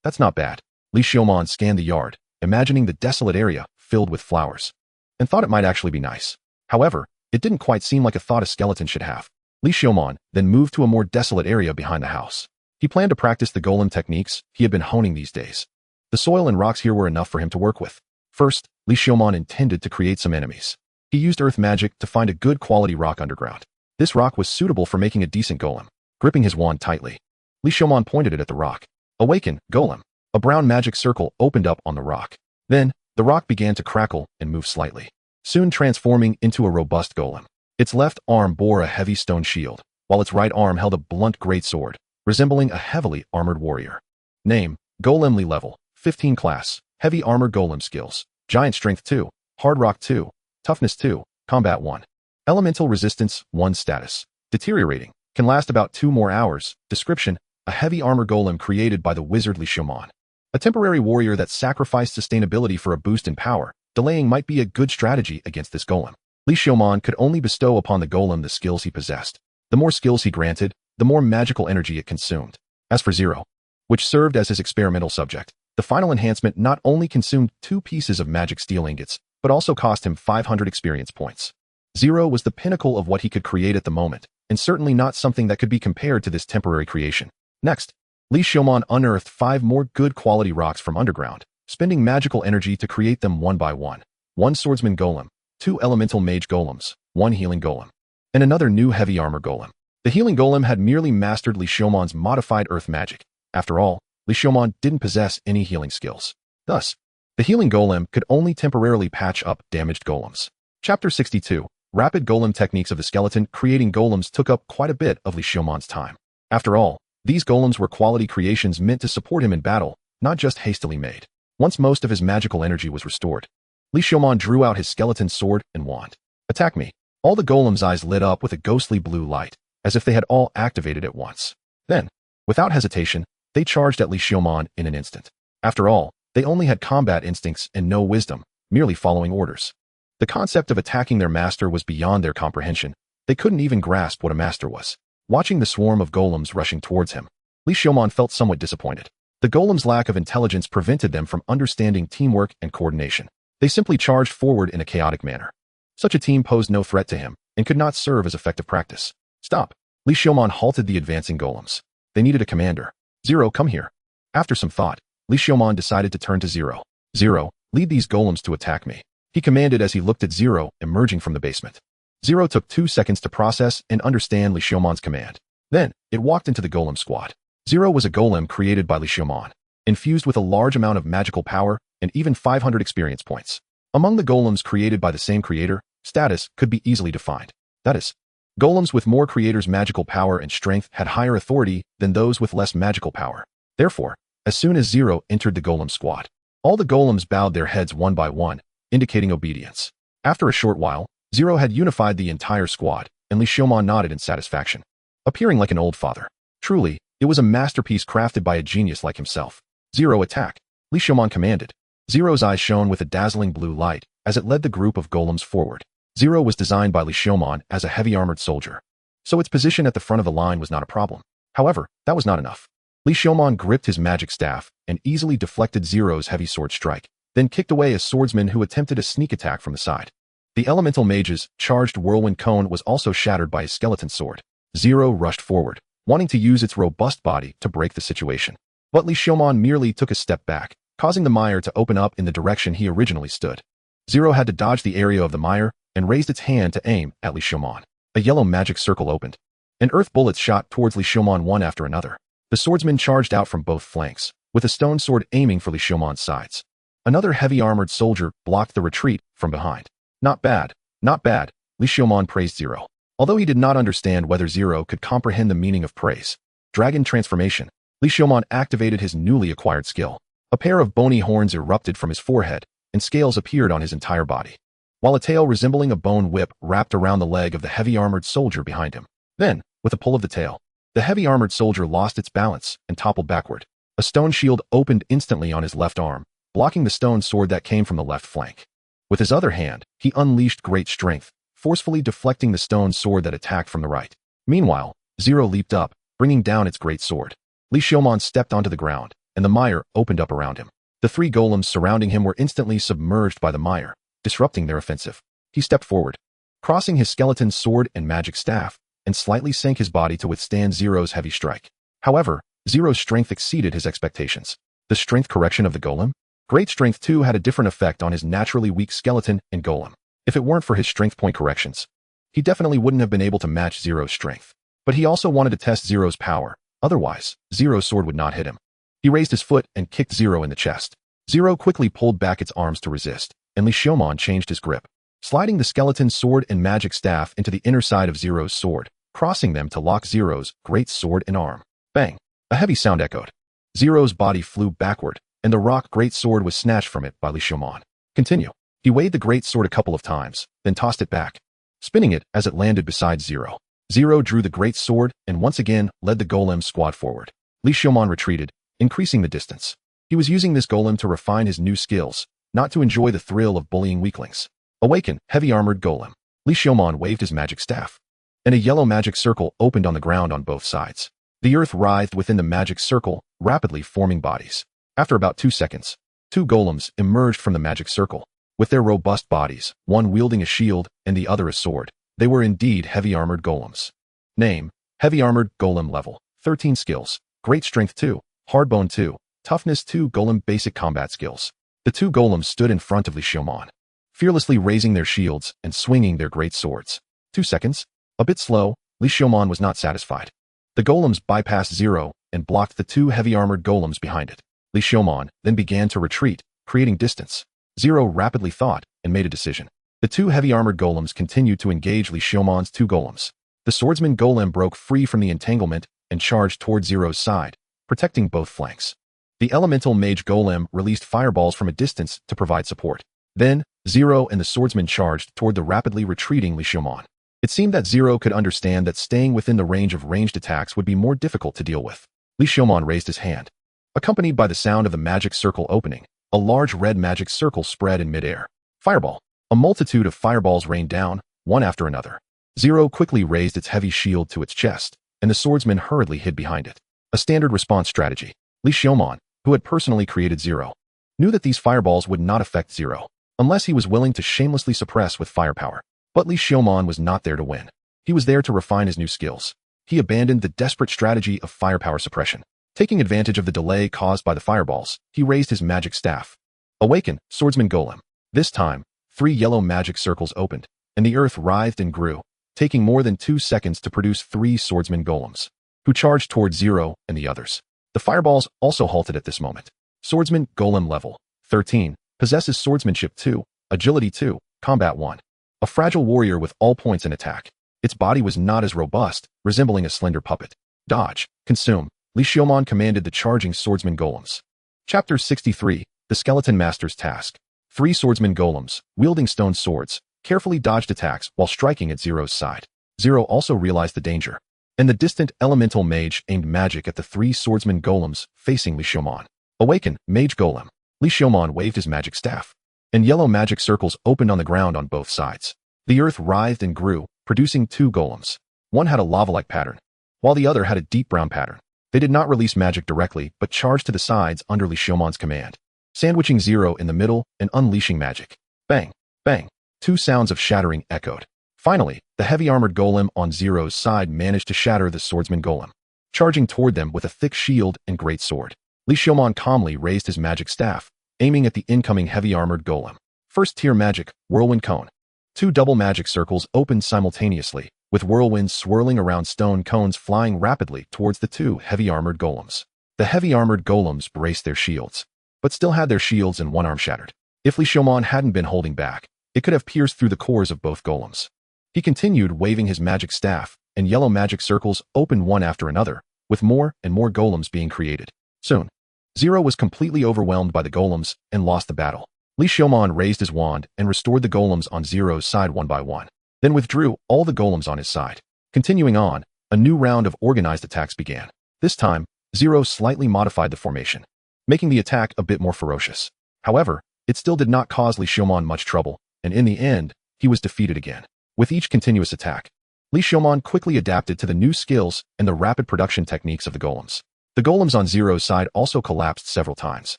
That's not bad. Li Xiaomon scanned the yard, imagining the desolate area filled with flowers, and thought it might actually be nice. However, it didn't quite seem like a thought a skeleton should have. Li Xiaomon then moved to a more desolate area behind the house. He planned to practice the golem techniques he had been honing these days. The soil and rocks here were enough for him to work with. First, Li Xiaomon intended to create some enemies. He used earth magic to find a good quality rock underground. This rock was suitable for making a decent golem. Gripping his wand tightly, Li Xiaomon pointed it at the rock. Awaken, golem. A brown magic circle opened up on the rock. Then, the rock began to crackle and move slightly, soon transforming into a robust golem. Its left arm bore a heavy stone shield, while its right arm held a blunt great sword, resembling a heavily armored warrior. Name, Golemly level, 15 class, heavy armor golem skills, giant strength 2, hard rock 2, toughness 2, combat 1. Elemental resistance 1 status, deteriorating, can last about 2 more hours. Description, a heavy armor golem created by the wizard Li Xiaomon. A temporary warrior that sacrificed sustainability for a boost in power. Delaying might be a good strategy against this golem. Li Xiaomon could only bestow upon the golem the skills he possessed. The more skills he granted, the more magical energy it consumed. As for Zero, which served as his experimental subject, the final enhancement not only consumed 2 pieces of magic steel ingots, but also cost him 500 experience points. Zero was the pinnacle of what he could create at the moment, and certainly not something that could be compared to this temporary creation. Next, Li Xiaomon unearthed 5 more good quality rocks from underground, spending magical energy to create them one by one. 1 swordsman golem, 2 elemental mage golems, 1 healing golem, and another new heavy armor golem. The healing golem had merely mastered Li Xiaomon's modified earth magic. After all, Li Xiaomon didn't possess any healing skills. Thus, the healing golem could only temporarily patch up damaged golems. Chapter 62. Rapid golem techniques of the skeleton. Creating golems took up quite a bit of Li Xiaomon's time. After all, these golems were quality creations meant to support him in battle, not just hastily made. Once most of his magical energy was restored, Li Xiaomon drew out his skeleton sword and wand. Attack me. All the golem's eyes lit up with a ghostly blue light, as if they had all activated at once. Then, without hesitation, they charged at Li Xiaomon in an instant. After all, they only had combat instincts and no wisdom, merely following orders. The concept of attacking their master was beyond their comprehension. They couldn't even grasp what a master was. Watching the swarm of golems rushing towards him, Li Xiaomon felt somewhat disappointed. The golems' lack of intelligence prevented them from understanding teamwork and coordination. They simply charged forward in a chaotic manner. Such a team posed no threat to him and could not serve as effective practice. Stop. Li Xiaomon halted the advancing golems. They needed a commander. Zero, come here. After some thought, Li Xiaomon decided to turn to Zero. Zero, lead these golems to attack me, he commanded as he looked at Zero emerging from the basement. Zero took 2 seconds to process and understand Li Xiaomon's command. Then, it walked into the golem squad. Zero was a golem created by Li Xiaomon, infused with a large amount of magical power and even 500 experience points. Among the golems created by the same creator, Status could be easily defined. That is, golems with more creator's magical power and strength had higher authority than those with less magical power. Therefore, as soon as Zero entered the golem squad, all the golems bowed their heads one by one, indicating obedience. After a short while, Zero had unified the entire squad, and Li Xiaomon nodded in satisfaction, appearing like an old father. Truly, it was a masterpiece crafted by a genius like himself. Zero, attack! Li Xiaomon commanded. Zero's eyes shone with a dazzling blue light as it led the group of golems forward. Zero was designed by Li Xiaomon as a heavy-armored soldier, so its position at the front of the line was not a problem. However, that was not enough. Li Xiaomon gripped his magic staff and easily deflected Zero's heavy sword strike, then kicked away a swordsman who attempted a sneak attack from the side. The elemental mage's charged whirlwind cone was also shattered by his skeleton sword. Zero rushed forward, wanting to use its robust body to break the situation. But Li Xiaomon merely took a step back, causing the mire to open up in the direction he originally stood. Zero had to dodge the area of the mire and raised its hand to aim at Li Xiaomon. A yellow magic circle opened, and earth bullets shot towards Li Xiaomon one after another. The swordsman charged out from both flanks, with a stone sword aiming for Li Xiaomon's sides. Another heavy-armored soldier blocked the retreat from behind. Not bad, not bad, Li Xiaomon praised Zero. Although he did not understand whether Zero could comprehend the meaning of praise. Dragon transformation. Li Xiaomon activated his newly acquired skill. A pair of bony horns erupted from his forehead, and scales appeared on his entire body, while a tail resembling a bone whip wrapped around the leg of the heavy-armored soldier behind him. Then, with a pull of the tail, the heavy-armored soldier lost its balance and toppled backward. A stone shield opened instantly on his left arm, blocking the stone sword that came from the left flank. With his other hand, he unleashed great strength, forcefully deflecting the stone sword that attacked from the right. Meanwhile, Zero leaped up, bringing down its great sword. Li Xiaomon stepped onto the ground, and the mire opened up around him. The three golems surrounding him were instantly submerged by the mire, disrupting their offensive. He stepped forward, crossing his skeleton sword and magic staff, and slightly sank his body to withstand Zero's heavy strike. However, Zero's strength exceeded his expectations. The strength correction of the golem? Great strength too had a different effect on his naturally weak skeleton and golem. If it weren't for his strength point corrections, he definitely wouldn't have been able to match Zero's strength. But he also wanted to test Zero's power, otherwise, Zero's sword would not hit him. He raised his foot and kicked Zero in the chest. Zero quickly pulled back its arms to resist, and Li Xiaomon changed his grip, sliding the skeleton sword and magic staff into the inner side of Zero's sword, crossing them to lock Zero's great sword and arm. Bang! A heavy sound echoed. Zero's body flew backward, and the rock great sword was snatched from it by Li Xiaomon. Continue. He weighed the great sword a couple of times, then tossed it back, spinning it as it landed beside Zero. Zero drew the great sword and once again led the golem squad forward. Li Xiaomon retreated, increasing the distance. He was using this golem to refine his new skills, not to enjoy the thrill of bullying weaklings. Awaken, heavy-armored golem. Li Xiaomon waved his magic staff, and a yellow magic circle opened on the ground on both sides. The earth writhed within the magic circle, rapidly forming bodies. After about 2 seconds, 2 golems emerged from the magic circle. With their robust bodies, one wielding a shield and the other a sword, they were indeed heavy-armored golems. Name: Heavy-armored golem level, 13 skills, great strength 2, hardbone 2, toughness 2 golem basic combat skills. The 2 golems stood in front of Li Xiaomon, fearlessly raising their shields and swinging their great swords. 2 seconds? A bit slow, Li Xiaomon was not satisfied. The golems bypassed Zero and blocked the 2 heavy-armored golems behind it. Li Xiaomon then began to retreat, creating distance. Zero rapidly thought and made a decision. The 2 heavy-armored golems continued to engage Li Xiaomon's 2 golems. The swordsman golem broke free from the entanglement and charged toward Zero's side, protecting both flanks. The elemental mage golem released fireballs from a distance to provide support. Then, Zero and the swordsman charged toward the rapidly retreating Li Xiaomon. It seemed that Zero could understand that staying within the range of ranged attacks would be more difficult to deal with. Li Xiaomon raised his hand. Accompanied by the sound of the magic circle opening, a large red magic circle spread in midair. Fireball! A multitude of fireballs rained down, one after another. Zero quickly raised its heavy shield to its chest, and the swordsman hurriedly hid behind it. A standard response strategy. Li Xiaomon, who had personally created Zero, knew that these fireballs would not affect Zero, unless he was willing to shamelessly suppress with firepower. But Li Xiaomon was not there to win. He was there to refine his new skills. He abandoned the desperate strategy of firepower suppression. Taking advantage of the delay caused by the fireballs, he raised his magic staff. Awaken, swordsman golem. This time, 3 yellow magic circles opened, and the earth writhed and grew, taking more than 2 seconds to produce 3 swordsman golems, who charged toward Zero and the others. The fireballs also halted at this moment. Swordsman golem level, 13, possesses swordsmanship 2, agility 2, combat 1. a fragile warrior with all points in attack. Its body was not as robust, resembling a slender puppet. Dodge, consume. Li Xiaomon commanded the charging swordsman golems. Chapter 63, The Skeleton Master's Task. 3 swordsman golems, wielding stone swords, carefully dodged attacks while striking at Zero's side. Zero also realized the danger, and the distant elemental mage aimed magic at the 3 swordsman golems facing Li Xiaomon. Awaken, mage golem. Li Xiaomon waved his magic staff, and yellow magic circles opened on the ground on both sides. The earth writhed and grew, producing 2 golems. One had a lava-like pattern, while the other had a deep brown pattern. They did not release magic directly, but charged to the sides under Li Xiaomon's command, sandwiching Zero in the middle and unleashing magic. Bang, bang. 2 sounds of shattering echoed. Finally, the heavy-armored golem on Zero's side managed to shatter the swordsman golem, charging toward them with a thick shield and great sword. Li Xiaomon calmly raised his magic staff, aiming at the incoming heavy-armored golem. First-tier magic, Whirlwind Cone. 2 double magic circles opened simultaneously, with whirlwinds swirling around stone cones flying rapidly towards the 2 heavy-armored golems. The heavy-armored golems braced their shields, but still had their shields and one arm shattered. If Li Xiaomon hadn't been holding back, it could have pierced through the cores of both golems. He continued waving his magic staff, and yellow magic circles opened one after another, with more and more golems being created. Soon, Zero was completely overwhelmed by the golems and lost the battle. Li Xiaomon raised his wand and restored the golems on Zero's side one by one, then withdrew all the golems on his side. Continuing on, a new round of organized attacks began. This time, Zero slightly modified the formation, making the attack a bit more ferocious. However, it still did not cause Li Xiaomon much trouble, and in the end, he was defeated again. With each continuous attack, Li Xiaomon quickly adapted to the new skills and the rapid production techniques of the golems. The golems on Zero's side also collapsed several times,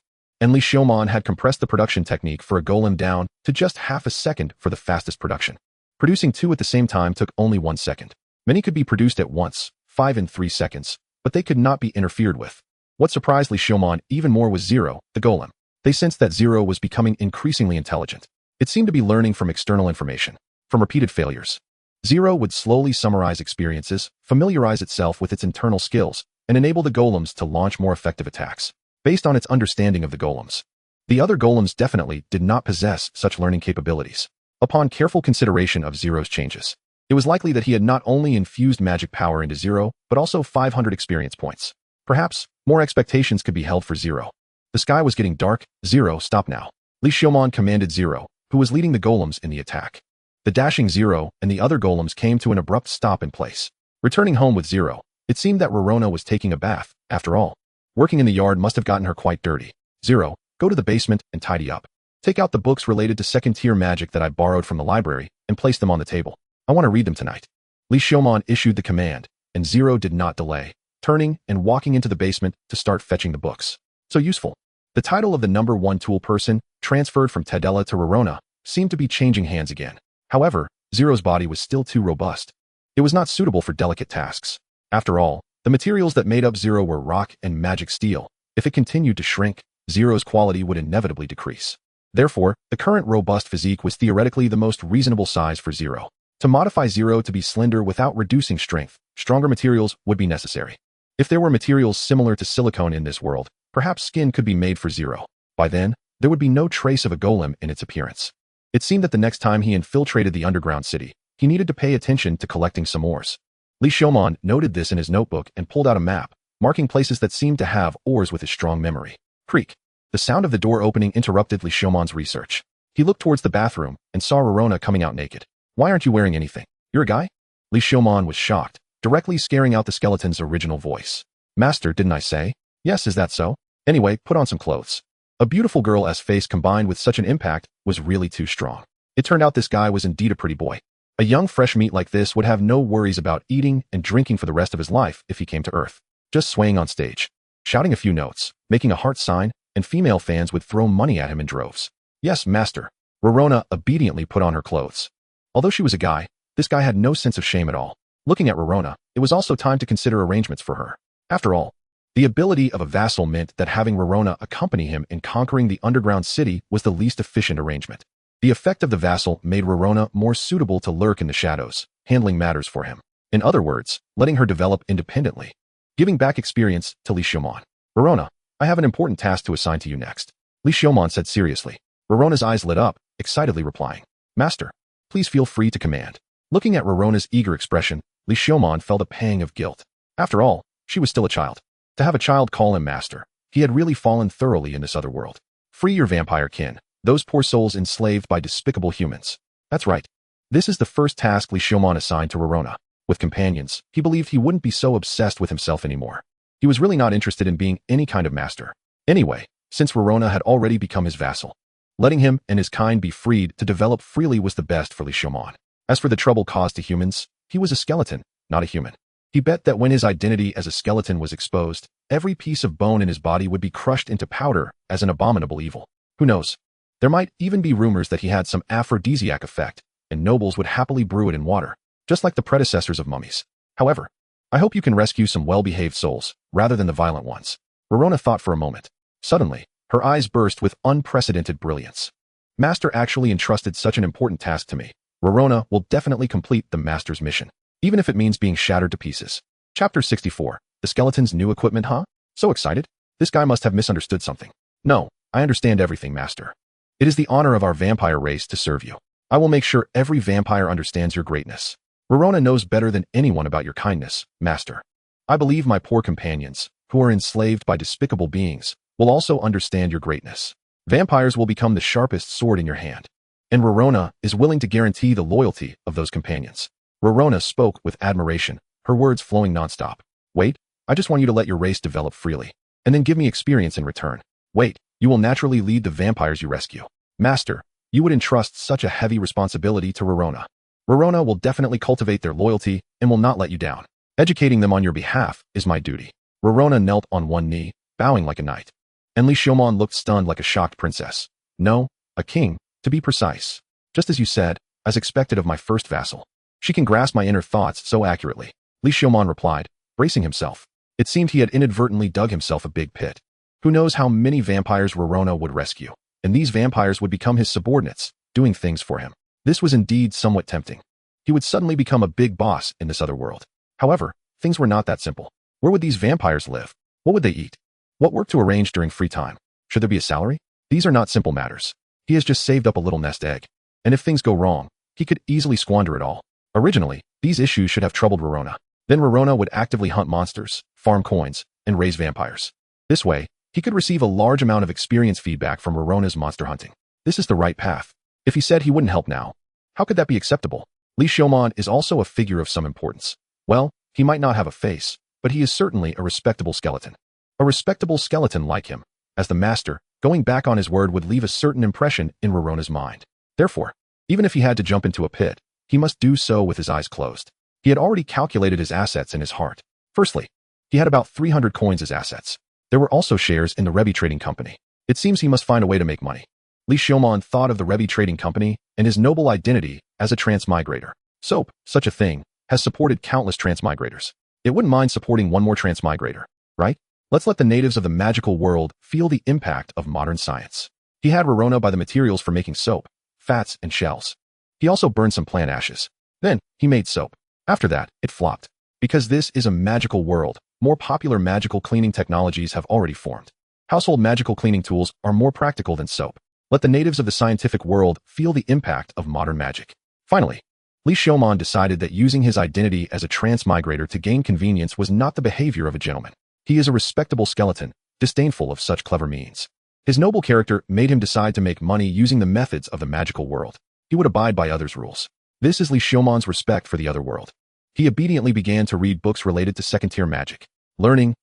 and Li Xiaomon had compressed the production technique for a golem down to just half a second for the fastest production. Producing 2 at the same time took only 1 second. Many could be produced at once, 5 and 3 seconds, but they could not be interfered with. What surprised Li Xiaomon even more was Zero, the golem. They sensed that Zero was becoming increasingly intelligent. It seemed to be learning from external information, from repeated failures. Zero would slowly summarize experiences, familiarize itself with its internal skills, and enable the golems to launch more effective attacks, based on its understanding of the golems. The other golems definitely did not possess such learning capabilities. Upon careful consideration of Zero's changes, it was likely that he had not only infused magic power into Zero, but also 500 experience points. Perhaps, more expectations could be held for Zero. The sky was getting dark. Zero, stop now. Li Xiaomon commanded Zero, who was leading the golems in the attack. The dashing Zero and the other golems came to an abrupt stop in place. Returning home with Zero, it seemed that Rorona was taking a bath. After all, working in the yard must have gotten her quite dirty. Zero, go to the basement and tidy up. Take out the books related to second-tier magic that I borrowed from the library and place them on the table. I want to read them tonight. Li Xiaomon issued the command, and Zero did not delay, turning and walking into the basement to start fetching the books. So useful. The title of the number 1 tool person, transferred from Tedella to Rorona, seemed to be changing hands again. However, Zero's body was still too robust. It was not suitable for delicate tasks. After all, the materials that made up Zero were rock and magic steel. If it continued to shrink, Zero's quality would inevitably decrease. Therefore, the current robust physique was theoretically the most reasonable size for Zero. To modify Zero to be slender without reducing strength, stronger materials would be necessary. If there were materials similar to silicone in this world, perhaps skin could be made for Zero. By then, there would be no trace of a golem in its appearance. It seemed that the next time he infiltrated the underground city, he needed to pay attention to collecting some ores. Li Xiaomon noted this in his notebook and pulled out a map, marking places that seemed to have ores with his strong memory. Creak. The sound of the door opening interrupted Li Xiaomon's research. He looked towards the bathroom and saw Rorona coming out naked. Why aren't you wearing anything? You're a guy? Li Xiaomon was shocked, directly scaring out the skeleton's original voice. Master, didn't I say? Yes, is that so? Anyway, put on some clothes. A beautiful girl's face combined with such an impact was really too strong. It turned out this guy was indeed a pretty boy. A young fresh meat like this would have no worries about eating and drinking for the rest of his life if he came to Earth. Just swaying on stage, shouting a few notes, making a heart sign, and female fans would throw money at him in droves. Yes, master. Rorona obediently put on her clothes. Although she was a guy, this guy had no sense of shame at all. Looking at Rorona, it was also time to consider arrangements for her. After all, the ability of a vassal meant that having Rorona accompany him in conquering the underground city was the least efficient arrangement. The effect of the vassal made Rorona more suitable to lurk in the shadows, handling matters for him. In other words, letting her develop independently. Giving back experience to Li Xiaomon. Rorona, I have an important task to assign to you next. Li Xiaomon said seriously. Rorona's eyes lit up, excitedly replying. Master. Please feel free to command. Looking at Rorona's eager expression, Li Xiaomon felt a pang of guilt. After all, she was still a child. To have a child call him master, he had really fallen thoroughly in this other world. Free your vampire kin, those poor souls enslaved by despicable humans. That's right. This is the first task Li Xiaomon assigned to Rorona. With companions, he believed he wouldn't be so obsessed with himself anymore. He was really not interested in being any kind of master. Anyway, since Rorona had already become his vassal, letting him and his kind be freed to develop freely was the best for Li Xiaomon. As for the trouble caused to humans, he was a skeleton, not a human. He bet that when his identity as a skeleton was exposed, every piece of bone in his body would be crushed into powder as an abominable evil. Who knows? There might even be rumors that he had some aphrodisiac effect, and nobles would happily brew it in water, just like the predecessors of mummies. However, I hope you can rescue some well-behaved souls, rather than the violent ones. Rorona thought for a moment. Suddenly, her eyes burst with unprecedented brilliance. Master actually entrusted such an important task to me. Rorona will definitely complete the Master's mission, even if it means being shattered to pieces. Chapter 64. The skeleton's new equipment, huh? So excited? This guy must have misunderstood something. No, I understand everything, Master. It is the honor of our vampire race to serve you. I will make sure every vampire understands your greatness. Rorona knows better than anyone about your kindness, Master. I believe my poor companions, who are enslaved by despicable beings, will also understand your greatness. Vampires will become the sharpest sword in your hand. And Rorona is willing to guarantee the loyalty of those companions. Rorona spoke with admiration, her words flowing nonstop. Wait, I just want you to let your race develop freely, and then give me experience in return. Wait, you will naturally lead the vampires you rescue. Master, you would entrust such a heavy responsibility to Rorona. Rorona will definitely cultivate their loyalty and will not let you down. Educating them on your behalf is my duty. Rorona knelt on one knee, bowing like a knight. And Li Xiaomon looked stunned like a shocked princess. No, a king, to be precise. Just as you said, as expected of my first vassal. She can grasp my inner thoughts so accurately. Li Xiaomon replied, bracing himself. It seemed he had inadvertently dug himself a big pit. Who knows how many vampires Rorona would rescue, and these vampires would become his subordinates, doing things for him. This was indeed somewhat tempting. He would suddenly become a big boss in this other world. However, things were not that simple. Where would these vampires live? What would they eat? What work to arrange during free time? Should there be a salary? These are not simple matters. He has just saved up a little nest egg. And if things go wrong, he could easily squander it all. Originally, these issues should have troubled Rorona. Then Rorona would actively hunt monsters, farm coins, and raise vampires. This way, he could receive a large amount of experience feedback from Rorona's monster hunting. This is the right path. If he said he wouldn't help now, how could that be acceptable? Li Xiaomon is also a figure of some importance. Well, he might not have a face, but he is certainly a respectable skeleton. A respectable skeleton like him, as the master, going back on his word would leave a certain impression in Rorona's mind. Therefore, even if he had to jump into a pit, he must do so with his eyes closed. He had already calculated his assets in his heart. Firstly, he had about 300 coins as assets. There were also shares in the Rebi Trading Company. It seems he must find a way to make money. Li Xiaomon thought of the Rebi Trading Company and his noble identity as a transmigrator. Soap, such a thing, has supported countless transmigrators. It wouldn't mind supporting one more transmigrator, right? Let's let the natives of the magical world feel the impact of modern science. He had Rorona buy the materials for making soap, fats, and shells. He also burned some plant ashes. Then, he made soap. After that, it flopped. Because this is a magical world, more popular magical cleaning technologies have already formed. Household magical cleaning tools are more practical than soap. Let the natives of the scientific world feel the impact of modern magic. Finally, Li Xiaomon decided that using his identity as a transmigrator to gain convenience was not the behavior of a gentleman. He is a respectable skeleton, disdainful of such clever means. His noble character made him decide to make money using the methods of the magical world. He would abide by others' rules. This is Li Xiaomon's respect for the other world. He obediently began to read books related to second-tier magic. Learning.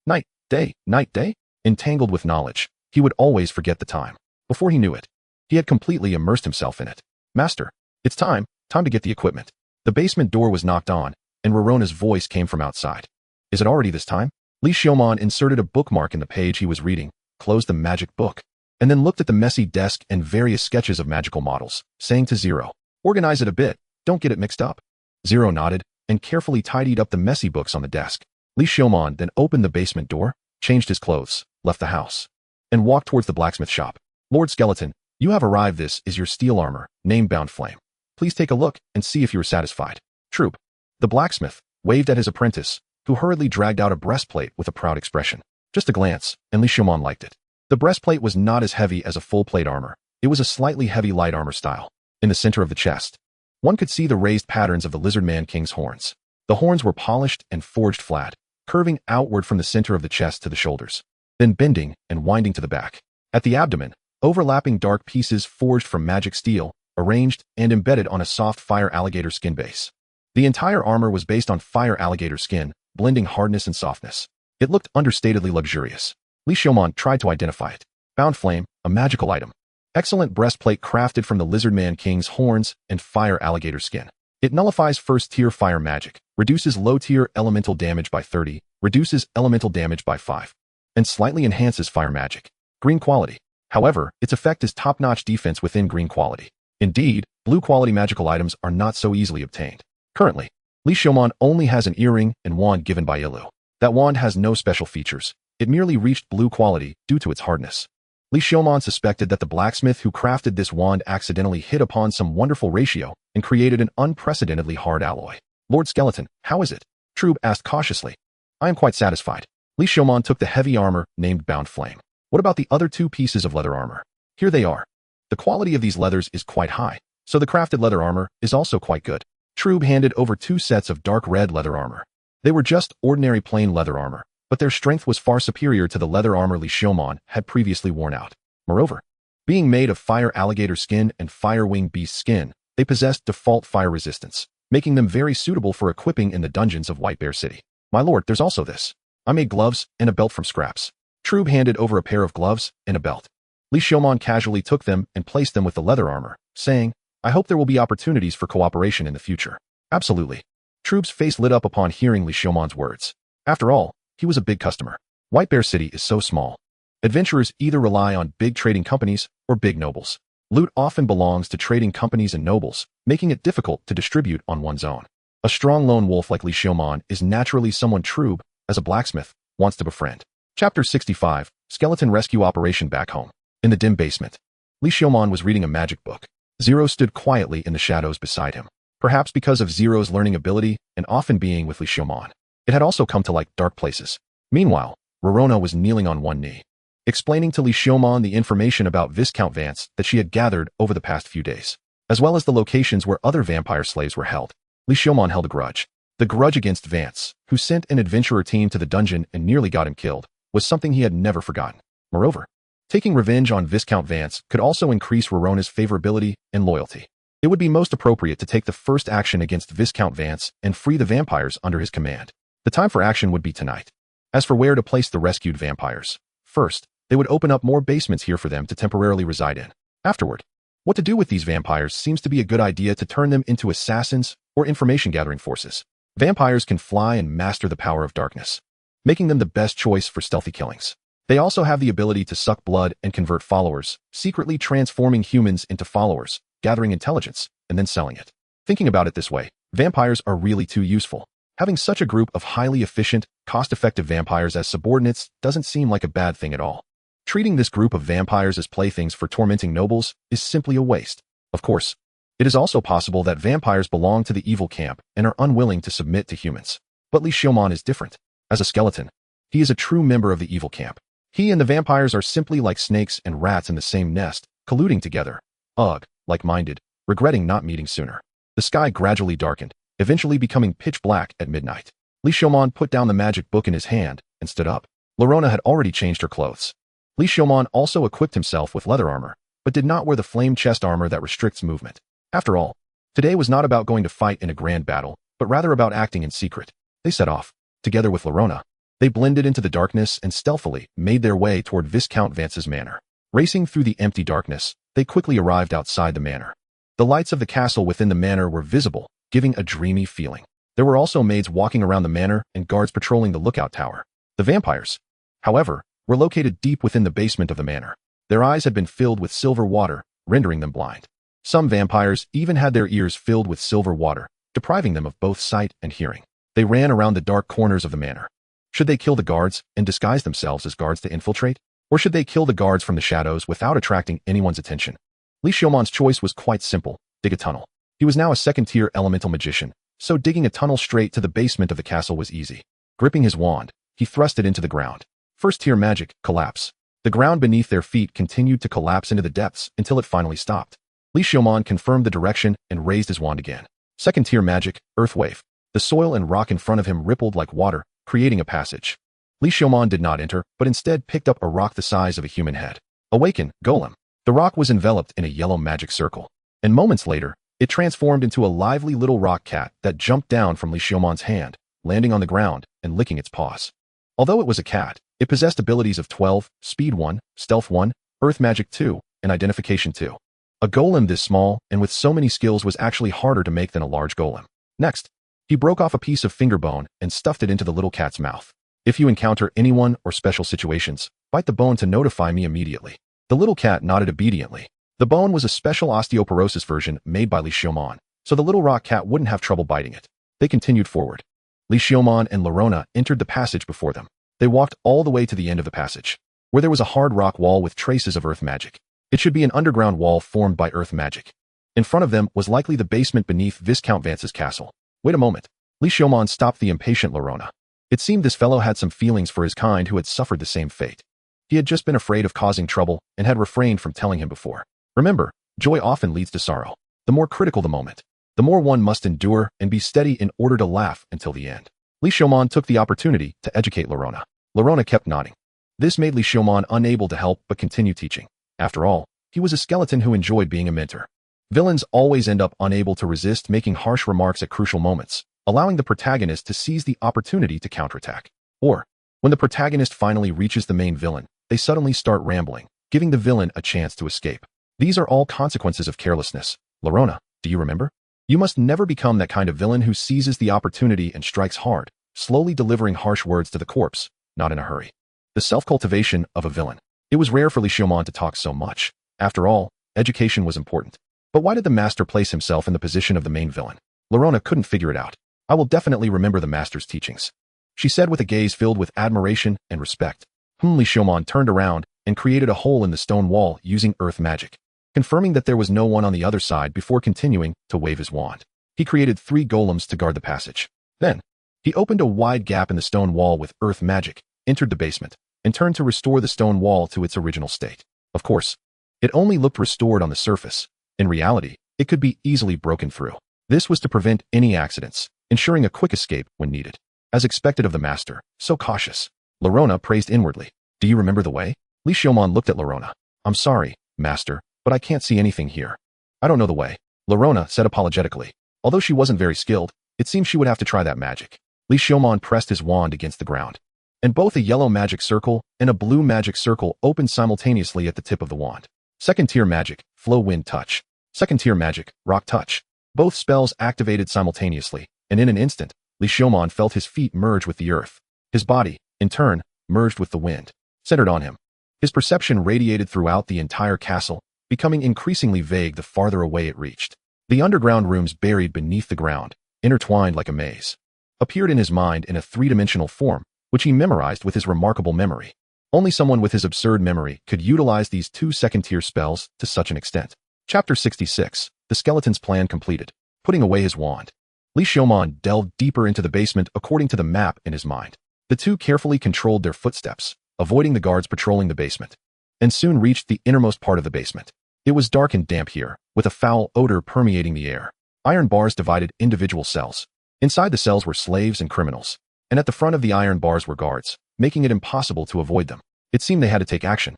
Night, day. Entangled with knowledge, he would always forget the time. Before he knew it, he had completely immersed himself in it. Master, it's time to get the equipment. The basement door was knocked on, and Rorona's voice came from outside. Is it already this time? Li Xiaomon inserted a bookmark in the page he was reading, closed the magic book, and then looked at the messy desk and various sketches of magical models, saying to Zero, organize it a bit, don't get it mixed up. Zero nodded, and carefully tidied up the messy books on the desk. Li Xiaomon then opened the basement door, changed his clothes, left the house, and walked towards the blacksmith shop. Lord Skeleton, you have arrived. This is your steel armor, name-bound flame. Please take a look and see if you are satisfied. Troop. The blacksmith waved at his apprentice, who hurriedly dragged out a breastplate with a proud expression. Just a glance, and Li Xiaomon liked it. The breastplate was not as heavy as a full plate armor. It was a slightly heavy light armor style. In the center of the chest, one could see the raised patterns of the lizard man king's horns. The horns were polished and forged flat, curving outward from the center of the chest to the shoulders, then bending and winding to the back. At the abdomen, overlapping dark pieces forged from magic steel, arranged and embedded on a soft fire alligator skin base. The entire armor was based on fire alligator skin, blending hardness and softness. It looked understatedly luxurious. Li Xiaoman tried to identify it. Bound flame, a magical item. Excellent breastplate crafted from the lizard man king's horns and fire alligator skin. It nullifies first-tier fire magic, reduces low-tier elemental damage by 30, reduces elemental damage by 5, and slightly enhances fire magic. Green quality. However, its effect is top-notch defense within green quality. Indeed, blue-quality magical items are not so easily obtained. Currently, Li Xiaoman only has an earring and wand given by Ilu. That wand has no special features. It merely reached blue quality due to its hardness. Li Xiaoman suspected that the blacksmith who crafted this wand accidentally hit upon some wonderful ratio and created an unprecedentedly hard alloy. Lord Skeleton, how is it? Trube asked cautiously. I am quite satisfied. Li Xiaoman took the heavy armor named Bound Flame. What about the other 2 pieces of leather armor? Here they are. The quality of these leathers is quite high, so the crafted leather armor is also quite good. Trube handed over 2 sets of dark red leather armor. They were just ordinary plain leather armor, but their strength was far superior to the leather armor Li Xiaoman had previously worn out. Moreover, being made of fire alligator skin and fire wing beast skin, they possessed default fire resistance, making them very suitable for equipping in the dungeons of White Bear City. My lord, there's also this. I made gloves and a belt from scraps. Trube handed over a pair of gloves and a belt. Li Xiaoman casually took them and placed them with the leather armor, saying, I hope there will be opportunities for cooperation in the future. Absolutely. Trube's face lit up upon hearing Li Xiaoman's words. After all, he was a big customer. White Bear City is so small. Adventurers either rely on big trading companies or big nobles. Loot often belongs to trading companies and nobles, making it difficult to distribute on one's own. A strong lone wolf like Li Xiaoman is naturally someone Trube, as a blacksmith, wants to befriend. Chapter 65, Skeleton Rescue Operation Back Home. In the dim basement, Li Xiaoman was reading a magic book. Zero stood quietly in the shadows beside him. Perhaps because of Zero's learning ability and often being with Li Xiaoman, it had also come to like dark places. Meanwhile, Rorona was kneeling on one knee, explaining to Li Xiaoman the information about Viscount Vance that she had gathered over the past few days, as well as the locations where other vampire slaves were held. Li Xiaoman held a grudge. The grudge against Vance, who sent an adventurer team to the dungeon and nearly got him killed, was something he had never forgotten. Moreover, taking revenge on Viscount Vance could also increase Rorona's favorability and loyalty. It would be most appropriate to take the first action against Viscount Vance and free the vampires under his command. The time for action would be tonight. As for where to place the rescued vampires, first, they would open up more basements here for them to temporarily reside in. Afterward, what to do with these vampires seems to be a good idea to turn them into assassins or information-gathering forces. Vampires can fly and master the power of darkness, making them the best choice for stealthy killings. They also have the ability to suck blood and convert followers, secretly transforming humans into followers, gathering intelligence, and then selling it. Thinking about it this way, vampires are really too useful. Having such a group of highly efficient, cost-effective vampires as subordinates doesn't seem like a bad thing at all. Treating this group of vampires as playthings for tormenting nobles is simply a waste. Of course, it is also possible that vampires belong to the evil camp and are unwilling to submit to humans. But Li Xiaoman is different. As a skeleton, he is a true member of the evil camp. He and the vampires are simply like snakes and rats in the same nest, colluding together. Ugh, like-minded, regretting not meeting sooner. The sky gradually darkened, eventually becoming pitch black at midnight. Li Xiaoman put down the magic book in his hand and stood up. Lorona had already changed her clothes. Li Xiaoman also equipped himself with leather armor, but did not wear the flame chest armor that restricts movement. After all, today was not about going to fight in a grand battle, but rather about acting in secret. They set off. Together with Lorona, they blended into the darkness and stealthily made their way toward Viscount Vance's manor. Racing through the empty darkness, they quickly arrived outside the manor. The lights of the castle within the manor were visible, giving a dreamy feeling. There were also maids walking around the manor and guards patrolling the lookout tower. The vampires, however, were located deep within the basement of the manor. Their eyes had been filled with silver water, rendering them blind. Some vampires even had their ears filled with silver water, depriving them of both sight and hearing. They ran around the dark corners of the manor. Should they kill the guards and disguise themselves as guards to infiltrate? Or should they kill the guards from the shadows without attracting anyone's attention? Li Xiaoman's choice was quite simple: dig a tunnel. He was now a second-tier elemental magician, so digging a tunnel straight to the basement of the castle was easy. Gripping his wand, he thrust it into the ground. First-tier magic, collapse. The ground beneath their feet continued to collapse into the depths until it finally stopped. Li Xiaoman confirmed the direction and raised his wand again. Second tier magic, earth wave. The soil and rock in front of him rippled like water, creating a passage. Li Xiaoman did not enter, but instead picked up a rock the size of a human head. Awaken, golem. The rock was enveloped in a yellow magic circle, and moments later, it transformed into a lively little rock cat that jumped down from Li Xiaoman's hand, landing on the ground and licking its paws. Although it was a cat, it possessed abilities of 12, Speed 1, Stealth 1, Earth Magic 2, and Identification 2. A golem this small and with so many skills was actually harder to make than a large golem. Next, he broke off a piece of finger bone and stuffed it into the little cat's mouth. If you encounter anyone or special situations, bite the bone to notify me immediately. The little cat nodded obediently. The bone was a special osteoporosis version made by Li Xiaoman, so the little rock cat wouldn't have trouble biting it. They continued forward. Li Xiaoman and Lorona entered the passage before them. They walked all the way to the end of the passage, where there was a hard rock wall with traces of earth magic. It should be an underground wall formed by earth magic. In front of them was likely the basement beneath Viscount Vance's castle. Wait a moment. Li Xiaoman stopped the impatient Lorona. It seemed this fellow had some feelings for his kind who had suffered the same fate. He had just been afraid of causing trouble and had refrained from telling him before. Remember, joy often leads to sorrow. The more critical the moment, the more one must endure and be steady in order to laugh until the end. Li Xiaoman took the opportunity to educate Lorona. Lorona kept nodding. This made Li Xiaoman unable to help but continue teaching. After all, he was a skeleton who enjoyed being a mentor. Villains always end up unable to resist making harsh remarks at crucial moments, allowing the protagonist to seize the opportunity to counterattack. Or, when the protagonist finally reaches the main villain, they suddenly start rambling, giving the villain a chance to escape. These are all consequences of carelessness. Lorona, do you remember? You must never become that kind of villain who seizes the opportunity and strikes hard, slowly delivering harsh words to the corpse, not in a hurry. The self-cultivation of a villain. It was rare for Li Xiaoman to talk so much. After all, education was important. But why did the master place himself in the position of the main villain? Lorona couldn't figure it out. I will definitely remember the master's teachings, she said with a gaze filled with admiration and respect. Li Xiaoman turned around and created a hole in the stone wall using earth magic, confirming that there was no one on the other side before continuing to wave his wand. He created 3 golems to guard the passage. Then, he opened a wide gap in the stone wall with earth magic, entered the basement, and turned to restore the stone wall to its original state. Of course, it only looked restored on the surface. In reality, it could be easily broken through. This was to prevent any accidents, ensuring a quick escape when needed. As expected of the master, so cautious. Lorona praised inwardly. Do you remember the way? Li Xiaoman looked at Lorona. I'm sorry, master, but I can't see anything here. I don't know the way, Lorona said apologetically. Although she wasn't very skilled, it seemed she would have to try that magic. Li Xiaoman pressed his wand against the ground, and both a yellow magic circle and a blue magic circle opened simultaneously at the tip of the wand. Second tier magic, flow wind touch. Second tier magic, rock touch. Both spells activated simultaneously, and in an instant, Li Xiaoman felt his feet merge with the earth. His body, in turn, merged with the wind, centered on him. His perception radiated throughout the entire castle, becoming increasingly vague the farther away it reached. The underground rooms buried beneath the ground, intertwined like a maze, appeared in his mind in a 3-dimensional form, which he memorized with his remarkable memory. Only someone with his absurd memory could utilize these 2 second-tier spells to such an extent. Chapter 66, The Skeleton's Plan Completed. Putting away his wand, Li Xiaoman delved deeper into the basement according to the map in his mind. The two carefully controlled their footsteps, avoiding the guards patrolling the basement, and soon reached the innermost part of the basement. It was dark and damp here, with a foul odor permeating the air. Iron bars divided individual cells. Inside the cells were slaves and criminals, and at the front of the iron bars were guards, making it impossible to avoid them. It seemed they had to take action.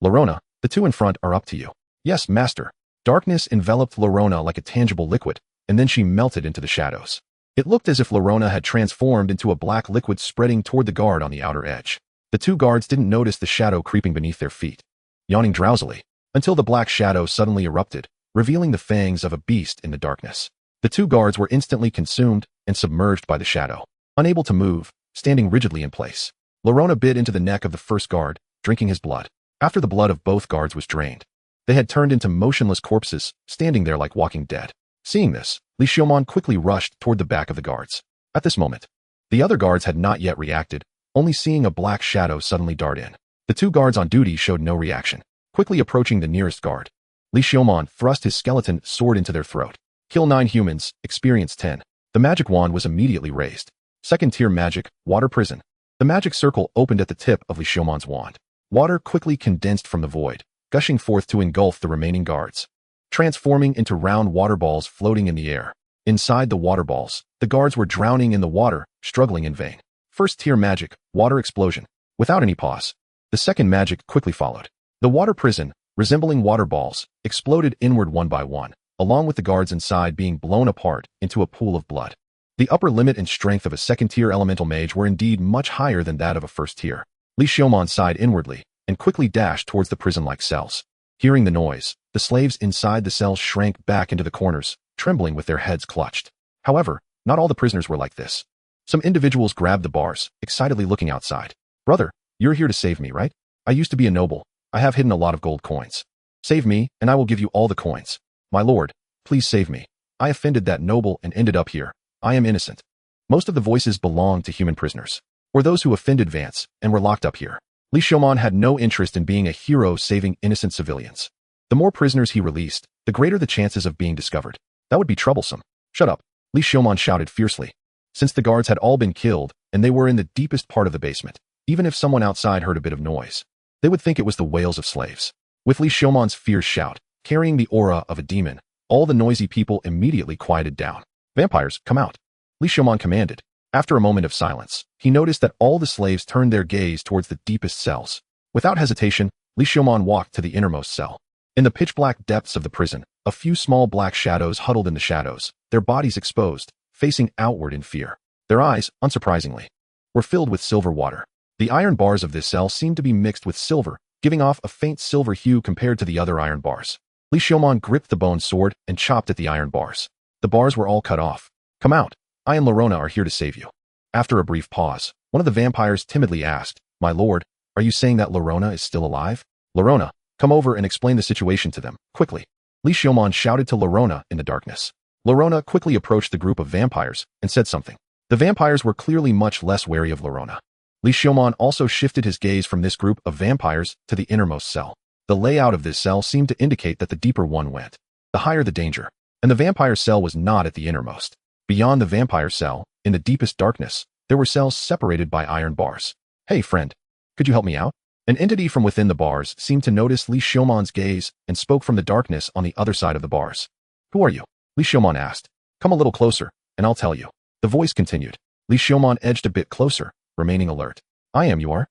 Lorona, the 2 in front are up to you. Yes, master. Darkness enveloped Lorona like a tangible liquid, and then she melted into the shadows. It looked as if Lorona had transformed into a black liquid spreading toward the guard on the outer edge. The 2 guards didn't notice the shadow creeping beneath their feet, yawning drowsily, until the black shadow suddenly erupted, revealing the fangs of a beast in the darkness. The 2 guards were instantly consumed and submerged by the shadow, unable to move, standing rigidly in place. Lorona bit into the neck of the first guard, drinking his blood. After the blood of both guards was drained, they had turned into motionless corpses, standing there like walking dead. Seeing this, Li Xiaoman quickly rushed toward the back of the guards. At this moment, the other guards had not yet reacted, only seeing a black shadow suddenly dart in. The 2 guards on duty showed no reaction. Quickly approaching the nearest guard, Li Xiaoman thrust his skeleton sword into their throat. Kill 9 humans, experience 10. The magic wand was immediately raised. Second-tier magic, water prison. The magic circle opened at the tip of Li Xiaoman's wand. Water quickly condensed from the void, gushing forth to engulf the remaining guards. transforming into round water balls floating in the air. Inside the water balls, the guards were drowning in the water, struggling in vain. First tier magic, water explosion. Without any pause, the second magic quickly followed. The water prison, resembling water balls, exploded inward one by one, along with the guards inside being blown apart into a pool of blood. The upper limit and strength of a second-tier elemental mage were indeed much higher than that of a first tier. Li Xiaomon sighed inwardly and quickly dashed towards the prison-like cells. Hearing the noise, the slaves inside the cells shrank back into the corners, trembling with their heads clutched. However, not all the prisoners were like this. Some individuals grabbed the bars, excitedly looking outside. "Brother, you're here to save me, right? I used to be a noble. I have hidden a lot of gold coins. Save me, and I will give you all the coins. My lord, please save me. I offended that noble and ended up here. I am innocent." Most of the voices belonged to human prisoners, or those who offended Vance and were locked up here. Li Xiaomon had no interest in being a hero saving innocent civilians. The more prisoners he released, the greater the chances of being discovered. That would be troublesome. "Shut up," Li Xiaomon shouted fiercely. Since the guards had all been killed and they were in the deepest part of the basement, even if someone outside heard a bit of noise, they would think it was the wails of slaves. With Li Xiaomon's fierce shout, carrying the aura of a demon, all the noisy people immediately quieted down. "Vampires, come out," Li Xiaomon commanded. After a moment of silence, he noticed that all the slaves turned their gaze towards the deepest cells. Without hesitation, Li Xiaomon walked to the innermost cell. In the pitch-black depths of the prison, a few small black shadows huddled in the shadows, their bodies exposed, facing outward in fear. Their eyes, unsurprisingly, were filled with silver water. The iron bars of this cell seemed to be mixed with silver, giving off a faint silver hue compared to the other iron bars. Li Xiaomon gripped the bone sword and chopped at the iron bars. The bars were all cut off. "Come out. I and Lorona are here to save you." After a brief pause, one of the vampires timidly asked, "My lord, are you saying that Lorona is still alive?" "Lorona, come over and explain the situation to them, quickly." Li Xiaomon shouted to Lorona in the darkness. Lorona quickly approached the group of vampires and said something. The vampires were clearly much less wary of Lorona. Li Xiaomon also shifted his gaze from this group of vampires to the innermost cell. The layout of this cell seemed to indicate that the deeper one went, the higher the danger, and the vampire cell was not at the innermost. Beyond the vampire cell, in the deepest darkness, there were cells separated by iron bars. "Hey, friend, could you help me out?" An entity from within the bars seemed to notice Li Xiaomon's gaze and spoke from the darkness on the other side of the bars. "Who are you?" Li Xiaomon asked. "Come a little closer, and I'll tell you." The voice continued. Li Xiaomon edged a bit closer, remaining alert. "I am your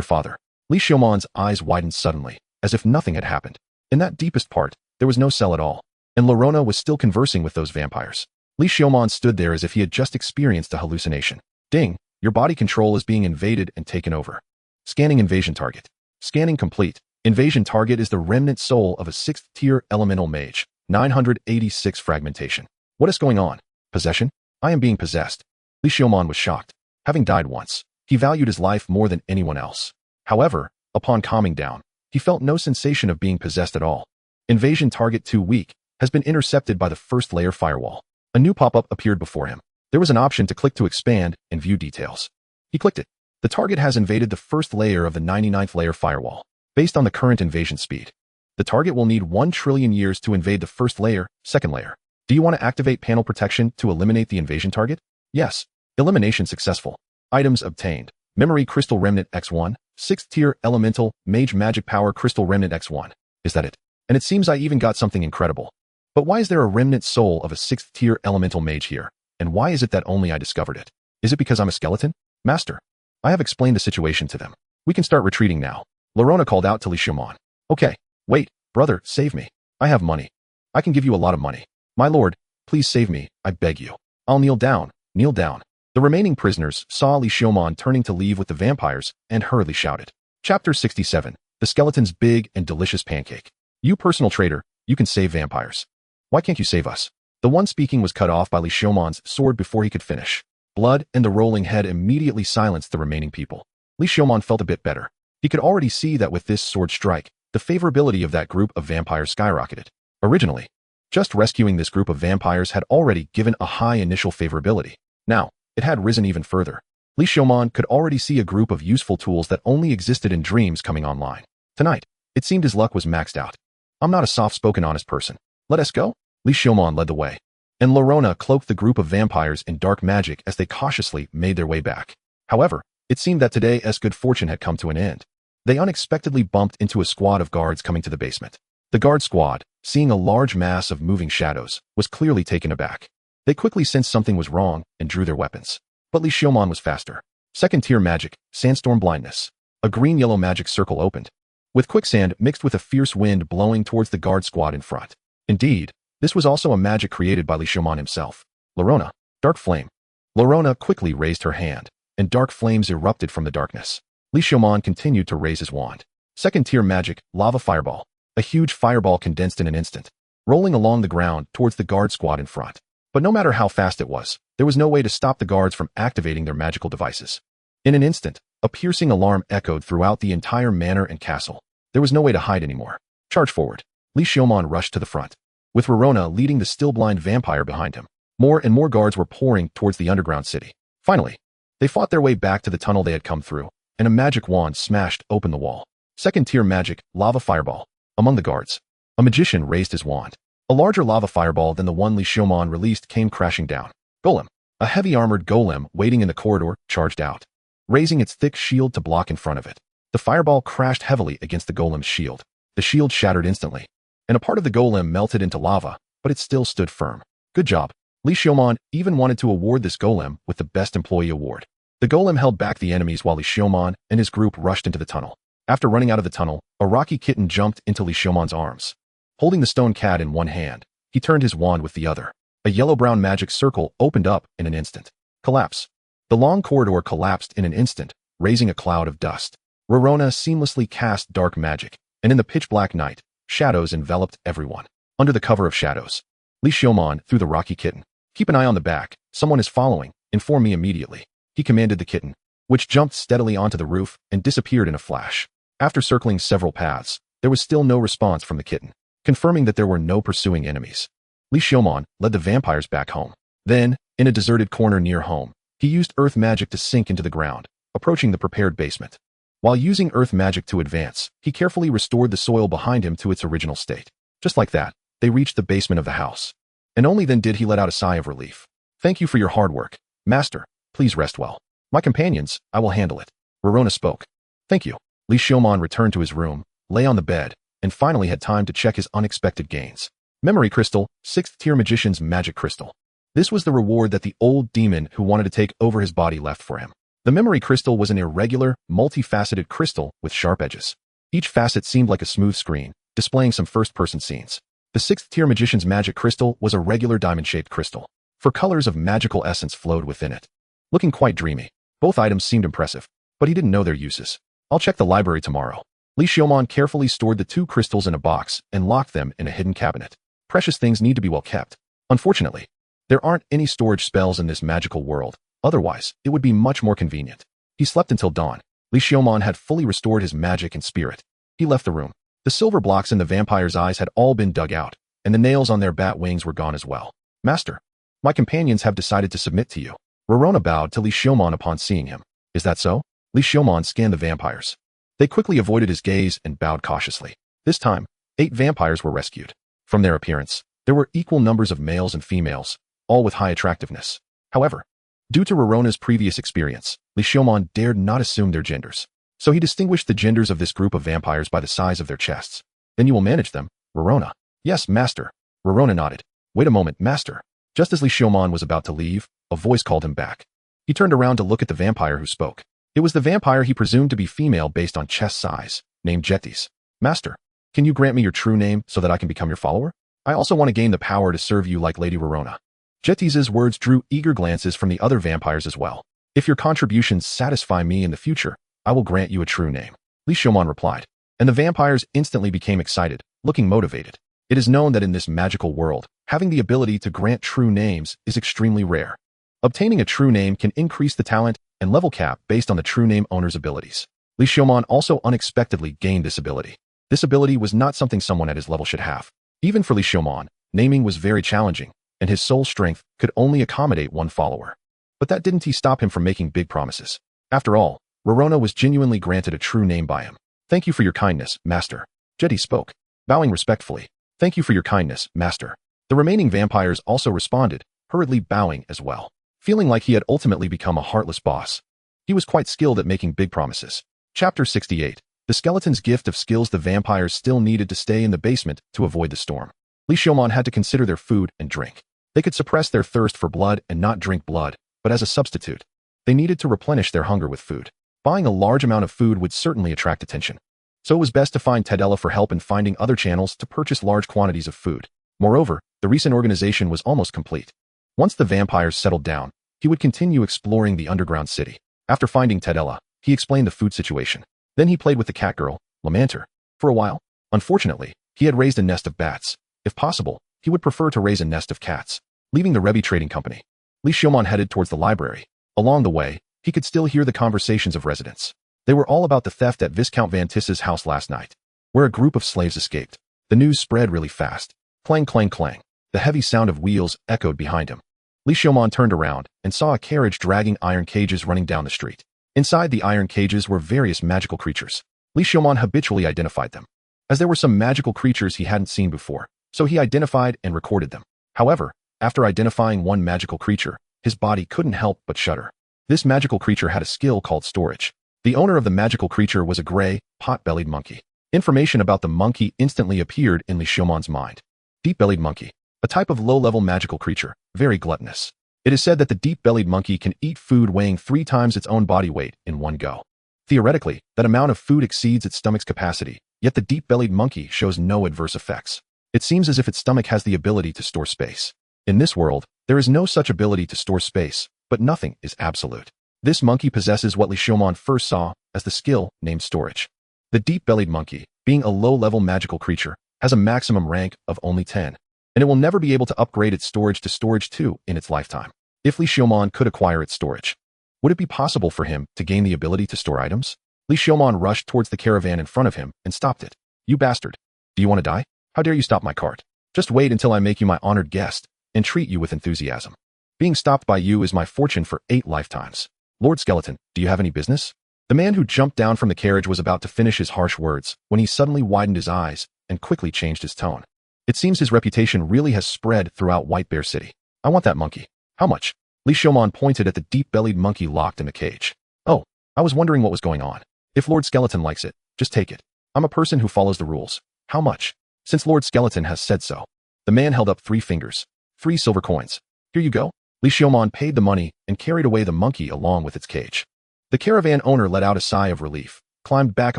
father." Li Xiaomon's eyes widened suddenly, as if nothing had happened. In that deepest part, there was no cell at all, and Lorona was still conversing with those vampires. Li Xiaomon stood there as if he had just experienced a hallucination. "Ding, your body control is being invaded and taken over. Scanning invasion target. Scanning complete. Invasion target is the remnant soul of a 6th-tier elemental mage. 986 fragmentation. What is going on? Possession? I am being possessed." Li Xiaomon was shocked. Having died once, he valued his life more than anyone else. However, upon calming down, he felt no sensation of being possessed at all. Invasion target too weak has been intercepted by the first layer firewall. A new pop-up appeared before him. There was an option to click to expand and view details. He clicked it. The target has invaded the first layer of the 99th layer firewall. Based on the current invasion speed, the target will need 1 trillion years to invade the first layer, second layer. Do you want to activate panel protection to eliminate the invasion target? Yes. Elimination successful. Items obtained. Memory Crystal Remnant X1, 6th tier Elemental Mage Magic Power Crystal Remnant X1. Is that it? And it seems I even got something incredible. But why is there a remnant soul of a 6th tier Elemental Mage here? And why is it that only I discovered it? Is it because I'm a skeleton? Master, I have explained the situation to them. We can start retreating now. Lorona called out to Li Xiaomon. "Okay, wait, brother, save me. I have money. I can give you a lot of money. My lord, please save me, I beg you." "I'll kneel down, kneel down." The remaining prisoners saw Li Xiaomon turning to leave with the vampires and hurriedly shouted. Chapter 67. The Skeleton's Big and Delicious Pancake. "You personal traitor, you can save vampires. Why can't you save us?" The one speaking was cut off by Li Xiaomon's sword before he could finish. Blood and the rolling head immediately silenced the remaining people. Li Xiaomon felt a bit better. He could already see that with this sword strike, the favorability of that group of vampires skyrocketed. Originally, just rescuing this group of vampires had already given a high initial favorability. Now, it had risen even further. Li Xiaomon could already see a group of useful tools that only existed in dreams coming online. Tonight, it seemed his luck was maxed out. "I'm not a soft-spoken honest person. Let us go?" Li Xiaomon led the way, and Lorona cloaked the group of vampires in dark magic as they cautiously made their way back. However, it seemed that today's good fortune had come to an end. They unexpectedly bumped into a squad of guards coming to the basement. The guard squad, seeing a large mass of moving shadows, was clearly taken aback. They quickly sensed something was wrong and drew their weapons. But Li Xiaoman was faster. Second-tier magic, sandstorm blindness. A green-yellow magic circle opened, with quicksand mixed with a fierce wind blowing towards the guard squad in front. Indeed, this was also a magic created by Li Xiaoman himself. Lorona, dark flame. Lorona quickly raised her hand, and dark flames erupted from the darkness. Li Xiaoman continued to raise his wand. Second-tier magic, lava fireball. A huge fireball condensed in an instant, rolling along the ground towards the guard squad in front. But no matter how fast it was, there was no way to stop the guards from activating their magical devices. In an instant, a piercing alarm echoed throughout the entire manor and castle. There was no way to hide anymore. Charge forward. Li Xiaoman rushed to the front, with Rorona leading the still-blind vampire behind him. More and more guards were pouring towards the underground city. Finally, they fought their way back to the tunnel they had come through, and a magic wand smashed open the wall. Second-tier magic, lava fireball. Among the guards, a magician raised his wand. A larger lava fireball than the one Li Xiaoman released came crashing down. Golem. A heavy armored golem waiting in the corridor charged out, raising its thick shield to block in front of it. The fireball crashed heavily against the golem's shield. The shield shattered instantly, and a part of the golem melted into lava, but it still stood firm. Good job. Li Xiaoman even wanted to award this golem with the Best Employee Award. The golem held back the enemies while Li Xiaoman and his group rushed into the tunnel. After running out of the tunnel, a rocky kitten jumped into Li Xiaoman's arms. Holding the stone cat in one hand, he turned his wand with the other. A yellow-brown magic circle opened up in an instant. Collapse. The long corridor collapsed in an instant, raising a cloud of dust. Rorona seamlessly cast dark magic, and in the pitch-black night, shadows enveloped everyone. Under the cover of shadows, Li Xiaoman threw the rocky kitten. Keep an eye on the back. Someone is following. Inform me immediately. He commanded the kitten, which jumped steadily onto the roof and disappeared in a flash. After circling several paths, there was still no response from the kitten, confirming that there were no pursuing enemies. Li Xiaoman led the vampires back home. Then, in a deserted corner near home, he used earth magic to sink into the ground, approaching the prepared basement. While using earth magic to advance, he carefully restored the soil behind him to its original state. Just like that, they reached the basement of the house. And only then did he let out a sigh of relief. Thank you for your hard work, Master. Please rest well. My companions, I will handle it. Rorona spoke. Thank you. Li Xiaoman returned to his room, lay on the bed, and finally had time to check his unexpected gains. Memory Crystal, 6th-tier Magician's Magic Crystal. This was the reward that the old demon who wanted to take over his body left for him. The Memory Crystal was an irregular, multifaceted crystal with sharp edges. Each facet seemed like a smooth screen, displaying some first-person scenes. The 6th-tier Magician's Magic Crystal was a regular diamond-shaped crystal, for colors of magical essence flowed within it. Looking quite dreamy, both items seemed impressive, but he didn't know their uses. I'll check the library tomorrow. Li Xiaoman carefully stored the 2 crystals in a box and locked them in a hidden cabinet. Precious things need to be well kept. Unfortunately, there aren't any storage spells in this magical world. Otherwise, it would be much more convenient. He slept until dawn. Li Xiaoman had fully restored his magic and spirit. He left the room. The silver blocks in the vampire's eyes had all been dug out, and the nails on their bat wings were gone as well. Master, my companions have decided to submit to you. Rorona bowed to Li Xiaoman upon seeing him. Is that so? Li Xiaoman scanned the vampires. They quickly avoided his gaze and bowed cautiously. This time, 8 vampires were rescued. From their appearance, there were equal numbers of males and females, all with high attractiveness. However, due to Rorona's previous experience, Li Xiaoman dared not assume their genders. So he distinguished the genders of this group of vampires by the size of their chests. Then you will manage them, Rorona. Yes, Master. Rorona nodded. Wait a moment, Master. Just as Li Xiaoman was about to leave, a voice called him back. He turned around to look at the vampire who spoke. It was the vampire he presumed to be female based on chest size, named Jetis. Master, can you grant me your true name so that I can become your follower? I also want to gain the power to serve you like Lady Rorona. Jetis's words drew eager glances from the other vampires as well. If your contributions satisfy me in the future, I will grant you a true name. Li Xiaoman replied, and the vampires instantly became excited, looking motivated. It is known that in this magical world, having the ability to grant true names is extremely rare. Obtaining a true name can increase the talent and level cap based on the true name owner's abilities. Li Xiaoman also unexpectedly gained this ability. This ability was not something someone at his level should have. Even for Li Xiaoman, naming was very challenging, and his soul strength could only accommodate one follower. But that didn't stop him from making big promises. After all, Rorona was genuinely granted a true name by him. Thank you for your kindness, Master. Jetis spoke, bowing respectfully. Thank you for your kindness, Master. The remaining vampires also responded, hurriedly bowing as well. Feeling like he had ultimately become a heartless boss, he was quite skilled at making big promises. Chapter 68. The skeleton's gift of skills, the vampires still needed to stay in the basement to avoid the storm. Li Xiaomon had to consider their food and drink. They could suppress their thirst for blood and not drink blood, but as a substitute, they needed to replenish their hunger with food. Buying a large amount of food would certainly attract attention. So it was best to find Tadella for help in finding other channels to purchase large quantities of food. Moreover, the recent organization was almost complete. Once the vampires settled down, he would continue exploring the underground city. After finding Tadella, he explained the food situation. Then he played with the cat girl, Lamanter, for a while. Unfortunately, he had raised a nest of bats. If possible, he would prefer to raise a nest of cats. Leaving the Rebbe trading company, Li Xiaomon headed towards the library. Along the way, he could still hear the conversations of residents. They were all about the theft at Viscount Van Tisse's house last night, where a group of slaves escaped. The news spread really fast. Clang, clang, clang. The heavy sound of wheels echoed behind him. Li Xiaomon turned around and saw a carriage dragging iron cages running down the street. Inside the iron cages were various magical creatures. Li Xiaomon habitually identified them, as there were some magical creatures he hadn't seen before, so he identified and recorded them. However, after identifying one magical creature, his body couldn't help but shudder. This magical creature had a skill called storage. The owner of the magical creature was a gray, pot-bellied monkey. Information about the monkey instantly appeared in Li Xiaomon's mind. Deep-bellied monkey, a type of low-level magical creature, very gluttonous. It is said that the deep-bellied monkey can eat food weighing 3 times its own body weight in one go. Theoretically, that amount of food exceeds its stomach's capacity, yet the deep-bellied monkey shows no adverse effects. It seems as if its stomach has the ability to store space. In this world, there is no such ability to store space, but nothing is absolute. This monkey possesses what Li Xiaomon first saw as the skill named storage. The deep-bellied monkey, being a low-level magical creature, has a maximum rank of only 10, and it will never be able to upgrade its storage to storage 2 in its lifetime. If Li Xiaomon could acquire its storage, would it be possible for him to gain the ability to store items? Li Xiaomon rushed towards the caravan in front of him and stopped it. You bastard! Do you want to die? How dare you stop my cart? Just wait until I make you my honored guest and treat you with enthusiasm. Being stopped by you is my fortune for 8 lifetimes. Lord Skeleton, do you have any business? The man who jumped down from the carriage was about to finish his harsh words when he suddenly widened his eyes and quickly changed his tone. It seems his reputation really has spread throughout White Bear City. I want that monkey. How much? Li Xiaomon pointed at the deep-bellied monkey locked in the cage. Oh, I was wondering what was going on. If Lord Skeleton likes it, just take it. I'm a person who follows the rules. How much? Since Lord Skeleton has said so. The man held up 3 fingers. 3 silver coins. Here you go. Li Xiaomon paid the money and carried away the monkey along with its cage. The caravan owner let out a sigh of relief, climbed back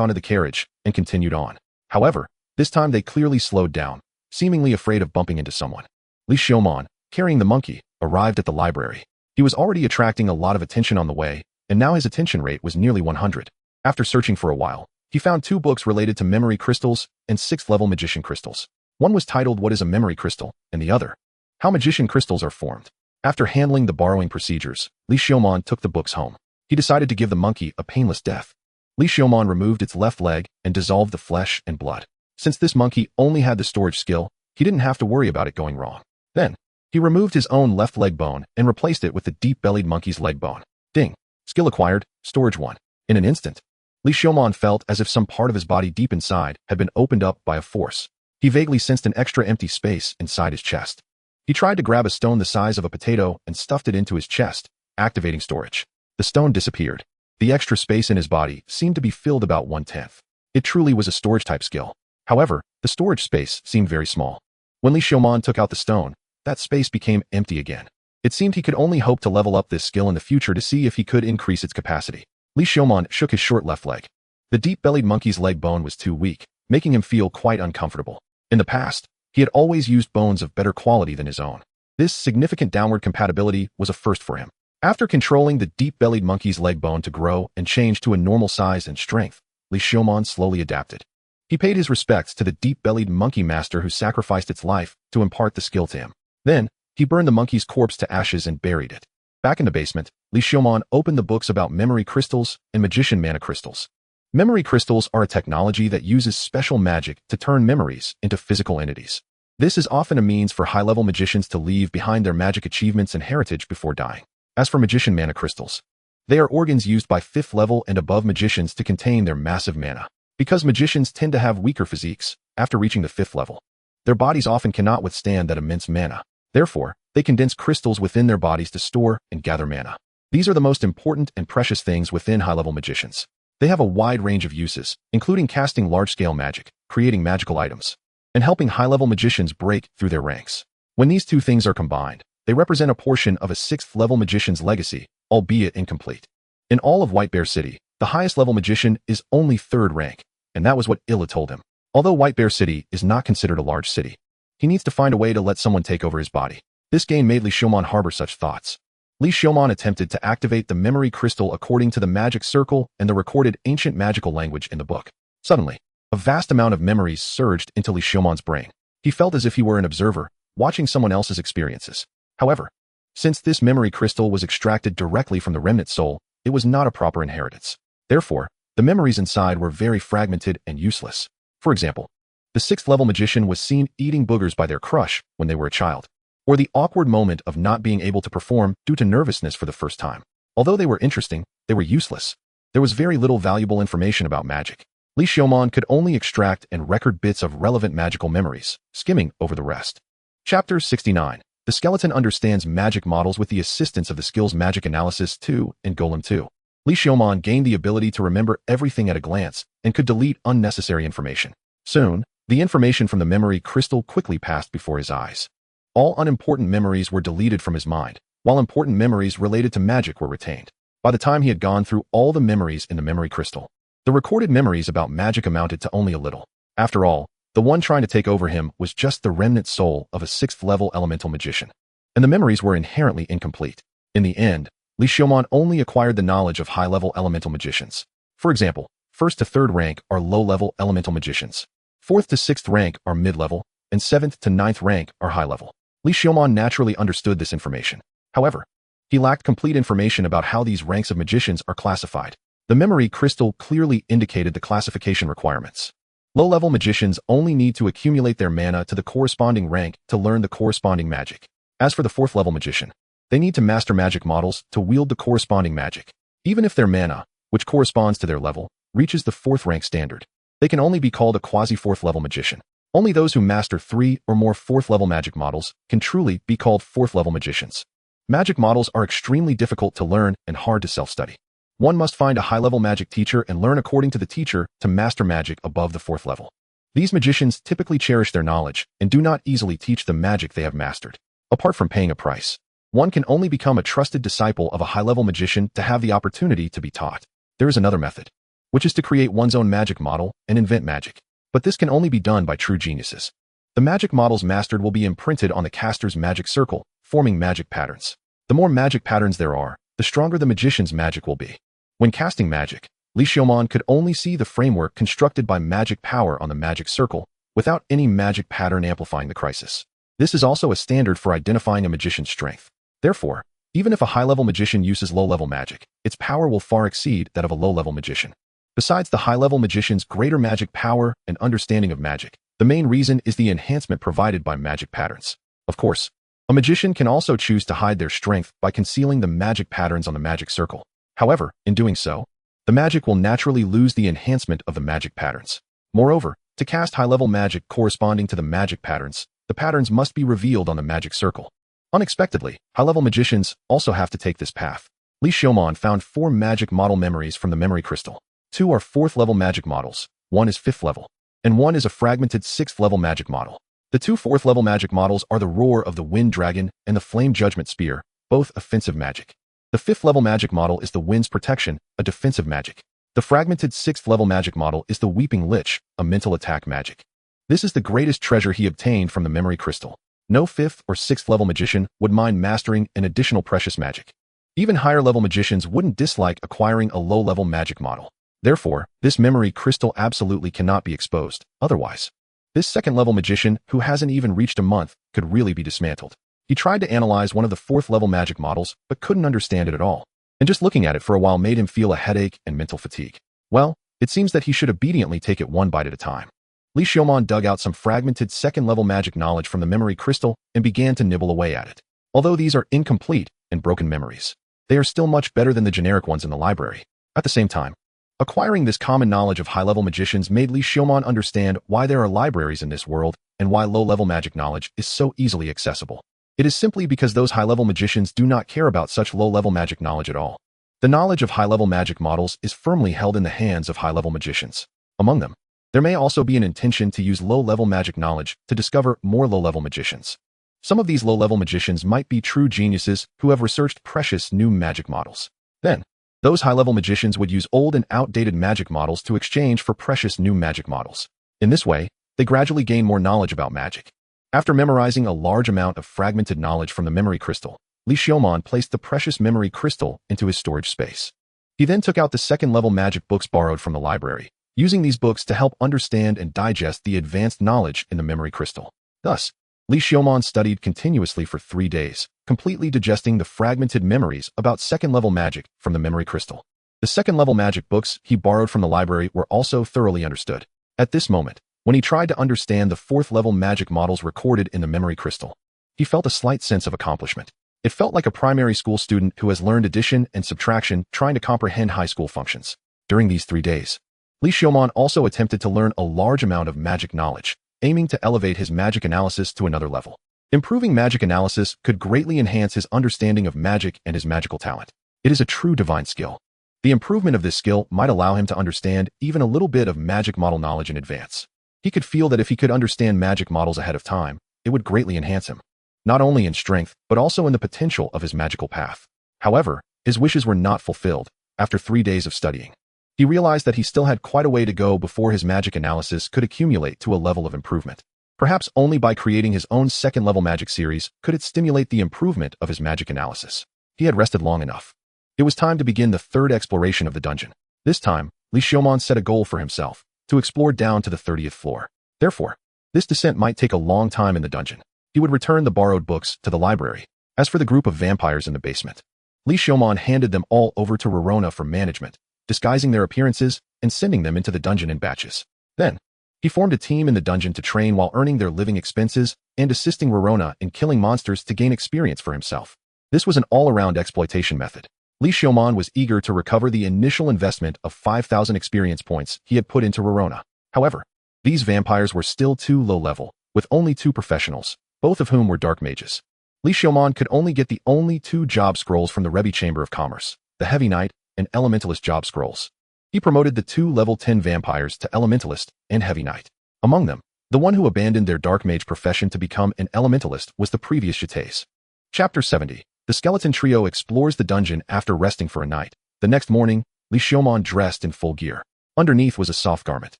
onto the carriage, and continued on. However, this time they clearly slowed down, seemingly afraid of bumping into someone. Li Xiaomon, carrying the monkey, arrived at the library. He was already attracting a lot of attention on the way, and now his attention rate was nearly 100. After searching for a while, he found 2 books related to memory crystals and 6th-level magician crystals. One was titled What is a Memory Crystal, and the other, How Magician Crystals Are Formed. After handling the borrowing procedures, Li Xiaomon took the books home. He decided to give the monkey a painless death. Li Xiaomon removed its left leg and dissolved the flesh and blood. Since this monkey only had the storage skill, he didn't have to worry about it going wrong. Then, he removed his own left leg bone and replaced it with the deep-bellied monkey's leg bone. Ding! Skill acquired, storage 1. In an instant, Li Xiaomon felt as if some part of his body deep inside had been opened up by a force. He vaguely sensed an extra empty space inside his chest. He tried to grab a stone the size of a potato and stuffed it into his chest, activating storage. The stone disappeared. The extra space in his body seemed to be filled about 1/10. It truly was a storage-type skill. However, the storage space seemed very small. When Li Xiaomon took out the stone, that space became empty again. It seemed he could only hope to level up this skill in the future to see if he could increase its capacity. Li Xiaomon shook his short left leg. The deep-bellied monkey's leg bone was too weak, making him feel quite uncomfortable. In the past, he had always used bones of better quality than his own. This significant downward compatibility was a first for him. After controlling the deep-bellied monkey's leg bone to grow and change to a normal size and strength, Li Xiaomon slowly adapted. He paid his respects to the deep-bellied monkey master who sacrificed its life to impart the skill to him. Then, he burned the monkey's corpse to ashes and buried it. Back in the basement, Li Xiaomon opened the books about memory crystals and magician mana crystals. Memory crystals are a technology that uses special magic to turn memories into physical entities. This is often a means for high-level magicians to leave behind their magic achievements and heritage before dying. As for magician mana crystals, they are organs used by 5th level and above magicians to contain their massive mana. Because magicians tend to have weaker physiques after reaching the 5th level, their bodies often cannot withstand that immense mana. Therefore, they condense crystals within their bodies to store and gather mana. These are the most important and precious things within high-level magicians. They have a wide range of uses, including casting large-scale magic, creating magical items, and helping high-level magicians break through their ranks. When these two things are combined, they represent a portion of a 6th-level magician's legacy, albeit incomplete. In all of White Bear City, the highest-level magician is only 3rd rank, and that was what Illa told him. Although White Bear City is not considered a large city, he needs to find a way to let someone take over his body. This game made Li Xiaomon harbor such thoughts. Li Xiaomon attempted to activate the memory crystal according to the magic circle and the recorded ancient magical language in the book. Suddenly, a vast amount of memories surged into Li Xiaomon's brain. He felt as if he were an observer, watching someone else's experiences. However, since this memory crystal was extracted directly from the remnant soul, it was not a proper inheritance. Therefore, the memories inside were very fragmented and useless. For example, the 6th-level magician was seen eating boogers by their crush when they were a child, or the awkward moment of not being able to perform due to nervousness for the first time. Although they were interesting, they were useless. There was very little valuable information about magic. Li Xiaomon could only extract and record bits of relevant magical memories, skimming over the rest. Chapter 69. The skeleton understands magic models with the assistance of the skills Magic Analysis 2 and Golem 2. Li Xiaomon gained the ability to remember everything at a glance and could delete unnecessary information. Soon, the information from the memory crystal quickly passed before his eyes. All unimportant memories were deleted from his mind, while important memories related to magic were retained. By the time he had gone through all the memories in the memory crystal, the recorded memories about magic amounted to only a little. After all, the one trying to take over him was just the remnant soul of a 6th-level elemental magician, and the memories were inherently incomplete. In the end, Li Xiaomon only acquired the knowledge of high-level elemental magicians. For example, 1st to 3rd rank are low-level elemental magicians, 4th to 6th rank are mid-level, and 7th to 9th rank are high-level. Li Xiaomon naturally understood this information. However, he lacked complete information about how these ranks of magicians are classified. The memory crystal clearly indicated the classification requirements. Low-level magicians only need to accumulate their mana to the corresponding rank to learn the corresponding magic. As for the 4th-level magician, they need to master magic models to wield the corresponding magic. Even if their mana, which corresponds to their level, reaches the 4th rank standard, they can only be called a quasi-4th-level magician. Only those who master 3 or more 4th-level magic models can truly be called 4th-level magicians. Magic models are extremely difficult to learn and hard to self-study. One must find a high-level magic teacher and learn according to the teacher to master magic above the 4th level. These magicians typically cherish their knowledge and do not easily teach the magic they have mastered. Apart from paying a price, one can only become a trusted disciple of a high-level magician to have the opportunity to be taught. There is another method, which is to create one's own magic model and invent magic. But this can only be done by true geniuses. The magic models mastered will be imprinted on the caster's magic circle, forming magic patterns. The more magic patterns there are, the stronger the magician's magic will be. When casting magic, Li Xiaomon could only see the framework constructed by magic power on the magic circle, without any magic pattern amplifying the crisis. This is also a standard for identifying a magician's strength. Therefore, even if a high-level magician uses low-level magic, its power will far exceed that of a low-level magician. Besides the high-level magician's greater magic power and understanding of magic, the main reason is the enhancement provided by magic patterns. Of course, a magician can also choose to hide their strength by concealing the magic patterns on the magic circle. However, in doing so, the magic will naturally lose the enhancement of the magic patterns. Moreover, to cast high-level magic corresponding to the magic patterns, the patterns must be revealed on the magic circle. Unexpectedly, high-level magicians also have to take this path. Li Xiaomon found 4 magic model memories from the memory crystal. 2 are 4th-level magic models, 1 is 5th level, and 1 is a fragmented 6th-level magic model. The 2 4th-level magic models are the Roar of the Wind Dragon and the Flame Judgment Spear, both offensive magic. The 5th-level magic model is the Wind's Protection, a defensive magic. The fragmented 6th-level magic model is the Weeping Lich, a mental attack magic. This is the greatest treasure he obtained from the memory crystal. No 5th or 6th-level magician would mind mastering an additional precious magic. Even higher-level magicians wouldn't dislike acquiring a low-level magic model. Therefore, this memory crystal absolutely cannot be exposed. Otherwise, this 2nd-level magician, who hasn't even reached a month, could really be dismantled. He tried to analyze one of the 4th-level magic models, but couldn't understand it at all. And just looking at it for a while made him feel a headache and mental fatigue. Well, it seems that he should obediently take it one bite at a time. Li Xiaomon dug out some fragmented 2nd-level magic knowledge from the memory crystal and began to nibble away at it. Although these are incomplete and broken memories, they are still much better than the generic ones in the library. At the same time, acquiring this common knowledge of high-level magicians made Li Xiaomon understand why there are libraries in this world and why low-level magic knowledge is so easily accessible. It is simply because those high-level magicians do not care about such low-level magic knowledge at all. The knowledge of high-level magic models is firmly held in the hands of high-level magicians. Among them, there may also be an intention to use low-level magic knowledge to discover more low-level magicians. Some of these low-level magicians might be true geniuses who have researched precious new magic models. Then, those high-level magicians would use old and outdated magic models to exchange for precious new magic models. In this way, they gradually gain more knowledge about magic. After memorizing a large amount of fragmented knowledge from the memory crystal, Li Xiaomon placed the precious memory crystal into his storage space. He then took out the second-level magic books borrowed from the library, using these books to help understand and digest the advanced knowledge in the memory crystal. Thus, Li Xiaomon studied continuously for 3 days, completely digesting the fragmented memories about second-level magic from the memory crystal. The second-level magic books he borrowed from the library were also thoroughly understood. At this moment, when he tried to understand the fourth-level magic models recorded in the memory crystal, he felt a slight sense of accomplishment. It felt like a primary school student who has learned addition and subtraction trying to comprehend high school functions. During these 3 days, Li Xiaomon also attempted to learn a large amount of magic knowledge, aiming to elevate his magic analysis to another level. Improving magic analysis could greatly enhance his understanding of magic and his magical talent. It is a true divine skill. The improvement of this skill might allow him to understand even a little bit of magic model knowledge in advance. He could feel that if he could understand magic models ahead of time, it would greatly enhance him, not only in strength, but also in the potential of his magical path. However, his wishes were not fulfilled. After 3 days of studying, he realized that he still had quite a way to go before his magic analysis could accumulate to a level of improvement. Perhaps only by creating his own second-level magic series could it stimulate the improvement of his magic analysis. He had rested long enough. It was time to begin the third exploration of the dungeon. This time, Li Xiaomon set a goal for himself, to explore down to the 30th floor. Therefore, this descent might take a long time in the dungeon. He would return the borrowed books to the library. As for the group of vampires in the basement, Li Xiaomon handed them all over to Rorona for management, disguising their appearances and sending them into the dungeon in batches. Then, he formed a team in the dungeon to train while earning their living expenses and assisting Rorona in killing monsters to gain experience for himself. This was an all-around exploitation method. Li Xiaomon was eager to recover the initial investment of 5,000 experience points he had put into Rorona. However, these vampires were still too low-level, with only 2 professionals, both of whom were dark mages. Li Xiaomon could only get the only 2 job scrolls from the Rebbe Chamber of Commerce, the Heavy Knight and Elementalist job scrolls. He promoted the 2 level 10 vampires to Elementalist and Heavy Knight. Among them, the one who abandoned their dark mage profession to become an Elementalist was the previous shatters. Chapter 70. The skeleton trio explores the dungeon after resting for a night. The next morning, Li Xiaomon dressed in full gear. Underneath was a soft garment,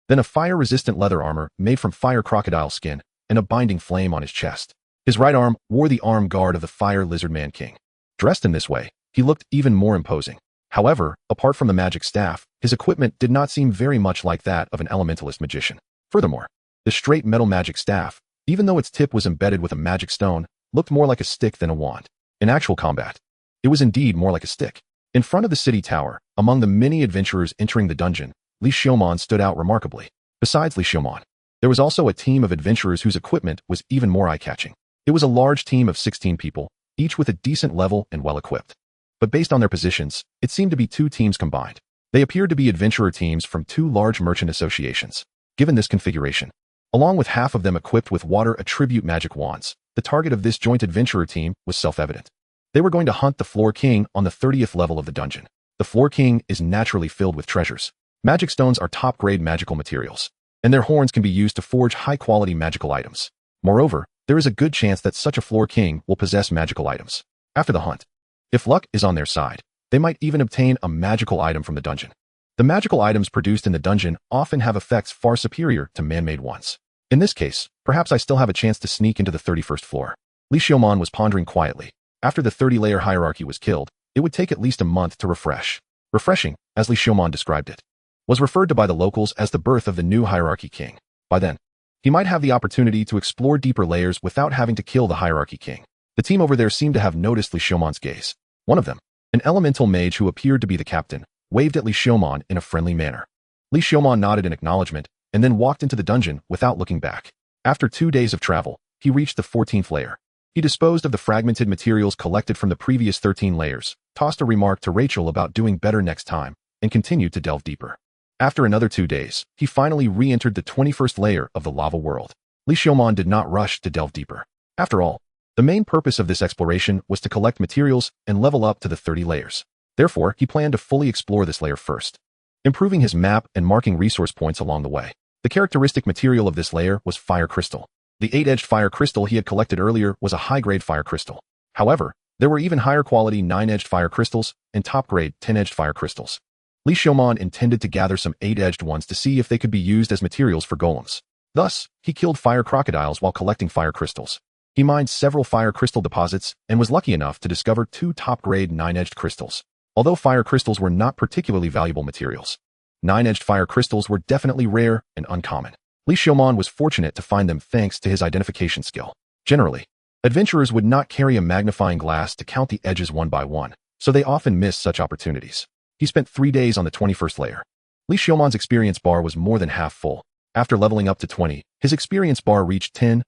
then a fire-resistant leather armor made from fire crocodile skin, and a binding flame on his chest. His right arm wore the arm guard of the Fire Lizard Man King. Dressed in this way, he looked even more imposing. However, apart from the magic staff, his equipment did not seem very much like that of an elementalist magician. Furthermore, the straight metal magic staff, even though its tip was embedded with a magic stone, looked more like a stick than a wand. In actual combat, it was indeed more like a stick. In front of the city tower, among the many adventurers entering the dungeon, Li Xiaomon stood out remarkably. Besides Li Xiaomon, there was also a team of adventurers whose equipment was even more eye-catching. It was a large team of 16 people, each with a decent level and well-equipped. But based on their positions, it seemed to be 2 teams combined. They appeared to be adventurer teams from 2 large merchant associations. Given this configuration, along with half of them equipped with water attribute magic wands, the target of this joint adventurer team was self-evident. They were going to hunt the Floor King on the 30th level of the dungeon. The Floor King is naturally filled with treasures. Magic stones are top-grade magical materials, and their horns can be used to forge high-quality magical items. Moreover, there is a good chance that such a Floor King will possess magical items. After the hunt, if luck is on their side, they might even obtain a magical item from the dungeon. The magical items produced in the dungeon often have effects far superior to man-made ones. In this case, perhaps I still have a chance to sneak into the 31st floor. Li Xiaomon was pondering quietly. After the 30-layer hierarchy was killed, it would take at least a month to refresh. Refreshing, as Li Xiaomon described it, was referred to by the locals as the birth of the new hierarchy king. By then, he might have the opportunity to explore deeper layers without having to kill the hierarchy king. The team over there seemed to have noticed Li Xiaomon's gaze. One of them, an elemental mage who appeared to be the captain, waved at Li Xiaomon in a friendly manner. Li Xiaomon nodded in acknowledgement and then walked into the dungeon without looking back. After 2 days of travel, he reached the 14th layer. He disposed of the fragmented materials collected from the previous 13 layers, tossed a remark to Rachel about doing better next time, and continued to delve deeper. After another 2 days, he finally re-entered the 21st layer of the lava world. Li Xiaomon did not rush to delve deeper. After all, the main purpose of this exploration was to collect materials and level up to the 30 layers. Therefore, he planned to fully explore this layer first, improving his map and marking resource points along the way. The characteristic material of this layer was fire crystal. The 8-edged fire crystal he had collected earlier was a high-grade fire crystal. However, there were even higher quality 9-edged fire crystals and top-grade 10-edged fire crystals. Li Xiaomon intended to gather some 8-edged ones to see if they could be used as materials for golems. Thus, he killed fire crocodiles while collecting fire crystals. He mined several fire crystal deposits and was lucky enough to discover 2 top-grade 9-edged crystals. Although fire crystals were not particularly valuable materials, 9-edged fire crystals were definitely rare and uncommon. Li Xiaomon was fortunate to find them thanks to his identification skill. Generally, adventurers would not carry a magnifying glass to count the edges one by one, so they often missed such opportunities. He spent 3 days on the 21st layer. Li Xiaomon's experience bar was more than half full. After leveling up to 20, his experience bar reached 10,000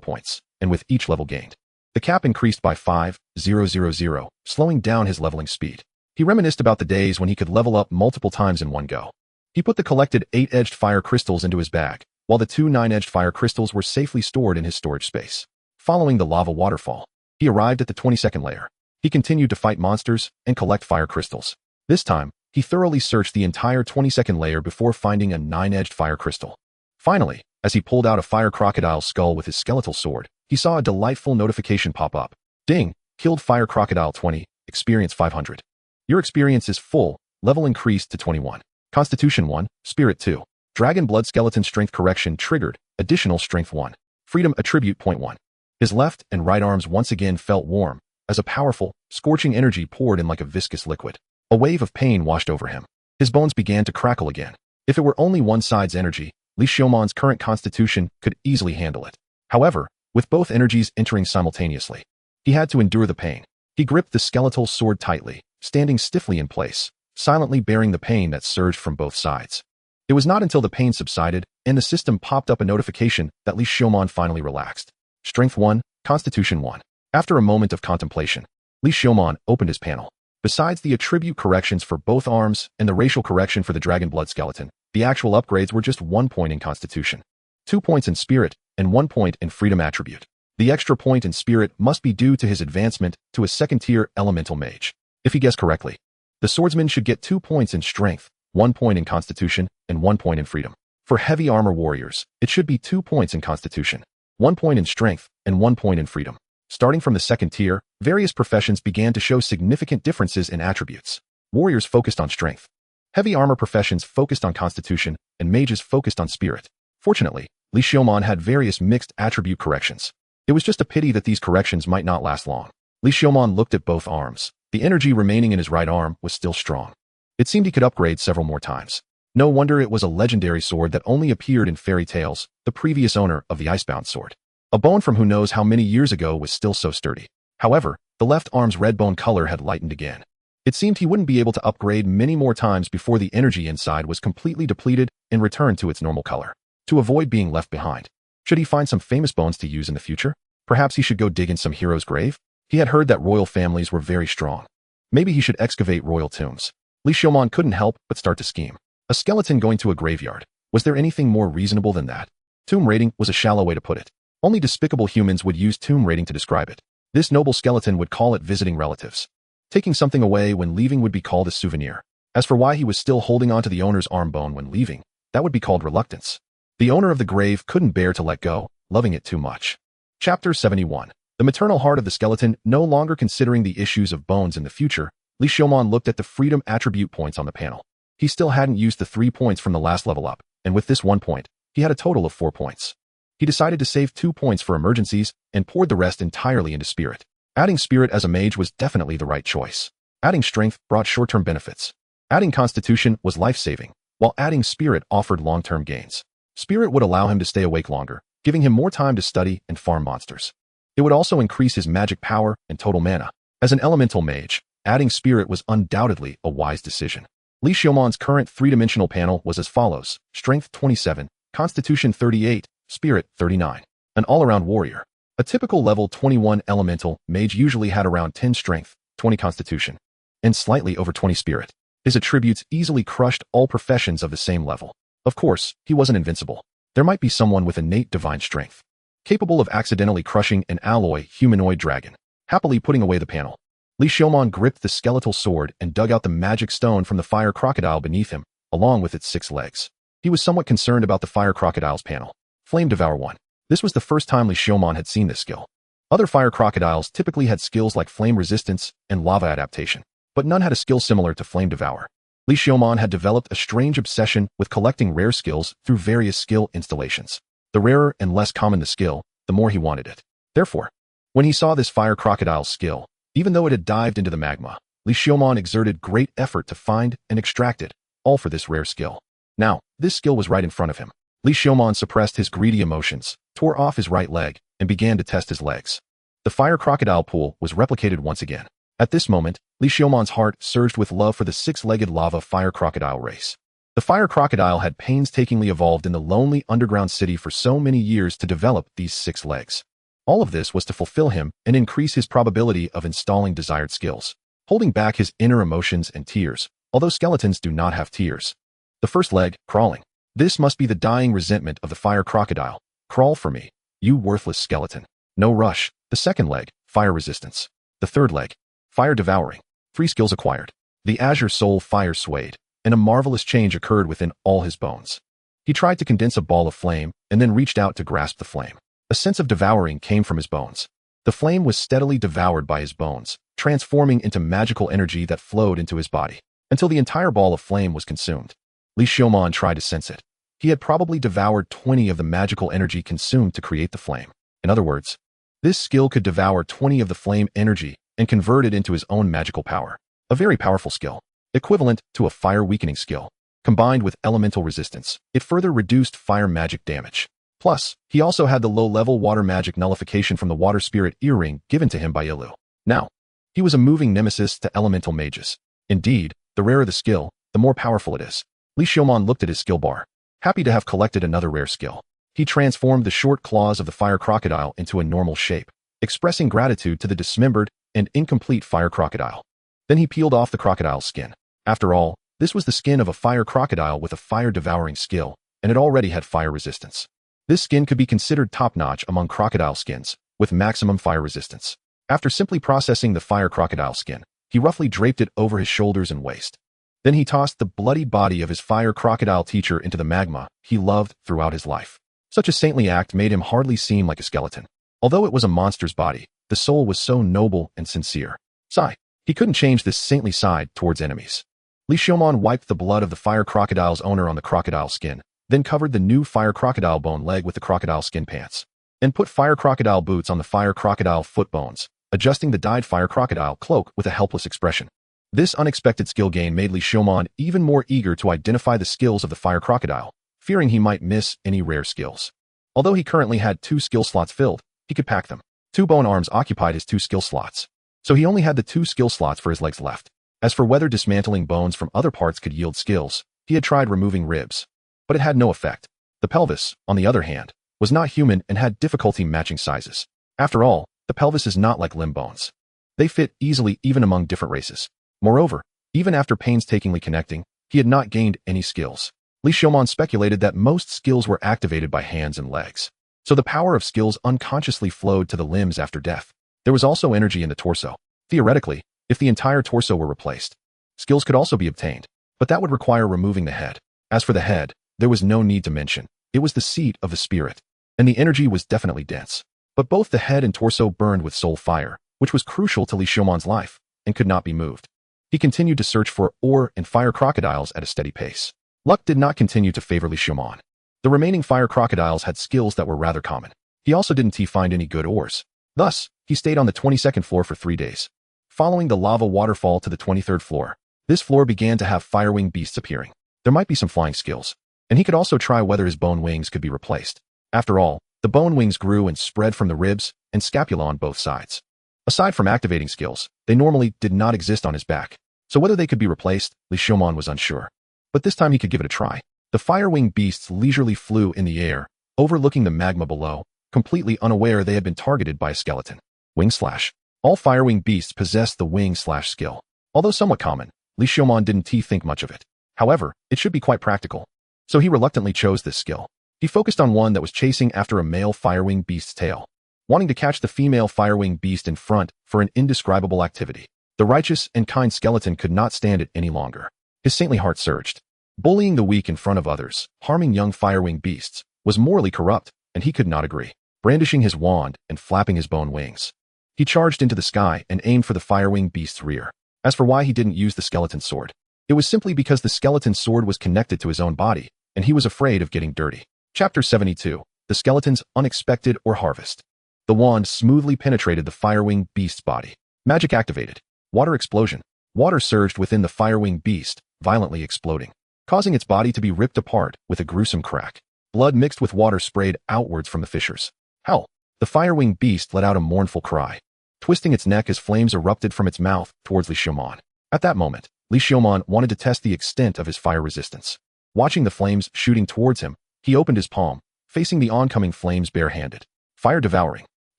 points, and with each level gained, the cap increased by 5,000, slowing down his leveling speed. He reminisced about the days when he could level up multiple times in one go. He put the collected 8-edged fire crystals into his bag, while the 2 9-edged fire crystals were safely stored in his storage space. Following the lava waterfall, he arrived at the 22nd layer. He continued to fight monsters and collect fire crystals. This time, he thoroughly searched the entire 22nd layer before finding a 9-edged fire crystal. Finally, as he pulled out a fire crocodile skull with his skeletal sword, he saw a delightful notification pop up. Ding! Killed fire crocodile 20, experience 500. Your experience is full, level increased to 21. Constitution 1, Spirit 2. Dragon Blood Skeleton Strength Correction triggered, additional Strength 1. Freedom Attribute Point 1. His left and right arms once again felt warm, as a powerful, scorching energy poured in like a viscous liquid. A wave of pain washed over him. His bones began to crackle again. If it were only one side's energy, Li Xiaomon's current constitution could easily handle it. However, with both energies entering simultaneously, he had to endure the pain. He gripped the skeletal sword tightly, standing stiffly in place, silently bearing the pain that surged from both sides. It was not until the pain subsided and the system popped up a notification that Li Xiaomon finally relaxed. Strength 1, Constitution 1. After a moment of contemplation, Li Xiaomon opened his panel. Besides the attribute corrections for both arms and the racial correction for the dragon blood skeleton, the actual upgrades were just 1 point in Constitution, 2 points in Spirit, and 1 point in Freedom attribute. The extra point in Spirit must be due to his advancement to a second-tier Elemental Mage. If he guessed correctly, the swordsman should get 2 points in Strength, 1 point in Constitution, and 1 point in Freedom. For heavy armor warriors, it should be 2 points in Constitution, 1 point in Strength, and 1 point in Freedom. Starting from the second tier, various professions began to show significant differences in attributes. Warriors focused on strength. Heavy armor professions focused on constitution, and mages focused on spirit. Fortunately, Li Xiaomon had various mixed attribute corrections. It was just a pity that these corrections might not last long. Li Xiaomon looked at both arms. The energy remaining in his right arm was still strong. It seemed he could upgrade several more times. No wonder it was a legendary sword that only appeared in fairy tales, the previous owner of the Icebound sword. A bone from who knows how many years ago was still so sturdy. However, the left arm's red bone color had lightened again. It seemed he wouldn't be able to upgrade many more times before the energy inside was completely depleted and returned to its normal color. To avoid being left behind, should he find some famous bones to use in the future? Perhaps he should go dig in some hero's grave? He had heard that royal families were very strong. Maybe he should excavate royal tombs. Li Xiaomon couldn't help but start to scheme. A skeleton going to a graveyard. Was there anything more reasonable than that? Tomb raiding was a shallow way to put it. Only despicable humans would use tomb raiding to describe it. This noble skeleton would call it visiting relatives. Taking something away when leaving would be called a souvenir. As for why he was still holding onto the owner's arm bone when leaving, that would be called reluctance. The owner of the grave couldn't bear to let go, loving it too much. Chapter 71. The maternal heart of the skeleton. No longer considering the issues of bones in the future, Li Xiaomon looked at the freedom attribute points on the panel. He still hadn't used the 3 points from the last level up, and with this 1 point, he had a total of 4 points. He decided to save 2 points for emergencies and poured the rest entirely into Spirit. Adding Spirit as a mage was definitely the right choice. Adding Strength brought short-term benefits. Adding Constitution was life-saving, while adding Spirit offered long-term gains. Spirit would allow him to stay awake longer, giving him more time to study and farm monsters. It would also increase his magic power and total mana. As an elemental mage, adding Spirit was undoubtedly a wise decision. Li Xiaomon's current 3-dimensional panel was as follows: Strength 27, Constitution 38, Spirit 39. An all-around warrior. A typical level 21 elemental mage usually had around 10 strength, 20 constitution, and slightly over 20 spirit. His attributes easily crushed all professions of the same level. Of course, he wasn't invincible. There might be someone with innate divine strength, capable of accidentally crushing an alloy humanoid dragon. Happily putting away the panel, Li Xiaomon gripped the skeletal sword and dug out the magic stone from the fire crocodile beneath him, along with its 6 legs. He was somewhat concerned about the fire crocodile's panel. Flame Devour 1. This was the first time Li Xiaomon had seen this skill. Other fire crocodiles typically had skills like flame resistance and lava adaptation, but none had a skill similar to Flame Devour. Li Xiaomon had developed a strange obsession with collecting rare skills through various skill installations. The rarer and less common the skill, the more he wanted it. Therefore, when he saw this fire crocodile's skill, even though it had dived into the magma, Li Xiaomon exerted great effort to find and extract it, all for this rare skill. Now, this skill was right in front of him. Li Xiaomon suppressed his greedy emotions, tore off his right leg, and began to test his legs. The fire crocodile pool was replicated once again. At this moment, Li Xiaomon's heart surged with love for the 6-legged lava fire crocodile race. The fire crocodile had painstakingly evolved in the lonely underground city for so many years to develop these 6 legs. All of this was to fulfill him and increase his probability of installing desired skills, holding back his inner emotions and tears, although skeletons do not have tears. The first leg, crawling. This must be the dying resentment of the fire crocodile. Crawl for me, you worthless skeleton. No rush. The second leg, fire resistance. The third leg, fire devouring. 3 skills acquired. The azure soul fire swayed, and a marvelous change occurred within all his bones. He tried to condense a ball of flame and then reached out to grasp the flame. A sense of devouring came from his bones. The flame was steadily devoured by his bones, transforming into magical energy that flowed into his body, until the entire ball of flame was consumed. Li Xiaomon tried to sense it. He had probably devoured 20 of the magical energy consumed to create the flame. In other words, this skill could devour 20 of the flame energy and convert it into his own magical power. A very powerful skill, equivalent to a fire weakening skill. Combined with elemental resistance, it further reduced fire magic damage. Plus, he also had the low-level water magic nullification from the water spirit earring given to him by Ilu. Now, he was a moving nemesis to elemental mages. Indeed, the rarer the skill, the more powerful it is. Li Xiaomon looked at his skill bar, happy to have collected another rare skill. He transformed the short claws of the fire crocodile into a normal shape, expressing gratitude to the dismembered and incomplete fire crocodile. Then he peeled off the crocodile's skin. After all, this was the skin of a fire crocodile with a fire-devouring skill, and it already had fire resistance. This skin could be considered top-notch among crocodile skins, with maximum fire resistance. After simply processing the fire crocodile skin, he roughly draped it over his shoulders and waist. Then he tossed the bloody body of his fire crocodile teacher into the magma he loved throughout his life. Such a saintly act made him hardly seem like a skeleton. Although it was a monster's body, the soul was so noble and sincere. Sigh. He couldn't change this saintly side towards enemies. Li Xiaomon wiped the blood of the fire crocodile's owner on the crocodile skin, then covered the new fire crocodile bone leg with the crocodile skin pants, and put fire crocodile boots on the fire crocodile foot bones, adjusting the dyed fire crocodile cloak with a helpless expression. This unexpected skill gain made Li Xiaomon even more eager to identify the skills of the fire crocodile, fearing he might miss any rare skills. Although he currently had 2 skill slots filled, he could pack them. 2 bone arms occupied his 2 skill slots, so he only had the 2 skill slots for his legs left. As for whether dismantling bones from other parts could yield skills, he had tried removing ribs, but it had no effect. The pelvis, on the other hand, was not human and had difficulty matching sizes. After all, the pelvis is not like limb bones. They fit easily even among different races. Moreover, even after painstakingly connecting, he had not gained any skills. Li Xiaomon speculated that most skills were activated by hands and legs, so the power of skills unconsciously flowed to the limbs after death. There was also energy in the torso. Theoretically, if the entire torso were replaced, skills could also be obtained, but that would require removing the head. As for the head, there was no need to mention. It was the seat of the spirit, and the energy was definitely dense. But both the head and torso burned with soul fire, which was crucial to Li Xiaomon's life, and could not be moved. He continued to search for ore and fire crocodiles at a steady pace. Luck did not continue to favor Li Xiaomon. The remaining fire crocodiles had skills that were rather common. He also didn't find any good ores. Thus, he stayed on the 22nd floor for 3 days. Following the lava waterfall to the 23rd floor, this floor began to have fire-wing beasts appearing. There might be some flying skills, and he could also try whether his bone wings could be replaced. After all, the bone wings grew and spread from the ribs and scapula on both sides. Aside from activating skills, they normally did not exist on his back, so whether they could be replaced, Li Xiaomon was unsure. But this time he could give it a try. The fire-wing beasts leisurely flew in the air, overlooking the magma below, completely unaware they had been targeted by a skeleton. Wing slash. All fire-wing beasts possessed the wing slash skill. Although somewhat common, Li Xiaomon didn't think much of it. However, it should be quite practical, so he reluctantly chose this skill. He focused on one that was chasing after a male fire-wing beast's tail, wanting to catch the female fire-wing beast in front for an indescribable activity. The righteous and kind skeleton could not stand it any longer. His saintly heart surged. Bullying the weak in front of others, harming young firewing beasts, was morally corrupt, and he could not agree. Brandishing his wand and flapping his bone wings, he charged into the sky and aimed for the firewing beast's rear. As for why he didn't use the skeleton's sword, it was simply because the skeleton's sword was connected to his own body, and he was afraid of getting dirty. Chapter 72. The skeleton's unexpected or harvest. The wand smoothly penetrated the firewing beast's body. Magic activated. Water explosion. Water surged within the firewing beast, violently exploding, causing its body to be ripped apart with a gruesome crack. Blood mixed with water sprayed outwards from the fissures. Hell! The firewing beast let out a mournful cry, twisting its neck as flames erupted from its mouth towards Li Xiaomon. At that moment, Li Xiaomon wanted to test the extent of his fire resistance. Watching the flames shooting towards him, he opened his palm, facing the oncoming flames barehanded. Fire devouring.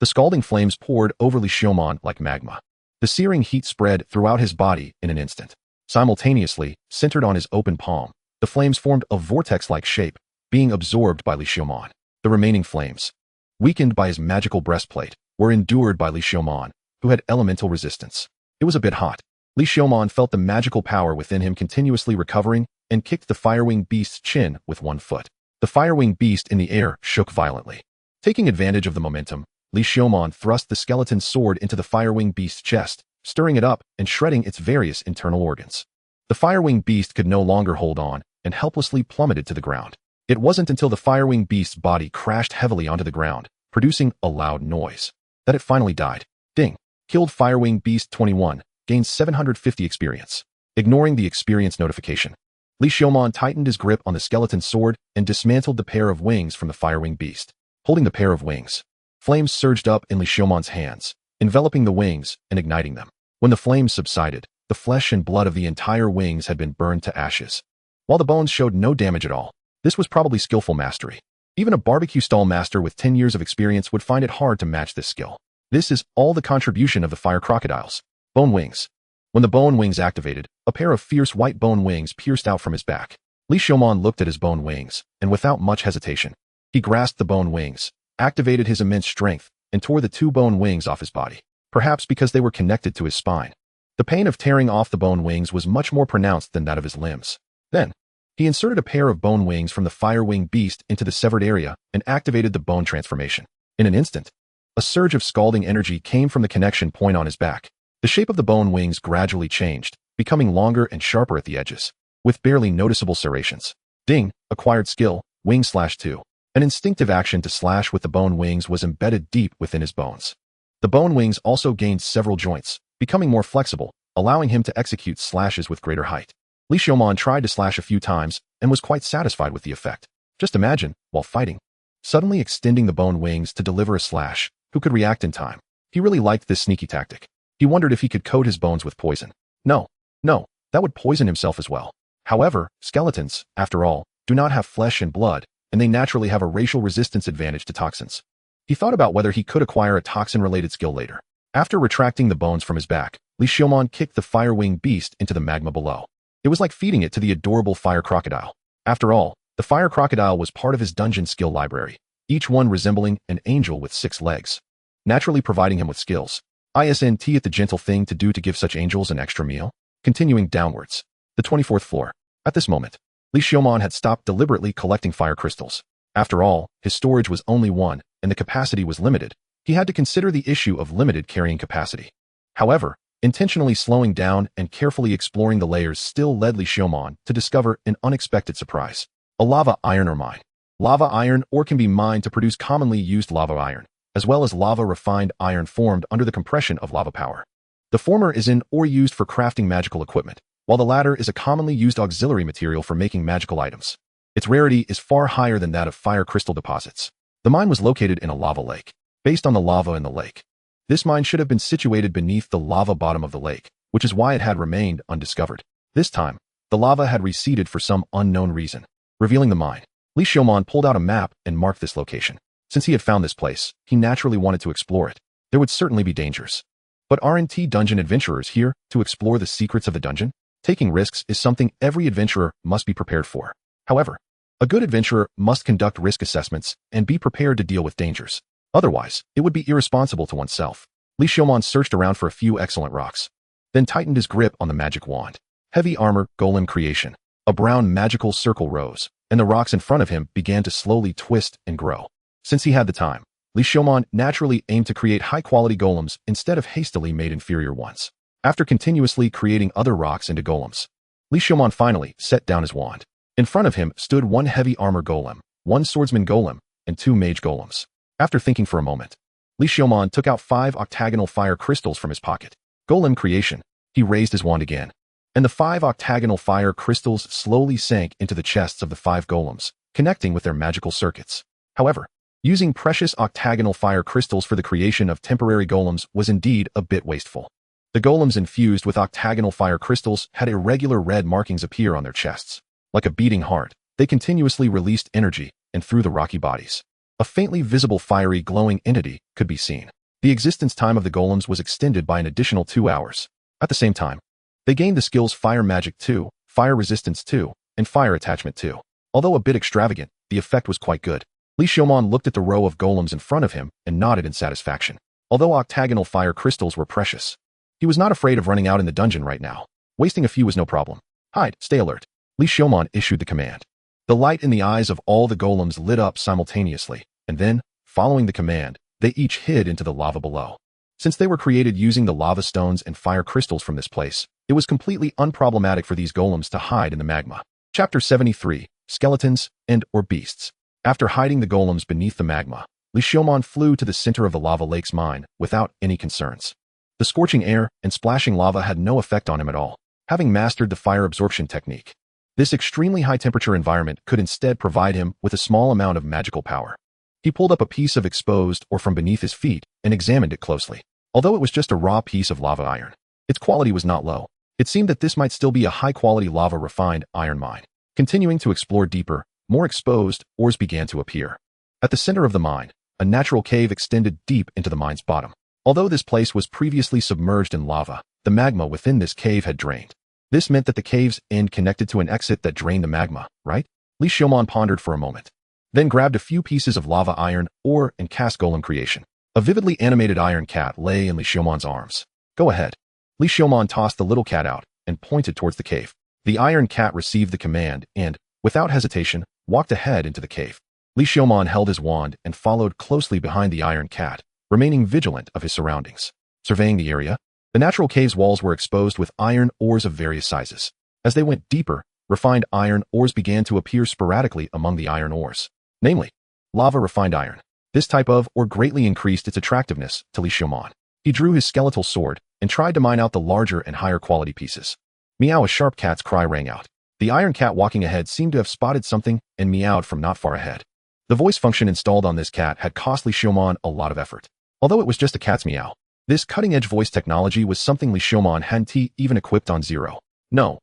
The scalding flames poured over Li Xiaomon like magma. The searing heat spread throughout his body in an instant. Simultaneously, centered on his open palm, the flames formed a vortex-like shape, being absorbed by Li Xiaomon. The remaining flames, weakened by his magical breastplate, were endured by Li Xiaomon, who had elemental resistance. It was a bit hot. Li Xiaomon felt the magical power within him continuously recovering and kicked the firewing beast's chin with one foot. The firewing beast in the air shook violently. Taking advantage of the momentum, Li Xiaomon thrust the skeleton's sword into the firewing beast's chest, stirring it up and shredding its various internal organs. The firewing beast could no longer hold on and helplessly plummeted to the ground. It wasn't until the firewing beast's body crashed heavily onto the ground, producing a loud noise, that it finally died. Ding. Killed firewing beast 21, gains 750 experience. Ignoring the experience notification, Li Xiaomon tightened his grip on the skeleton's sword and dismantled the pair of wings from the firewing beast. Holding the pair of wings, flames surged up in Li Xiaomon's hands, enveloping the wings and igniting them. When the flames subsided, the flesh and blood of the entire wings had been burned to ashes. While the bones showed no damage at all, this was probably skillful mastery. Even a barbecue stall master with 10 years of experience would find it hard to match this skill. This is all the contribution of the fire crocodiles. Bone wings. When the bone wings activated, a pair of fierce white bone wings pierced out from his back. Li Xiaomon looked at his bone wings, and without much hesitation, he grasped the bone wings, activated his immense strength, and tore the two bone wings off his body, perhaps because they were connected to his spine. The pain of tearing off the bone wings was much more pronounced than that of his limbs. Then, he inserted a pair of bone wings from the firewing beast into the severed area and activated the bone transformation. In an instant, a surge of scalding energy came from the connection point on his back. The shape of the bone wings gradually changed, becoming longer and sharper at the edges, with barely noticeable serrations. Ding, acquired skill, wing/2. An instinctive action to slash with the bone wings was embedded deep within his bones. The bone wings also gained several joints, becoming more flexible, allowing him to execute slashes with greater height. Li Xiaomon tried to slash a few times and was quite satisfied with the effect. Just imagine, while fighting, suddenly extending the bone wings to deliver a slash. Who could react in time? He really liked this sneaky tactic. He wondered if he could coat his bones with poison. No, that would poison himself as well. However, skeletons, after all, do not have flesh and blood, and they naturally have a racial resistance advantage to toxins. He thought about whether he could acquire a toxin-related skill later. After retracting the bones from his back, Li Xiaomon kicked the firewing beast into the magma below. It was like feeding it to the adorable fire crocodile. After all, the fire crocodile was part of his dungeon skill library, each one resembling an angel with 6 legs, naturally providing him with skills. Isn't it the gentle thing to do to give such angels an extra meal? Continuing downwards. The 24th floor. At this moment, Li Xiaomon had stopped deliberately collecting fire crystals. After all, his storage was only 1, and the capacity was limited. He had to consider the issue of limited carrying capacity. However, intentionally slowing down and carefully exploring the layers still led Li Xiaomon to discover an unexpected surprise. A lava iron ore mine. Lava iron ore can be mined to produce commonly used lava iron, as well as lava refined iron formed under the compression of lava power. The former is an ore used for crafting magical equipment, while the latter is a commonly used auxiliary material for making magical items. Its rarity is far higher than that of fire crystal deposits. The mine was located in a lava lake. Based on the lava in the lake, this mine should have been situated beneath the lava bottom of the lake, which is why it had remained undiscovered. This time, the lava had receded for some unknown reason, revealing the mine. Li Xiaomon pulled out a map and marked this location. Since he had found this place, he naturally wanted to explore it. There would certainly be dangers. But aren't dungeon adventurers here to explore the secrets of the dungeon? Taking risks is something every adventurer must be prepared for. However, a good adventurer must conduct risk assessments and be prepared to deal with dangers. Otherwise, it would be irresponsible to oneself. Li Xiaomon searched around for a few excellent rocks. then tightened his grip on the magic wand. Heavy armor, golem creation. A brown magical circle rose, and the rocks in front of him began to slowly twist and grow. Since he had the time, Li Xiaomon naturally aimed to create high-quality golems instead of hastily made inferior ones. After continuously creating other rocks into golems, Li Xiaomon finally set down his wand. In front of him stood one heavy armor golem, one swordsman golem, and two mage golems. After thinking for a moment, Li Xiaomon took out 5 octagonal fire crystals from his pocket. Golem creation. He raised his wand again, and the 5 octagonal fire crystals slowly sank into the chests of the 5 golems, connecting with their magical circuits. However, using precious octagonal fire crystals for the creation of temporary golems was indeed a bit wasteful. The golems infused with octagonal fire crystals had irregular red markings appear on their chests. Like a beating heart, they continuously released energy, and through the rocky bodies, a faintly visible fiery glowing entity could be seen. The existence time of the golems was extended by an additional 2 hours. At the same time, they gained the skills Fire Magic 2, Fire Resistance 2, and Fire Attachment 2. Although a bit extravagant, the effect was quite good. Li Xiaomon looked at the row of golems in front of him and nodded in satisfaction. Although octagonal fire crystals were precious, he was not afraid of running out in the dungeon right now. Wasting a few was no problem. Hide, stay alert. Li Xiaomon issued the command. The light in the eyes of all the golems lit up simultaneously, and then, following the command, they each hid into the lava below. Since they were created using the lava stones and fire crystals from this place, it was completely unproblematic for these golems to hide in the magma. Chapter 73, Skeletons and/or Beasts. After hiding the golems beneath the magma, Li Xiaomon flew to the center of the lava lake's mine without any concerns. The scorching air and splashing lava had no effect on him at all, having mastered the fire absorption technique. This extremely high-temperature environment could instead provide him with a small amount of magical power. He pulled up a piece of exposed ore from beneath his feet and examined it closely. Although it was just a raw piece of lava iron, its quality was not low. It seemed that this might still be a high-quality lava-refined iron mine. Continuing to explore deeper, more exposed ores began to appear. At the center of the mine, a natural cave extended deep into the mine's bottom. Although this place was previously submerged in lava, the magma within this cave had drained. This meant that the cave's end connected to an exit that drained the magma, right? Li Xiaomon pondered for a moment, then grabbed a few pieces of lava iron ore and cast golem creation. A vividly animated iron cat lay in Li Xiaomon's arms. Go ahead. Li Xiaomon tossed the little cat out and pointed towards the cave. The iron cat received the command and, without hesitation, walked ahead into the cave. Li Xiaomon held his wand and followed closely behind the iron cat, remaining vigilant of his surroundings. Surveying the area, the natural cave's walls were exposed with iron ores of various sizes. As they went deeper, refined iron ores began to appear sporadically among the iron ores, namely, lava-refined iron. This type of ore greatly increased its attractiveness to Li Xiaomon. He drew his skeletal sword and tried to mine out the larger and higher quality pieces. Meow! A sharp cat's cry rang out. The iron cat walking ahead seemed to have spotted something and meowed from not far ahead. The voice function installed on this cat had cost Li Xiaomon a lot of effort. Although it was just a cat's meow, this cutting-edge voice technology was something Li Xiaomon hadn't even equipped on Zero. No.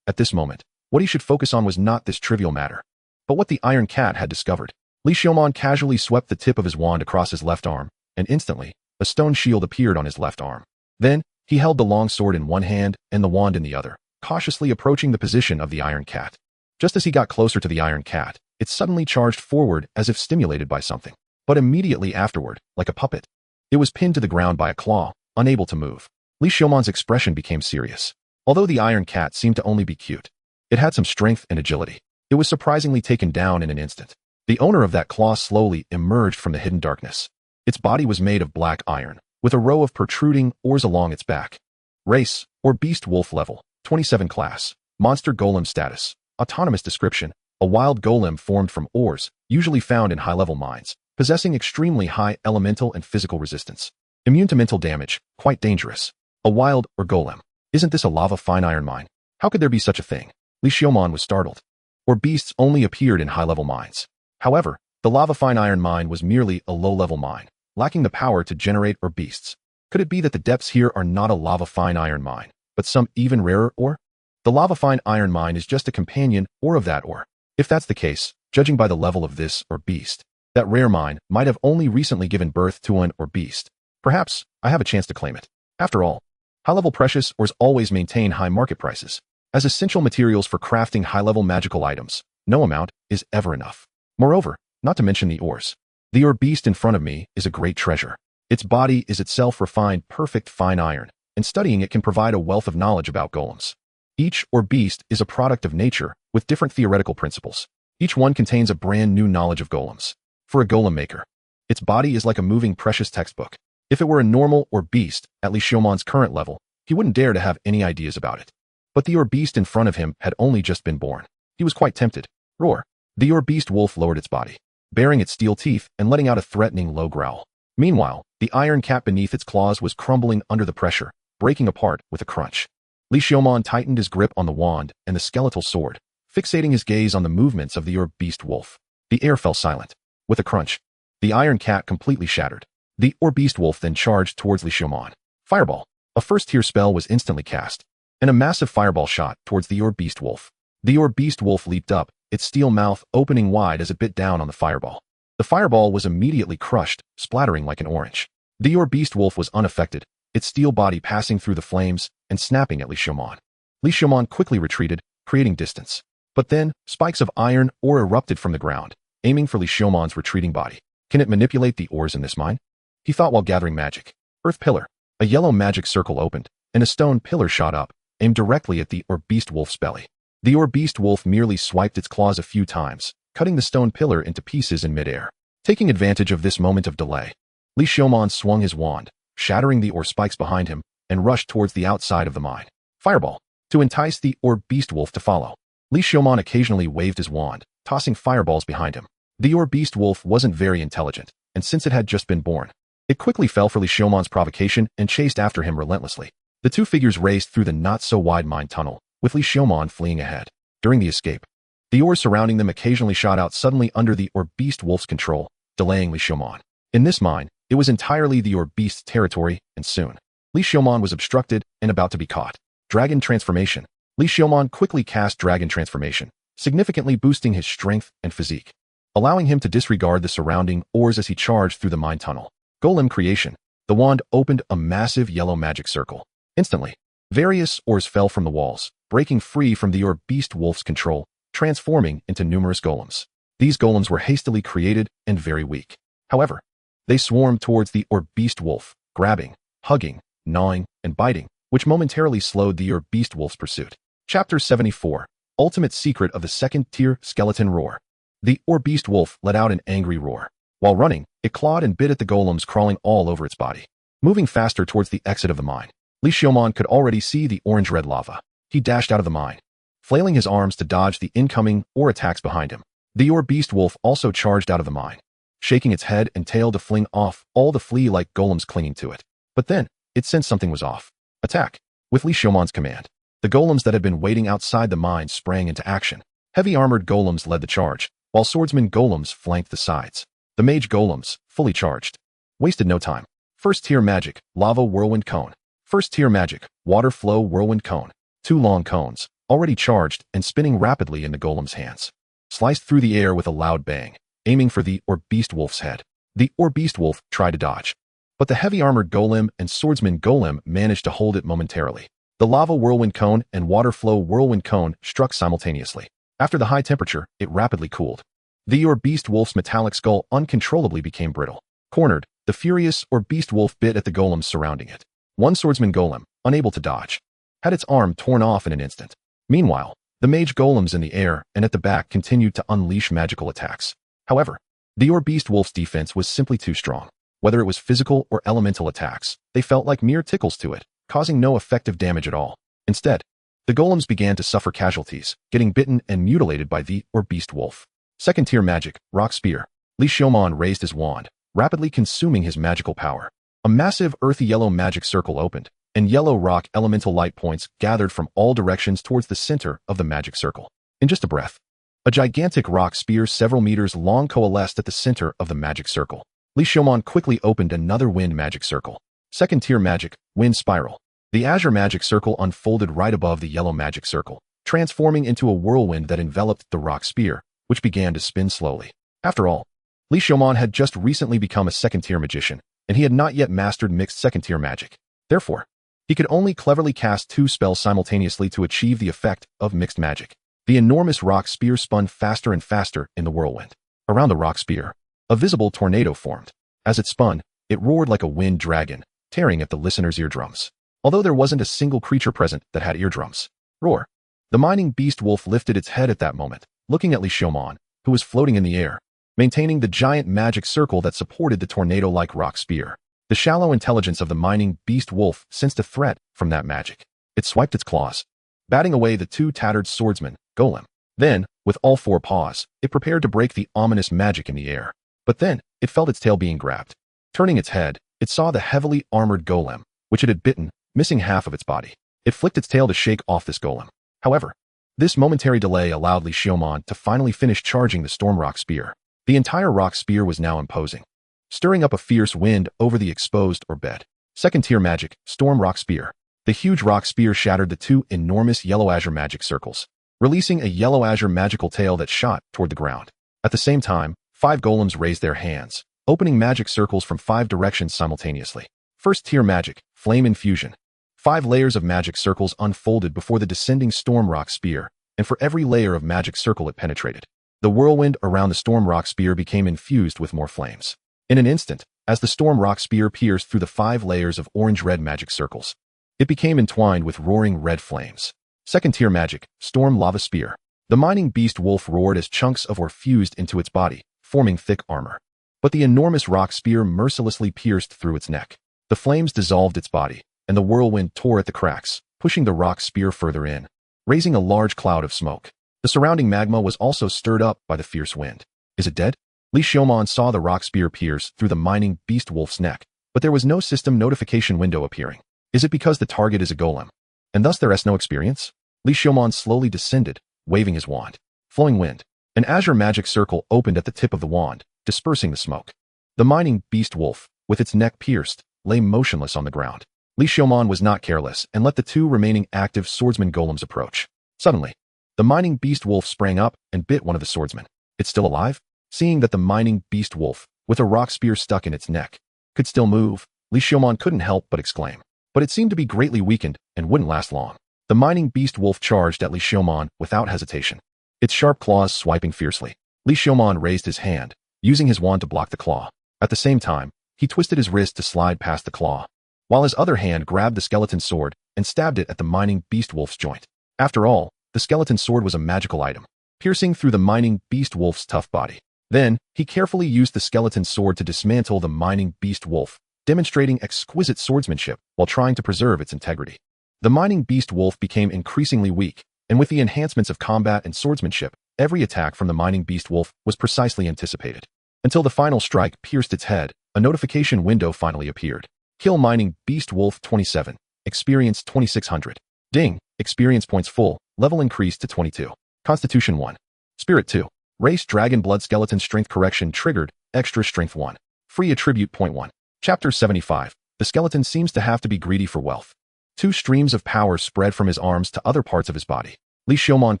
At this moment, what he should focus on was not this trivial matter, but what the iron cat had discovered. Li Xiaomon casually swept the tip of his wand across his left arm, and instantly, a stone shield appeared on his left arm. Then, he held the long sword in one hand and the wand in the other, cautiously approaching the position of the iron cat. Just as he got closer to the iron cat, it suddenly charged forward as if stimulated by something. But immediately afterward, like a puppet, it was pinned to the ground by a claw, unable to move. Li Xiaomon's expression became serious. Although the iron cat seemed to only be cute, it had some strength and agility. It was surprisingly taken down in an instant. The owner of that claw slowly emerged from the hidden darkness. Its body was made of black iron, with a row of protruding ores along its back. Race, or Beast Wolf level, 27 class. Monster Golem status. Autonomous description. A wild golem formed from ores, usually found in high-level mines, possessing extremely high elemental and physical resistance. Immune to mental damage, quite dangerous. A wild, or golem. Isn't this a lava-fine iron mine? How could there be such a thing? Li Xiaomon was startled. Or beasts only appeared in high-level mines. However, the lava-fine iron mine was merely a low-level mine, lacking the power to generate ore beasts. Could it be that the depths here are not a lava-fine iron mine, but some even rarer ore? The lava-fine iron mine is just a companion ore of that ore. If that's the case, judging by the level of this ore beast, that rare mine might have only recently given birth to an ore beast. Perhaps I have a chance to claim it. After all, high-level precious ores always maintain high market prices. As essential materials for crafting high-level magical items, no amount is ever enough. Moreover, not to mention the ores, the ore beast in front of me is a great treasure. Its body is itself refined perfect fine iron, and studying it can provide a wealth of knowledge about golems. Each or beast is a product of nature with different theoretical principles. Each one contains a brand new knowledge of golems. For a golem maker, its body is like a moving precious textbook. If it were a normal or beast, at Li Xiumon's current level, he wouldn't dare to have any ideas about it. But the beast in front of him had only just been born. He was quite tempted. Roar. The beast wolf lowered its body, baring its steel teeth and letting out a threatening low growl. Meanwhile, the iron cap beneath its claws was crumbling under the pressure, breaking apart with a crunch. Li Xiumon tightened his grip on the wand and the skeletal sword, fixating his gaze on the movements of the beast wolf. The air fell silent. With a crunch, the iron cat completely shattered. The beast wolf then charged towards Li Xiumon. Fireball. A first-tier spell was instantly cast, and a massive fireball shot towards the beast wolf. The beast wolf leaped up, its steel mouth opening wide as it bit down on the fireball. The fireball was immediately crushed, splattering like an orange. The beast wolf was unaffected, its steel body passing through the flames and snapping at Li Xiumon. Li Xiumon quickly retreated, creating distance. But then, spikes of iron ore erupted from the ground, aiming for Li Xiumon's retreating body. Can it manipulate the ores in this mine? He thought while gathering magic. Earth pillar. A yellow magic circle opened, and a stone pillar shot up, aimed directly at the beast wolf's belly. The beast wolf merely swiped its claws a few times, cutting the stone pillar into pieces in midair. Taking advantage of this moment of delay, Li Xiumon swung his wand, shattering the ore spikes behind him, and rushed towards the outside of the mine. Fireball. To entice the beast wolf to follow, Li Xiumon occasionally waved his wand, tossing fireballs behind him. The beast wolf wasn't very intelligent, and since it had just been born, it quickly fell for Li Xiumon's provocation and chased after him relentlessly. The two figures raced through the not-so-wide mine tunnel, with Li Xiumon fleeing ahead. During the escape, the ores surrounding them occasionally shot out suddenly under the beast wolf's control, delaying Li Xiumon. In this mine, it was entirely the beast's territory, and soon, Li Xiumon was obstructed and about to be caught. Dragon Transformation. Li Xiumon quickly cast Dragon Transformation, significantly boosting his strength and physique, allowing him to disregard the surrounding ores as he charged through the mine tunnel. Golem Creation. The wand opened a massive yellow magic circle. Instantly, various ores fell from the walls, breaking free from the beast wolf's control, transforming into numerous golems. These golems were hastily created and very weak. However, they swarmed towards the beast wolf, grabbing, hugging, gnawing, and biting, which momentarily slowed the beast wolf's pursuit. Chapter 74. Ultimate Secret of the Second-Tier Skeleton Roar. The beast wolf let out an angry roar. While running, it clawed and bit at the golems crawling all over its body. Moving faster towards the exit of the mine, Li Xiumon could already see the orange-red lava. He dashed out of the mine, flailing his arms to dodge the incoming ore attacks behind him. The beast wolf also charged out of the mine, shaking its head and tail to fling off all the flea-like golems clinging to it. But then, it sensed something was off. Attack! With Li Xiumon's command, the golems that had been waiting outside the mine sprang into action. Heavy armored golems led the charge, while swordsman golems flanked the sides. The mage golems, fully charged, wasted no time. First-tier magic, Lava Whirlwind Cone. First-tier magic, Water Flow Whirlwind Cone. Two long cones, already charged and spinning rapidly in the golem's hands, sliced through the air with a loud bang, aiming for the beast wolf's head. The beast wolf tried to dodge, but the heavy-armored golem and swordsman golem managed to hold it momentarily. The Lava Whirlwind Cone and Water Flow Whirlwind Cone struck simultaneously. After the high temperature, it rapidly cooled. The beast wolf's metallic skull uncontrollably became brittle. Cornered, the furious beast wolf bit at the golems surrounding it. One swordsman golem, unable to dodge, had its arm torn off in an instant. Meanwhile, the mage golems in the air and at the back continued to unleash magical attacks. However, the beast wolf's defense was simply too strong. Whether it was physical or elemental attacks, they felt like mere tickles to it, causing no effective damage at all. Instead, the golems began to suffer casualties, getting bitten and mutilated by the beast wolf. Second-tier magic, Rock Spear. Li Xiumon raised his wand, rapidly consuming his magical power. A massive earthy yellow magic circle opened, and yellow rock elemental light points gathered from all directions towards the center of the magic circle. In just a breath, a gigantic rock spear several meters long coalesced at the center of the magic circle. Li Xiumon quickly opened another wind magic circle. Second-tier magic, Wind Spiral. The azure magic circle unfolded right above the yellow magic circle, transforming into a whirlwind that enveloped the rock spear, which began to spin slowly. After all, Li Xiumon had just recently become a second-tier magician, and he had not yet mastered mixed second-tier magic. Therefore, he could only cleverly cast two spells simultaneously to achieve the effect of mixed magic. The enormous rock spear spun faster and faster in the whirlwind. Around the rock spear, a visible tornado formed. As it spun, it roared like a wind dragon, tearing at the listener's eardrums. although there wasn't a single creature present that had eardrums. Roar. The mining beast wolf lifted its head at that moment, looking at Li Xiaomon, who was floating in the air, maintaining the giant magic circle that supported the tornado-like rock spear. The shallow intelligence of the mining beast wolf sensed a threat from that magic. It swiped its claws, batting away the two tattered swordsmen, golem. Then, with all four paws, it prepared to break the ominous magic in the air. But then, it felt its tail being grabbed. Turning its head, it saw the heavily armored golem, which it had bitten, missing half of its body. It flicked its tail to shake off this golem. However, this momentary delay allowed Li Xiaomon to finally finish charging the storm rock spear. The entire rock spear was now imposing, stirring up a fierce wind over the exposed or bed. Second-tier magic, storm rock spear. The huge rock spear shattered the two enormous yellow azure magic circles, releasing a yellow azure magical tail that shot toward the ground. At the same time, 5 golems raised their hands, opening magic circles from 5 directions simultaneously. First-tier magic, flame infusion. 5 layers of magic circles unfolded before the descending storm rock spear, and for every layer of magic circle it penetrated, the whirlwind around the storm rock spear became infused with more flames. In an instant, as the storm rock spear pierced through the 5 layers of orange-red magic circles, it became entwined with roaring red flames. Second-tier magic, storm lava spear. The mining beast wolf roared as chunks of ore fused into its body, forming thick armor. But the enormous rock spear mercilessly pierced through its neck. The flames dissolved its body, and the whirlwind tore at the cracks, pushing the rock spear further in, raising a large cloud of smoke. The surrounding magma was also stirred up by the fierce wind. Is it dead? Li Xiaomon saw the rock spear pierce through the mining beast wolf's neck, but there was no system notification window appearing. Is it because the target is a golem, and thus there is no experience? Li Xiaomon slowly descended, waving his wand. Flowing wind. An azure magic circle opened at the tip of the wand, dispersing the smoke. The mining beast wolf, with its neck pierced, lay motionless on the ground. Li Xiaomon was not careless and let the 2 remaining active swordsman golems approach. Suddenly, the mining beast wolf sprang up and bit one of the swordsmen. It's still alive? Seeing that the mining beast wolf, with a rock spear stuck in its neck, could still move, Li Xiaomon couldn't help but exclaim. But it seemed to be greatly weakened and wouldn't last long. The mining beast wolf charged at Li Xiaomon without hesitation, its sharp claws swiping fiercely. Li Xiaomon raised his hand, using his wand to block the claw. At the same time, he twisted his wrist to slide past the claw, while his other hand grabbed the skeleton sword and stabbed it at the mining beast wolf's joint. After all, the skeleton sword was a magical item, piercing through the mining beast wolf's tough body. Then, he carefully used the skeleton sword to dismantle the mining beast wolf, demonstrating exquisite swordsmanship while trying to preserve its integrity. The mining beast wolf became increasingly weak, and with the enhancements of combat and swordsmanship, every attack from the mining beast wolf was precisely anticipated. Until the final strike pierced its head, a notification window finally appeared. Kill mining beast wolf 27. Experience 2600. Ding. Experience points full. Level increased to 22. Constitution 1. Spirit 2. Race dragon blood skeleton strength correction triggered. Extra strength 1. Free attribute point 1. Chapter 75. The skeleton seems to have to be greedy for wealth. 2 streams of power spread from his arms to other parts of his body. Li Xiaomon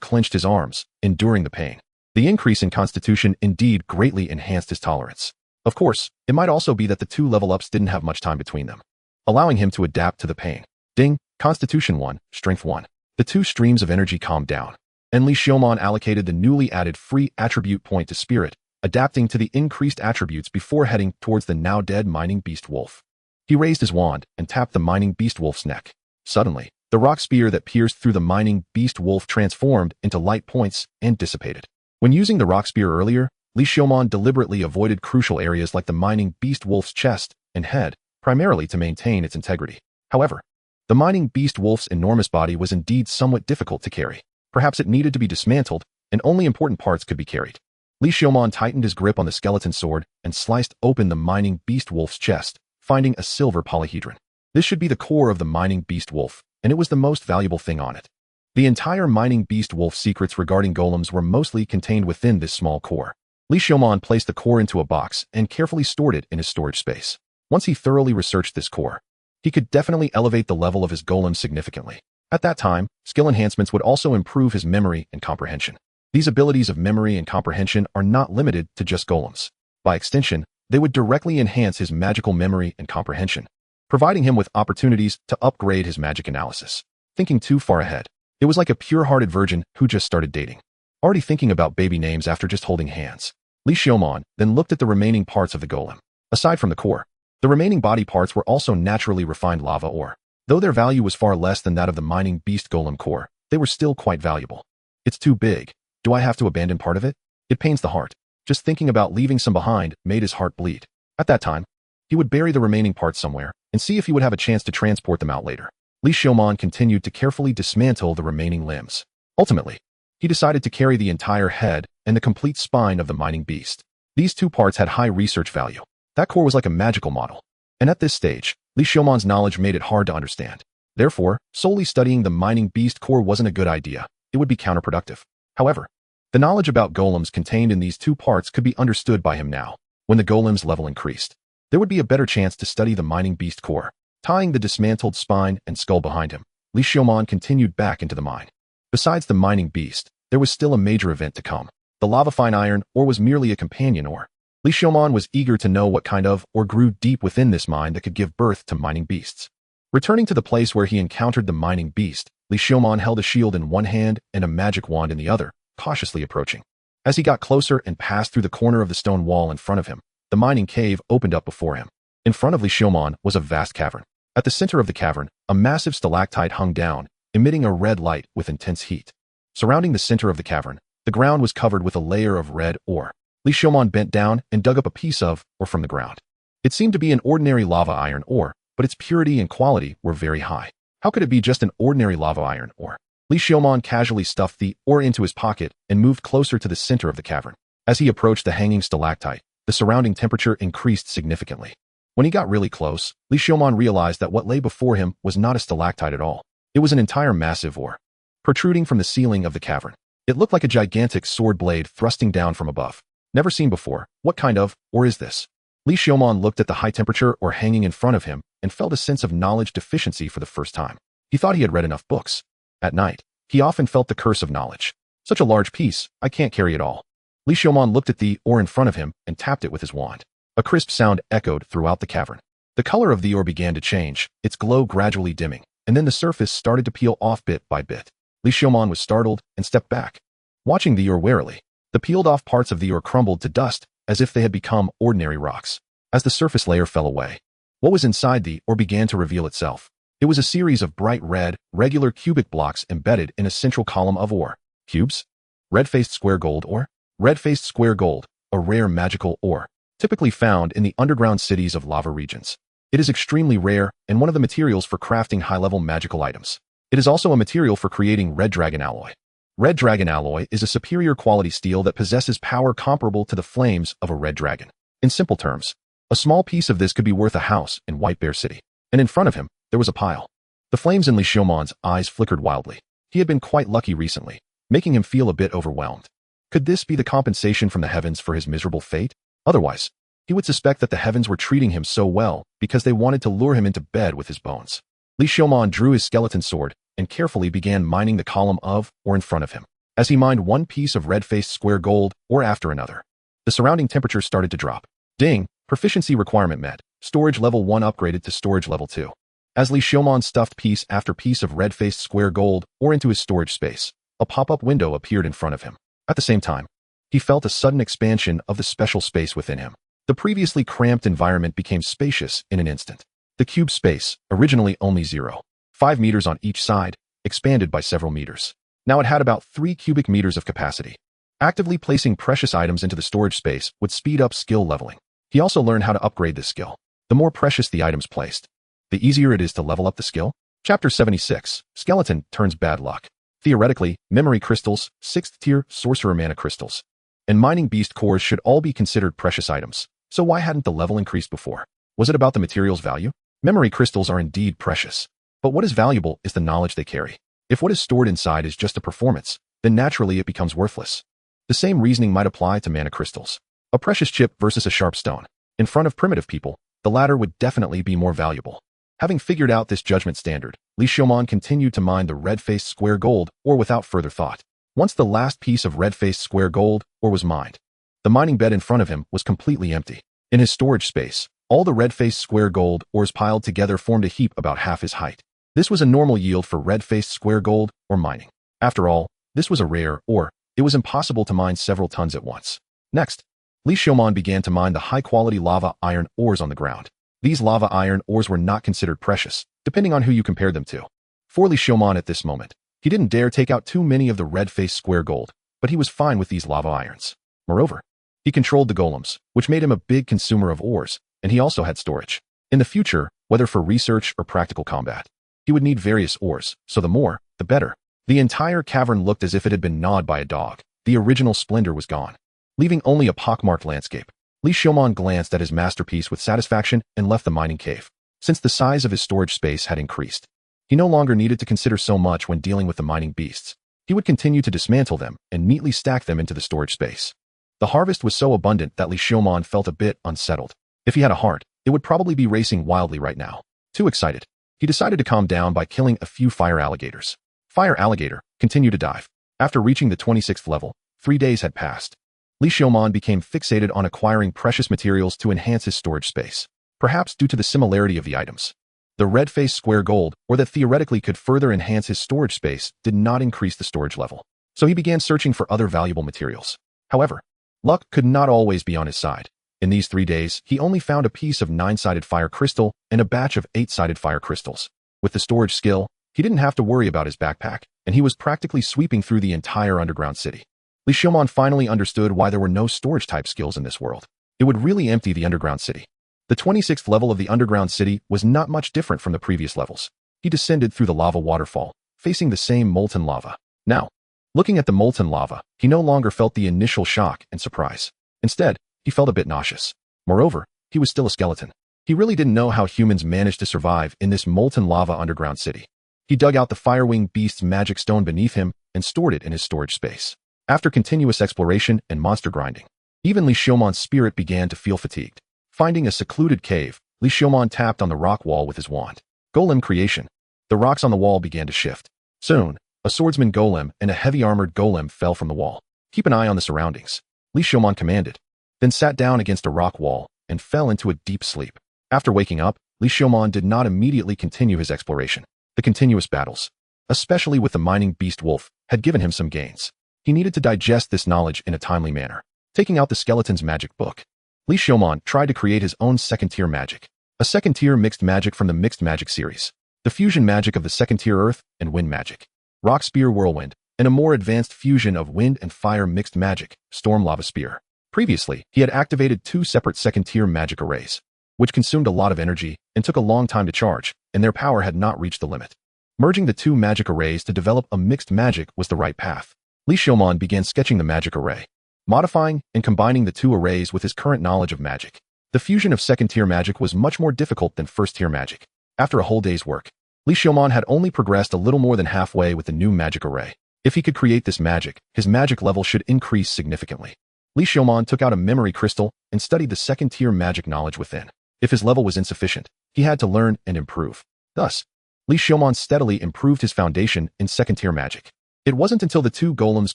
clenched his arms, enduring the pain. The increase in constitution indeed greatly enhanced his tolerance. Of course, it might also be that the 2 level-ups didn't have much time between them, allowing him to adapt to the pain. Ding. Constitution 1, Strength 1. The 2 streams of energy calmed down, and Li Xiaomon allocated the newly added free attribute point to Spirit, adapting to the increased attributes before heading towards the now-dead mining beast wolf. He raised his wand and tapped the mining beast wolf's neck. Suddenly, the rock spear that pierced through the mining beast wolf transformed into light points and dissipated. When using the rock spear earlier, Li Xiaomon deliberately avoided crucial areas like the mining beast wolf's chest and head, primarily to maintain its integrity. However, the mining beast wolf's enormous body was indeed somewhat difficult to carry. Perhaps it needed to be dismantled, and only important parts could be carried. Li Xiaomon tightened his grip on the skeleton sword and sliced open the mining beast wolf's chest, finding a silver polyhedron. This should be the core of the mining beast wolf, and it was the most valuable thing on it. The entire mining beast wolf secrets regarding golems were mostly contained within this small core. Li Xiaomon placed the core into a box and carefully stored it in his storage space. Once he thoroughly researched this core, he could definitely elevate the level of his golem significantly. At that time, skill enhancements would also improve his memory and comprehension. These abilities of memory and comprehension are not limited to just golems. By extension, they would directly enhance his magical memory and comprehension, providing him with opportunities to upgrade his magic analysis. Thinking too far ahead, it was like a pure-hearted virgin who just started dating, already thinking about baby names after just holding hands. Li Xiaomon then looked at the remaining parts of the golem. Aside from the core, the remaining body parts were also naturally refined lava ore. Though their value was far less than that of the mining beast golem core, they were still quite valuable. It's too big. Do I have to abandon part of it? It pains the heart. Just thinking about leaving some behind made his heart bleed. At that time, he would bury the remaining parts somewhere and see if he would have a chance to transport them out later. Li Xiaomon continued to carefully dismantle the remaining limbs. Ultimately, he decided to carry the entire head and the complete spine of the mining beast. These two parts had high research value. That core was like a magical model. And at this stage, Li Xiaomon's knowledge made it hard to understand. Therefore, solely studying the mining beast core wasn't a good idea. It would be counterproductive. However, the knowledge about golems contained in these two parts could be understood by him now. When the golem's level increased, there would be a better chance to study the mining beast core. Tying the dismantled spine and skull behind him, Li Xiaomon continued back into the mine. Besides the mining beast, there was still a major event to come. The lava fine iron ore was merely a companion ore. Li Xiaomon was eager to know what kind of ore grew deep within this mine that could give birth to mining beasts. Returning to the place where he encountered the mining beast, Li Xiaomon held a shield in one hand and a magic wand in the other, cautiously approaching. As he got closer and passed through the corner of the stone wall in front of him, the mining cave opened up before him. In front of Li Xiaomon was a vast cavern. At the center of the cavern, a massive stalactite hung down, emitting a red light with intense heat. Surrounding the center of the cavern, the ground was covered with a layer of red ore. Li Xiaomon bent down and dug up a piece of ore from the ground. It seemed to be an ordinary lava iron ore, but its purity and quality were very high. How could it be just an ordinary lava iron ore? Li Xiaomon casually stuffed the ore into his pocket and moved closer to the center of the cavern. As he approached the hanging stalactite, the surrounding temperature increased significantly. When he got really close, Li Xiaomon realized that what lay before him was not a stalactite at all. It was an entire massive ore, protruding from the ceiling of the cavern. It looked like a gigantic sword blade thrusting down from above. Never seen before. What kind of ore is this? Li Xiaomon looked at the high temperature ore hanging in front of him and felt a sense of knowledge deficiency for the first time. He thought he had read enough books. At night, he often felt the curse of knowledge. Such a large piece, I can't carry it all. Li Xiaomon looked at the ore in front of him and tapped it with his wand. A crisp sound echoed throughout the cavern. The color of the ore began to change, its glow gradually dimming, and then the surface started to peel off bit by bit. Li Xiaomon was startled and stepped back, watching the ore warily. The peeled-off parts of the ore crumbled to dust as if they had become ordinary rocks. As the surface layer fell away, what was inside the ore began to reveal itself. It was a series of bright red, regular cubic blocks embedded in a central column of ore. Cubes? Red-faced square gold ore? Red-faced square gold, a rare magical ore, typically found in the underground cities of lava regions. It is extremely rare and one of the materials for crafting high-level magical items. It is also a material for creating red dragon alloy. Red dragon alloy is a superior quality steel that possesses power comparable to the flames of a red dragon. In simple terms, a small piece of this could be worth a house in White Bear City. And in front of him, there was a pile. The flames in Li Xiaomon's eyes flickered wildly. He had been quite lucky recently, making him feel a bit overwhelmed. Could this be the compensation from the heavens for his miserable fate? Otherwise, he would suspect that the heavens were treating him so well because they wanted to lure him into bed with his bones. Li Xiaomon drew his skeleton sword and carefully began mining the column of ore in front of him. As he mined one piece of red-faced square gold ore after another, the surrounding temperature started to drop. Ding! Proficiency requirement met. Storage level 1 upgraded to storage level 2. As Li Xiaomon stuffed piece after piece of red-faced square gold ore into his storage space, a pop-up window appeared in front of him. At the same time, he felt a sudden expansion of the special space within him. The previously cramped environment became spacious in an instant. The cube space, originally only 0.5 meters on each side, expanded by several meters. Now it had about 3 cubic meters of capacity. Actively placing precious items into the storage space would speed up skill leveling. He also learned how to upgrade this skill. The more precious the items placed, the easier it is to level up the skill. Chapter 76, Skeleton turns bad luck. Theoretically, memory crystals, 6th tier sorcerer mana crystals, and mining beast cores should all be considered precious items. So why hadn't the level increased before? Was it about the material's value? Memory crystals are indeed precious, but what is valuable is the knowledge they carry. If what is stored inside is just a performance, then naturally it becomes worthless. The same reasoning might apply to mana crystals. A precious chip versus a sharp stone. In front of primitive people, the latter would definitely be more valuable. Having figured out this judgment standard, Li Xiaomon continued to mine the red-faced square gold ore without further thought. Once the last piece of red-faced square gold ore was mined, the mining bed in front of him was completely empty. In his storage space, all the red-faced square gold ores piled together formed a heap about half his height. This was a normal yield for red-faced square gold ore mining. After all, this was a rare ore. It was impossible to mine several tons at once. Next, Li Xiaomon began to mine the high-quality lava iron ores on the ground. These lava iron ores were not considered precious, depending on who you compared them to. For Li Xiaoman at this moment, he didn't dare take out too many of the red-faced square gold, but he was fine with these lava irons. Moreover, he controlled the golems, which made him a big consumer of ores, and he also had storage. In the future, whether for research or practical combat, he would need various ores, so the more, the better. The entire cavern looked as if it had been gnawed by a dog. The original splendor was gone, leaving only a pockmarked landscape. Li Xiaoman glanced at his masterpiece with satisfaction and left the mining cave. Since the size of his storage space had increased, he no longer needed to consider so much when dealing with the mining beasts. He would continue to dismantle them and neatly stack them into the storage space. The harvest was so abundant that Li Xiaoman felt a bit unsettled. If he had a heart, it would probably be racing wildly right now. Too excited, he decided to calm down by killing a few fire alligators. Fire alligator, continue to dive. After reaching the 26th level, 3 days had passed. Li Xiaoman became fixated on acquiring precious materials to enhance his storage space, perhaps due to the similarity of the items. The red-faced square gold, or that theoretically could further enhance his storage space, did not increase the storage level, so he began searching for other valuable materials. However, luck could not always be on his side. In these 3 days, he only found a piece of 9-sided fire crystal and a batch of 8-sided fire crystals. With the storage skill, he didn't have to worry about his backpack, and he was practically sweeping through the entire underground city. Li Xiaoman finally understood why there were no storage-type skills in this world. It would really empty the underground city. The 26th level of the underground city was not much different from the previous levels. He descended through the lava waterfall, facing the same molten lava. Now, looking at the molten lava, he no longer felt the initial shock and surprise. Instead, he felt a bit nauseous. Moreover, he was still a skeleton. He really didn't know how humans managed to survive in this molten lava underground city. He dug out the Firewing Beast's magic stone beneath him and stored it in his storage space. After continuous exploration and monster grinding, even Li Xiaoman's spirit began to feel fatigued. Finding a secluded cave, Li Xiaoman tapped on the rock wall with his wand. Golem creation. The rocks on the wall began to shift. Soon, a swordsman golem and a heavy-armored golem fell from the wall. Keep an eye on the surroundings, Li Xiaoman commanded, then sat down against a rock wall and fell into a deep sleep. After waking up, Li Xiaoman did not immediately continue his exploration. The continuous battles, especially with the mining beast wolf, had given him some gains. He needed to digest this knowledge in a timely manner. Taking out the skeleton's magic book, Li Xiaoman tried to create his own second-tier magic. A second-tier mixed magic from the mixed magic series. The fusion magic of the second-tier earth and wind magic. Rock spear whirlwind, and a more advanced fusion of wind and fire mixed magic, storm lava spear. Previously, he had activated 2 separate second-tier magic arrays, which consumed a lot of energy and took a long time to charge, and their power had not reached the limit. Merging the 2 magic arrays to develop a mixed magic was the right path. Li Xiaoman began sketching the magic array, modifying and combining the 2 arrays with his current knowledge of magic. The fusion of second-tier magic was much more difficult than first-tier magic. After a whole day's work, Li Xiaoman had only progressed a little more than halfway with the new magic array. If he could create this magic, his magic level should increase significantly. Li Xiaoman took out a memory crystal and studied the second-tier magic knowledge within. If his level was insufficient, he had to learn and improve. Thus, Li Xiaoman steadily improved his foundation in second-tier magic. It wasn't until the 2 golems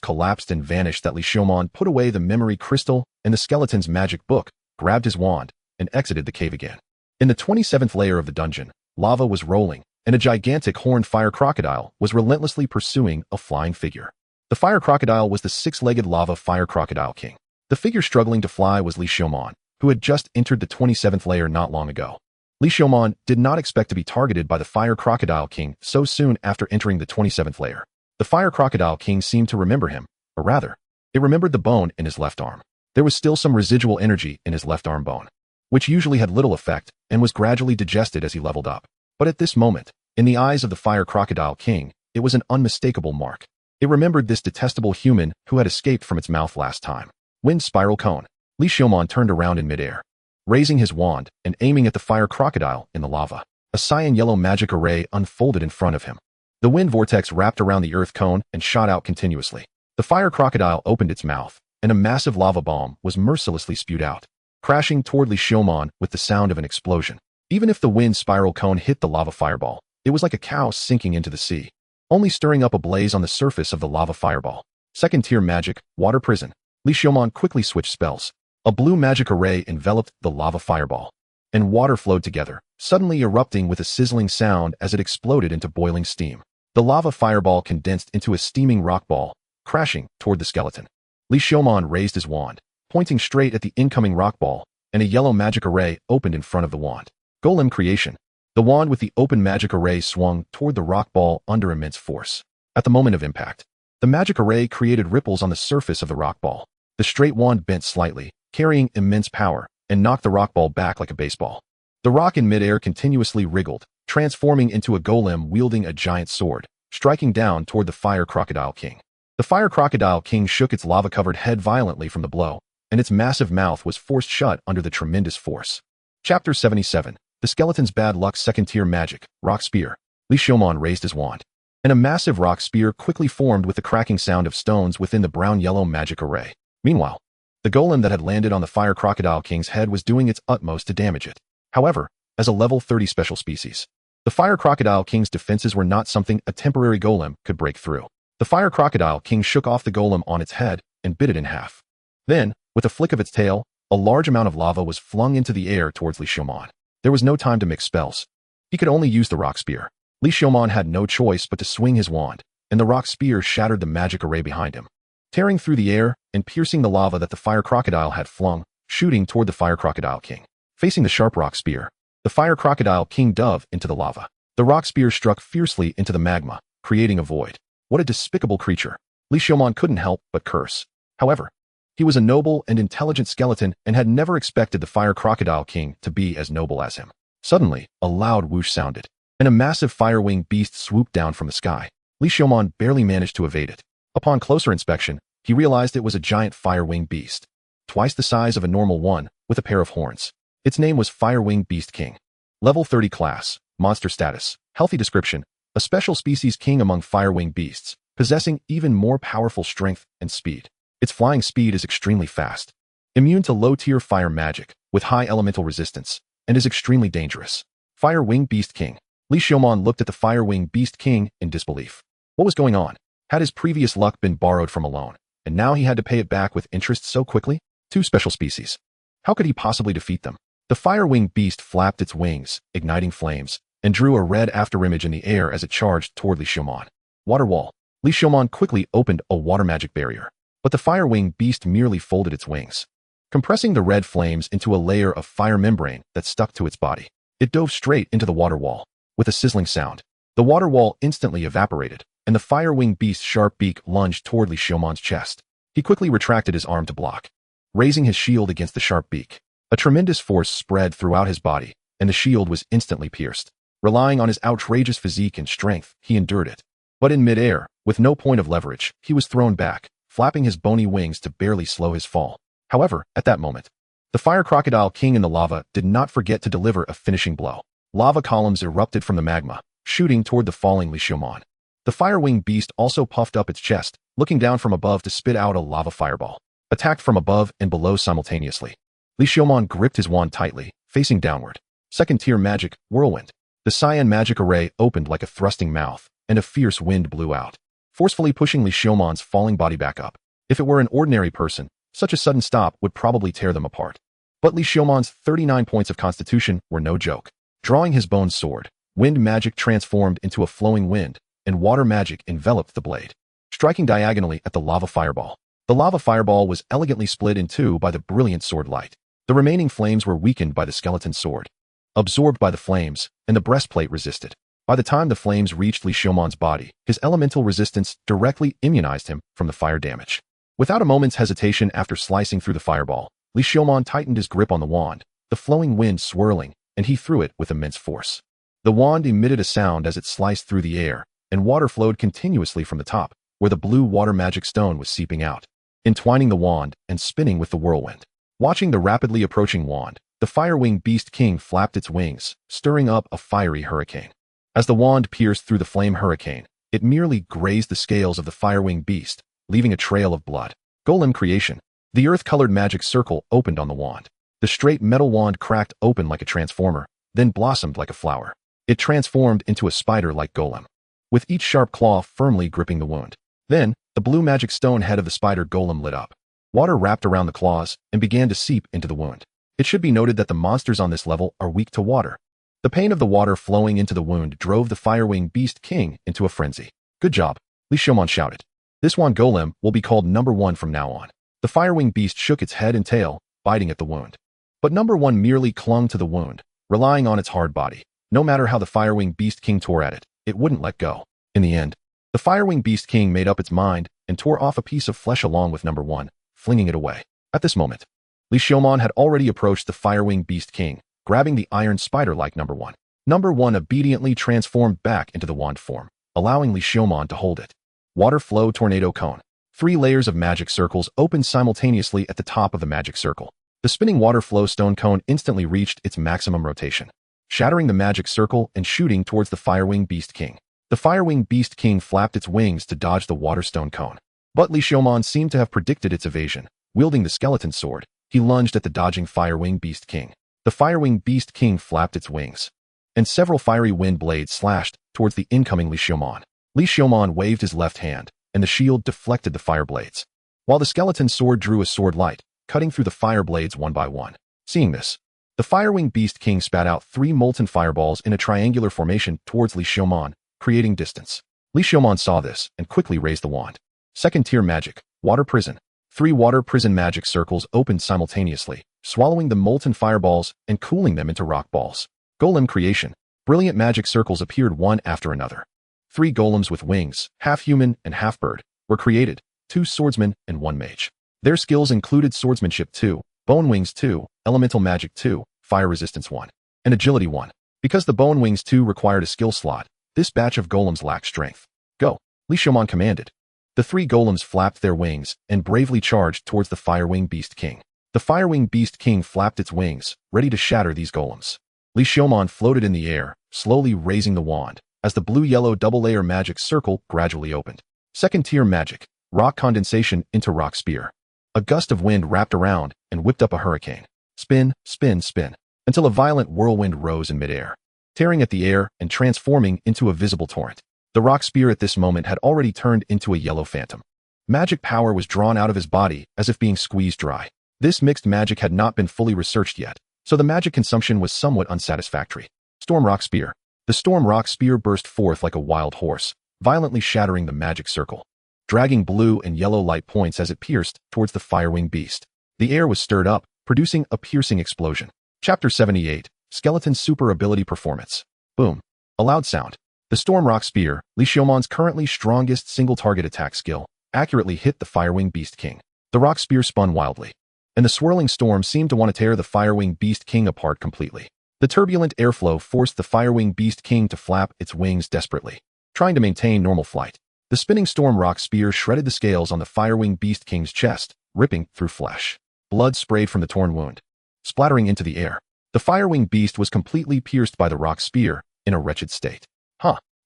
collapsed and vanished that Li Xiaoman put away the memory crystal and the skeleton's magic book, grabbed his wand, and exited the cave again. In the 27th layer of the dungeon, lava was rolling, and a gigantic horned fire crocodile was relentlessly pursuing a flying figure. The fire crocodile was the 6-legged lava fire crocodile king. The figure struggling to fly was Li Xiaoman, who had just entered the 27th layer not long ago. Li Xiaoman did not expect to be targeted by the fire crocodile king so soon after entering the 27th layer. The fire crocodile king seemed to remember him, or rather, it remembered the bone in his left arm. There was still some residual energy in his left arm bone, which usually had little effect and was gradually digested as he leveled up. But at this moment, in the eyes of the fire crocodile king, it was an unmistakable mark. It remembered this detestable human who had escaped from its mouth last time. Wind spiral cone. Li Xiaoman turned around in midair, raising his wand and aiming at the fire crocodile in the lava. A cyan-yellow magic array unfolded in front of him. The wind vortex wrapped around the earth cone and shot out continuously. The fire crocodile opened its mouth, and a massive lava bomb was mercilessly spewed out, crashing toward Li Xiaoman with the sound of an explosion. Even if the wind spiral cone hit the lava fireball, it was like a cow sinking into the sea, only stirring up a blaze on the surface of the lava fireball. Second-tier magic, water prison. Li Xiaoman quickly switched spells. A blue magic array enveloped the lava fireball, and water flowed together, suddenly erupting with a sizzling sound as it exploded into boiling steam. The lava fireball condensed into a steaming rock ball, crashing toward the skeleton. Li Xiaoman raised his wand, pointing straight at the incoming rock ball, and a yellow magic array opened in front of the wand. Golem creation. The wand with the open magic array swung toward the rock ball under immense force. At the moment of impact, the magic array created ripples on the surface of the rock ball. The straight wand bent slightly, carrying immense power, and knocked the rock ball back like a baseball. The rock in midair continuously wriggled, transforming into a golem wielding a giant sword, striking down toward the Fire Crocodile King. The Fire Crocodile King shook its lava-covered head violently from the blow, and its massive mouth was forced shut under the tremendous force. Chapter 77. The Skeleton's Bad Luck. Second-tier magic, rock spear. Li Xiaomon raised his wand, and a massive rock spear quickly formed with the cracking sound of stones within the brown-yellow magic array. Meanwhile, the golem that had landed on the Fire Crocodile King's head was doing its utmost to damage it. However, as a level 30 special species, the Fire Crocodile King's defenses were not something a temporary golem could break through. The Fire Crocodile King shook off the golem on its head and bit it in half. Then, with a flick of its tail, a large amount of lava was flung into the air towards Li Xiaomon. There was no time to mix spells. He could only use the rock spear. Li Xiaomon had no choice but to swing his wand, and the rock spear shattered the magic array behind him, tearing through the air and piercing the lava that the Fire Crocodile had flung, shooting toward the Fire Crocodile King. Facing the sharp rock spear, the Fire Crocodile King dove into the lava. The rock spear struck fiercely into the magma, creating a void. What a despicable creature. Li Xiaomon couldn't help but curse. However, he was a noble and intelligent skeleton and had never expected the Fire Crocodile King to be as noble as him. Suddenly, a loud whoosh sounded, and a massive fire-winged beast swooped down from the sky. Li Xiaomon barely managed to evade it. Upon closer inspection, he realized it was a giant fire-winged beast, twice the size of a normal one, with a pair of horns. Its name was Fire-Winged Beast King. Level 30 class, monster status, healthy description, a special species king among fire-winged beasts, possessing even more powerful strength and speed. Its flying speed is extremely fast, immune to low-tier fire magic, with high elemental resistance, and is extremely dangerous. Fire-Winged Beast King. Li Xiaomon looked at the Fire-Winged Beast King in disbelief. What was going on? Had his previous luck been borrowed from a loan, and now he had to pay it back with interest so quickly? Two special species. How could he possibly defeat them? The fire-winged beast flapped its wings, igniting flames, and drew a red afterimage in the air as it charged toward Li Xiaomon. Water wall. Li Xiaomon quickly opened a water magic barrier, but the fire-winged beast merely folded its wings, compressing the red flames into a layer of fire membrane that stuck to its body. It dove straight into the water wall. With a sizzling sound, the water wall instantly evaporated, and the fire-winged beast's sharp beak lunged toward Li Xiaomon's chest. He quickly retracted his arm to block, raising his shield against the sharp beak. A tremendous force spread throughout his body, and the shield was instantly pierced. Relying on his outrageous physique and strength, he endured it. But in midair, with no point of leverage, he was thrown back, flapping his bony wings to barely slow his fall. However, at that moment, the Fire Crocodile King in the lava did not forget to deliver a finishing blow. Lava columns erupted from the magma, shooting toward the falling Li Xiaomon. The fire-winged beast also puffed up its chest, looking down from above to spit out a lava fireball, attacked from above and below simultaneously. Li Xiaomon gripped his wand tightly, facing downward. Second-tier magic, whirlwind. The cyan magic array opened like a thrusting mouth, and a fierce wind blew out, forcefully pushing Li Xiaomon's falling body back up. If it were an ordinary person, such a sudden stop would probably tear them apart. But Li Xiaomon's 39 points of constitution were no joke. Drawing his bone sword, wind magic transformed into a flowing wind, and water magic enveloped the blade, striking diagonally at the lava fireball. The lava fireball was elegantly split in two by the brilliant sword light. The remaining flames were weakened by the skeleton's sword, absorbed by the flames, and the breastplate resisted. By the time the flames reached Li Xiaomon's body, his elemental resistance directly immunized him from the fire damage. Without a moment's hesitation after slicing through the fireball, Li Xiaomon tightened his grip on the wand, the flowing wind swirling, and he threw it with immense force. The wand emitted a sound as it sliced through the air, and water flowed continuously from the top, where the blue water magic stone was seeping out, entwining the wand and spinning with the whirlwind. Watching the rapidly approaching wand, the fire-winged beast king flapped its wings, stirring up a fiery hurricane. As the wand pierced through the flame hurricane, it merely grazed the scales of the fire-winged beast, leaving a trail of blood. Golem creation. The earth-colored magic circle opened on the wand. The straight metal wand cracked open like a transformer, then blossomed like a flower. It transformed into a spider-like golem, with each sharp claw firmly gripping the wound. Then, the blue magic stone head of the spider golem lit up. Water wrapped around the claws and began to seep into the wound. It should be noted that the monsters on this level are weak to water. The pain of the water flowing into the wound drove the fire-winged beast king into a frenzy. Good job, Li Xiaomon shouted. This wand golem will be called number 1 from now on. The fire-winged beast shook its head and tail, biting at the wound. But number 1 merely clung to the wound, relying on its hard body. No matter how the Firewing Beast King tore at it, it wouldn't let go. In the end, the Firewing Beast King made up its mind and tore off a piece of flesh along with number 1, flinging it away. At this moment, Li Xiaomon had already approached the Firewing Beast King, grabbing the iron spider-like number 1. Number 1 obediently transformed back into the wand form, allowing Li Xiaomon to hold it. Water Flow Tornado Cone. 3 layers of magic circles opened simultaneously at the top of the magic circle. The spinning water flow stone cone instantly reached its maximum rotation, shattering the magic circle and shooting towards the Firewing Beast King. The Firewing Beast King flapped its wings to dodge the water stone cone. But Li Xiaomon seemed to have predicted its evasion. Wielding the skeleton sword, he lunged at the dodging Firewing Beast King. The Firewing Beast King flapped its wings, and several fiery wind blades slashed towards the incoming Li Xiaomon. Li Xiaomon waved his left hand, and the shield deflected the fire blades, while the skeleton sword drew a sword light, cutting through the fire blades one by one. Seeing this, the Firewing Beast King spat out 3 molten fireballs in a triangular formation towards Li Xiaomon, creating distance. Li Xiaomon saw this and quickly raised the wand. Second-tier magic, Water Prison. 3 water prison magic circles opened simultaneously, swallowing the molten fireballs and cooling them into rock balls. Golem Creation. Brilliant magic circles appeared one after another. 3 golems with wings, half human and half bird, were created, 2 swordsmen and 1 mage. Their skills included swordsmanship 2, bone wings 2, elemental magic 2, fire resistance 1, and agility 1. Because the bone wings 2 required a skill slot, this batch of golems lacked strength. Go, Li Xiaomon commanded. The 3 golems flapped their wings and bravely charged towards the Firewing Beast King. The Firewing Beast King flapped its wings, ready to shatter these golems. Li Xiaomon floated in the air, slowly raising the wand, as the blue-yellow double-layer magic circle gradually opened. Second-tier magic, Rock Condensation into Rock Spear. A gust of wind wrapped around and whipped up a hurricane. Spin, spin, spin, until a violent whirlwind rose in midair, tearing at the air and transforming into a visible torrent. The rock spear at this moment had already turned into a yellow phantom. Magic power was drawn out of his body as if being squeezed dry. This mixed magic had not been fully researched yet, so the magic consumption was somewhat unsatisfactory. Storm Rock Spear. The Storm Rock Spear burst forth like a wild horse, violently shattering the magic circle, dragging blue and yellow light points as it pierced towards the Firewing Beast. The air was stirred up, producing a piercing explosion. Chapter 78. Skeleton Super Ability Performance. Boom. A loud sound. The Storm Rock Spear, Li Xiaomon's currently strongest single-target attack skill, accurately hit the Firewing Beast King. The rock spear spun wildly, and the swirling storm seemed to want to tear the Firewing Beast King apart completely. The turbulent airflow forced the Firewing Beast King to flap its wings desperately, trying to maintain normal flight. The spinning Storm Rock Spear shredded the scales on the Firewing Beast King's chest, ripping through flesh. Blood sprayed from the torn wound, splattering into the air. The Firewing Beast was completely pierced by the rock spear, in a wretched state.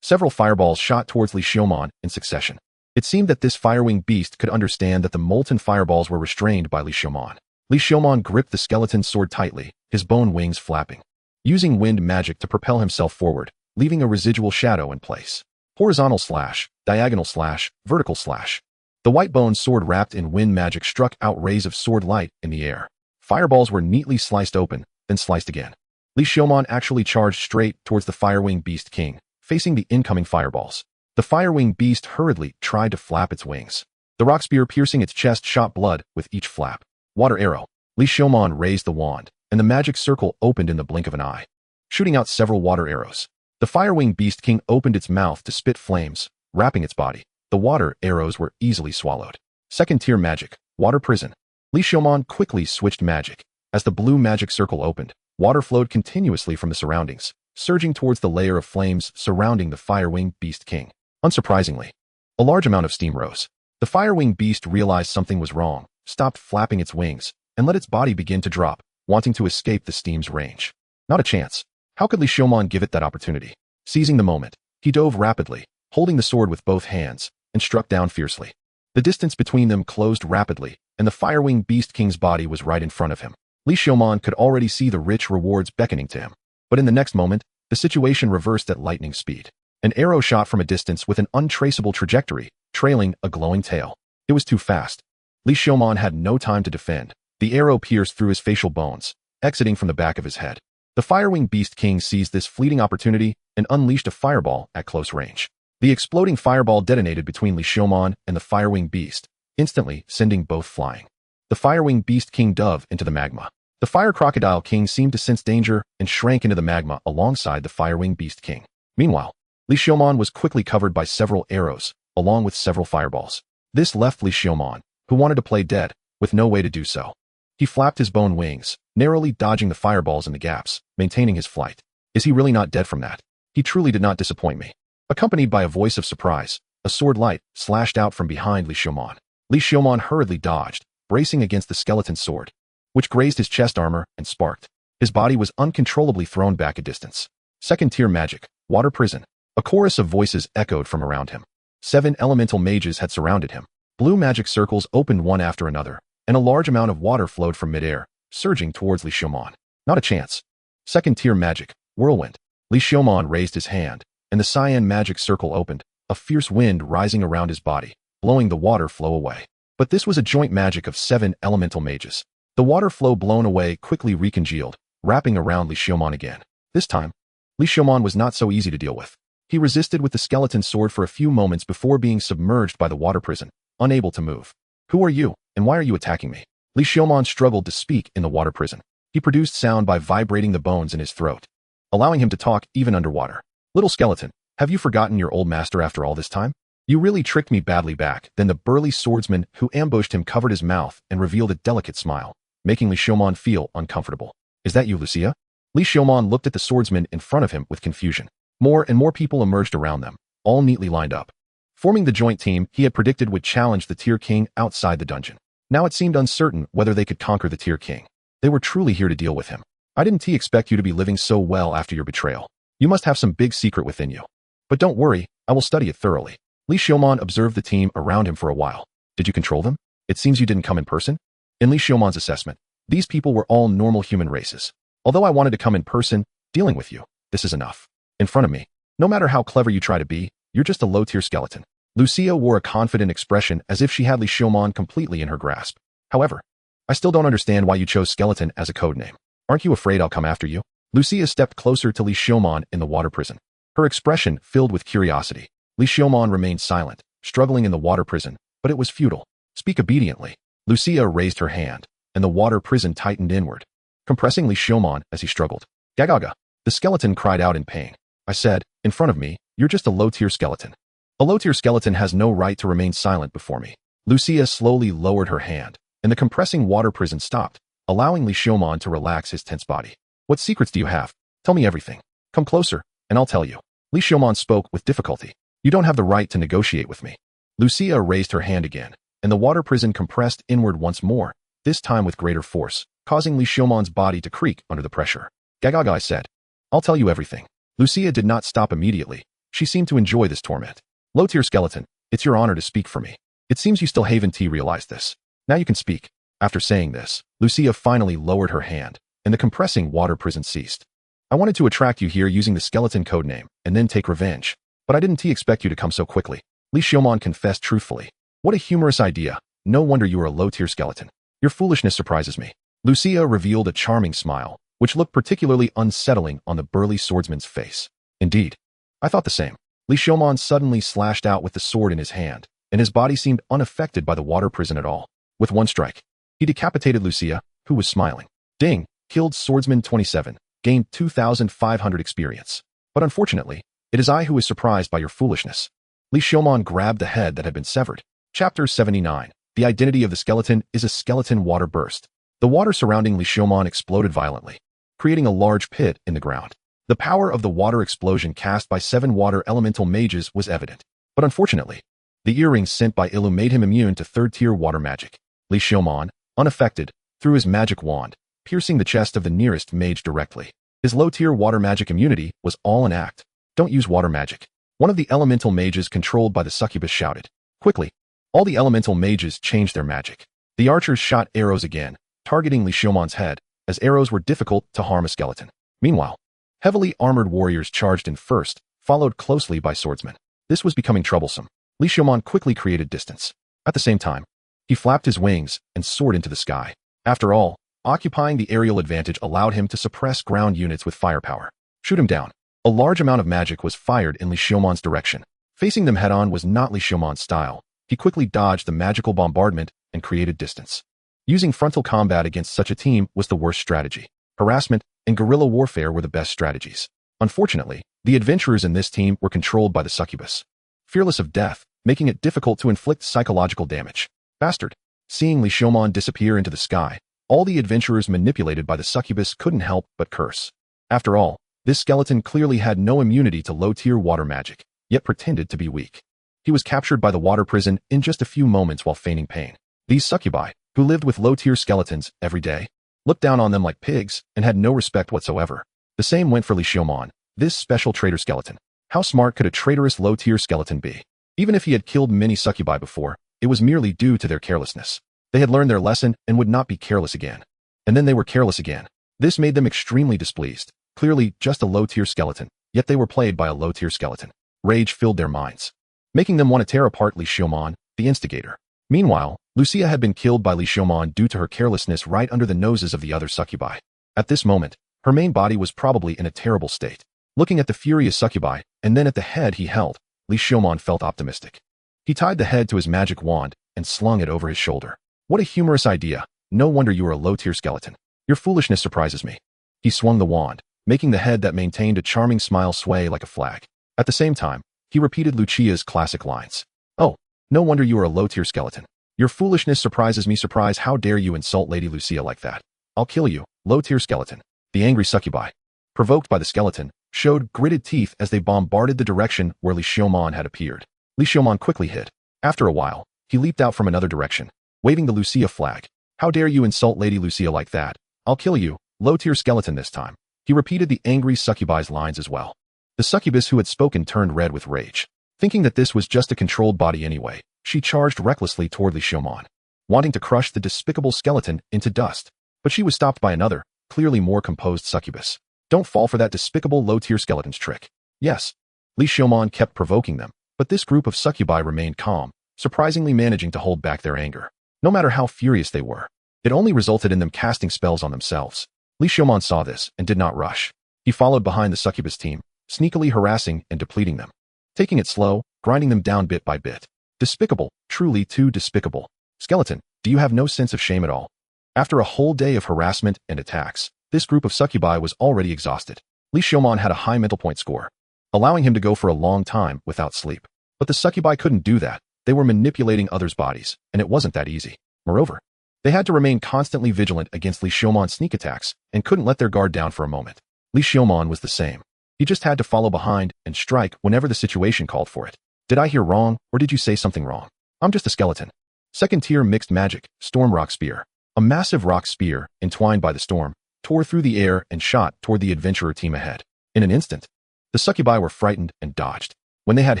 Several fireballs shot towards Li Xiaomon in succession. It seemed that this Firewing Beast could understand that the molten fireballs were restrained by Li Xiaomon. Li Xiaomon gripped the skeleton sword tightly, his bone wings flapping, using wind magic to propel himself forward, leaving a residual shadow in place. Horizontal slash, diagonal slash, vertical slash. The white bone sword wrapped in wind magic struck out rays of sword light in the air. Fireballs were neatly sliced open, then sliced again. Li Xiaomon actually charged straight towards the Firewing Beast King, facing the incoming fireballs. The Firewing Beast hurriedly tried to flap its wings. The rock spear piercing its chest shot blood with each flap. Water Arrow. Li Xiaomon raised the wand, and the magic circle opened in the blink of an eye, shooting out several water arrows. The Firewing Beast King opened its mouth to spit flames, wrapping its body. The water arrows were easily swallowed. Second-tier magic, Water Prison. Li Xiaomon quickly switched magic. As the blue magic circle opened, water flowed continuously from the surroundings, surging towards the layer of flames surrounding the Firewing Beast King. Unsurprisingly, a large amount of steam rose. The Firewing Beast realized something was wrong, stopped flapping its wings, and let its body begin to drop, wanting to escape the steam's range. Not a chance. How could Li Xiaomon give it that opportunity? Seizing the moment, he dove rapidly, holding the sword with both hands, and struck down fiercely. The distance between them closed rapidly, and the Firewing Beast King's body was right in front of him. Li Xiaomon could already see the rich rewards beckoning to him. But in the next moment, the situation reversed at lightning speed. An arrow shot from a distance with an untraceable trajectory, trailing a glowing tail. It was too fast. Li Xiaomon had no time to defend. The arrow pierced through his facial bones, exiting from the back of his head. The Firewing Beast King seized this fleeting opportunity and unleashed a fireball at close range. The exploding fireball detonated between Li Xiaomon and the Firewing Beast, instantly sending both flying. The Firewing Beast King dove into the magma. The Fire Crocodile King seemed to sense danger and shrank into the magma alongside the Firewing Beast King. Meanwhile, Li Xiaoman was quickly covered by several arrows, along with several fireballs. This left Li Xiaoman, who wanted to play dead, with no way to do so. He flapped his bone wings, narrowly dodging the fireballs in the gaps, maintaining his flight. Is he really not dead from that? He truly did not disappoint me. Accompanied by a voice of surprise, a sword light slashed out from behind Li Xiaoman. Li Xiaoman hurriedly dodged, bracing against the skeleton sword, which grazed his chest armor and sparked. His body was uncontrollably thrown back a distance. Second-tier magic, water prison. A chorus of voices echoed from around him. 7 elemental mages had surrounded him. Blue magic circles opened one after another, and a large amount of water flowed from midair, surging towards Li Xiaoman. Not a chance. Second-tier magic, whirlwind. Li Xiaoman raised his hand, and the cyan magic circle opened, a fierce wind rising around his body, blowing the water flow away. But this was a joint magic of 7 elemental mages. The water flow blown away quickly recongealed, wrapping around Li Xiaoman again. This time, Li Xiaoman was not so easy to deal with. He resisted with the skeleton sword for a few moments before being submerged by the water prison, unable to move. Who are you, and why are you attacking me? Li Xiaoman struggled to speak in the water prison. He produced sound by vibrating the bones in his throat, allowing him to talk even underwater. Little skeleton, have you forgotten your old master after all this time? You really tricked me badly back. Then the burly swordsman who ambushed him covered his mouth and revealed a delicate smile, making Li Xiaoman feel uncomfortable. Is that you, Lucia? Li Xiaoman looked at the swordsman in front of him with confusion. More and more people emerged around them, all neatly lined up. Forming the joint team he had predicted would challenge the Tier King outside the dungeon. Now it seemed uncertain whether they could conquer the Tier King. They were truly here to deal with him. I didn't expect you to be living so well after your betrayal. You must have some big secret within you. But don't worry, I will study it thoroughly. Li Xiaoman observed the team around him for a while. Did you control them? It seems you didn't come in person. In Li Xiaoman's assessment, these people were all normal human races. Although I wanted to come in person, dealing with you, this is enough. In front of me, no matter how clever you try to be, you're just a low-tier skeleton. Lucia wore a confident expression as if she had Li Xiaoman completely in her grasp. However, I still don't understand why you chose skeleton as a code name. Aren't you afraid I'll come after you? Lucia stepped closer to Li Xiaoman in the water prison. Her expression filled with curiosity. Li Xiaoman remained silent, struggling in the water prison, but it was futile. Speak obediently. Lucia raised her hand, and the water prison tightened inward, compressing Li Xiaoman as he struggled. Gagaga! The skeleton cried out in pain. I said, in front of me, you're just a low-tier skeleton. A low-tier skeleton has no right to remain silent before me. Lucia slowly lowered her hand, and the compressing water prison stopped, allowing Li Xiaoman to relax his tense body. What secrets do you have? Tell me everything. Come closer, and I'll tell you. Li Xiaoman spoke with difficulty. You don't have the right to negotiate with me. Lucia raised her hand again, and the water prison compressed inward once more, this time with greater force, causing Li Xiaoman's body to creak under the pressure. Gagaga, I said. I'll tell you everything. Lucia did not stop immediately. She seemed to enjoy this torment. Low-tier skeleton, it's your honor to speak for me. It seems you still haven't realized this. Now you can speak. After saying this, Lucia finally lowered her hand, and the compressing water prison ceased. I wanted to attract you here using the skeleton code name, and then take revenge. But I didn't expect you to come so quickly. Li Xiaoman confessed truthfully. What a humorous idea. No wonder you are a low-tier skeleton. Your foolishness surprises me. Lucia revealed a charming smile, which looked particularly unsettling on the burly swordsman's face. Indeed, I thought the same. Li Xiaoman suddenly slashed out with the sword in his hand, and his body seemed unaffected by the water prison at all. With one strike, he decapitated Lucia, who was smiling. Ding! Killed Swordsman 27, gained 2,500 experience. But unfortunately, it is I who is surprised by your foolishness. Li Xiaoman grabbed the head that had been severed. Chapter 79. The identity of the skeleton is a skeleton water burst. The water surrounding Li Xiaoman exploded violently, creating a large pit in the ground. The power of the water explosion cast by 7 water elemental mages was evident. But unfortunately, the earrings sent by Ilu made him immune to 3rd-tier water magic. Li Xiaoman, unaffected, threw his magic wand, piercing the chest of the nearest mage directly. His low-tier water magic immunity was all an act. Don't use water magic. One of the elemental mages controlled by the succubus shouted. Quickly, all the elemental mages changed their magic. The archers shot arrows again, targeting Li Xiaoman's head, as arrows were difficult to harm a skeleton. Meanwhile, heavily armored warriors charged in first, followed closely by swordsmen. This was becoming troublesome. Li Xiaoman quickly created distance. At the same time, he flapped his wings and soared into the sky. After all, occupying the aerial advantage allowed him to suppress ground units with firepower. Shoot him down. A large amount of magic was fired in Li Xiaoman's direction. Facing them head-on was not Li Xiaoman's style. He quickly dodged the magical bombardment and created distance. Using frontal combat against such a team was the worst strategy. Harassment and guerrilla warfare were the best strategies. Unfortunately, the adventurers in this team were controlled by the succubus, fearless of death, making it difficult to inflict psychological damage. Bastard. Seeing Li Xiaomon disappear into the sky, all the adventurers manipulated by the succubus couldn't help but curse. After all, this skeleton clearly had no immunity to low-tier water magic, yet pretended to be weak. He was captured by the water prison in just a few moments while feigning pain. These succubi, who lived with low-tier skeletons every day, looked down on them like pigs and had no respect whatsoever. The same went for Li Xiaomon, this special traitor skeleton. How smart could a traitorous low-tier skeleton be? Even if he had killed many succubi before, it was merely due to their carelessness. They had learned their lesson and would not be careless again. And then they were careless again. This made them extremely displeased. Clearly just a low-tier skeleton, yet they were played by a low-tier skeleton. Rage filled their minds, making them want to tear apart Li Xiaomon, the instigator. Meanwhile, Lucia had been killed by Li Xiaomon due to her carelessness right under the noses of the other succubi. At this moment, her main body was probably in a terrible state. Looking at the furious succubi, and then at the head he held, Li Xiaomon felt optimistic. He tied the head to his magic wand and slung it over his shoulder. What a humorous idea. No wonder you are a low-tier skeleton. Your foolishness surprises me. He swung the wand, making the head that maintained a charming smile sway like a flag. At the same time, he repeated Lucia's classic lines. Oh, no wonder you are a low-tier skeleton. Your foolishness surprises me. Surprise, how dare you insult Lady Lucia like that? I'll kill you, low-tier skeleton. The angry succubi, provoked by the skeleton, showed gritted teeth as they bombarded the direction where Li Xiaomon had appeared. Li Xiaomon quickly hid. After a while, he leaped out from another direction, waving the Lucia flag. How dare you insult Lady Lucia like that? I'll kill you, low-tier skeleton this time. He repeated the angry succubi's lines as well. The succubus who had spoken turned red with rage. Thinking that this was just a controlled body anyway, she charged recklessly toward Li Xiaomon, wanting to crush the despicable skeleton into dust. But she was stopped by another, clearly more composed succubus. Don't fall for that despicable low-tier skeleton's trick. Yes. Li Xiaomon kept provoking them, but this group of succubi remained calm, surprisingly managing to hold back their anger. No matter how furious they were, it only resulted in them casting spells on themselves. Li Xiaomon saw this and did not rush. He followed behind the succubus team, sneakily harassing and depleting them, taking it slow, grinding them down bit by bit. Despicable, truly too despicable. Skeleton, do you have no sense of shame at all? After a whole day of harassment and attacks, this group of succubi was already exhausted. Li Xiaomon had a high mental point score, allowing him to go for a long time without sleep. But the succubi couldn't do that. They were manipulating others' bodies, and it wasn't that easy. Moreover, they had to remain constantly vigilant against Li Xiaomon's sneak attacks and couldn't let their guard down for a moment. Li Xiaomon was the same. He just had to follow behind and strike whenever the situation called for it. Did I hear wrong, or did you say something wrong? I'm just a skeleton. Second tier mixed magic, storm rock spear. A massive rock spear, entwined by the storm, tore through the air and shot toward the adventurer team ahead. In an instant, the succubi were frightened and dodged. When they had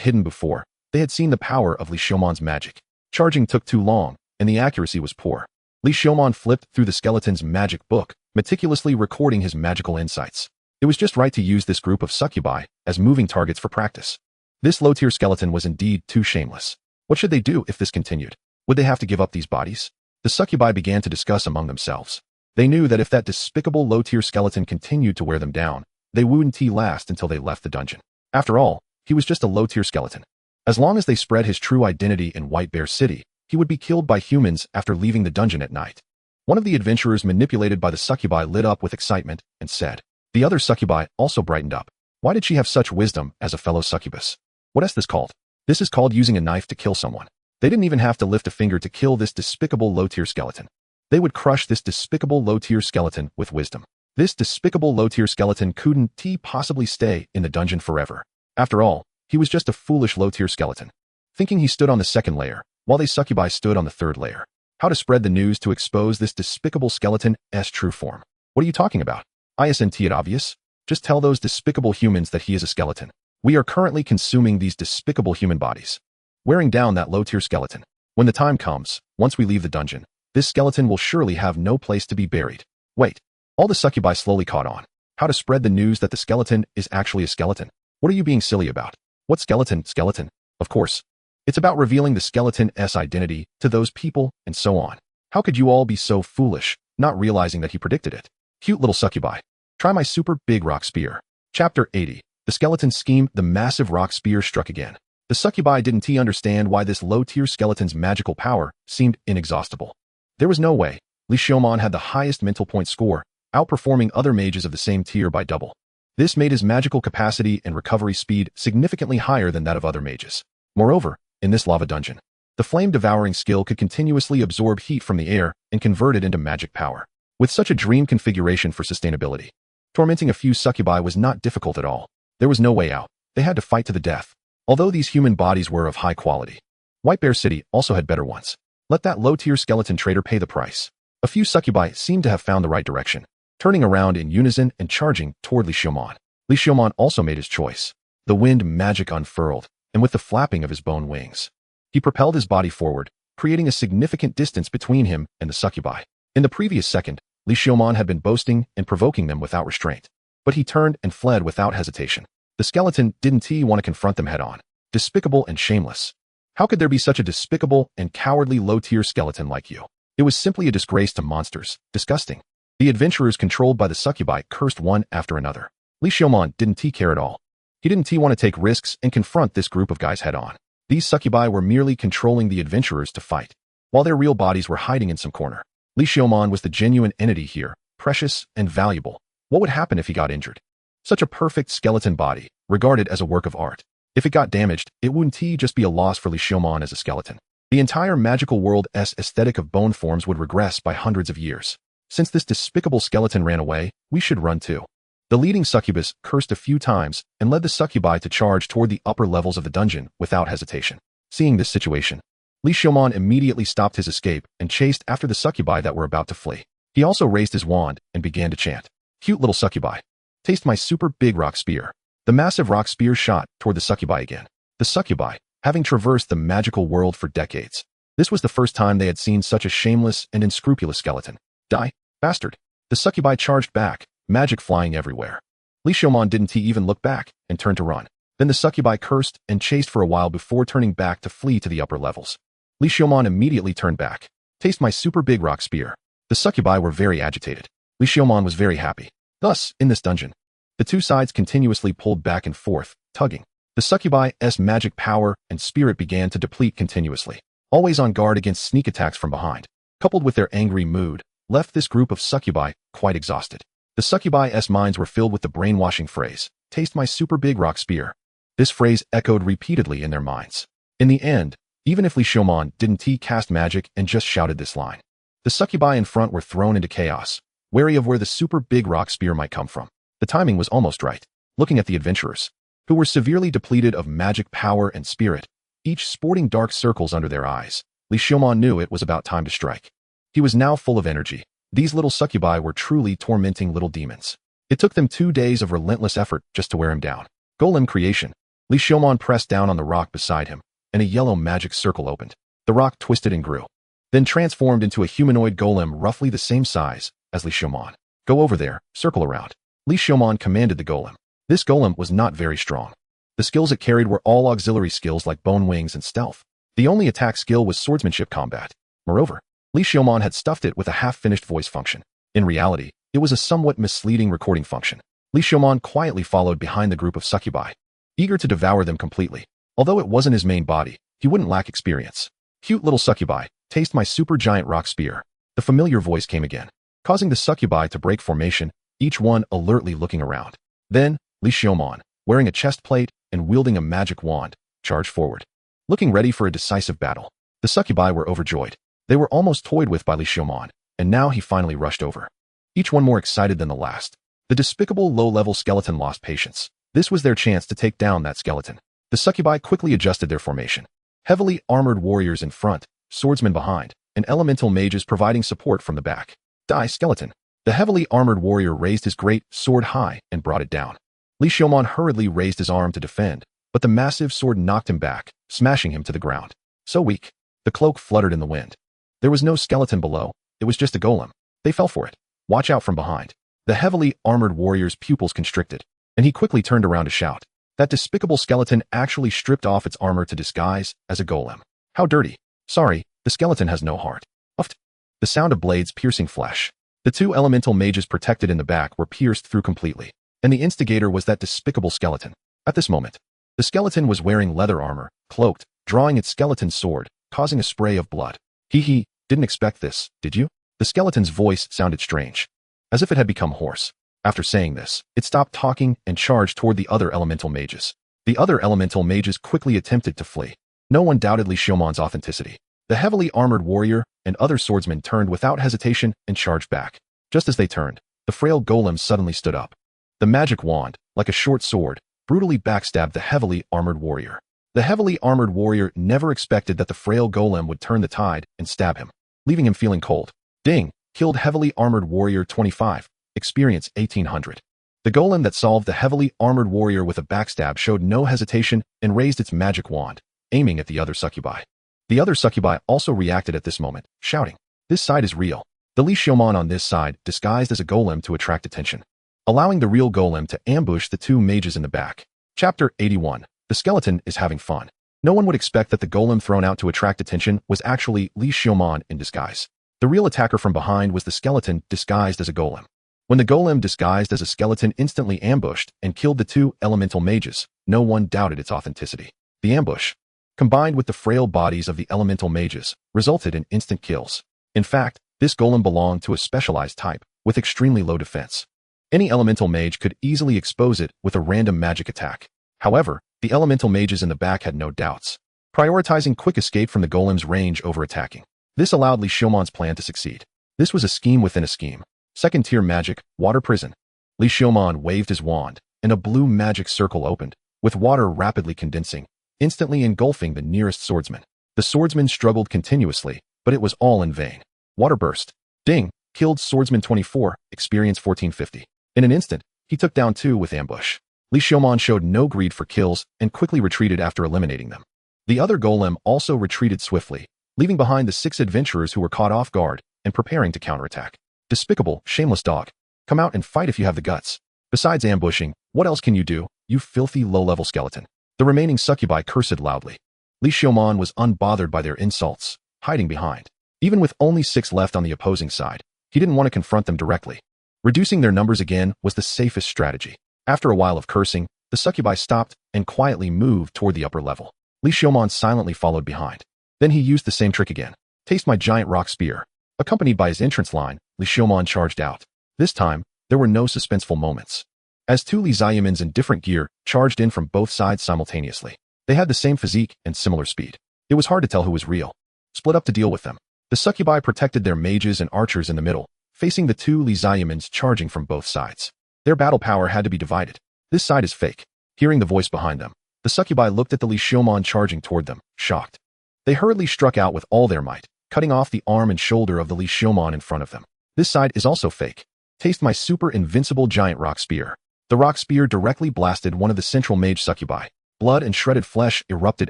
hidden before, they had seen the power of Li Xiaomon's magic. Charging took too long, and the accuracy was poor. Li Xiaomon flipped through the skeleton's magic book, meticulously recording his magical insights. It was just right to use this group of succubi as moving targets for practice. This low-tier skeleton was indeed too shameless. What should they do if this continued? Would they have to give up these bodies? The succubi began to discuss among themselves. They knew that if that despicable low-tier skeleton continued to wear them down, they wouldn't last until they left the dungeon. After all, he was just a low-tier skeleton. As long as they spread his true identity in White Bear City, he would be killed by humans after leaving the dungeon at night. One of the adventurers manipulated by the succubi lit up with excitement and said. The other succubi also brightened up. Why did she have such wisdom as a fellow succubus? What is this called? This is called using a knife to kill someone. They didn't even have to lift a finger to kill this despicable low-tier skeleton. They would crush this despicable low-tier skeleton with wisdom. This despicable low-tier skeleton couldn't possibly stay in the dungeon forever. After all, he was just a foolish low-tier skeleton. Thinking he stood on the second layer, while they succubi stood on the third layer. How to spread the news to expose this despicable skeleton's true form. What are you talking about? Isn't it obvious? Just tell those despicable humans that he is a skeleton. We are currently consuming these despicable human bodies, wearing down that low-tier skeleton. When the time comes, once we leave the dungeon, this skeleton will surely have no place to be buried. Wait. All the succubi slowly caught on. How to spread the news that the skeleton is actually a skeleton. What are you being silly about? What skeleton? Skeleton? Of course. It's about revealing the skeleton's identity to those people and so on. How could you all be so foolish, not realizing that he predicted it? Cute little succubi. Try my super big rock spear. Chapter 80. The skeleton scheme. The massive rock spear struck again. The succubi didn't understand why this low-tier skeleton's magical power seemed inexhaustible. There was no way. Li Xiaomon had the highest mental point score, outperforming other mages of the same tier by double. This made his magical capacity and recovery speed significantly higher than that of other mages. Moreover, in this lava dungeon, the flame-devouring skill could continuously absorb heat from the air and convert it into magic power. With such a dream configuration for sustainability, tormenting a few succubi was not difficult at all. There was no way out. They had to fight to the death. Although these human bodies were of high quality, White Bear City also had better ones. Let that low-tier skeleton trader pay the price. A few succubi seemed to have found the right direction, turning around in unison and charging toward Li Xiaomon. Li Xiaomon also made his choice. The wind magic unfurled, and with the flapping of his bone wings, he propelled his body forward, creating a significant distance between him and the succubi. In the previous second, Li Xiaomon had been boasting and provoking them without restraint, but he turned and fled without hesitation. The skeleton didn't want to confront them head-on. Despicable and shameless. How could there be such a despicable and cowardly low-tier skeleton like you? It was simply a disgrace to monsters. Disgusting. The adventurers controlled by the succubi cursed one after another. Li Xiaomon didn't care at all. He didn't want to take risks and confront this group of guys head-on. These succubi were merely controlling the adventurers to fight, while their real bodies were hiding in some corner. Li Xiaomon was the genuine entity here, precious and valuable. What would happen if he got injured? Such a perfect skeleton body, regarded as a work of art. If it got damaged, it wouldn't just be a loss for Li Xiaomon as a skeleton. The entire magical world's aesthetic of bone forms would regress by hundreds of years. Since this despicable skeleton ran away, we should run too. The leading succubus cursed a few times and led the succubi to charge toward the upper levels of the dungeon without hesitation. Seeing this situation, Li Xiaomon immediately stopped his escape and chased after the succubi that were about to flee. He also raised his wand and began to chant. Cute little succubi. Taste my super big rock spear. The massive rock spear shot toward the succubi again. The succubi, having traversed the magical world for decades, this was the first time they had seen such a shameless and unscrupulous skeleton. Die, bastard. The succubi charged back, magic flying everywhere. Li Xiaomon didn't even look back and turned to run. Then the succubi cursed and chased for a while before turning back to flee to the upper levels. Li Xiaomon immediately turned back. Taste my super big rock spear. The succubi were very agitated. Li Xiaomon was very happy. Thus, in this dungeon, the two sides continuously pulled back and forth, tugging. The succubi's magic power and spirit began to deplete continuously. Always on guard against sneak attacks from behind, coupled with their angry mood, left this group of succubi quite exhausted. The succubi's minds were filled with the brainwashing phrase, taste my super big rock spear. This phrase echoed repeatedly in their minds. In the end, even if Li Xiaomon didn't cast magic and just shouted this line, the succubi in front were thrown into chaos, wary of where the super big rock spear might come from. The timing was almost right. Looking at the adventurers, who were severely depleted of magic power and spirit, each sporting dark circles under their eyes, Li Xiaomon knew it was about time to strike. He was now full of energy. These little succubi were truly tormenting little demons. It took them 2 days of relentless effort just to wear him down. Golem creation. Li Xiaomon pressed down on the rock beside him, and a yellow magic circle opened. The rock twisted and grew, then transformed into a humanoid golem roughly the same size as Li Xiaomon. Go over there, circle around. Li Xiaomon commanded the golem. This golem was not very strong. The skills it carried were all auxiliary skills like bone wings and stealth. The only attack skill was swordsmanship combat. Moreover, Li Xiaomon had stuffed it with a half-finished voice function. In reality, it was a somewhat misleading recording function. Li Xiaomon quietly followed behind the group of succubi, eager to devour them completely. Although it wasn't his main body, he wouldn't lack experience. Cute little succubi, taste my super giant rock spear. The familiar voice came again, causing the succubi to break formation, each one alertly looking around. Then, Li Xiaomon, wearing a chest plate and wielding a magic wand, charged forward, looking ready for a decisive battle. The succubi were overjoyed. They were almost toyed with by Li Xiaomon, and now he finally rushed over. Each one more excited than the last. The despicable low-level skeleton lost patience. This was their chance to take down that skeleton. The succubi quickly adjusted their formation. Heavily armored warriors in front, swordsmen behind, and elemental mages providing support from the back. Die, skeleton. The heavily armored warrior raised his great sword high and brought it down. Li Xiaomon hurriedly raised his arm to defend, but the massive sword knocked him back, smashing him to the ground. So weak. The cloak fluttered in the wind. There was no skeleton below, it was just a golem. They fell for it. Watch out from behind. The heavily armored warrior's pupils constricted, and he quickly turned around to shout. That despicable skeleton actually stripped off its armor to disguise as a golem. How dirty. Sorry, the skeleton has no heart. Uffed. The sound of blades piercing flesh. The two elemental mages protected in the back were pierced through completely, and the instigator was that despicable skeleton. At this moment, the skeleton was wearing leather armor, cloaked, drawing its skeleton sword, causing a spray of blood. He didn't expect this, did you? The skeleton's voice sounded strange, as if it had become hoarse. After saying this, it stopped talking and charged toward the other elemental mages. The other elemental mages quickly attempted to flee. No one doubted Li Xiumon's authenticity. The heavily armored warrior and other swordsmen turned without hesitation and charged back. Just as they turned, the frail golem suddenly stood up. The magic wand, like a short sword, brutally backstabbed the heavily armored warrior. The heavily armored warrior never expected that the frail golem would turn the tide and stab him, leaving him feeling cold. Ding! Killed heavily armored warrior 25. Experience 1800. The golem that solved the heavily armored warrior with a backstab showed no hesitation and raised its magic wand, aiming at the other succubi. The other succubi also reacted at this moment, shouting, "This side is real." The Li Xiumon on this side disguised as a golem to attract attention, allowing the real golem to ambush the two mages in the back. Chapter 81. The skeleton is having fun. No one would expect that the golem thrown out to attract attention was actually Li Xiumon in disguise. The real attacker from behind was the skeleton disguised as a golem. When the golem disguised as a skeleton instantly ambushed and killed the two elemental mages, no one doubted its authenticity. The ambush, combined with the frail bodies of the elemental mages, resulted in instant kills. In fact, this golem belonged to a specialized type, with extremely low defense. Any elemental mage could easily expose it with a random magic attack. However, the elemental mages in the back had no doubts, prioritizing quick escape from the golem's range over attacking. This allowed Li Xiumon's plan to succeed. This was a scheme within a scheme. Second-tier magic, water prison. Li Xiumon waved his wand, and a blue magic circle opened, with water rapidly condensing, instantly engulfing the nearest swordsman. The swordsman struggled continuously, but it was all in vain. Water burst. Ding! Killed swordsman 24, experience 1450. In an instant, he took down two with ambush. Li Xiumon showed no greed for kills and quickly retreated after eliminating them. The other golem also retreated swiftly, leaving behind the 6 adventurers who were caught off guard and preparing to counterattack. Despicable, shameless dog. Come out and fight if you have the guts. Besides ambushing, what else can you do, you filthy low-level skeleton? The remaining succubi cursed loudly. Li Xiumon was unbothered by their insults, hiding behind. Even with only 6 left on the opposing side, he didn't want to confront them directly. Reducing their numbers again was the safest strategy. After a while of cursing, the succubi stopped and quietly moved toward the upper level. Li Xiumon silently followed behind. Then he used the same trick again. Taste my giant rock spear. Accompanied by his entrance line, Li Xiumon charged out. This time, there were no suspenseful moments. As 2 Li Xiumons in different gear charged in from both sides simultaneously. They had the same physique and similar speed. It was hard to tell who was real. Split up to deal with them. The succubi protected their mages and archers in the middle, facing the 2 Li Xiumons charging from both sides. Their battle power had to be divided. This side is fake. Hearing the voice behind them, the succubi looked at the Li Xiumon charging toward them, shocked. They hurriedly struck out with all their might, cutting off the arm and shoulder of the Li Xiumon in front of them. This side is also fake. Taste my super invincible giant rock spear. The rock spear directly blasted one of the central mage succubi. Blood and shredded flesh erupted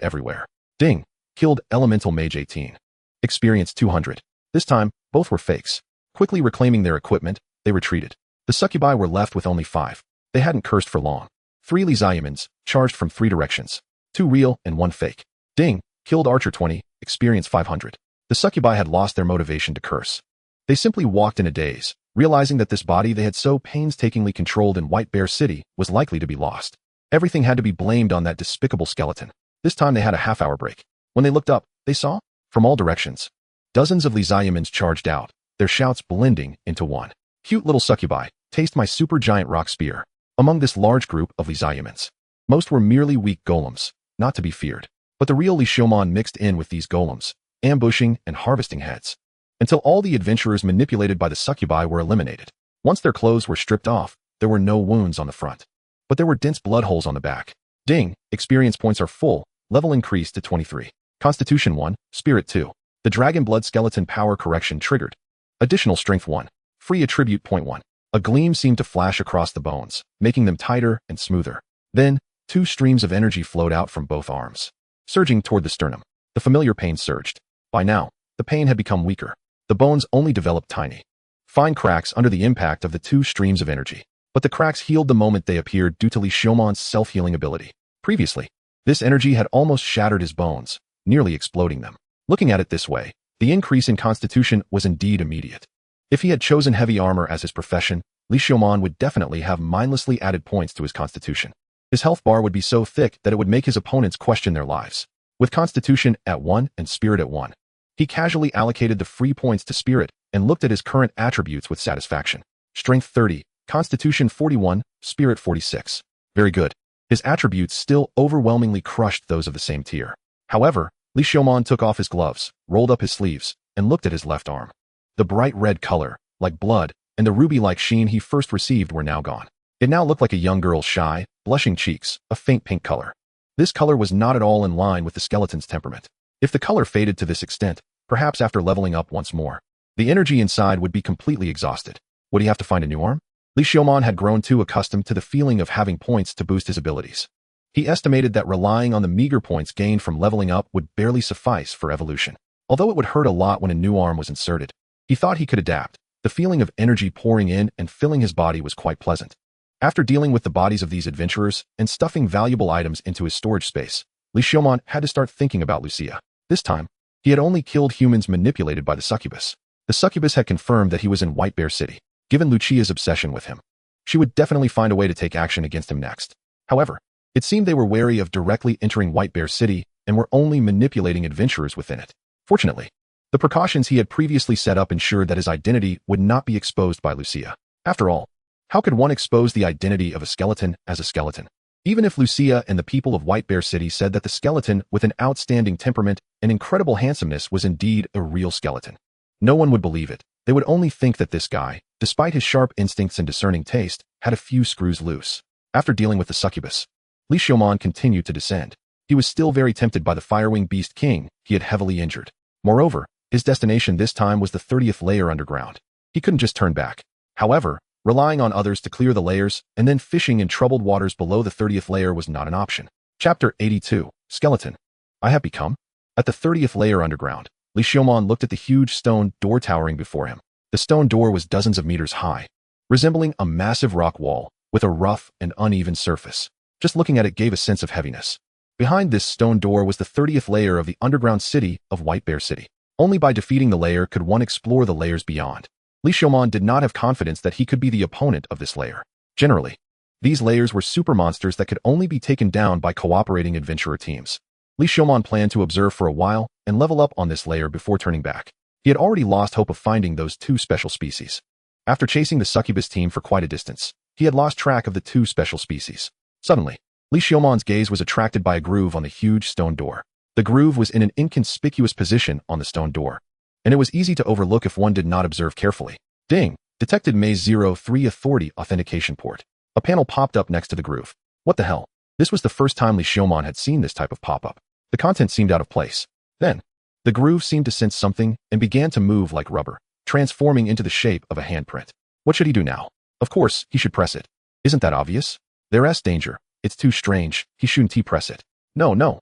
everywhere. Ding! Killed elemental mage 18. Experience 200. This time, both were fakes. Quickly reclaiming their equipment, they retreated. The succubi were left with only 5. They hadn't cursed for long. 3 Li Xiumons, charged from 3 directions. 2 real and 1 fake. Ding! Killed archer 20, experience 500. The succubi had lost their motivation to curse. They simply walked in a daze, realizing that this body they had so painstakingly controlled in White Bear City was likely to be lost. Everything had to be blamed on that despicable skeleton. This time they had a half-hour break. When they looked up, they saw, from all directions, dozens of Li Xiumons charged out, their shouts blending into one. Cute little succubi, taste my super giant rock spear. Among this large group of Li Xiumons, most were merely weak golems, not to be feared. But the real Li Xiumon mixed in with these golems, ambushing and harvesting heads, until all the adventurers manipulated by the succubi were eliminated. Once their clothes were stripped off, there were no wounds on the front, but there were dense blood holes on the back. Ding! Experience points are full, level increased to 23. Constitution 1, Spirit 2. The Dragon Blood Skeleton Power Correction triggered. Additional Strength 1. Free Attribute Point 1. A gleam seemed to flash across the bones, making them tighter and smoother. Then, 2 streams of energy flowed out from both arms, surging toward the sternum. The familiar pain surged. By now, the pain had become weaker. The bones only developed tiny, fine cracks under the impact of the 2 streams of energy. But the cracks healed the moment they appeared due to Li Xiumon's self-healing ability. Previously, this energy had almost shattered his bones, nearly exploding them. Looking at it this way, the increase in constitution was indeed immediate. If he had chosen heavy armor as his profession, Li Xiumon would definitely have mindlessly added points to his constitution. His health bar would be so thick that it would make his opponents question their lives. With constitution at 1 and spirit at 1, he casually allocated the free points to spirit and looked at his current attributes with satisfaction. Strength 30, Constitution 41, Spirit 46. Very good. His attributes still overwhelmingly crushed those of the same tier. However, Li Xiaomon took off his gloves, rolled up his sleeves, and looked at his left arm. The bright red color, like blood, and the ruby-like sheen he first received were now gone. It now looked like a young girl's shy, blushing cheeks, a faint pink color. This color was not at all in line with the skeleton's temperament. If the color faded to this extent, perhaps after leveling up once more, the energy inside would be completely exhausted. Would he have to find a new arm? Li Xiaomon had grown too accustomed to the feeling of having points to boost his abilities. He estimated that relying on the meager points gained from leveling up would barely suffice for evolution. Although it would hurt a lot when a new arm was inserted, he thought he could adapt. The feeling of energy pouring in and filling his body was quite pleasant. After dealing with the bodies of these adventurers and stuffing valuable items into his storage space, Li Xiaomon had to start thinking about Lucia. This time, he had only killed humans manipulated by the succubus. The succubus had confirmed that he was in White Bear City. Given Lucia's obsession with him, she would definitely find a way to take action against him next. However, it seemed they were wary of directly entering White Bear City and were only manipulating adventurers within it. Fortunately, the precautions he had previously set up ensured that his identity would not be exposed by Lucia. After all, how could one expose the identity of a skeleton as a skeleton? Even if Lucia and the people of White Bear City said that the skeleton with an outstanding temperament and incredible handsomeness was indeed a real skeleton, no one would believe it. They would only think that this guy, despite his sharp instincts and discerning taste, had a few screws loose. After dealing with the succubus, Li Xiaomon continued to descend. He was still very tempted by the Firewing Beast King he had heavily injured. Moreover, his destination this time was the 30th layer underground. He couldn't just turn back. However, relying on others to clear the layers and then fishing in troubled waters below the 30th layer was not an option. Chapter 82, Skeleton. I have become? At the 30th layer underground, Li Xiaomon looked at the huge stone door towering before him. The stone door was dozens of meters high, resembling a massive rock wall with a rough and uneven surface. Just looking at it gave a sense of heaviness. Behind this stone door was the 30th layer of the underground city of White Bear City. Only by defeating the layer could one explore the layers beyond. Li Xiaomon did not have confidence that he could be the opponent of this layer. Generally, these layers were super monsters that could only be taken down by cooperating adventurer teams. Li Xiaomon planned to observe for a while and level up on this layer before turning back. He had already lost hope of finding those two special species. After chasing the succubus team for quite a distance, he had lost track of the two special species. Suddenly, Li Xiaomon's gaze was attracted by a groove on the huge stone door. The groove was in an inconspicuous position on the stone door, and it was easy to overlook if one did not observe carefully. Ding! Detected Maze 03 Authority Authentication Port. A panel popped up next to the groove. What the hell? This was the first time Li Xiaomon had seen this type of pop-up. The content seemed out of place. Then, the groove seemed to sense something and began to move like rubber, transforming into the shape of a handprint. What should he do now? Of course, he should press it. Isn't that obvious? There's danger. It's too strange. He shouldn't press it. No.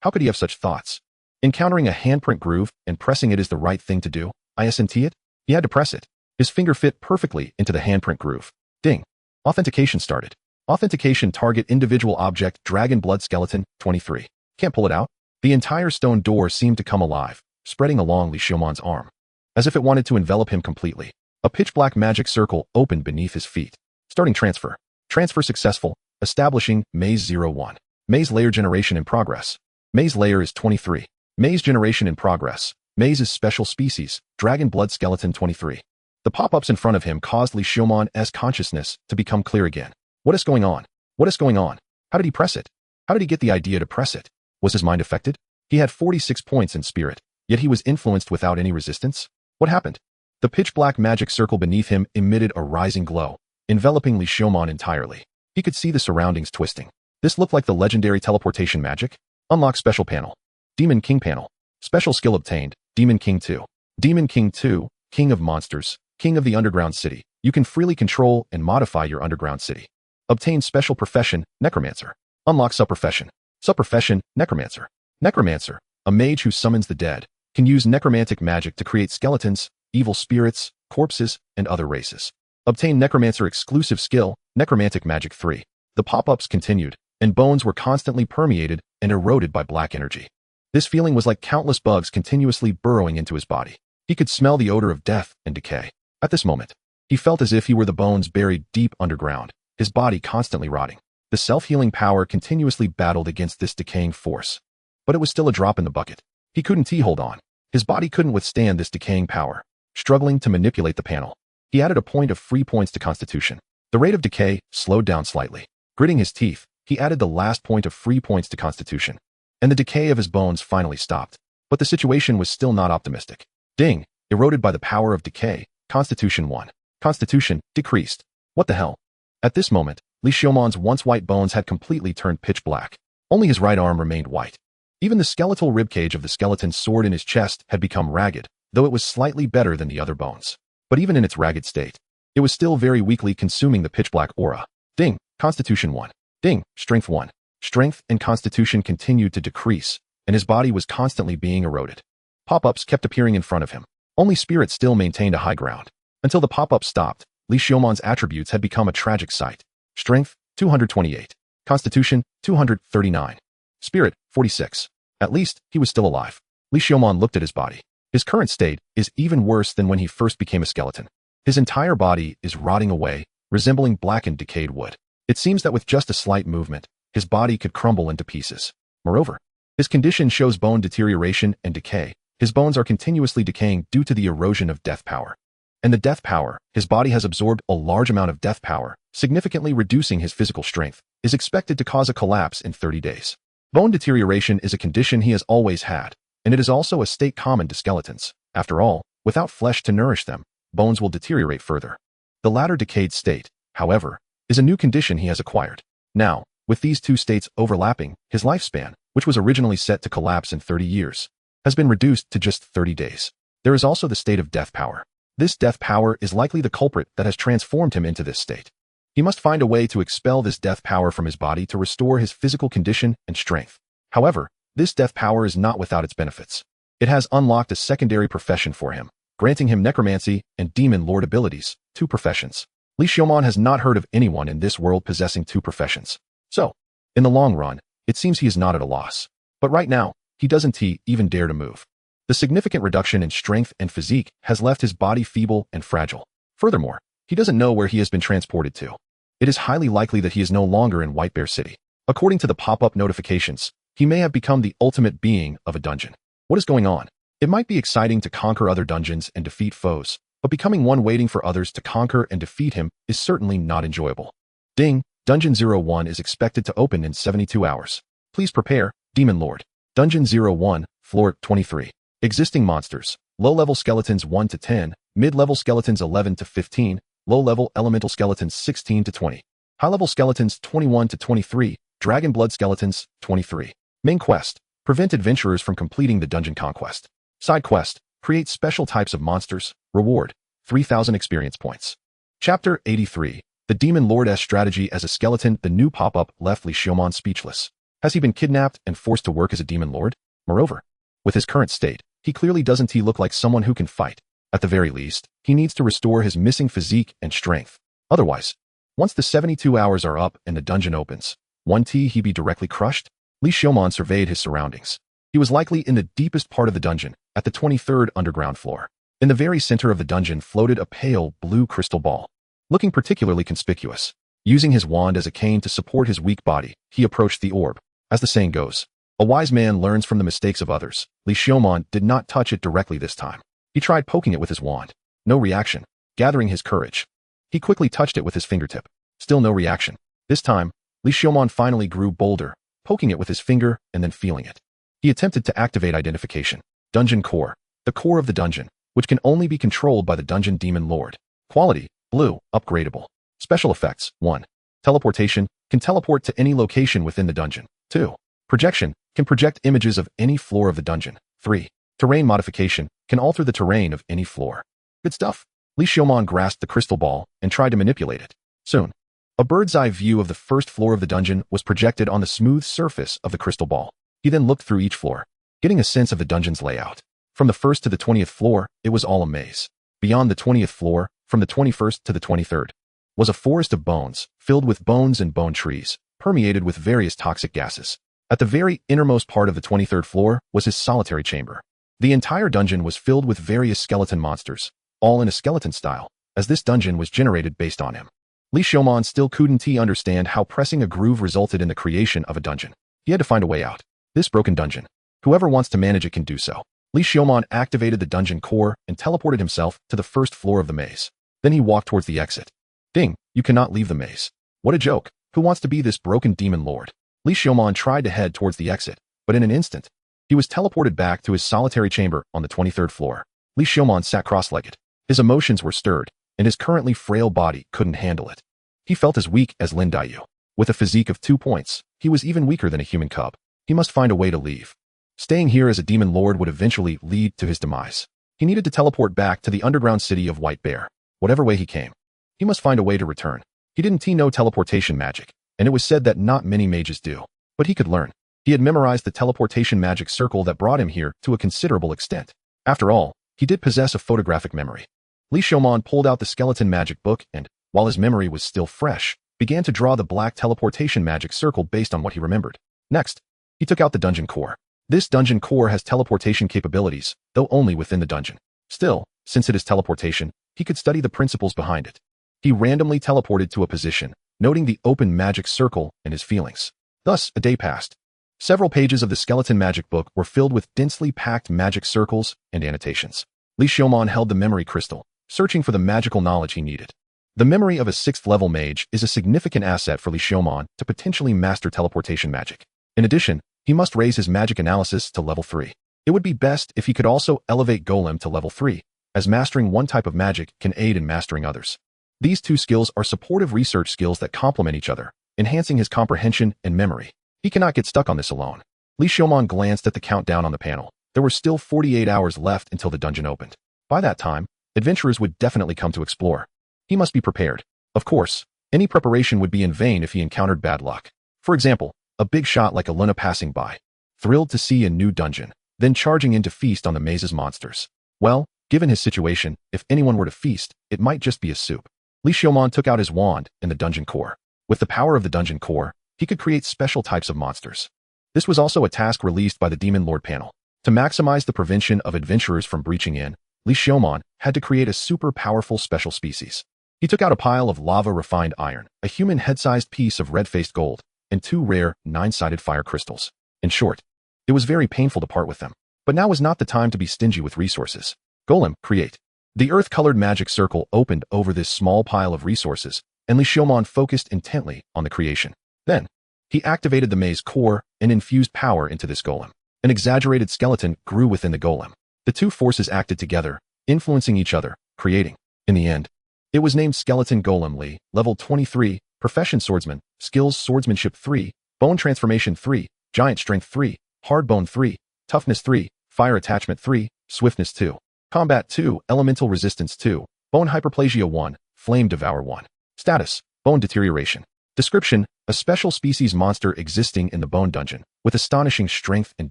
How could he have such thoughts? Encountering a handprint groove and pressing it is the right thing to do. Isn't it? He had to press it. His finger fit perfectly into the handprint groove. Ding. Authentication started. Authentication target individual object Dragon Blood Skeleton 23. Can't pull it out? The entire stone door seemed to come alive, spreading along Li Xiaomon's arm, as if it wanted to envelop him completely. A pitch-black magic circle opened beneath his feet. Starting transfer. Transfer successful. Establishing Maze 01. Maze layer generation in progress. Maze layer is 23. Maze generation in progress. Maze is special species, Dragon Blood Skeleton 23. The pop-ups in front of him caused Li Xiaomon's consciousness to become clear again. What is going on? What is going on? How did he press it? How did he get the idea to press it? Was his mind affected? He had 46 points in spirit, yet he was influenced without any resistance? What happened? The pitch-black magic circle beneath him emitted a rising glow, enveloping Li Xiaomon entirely. He could see the surroundings twisting. This looked like the legendary teleportation magic. Unlock special panel. Demon King panel. Special skill obtained. Demon King 2. Demon King 2, King of Monsters, King of the Underground City. You can freely control and modify your underground city. Obtain special profession, Necromancer. Unlock subprofession. Subprofession, Necromancer. Necromancer, a mage who summons the dead, can use necromantic magic to create skeletons, evil spirits, corpses, and other races. Obtain Necromancer exclusive skill, Necromantic Magic 3. The pop-ups continued, and bones were constantly permeated and eroded by black energy. This feeling was like countless bugs continuously burrowing into his body. He could smell the odor of death and decay. At this moment, he felt as if he were the bones buried deep underground, his body constantly rotting. The self-healing power continuously battled against this decaying force. But it was still a drop in the bucket. He couldn't hold on. His body couldn't withstand this decaying power. struggling to manipulate the panel. He added a point of free points to Constitution. The rate of decay slowed down slightly. Gritting his teeth, he added the last point of free points to Constitution. And the decay of his bones finally stopped. But the situation was still not optimistic. Ding! Eroded by the power of decay, Constitution 1. Constitution decreased. What the hell? At this moment, Li Xiumon's once white bones had completely turned pitch black. Only his right arm remained white. Even the skeletal ribcage of the skeleton's sword in his chest had become ragged, though it was slightly better than the other bones. But even in its ragged state, it was still very weakly consuming the pitch-black aura. Ding! Constitution 1. Ding! Strength 1. Strength and Constitution continued to decrease, and his body was constantly being eroded. Pop-ups kept appearing in front of him. Only Spirit still maintained a high ground. Until the pop-up stopped, Li Xiumon's attributes had become a tragic sight. Strength, 228. Constitution, 239. Spirit, 46. At least, he was still alive. Li Xiumon looked at his body. His current state is even worse than when he first became a skeleton. His entire body is rotting away, resembling blackened, decayed wood. It seems that with just a slight movement, his body could crumble into pieces. Moreover, his condition shows bone deterioration and decay. His bones are continuously decaying due to the erosion of death power. And the death power, his body has absorbed a large amount of death power, significantly reducing his physical strength, is expected to cause a collapse in 30 days. Bone deterioration is a condition he has always had, and it is also a state common to skeletons. After all, without flesh to nourish them, bones will deteriorate further. The latter decayed state, however, is a new condition he has acquired. Now, with these two states overlapping, his lifespan, which was originally set to collapse in 30 years, has been reduced to just 30 days. There is also the state of death power. This death power is likely the culprit that has transformed him into this state. He must find a way to expel this death power from his body to restore his physical condition and strength. However, this death power is not without its benefits. It has unlocked a secondary profession for him, granting him necromancy and demon lord abilities, 2 professions. Li Xiumon has not heard of anyone in this world possessing 2 professions. So, in the long run, it seems he is not at a loss. But right now, he doesn't even dare to move. The significant reduction in strength and physique has left his body feeble and fragile. Furthermore, he doesn't know where he has been transported to. It is highly likely that he is no longer in White Bear City. According to the pop-up notifications, he may have become the ultimate being of a dungeon. What is going on? It might be exciting to conquer other dungeons and defeat foes, but becoming one waiting for others to conquer and defeat him is certainly not enjoyable. Ding! Dungeon 01 is expected to open in 72 hours. Please prepare, Demon Lord. Dungeon 01, Floor 23. Existing monsters, low-level skeletons 1 to 10, mid-level skeletons 11 to 15, low-level elemental skeletons 16 to 20, high-level skeletons 21 to 23, dragon blood skeletons 23. Main quest, prevent adventurers from completing the dungeon conquest. Side quest, create special types of monsters, reward, 3,000 experience points. Chapter 83, the Demon Lord's strategy as a skeleton. The new pop-up left Li Xiumon speechless. Has he been kidnapped and forced to work as a demon lord? Moreover, with his current state, he clearly doesn't look like someone who can fight. At the very least, he needs to restore his missing physique and strength. Otherwise, once the 72 hours are up and the dungeon opens, he be directly crushed? Li Xiumon surveyed his surroundings. He was likely in the deepest part of the dungeon, at the 23rd underground floor. In the very center of the dungeon floated a pale blue crystal ball, looking particularly conspicuous. Using his wand as a cane to support his weak body, he approached the orb. As the saying goes, a wise man learns from the mistakes of others. Li Xiumon did not touch it directly this time. He tried poking it with his wand. No reaction. Gathering his courage, he quickly touched it with his fingertip. Still no reaction. This time, Li Xiumon finally grew bolder, poking it with his finger and then feeling it. He attempted to activate identification. Dungeon core. The core of the dungeon, which can only be controlled by the dungeon demon lord. Quality, blue, upgradable. Special effects, 1. Teleportation, can teleport to any location within the dungeon. 2. Projection, can project images of any floor of the dungeon. 3. Terrain modification, can alter the terrain of any floor. Good stuff. Li Xiumon grasped the crystal ball and tried to manipulate it. Soon, a bird's-eye view of the first floor of the dungeon was projected on the smooth surface of the crystal ball. He then looked through each floor, getting a sense of the dungeon's layout. From the 1st to the 20th floor, it was all a maze. Beyond the 20th floor, from the 21st to the 23rd, was a forest of bones, filled with bones and bone trees, permeated with various toxic gases. At the very innermost part of the 23rd floor was his solitary chamber. The entire dungeon was filled with various skeleton monsters, all in a skeleton style, as this dungeon was generated based on him. Li Xiumon still couldn't understand how pressing a groove resulted in the creation of a dungeon. He had to find a way out. This broken dungeon. Whoever wants to manage it can do so. Li Xiaomon activated the dungeon core and teleported himself to the first floor of the maze. Then he walked towards the exit. Ding, you cannot leave the maze. What a joke. Who wants to be this broken demon lord? Li Xiaomon tried to head towards the exit, but in an instant, he was teleported back to his solitary chamber on the 23rd floor. Li Xiaomon sat cross-legged. His emotions were stirred, and his currently frail body couldn't handle it. He felt as weak as Lin Daiyu. With a physique of 2 points, he was even weaker than a human cub. He must find a way to leave. Staying here as a demon lord would eventually lead to his demise. He needed to teleport back to the underground city of White Bear. Whatever way he came, he must find a way to return. He didn't know teleportation magic, and it was said that not many mages do. But he could learn. He had memorized the teleportation magic circle that brought him here to a considerable extent. After all, he did possess a photographic memory. Li Xiaomon pulled out the skeleton magic book and, while his memory was still fresh, began to draw the black teleportation magic circle based on what he remembered. Next, he took out the dungeon core. This dungeon core has teleportation capabilities, though only within the dungeon. Still, since it is teleportation, he could study the principles behind it. He randomly teleported to a position, noting the open magic circle and his feelings. Thus, a day passed. Several pages of the skeleton magic book were filled with densely packed magic circles and annotations. Li Xiaomon held the memory crystal, searching for the magical knowledge he needed. The memory of a 6th-level mage is a significant asset for Li Xiaomon to potentially master teleportation magic. In addition, he must raise his magic analysis to level 3. It would be best if he could also elevate Golem to level 3, as mastering one type of magic can aid in mastering others. These two skills are supportive research skills that complement each other, enhancing his comprehension and memory. He cannot get stuck on this alone. Li Xiaomon glanced at the countdown on the panel. There were still 48 hours left until the dungeon opened. By that time, adventurers would definitely come to explore. He must be prepared. Of course, any preparation would be in vain if he encountered bad luck. For example, a big shot like a Luna passing by, thrilled to see a new dungeon, then charging in to feast on the maze's monsters. Well, given his situation, if anyone were to feast, it might just be a soup. Li Xiaomon took out his wand and the dungeon core. With the power of the dungeon core, he could create special types of monsters. This was also a task released by the Demon Lord panel. To maximize the prevention of adventurers from breaching in, Li Xiaomon had to create a super powerful special species. He took out a pile of lava-refined iron, a human head-sized piece of red-faced gold, and 2 rare, 9-sided fire crystals. In short, it was very painful to part with them. But now was not the time to be stingy with resources. Golem, create. The earth-colored magic circle opened over this small pile of resources, and Li Xiaomon focused intently on the creation. Then, he activated the maze core and infused power into this golem. An exaggerated skeleton grew within the golem. The two forces acted together, influencing each other, creating. In the end, it was named Skeleton Golem Li, level 23, Profession Swordsman, Skills Swordsmanship 3, Bone Transformation 3, Giant Strength 3, Hard Bone 3, Toughness 3, Fire Attachment 3, Swiftness 2, Combat 2, Elemental Resistance 2, Bone Hyperplasia 1, Flame Devour 1. Status, Bone Deterioration. Description, a special species monster existing in the Bone Dungeon, with astonishing strength and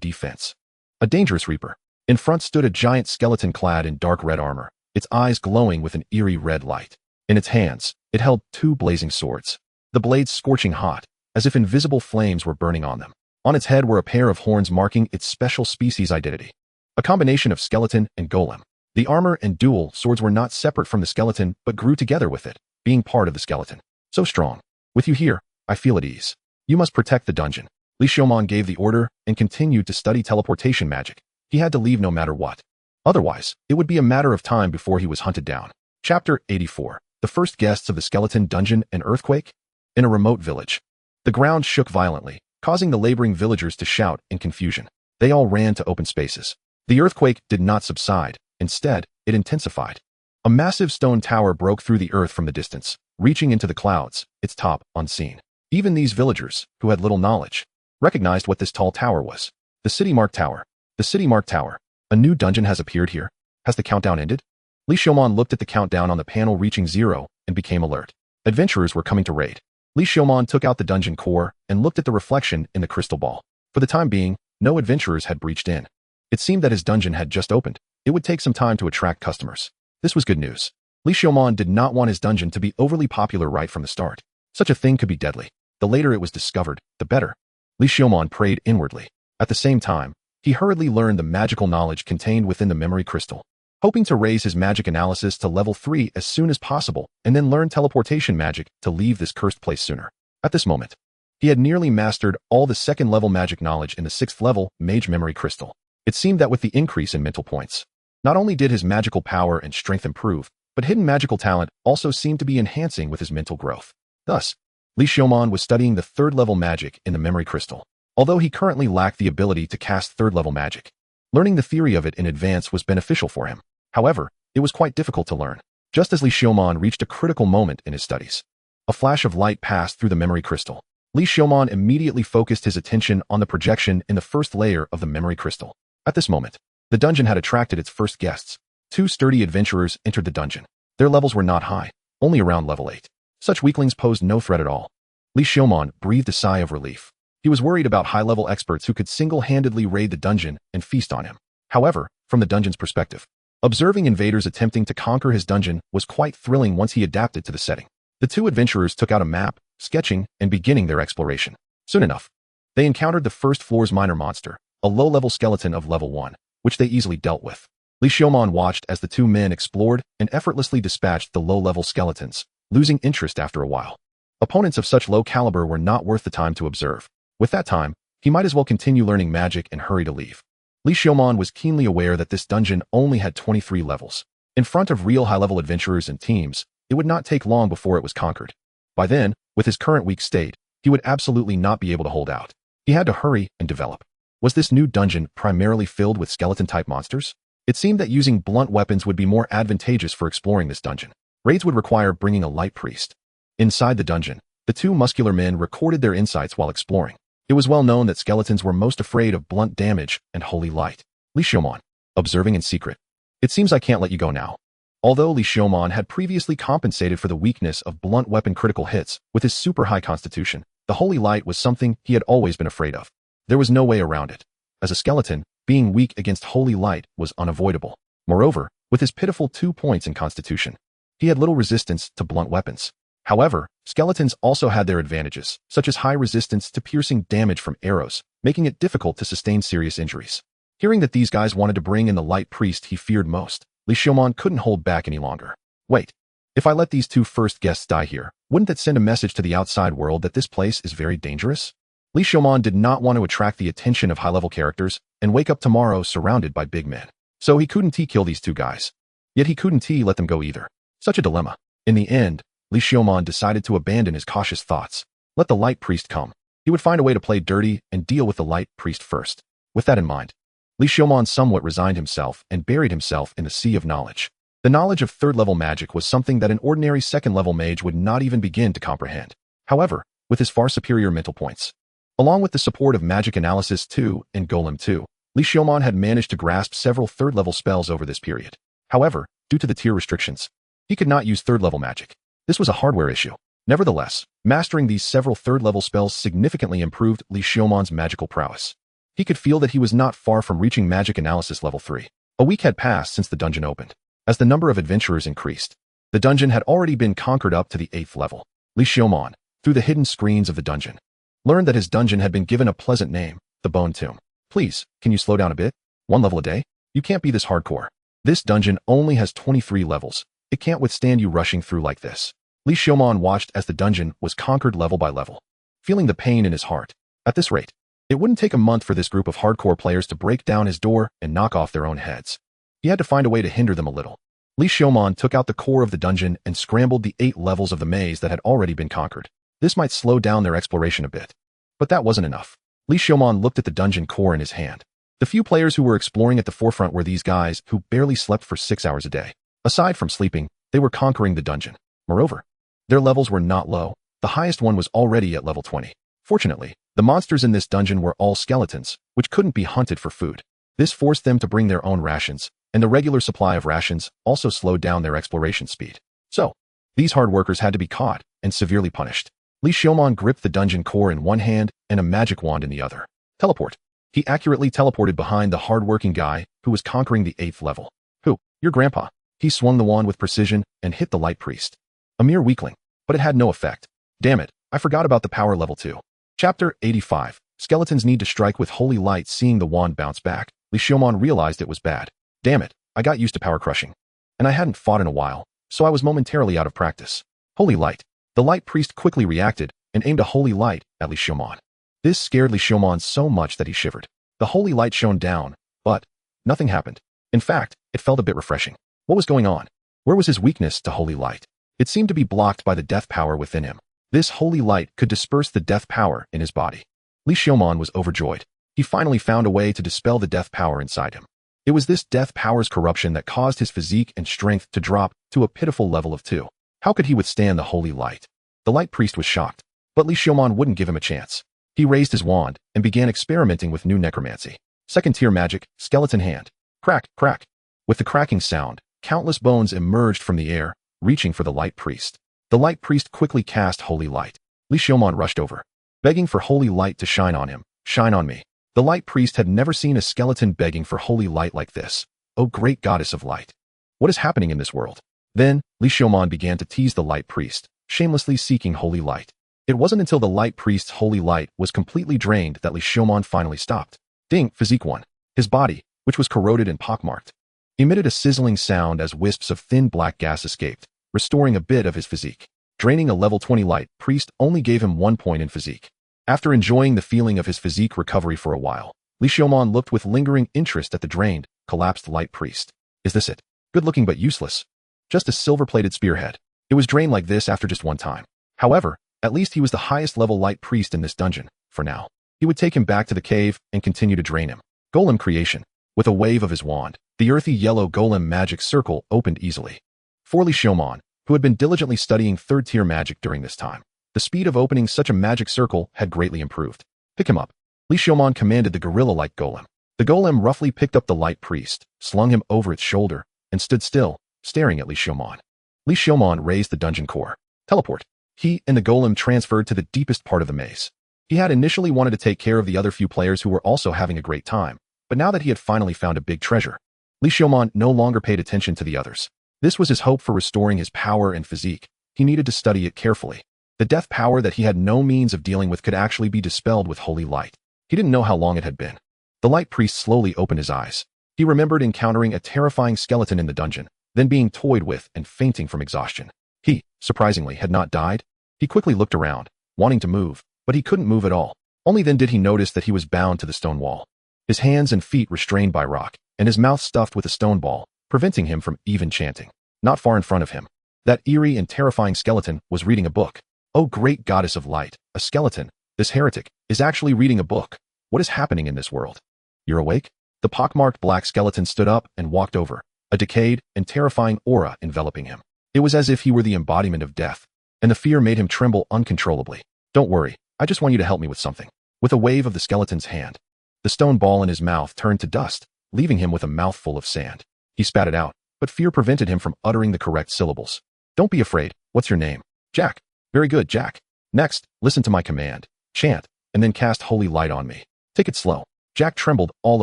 defense. A dangerous reaper. In front stood a giant skeleton clad in dark red armor, its eyes glowing with an eerie red light. In its hands, it held 2 blazing swords, the blades scorching hot, as if invisible flames were burning on them. On its head were a pair of horns marking its special species identity. A combination of skeleton and golem. The armor and dual swords were not separate from the skeleton but grew together with it, being part of the skeleton. So strong. With you here, I feel at ease. You must protect the dungeon. Li Xiaomon gave the order and continued to study teleportation magic. He had to leave no matter what. Otherwise, it would be a matter of time before he was hunted down. Chapter 84. The first guests of the skeleton dungeon and earthquake? In a remote village. The ground shook violently, causing the laboring villagers to shout in confusion. They all ran to open spaces. The earthquake did not subside. Instead, it intensified. A massive stone tower broke through the earth from the distance, reaching into the clouds, its top unseen. Even these villagers, who had little knowledge, recognized what this tall tower was. The City Mark Tower. The City Mark Tower. A new dungeon has appeared here. Has the countdown ended? Li Xiaomon looked at the countdown on the panel reaching 0 and became alert. Adventurers were coming to raid. Li Xiaomon took out the dungeon core and looked at the reflection in the crystal ball. For the time being, no adventurers had breached in. It seemed that his dungeon had just opened. It would take some time to attract customers. This was good news. Li Xiaomon did not want his dungeon to be overly popular right from the start. Such a thing could be deadly. The later it was discovered, the better. Li Xiaomon prayed inwardly. At the same time, he hurriedly learned the magical knowledge contained within the memory crystal, hoping to raise his magic analysis to level 3 as soon as possible and then learn teleportation magic to leave this cursed place sooner. At this moment, he had nearly mastered all the 2nd-level magic knowledge in the 6th-level mage memory crystal. It seemed that with the increase in mental points, not only did his magical power and strength improve, but hidden magical talent also seemed to be enhancing with his mental growth. Thus, Li Xiaomon was studying the third-level magic in the memory crystal. Although he currently lacked the ability to cast third-level magic, learning the theory of it in advance was beneficial for him. However, it was quite difficult to learn. Just as Li Xiaomon reached a critical moment in his studies, a flash of light passed through the memory crystal. Li Xiaomon immediately focused his attention on the projection in the first layer of the memory crystal. At this moment, the dungeon had attracted its first guests. 2 sturdy adventurers entered the dungeon. Their levels were not high, only around level 8. Such weaklings posed no threat at all. Li Xiaomon breathed a sigh of relief. He was worried about high-level experts who could single-handedly raid the dungeon and feast on him. However, from the dungeon's perspective, observing invaders attempting to conquer his dungeon was quite thrilling once he adapted to the setting. The 2 adventurers took out a map, sketching, and beginning their exploration. Soon enough, they encountered the first floor's minor monster, a low-level skeleton of level 1, which they easily dealt with. Li Xiaomon watched as the 2 men explored and effortlessly dispatched the low-level skeletons, losing interest after a while. Opponents of such low caliber were not worth the time to observe. With that time, he might as well continue learning magic and hurry to leave. Li Xiaomon was keenly aware that this dungeon only had 23 levels. In front of real high-level adventurers and teams, it would not take long before it was conquered. By then, with his current weak state, he would absolutely not be able to hold out. He had to hurry and develop. Was this new dungeon primarily filled with skeleton-type monsters? It seemed that using blunt weapons would be more advantageous for exploring this dungeon. Raids would require bringing a light priest. Inside the dungeon, the 2 muscular men recorded their insights while exploring. It was well known that skeletons were most afraid of blunt damage and holy light. Li Xiaomon, observing in secret. It seems I can't let you go now. Although Li Xiaomon had previously compensated for the weakness of blunt weapon critical hits with his super high constitution, the holy light was something he had always been afraid of. There was no way around it. As a skeleton, being weak against holy light was unavoidable. Moreover, with his pitiful 2 points in constitution, he had little resistance to blunt weapons. However, skeletons also had their advantages, such as high resistance to piercing damage from arrows, making it difficult to sustain serious injuries. Hearing that these guys wanted to bring in the light priest he feared most, Li Xiaomon couldn't hold back any longer. Wait, if I let these 2 first guests die here, wouldn't that send a message to the outside world that this place is very dangerous? Li Xiaomon did not want to attract the attention of high-level characters and wake up tomorrow surrounded by big men. So he couldn't kill these 2 guys. Yet he couldn't let them go either. Such a dilemma. In the end, Li Xiaomon decided to abandon his cautious thoughts. Let the light priest come. He would find a way to play dirty and deal with the light priest first. With that in mind, Li Xiaomon somewhat resigned himself and buried himself in the sea of knowledge. The knowledge of third-level magic was something that an ordinary second-level mage would not even begin to comprehend. However, with his far superior mental points, along with the support of Magic Analysis 2 and Golem 2, Li Xiaomon had managed to grasp several third-level spells over this period. However, due to the tier restrictions, he could not use third-level magic. This was a hardware issue. Nevertheless, mastering these several third-level spells significantly improved Li Xiaomon's magical prowess. He could feel that he was not far from reaching Magic Analysis Level 3. A week had passed since the dungeon opened. As the number of adventurers increased, the dungeon had already been conquered up to the 8th level. Li Xiaomon, through the hidden screens of the dungeon, learned that his dungeon had been given a pleasant name, the Bone Tomb. Please, can you slow down a bit? 1 level a day? You can't be this hardcore. This dungeon only has 23 levels. It can't withstand you rushing through like this. Li Xiaomon watched as the dungeon was conquered level by level, feeling the pain in his heart. At this rate, it wouldn't take a month for this group of hardcore players to break down his door and knock off their own heads. He had to find a way to hinder them a little. Li Xiaomon took out the core of the dungeon and scrambled the 8 levels of the maze that had already been conquered. This might slow down their exploration a bit. But that wasn't enough. Li Xiaomon looked at the dungeon core in his hand. The few players who were exploring at the forefront were these guys who barely slept for 6 hours a day. Aside from sleeping, they were conquering the dungeon. Moreover, their levels were not low. The highest one was already at level 20. Fortunately, the monsters in this dungeon were all skeletons, which couldn't be hunted for food. This forced them to bring their own rations, and the regular supply of rations also slowed down their exploration speed. So, these hard workers had to be caught and severely punished. Li Xiaomon gripped the dungeon core in one hand and a magic wand in the other. Teleport. He accurately teleported behind the hard-working guy who was conquering the 8th level. Who? Your grandpa. He swung the wand with precision and hit the light priest. A mere weakling, but it had no effect. Damn it, I forgot about the power level 2. Chapter 85. Skeletons need to strike with holy light. Seeing the wand bounce back, Li Xiaomon realized it was bad. Damn it, I got used to power crushing. And I hadn't fought in a while, so I was momentarily out of practice. Holy light. The light priest quickly reacted and aimed a holy light at Li Xiaomon. This scared Li Xiaomon so much that he shivered. The holy light shone down, But nothing happened. In fact, it felt a bit refreshing. What was going on? Where was his weakness to holy light? It seemed to be blocked by the death power within him. This holy light could disperse the death power in his body. Li Xiaomon was overjoyed. He finally found a way to dispel the death power inside him. It was this death power's corruption that caused his physique and strength to drop to a pitiful level of 2. How could he withstand the holy light? The light priest was shocked, but Li Xiaomon wouldn't give him a chance. He raised his wand and began experimenting with new necromancy. Second-tier magic, skeleton hand. Crack, crack. With the cracking sound, countless bones emerged from the air, reaching for the light priest. The light priest quickly cast holy light. Li Xiaomon rushed over, begging for holy light to shine on him. Shine on me. The light priest had never seen a skeleton begging for holy light like this. O great goddess of light. What is happening in this world? Then, Li Xiaomon began to tease the light priest, shamelessly seeking holy light. It wasn't until the light priest's holy light was completely drained that Li Xiaomon finally stopped. Ding, physique 1. His body, which was corroded and pockmarked, emitted a sizzling sound as wisps of thin black gas escaped, restoring a bit of his physique. Draining a level 20 light priest only gave him 1 point in physique. After enjoying the feeling of his physique recovery for a while, Li Xiaomon looked with lingering interest at the drained, collapsed light priest. Is this it? Good looking but useless. Just a silver-plated spearhead. It was drained like this after just 1 time. However, at least he was the highest level light priest in this dungeon, for now. He would take him back to the cave and continue to drain him. Golem creation. With a wave of his wand, the earthy yellow golem magic circle opened easily. For Li Xiaomon, who had been diligently studying third-tier magic during this time, the speed of opening such a magic circle had greatly improved. Pick him up. Li Xiaomon commanded the gorilla-like golem. The golem roughly picked up the light priest, slung him over its shoulder, and stood still, staring at Li Xiaomon. Li Xiaomon raised the dungeon core. Teleport. He and the golem transferred to the deepest part of the maze. He had initially wanted to take care of the other few players who were also having a great time, but now that he had finally found a big treasure, Li Xiaomon no longer paid attention to the others. This was his hope for restoring his power and physique. He needed to study it carefully. The death power that he had no means of dealing with could actually be dispelled with holy light. He didn't know how long it had been. The light priest slowly opened his eyes. He remembered encountering a terrifying skeleton in the dungeon, then being toyed with and fainting from exhaustion. He, surprisingly, had not died. He quickly looked around, wanting to move, but he couldn't move at all. Only then did he notice that he was bound to the stone wall. His hands and feet restrained by rock, and his mouth stuffed with a stone ball, preventing him from even chanting. Not far in front of him, that eerie and terrifying skeleton was reading a book. Oh great goddess of light, a skeleton, this heretic, is actually reading a book. What is happening in this world? You're awake? The pockmarked black skeleton stood up and walked over, a decayed and terrifying aura enveloping him. It was as if he were the embodiment of death, and the fear made him tremble uncontrollably. Don't worry, I just want you to help me with something. With a wave of the skeleton's hand, the stone ball in his mouth turned to dust, leaving him with a mouthful of sand. He spat it out, but fear prevented him from uttering the correct syllables. Don't be afraid. What's your name? Jack. Very good, Jack. Next, listen to my command. Chant, and then cast holy light on me. Take it slow. Jack trembled all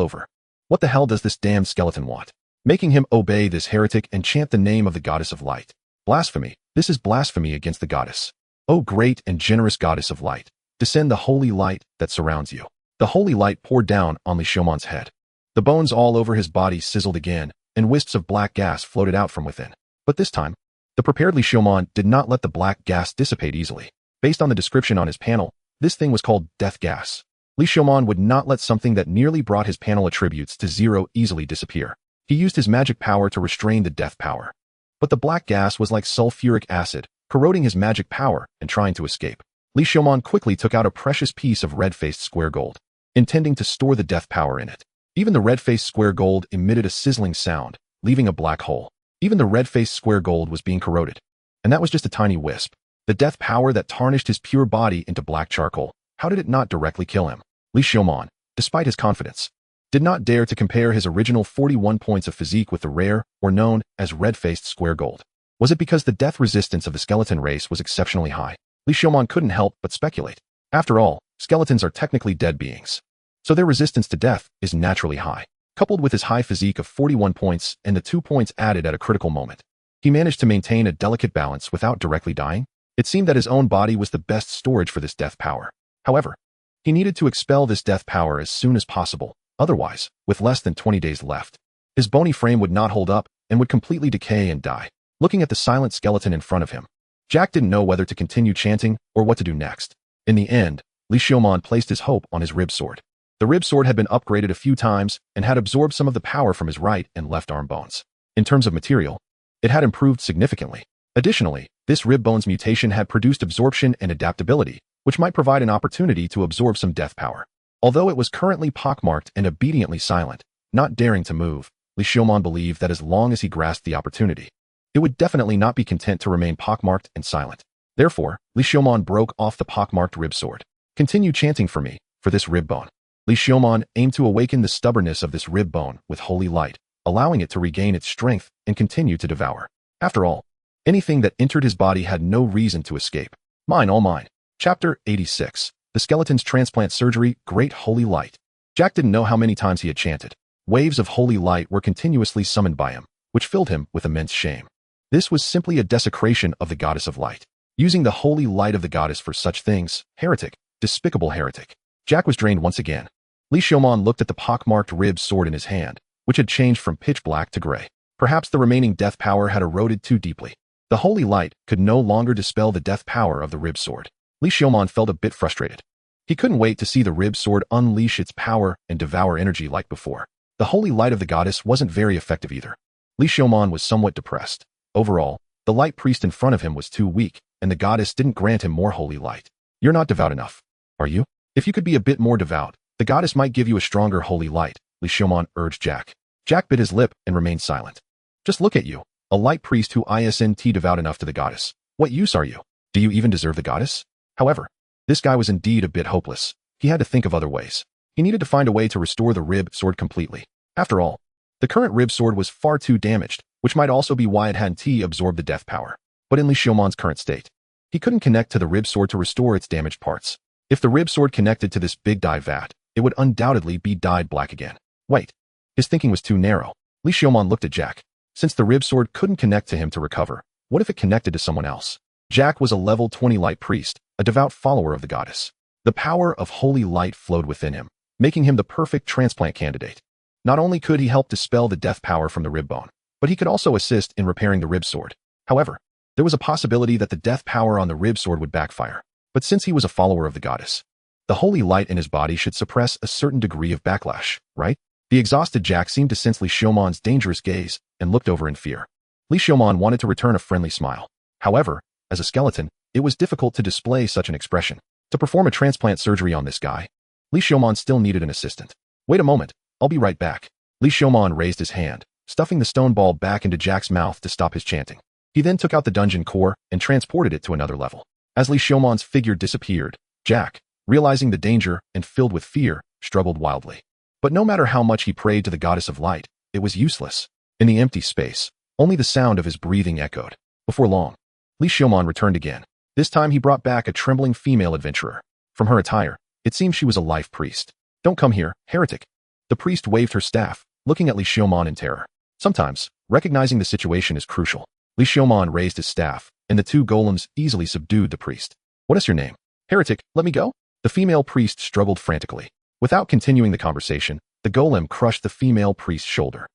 over. What the hell does this damned skeleton want? Making him obey this heretic and chant the name of the goddess of light. Blasphemy. This is blasphemy against the goddess. O great and generous goddess of light, descend the holy light that surrounds you. The holy light poured down on Li Xiaomon's head. The bones all over his body sizzled again, and wisps of black gas floated out from within. But this time, the prepared Li Xiaomon did not let the black gas dissipate easily. Based on the description on his panel, this thing was called death gas. Li Xiaomon would not let something that nearly brought his panel attributes to 0 easily disappear. He used his magic power to restrain the death power. But the black gas was like sulfuric acid, corroding his magic power and trying to escape. Li Xiaomon quickly took out a precious piece of red-faced square gold, intending to store the death power in it. Even the red-faced square gold emitted a sizzling sound, leaving a black hole. Even the red-faced square gold was being corroded. And that was just a tiny wisp. The death power that tarnished his pure body into black charcoal. How did it not directly kill him? Li Xiaomon, despite his confidence, did not dare to compare his original 41 points of physique with the rare, or known as red-faced square gold. Was it because the death resistance of the skeleton race was exceptionally high? Li Xiaomon couldn't help but speculate. After all, skeletons are technically dead beings, so their resistance to death is naturally high. Coupled with his high physique of 41 points and the 2 points added at a critical moment, he managed to maintain a delicate balance without directly dying. It seemed that his own body was the best storage for this death power. However, he needed to expel this death power as soon as possible. Otherwise, with less than 20 days left, his bony frame would not hold up and would completely decay and die. Looking at the silent skeleton in front of him, Jack didn't know whether to continue chanting or what to do next. In the end, Li Xiaomon placed his hope on his rib sword. The rib sword had been upgraded a few times and had absorbed some of the power from his right and left arm bones. In terms of material, it had improved significantly. Additionally, this rib bone's mutation had produced absorption and adaptability, which might provide an opportunity to absorb some death power. Although it was currently pockmarked and obediently silent, not daring to move, Li Xiaomon believed that as long as he grasped the opportunity, it would definitely not be content to remain pockmarked and silent. Therefore, Li Xiaomon broke off the pockmarked rib sword. Continue chanting for me, for this rib bone. Li Xiaomon aimed to awaken the stubbornness of this rib bone with holy light, allowing it to regain its strength and continue to devour. After all, anything that entered his body had no reason to escape. Mine, all mine. Chapter 86. The Skeleton's Transplant Surgery, Great Holy Light. Jack didn't know how many times he had chanted. Waves of holy light were continuously summoned by him, which filled him with immense shame. This was simply a desecration of the goddess of light. Using the holy light of the goddess for such things, heretic, despicable heretic. Jack was drained once again. Li Xiaomon looked at the pockmarked rib sword in his hand, which had changed from pitch black to gray. Perhaps the remaining death power had eroded too deeply. The holy light could no longer dispel the death power of the rib sword. Li Xiaomon felt a bit frustrated. He couldn't wait to see the rib sword unleash its power and devour energy like before. The holy light of the goddess wasn't very effective either. Li Xiaomon was somewhat depressed. Overall, the light priest in front of him was too weak, and the goddess didn't grant him more holy light. You're not devout enough, are you? If you could be a bit more devout, the goddess might give you a stronger holy light, Li Xiaomon urged Jack. Jack bit his lip and remained silent. Just look at you, a light priest who isn't devout enough to the goddess. What use are you? Do you even deserve the goddess? However, this guy was indeed a bit hopeless. He had to think of other ways. He needed to find a way to restore the rib sword completely. After all, the current rib sword was far too damaged, which might also be why it hadn't absorbed the death power. But in Li Xiaomon's current state, he couldn't connect to the rib sword to restore its damaged parts. If the rib sword connected to this big dye vat, it would undoubtedly be dyed black again. Wait, his thinking was too narrow. Li Xiaomon looked at Jack. Since the rib sword couldn't connect to him to recover, what if it connected to someone else? Jack was a level 20 light priest, a devout follower of the goddess. The power of holy light flowed within him, making him the perfect transplant candidate. Not only could he help dispel the death power from the rib bone, but he could also assist in repairing the rib sword. However, there was a possibility that the death power on the rib sword would backfire. But since he was a follower of the goddess, the holy light in his body should suppress a certain degree of backlash, right? The exhausted Jack seemed to sense Li Xiaomon's dangerous gaze and looked over in fear. Li Xiaomon wanted to return a friendly smile. However, as a skeleton, it was difficult to display such an expression. To perform a transplant surgery on this guy, Li Xiaomon still needed an assistant. Wait a moment, I'll be right back. Li Xiaomon raised his hand, stuffing the stone ball back into Jack's mouth to stop his chanting. He then took out the dungeon core and transported it to another level. As Li Xiaomon's figure disappeared, Jack, realizing the danger and filled with fear, struggled wildly. But no matter how much he prayed to the goddess of light, it was useless. In the empty space, only the sound of his breathing echoed. Before long, Li Xiaomon returned again. This time he brought back a trembling female adventurer. From her attire, it seemed she was a life priest. Don't come here, heretic. The priest waved her staff, looking at Li Xiaomon in terror. Sometimes, recognizing the situation is crucial. Li Xiaomon raised his staff, and the two golems easily subdued the priest. What is your name? Heretic, let me go? The female priest struggled frantically. Without continuing the conversation, the golem crushed the female priest's shoulder.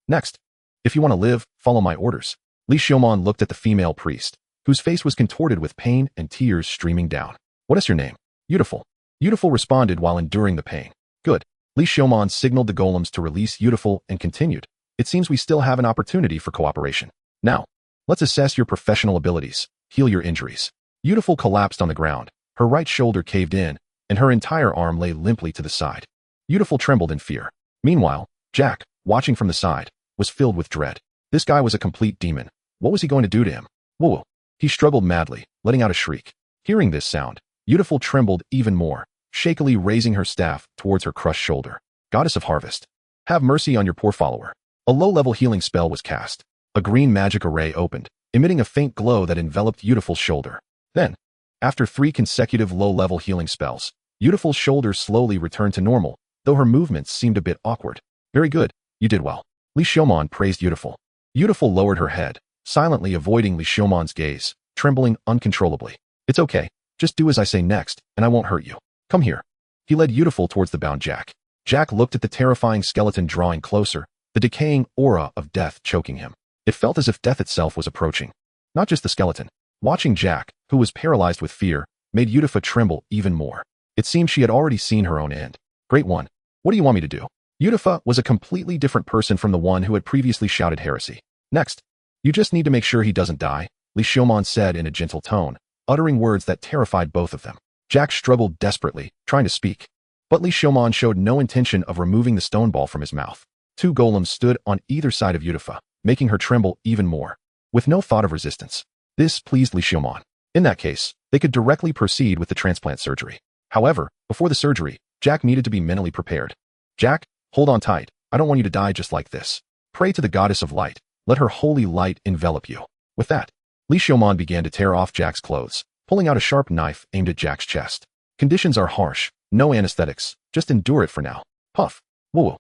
Next. If you want to live, follow my orders. Li Xiaomon looked at the female priest, whose face was contorted with pain and tears streaming down. What is your name? Beautiful. Beautiful responded while enduring the pain. Good. Li Xiaomon signaled the golems to release Beautiful and continued. It seems we still have an opportunity for cooperation. Now, let's assess your professional abilities, heal your injuries. Beautiful collapsed on the ground, her right shoulder caved in, and her entire arm lay limply to the side. Beautiful trembled in fear. Meanwhile, Jack, watching from the side, was filled with dread. This guy was a complete demon. What was he going to do to him? Whoa! He struggled madly, letting out a shriek. Hearing this sound, Beautiful trembled even more, shakily raising her staff towards her crushed shoulder. Goddess of Harvest, have mercy on your poor follower. A low-level healing spell was cast. A green magic array opened, emitting a faint glow that enveloped Beautiful's shoulder. Then, after 3 consecutive low-level healing spells, Beautiful's shoulder slowly returned to normal, though her movements seemed a bit awkward. Very good, you did well. Li Xiaomon praised Beautiful. Beautiful lowered her head, silently avoiding Li Xiaomon's gaze, trembling uncontrollably. It's okay, just do as I say next, and I won't hurt you. Come here. He led Beautiful towards the bound Jack. Jack looked at the terrifying skeleton drawing closer, the decaying aura of death choking him. It felt as if death itself was approaching. Not just the skeleton. Watching Jack, who was paralyzed with fear, made Beautiful tremble even more. It seemed she had already seen her own end. Great one. What do you want me to do? Yudifa was a completely different person from the one who had previously shouted heresy. Next, you just need to make sure he doesn't die, Li Xiaomon said in a gentle tone, uttering words that terrified both of them. Jack struggled desperately, trying to speak. But Li Xiaomon showed no intention of removing the stone ball from his mouth. Two golems stood on either side of Yudifa, making her tremble even more. With no thought of resistance. This pleased Li Xiaomon. In that case, they could directly proceed with the transplant surgery. However, before the surgery, Jack needed to be mentally prepared. Jack, hold on tight. I don't want you to die just like this. Pray to the goddess of light. Let her holy light envelop you. With that, Li Xiaomon began to tear off Jack's clothes, pulling out a sharp knife aimed at Jack's chest. Conditions are harsh. No anesthetics. Just endure it for now. Puff. Woo.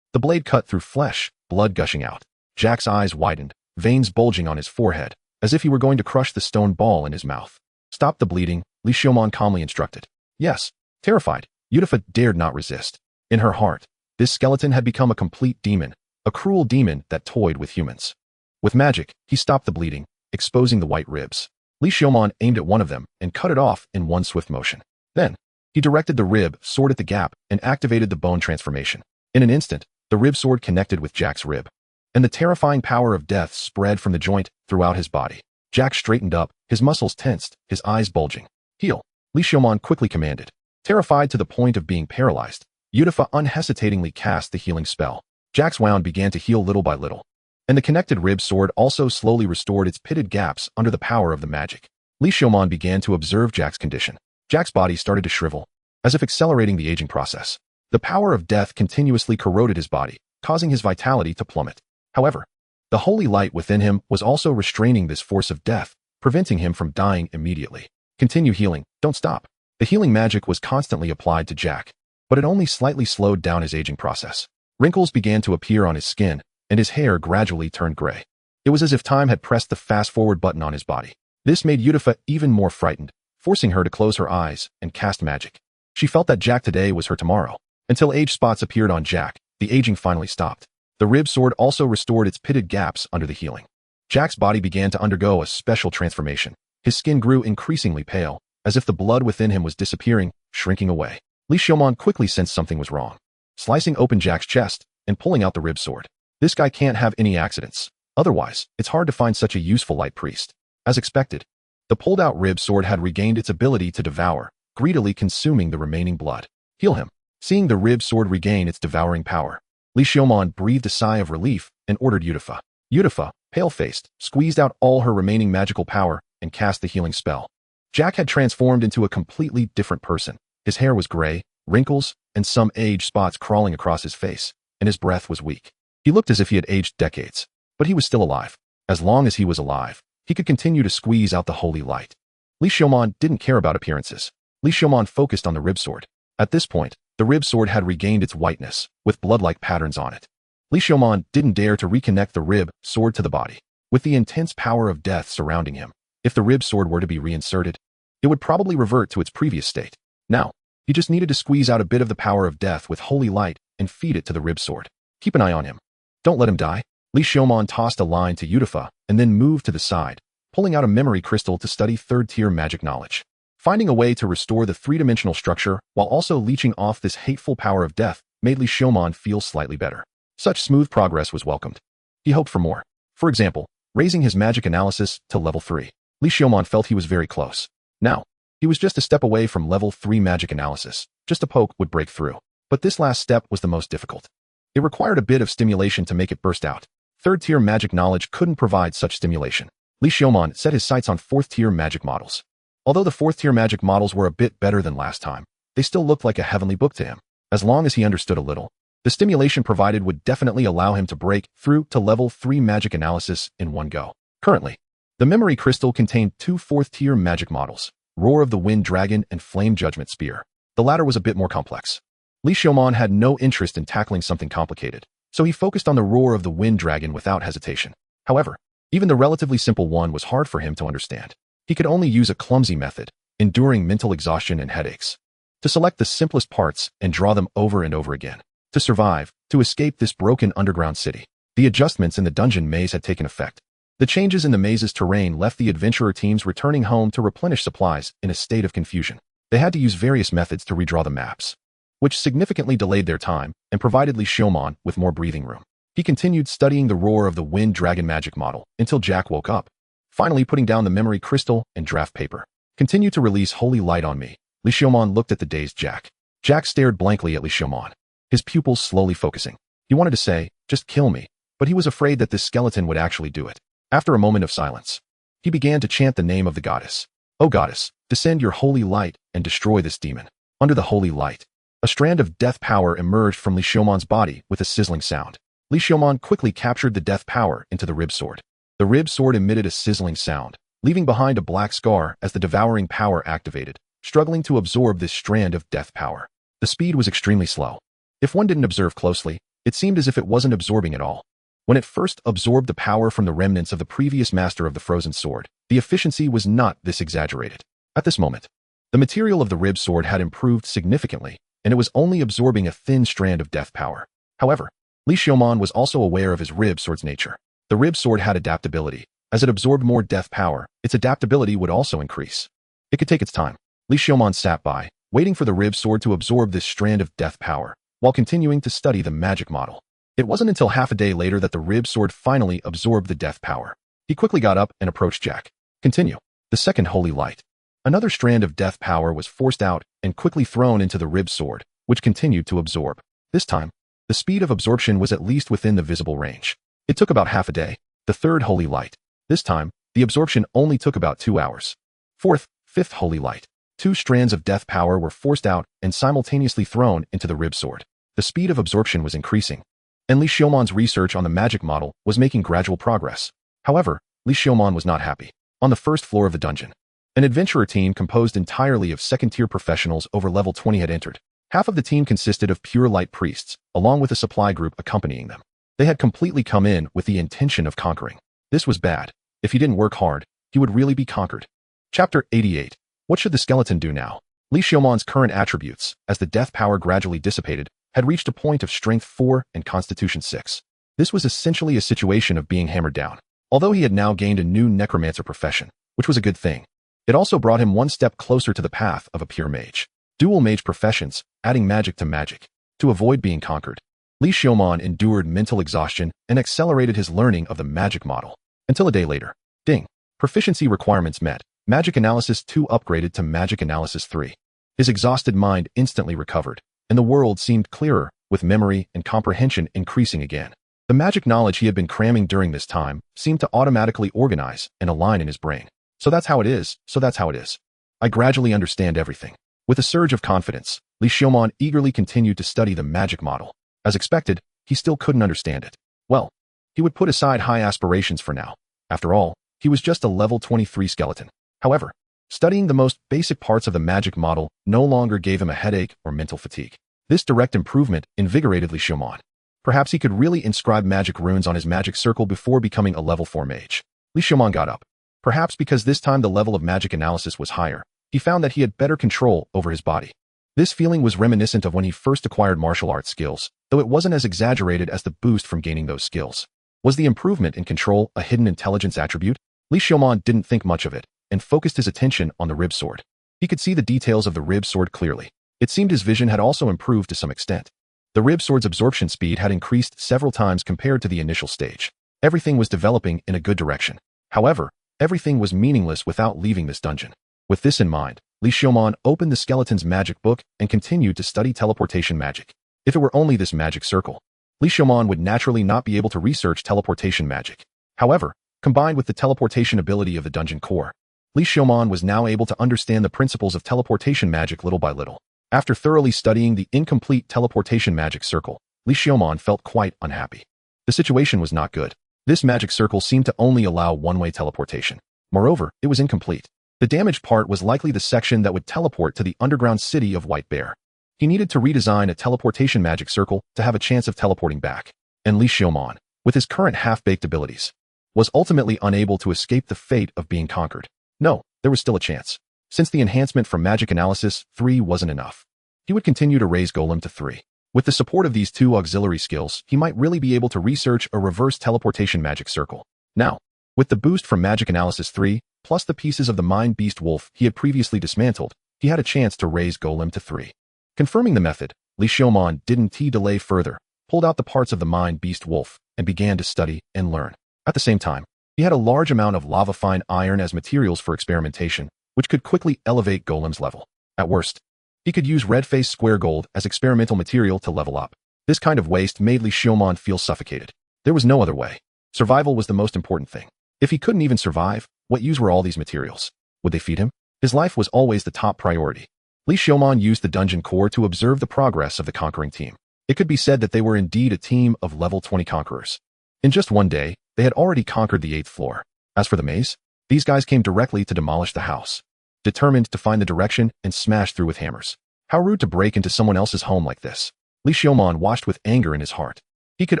The blade cut through flesh, blood gushing out. Jack's eyes widened, veins bulging on his forehead, as if he were going to crush the stone ball in his mouth. Stop the bleeding, Li Xiaomon calmly instructed. Yes. Terrified, Yudifa dared not resist. In her heart, this skeleton had become a complete demon, a cruel demon that toyed with humans. With magic, he stopped the bleeding, exposing the white ribs. Li Xiaomon aimed at one of them and cut it off in one swift motion. Then, he directed the rib sword at the gap and activated the bone transformation. In an instant, the rib sword connected with Jack's rib, and the terrifying power of death spread from the joint throughout his body. Jack straightened up, his muscles tensed, his eyes bulging. Heal, Li Xiaomon quickly commanded. Terrified to the point of being paralyzed, Yudifa unhesitatingly cast the healing spell. Jack's wound began to heal little by little, and the connected rib sword also slowly restored its pitted gaps under the power of the magic. Li Xiaomon began to observe Jack's condition. Jack's body started to shrivel, as if accelerating the aging process. The power of death continuously corroded his body, causing his vitality to plummet. However, the holy light within him was also restraining this force of death, preventing him from dying immediately. Continue healing, don't stop. The healing magic was constantly applied to Jack, but it only slightly slowed down his aging process. Wrinkles began to appear on his skin, and his hair gradually turned gray. It was as if time had pressed the fast-forward button on his body. This made Yudifa even more frightened, forcing her to close her eyes and cast magic. She felt that Jack today was her tomorrow. Until age spots appeared on Jack, the aging finally stopped. The rib sword also restored its pitted gaps under the healing. Jack's body began to undergo a special transformation. His skin grew increasingly pale, as if the blood within him was disappearing, shrinking away. Li Xiaomon quickly sensed something was wrong. Slicing open Jack's chest and pulling out the rib sword. This guy can't have any accidents. Otherwise, it's hard to find such a useful light priest. As expected, the pulled-out rib sword had regained its ability to devour, greedily consuming the remaining blood. Heal him. Seeing the rib sword regain its devouring power, Li Xiaomon breathed a sigh of relief and ordered Yudifa. Yudifa, pale-faced, squeezed out all her remaining magical power and cast the healing spell. Jack had transformed into a completely different person. His hair was gray, wrinkles, and some age spots crawling across his face, and his breath was weak. He looked as if he had aged decades, but he was still alive. As long as he was alive, he could continue to squeeze out the holy light. Li Xiaomon didn't care about appearances. Li Xiaomon focused on the rib sword. At this point, the rib sword had regained its whiteness, with blood-like patterns on it. Li Xiaomon didn't dare to reconnect the rib sword to the body. With the intense power of death surrounding him, if the rib sword were to be reinserted, it would probably revert to its previous state. Now, he just needed to squeeze out a bit of the power of death with holy light and feed it to the rib sword. Keep an eye on him. Don't let him die. Li Xiaomon tossed a line to Yudifa and then moved to the side, pulling out a memory crystal to study third-tier magic knowledge. Finding a way to restore the three-dimensional structure while also leeching off this hateful power of death made Li Xiaomon feel slightly better. Such smooth progress was welcomed. He hoped for more. For example, raising his magic analysis to level 3. Li Xiaomon felt he was very close. Now, he was just a step away from level 3 magic analysis. Just a poke would break through. But this last step was the most difficult. It required a bit of stimulation to make it burst out. Third-tier magic knowledge couldn't provide such stimulation. Li Xiaomon set his sights on fourth-tier magic models. Although the fourth-tier magic models were a bit better than last time, they still looked like a heavenly book to him. As long as he understood a little, the stimulation provided would definitely allow him to break through to level 3 magic analysis in one go. Currently, the memory crystal contained 2 fourth-tier magic models, Roar of the Wind Dragon and Flame Judgment Spear. The latter was a bit more complex. Li Xiaomon had no interest in tackling something complicated, so he focused on the Roar of the Wind Dragon without hesitation. However, even the relatively simple one was hard for him to understand. He could only use a clumsy method, enduring mental exhaustion and headaches, to select the simplest parts and draw them over and over again. To survive, to escape this broken underground city. The adjustments in the dungeon maze had taken effect. The changes in the maze's terrain left the adventurer teams returning home to replenish supplies in a state of confusion. They had to use various methods to redraw the maps. which significantly delayed their time and provided Li Xiaomon with more breathing room. He continued studying the roar of the wind dragon magic model until Jack woke up, finally putting down the memory crystal and draft paper. Continue to release holy light on me. Li Xiaomon looked at the dazed Jack. Jack stared blankly at Li Xiaomon, his pupils slowly focusing. He wanted to say, just kill me, but he was afraid that this skeleton would actually do it. After a moment of silence, he began to chant the name of the goddess. O goddess, descend your holy light and destroy this demon. Under the holy light, a strand of death power emerged from Li Xiaomon's body with a sizzling sound. Li Xiaomon quickly captured the death power into the rib sword. The rib sword emitted a sizzling sound, leaving behind a black scar as the devouring power activated, struggling to absorb this strand of death power. The speed was extremely slow. If one didn't observe closely, it seemed as if it wasn't absorbing at all. When it first absorbed the power from the remnants of the previous master of the frozen sword, the efficiency was not this exaggerated. At this moment, the material of the rib sword had improved significantly, and it was only absorbing a thin strand of death power. However, Li Xiaomon was also aware of his rib sword's nature. The rib sword had adaptability. As it absorbed more death power, its adaptability would also increase. It could take its time. Li Xiaomon sat by, waiting for the rib sword to absorb this strand of death power, while continuing to study the magic model. It wasn't until half a day later that the rib sword finally absorbed the death power. He quickly got up and approached Jack. Continue. The second holy light. Another strand of death power was forced out and quickly thrown into the rib sword, which continued to absorb. This time, the speed of absorption was at least within the visible range. It took about half a day. The third holy light. This time, the absorption only took about 2 hours. Fourth, fifth holy light. 2 strands of death power were forced out and simultaneously thrown into the rib sword. The speed of absorption was increasing, and Li Xiaomon's research on the magic model was making gradual progress. However, Li Xiaomon was not happy. On the first floor of the dungeon, an adventurer team composed entirely of second-tier professionals over level 20 had entered. Half of the team consisted of pure light priests, along with a supply group accompanying them. They had completely come in with the intention of conquering. This was bad. If he didn't work hard, he would really be conquered. Chapter 88. What should the skeleton do now? Li Xiaomon's current attributes, as the death power gradually dissipated, had reached a point of strength 4 and constitution 6. This was essentially a situation of being hammered down. Although he had now gained a new necromancer profession, which was a good thing, it also brought him one step closer to the path of a pure mage. Dual mage professions, adding magic to magic. To avoid being conquered, Li Xiaomon endured mental exhaustion and accelerated his learning of the magic model. Until a day later. Ding. Proficiency requirements met. Magic Analysis 2 upgraded to Magic Analysis 3. His exhausted mind instantly recovered, and the world seemed clearer, with memory and comprehension increasing again. The magic knowledge he had been cramming during this time seemed to automatically organize and align in his brain. So that's how it is, so that's how it is. I gradually understand everything. With a surge of confidence, Li Xiaomon eagerly continued to study the magic model. As expected, he still couldn't understand it. Well, he would put aside high aspirations for now. After all, he was just a level 23 skeleton. However, studying the most basic parts of the magic model no longer gave him a headache or mental fatigue. This direct improvement invigorated Li Xiaomon. Perhaps he could really inscribe magic runes on his magic circle before becoming a level 4 mage. Li Xiaomon got up. Perhaps because this time the level of magic analysis was higher, he found that he had better control over his body. This feeling was reminiscent of when he first acquired martial arts skills, though it wasn't as exaggerated as the boost from gaining those skills. Was the improvement in control a hidden intelligence attribute? Li Xiaomon didn't think much of it, and focused his attention on the rib sword. He could see the details of the rib sword clearly. It seemed his vision had also improved to some extent. The rib sword's absorption speed had increased several times compared to the initial stage. Everything was developing in a good direction. However, everything was meaningless without leaving this dungeon. With this in mind, Li Xiaomon opened the skeleton's magic book and continued to study teleportation magic. If it were only this magic circle, Li Xiaomon would naturally not be able to research teleportation magic. However, combined with the teleportation ability of the dungeon core, Li Xiaomon was now able to understand the principles of teleportation magic little by little. After thoroughly studying the incomplete teleportation magic circle, Li Xiaomon felt quite unhappy. The situation was not good. This magic circle seemed to only allow one-way teleportation. Moreover, it was incomplete. The damaged part was likely the section that would teleport to the underground city of White Bear. He needed to redesign a teleportation magic circle to have a chance of teleporting back. And Li Xiaomon, with his current half-baked abilities, was ultimately unable to escape the fate of being conquered. No, there was still a chance. Since the enhancement from Magic Analysis 3 wasn't enough, he would continue to raise Golem to 3. With the support of these 2 auxiliary skills, he might really be able to research a reverse teleportation magic circle. Now, with the boost from Magic Analysis 3, plus the pieces of the Mind Beast Wolf he had previously dismantled, he had a chance to raise Golem to 3. Confirming the method, Li Xiaomon didn't delay further, pulled out the parts of the mind beast wolf, and began to study and learn. At the same time, he had a large amount of lava-fine iron as materials for experimentation, which could quickly elevate Golem's level. At worst, he could use red-faced square gold as experimental material to level up. This kind of waste made Li Xiaomon feel suffocated. There was no other way. Survival was the most important thing. If he couldn't even survive, what use were all these materials? Would they feed him? His life was always the top priority. Li Xiaomon used the dungeon core to observe the progress of the conquering team. It could be said that they were indeed a team of level 20 conquerors. In just one day, they had already conquered the 8th floor. As for the maze, these guys came directly to demolish the house, determined to find the direction and smash through with hammers. How rude to break into someone else's home like this. Li Xiaomon watched with anger in his heart. He could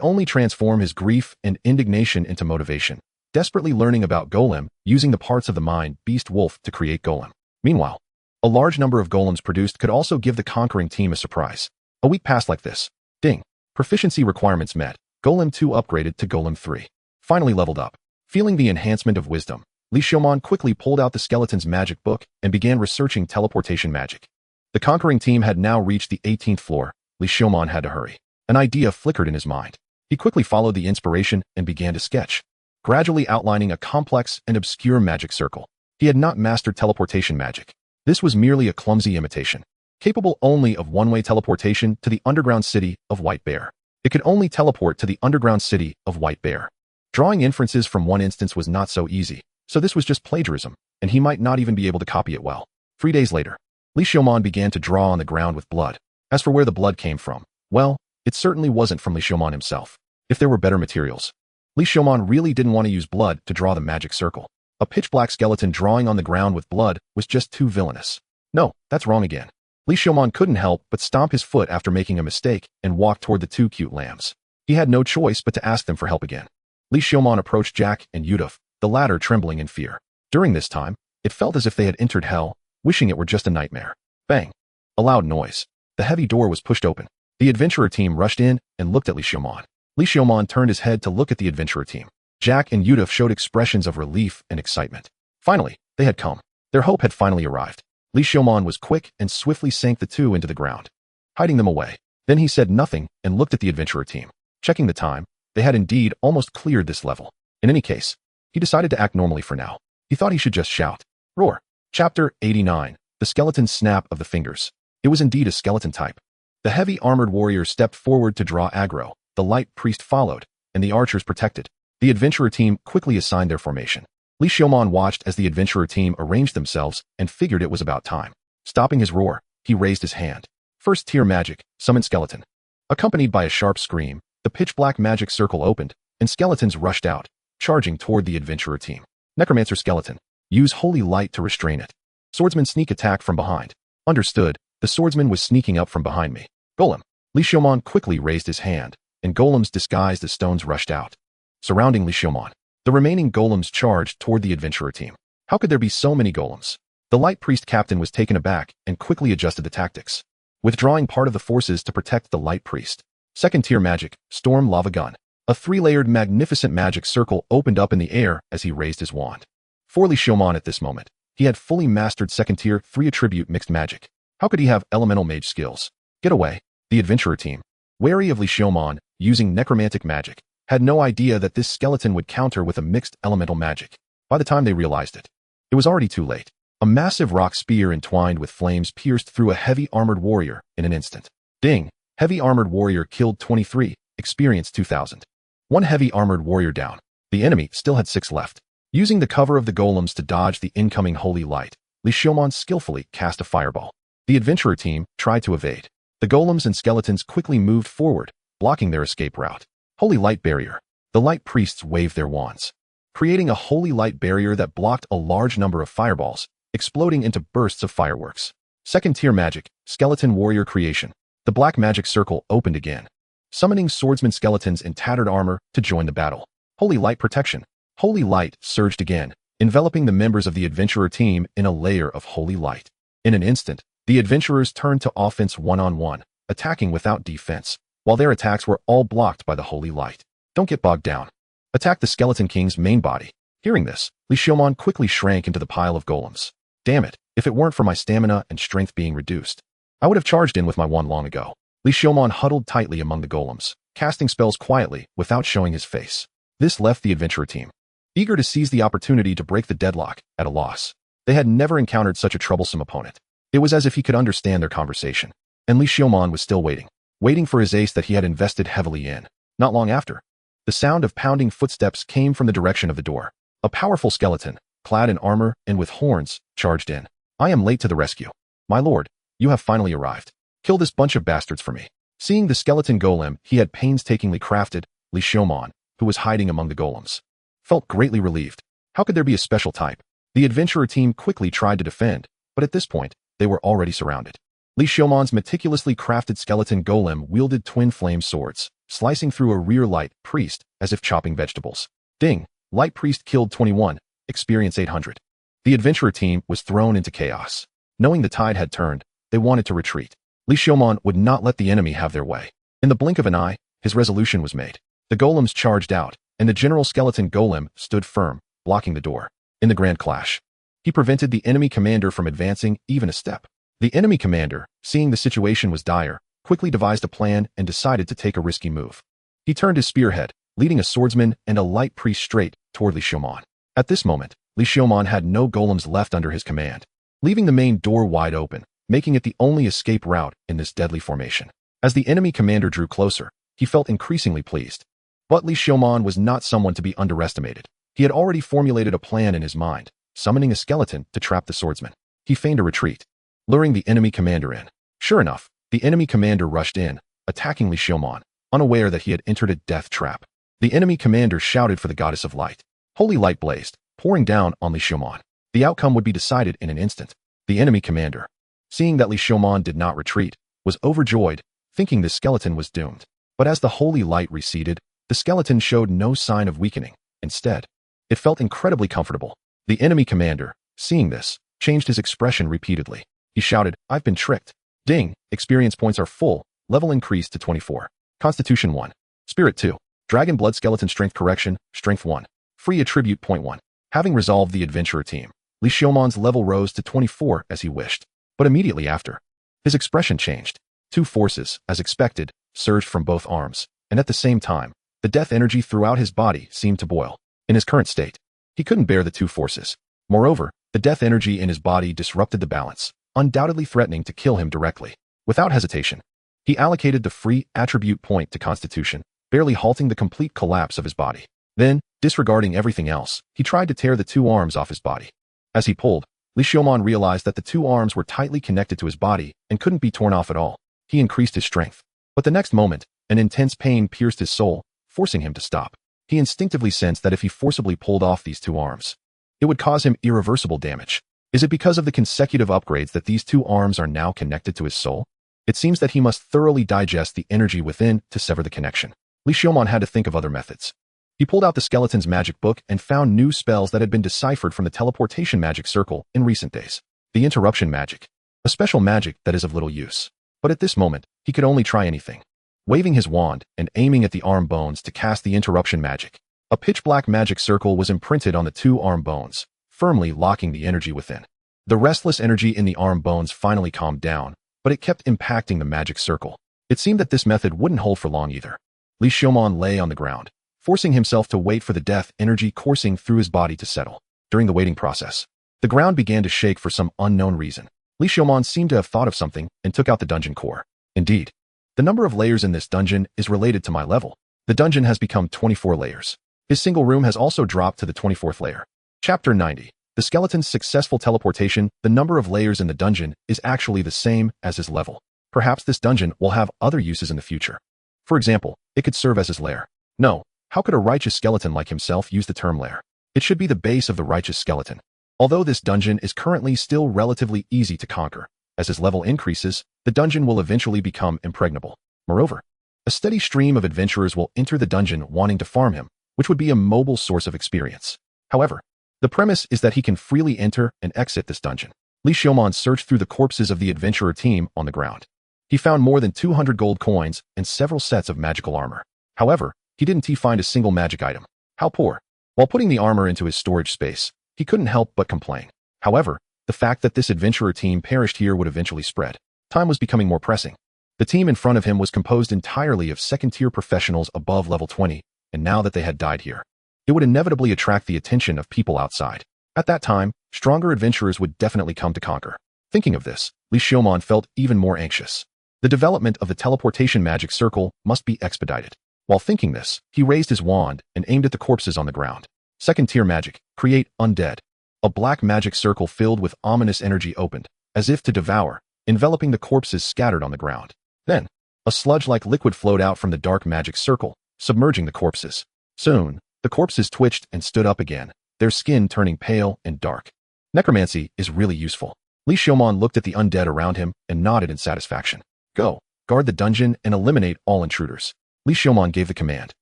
only transform his grief and indignation into motivation, desperately learning about Golem, using the parts of the mind beast wolf to create Golem. Meanwhile, a large number of golems produced could also give the conquering team a surprise. A week passed like this. Ding. Proficiency requirements met. Golem 2 upgraded to Golem 3. Finally leveled up. Feeling the enhancement of wisdom, Li Xiaomon quickly pulled out the skeleton's magic book and began researching teleportation magic. The conquering team had now reached the 18th floor. Li Xiaomon had to hurry. An idea flickered in his mind. He quickly followed the inspiration and began to sketch, gradually outlining a complex and obscure magic circle. He had not mastered teleportation magic. This was merely a clumsy imitation, capable only of one-way teleportation to the underground city of White Bear. It could only teleport to the underground city of White Bear. Drawing inferences from one instance was not so easy, so this was just plagiarism, and he might not even be able to copy it well. 3 days later, Li Xiaomon began to draw on the ground with blood. As for where the blood came from, well, it certainly wasn't from Li Xiaomon himself. If there were better materials, Li Xiaomon really didn't want to use blood to draw the magic circle. A pitch-black skeleton drawing on the ground with blood was just too villainous. No, that's wrong again. Li Xiaomon couldn't help but stomp his foot after making a mistake and walk toward the 2 cute lambs. He had no choice but to ask them for help again. Li Xiaomon approached Jack and Yuduf, the latter trembling in fear. During this time, it felt as if they had entered hell, wishing it were just a nightmare. Bang! A loud noise. The heavy door was pushed open. The adventurer team rushed in and looked at Li Xiaomon. Li Xiaomon turned his head to look at the adventurer team. Jack and Yuduf showed expressions of relief and excitement. Finally, they had come. Their hope had finally arrived. Li Xiaomon was quick and swiftly sank the 2 into the ground, hiding them away. Then he said nothing and looked at the adventurer team. Checking the time, they had indeed almost cleared this level. In any case, he decided to act normally for now. He thought he should just shout. Roar. Chapter 89. The skeleton snap of the fingers. It was indeed a skeleton type. The heavy armored warrior stepped forward to draw aggro. The light priest followed, and the archers protected. The adventurer team quickly assigned their formation. Li Xiaomon watched as the adventurer team arranged themselves and figured it was about time. Stopping his roar, he raised his hand. First tier magic, summon skeleton. Accompanied by a sharp scream, the pitch-black magic circle opened, and skeletons rushed out, charging toward the adventurer team. Necromancer skeleton. Use holy light to restrain it. Swordsman sneak attack from behind. Understood, the swordsman was sneaking up from behind me. Golem. Li Xiaomon quickly raised his hand, and golems disguised as stones rushed out, surrounding Li Xiaomon. The remaining golems charged toward the adventurer team. How could there be so many golems? The light priest captain was taken aback and quickly adjusted the tactics, withdrawing part of the forces to protect the light priest. Second tier magic, storm lava gun. A 3-layered magnificent magic circle opened up in the air as he raised his wand. For Li Xiaomon at this moment, he had fully mastered second tier 3 attribute mixed magic. How could he have elemental mage skills? Get away. The adventurer team, wary of Li Xiaomon, using necromantic magic, had no idea that this skeleton would counter with a mixed elemental magic. By the time they realized it, it was already too late. A massive rock spear entwined with flames pierced through a heavy armored warrior in an instant. Ding! Heavy armored warrior killed 23, experience 2000. 1 heavy armored warrior down. The enemy still had 6 left. Using the cover of the golems to dodge the incoming holy light, Li Xiaomon skillfully cast a fireball. The adventurer team tried to evade. The golems and skeletons quickly moved forward, blocking their escape route. Holy light barrier. The light priests waved their wands, creating a holy light barrier that blocked a large number of fireballs, exploding into bursts of fireworks. Second tier magic, skeleton warrior creation. The black magic circle opened again, summoning swordsman skeletons in tattered armor to join the battle. Holy light protection. Holy light surged again, enveloping the members of the adventurer team in a layer of holy light. In an instant, the adventurers turned to offense one-on-one, attacking without defense, while their attacks were all blocked by the holy light. Don't get bogged down. Attack the skeleton king's main body. Hearing this, Li Xiaomon quickly shrank into the pile of golems. Damn it, if it weren't for my stamina and strength being reduced, I would have charged in with my wand long ago. Li Xiaomon huddled tightly among the golems, casting spells quietly without showing his face. This left the adventurer team eager to seize the opportunity to break the deadlock, at a loss. They had never encountered such a troublesome opponent. It was as if he could understand their conversation. And Li Xiaomon was still waiting for his ace that he had invested heavily in. Not long after, the sound of pounding footsteps came from the direction of the door. A powerful skeleton, clad in armor and with horns, charged in. I am late to the rescue. My lord, you have finally arrived. Kill this bunch of bastards for me. Seeing the skeleton golem he had painstakingly crafted, Li Xiaomon, who was hiding among the golems, felt greatly relieved. How could there be a special type? The adventurer team quickly tried to defend, but at this point, they were already surrounded. Li Xiaomon's meticulously crafted skeleton golem wielded twin flame swords, slicing through a rear light priest as if chopping vegetables. Ding! Light priest killed 21, experience 800. The adventurer team was thrown into chaos. Knowing the tide had turned, they wanted to retreat. Li Xiaomon would not let the enemy have their way. In the blink of an eye, his resolution was made. The golems charged out, and the general skeleton golem stood firm, blocking the door. In the grand clash, he prevented the enemy commander from advancing even a step. The enemy commander, seeing the situation was dire, quickly devised a plan and decided to take a risky move. He turned his spearhead, leading a swordsman and a light priest straight toward Li Xiaomon. At this moment, Li Xiaomon had no golems left under his command, leaving the main door wide open, making it the only escape route in this deadly formation. As the enemy commander drew closer, he felt increasingly pleased. But Li Xiaomon was not someone to be underestimated. He had already formulated a plan in his mind, summoning a skeleton to trap the swordsman. He feigned a retreat, luring the enemy commander in. Sure enough, the enemy commander rushed in, attacking Li Xiaomon, unaware that he had entered a death trap. The enemy commander shouted for the goddess of light. Holy light blazed, pouring down on Li Xiaomon. The outcome would be decided in an instant. The enemy commander, seeing that Li Xiaomon did not retreat, was overjoyed, thinking the skeleton was doomed. But as the holy light receded, the skeleton showed no sign of weakening. Instead, it felt incredibly comfortable. The enemy commander, seeing this, changed his expression repeatedly. He shouted, I've been tricked. Ding, experience points are full, level increased to 24. Constitution 1. Spirit 2. Dragon Blood Skeleton Strength Correction, Strength 1. Free Attribute Point 1. Having resolved the adventurer team, Li Xiaomon's level rose to 24 as he wished. But immediately after, his expression changed. Two forces, as expected, surged from both arms, and at the same time, the death energy throughout his body seemed to boil. In his current state, he couldn't bear the two forces. Moreover, the death energy in his body disrupted the balance, undoubtedly threatening to kill him directly. Without hesitation, he allocated the free attribute point to Constitution, barely halting the complete collapse of his body. Then, disregarding everything else, he tried to tear the two arms off his body. As he pulled, Li Xiaomon realized that the two arms were tightly connected to his body and couldn't be torn off at all. He increased his strength. But the next moment, an intense pain pierced his soul, forcing him to stop. He instinctively sensed that if he forcibly pulled off these two arms, it would cause him irreversible damage. Is it because of the consecutive upgrades that these two arms are now connected to his soul? It seems that he must thoroughly digest the energy within to sever the connection. Li Xiaomon had to think of other methods. He pulled out the skeleton's magic book and found new spells that had been deciphered from the teleportation magic circle in recent days. The interruption magic, a special magic that is of little use. But at this moment, he could only try anything. Waving his wand and aiming at the arm bones to cast the interruption magic, a pitch-black magic circle was imprinted on the two arm bones, firmly locking the energy within. The restless energy in the arm bones finally calmed down, but it kept impacting the magic circle. It seemed that this method wouldn't hold for long either. Li Xiaomon lay on the ground, forcing himself to wait for the death energy coursing through his body to settle. During the waiting process, the ground began to shake for some unknown reason. Li Xiaomon seemed to have thought of something and took out the dungeon core. Indeed, the number of layers in this dungeon is related to my level. The dungeon has become 24 layers. His single room has also dropped to the 24th layer. Chapter 90. The skeleton's successful teleportation. The number of layers in the dungeon is actually the same as his level. Perhaps this dungeon will have other uses in the future. For example, it could serve as his lair. No, how could a righteous skeleton like himself use the term lair? It should be the base of the righteous skeleton. Although this dungeon is currently still relatively easy to conquer, as his level increases, the dungeon will eventually become impregnable. Moreover, a steady stream of adventurers will enter the dungeon wanting to farm him, which would be a mobile source of experience. However, the premise is that he can freely enter and exit this dungeon. Li Xiaomon searched through the corpses of the adventurer team on the ground. He found more than 200 gold coins and several sets of magical armor. However, he didn't find a single magic item. How poor. While putting the armor into his storage space, he couldn't help but complain. However, the fact that this adventurer team perished here would eventually spread. Time was becoming more pressing. The team in front of him was composed entirely of second-tier professionals above level 20, and now that they had died here, it would inevitably attract the attention of people outside. At that time, stronger adventurers would definitely come to conquer. Thinking of this, Li Xiaomon felt even more anxious. The development of the teleportation magic circle must be expedited. While thinking this, he raised his wand and aimed at the corpses on the ground. Second-tier magic, create undead. A black magic circle filled with ominous energy opened, as if to devour, enveloping the corpses scattered on the ground. Then, a sludge-like liquid flowed out from the dark magic circle, submerging the corpses. Soon, the corpses twitched and stood up again, their skin turning pale and dark. Necromancy is really useful. Li Xiaomon looked at the undead around him and nodded in satisfaction. Go, guard the dungeon and eliminate all intruders. Li Xiaomon gave the command,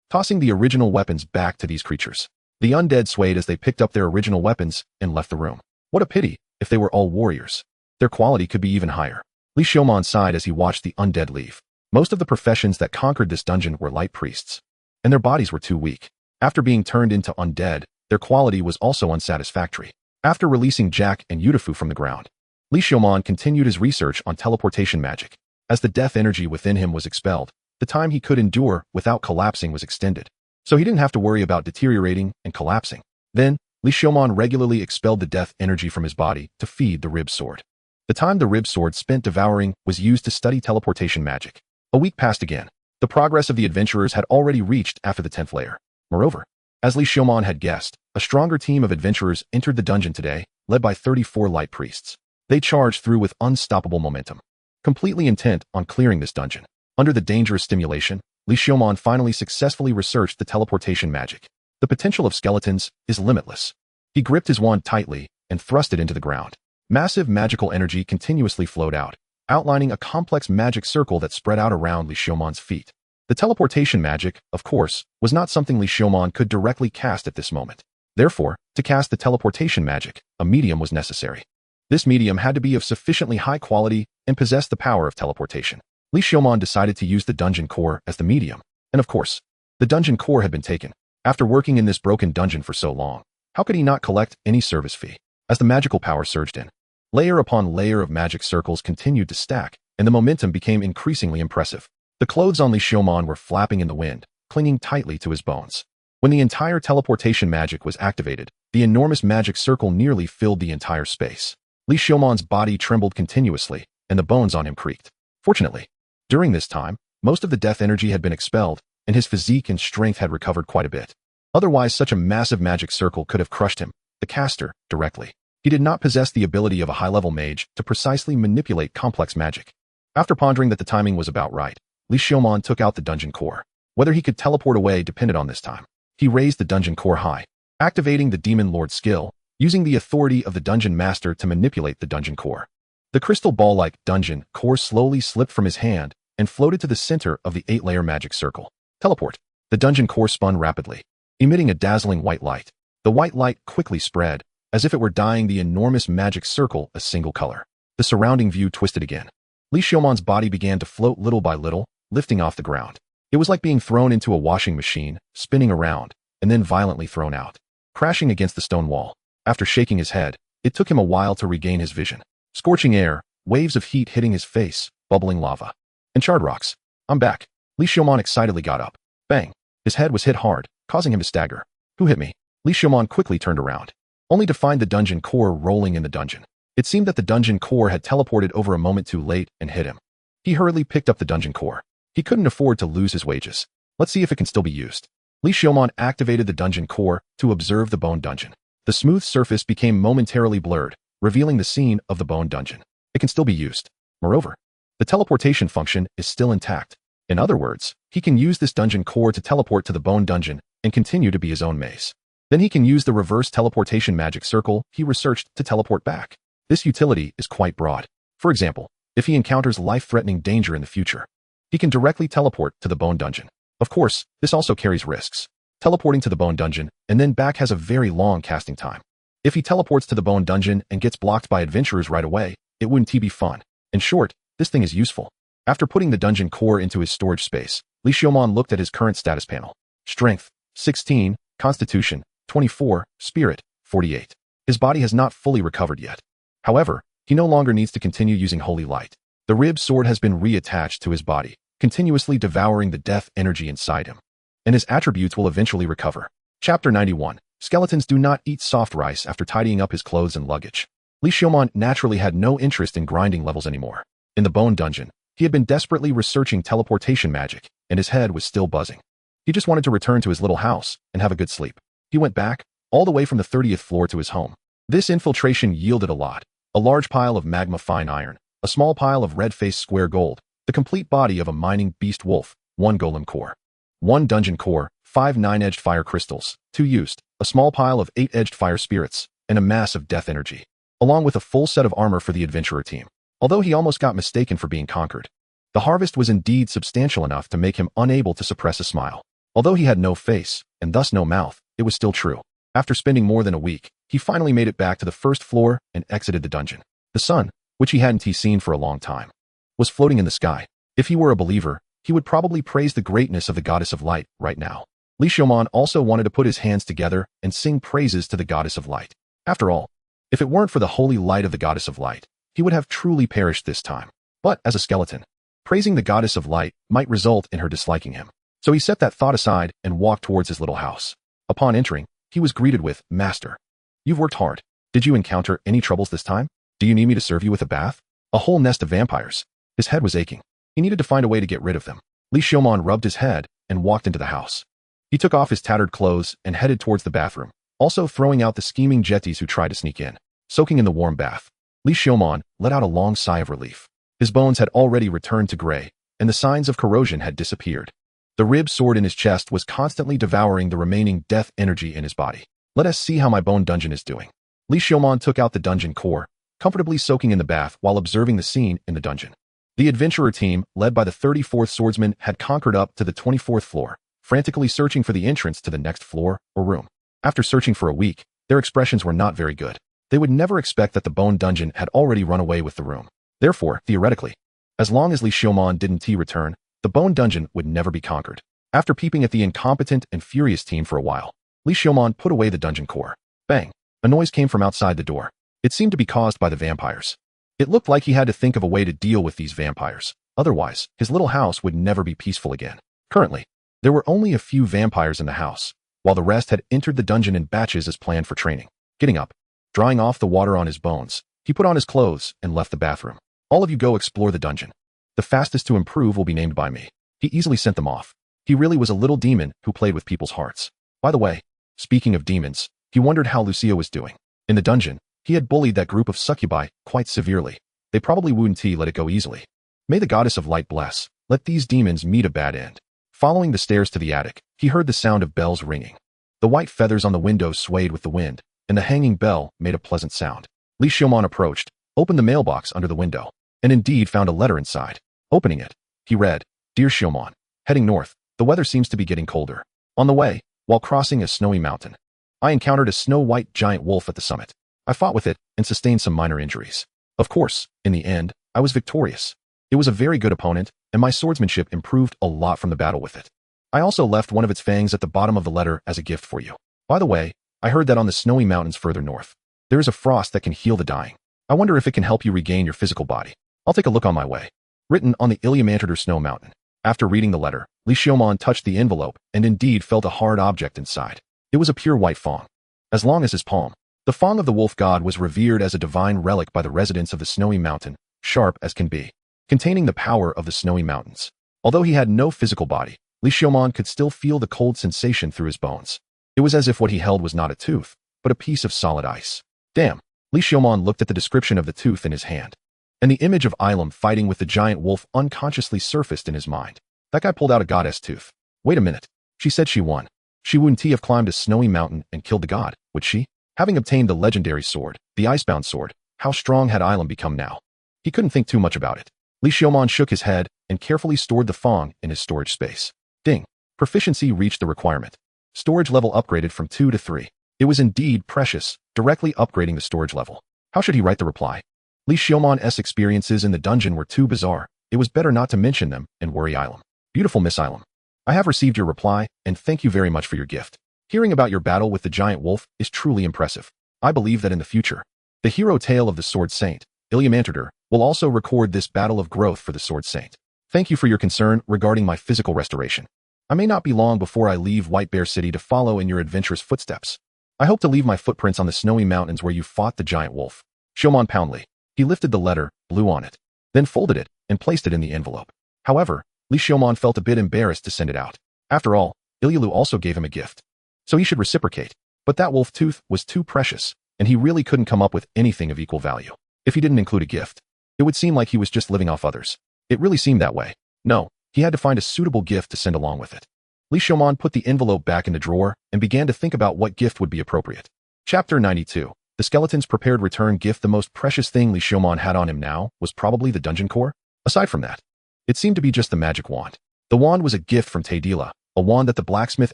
tossing the original weapons back to these creatures. The undead swayed as they picked up their original weapons and left the room. What a pity, if they were all warriors. Their quality could be even higher. Li Xiaomon sighed as he watched the undead leave. Most of the professions that conquered this dungeon were light priests, and their bodies were too weak. After being turned into undead, their quality was also unsatisfactory. After releasing Jack and Yudafu from the ground, Li Xiaomon continued his research on teleportation magic. As the death energy within him was expelled, the time he could endure without collapsing was extended, so he didn't have to worry about deteriorating and collapsing. Then, Li Xiaomon regularly expelled the death energy from his body to feed the rib sword. The time the rib sword spent devouring was used to study teleportation magic. A week passed again. The progress of the adventurers had already reached after the 10th layer. Moreover, as Li Xiaomon had guessed, a stronger team of adventurers entered the dungeon today, led by 34 light priests. They charged through with unstoppable momentum, completely intent on clearing this dungeon. Under the dangerous stimulation, Li Xiaomon finally successfully researched the teleportation magic. The potential of skeletons is limitless. He gripped his wand tightly and thrust it into the ground. Massive magical energy continuously flowed out, outlining a complex magic circle that spread out around Li Xiaomon's feet. The teleportation magic, of course, was not something Li Xiaomon could directly cast at this moment. Therefore, to cast the teleportation magic, a medium was necessary. This medium had to be of sufficiently high quality and possess the power of teleportation. Li Xiaomon decided to use the dungeon core as the medium. And of course, the dungeon core had been taken. After working in this broken dungeon for so long, how could he not collect any service fee? As the magical power surged in, layer upon layer of magic circles continued to stack, and the momentum became increasingly impressive. The clothes on Li Xiaomon were flapping in the wind, clinging tightly to his bones. When the entire teleportation magic was activated, the enormous magic circle nearly filled the entire space. Li Xiaomon's body trembled continuously, and the bones on him creaked. Fortunately, during this time, most of the death energy had been expelled, and his physique and strength had recovered quite a bit. Otherwise, such a massive magic circle could have crushed him, the caster, directly. He did not possess the ability of a high-level mage to precisely manipulate complex magic. After pondering that the timing was about right, Li Xiaomon took out the dungeon core. Whether he could teleport away depended on this time. He raised the dungeon core high, activating the Demon Lord skill, using the authority of the dungeon master to manipulate the dungeon core. The crystal ball-like dungeon core slowly slipped from his hand and floated to the center of the 8-layer magic circle. Teleport. The dungeon core spun rapidly, emitting a dazzling white light. The white light quickly spread, as if it were dyeing the enormous magic circle a single color. The surrounding view twisted again. Li Xiaomon's body began to float little by little, lifting off the ground. It was like being thrown into a washing machine, spinning around, and then violently thrown out, crashing against the stone wall. After shaking his head, it took him a while to regain his vision. Scorching air, waves of heat hitting his face, bubbling lava, and charred rocks. I'm back. Li Xiaomon excitedly got up. Bang! His head was hit hard, causing him to stagger. Who hit me? Li Xiaomon quickly turned around, only to find the dungeon core rolling in the dungeon. It seemed that the dungeon core had teleported over a moment too late and hit him. He hurriedly picked up the dungeon core. He couldn't afford to lose his wages. Let's see if it can still be used. Li Xiaomon activated the dungeon core to observe the bone dungeon. The smooth surface became momentarily blurred, revealing the scene of the bone dungeon. It can still be used. Moreover, the teleportation function is still intact. In other words, he can use this dungeon core to teleport to the bone dungeon and continue to be his own maze. Then he can use the reverse teleportation magic circle he researched to teleport back. This utility is quite broad. For example, if he encounters life-threatening danger in the future, he can directly teleport to the bone dungeon. Of course, this also carries risks. Teleporting to the bone dungeon and then back has a very long casting time. If he teleports to the bone dungeon and gets blocked by adventurers right away, it wouldn't be fun. In short, this thing is useful. After putting the dungeon core into his storage space, Li Xiaomon looked at his current status panel. Strength, 16, Constitution, 24, Spirit, 48. His body has not fully recovered yet. However, he no longer needs to continue using Holy Light. The rib sword has been reattached to his body, continuously devouring the death energy inside him, and his attributes will eventually recover. Chapter 91. Skeletons do not eat soft rice after tidying up his clothes and luggage. Li Xiaomon naturally had no interest in grinding levels anymore. In the bone dungeon, he had been desperately researching teleportation magic, and his head was still buzzing. He just wanted to return to his little house and have a good sleep. He went back, all the way from the 30th floor to his home. This infiltration yielded a lot. A large pile of magma fine iron, a small pile of red-faced square gold, the complete body of a mining beast wolf, 1 golem core, 1 dungeon core, 5 9-edged fire crystals, 2 used, a small pile of 8-edged fire spirits, and a mass of death energy, along with a full set of armor for the adventurer team. Although he almost got mistaken for being conquered, the harvest was indeed substantial enough to make him unable to suppress a smile. Although he had no face, and thus no mouth, it was still true. After spending more than a week, he finally made it back to the first floor and exited the dungeon. The sun, which he hadn't seen for a long time, was floating in the sky. If he were a believer, he would probably praise the greatness of the goddess of light right now. Li Xiaomon also wanted to put his hands together and sing praises to the goddess of light. After all, if it weren't for the holy light of the goddess of light, he would have truly perished this time. But as a skeleton, praising the goddess of light might result in her disliking him. So he set that thought aside and walked towards his little house. Upon entering, he was greeted with, "Master, you've worked hard. Did you encounter any troubles this time? Do you need me to serve you with a bath?" A whole nest of vampires. His head was aching. He needed to find a way to get rid of them. Li Xiaomon rubbed his head and walked into the house. He took off his tattered clothes and headed towards the bathroom, also throwing out the scheming jetties who tried to sneak in. Soaking in the warm bath, Li Xiaomon let out a long sigh of relief. His bones had already returned to gray, and the signs of corrosion had disappeared. The rib sword in his chest was constantly devouring the remaining death energy in his body. Let us see how my bone dungeon is doing. Li Xiaomon took out the dungeon core, comfortably soaking in the bath while observing the scene in the dungeon. The adventurer team, led by the 34th swordsman, had conquered up to the 24th floor, frantically searching for the entrance to the next floor or room. After searching for a week, their expressions were not very good. They would never expect that the bone dungeon had already run away with the room. Therefore, theoretically, as long as Li Xiaomon didn't return, the bone dungeon would never be conquered. After peeping at the incompetent and furious team for a while, Li Xiaomon put away the dungeon core. Bang! A noise came from outside the door. It seemed to be caused by the vampires. It looked like he had to think of a way to deal with these vampires. Otherwise, his little house would never be peaceful again. Currently, there were only a few vampires in the house, while the rest had entered the dungeon in batches as planned for training. Getting up, drying off the water on his bones, he put on his clothes and left the bathroom. All of you go explore the dungeon. The fastest to improve will be named by me. He easily sent them off. He really was a little demon who played with people's hearts. By the way, speaking of demons, he wondered how Lucia was doing. In the dungeon, he had bullied that group of succubi quite severely. They probably wouldn't let it go easily. May the goddess of light bless. Let these demons meet a bad end. Following the stairs to the attic, he heard the sound of bells ringing. The white feathers on the windows swayed with the wind, and the hanging bell made a pleasant sound. Li Xiaomon approached, opened the mailbox under the window, and indeed found a letter inside. Opening it, he read, "Dear Xiaomon, heading north, the weather seems to be getting colder. On the way, while crossing a snowy mountain, I encountered a snow-white giant wolf at the summit. I fought with it and sustained some minor injuries. Of course, in the end, I was victorious. It was a very good opponent, and my swordsmanship improved a lot from the battle with it. I also left one of its fangs at the bottom of the letter as a gift for you. By the way, I heard that on the snowy mountains further north, there is a frost that can heal the dying. I wonder if it can help you regain your physical body. I'll take a look on my way." Written on the Illuminator Snow Mountain. After reading the letter, Li Xiaomon touched the envelope and indeed felt a hard object inside. It was a pure white fang. As long as his palm. The fang of the wolf god was revered as a divine relic by the residents of the snowy mountain, sharp as can be, containing the power of the snowy mountains. Although he had no physical body, Li Xiaomon could still feel the cold sensation through his bones. It was as if what he held was not a tooth, but a piece of solid ice. Damn! Li Xiaomon looked at the description of the tooth in his hand, and the image of Ilum fighting with the giant wolf unconsciously surfaced in his mind. That guy pulled out a goddess tooth. Wait a minute. She said she won. She wouldn't have climbed a snowy mountain and killed the god, would she? Having obtained the legendary sword, the icebound sword, how strong had Ilum become now? He couldn't think too much about it. Li Xiaomon shook his head and carefully stored the fang in his storage space. Ding. Proficiency reached the requirement. Storage level upgraded from 2 to 3. It was indeed precious, directly upgrading the storage level. How should he write the reply? Li Xiaomon's experiences in the dungeon were too bizarre. It was better not to mention them and worry Ilum. Beautiful Miss Ilum. I have received your reply, and thank you very much for your gift. Hearing about your battle with the giant wolf is truly impressive. I believe that in the future, the hero tale of the Sword Saint, Illuminator, We'll also record this battle of growth for the Sword Saint. Thank you for your concern regarding my physical restoration. I may not be long before I leave White Bear City to follow in your adventurous footsteps. I hope to leave my footprints on the snowy mountains where you fought the giant wolf. Shomon Poundley. He lifted the letter, blew on it, then folded it and placed it in the envelope. However, Li Xiaomon felt a bit embarrassed to send it out. After all, Ilyalu also gave him a gift, so he should reciprocate. But that wolf tooth was too precious, and he really couldn't come up with anything of equal value. If he didn't include a gift, it would seem like he was just living off others. It really seemed that way. No, he had to find a suitable gift to send along with it. Li Xiaomon put the envelope back in the drawer and began to think about what gift would be appropriate. Chapter 92. The skeleton's prepared return gift. The most precious thing Li Xiaomon had on him now was probably the dungeon core. Aside from that, it seemed to be just the magic wand. The wand was a gift from Taedila, a wand that the blacksmith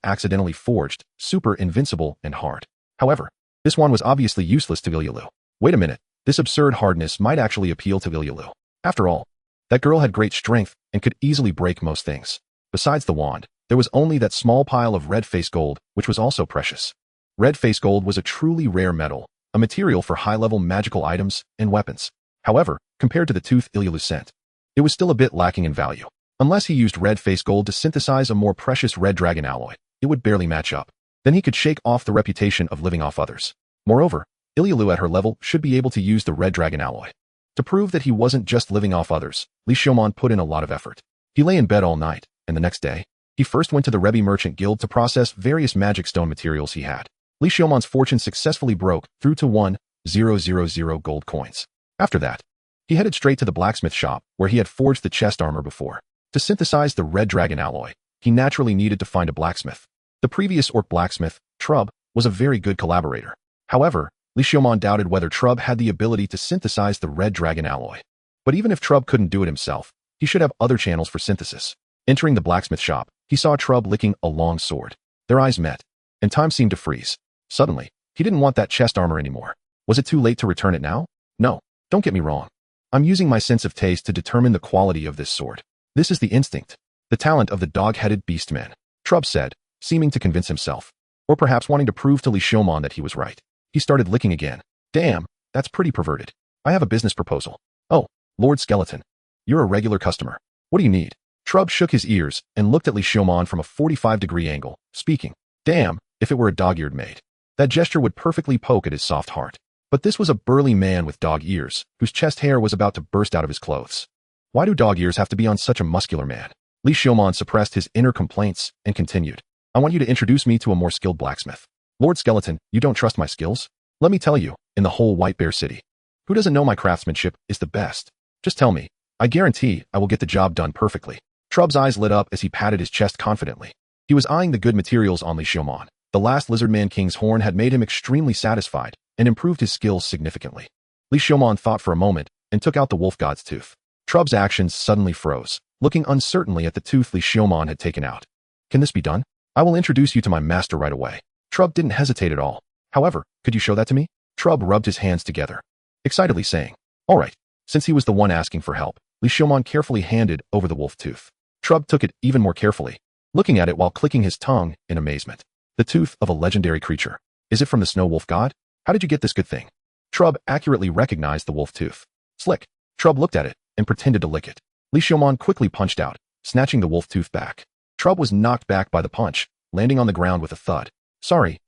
accidentally forged, super invincible and hard. However, this wand was obviously useless to Ilyalu. Wait a minute, this absurd hardness might actually appeal to Ilyalu. After all, that girl had great strength and could easily break most things. Besides the wand, there was only that small pile of red face gold, which was also precious. Red face gold was a truly rare metal, a material for high-level magical items and weapons. However, compared to the tooth Ilyalu sent, it was still a bit lacking in value. Unless he used red face gold to synthesize a more precious red dragon alloy, it would barely match up. Then he could shake off the reputation of living off others. Moreover, Ilyalu at her level should be able to use the red dragon alloy. To prove that he wasn't just living off others, Li Xiaomon put in a lot of effort. He lay in bed all night, and the next day, he first went to the Rebbe Merchant Guild to process various magic stone materials he had. Li Xiaomon's fortune successfully broke through to 1,000 gold coins. After that, he headed straight to the blacksmith shop where he had forged the chest armor before. To synthesize the red dragon alloy, he naturally needed to find a blacksmith. The previous orc blacksmith, Trub, was a very good collaborator. However, Li Xiaomon doubted whether Trub had the ability to synthesize the red dragon alloy. But even if Trub couldn't do it himself, he should have other channels for synthesis. Entering the blacksmith shop, he saw Trub licking a long sword. Their eyes met, and time seemed to freeze. Suddenly, he didn't want that chest armor anymore. Was it too late to return it now? No, don't get me wrong. I'm using my sense of taste to determine the quality of this sword. This is the instinct, the talent of the dog-headed beastman, Trub said, seeming to convince himself. Or perhaps wanting to prove to Li Xiaomon that he was right. He started licking again. Damn, that's pretty perverted. I have a business proposal. Oh, Lord Skeleton. You're a regular customer. What do you need? Trub shook his ears and looked at Li Xiaomon from a 45-degree angle, speaking. Damn, if it were a dog-eared maid. That gesture would perfectly poke at his soft heart. But this was a burly man with dog ears, whose chest hair was about to burst out of his clothes. Why do dog ears have to be on such a muscular man? Li Xiaomon suppressed his inner complaints and continued. I want you to introduce me to a more skilled blacksmith. Lord Skeleton, you don't trust my skills? Let me tell you, in the whole White Bear City, who doesn't know my craftsmanship is the best? Just tell me. I guarantee I will get the job done perfectly. Trub's eyes lit up as he patted his chest confidently. He was eyeing the good materials on Li Xiaomon. The last Lizardman King's horn had made him extremely satisfied and improved his skills significantly. Li Xiaomon thought for a moment and took out the wolf god's tooth. Trub's actions suddenly froze, looking uncertainly at the tooth Li Xiaomon had taken out. Can this be done? I will introduce you to my master right away. Trub didn't hesitate at all. However, could you show that to me? Trub rubbed his hands together, excitedly saying, all right. Since he was the one asking for help, Li Xiaomon carefully handed over the wolf tooth. Trub took it even more carefully, looking at it while clicking his tongue in amazement. The tooth of a legendary creature. Is it from the snow wolf god? How did you get this good thing? Trub accurately recognized the wolf tooth. Slick. Trub looked at it and pretended to lick it. Li Xiaomon quickly punched out, snatching the wolf tooth back. Trub was knocked back by the punch, landing on the ground with a thud. Sorry,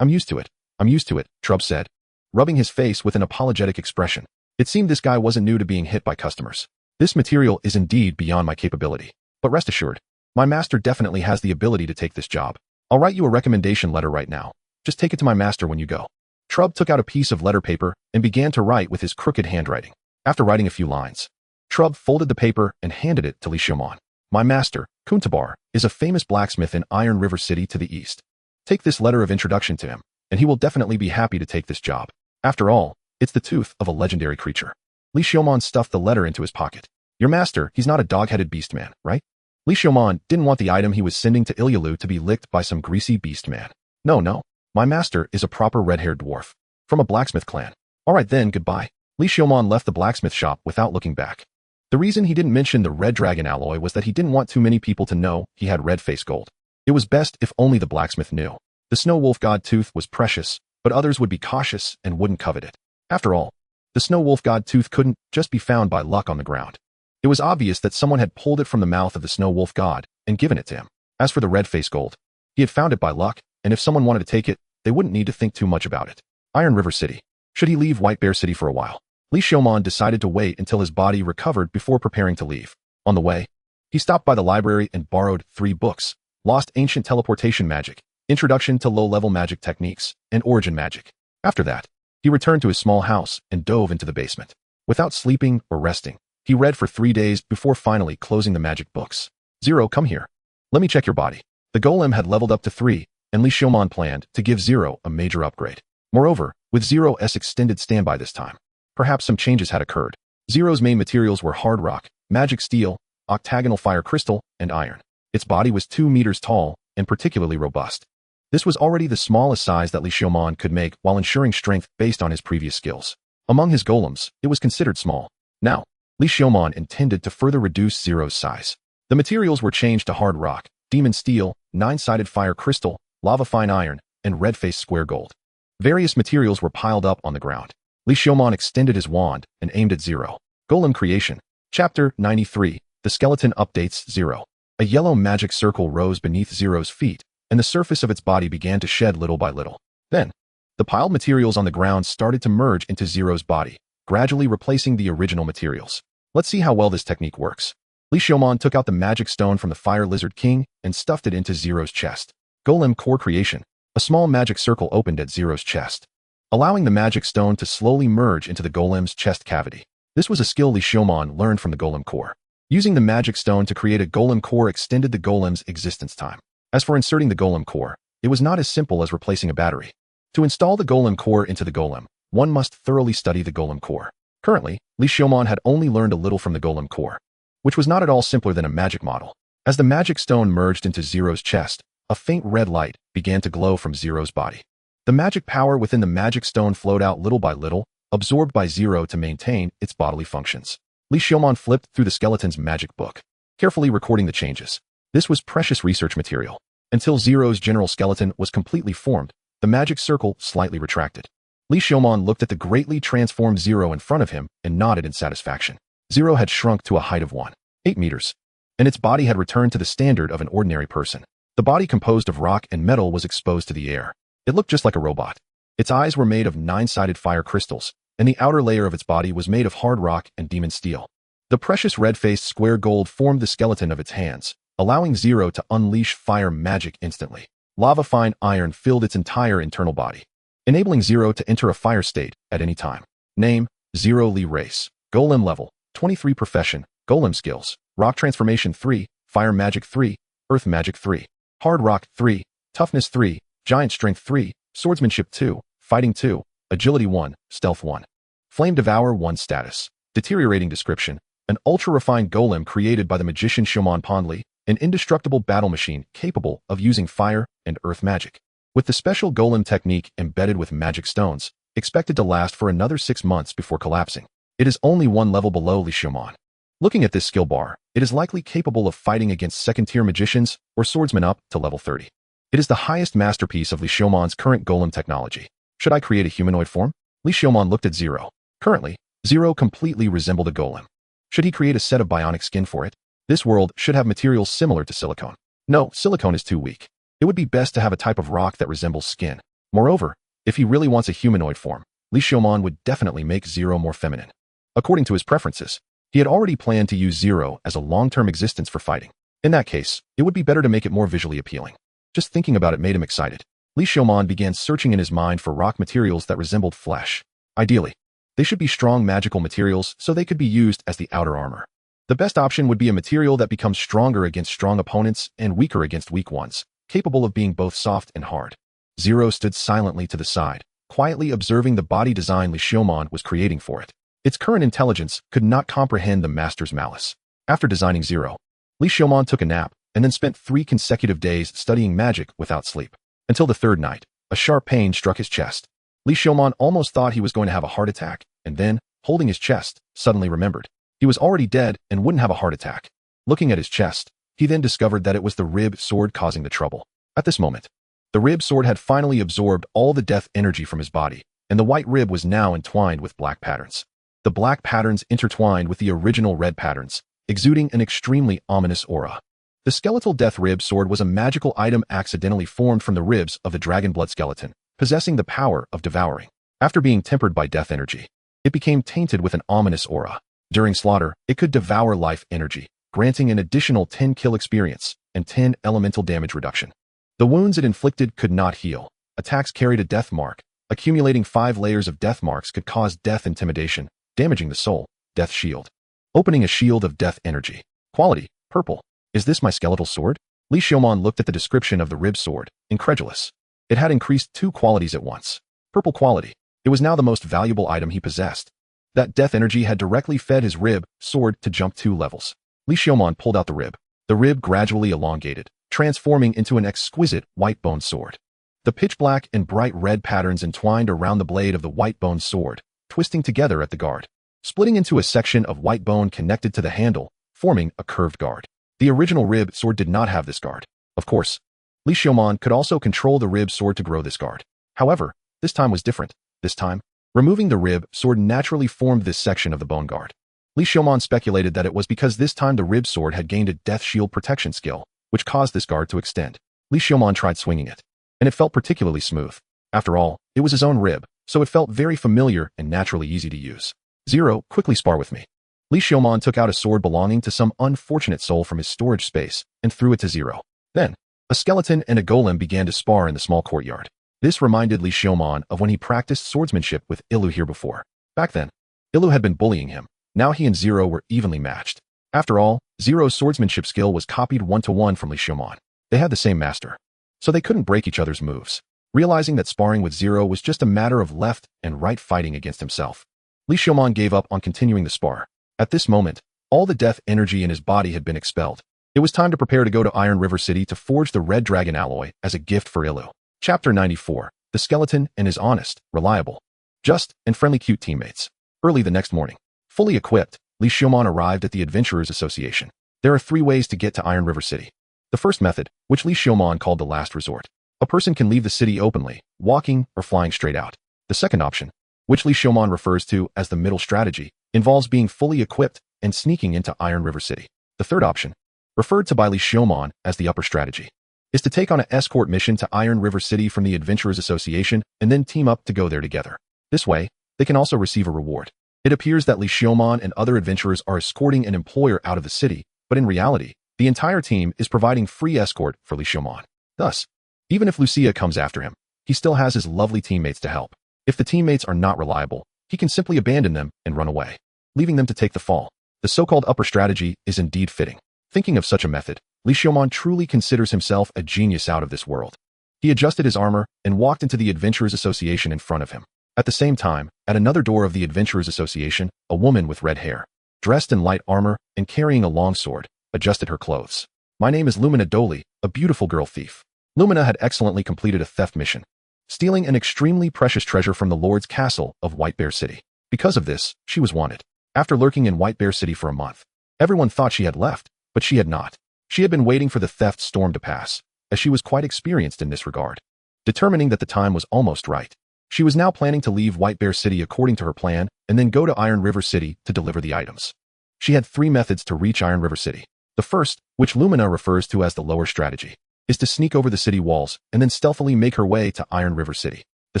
I'm used to it. Trub said, rubbing his face with an apologetic expression. It seemed this guy wasn't new to being hit by customers. This material is indeed beyond my capability. But rest assured, my master definitely has the ability to take this job. I'll write you a recommendation letter right now. Just take it to my master when you go. Trub took out a piece of letter paper and began to write with his crooked handwriting. After writing a few lines, Trub folded the paper and handed it to Li Xiaomon. My master, Kuntabar, is a famous blacksmith in Iron River City to the east. Take this letter of introduction to him, and he will definitely be happy to take this job. After all, it's the tooth of a legendary creature. Li Xiaomon stuffed the letter into his pocket. Your master, he's not a dog-headed beast man, right? Li Xiaomon didn't want the item he was sending to Ilyalu to be licked by some greasy beast man. No. My master is a proper red-haired dwarf. From a blacksmith clan. All right then, goodbye. Li Xiaomon left the blacksmith shop without looking back. The reason he didn't mention the red dragon alloy was that he didn't want too many people to know he had red face gold. It was best if only the blacksmith knew. The snow wolf god tooth was precious, but others would be cautious and wouldn't covet it. After all, The snow wolf god tooth couldn't just be found by luck on the ground. It was obvious that someone had pulled it from the mouth of the snow wolf god and given it to him. As for the red-faced gold, he had found it by luck, and if someone wanted to take it, they wouldn't need to think too much about it. Iron River City. Should he leave White Bear City for a while? Li Xiaomon decided to wait until his body recovered before preparing to leave. On the way, he stopped by the library and borrowed 3 books: Lost Ancient Teleportation Magic, Introduction to Low-Level Magic Techniques, and Origin Magic. After that, he returned to his small house and dove into the basement. Without sleeping or resting, he read for 3 days before finally closing the magic books. Zero, come here. Let me check your body. The golem had leveled up to 3, and Li Xiaomon planned to give Zero a major upgrade. Moreover, with Zero's extended standby this time, perhaps some changes had occurred. Zero's main materials were hard rock, magic steel, octagonal fire crystal, and iron. Its body was 2 meters tall and particularly robust. This was already the smallest size that Li Xiaomon could make while ensuring strength based on his previous skills. Among his golems, it was considered small. Now, Li Xiaomon intended to further reduce Zero's size. The materials were changed to hard rock, demon steel, 9-sided fire crystal, lava fine iron, and red-faced square gold. Various materials were piled up on the ground. Li Xiaomon extended his wand and aimed at Zero. Golem Creation. Chapter 93. The skeleton updates Zero. A yellow magic circle rose beneath Zero's feet, and the surface of its body began to shed little by little. Then, the piled materials on the ground started to merge into Zero's body, gradually replacing the original materials. Let's see how well this technique works. Li Xiaomon took out the magic stone from the Fire Lizard King and stuffed it into Zero's chest. Golem Core Creation. A small magic circle opened at Zero's chest, allowing the magic stone to slowly merge into the golem's chest cavity. This was a skill Li Xiaomon learned from the golem core. Using the magic stone to create a golem core extended the golem's existence time. As for inserting the golem core, it was not as simple as replacing a battery. To install the golem core into the golem, one must thoroughly study the golem core. Currently, Li Xiaomon had only learned a little from the golem core, which was not at all simpler than a magic model. As the magic stone merged into Zero's chest, a faint red light began to glow from Zero's body. The magic power within the magic stone flowed out little by little, absorbed by Zero to maintain its bodily functions. Li Xiaomon flipped through the skeleton's magic book, carefully recording the changes. This was precious research material. Until Zero's general skeleton was completely formed, the magic circle slightly retracted. Li Xiaomon looked at the greatly transformed Zero in front of him and nodded in satisfaction. Zero had shrunk to a height of 1.8 meters, and its body had returned to the standard of an ordinary person. The body composed of rock and metal was exposed to the air. It looked just like a robot. Its eyes were made of 9-sided fire crystals, and the outer layer of its body was made of hard rock and demon steel. The precious red-faced square gold formed the skeleton of its hands, allowing Zero to unleash fire magic instantly. Lava fine iron filled its entire internal body, enabling Zero to enter a fire state at any time. Name: Zero Li Race. Golem level: 23. Profession: Golem skills: Rock transformation 3, Fire magic 3, Earth magic 3, Hard rock 3, Toughness 3, Giant strength 3, Swordsmanship 2, Fighting 2, Agility 1, Stealth 1. Flame Devour 1. Status: Deteriorating description: An ultra-refined golem created by the magician Xiaomon Panli, an indestructible battle machine capable of using fire and earth magic. With the special golem technique embedded with magic stones, expected to last for another 6 months before collapsing. It is only 1 level below Li Xiaomon. Looking at this skill bar, it is likely capable of fighting against second-tier magicians or swordsmen up to level 30. It is the highest masterpiece of Li Xiaomon's current golem technology. Should I create a humanoid form? Li Xiaomon looked at Zero. Currently, Zero completely resembled a golem. Should he create a set of bionic skin for it? This world should have materials similar to silicone. No, silicone is too weak. It would be best to have a type of rock that resembles skin. Moreover, if he really wants a humanoid form, Li Xiaomon would definitely make Zero more feminine. According to his preferences, he had already planned to use Zero as a long-term existence for fighting. In that case, it would be better to make it more visually appealing. Just thinking about it made him excited. Li Xiaomon began searching in his mind for rock materials that resembled flesh. Ideally, they should be strong magical materials so they could be used as the outer armor. The best option would be a material that becomes stronger against strong opponents and weaker against weak ones, capable of being both soft and hard. Zero stood silently to the side, quietly observing the body design Li Xiaomon was creating for it. Its current intelligence could not comprehend the master's malice. After designing Zero, Li Xiaomon took a nap and then spent 3 consecutive days studying magic without sleep. Until the 3rd night, a sharp pain struck his chest. Li Xiaomon almost thought he was going to have a heart attack, and then, holding his chest, suddenly remembered. He was already dead and wouldn't have a heart attack. Looking at his chest, he then discovered that it was the rib sword causing the trouble. At this moment, the rib sword had finally absorbed all the death energy from his body, and the white rib was now entwined with black patterns. The black patterns intertwined with the original red patterns, exuding an extremely ominous aura. The skeletal death rib sword was a magical item accidentally formed from the ribs of the dragon blood skeleton, possessing the power of devouring. After being tempered by death energy, it became tainted with an ominous aura. During slaughter, it could devour life energy, granting an additional 10 kill experience and 10 elemental damage reduction. The wounds it inflicted could not heal. Attacks carried a death mark. Accumulating 5 layers of death marks could cause death intimidation, damaging the soul. Death shield. Opening a shield of death energy. Quality, purple. Is this my skeletal sword? Li Xiaomon looked at the description of the rib sword, incredulous. It had increased 2 qualities at once. Purple quality. It was now the most valuable item he possessed. That death energy had directly fed his rib sword to jump 2 levels. Li Xiaomon pulled out the rib. The rib gradually elongated, transforming into an exquisite white bone sword. The pitch black and bright red patterns entwined around the blade of the white bone sword, twisting together at the guard, splitting into a section of white bone connected to the handle, forming a curved guard. The original rib sword did not have this guard. Of course, Li Xiaomon could also control the rib sword to grow this guard. However, this time was different. This time, removing the rib sword naturally formed this section of the bone guard. Li Xiaomon speculated that it was because this time the rib sword had gained a death shield protection skill, which caused this guard to extend. Li Xiaomon tried swinging it, and it felt particularly smooth. After all, it was his own rib, so it felt very familiar and naturally easy to use. Zero, quickly spar with me. Li Xiaomon took out a sword belonging to some unfortunate soul from his storage space and threw it to Zero. Then, a skeleton and a golem began to spar in the small courtyard. This reminded Li Xiaomon of when he practiced swordsmanship with Ilu here before. Back then, Ilu had been bullying him. Now he and Zero were evenly matched. After all, Zero's swordsmanship skill was copied 1-to-1 from Li Xiaomon. They had the same master, so they couldn't break each other's moves. Realizing that sparring with Zero was just a matter of left and right fighting against himself, Li Xiaomon gave up on continuing the spar. At this moment, all the death energy in his body had been expelled. It was time to prepare to go to Iron River City to forge the Red Dragon alloy as a gift for Ilu. Chapter 94. The skeleton and his honest, reliable, just, and friendly cute teammates. Early the next morning, fully equipped, Li Xiaomon arrived at the Adventurers Association. There are 3 ways to get to Iron River City. The first method, which Li Xiaomon called the last resort. A person can leave the city openly, walking or flying straight out. The second option, which Li Xiaomon refers to as the middle strategy, involves being fully equipped and sneaking into Iron River City. The third option, referred to by Li Xiaomon as the upper strategy, is to take on an escort mission to Iron River City from the Adventurers Association and then team up to go there together. This way, they can also receive a reward. It appears that Li Xiaomon and other adventurers are escorting an employer out of the city, but in reality, the entire team is providing free escort for Li Xiaomon. Thus, even if Lucia comes after him, he still has his lovely teammates to help. If the teammates are not reliable, he can simply abandon them and run away, leaving them to take the fall. The so-called upper strategy is indeed fitting. Thinking of such a method, Li Xiaomon truly considers himself a genius out of this world. He adjusted his armor and walked into the Adventurers Association in front of him. At the same time, at another door of the Adventurers Association, a woman with red hair, dressed in light armor and carrying a long sword, adjusted her clothes. My name is Lumina Doli, a beautiful girl thief. Lumina had excellently completed a theft mission, stealing an extremely precious treasure from the Lord's castle of White Bear City. Because of this, she was wanted. After lurking in White Bear City for a month, everyone thought she had left, but she had not. She had been waiting for the theft storm to pass, as she was quite experienced in this regard. Determining that the time was almost right, she was now planning to leave White Bear City according to her plan and then go to Iron River City to deliver the items. She had 3 methods to reach Iron River City. The first, which Lumina refers to as the lower strategy, is to sneak over the city walls and then stealthily make her way to Iron River City. The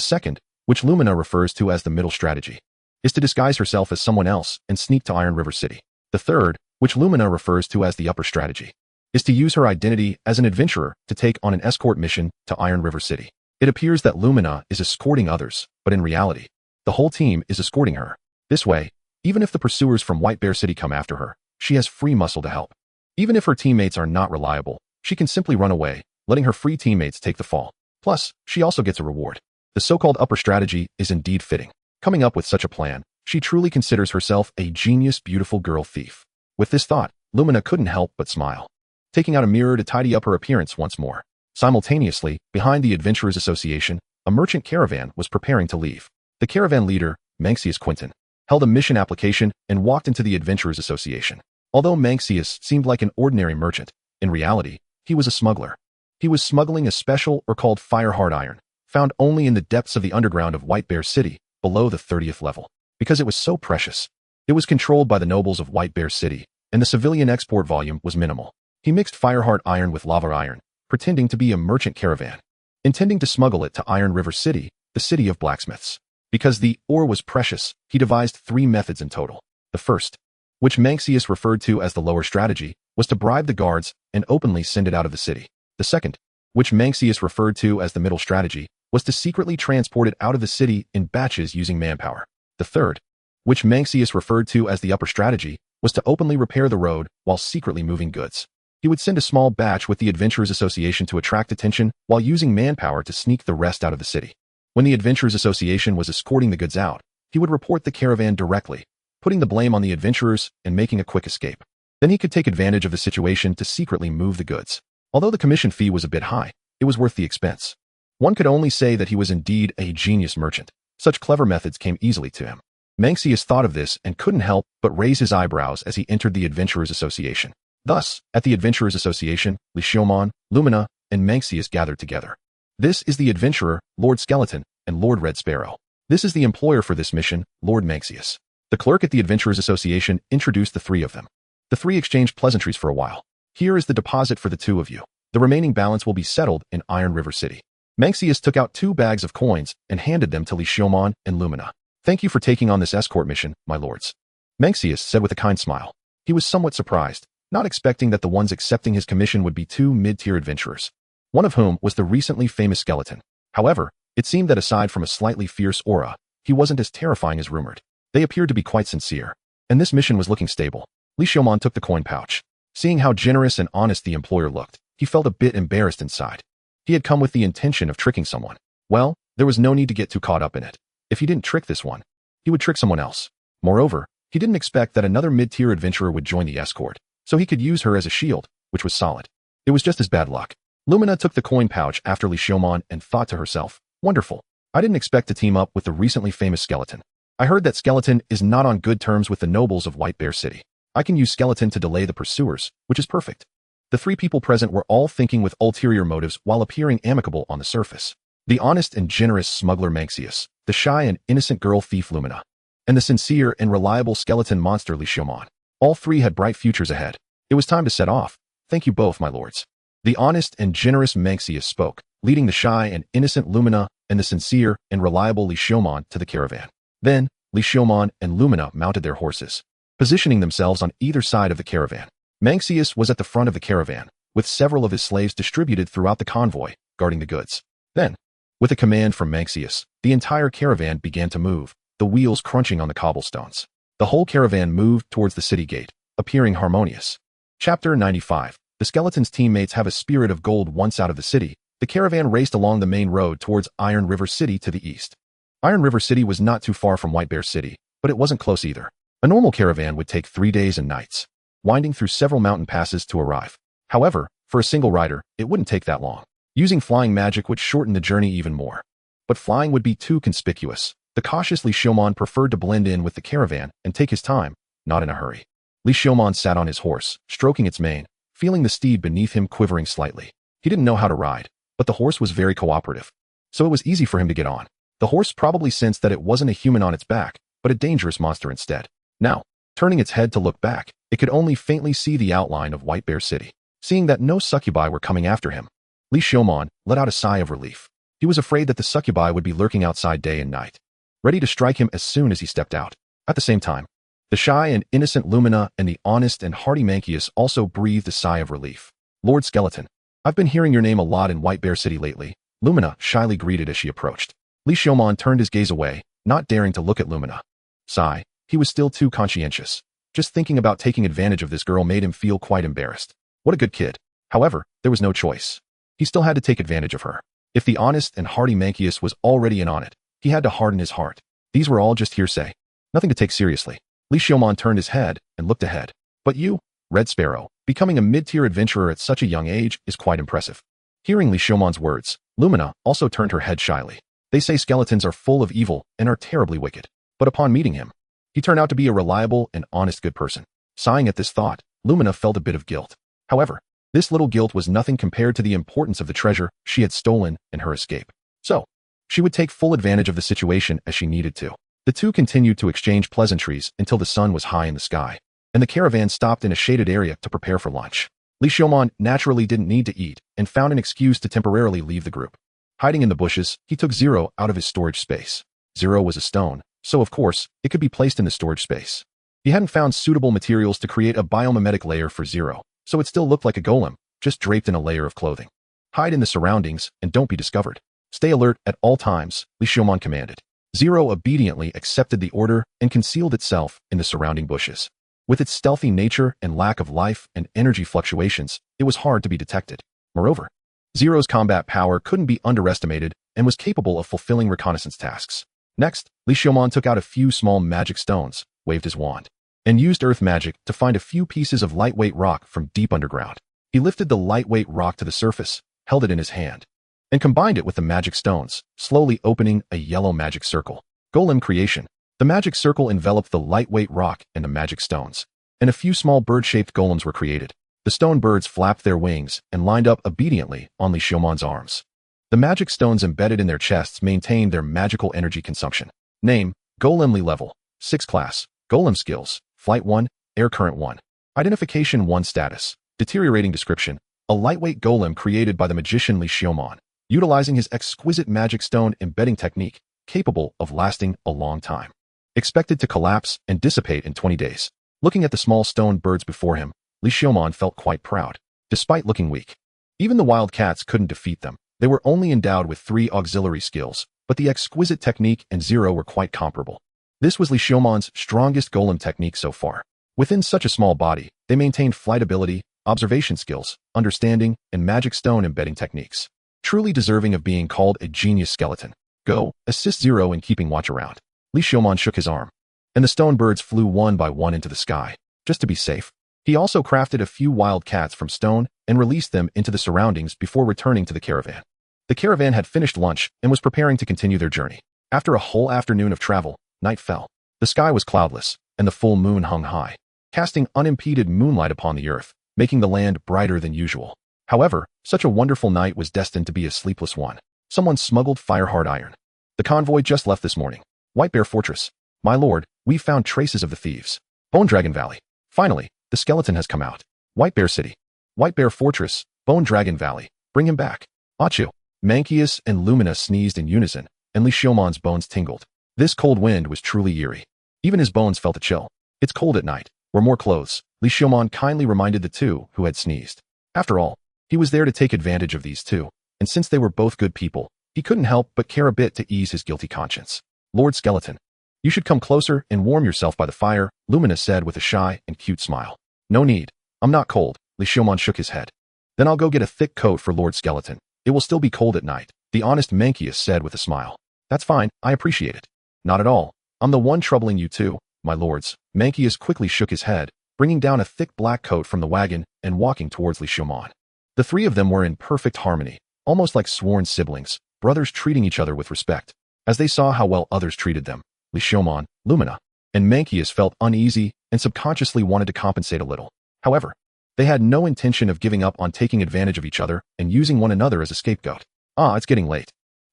second, which Lumina refers to as the middle strategy, is to disguise herself as someone else and sneak to Iron River City. The third, which Lumina refers to as the upper strategy, is to use her identity as an adventurer to take on an escort mission to Iron River City. It appears that Lumina is escorting others, but in reality, the whole team is escorting her. This way, even if the pursuers from White Bear City come after her, she has free muscle to help. Even if her teammates are not reliable, she can simply run away, letting her free teammates take the fall. Plus, she also gets a reward. The so-called upper strategy is indeed fitting. Coming up with such a plan, she truly considers herself a genius beautiful girl thief. With this thought, Lumina couldn't help but smile, taking out a mirror to tidy up her appearance once more. Simultaneously, behind the Adventurers Association, a merchant caravan was preparing to leave. The caravan leader, Manxius Quinton, held a mission application and walked into the Adventurers Association. Although Manxius seemed like an ordinary merchant, in reality, he was a smuggler. He was smuggling a special or called fire hard iron, found only in the depths of the underground of White Bear City, below the 30th level. Because it was so precious, it was controlled by the nobles of White Bear City, and the civilian export volume was minimal. He mixed Fireheart iron with lava iron, pretending to be a merchant caravan, intending to smuggle it to Iron River City, the city of blacksmiths. Because the ore was precious, he devised 3 methods in total. The first, which Manxius referred to as the lower strategy, was to bribe the guards and openly send it out of the city. The second, which Manxius referred to as the middle strategy, was to secretly transport it out of the city in batches using manpower. The third, which Manxius referred to as the upper strategy, was to openly repair the road while secretly moving goods. He would send a small batch with the Adventurers Association to attract attention while using manpower to sneak the rest out of the city. When the Adventurers Association was escorting the goods out, he would report the caravan directly, putting the blame on the adventurers and making a quick escape. Then he could take advantage of the situation to secretly move the goods. Although the commission fee was a bit high, it was worth the expense. One could only say that he was indeed a genius merchant. Such clever methods came easily to him. Manxius thought of this and couldn't help but raise his eyebrows as he entered the Adventurers Association. Thus, at the Adventurers Association, Li Xiaomon, Lumina, and Manxius gathered together. This is the adventurer, Lord Skeleton, and Lord Red Sparrow. This is the employer for this mission, Lord Manxius. The clerk at the Adventurers Association introduced the 3 of them. The 3 exchanged pleasantries for a while. Here is the deposit for the 2 of you. The remaining balance will be settled in Iron River City. Manxius took out 2 bags of coins and handed them to Li Xiaomon and Lumina. Thank you for taking on this escort mission, my lords. Manxius said with a kind smile. He was somewhat surprised, not expecting that the ones accepting his commission would be 2 mid-tier adventurers, one of whom was the recently famous skeleton. However, it seemed that aside from a slightly fierce aura, he wasn't as terrifying as rumored. They appeared to be quite sincere, and this mission was looking stable. Li Xiaomon took the coin pouch. Seeing how generous and honest the employer looked, he felt a bit embarrassed inside. He had come with the intention of tricking someone. Well, there was no need to get too caught up in it. If he didn't trick this one, he would trick someone else. Moreover, he didn't expect that another mid-tier adventurer would join the escort, so he could use her as a shield, which was solid. It was just his bad luck. Lumina took the coin pouch after Li Xiaomon and thought to herself, wonderful. I didn't expect to team up with the recently famous skeleton. I heard that skeleton is not on good terms with the nobles of White Bear City. I can use skeleton to delay the pursuers, which is perfect. The 3 people present were all thinking with ulterior motives while appearing amicable on the surface. The honest and generous smuggler Manxius, the shy and innocent girl thief Lumina, and the sincere and reliable skeleton monster Li Xiaomon. All 3 had bright futures ahead. It was time to set off. Thank you both, my lords. The honest and generous Manxius spoke, leading the shy and innocent Lumina and the sincere and reliable Li Xiaomon to the caravan. Then, Li Xiaomon and Lumina mounted their horses, positioning themselves on either side of the caravan. Manxius was at the front of the caravan, with several of his slaves distributed throughout the convoy, guarding the goods. Then, with a command from Manxius, the entire caravan began to move, the wheels crunching on the cobblestones. The whole caravan moved towards the city gate, appearing harmonious. Chapter 95. The skeleton's teammates have a spirit of gold. Once out of the city, the caravan raced along the main road towards Iron River City to the east. Iron River City was not too far from White Bear City, but it wasn't close either. A normal caravan would take 3 days and nights, winding through several mountain passes to arrive. However, for a single rider, it wouldn't take that long. Using flying magic would shorten the journey even more. But flying would be too conspicuous. The cautious Li Xiaomon preferred to blend in with the caravan and take his time, not in a hurry. Li Xiaomon sat on his horse, stroking its mane, feeling the steed beneath him quivering slightly. He didn't know how to ride, but the horse was very cooperative, so it was easy for him to get on. The horse probably sensed that it wasn't a human on its back, but a dangerous monster instead. Now, turning its head to look back, it could only faintly see the outline of White Bear City. Seeing that no succubi were coming after him, Li Xiaomon let out a sigh of relief. He was afraid that the succubi would be lurking outside day and night, ready to strike him as soon as he stepped out. At the same time, the shy and innocent Lumina and the honest and hardy Manxius also breathed a sigh of relief. Lord Skeleton, I've been hearing your name a lot in White Bear City lately, Lumina shyly greeted as she approached. Li Xiaomon turned his gaze away, not daring to look at Lumina. Sigh, he was still too conscientious. Just thinking about taking advantage of this girl made him feel quite embarrassed. What a good kid. However, there was no choice. He still had to take advantage of her. If the honest and hardy Manxius was already in on it, he had to harden his heart. These were all just hearsay. Nothing to take seriously. Li Xiaomon turned his head and looked ahead. But you, Red Sparrow, becoming a mid-tier adventurer at such a young age is quite impressive. Hearing Li Xiaomon's words, Lumina also turned her head shyly. They say skeletons are full of evil and are terribly wicked. But upon meeting him, he turned out to be a reliable and honest good person. Sighing at this thought, Lumina felt a bit of guilt. However, this little guilt was nothing compared to the importance of the treasure she had stolen and her escape. So, She would take full advantage of the situation as she needed to. The two continued to exchange pleasantries until the sun was high in the sky, and the caravan stopped in a shaded area to prepare for lunch. Li Xiaomon naturally didn't need to eat and found an excuse to temporarily leave the group. Hiding in the bushes, he took Zero out of his storage space. Zero was a stone, so of course, it could be placed in the storage space. He hadn't found suitable materials to create a biomimetic layer for Zero, so it still looked like a golem, just draped in a layer of clothing. Hide in the surroundings and don't be discovered. Stay alert at all times, Li Xiaomon commanded. Zero obediently accepted the order and concealed itself in the surrounding bushes. With its stealthy nature and lack of life and energy fluctuations, it was hard to be detected. Moreover, Zero's combat power couldn't be underestimated and was capable of fulfilling reconnaissance tasks. Next, Li Xiaomon took out a few small magic stones, waved his wand, and used earth magic to find a few pieces of lightweight rock from deep underground. He lifted the lightweight rock to the surface, held it in his hand, and combined it with the magic stones, slowly opening a yellow magic circle. Golem creation. The magic circle enveloped the lightweight rock and the magic stones, and a few small bird-shaped golems were created. The stone birds flapped their wings and lined up obediently on Li Xiaomon's arms. The magic stones embedded in their chests maintained their magical energy consumption. Name, Golemly level, 6 class, Golem skills, Flight 1, Air Current 1. Identification 1 status, deteriorating description, a lightweight golem created by the magician Li Xiaomon, utilizing his exquisite magic stone embedding technique, capable of lasting a long time. Expected to collapse and dissipate in 20 days. Looking at the small stone birds before him, Li Xiaomon felt quite proud. Despite looking weak, even the wild cats couldn't defeat them. They were only endowed with 3 auxiliary skills, but the exquisite technique and Zero were quite comparable. This was Li Xiaomon's strongest golem technique so far. Within such a small body, they maintained flight ability, observation skills, understanding, and magic stone embedding techniques. Truly deserving of being called a genius skeleton. Go, assist Zero in keeping watch around. Li Xiaomon shook his arm, and the stone birds flew one by one into the sky, just to be safe. He also crafted a few wild cats from stone and released them into the surroundings before returning to the caravan. The caravan had finished lunch and was preparing to continue their journey. After a whole afternoon of travel, night fell. The sky was cloudless, and the full moon hung high, casting unimpeded moonlight upon the earth, making the land brighter than usual. However, such a wonderful night was destined to be a sleepless one. Someone smuggled fire-hard iron. The convoy just left this morning. White Bear Fortress. My lord, we've found traces of the thieves. Bone Dragon Valley. Finally, the skeleton has come out. White Bear City. White Bear Fortress. Bone Dragon Valley. Bring him back. Achu. Manchius and Lumina sneezed in unison, and Li Xiaomon's bones tingled. This cold wind was truly eerie. Even his bones felt a chill. It's cold at night. Wear more clothes. Li Xiaomon kindly reminded the two who had sneezed. After all, he was there to take advantage of these two, and since they were both good people, he couldn't help but care a bit to ease his guilty conscience. Lord Skeleton, you should come closer and warm yourself by the fire, Lumina said with a shy and cute smile. No need. I'm not cold. Li Xiaomon shook his head. Then I'll go get a thick coat for Lord Skeleton. It will still be cold at night, the honest Manchius said with a smile. That's fine, I appreciate it. Not at all. I'm the one troubling you too, my lords. Manchius quickly shook his head, bringing down a thick black coat from the wagon and walking towards Li Xiaomon. The three of them were in perfect harmony, almost like sworn siblings, brothers treating each other with respect. As they saw how well others treated them, Li Xiaomon, Lumina, and Manchius felt uneasy and subconsciously wanted to compensate a little. However, they had no intention of giving up on taking advantage of each other and using one another as a scapegoat. It's getting late.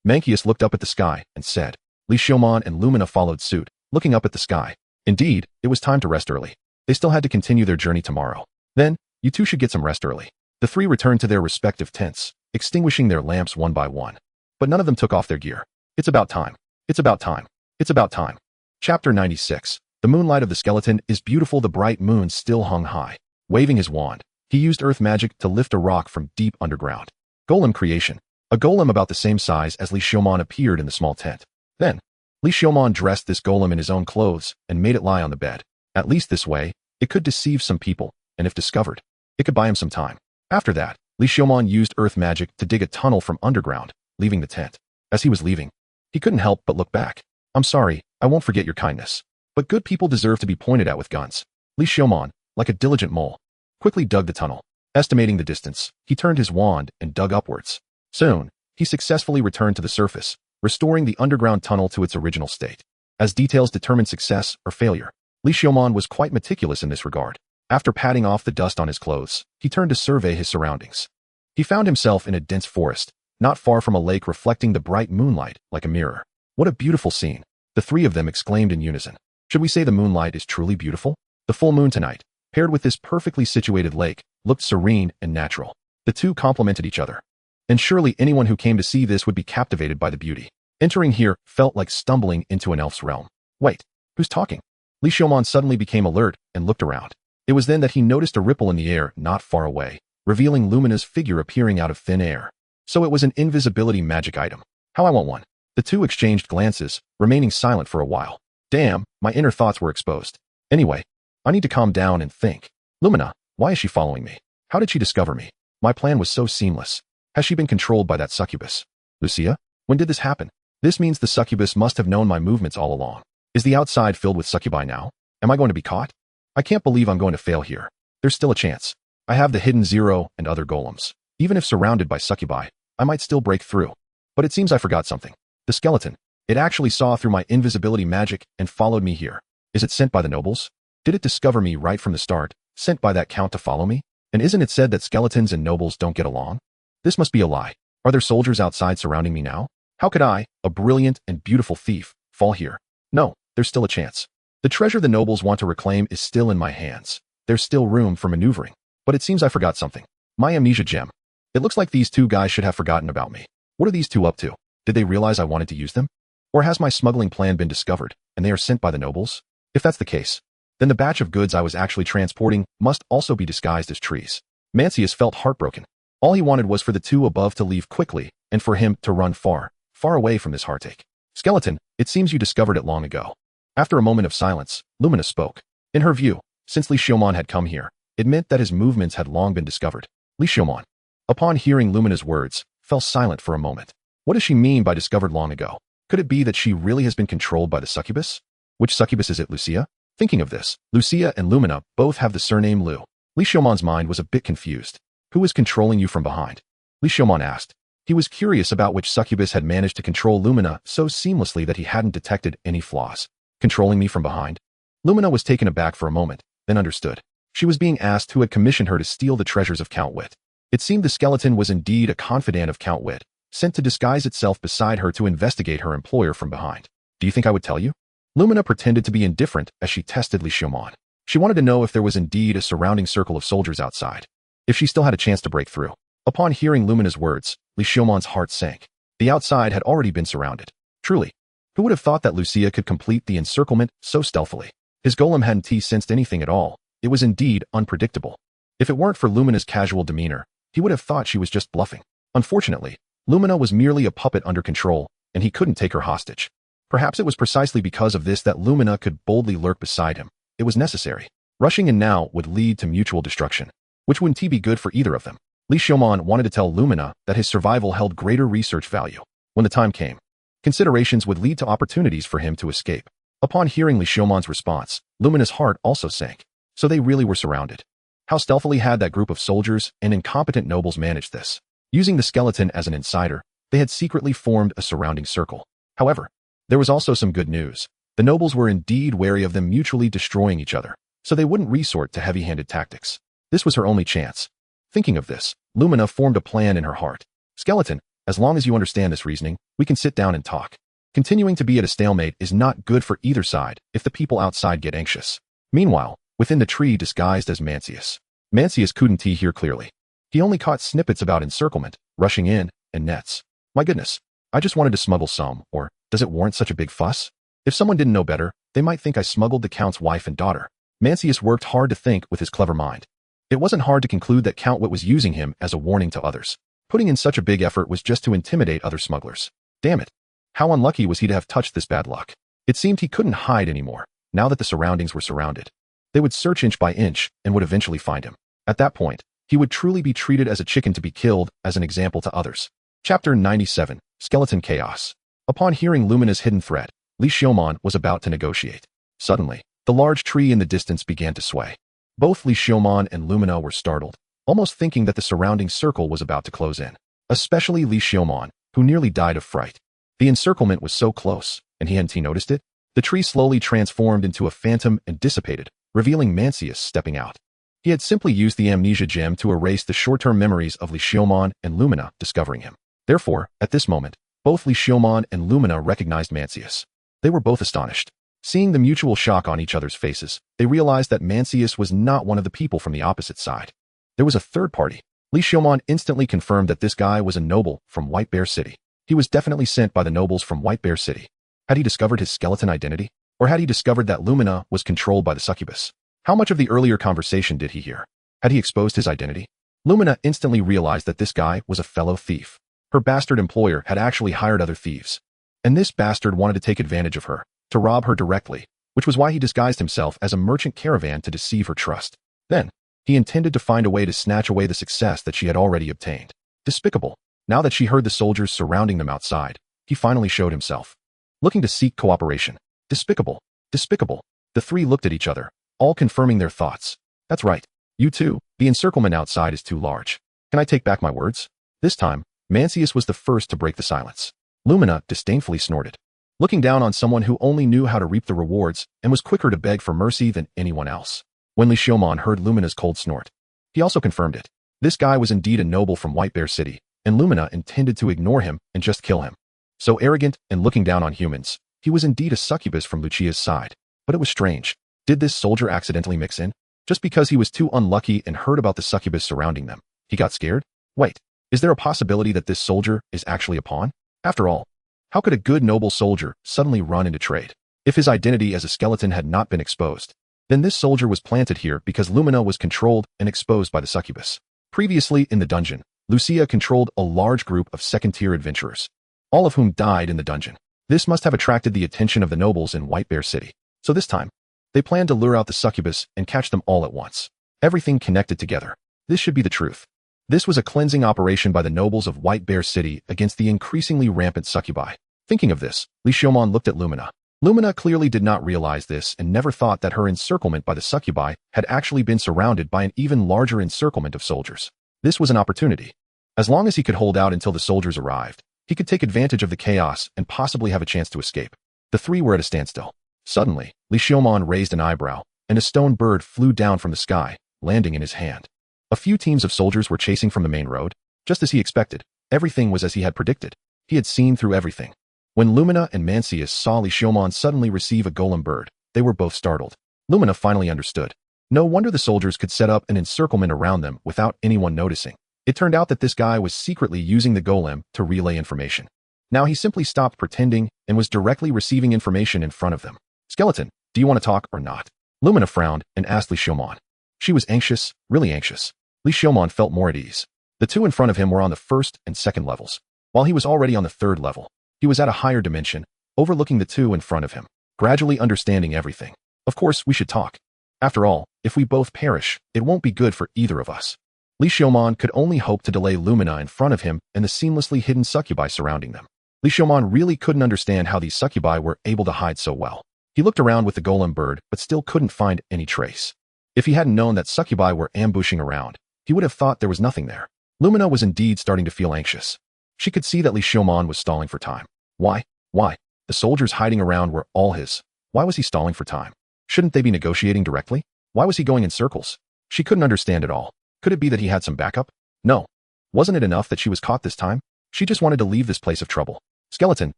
Manchius looked up at the sky and said. Li Xiaomon and Lumina followed suit, looking up at the sky. Indeed, it was time to rest early. They still had to continue their journey tomorrow. Then, you two should get some rest early. The three returned to their respective tents, extinguishing their lamps one by one. But none of them took off their gear. It's about time. It's about time. It's about time. Chapter 96. The moonlight of the skeleton is beautiful. The bright moon still hung high. Waving his wand, he used earth magic to lift a rock from deep underground. Golem creation. A golem about the same size as Li Xiaomon appeared in the small tent. Then, Li Xiaomon dressed this golem in his own clothes and made it lie on the bed. At least this way, it could deceive some people, and if discovered, it could buy him some time. After that, Li Xiaomon used earth magic to dig a tunnel from underground, leaving the tent. As he was leaving, he couldn't help but look back. I'm sorry, I won't forget your kindness. But good people deserve to be pointed at with guns. Li Xiaomon, like a diligent mole, quickly dug the tunnel. Estimating the distance, he turned his wand and dug upwards. Soon, he successfully returned to the surface, restoring the underground tunnel to its original state. As details determined success or failure, Li Xiaomon was quite meticulous in this regard. After patting off the dust on his clothes, he turned to survey his surroundings. He found himself in a dense forest, not far from a lake reflecting the bright moonlight like a mirror. What a beautiful scene. The three of them exclaimed in unison. Should we say the moonlight is truly beautiful? The full moon tonight, paired with this perfectly situated lake, looked serene and natural. The two complemented each other. And surely anyone who came to see this would be captivated by the beauty. Entering here felt like stumbling into an elf's realm. Wait, who's talking? Li Xiaoman suddenly became alert and looked around. It was then that he noticed a ripple in the air not far away, revealing Lumina's figure appearing out of thin air. So it was an invisibility magic item. How I want one. The two exchanged glances, remaining silent for a while. Damn, my inner thoughts were exposed. Anyway, I need to calm down and think. Lumina, why is she following me? How did she discover me? My plan was so seamless. Has she been controlled by that succubus? Lucia? When did this happen? This means the succubus must have known my movements all along. Is the outside filled with succubi now? Am I going to be caught? I can't believe I'm going to fail here. There's still a chance. I have the hidden zero and other golems. Even if surrounded by succubi, I might still break through. But it seems I forgot something. The skeleton. It actually saw through my invisibility magic and followed me here. Is it sent by the nobles? Did it discover me right from the start, sent by that count to follow me? And isn't it said that skeletons and nobles don't get along? This must be a lie. Are there soldiers outside surrounding me now? How could I, a brilliant and beautiful thief, fall here? No, there's still a chance. The treasure the nobles want to reclaim is still in my hands. There's still room for maneuvering. But it seems I forgot something. My amnesia gem. It looks like these two guys should have forgotten about me. What are these two up to? Did they realize I wanted to use them? Or has my smuggling plan been discovered, and they are sent by the nobles? If that's the case, then the batch of goods I was actually transporting must also be disguised as trees. Mancius felt heartbroken. All he wanted was for the two above to leave quickly, and for him to run far, far away from this heartache. Skeleton, it seems you discovered it long ago. After a moment of silence, Lumina spoke. In her view, since Li Xiaoman had come here, it meant that his movements had long been discovered. Li Xiaoman, upon hearing Lumina's words, fell silent for a moment. What does she mean by discovered long ago? Could it be that she really has been controlled by the succubus? Which succubus is it, Lucia? Thinking of this, Lucia and Lumina both have the surname Lu. Li Xiaoman's mind was a bit confused. Who is controlling you from behind? Li Xiaoman asked. He was curious about which succubus had managed to control Lumina so seamlessly that he hadn't detected any flaws. Controlling me from behind? Lumina was taken aback for a moment, then understood. She was being asked who had commissioned her to steal the treasures of Count Wit. It seemed the skeleton was indeed a confidant of Count Wit, sent to disguise itself beside her to investigate her employer from behind. Do you think I would tell you? Lumina pretended to be indifferent as she tested Li Xiaoman. She wanted to know if there was indeed a surrounding circle of soldiers outside, if she still had a chance to break through. Upon hearing Lumina's words, Li Xiaoman's heart sank. The outside had already been surrounded. Truly, who would have thought that Lucia could complete the encirclement so stealthily? His golem hadn't sensed anything at all. It was indeed unpredictable. If it weren't for Lumina's casual demeanor, he would have thought she was just bluffing. Unfortunately, Lumina was merely a puppet under control, and he couldn't take her hostage. Perhaps it was precisely because of this that Lumina could boldly lurk beside him. It was necessary. Rushing in now would lead to mutual destruction, which wouldn't be good for either of them. Li Xiaoman wanted to tell Lumina that his survival held greater research value. When the time came, considerations would lead to opportunities for him to escape. Upon hearing Li Xiaoman's response, Lumina's heart also sank. So they really were surrounded. How stealthily had that group of soldiers and incompetent nobles managed this? Using the skeleton as an insider, they had secretly formed a surrounding circle. However, there was also some good news. The nobles were indeed wary of them mutually destroying each other, so they wouldn't resort to heavy-handed tactics. This was her only chance. Thinking of this, Lumina formed a plan in her heart. Skeleton, as long as you understand this reasoning, we can sit down and talk. Continuing to be at a stalemate is not good for either side if the people outside get anxious. Meanwhile, within the tree disguised as Mancius. Mancius couldn't hear clearly. He only caught snippets about encirclement, rushing in, and nets. My goodness, I just wanted to smuggle some, or does it warrant such a big fuss? If someone didn't know better, they might think I smuggled the Count's wife and daughter. Mancius worked hard to think with his clever mind. It wasn't hard to conclude that Count Wit was using him as a warning to others. Putting in such a big effort was just to intimidate other smugglers. Damn it. How unlucky was he to have touched this bad luck? It seemed he couldn't hide anymore, now that the surroundings were surrounded. They would search inch by inch and would eventually find him. At that point, he would truly be treated as a chicken to be killed as an example to others. Chapter 97, Skeleton Chaos. Upon hearing Lumina's hidden threat, Li Xiaoman was about to negotiate. Suddenly, the large tree in the distance began to sway. Both Li Xiaoman and Lumina were startled, almost thinking that the surrounding circle was about to close in. Especially Li Xiaoman, who nearly died of fright. The encirclement was so close, and he hadn't noticed it. The tree slowly transformed into a phantom and dissipated, revealing Mancius stepping out. He had simply used the amnesia gem to erase the short-term memories of Li Xiaoman and Lumina discovering him. Therefore, at this moment, both Li Xiaomon and Lumina recognized Mancius. They were both astonished. Seeing the mutual shock on each other's faces, they realized that Mancius was not one of the people from the opposite side. There was a third party. Li Xiaomon instantly confirmed that this guy was a noble from White Bear City. He was definitely sent by the nobles from White Bear City. Had he discovered his skeleton identity? Or had he discovered that Lumina was controlled by the succubus? How much of the earlier conversation did he hear? Had he exposed his identity? Lumina instantly realized that this guy was a fellow thief. Her bastard employer had actually hired other thieves. And this bastard wanted to take advantage of her, to rob her directly, which was why he disguised himself as a merchant caravan to deceive her trust. Then, he intended to find a way to snatch away the success that she had already obtained. Despicable. Now that she heard the soldiers surrounding them outside, he finally showed himself. Looking to seek cooperation. Despicable. Despicable. The three looked at each other, all confirming their thoughts. That's right. You too. The encirclement outside is too large. Can I take back my words? This time, Mancius was the first to break the silence. Lumina disdainfully snorted. Looking down on someone who only knew how to reap the rewards and was quicker to beg for mercy than anyone else. When Li Xiaomon heard Lumina's cold snort, he also confirmed it. This guy was indeed a noble from White Bear City, and Lumina intended to ignore him and just kill him. So arrogant and looking down on humans, he was indeed a succubus from Lucia's side. But it was strange. Did this soldier accidentally mix in? Just because he was too unlucky and heard about the succubus surrounding them, he got scared? Wait, is there a possibility that this soldier is actually a pawn? After all, how could a good noble soldier suddenly run into trade? If his identity as a skeleton had not been exposed, then this soldier was planted here because Lumina was controlled and exposed by the succubus. Previously in the dungeon, Lucia controlled a large group of second-tier adventurers, all of whom died in the dungeon. This must have attracted the attention of the nobles in White Bear City. So this time, they planned to lure out the succubus and catch them all at once. Everything connected together. This should be the truth. This was a cleansing operation by the nobles of White Bear City against the increasingly rampant succubi. Thinking of this, Li Xiaomon looked at Lumina. Lumina clearly did not realize this and never thought that her encirclement by the succubi had actually been surrounded by an even larger encirclement of soldiers. This was an opportunity. As long as he could hold out until the soldiers arrived, he could take advantage of the chaos and possibly have a chance to escape. The three were at a standstill. Suddenly, Li Xiaomon raised an eyebrow, and a stone bird flew down from the sky, landing in his hand. A few teams of soldiers were chasing from the main road. Just as he expected, everything was as he had predicted. He had seen through everything. When Lumina and Mancius saw Li Xiaomon suddenly receive a golem bird, they were both startled. Lumina finally understood. No wonder the soldiers could set up an encirclement around them without anyone noticing. It turned out that this guy was secretly using the golem to relay information. Now he simply stopped pretending and was directly receiving information in front of them. Skeleton, do you want to talk or not? Lumina frowned and asked Li Xiaomon. She was anxious, really anxious. Li Xiaomon felt more at ease. The two in front of him were on the first and second levels, while he was already on the third level. He was at a higher dimension, overlooking the two in front of him, gradually understanding everything. Of course, we should talk. After all, if we both perish, it won't be good for either of us. Li Xiaomon could only hope to delay Lumina in front of him and the seamlessly hidden succubi surrounding them. Li Xiaomon really couldn't understand how these succubi were able to hide so well. He looked around with the golem bird, but still couldn't find any trace. If he hadn't known that succubi were ambushing around, he would have thought there was nothing there. Lumina was indeed starting to feel anxious. She could see that Li Xiaomon was stalling for time. Why? Why? The soldiers hiding around were all his. Why was he stalling for time? Shouldn't they be negotiating directly? Why was he going in circles? She couldn't understand it all. Could it be that he had some backup? No. Wasn't it enough that she was caught this time? She just wanted to leave this place of trouble. Skeleton,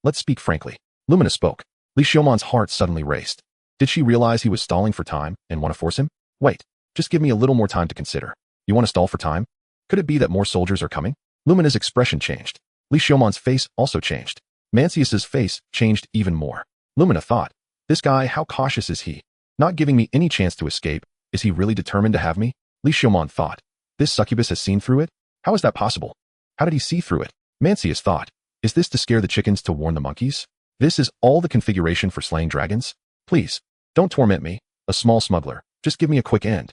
let's speak frankly. Lumina spoke. Li Xiaomon's heart suddenly raced. Did she realize he was stalling for time and want to force him? Wait, just give me a little more time to consider. You want to stall for time? Could it be that more soldiers are coming? Lumina's expression changed. Li Xiaomon's face also changed. Mancius's face changed even more. Lumina thought, this guy, how cautious is he? Not giving me any chance to escape. Is he really determined to have me? Li Xiaomon thought, this succubus has seen through it? How is that possible? How did he see through it? Mancius thought, is this to scare the chickens to warn the monkeys? This is all the configuration for slaying dragons? Please, don't torment me, a small smuggler. Just give me a quick end.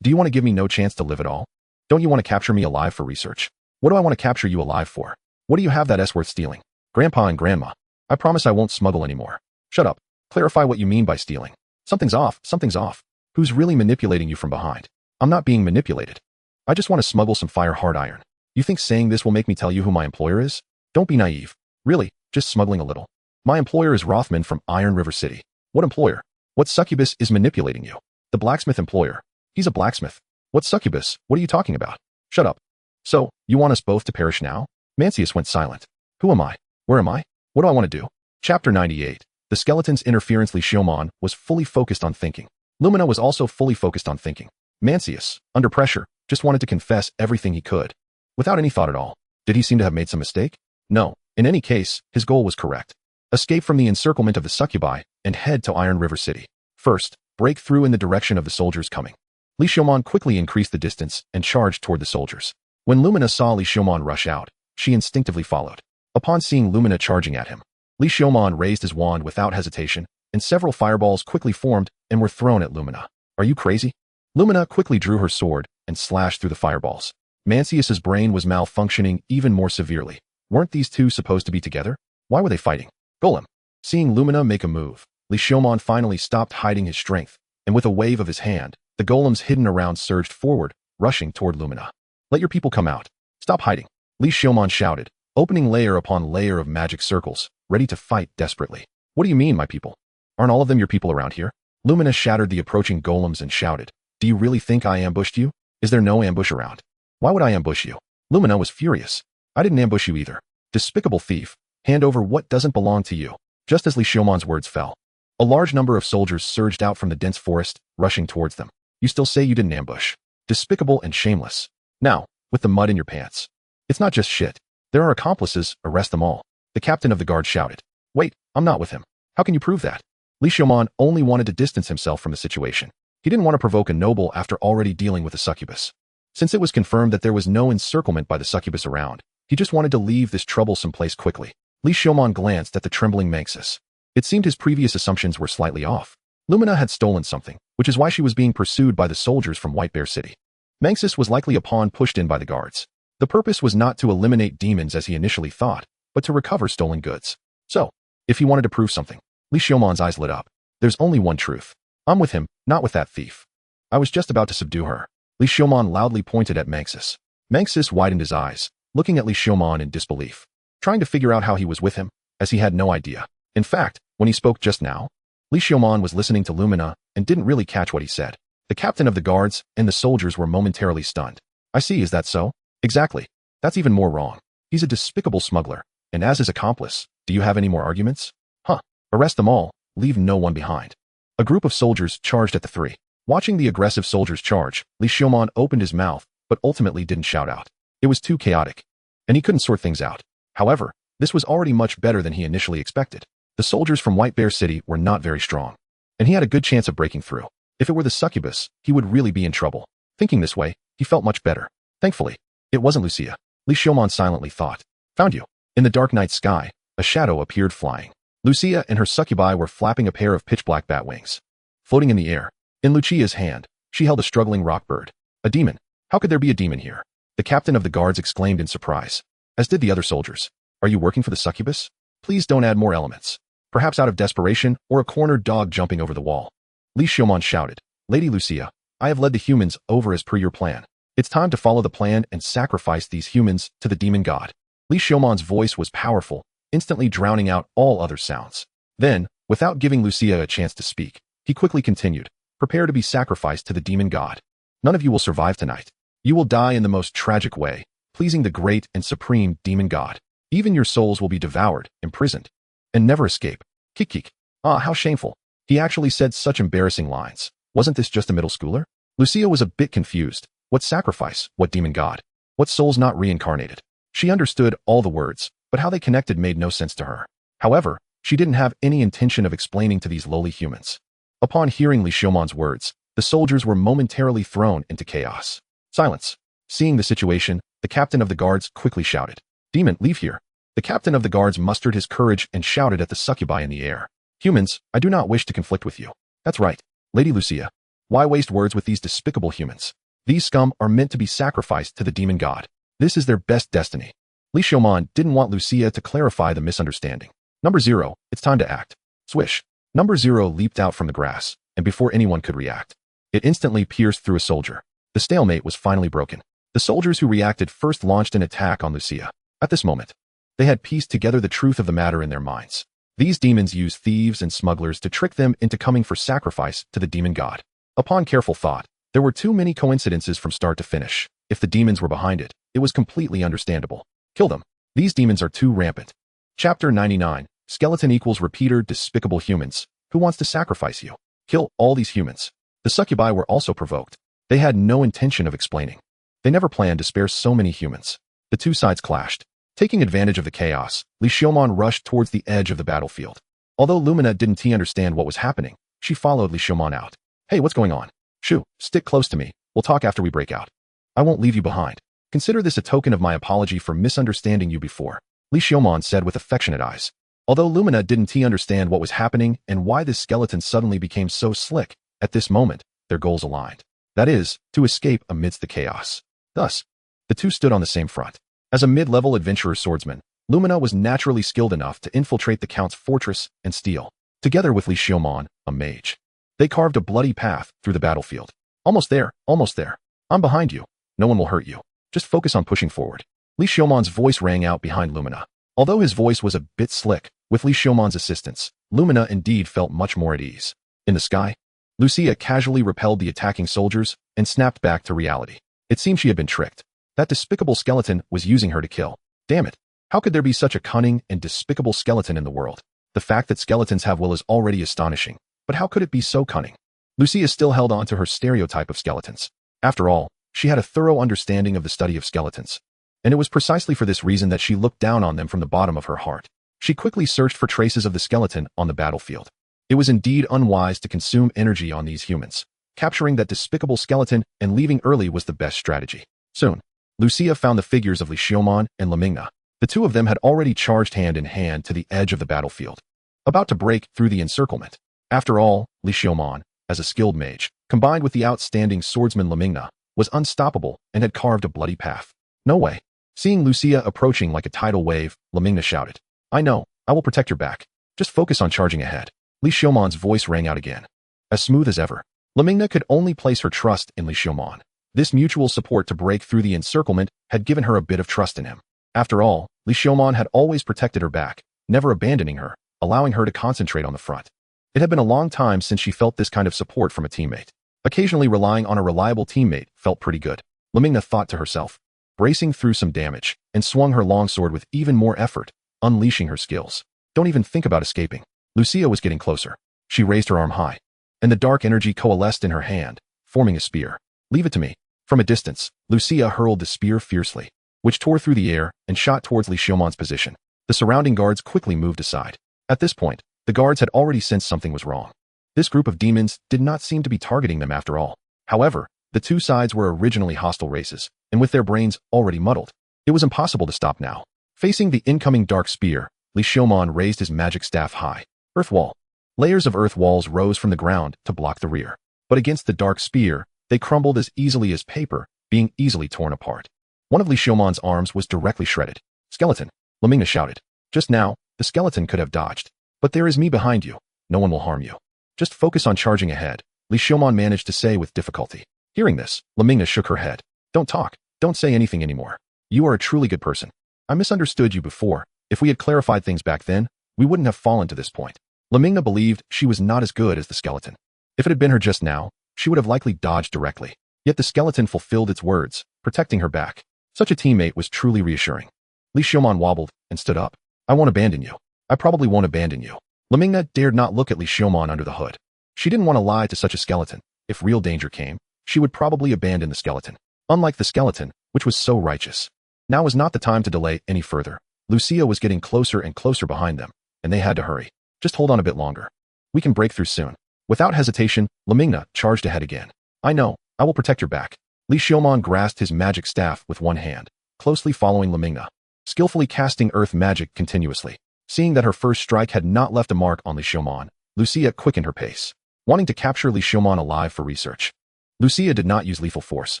Do you want to give me no chance to live at all? Don't you want to capture me alive for research? What do I want to capture you alive for? What do you have that is worth stealing? Grandpa and Grandma, I promise I won't smuggle anymore. Shut up. Clarify what you mean by stealing. Something's off, something's off. Who's really manipulating you from behind? I'm not being manipulated. I just want to smuggle some fire hard iron. You think saying this will make me tell you who my employer is? Don't be naive. Really, just smuggling a little. My employer is Rothman from Iron River City. What employer? What succubus is manipulating you? The blacksmith employer. He's a blacksmith. What succubus? What are you talking about? Shut up. So, you want us both to perish now? Mancius went silent. Who am I? Where am I? What do I want to do? Chapter 98. The skeleton's interference. Li Xiaomon was fully focused on thinking. Lumina was also fully focused on thinking. Mancius, under pressure, just wanted to confess everything he could. Without any thought at all. Did he seem to have made some mistake? No. In any case, his goal was correct. Escape from the encirclement of the succubi and head to Iron River City. First, break through in the direction of the soldiers coming. Li Xiaomon quickly increased the distance and charged toward the soldiers. When Lumina saw Li Xiaomon rush out, she instinctively followed. Upon seeing Lumina charging at him, Li Xiaomon raised his wand without hesitation, and several fireballs quickly formed and were thrown at Lumina. Are you crazy? Lumina quickly drew her sword and slashed through the fireballs. Mancius's brain was malfunctioning even more severely. Weren't these two supposed to be together? Why were they fighting? Golem. Seeing Lumina make a move, Li Xiaomon finally stopped hiding his strength, and with a wave of his hand, the golems hidden around surged forward, rushing toward Lumina. Let your people come out. Stop hiding. Li Xiaomon shouted, opening layer upon layer of magic circles, ready to fight desperately. What do you mean, my people? Aren't all of them your people around here? Lumina shattered the approaching golems and shouted, do you really think I ambushed you? Is there no ambush around? Why would I ambush you? Lumina was furious. I didn't ambush you either. Despicable thief. Hand over what doesn't belong to you. Just as Li Xiaomon's words fell, a large number of soldiers surged out from the dense forest, rushing towards them. You still say you didn't ambush. Despicable and shameless. Now, with the mud in your pants. It's not just shit. There are accomplices, arrest them all. The captain of the guard shouted. Wait, I'm not with him. How can you prove that? Li Xiaomon only wanted to distance himself from the situation. He didn't want to provoke a noble after already dealing with the succubus. Since it was confirmed that there was no encirclement by the succubus around, he just wanted to leave this troublesome place quickly. Li Xiaomon glanced at the trembling Mancius. It seemed his previous assumptions were slightly off. Lumina had stolen something, which is why she was being pursued by the soldiers from White Bear City. Mancius was likely a pawn pushed in by the guards. The purpose was not to eliminate demons as he initially thought, but to recover stolen goods. So, if he wanted to prove something, Li Xiaomon's eyes lit up. There's only one truth. I'm with him, not with that thief. I was just about to subdue her. Li Xiaomon loudly pointed at Mancius. Mancius widened his eyes, looking at Li Xiaomon in disbelief, trying to figure out how he was with him, as he had no idea. In fact, when he spoke just now, Li Xiaomon was listening to Lumina and didn't really catch what he said. The captain of the guards and the soldiers were momentarily stunned. I see, is that so? Exactly. That's even more wrong. He's a despicable smuggler, and as his accomplice, do you have any more arguments? Huh. Arrest them all, leave no one behind. A group of soldiers charged at the three. Watching the aggressive soldiers charge, Li Xiaomon opened his mouth, but ultimately didn't shout out. It was too chaotic, and he couldn't sort things out. However, this was already much better than he initially expected. The soldiers from White Bear City were not very strong, and he had a good chance of breaking through. If it were the succubus, he would really be in trouble. Thinking this way, he felt much better. Thankfully, it wasn't Lucia. Li Xiaomon silently thought. Found you. In the dark night sky, a shadow appeared flying. Lucia and her succubi were flapping a pair of pitch-black bat wings. Floating in the air, in Lucia's hand, she held a struggling rock bird. A demon. How could there be a demon here? The captain of the guards exclaimed in surprise, as did the other soldiers. Are you working for the succubus? Please don't add more elements. Perhaps out of desperation or a cornered dog jumping over the wall. Li Xiaomon shouted, Lady Lucia, I have led the humans over as per your plan. It's time to follow the plan and sacrifice these humans to the demon god. Li Xiaomon's voice was powerful, instantly drowning out all other sounds. Then, without giving Lucia a chance to speak, he quickly continued, prepare to be sacrificed to the demon god. None of you will survive tonight. You will die in the most tragic way, pleasing the great and supreme demon god. Even your souls will be devoured, imprisoned, and never escape. Kik. Ah, how shameful. He actually said such embarrassing lines. Wasn't this just a middle schooler? Lucia was a bit confused. What sacrifice? What demon god? What souls not reincarnated? She understood all the words, but how they connected made no sense to her. However, she didn't have any intention of explaining to these lowly humans. Upon hearing Li Xiaomon's words, the soldiers were momentarily thrown into chaos. Silence. Seeing the situation, the captain of the guards quickly shouted, Demon, leave here. The captain of the guards mustered his courage and shouted at the succubi in the air. Humans, I do not wish to conflict with you. That's right. Lady Lucia. Why waste words with these despicable humans? These scum are meant to be sacrificed to the demon god. This is their best destiny. Li Xiaomon didn't want Lucia to clarify the misunderstanding. Number 0, it's time to act. Swish. Number 0 leaped out from the grass, and before anyone could react, it instantly pierced through a soldier. The stalemate was finally broken. The soldiers who reacted first launched an attack on Lucia. At this moment, they had pieced together the truth of the matter in their minds. These demons use thieves and smugglers to trick them into coming for sacrifice to the demon god. Upon careful thought, there were too many coincidences from start to finish. If the demons were behind it, it was completely understandable. Kill them. These demons are too rampant. Chapter 99. Skeleton equals repeater despicable humans. Who wants to sacrifice you? Kill all these humans. The succubi were also provoked. They had no intention of explaining. They never planned to spare so many humans. The two sides clashed. Taking advantage of the chaos, Li Xiaomon rushed towards the edge of the battlefield. Although Lumina didn't understand what was happening, she followed Li Xiaomon out. Hey, what's going on? Shoo, stick close to me. We'll talk after we break out. I won't leave you behind. Consider this a token of my apology for misunderstanding you before, Li Xiaomon said with affectionate eyes. Although Lumina didn't understand what was happening and why this skeleton suddenly became so slick, at this moment, their goals aligned. That is, to escape amidst the chaos. Thus, the two stood on the same front. As a mid-level adventurer swordsman, Lumina was naturally skilled enough to infiltrate the Count's fortress and steal. Together with Li Xiaomon, a mage, they carved a bloody path through the battlefield. Almost there, almost there. I'm behind you. No one will hurt you. Just focus on pushing forward. Li Xiaomon's voice rang out behind Lumina. Although his voice was a bit slick, with Li Xiaomon's assistance, Lumina indeed felt much more at ease. In the sky, Lucia casually repelled the attacking soldiers and snapped back to reality. It seemed she had been tricked. That despicable skeleton was using her to kill. Damn it. How could there be such a cunning and despicable skeleton in the world? The fact that skeletons have will is already astonishing, but how could it be so cunning? Lucia still held on to her stereotype of skeletons. After all, she had a thorough understanding of the study of skeletons. And it was precisely for this reason that she looked down on them from the bottom of her heart. She quickly searched for traces of the skeleton on the battlefield. It was indeed unwise to consume energy on these humans. Capturing that despicable skeleton and leaving early was the best strategy. Soon, Lucia found the figures of Li Xiaomon and Lamingna. The two of them had already charged hand in hand to the edge of the battlefield, about to break through the encirclement. After all, Li Xiaomon, as a skilled mage, combined with the outstanding swordsman Lamingna, was unstoppable and had carved a bloody path. No way. Seeing Lucia approaching like a tidal wave, Lamingna shouted, I know, I will protect your back. Just focus on charging ahead. Li Xiaomon's voice rang out again. As smooth as ever. Lamingna could only place her trust in Li Xiaomon. This mutual support to break through the encirclement had given her a bit of trust in him. After all, Li Xiaomon had always protected her back, never abandoning her, allowing her to concentrate on the front. It had been a long time since she felt this kind of support from a teammate. Occasionally relying on a reliable teammate felt pretty good. Lamingna thought to herself, bracing through some damage, and swung her longsword with even more effort, unleashing her skills. Don't even think about escaping. Lucia was getting closer. She raised her arm high, and the dark energy coalesced in her hand, forming a spear. Leave it to me. From a distance, Lucia hurled the spear fiercely, which tore through the air and shot towards Li Xiaomon's position. The surrounding guards quickly moved aside. At this point, the guards had already sensed something was wrong. This group of demons did not seem to be targeting them after all. However, the two sides were originally hostile races, and with their brains already muddled, it was impossible to stop now. Facing the incoming dark spear, Li Xiaomon raised his magic staff high. Earth wall. Layers of earth walls rose from the ground to block the rear. But against the dark spear, they crumbled as easily as paper, being easily torn apart. One of Li Xiaomon's arms was directly shredded. Skeleton, Lamingna shouted. Just now, the skeleton could have dodged. But there is me behind you. No one will harm you. Just focus on charging ahead, Li Xiaomon managed to say with difficulty. Hearing this, Lamingna shook her head. Don't talk. Don't say anything anymore. You are a truly good person. I misunderstood you before. If we had clarified things back then, we wouldn't have fallen to this point. Lamingna believed she was not as good as the skeleton. If it had been her just now, she would have likely dodged directly. Yet the skeleton fulfilled its words, protecting her back. Such a teammate was truly reassuring. Li Xiaomon wobbled and stood up. I won't abandon you. I probably won't abandon you. Lamingna dared not look at Li Xiaomon under the hood. She didn't want to lie to such a skeleton. If real danger came, she would probably abandon the skeleton. Unlike the skeleton, which was so righteous. Now was not the time to delay any further. Lucia was getting closer and closer behind them, and they had to hurry. Just hold on a bit longer. We can break through soon. Without hesitation, Lamingna charged ahead again. I know, I will protect your back. Li Xiaomon grasped his magic staff with one hand, closely following Lamingna, skillfully casting earth magic continuously. Seeing that her first strike had not left a mark on Li Xiaomon, Lucia quickened her pace, wanting to capture Li Xiaomon alive for research. Lucia did not use lethal force.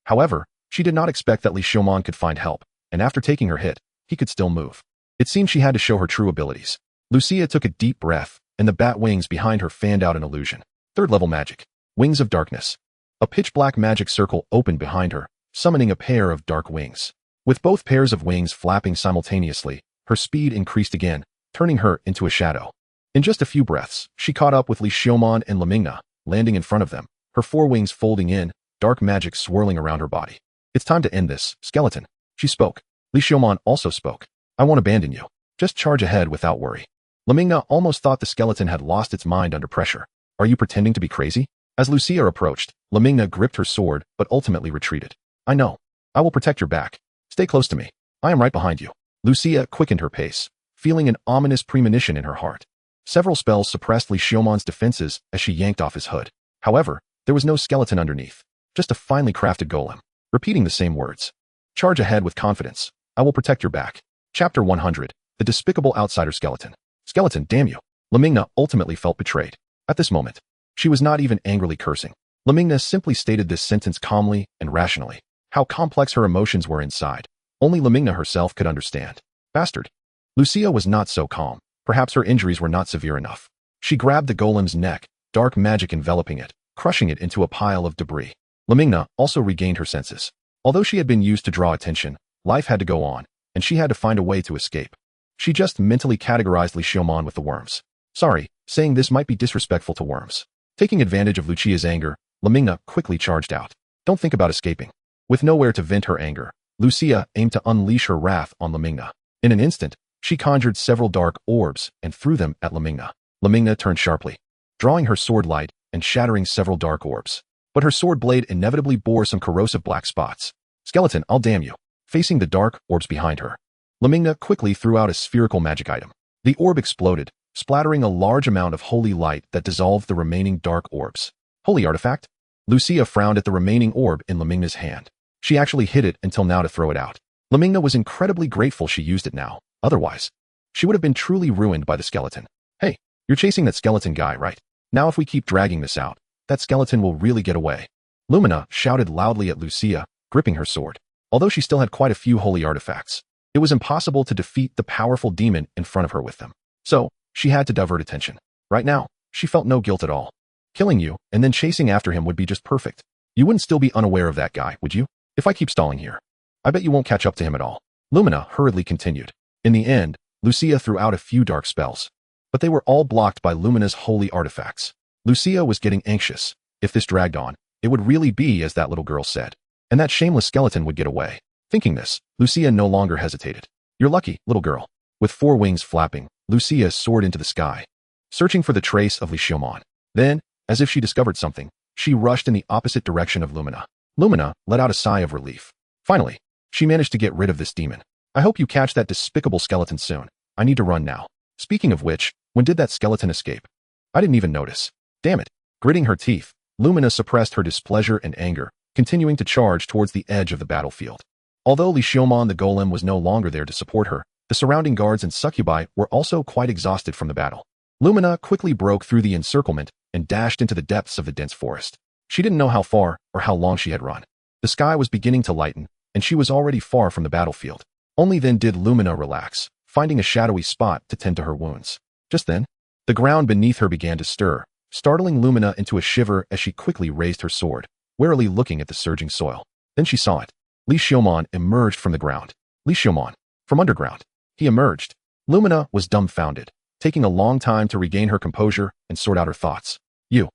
However, she did not expect that Li Xiaomon could find help, and after taking her hit, he could still move. It seemed she had to show her true abilities. Lucia took a deep breath, and the bat wings behind her fanned out an illusion. Third-level magic. Wings of darkness. A pitch-black magic circle opened behind her, summoning a pair of dark wings. With both pairs of wings flapping simultaneously, her speed increased again, turning her into a shadow. In just a few breaths, she caught up with Li Xiaomon and Lamingna, landing in front of them, her forewings folding in, dark magic swirling around her body. It's time to end this, skeleton. She spoke. Li Xiaomon also spoke. I won't abandon you. Just charge ahead without worry. Lamigna almost thought the skeleton had lost its mind under pressure. Are you pretending to be crazy? As Lucia approached, Lamigna gripped her sword but ultimately retreated. I know. I will protect your back. Stay close to me. I am right behind you. Lucia quickened her pace, feeling an ominous premonition in her heart. Several spells suppressed Li Xiumon's defenses as she yanked off his hood. However, there was no skeleton underneath, just a finely crafted golem, repeating the same words. Charge ahead with confidence. I will protect your back. Chapter 100. The Despicable Outsider Skeleton. Skeleton, damn you. Lamigna ultimately felt betrayed. At this moment, she was not even angrily cursing. Lamigna simply stated this sentence calmly and rationally. How complex her emotions were inside, only Lamigna herself could understand. Bastard. Lucia was not so calm. Perhaps her injuries were not severe enough. She grabbed the golem's neck, dark magic enveloping it, crushing it into a pile of debris. Lamigna also regained her senses. Although she had been used to draw attention, life had to go on, and she had to find a way to escape. She just mentally categorized Li Xiumon with the worms. Sorry, saying this might be disrespectful to worms. Taking advantage of Lucia's anger, Lamigna quickly charged out. Don't think about escaping. With nowhere to vent her anger, Lucia aimed to unleash her wrath on Lamigna. In an instant, she conjured several dark orbs and threw them at Lamigna. Lamigna turned sharply, drawing her sword light and shattering several dark orbs. But her sword blade inevitably bore some corrosive black spots. Skeleton, I'll damn you. Facing the dark orbs behind her, Lamigna quickly threw out a spherical magic item. The orb exploded, splattering a large amount of holy light that dissolved the remaining dark orbs. Holy artifact? Lucia frowned at the remaining orb in Lamigna's hand. She actually hid it until now to throw it out. Lamigna was incredibly grateful she used it now. Otherwise, she would have been truly ruined by the skeleton. Hey, you're chasing that skeleton guy, right? Now if we keep dragging this out, that skeleton will really get away. Lumina shouted loudly at Lucia, gripping her sword. Although she still had quite a few holy artifacts, it was impossible to defeat the powerful demon in front of her with them. So, she had to divert attention. Right now, she felt no guilt at all. Killing you and then chasing after him would be just perfect. You wouldn't still be unaware of that guy, would you? If I keep stalling here, I bet you won't catch up to him at all. Lumina hurriedly continued. In the end, Lucia threw out a few dark spells, but they were all blocked by Lumina's holy artifacts. Lucia was getting anxious. If this dragged on, it would really be as that little girl said, and that shameless skeleton would get away. Thinking this, Lucia no longer hesitated. You're lucky, little girl. With 4 wings flapping, Lucia soared into the sky, searching for the trace of Li Xiumon. Then, as if she discovered something, she rushed in the opposite direction of Lumina. Lumina let out a sigh of relief. Finally, she managed to get rid of this demon. I hope you catch that despicable skeleton soon. I need to run now. Speaking of which, when did that skeleton escape? I didn't even notice. Damn it. Gritting her teeth, Lumina suppressed her displeasure and anger, continuing to charge towards the edge of the battlefield. Although Li Xiumon the golem was no longer there to support her, the surrounding guards and succubi were also quite exhausted from the battle. Lumina quickly broke through the encirclement and dashed into the depths of the dense forest. She didn't know how far or how long she had run. The sky was beginning to lighten, and she was already far from the battlefield. Only then did Lumina relax, finding a shadowy spot to tend to her wounds. Just then, the ground beneath her began to stir, startling Lumina into a shiver as she quickly raised her sword, warily looking at the surging soil. Then she saw it. Li Xiumon emerged from the ground. Li Xiumon. From underground. He emerged. Lumina was dumbfounded, taking a long time to regain her composure and sort out her thoughts. You.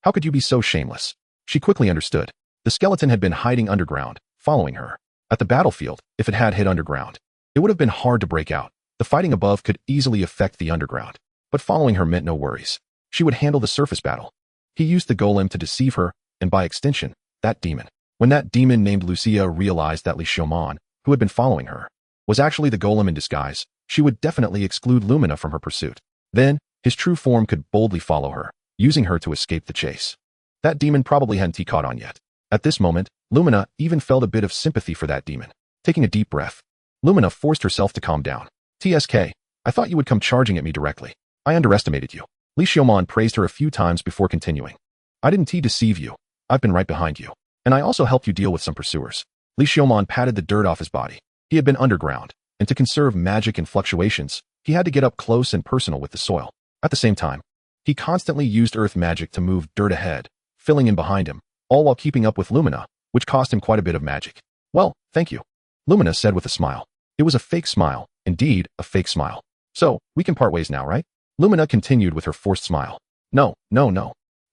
How could you be so shameless? She quickly understood. The skeleton had been hiding underground, following her. At the battlefield, if it had hit underground, it would have been hard to break out. The fighting above could easily affect the underground, but following her meant no worries. She would handle the surface battle. He used the golem to deceive her, and by extension, that demon. When that demon named Lucia realized that Li Xiumon, who had been following her, was actually the golem in disguise, she would definitely exclude Lumina from her pursuit. Then, his true form could boldly follow her, using her to escape the chase. That demon probably hadn't caught on yet. At this moment, Lumina even felt a bit of sympathy for that demon. Taking a deep breath, Lumina forced herself to calm down. TSK, I thought you would come charging at me directly. I underestimated you. Li Xiumon praised her a few times before continuing. I didn't deceive you. I've been right behind you. And I also helped you deal with some pursuers. Li Xiumon patted the dirt off his body. He had been underground, and to conserve magic and fluctuations, he had to get up close and personal with the soil. At the same time, he constantly used earth magic to move dirt ahead, filling in behind him, all while keeping up with Lumina, which cost him quite a bit of magic. Well, thank you, Lumina said with a smile. It was a fake smile, indeed, a fake smile. So, we can part ways now, right? Lumina continued with her forced smile. No.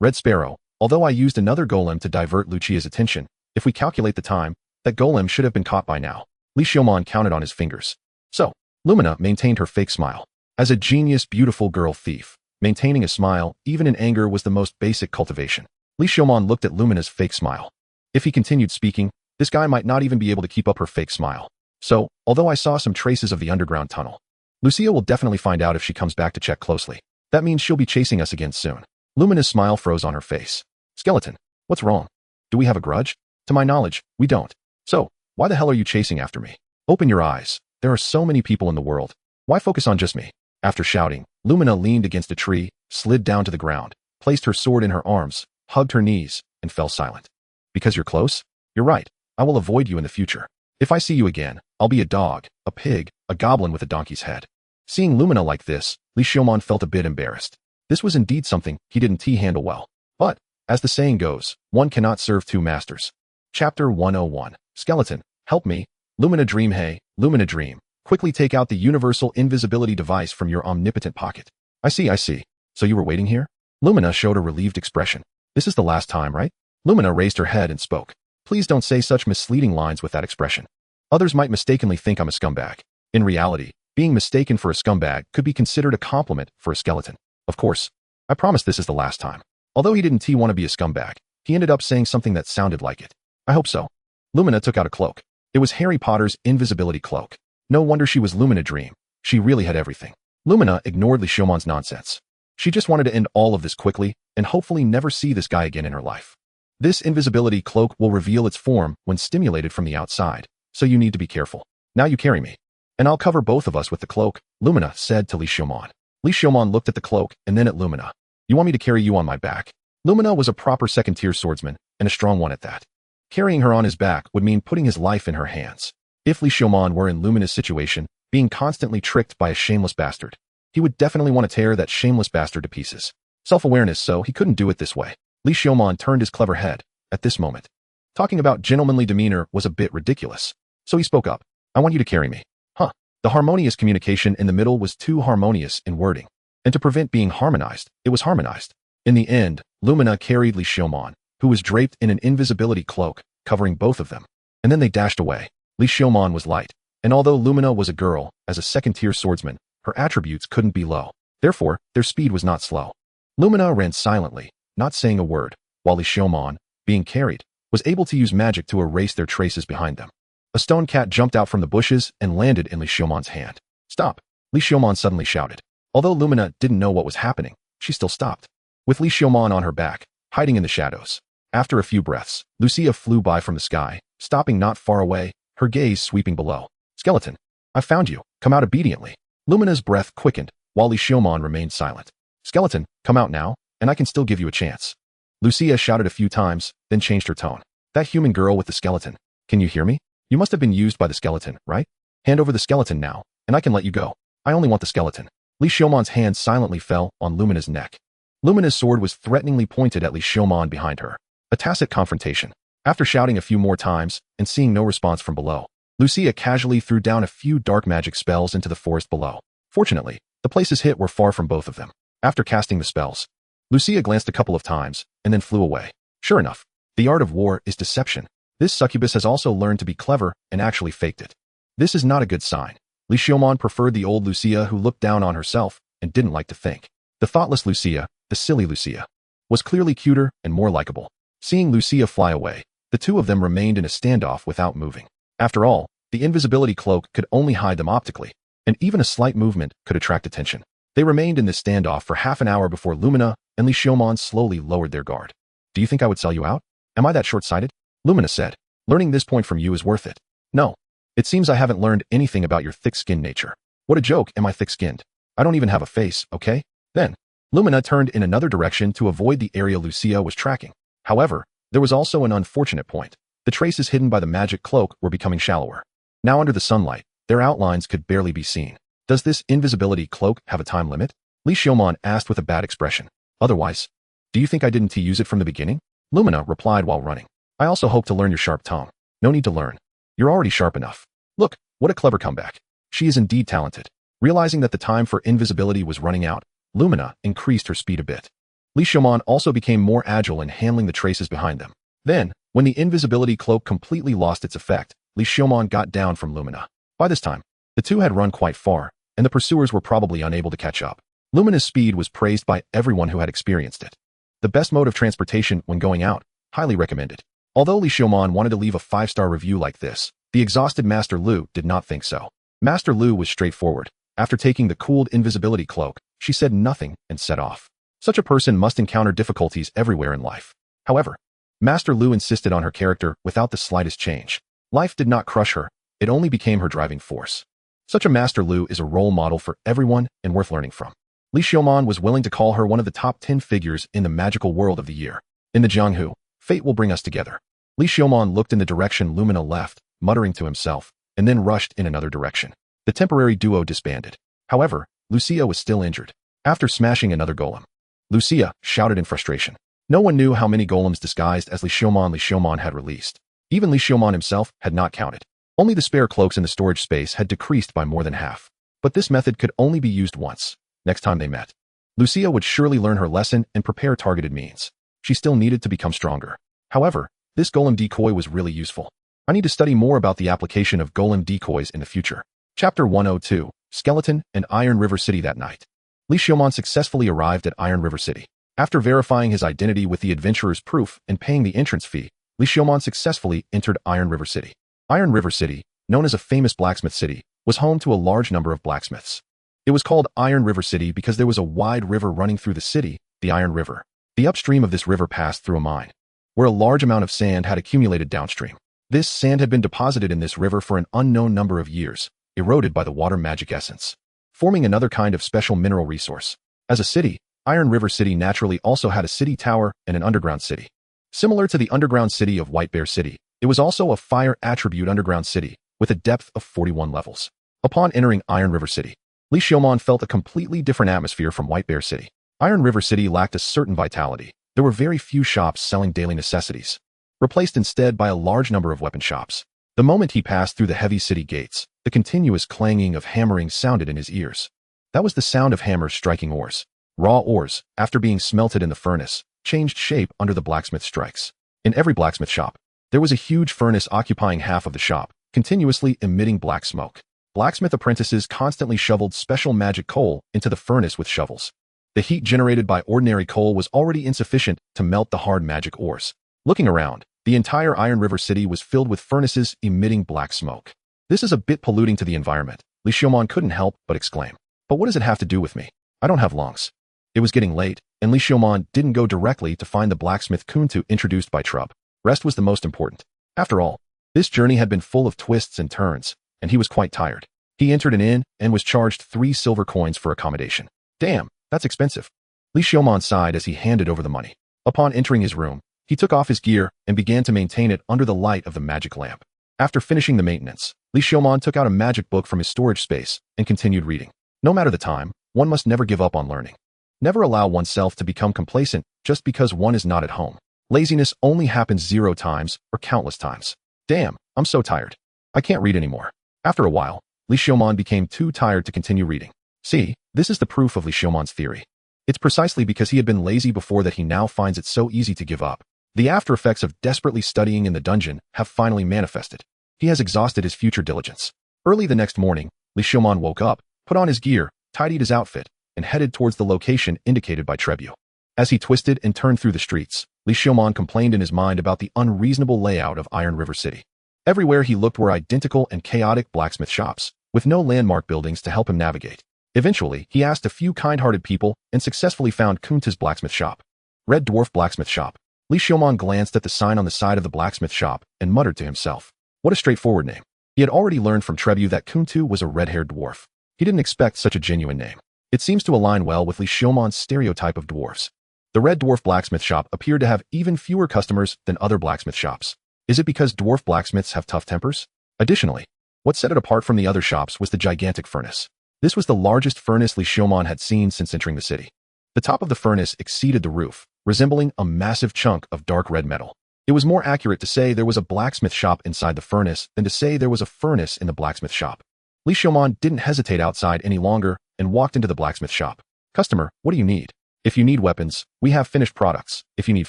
Red Sparrow, although I used another golem to divert Lucia's attention, if we calculate the time, that golem should have been caught by now. Li Xiumon counted on his fingers. So, Lumina maintained her fake smile. As a genius, beautiful girl thief, maintaining a smile, even in anger, was the most basic cultivation. Li Xiaomon looked at Lumina's fake smile. If he continued speaking, this guy might not even be able to keep up her fake smile. So, although I saw some traces of the underground tunnel, Lucia will definitely find out if she comes back to check closely. That means she'll be chasing us again soon. Lumina's smile froze on her face. Skeleton, what's wrong? Do we have a grudge? To my knowledge, we don't. So, why the hell are you chasing after me? Open your eyes. There are so many people in the world. Why focus on just me? After shouting, Lumina leaned against a tree, slid down to the ground, placed her sword in her arms, hugged her knees, and fell silent. Because you're close? You're right. I will avoid you in the future. If I see you again, I'll be a dog, a pig, a goblin with a donkey's head. Seeing Lumina like this, Li Xiaomon felt a bit embarrassed. This was indeed something he didn't handle well. But, as the saying goes, one cannot serve two masters. Chapter 101. Skeleton, help me. Lumina dream. Hey, Lumina dream. Quickly take out the universal invisibility device from your omnipotent pocket. I see. So you were waiting here? Lumina showed a relieved expression. This is the last time, right? Lumina raised her head and spoke. Please don't say such misleading lines with that expression. Others might mistakenly think I'm a scumbag. In reality, being mistaken for a scumbag could be considered a compliment for a skeleton. Of course, I promise this is the last time. Although he didn't want to be a scumbag, he ended up saying something that sounded like it. I hope so. Lumina took out a cloak. It was Harry Potter's invisibility cloak. No wonder she was Lumina Dream. She really had everything. Lumina ignored Li Xiaomon's nonsense. She just wanted to end all of this quickly and hopefully never see this guy again in her life. This invisibility cloak will reveal its form when stimulated from the outside, so you need to be careful. Now you carry me. And I'll cover both of us with the cloak, Lumina said to Li Xiaomon. Li Xiaomon looked at the cloak and then at Lumina. You want me to carry you on my back? Lumina was a proper second-tier swordsman, and a strong one at that. Carrying her on his back would mean putting his life in her hands. If Li Xiaomon were in Lumina's situation, being constantly tricked by a shameless bastard, he would definitely want to tear that shameless bastard to pieces. Self-awareness, so he couldn't do it this way. Li Xiaomon turned his clever head at this moment. Talking about gentlemanly demeanor was a bit ridiculous. So he spoke up. I want you to carry me. Huh. The harmonious communication in the middle was too harmonious in wording. And to prevent being harmonized, it was harmonized. In the end, Lumina carried Li Xiaomon, who was draped in an invisibility cloak, covering both of them. And then they dashed away. Li Xiaomon was light. And although Lumina was a girl, as a second-tier swordsman, her attributes couldn't be low. Therefore, their speed was not slow. Lumina ran silently, not saying a word, while Li Xiaomon, being carried, was able to use magic to erase their traces behind them. A stone cat jumped out from the bushes and landed in Li Xiaomon's hand. Stop! Li Xiaomon suddenly shouted. Although Lumina didn't know what was happening, she still stopped. With Li Xiaomon on her back, hiding in the shadows. After a few breaths, Lucia flew by from the sky, stopping not far away, her gaze sweeping below. Skeleton, I found you. Come out obediently. Lumina's breath quickened, while Li Xiaomon remained silent. Skeleton, come out now, and I can still give you a chance. Lucia shouted a few times, then changed her tone. That human girl with the skeleton. Can you hear me? You must have been used by the skeleton, right? Hand over the skeleton now, and I can let you go. I only want the skeleton. Li Xiaomon's hand silently fell on Lumina's neck. Lumina's sword was threateningly pointed at Li Xiaomon behind her. A tacit confrontation. After shouting a few more times and seeing no response from below, Lucia casually threw down a few dark magic spells into the forest below. Fortunately, the places hit were far from both of them. After casting the spells, Lucia glanced a couple of times and then flew away. Sure enough, the art of war is deception. This succubus has also learned to be clever and actually faked it. This is not a good sign. Li Xiaomon preferred the old Lucia who looked down on herself and didn't like to think. The thoughtless Lucia, the silly Lucia, was clearly cuter and more likable. Seeing Lucia fly away, the two of them remained in a standoff without moving. After all, the invisibility cloak could only hide them optically, and even a slight movement could attract attention. They remained in this standoff for half an hour before Lumina and Li Xiaomon slowly lowered their guard. Do you think I would sell you out? Am I that short-sighted? Lumina said. Learning this point from you is worth it. No. It seems I haven't learned anything about your thick-skinned nature. What a joke, am I thick-skinned? I don't even have a face, okay? Then, Lumina turned in another direction to avoid the area Lucia was tracking. However, there was also an unfortunate point. The traces hidden by the magic cloak were becoming shallower. Now under the sunlight, their outlines could barely be seen. Does this invisibility cloak have a time limit? Li Xiaomon asked with a bad expression. Otherwise, do you think I didn't use it from the beginning? Lumina replied while running. I also hope to learn your sharp tongue. No need to learn. You're already sharp enough. Look, what a clever comeback. She is indeed talented. Realizing that the time for invisibility was running out, Lumina increased her speed a bit. Li Xiaomon also became more agile in handling the traces behind them. Then, when the invisibility cloak completely lost its effect, Li Xiaomon got down from Lumina. By this time, The two had run quite far, and the pursuers were probably unable to catch up. Lumina's speed was praised by everyone who had experienced it. The best mode of transportation when going out, highly recommended. Although Li Xiaoman wanted to leave a 5-star review like this, the exhausted Master Lu did not think so. Master Lu was straightforward. After taking the cooled invisibility cloak, she said nothing and set off. Such a person must encounter difficulties everywhere in life. However, Master Lu insisted on her character without the slightest change. Life did not crush her, it only became her driving force. Such a Master Lu is a role model for everyone and worth learning from. Li Xiaoman was willing to call her one of the top 10 figures in the magical world of the year. In the Jianghu, fate will bring us together. Li Xiaoman looked in the direction Lumina left, muttering to himself, and then rushed in another direction. The temporary duo disbanded. However, Lucia was still injured. After smashing another golem, Lucia shouted in frustration. No one knew how many golems disguised as Li Xiaoman had released. Even Li Xiaoman himself had not counted. Only the spare cloaks in the storage space had decreased by more than half. But this method could only be used once. Next time they met, Lucia would surely learn her lesson and prepare targeted means. She still needed to become stronger. However, this golem decoy was really useful. I need to study more about the application of golem decoys in the future. Chapter 102, Skeleton and Iron River City. That night, Li Xiaoman successfully arrived at Iron River City. After verifying his identity with the adventurer's proof and paying the entrance fee, Li Xiaoman successfully entered Iron River City. Iron River City, known as a famous blacksmith city, was home to a large number of blacksmiths. It was called Iron River City because there was a wide river running through the city, the Iron River. The upstream of this river passed through a mine, where a large amount of sand had accumulated downstream. This sand had been deposited in this river for an unknown number of years, eroded by the water magic essence, forming another kind of special mineral resource. As a city, Iron River City naturally also had a city tower and an underground city. Similar to the underground city of White Bear City, it was also a fire attribute underground city with a depth of 41 levels. Upon entering Iron River City, Li Xiaoman felt a completely different atmosphere from White Bear City. Iron River City lacked a certain vitality. There were very few shops selling daily necessities, replaced instead by a large number of weapon shops. The moment he passed through the heavy city gates, the continuous clanging of hammering sounded in his ears. That was the sound of hammers striking ores. Raw ores, after being smelted in the furnace, changed shape under the blacksmith strikes. In every blacksmith shop, there was a huge furnace occupying half of the shop, continuously emitting black smoke. Blacksmith apprentices constantly shoveled special magic coal into the furnace with shovels. The heat generated by ordinary coal was already insufficient to melt the hard magic ores. Looking around, the entire Iron River City was filled with furnaces emitting black smoke. This is a bit polluting to the environment, Li Xiaoman couldn't help but exclaim. But what does it have to do with me? I don't have lungs. It was getting late, and Li Xiaoman didn't go directly to find the blacksmith Kuntu introduced by Trub. Rest was the most important. After all, this journey had been full of twists and turns, and he was quite tired. He entered an inn and was charged 3 silver coins for accommodation. Damn, that's expensive. Li Xiaoman sighed as he handed over the money. Upon entering his room, he took off his gear and began to maintain it under the light of the magic lamp. After finishing the maintenance, Li Xiaoman took out a magic book from his storage space and continued reading. No matter the time, one must never give up on learning. Never allow oneself to become complacent just because one is not at home. Laziness only happens 0 times or countless times. Damn, I'm so tired. I can't read anymore. After a while, Li Xiaoman became too tired to continue reading. See, this is the proof of Li Xiaoman's theory. It's precisely because he had been lazy before that he now finds it so easy to give up. The after effects of desperately studying in the dungeon have finally manifested. He has exhausted his future diligence. Early the next morning, Li Xiaoman woke up, put on his gear, tidied his outfit, and headed towards the location indicated by Trebuchet. As he twisted and turned through the streets, Li Xiaoman complained in his mind about the unreasonable layout of Iron River City. Everywhere he looked were identical and chaotic blacksmith shops, with no landmark buildings to help him navigate. Eventually, he asked a few kind-hearted people and successfully found Kunta's blacksmith shop. Red Dwarf Blacksmith Shop. Li Xiaoman glanced at the sign on the side of the blacksmith shop and muttered to himself. What a straightforward name. He had already learned from Trebuchet that Kuntu was a red-haired dwarf. He didn't expect such a genuine name. It seems to align well with Li Xiaoman's stereotype of dwarfs. The Red Dwarf Blacksmith Shop appeared to have even fewer customers than other blacksmith shops. Is it because dwarf blacksmiths have tough tempers? Additionally, what set it apart from the other shops was the gigantic furnace. This was the largest furnace Li Xiaoman had seen since entering the city. The top of the furnace exceeded the roof, resembling a massive chunk of dark red metal. It was more accurate to say there was a blacksmith shop inside the furnace than to say there was a furnace in the blacksmith shop. Li Xiaoman didn't hesitate outside any longer and walked into the blacksmith shop. Customer, what do you need? If you need weapons, we have finished products. If you need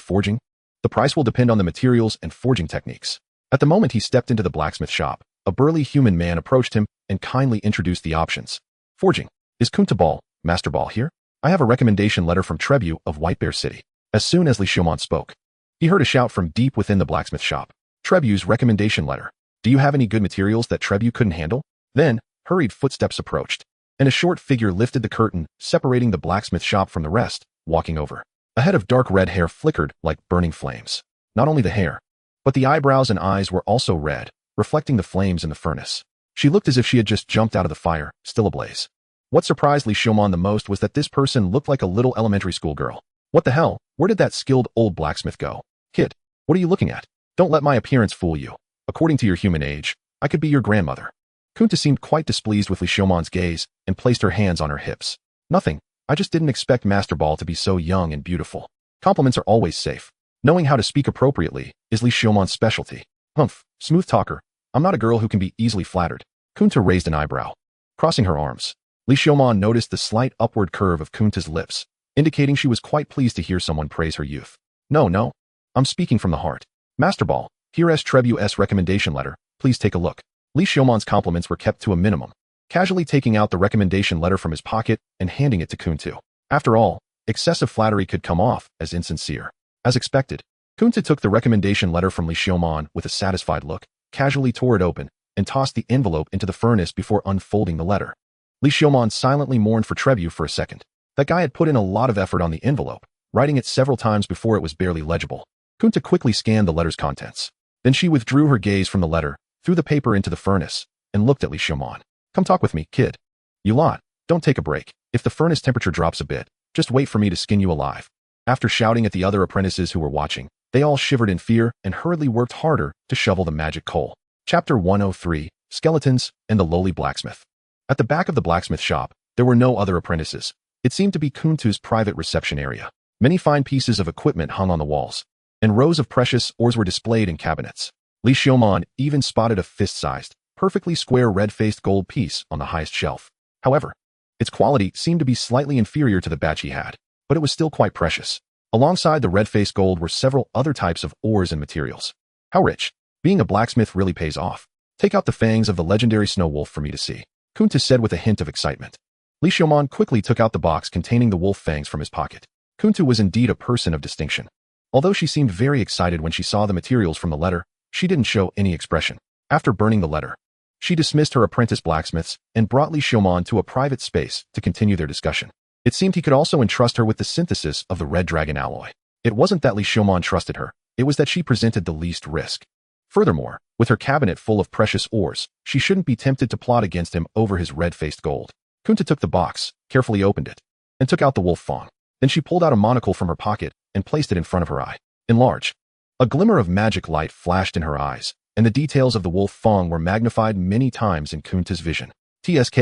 forging, the price will depend on the materials and forging techniques. At the moment he stepped into the blacksmith shop, a burly human man approached him and kindly introduced the options. Forging. Is Kunta Ball, Master Ball here? I have a recommendation letter from Trebu of White Bear City. As soon as Li Xiaomon spoke, he heard a shout from deep within the blacksmith shop. Trebu's recommendation letter. Do you have any good materials that Trebu couldn't handle? Then, hurried footsteps approached, and a short figure lifted the curtain, separating the blacksmith shop from the rest, walking over. A head of dark red hair flickered like burning flames. Not only the hair, but the eyebrows and eyes were also red, reflecting the flames in the furnace. She looked as if she had just jumped out of the fire, still ablaze. What surprised Li Xiaomon the most was that this person looked like a little elementary school girl. What the hell? Where did that skilled old blacksmith go? Kid, what are you looking at? Don't let my appearance fool you. According to your human age, I could be your grandmother. Kunta seemed quite displeased with Li Xiaomon's gaze and placed her hands on her hips. Nothing. I just didn't expect Master Ball to be so young and beautiful. Compliments are always safe. Knowing how to speak appropriately is Li Xiaomon's specialty. Humph, smooth talker. I'm not a girl who can be easily flattered. Kunta raised an eyebrow. Crossing her arms, Li Xiaomon noticed the slight upward curve of Kunta's lips, indicating she was quite pleased to hear someone praise her youth. No. I'm speaking from the heart. Master Ball, here's Trebu's recommendation letter. Please take a look. Li Xiaomon's compliments were kept to a minimum, casually taking out the recommendation letter from his pocket and handing it to Kunta. After all, excessive flattery could come off as insincere. As expected, Kunta took the recommendation letter from Li Xiaomon with a satisfied look, casually tore it open, and tossed the envelope into the furnace before unfolding the letter. Li Xiaomon silently mourned for Trebu for a second. That guy had put in a lot of effort on the envelope, writing it several times before it was barely legible. Kunta quickly scanned the letter's contents. Then she withdrew her gaze from the letter, threw the paper into the furnace, and looked at Li Xiaomon. Come talk with me, kid. You lot, don't take a break. If the furnace temperature drops a bit, just wait for me to skin you alive. After shouting at the other apprentices who were watching, they all shivered in fear and hurriedly worked harder to shovel the magic coal. Chapter 103, Skeletons and the Lowly Blacksmith. At the back of the blacksmith shop, there were no other apprentices. It seemed to be Kunta's private reception area. Many fine pieces of equipment hung on the walls, and rows of precious ores were displayed in cabinets. Li Xiaomon even spotted a fist-sized, perfectly square red-faced gold piece on the highest shelf. However, its quality seemed to be slightly inferior to the batch he had, but it was still quite precious. Alongside the red-faced gold were several other types of ores and materials. How rich! Being a blacksmith really pays off. Take out the fangs of the legendary snow wolf for me to see, Kunta said with a hint of excitement. Li Xiaomon quickly took out the box containing the wolf fangs from his pocket. Kunta was indeed a person of distinction. Although she seemed very excited when she saw the materials from the letter, she didn't show any expression. After burning the letter, she dismissed her apprentice blacksmiths and brought Li Xiaomon to a private space to continue their discussion. It seemed he could also entrust her with the synthesis of the red dragon alloy. It wasn't that Li Xiaomon trusted her, it was that she presented the least risk. Furthermore, with her cabinet full of precious ores, she shouldn't be tempted to plot against him over his red-faced gold. Kunta took the box, carefully opened it, and took out the wolf fang. Then she pulled out a monocle from her pocket and placed it in front of her eye. Enlarge. A glimmer of magic light flashed in her eyes, and the details of the wolf fang were magnified many times in Kunta's vision. TSK.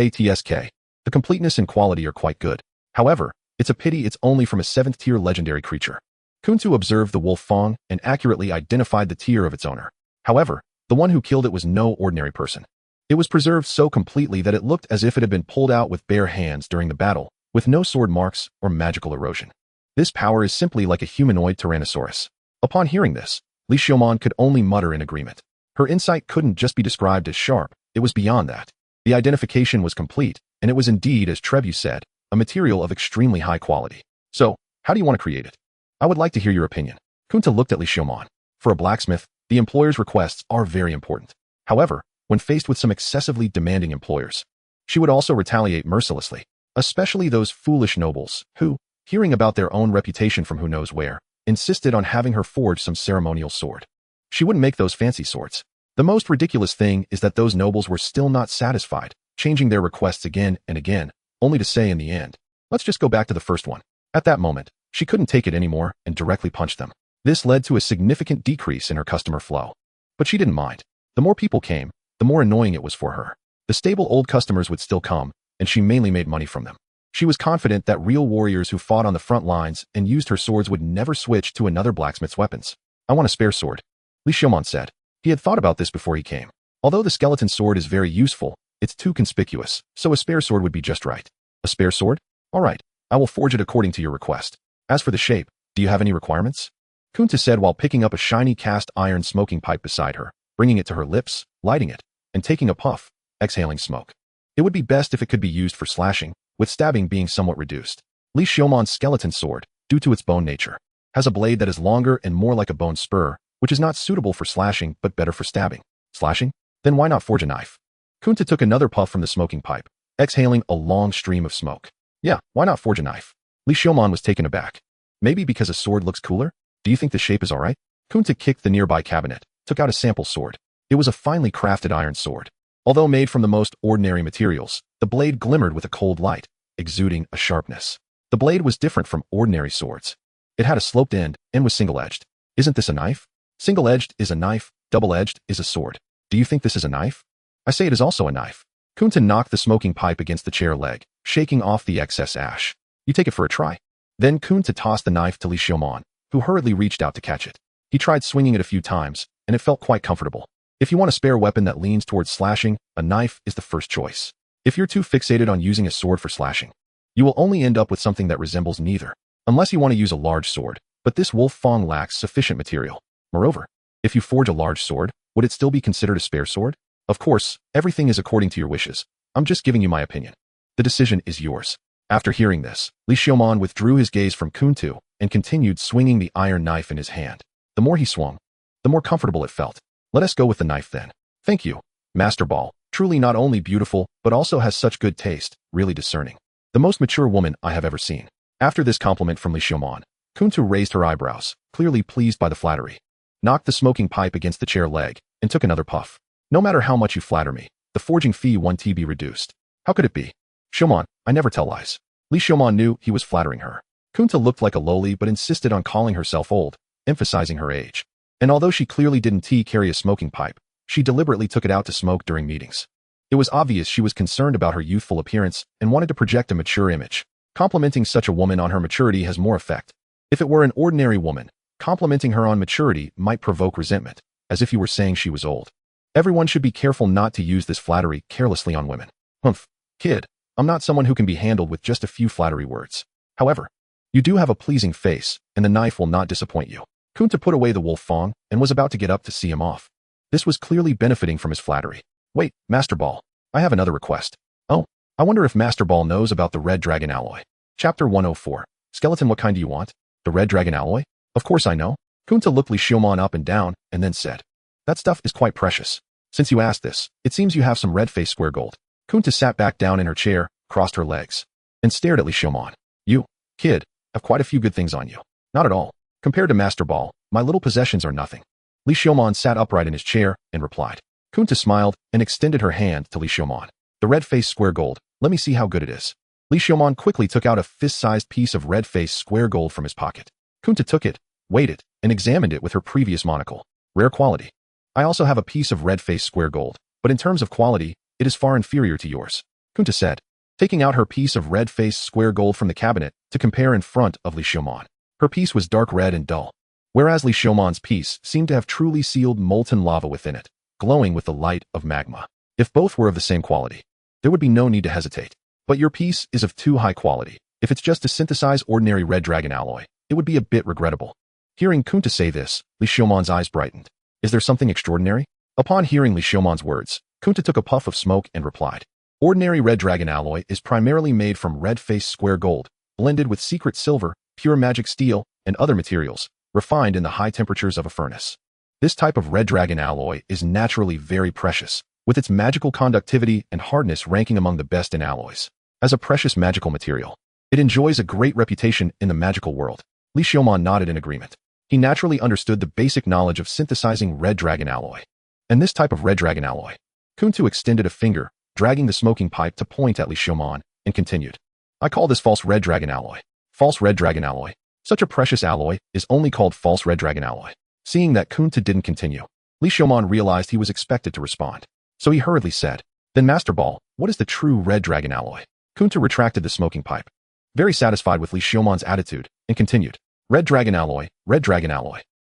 The completeness and quality are quite good. However, it's a pity it's only from a 7th-tier legendary creature. Kunta observed the wolf fang and accurately identified the tier of its owner. However, the one who killed it was no ordinary person. It was preserved so completely that it looked as if it had been pulled out with bare hands during the battle, with no sword marks or magical erosion. This power is simply like a humanoid Tyrannosaurus. Upon hearing this, Li Xiaomon could only mutter in agreement. Her insight couldn't just be described as sharp, it was beyond that. The identification was complete, and it was indeed, as Trebu said, a material of extremely high quality. So, how do you want to create it? I would like to hear your opinion. Kunta looked at Li Xiaomon. For a blacksmith, the employer's requests are very important. However, when faced with some excessively demanding employers, she would also retaliate mercilessly, especially those foolish nobles who, hearing about their own reputation from who knows where, insisted on having her forge some ceremonial sword. She wouldn't make those fancy swords. The most ridiculous thing is that those nobles were still not satisfied, changing their requests again and again, only to say in the end, let's just go back to the first one. At that moment, she couldn't take it anymore and directly punched them. This led to a significant decrease in her customer flow. But she didn't mind. The more people came, the more annoying it was for her. The stable old customers would still come, and she mainly made money from them. She was confident that real warriors who fought on the front lines and used her swords would never switch to another blacksmith's weapons. I want a spare sword, Li Xiaomon said. He had thought about this before he came. Although the skeleton sword is very useful, it's too conspicuous, so a spare sword would be just right. A spare sword? All right, I will forge it according to your request. As for the shape, do you have any requirements? Kunta said while picking up a shiny cast iron smoking pipe beside her, bringing it to her lips, lighting it, and taking a puff. exhaling smoke. It would be best if it could be used for slashing, with stabbing being somewhat reduced. Li Xiumon's skeleton sword, due to its bone nature, has a blade that is longer and more like a bone spur, which is not suitable for slashing but better for stabbing. Slashing? Then why not forge a knife? Kunta took another puff from the smoking pipe, exhaling a long stream of smoke. Yeah, why not forge a knife? Li Xiumon was taken aback. Maybe because a sword looks cooler? Do you think the shape is alright? Kunta kicked the nearby cabinet, took out a sample sword. It was a finely crafted iron sword. Although made from the most ordinary materials, the blade glimmered with a cold light, exuding a sharpness. The blade was different from ordinary swords. It had a sloped end and was single-edged. Isn't this a knife? Single-edged is a knife, double-edged is a sword. Do you think this is a knife? I say it is also a knife. Kunta knocked the smoking pipe against the chair leg, shaking off the excess ash. You take it for a try. Then Kunta tossed the knife to Li Xiumon, who hurriedly reached out to catch it. He tried swinging it a few times, and it felt quite comfortable. If you want a spare weapon that leans towards slashing, a knife is the first choice. If you're too fixated on using a sword for slashing, you will only end up with something that resembles neither, unless you want to use a large sword, but this wolf fang lacks sufficient material. Moreover, if you forge a large sword, would it still be considered a spare sword? Of course, everything is according to your wishes. I'm just giving you my opinion. The decision is yours. After hearing this, Li Xiumon withdrew his gaze from Kunta and continued swinging the iron knife in his hand. The more he swung, the more comfortable it felt. Let us go with the knife then. Thank you, Master Ball. Truly not only beautiful, but also has such good taste, really discerning. The most mature woman I have ever seen. After this compliment from Li Xiumon, Kunta raised her eyebrows, clearly pleased by the flattery, knocked the smoking pipe against the chair leg, and took another puff. No matter how much you flatter me, the forging fee 1T be reduced. How could it be? Xiumon, I never tell lies. Li Xiumon knew he was flattering her. Kunta looked like a lowly but insisted on calling herself old, emphasizing her age. And although she clearly didn't carry a smoking pipe, she deliberately took it out to smoke during meetings. It was obvious she was concerned about her youthful appearance and wanted to project a mature image. Complimenting such a woman on her maturity has more effect. If it were an ordinary woman, complimenting her on maturity might provoke resentment, as if you were saying she was old. Everyone should be careful not to use this flattery carelessly on women. Humph, kid, I'm not someone who can be handled with just a few flattery words. However, you do have a pleasing face, and the knife will not disappoint you. Kunta put away the wolf fang and was about to get up to see him off. This was clearly benefiting from his flattery. Wait, Master Ball, I have another request. Oh, I wonder if Master Ball knows about the Red Dragon alloy. Chapter 104. Skeleton, what kind do you want? The Red Dragon alloy? Of course I know. Kunta looked Li Xiumon up and down and then said, that stuff is quite precious. Since you asked this, it seems you have some red-faced square gold. Kunta sat back down in her chair, crossed her legs, and stared at Li Xiumon. You, kid, have quite a few good things on you. Not at all. Compared to Master Ball, my little possessions are nothing. Li Xiumon sat upright in his chair and replied. Kunta smiled and extended her hand to Li Xiumon. The red-faced square gold, let me see how good it is. Li Xiumon quickly took out a fist-sized piece of red-faced square gold from his pocket. Kunta took it, weighed it, and examined it with her previous monocle. Rare quality. I also have a piece of red-faced square gold, but in terms of quality, it is far inferior to yours, Kunta said, taking out her piece of red-faced square gold from the cabinet to compare in front of Li Xiumon. Her piece was dark red and dull, whereas Li Xiumon's piece seemed to have truly sealed molten lava within it, glowing with the light of magma. If both were of the same quality, there would be no need to hesitate. But your piece is of too high quality. If it's just to synthesize ordinary red dragon alloy, it would be a bit regrettable. Hearing Kunta say this, Li Xiumon's eyes brightened. Is there something extraordinary? Upon hearing Li Xiumon's words, Kunta took a puff of smoke and replied. Ordinary red dragon alloy is primarily made from red-faced square gold, blended with secret silver, pure magic steel, and other materials, refined in the high temperatures of a furnace. This type of red dragon alloy is naturally very precious, with its magical conductivity and hardness ranking among the best in alloys. As a precious magical material, it enjoys a great reputation in the magical world. Li Xiumon nodded in agreement. He naturally understood the basic knowledge of synthesizing red dragon alloy. And this type of red dragon alloy. Kunta extended a finger, dragging the smoking pipe to point at Li Xiumon, and continued. I call this false red dragon alloy. False red dragon alloy. Such a precious alloy is only called false red dragon alloy. Seeing that Kunta didn't continue, Li Xiumon realized he was expected to respond. So he hurriedly said, then Master Ball, what is the true red dragon alloy? Kunta retracted the smoking pipe, very satisfied with Li Xiumon's attitude, and continued. Red dragon alloy,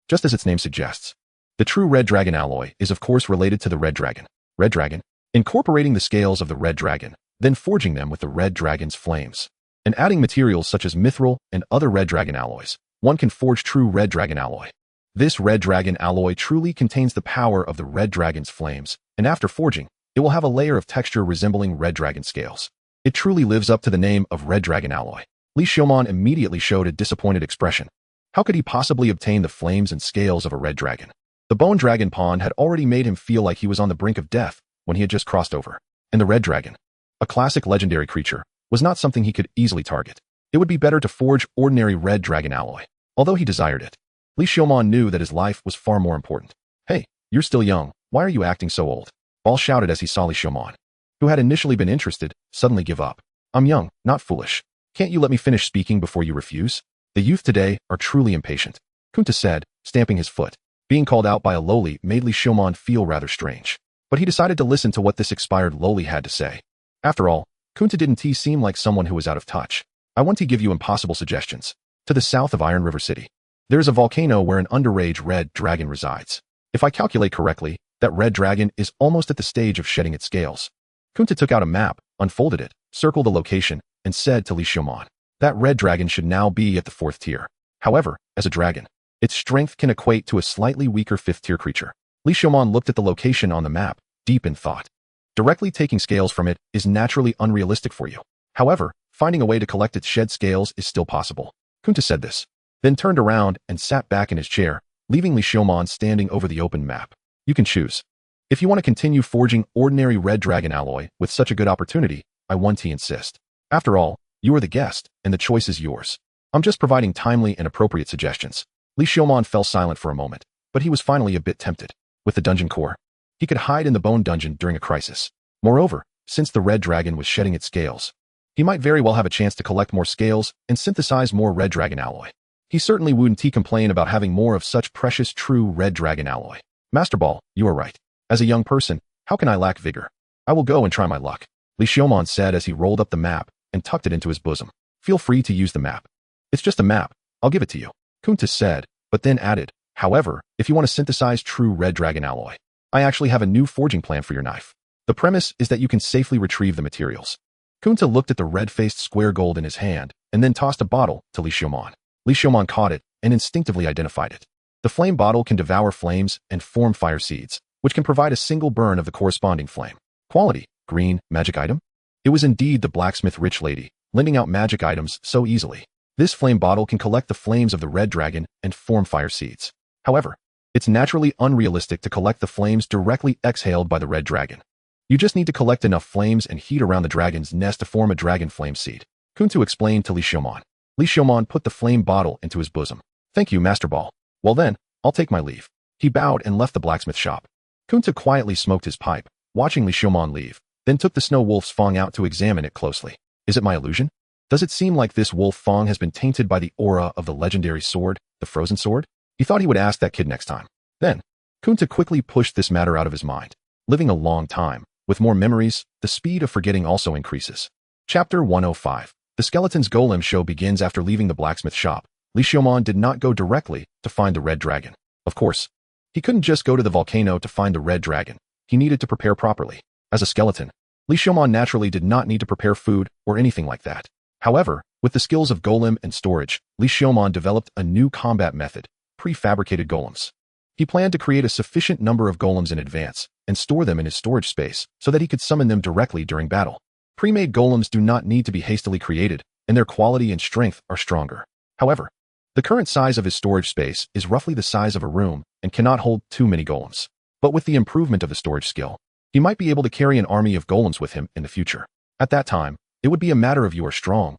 just as its name suggests. The true red dragon alloy is of course related to the red dragon. Red dragon, incorporating the scales of the red dragon, then forging them with the red dragon's flames, and adding materials such as mithril and other red dragon alloys, one can forge true red dragon alloy. This red dragon alloy truly contains the power of the red dragon's flames, and after forging, It will have a layer of texture resembling red dragon scales. It truly lives up to the name of red dragon alloy. Li Xiaomon immediately showed a disappointed expression. How could he possibly obtain the flames and scales of a red dragon? The bone dragon pond had already made him feel like he was on the brink of death when he had just crossed over. And the red dragon, a classic legendary creature, was not something he could easily target. It would be better to forge ordinary red dragon alloy. Although he desired it, Li Xiaomon knew that his life was far more important. Hey, you're still young. Why are you acting so old? Ball shouted as he saw Li Xiaomon, who had initially been interested, suddenly give up. I'm young, not foolish. Can't you let me finish speaking before you refuse? The youth today are truly impatient, Kunta said, stamping his foot. Being called out by a loli made Li Xiaomon feel rather strange. But he decided to listen to what this expired loli had to say. After all, Kunta didn't seem like someone who was out of touch. I want to give you impossible suggestions. To the south of Iron River City, there is a volcano where an underage red dragon resides. If I calculate correctly, that red dragon is almost at the stage of shedding its scales. Kunta took out a map, unfolded it, circled the location, and said to Li Xiaomon, that red dragon should now be at the 4th tier. However, as a dragon, its strength can equate to a slightly weaker 5th tier creature. Li Xiaomon looked at the location on the map, deep in thought. Directly taking scales from it is naturally unrealistic for you. However, finding a way to collect its shed scales is still possible. Kunta said this, then turned around and sat back in his chair, leaving Li Xiaomon standing over the open map. You can choose. If you want to continue forging ordinary red dragon alloy with such a good opportunity, I want to insist. After all, you are the guest, and the choice is yours. I'm just providing timely and appropriate suggestions. Li Xiaomon fell silent for a moment, but he was finally a bit tempted. With the dungeon core, he could hide in the bone dungeon during a crisis. Moreover, since the red dragon was shedding its scales, he might very well have a chance to collect more scales and synthesize more red dragon alloy. He certainly wouldn't complain about having more of such precious true red dragon alloy. Master Ball, you are right. As a young person, how can I lack vigor? I will go and try my luck, Li Xiaomon said as he rolled up the map and tucked it into his bosom. Feel free to use the map. It's just a map. I'll give it to you, Kunta said, but then added, however, if you want to synthesize true red dragon alloy, I actually have a new forging plan for your knife. The premise is that you can safely retrieve the materials. Kunta looked at the red-faced square gold in his hand and then tossed a bottle to Li Xiaomon. Li Xiaomon caught it and instinctively identified it. The flame bottle can devour flames and form fire seeds, which can provide a single burn of the corresponding flame. Quality, green, magic item? It was indeed the blacksmith rich lady, lending out magic items so easily. This flame bottle can collect the flames of the red dragon and form fire seeds. However, it's naturally unrealistic to collect the flames directly exhaled by the red dragon. You just need to collect enough flames and heat around the dragon's nest to form a dragon flame seed. Kunta explained to Li Xiaomon. Li Xiaomon put the flame bottle into his bosom. Thank you, Master Ball. Well then, I'll take my leave. He bowed and left the blacksmith shop. Kunta quietly smoked his pipe, watching Li Xiaomon leave, then took the snow wolf's fang out to examine it closely. Is it my illusion? Does it seem like this wolf fang has been tainted by the aura of the legendary sword, the frozen sword? He thought he would ask that kid next time. Then, Kunta quickly pushed this matter out of his mind. Living a long time, with more memories, the speed of forgetting also increases. Chapter 105. The skeleton's golem show begins after leaving the blacksmith shop. Li Xiaomon did not go directly to find the red dragon. Of course, he couldn't just go to the volcano to find the red dragon. He needed to prepare properly. As a skeleton, Li Xiaomon naturally did not need to prepare food or anything like that. However, with the skills of golem and storage, Li Xiaomon developed a new combat method, prefabricated golems. He planned to create a sufficient number of golems in advance and store them in his storage space so that he could summon them directly during battle. Pre-made golems do not need to be hastily created, and their quality and strength are stronger. However, the current size of his storage space is roughly the size of a room and cannot hold too many golems. But with the improvement of the storage skill, he might be able to carry an army of golems with him in the future. At that time, it would be a matter of you are strong.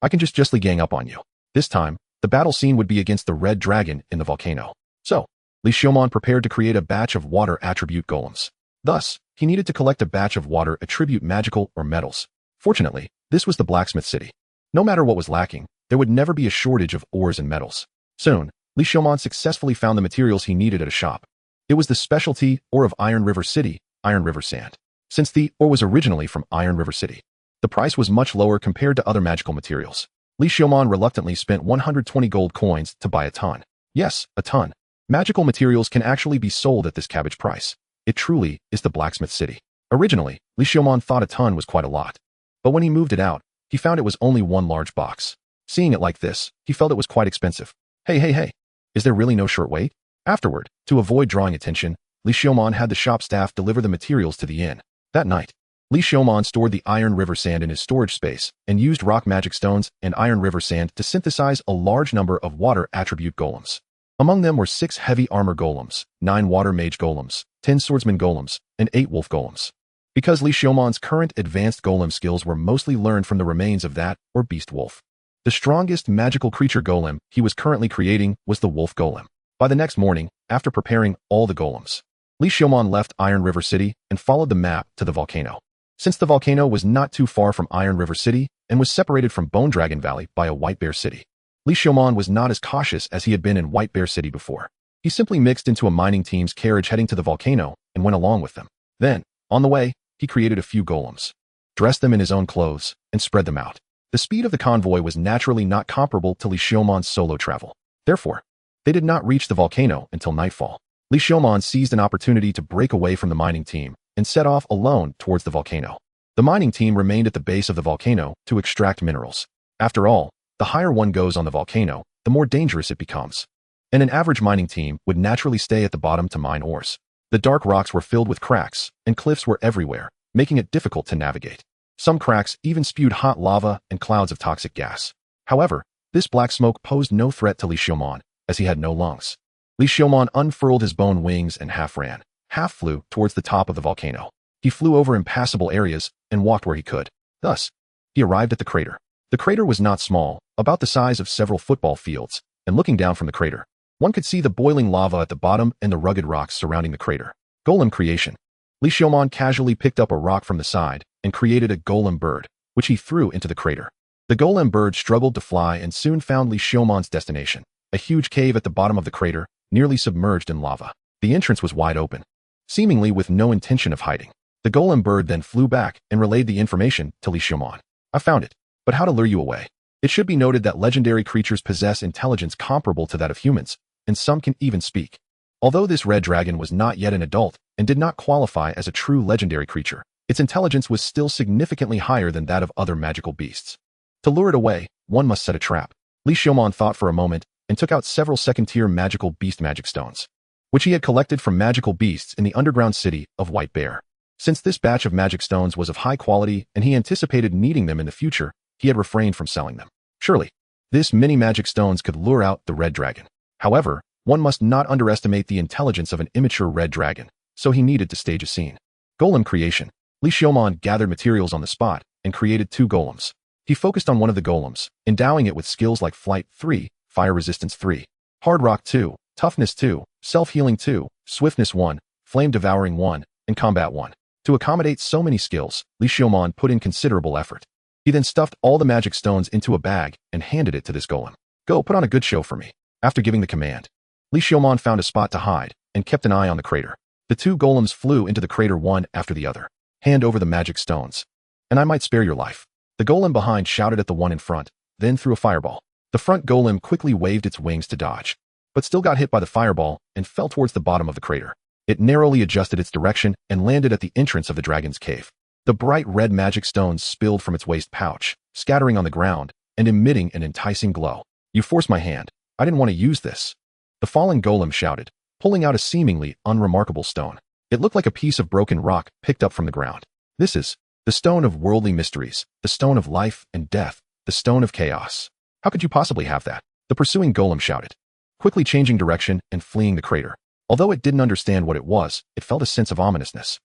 I can just justly gang up on you. This time, the battle scene would be against the red dragon in the volcano. So, Li Xiaomon prepared to create a batch of water attribute golems. Thus, he needed to collect a batch of water attribute magical or metals. Fortunately, this was the blacksmith city. No matter what was lacking, there would never be a shortage of ores and metals. Soon, Li Xiaomon successfully found the materials he needed at a shop. It was the specialty ore of Iron River City, Iron River Sand. Since the ore was originally from Iron River City, the price was much lower compared to other magical materials. Li Xiaomon reluctantly spent 120 gold coins to buy a ton. Yes, a ton. Magical materials can actually be sold at this cabbage price. It truly is the blacksmith city. Originally, Li Xiaomon thought a ton was quite a lot. But when he moved it out, he found it was only one large box. Seeing it like this, he felt it was quite expensive. Hey. Is there really no short wait? Afterward, to avoid drawing attention, Li Xiaomon had the shop staff deliver the materials to the inn. That night, Li Xiaomon stored the Iron River sand in his storage space and used rock magic stones and Iron River sand to synthesize a large number of water attribute golems. Among them were 6 heavy armor golems, 9 water mage golems, 10 swordsman golems, and 8 wolf golems. Because Li Xiaomon's current advanced golem skills were mostly learned from the remains of that or beast wolf, the strongest magical creature golem he was currently creating was the wolf golem. By the next morning, after preparing all the golems, Li Xiaomon left Iron River City and followed the map to the volcano. Since the volcano was not too far from Iron River City and was separated from Bone Dragon Valley by a White Bear City, Li Xiaomon was not as cautious as he had been in White Bear City before. He simply mixed into a mining team's carriage heading to the volcano and went along with them. Then, on the way, he created a few golems, dressed them in his own clothes, and spread them out. The speed of the convoy was naturally not comparable to Li Xiaomon's solo travel. Therefore, they did not reach the volcano until nightfall. Li Xiaomon seized an opportunity to break away from the mining team and set off alone towards the volcano. The mining team remained at the base of the volcano to extract minerals. After all, the higher one goes on the volcano, the more dangerous it becomes. And an average mining team would naturally stay at the bottom to mine ores. The dark rocks were filled with cracks, and cliffs were everywhere, making it difficult to navigate. Some cracks even spewed hot lava and clouds of toxic gas. However, this black smoke posed no threat to Li Xiaomon, as he had no lungs. Li Xiaomon unfurled his bone wings and half ran, half flew towards the top of the volcano. He flew over impassable areas and walked where he could. Thus, he arrived at the crater. The crater was not small, about the size of several football fields, and looking down from the crater, one could see the boiling lava at the bottom and the rugged rocks surrounding the crater. Golem creation. Li Xiaomon casually picked up a rock from the side and created a golem bird, which he threw into the crater. The golem bird struggled to fly and soon found Li Xiaomon's destination, a huge cave at the bottom of the crater, nearly submerged in lava. The entrance was wide open, seemingly with no intention of hiding. The golem bird then flew back and relayed the information to Li Xiaomon. I found it, but how to lure you away? It should be noted that legendary creatures possess intelligence comparable to that of humans, and some can even speak. Although this red dragon was not yet an adult and did not qualify as a true legendary creature, its intelligence was still significantly higher than that of other magical beasts. To lure it away, one must set a trap. Li Xiaomon thought for a moment and took out several second-tier magical beast magic stones, which he had collected from magical beasts in the underground city of White Bear. Since this batch of magic stones was of high quality and he anticipated needing them in the future, he had refrained from selling them. Surely, this many magic stones could lure out the red dragon. However, one must not underestimate the intelligence of an immature red dragon, so he needed to stage a scene. Golem creation. Li Xiaomon gathered materials on the spot and created 2 golems. He focused on one of the golems, endowing it with skills like Flight 3, Fire Resistance 3, Hard Rock 2, Toughness 2, Self-Healing 2, Swiftness 1, Flame Devouring 1, and Combat 1. To accommodate so many skills, Li Xiaomon put in considerable effort. He then stuffed all the magic stones into a bag and handed it to this golem. Go, put on a good show for me. After giving the command, Li Xiaomon found a spot to hide and kept an eye on the crater. The 2 golems flew into the crater one after the other. Hand over the magic stones, and I might spare your life. The golem behind shouted at the one in front, then threw a fireball. The front golem quickly waved its wings to dodge, but still got hit by the fireball and fell towards the bottom of the crater. It narrowly adjusted its direction and landed at the entrance of the dragon's cave. The bright red magic stones spilled from its waist pouch, scattering on the ground and emitting an enticing glow. You forced my hand. I didn't want to use this. The fallen golem shouted, pulling out a seemingly unremarkable stone. It looked like a piece of broken rock picked up from the ground. This is the stone of worldly mysteries, the stone of life and death, the stone of chaos. How could you possibly have that? The pursuing golem shouted, quickly changing direction and fleeing the crater. Although it didn't understand what it was, it felt a sense of ominousness.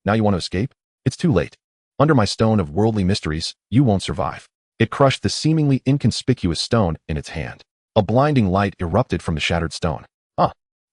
Now you want to escape? It's too late. Under my stone of worldly mysteries, you won't survive. It crushed the seemingly inconspicuous stone in its hand. A blinding light erupted from the shattered stone.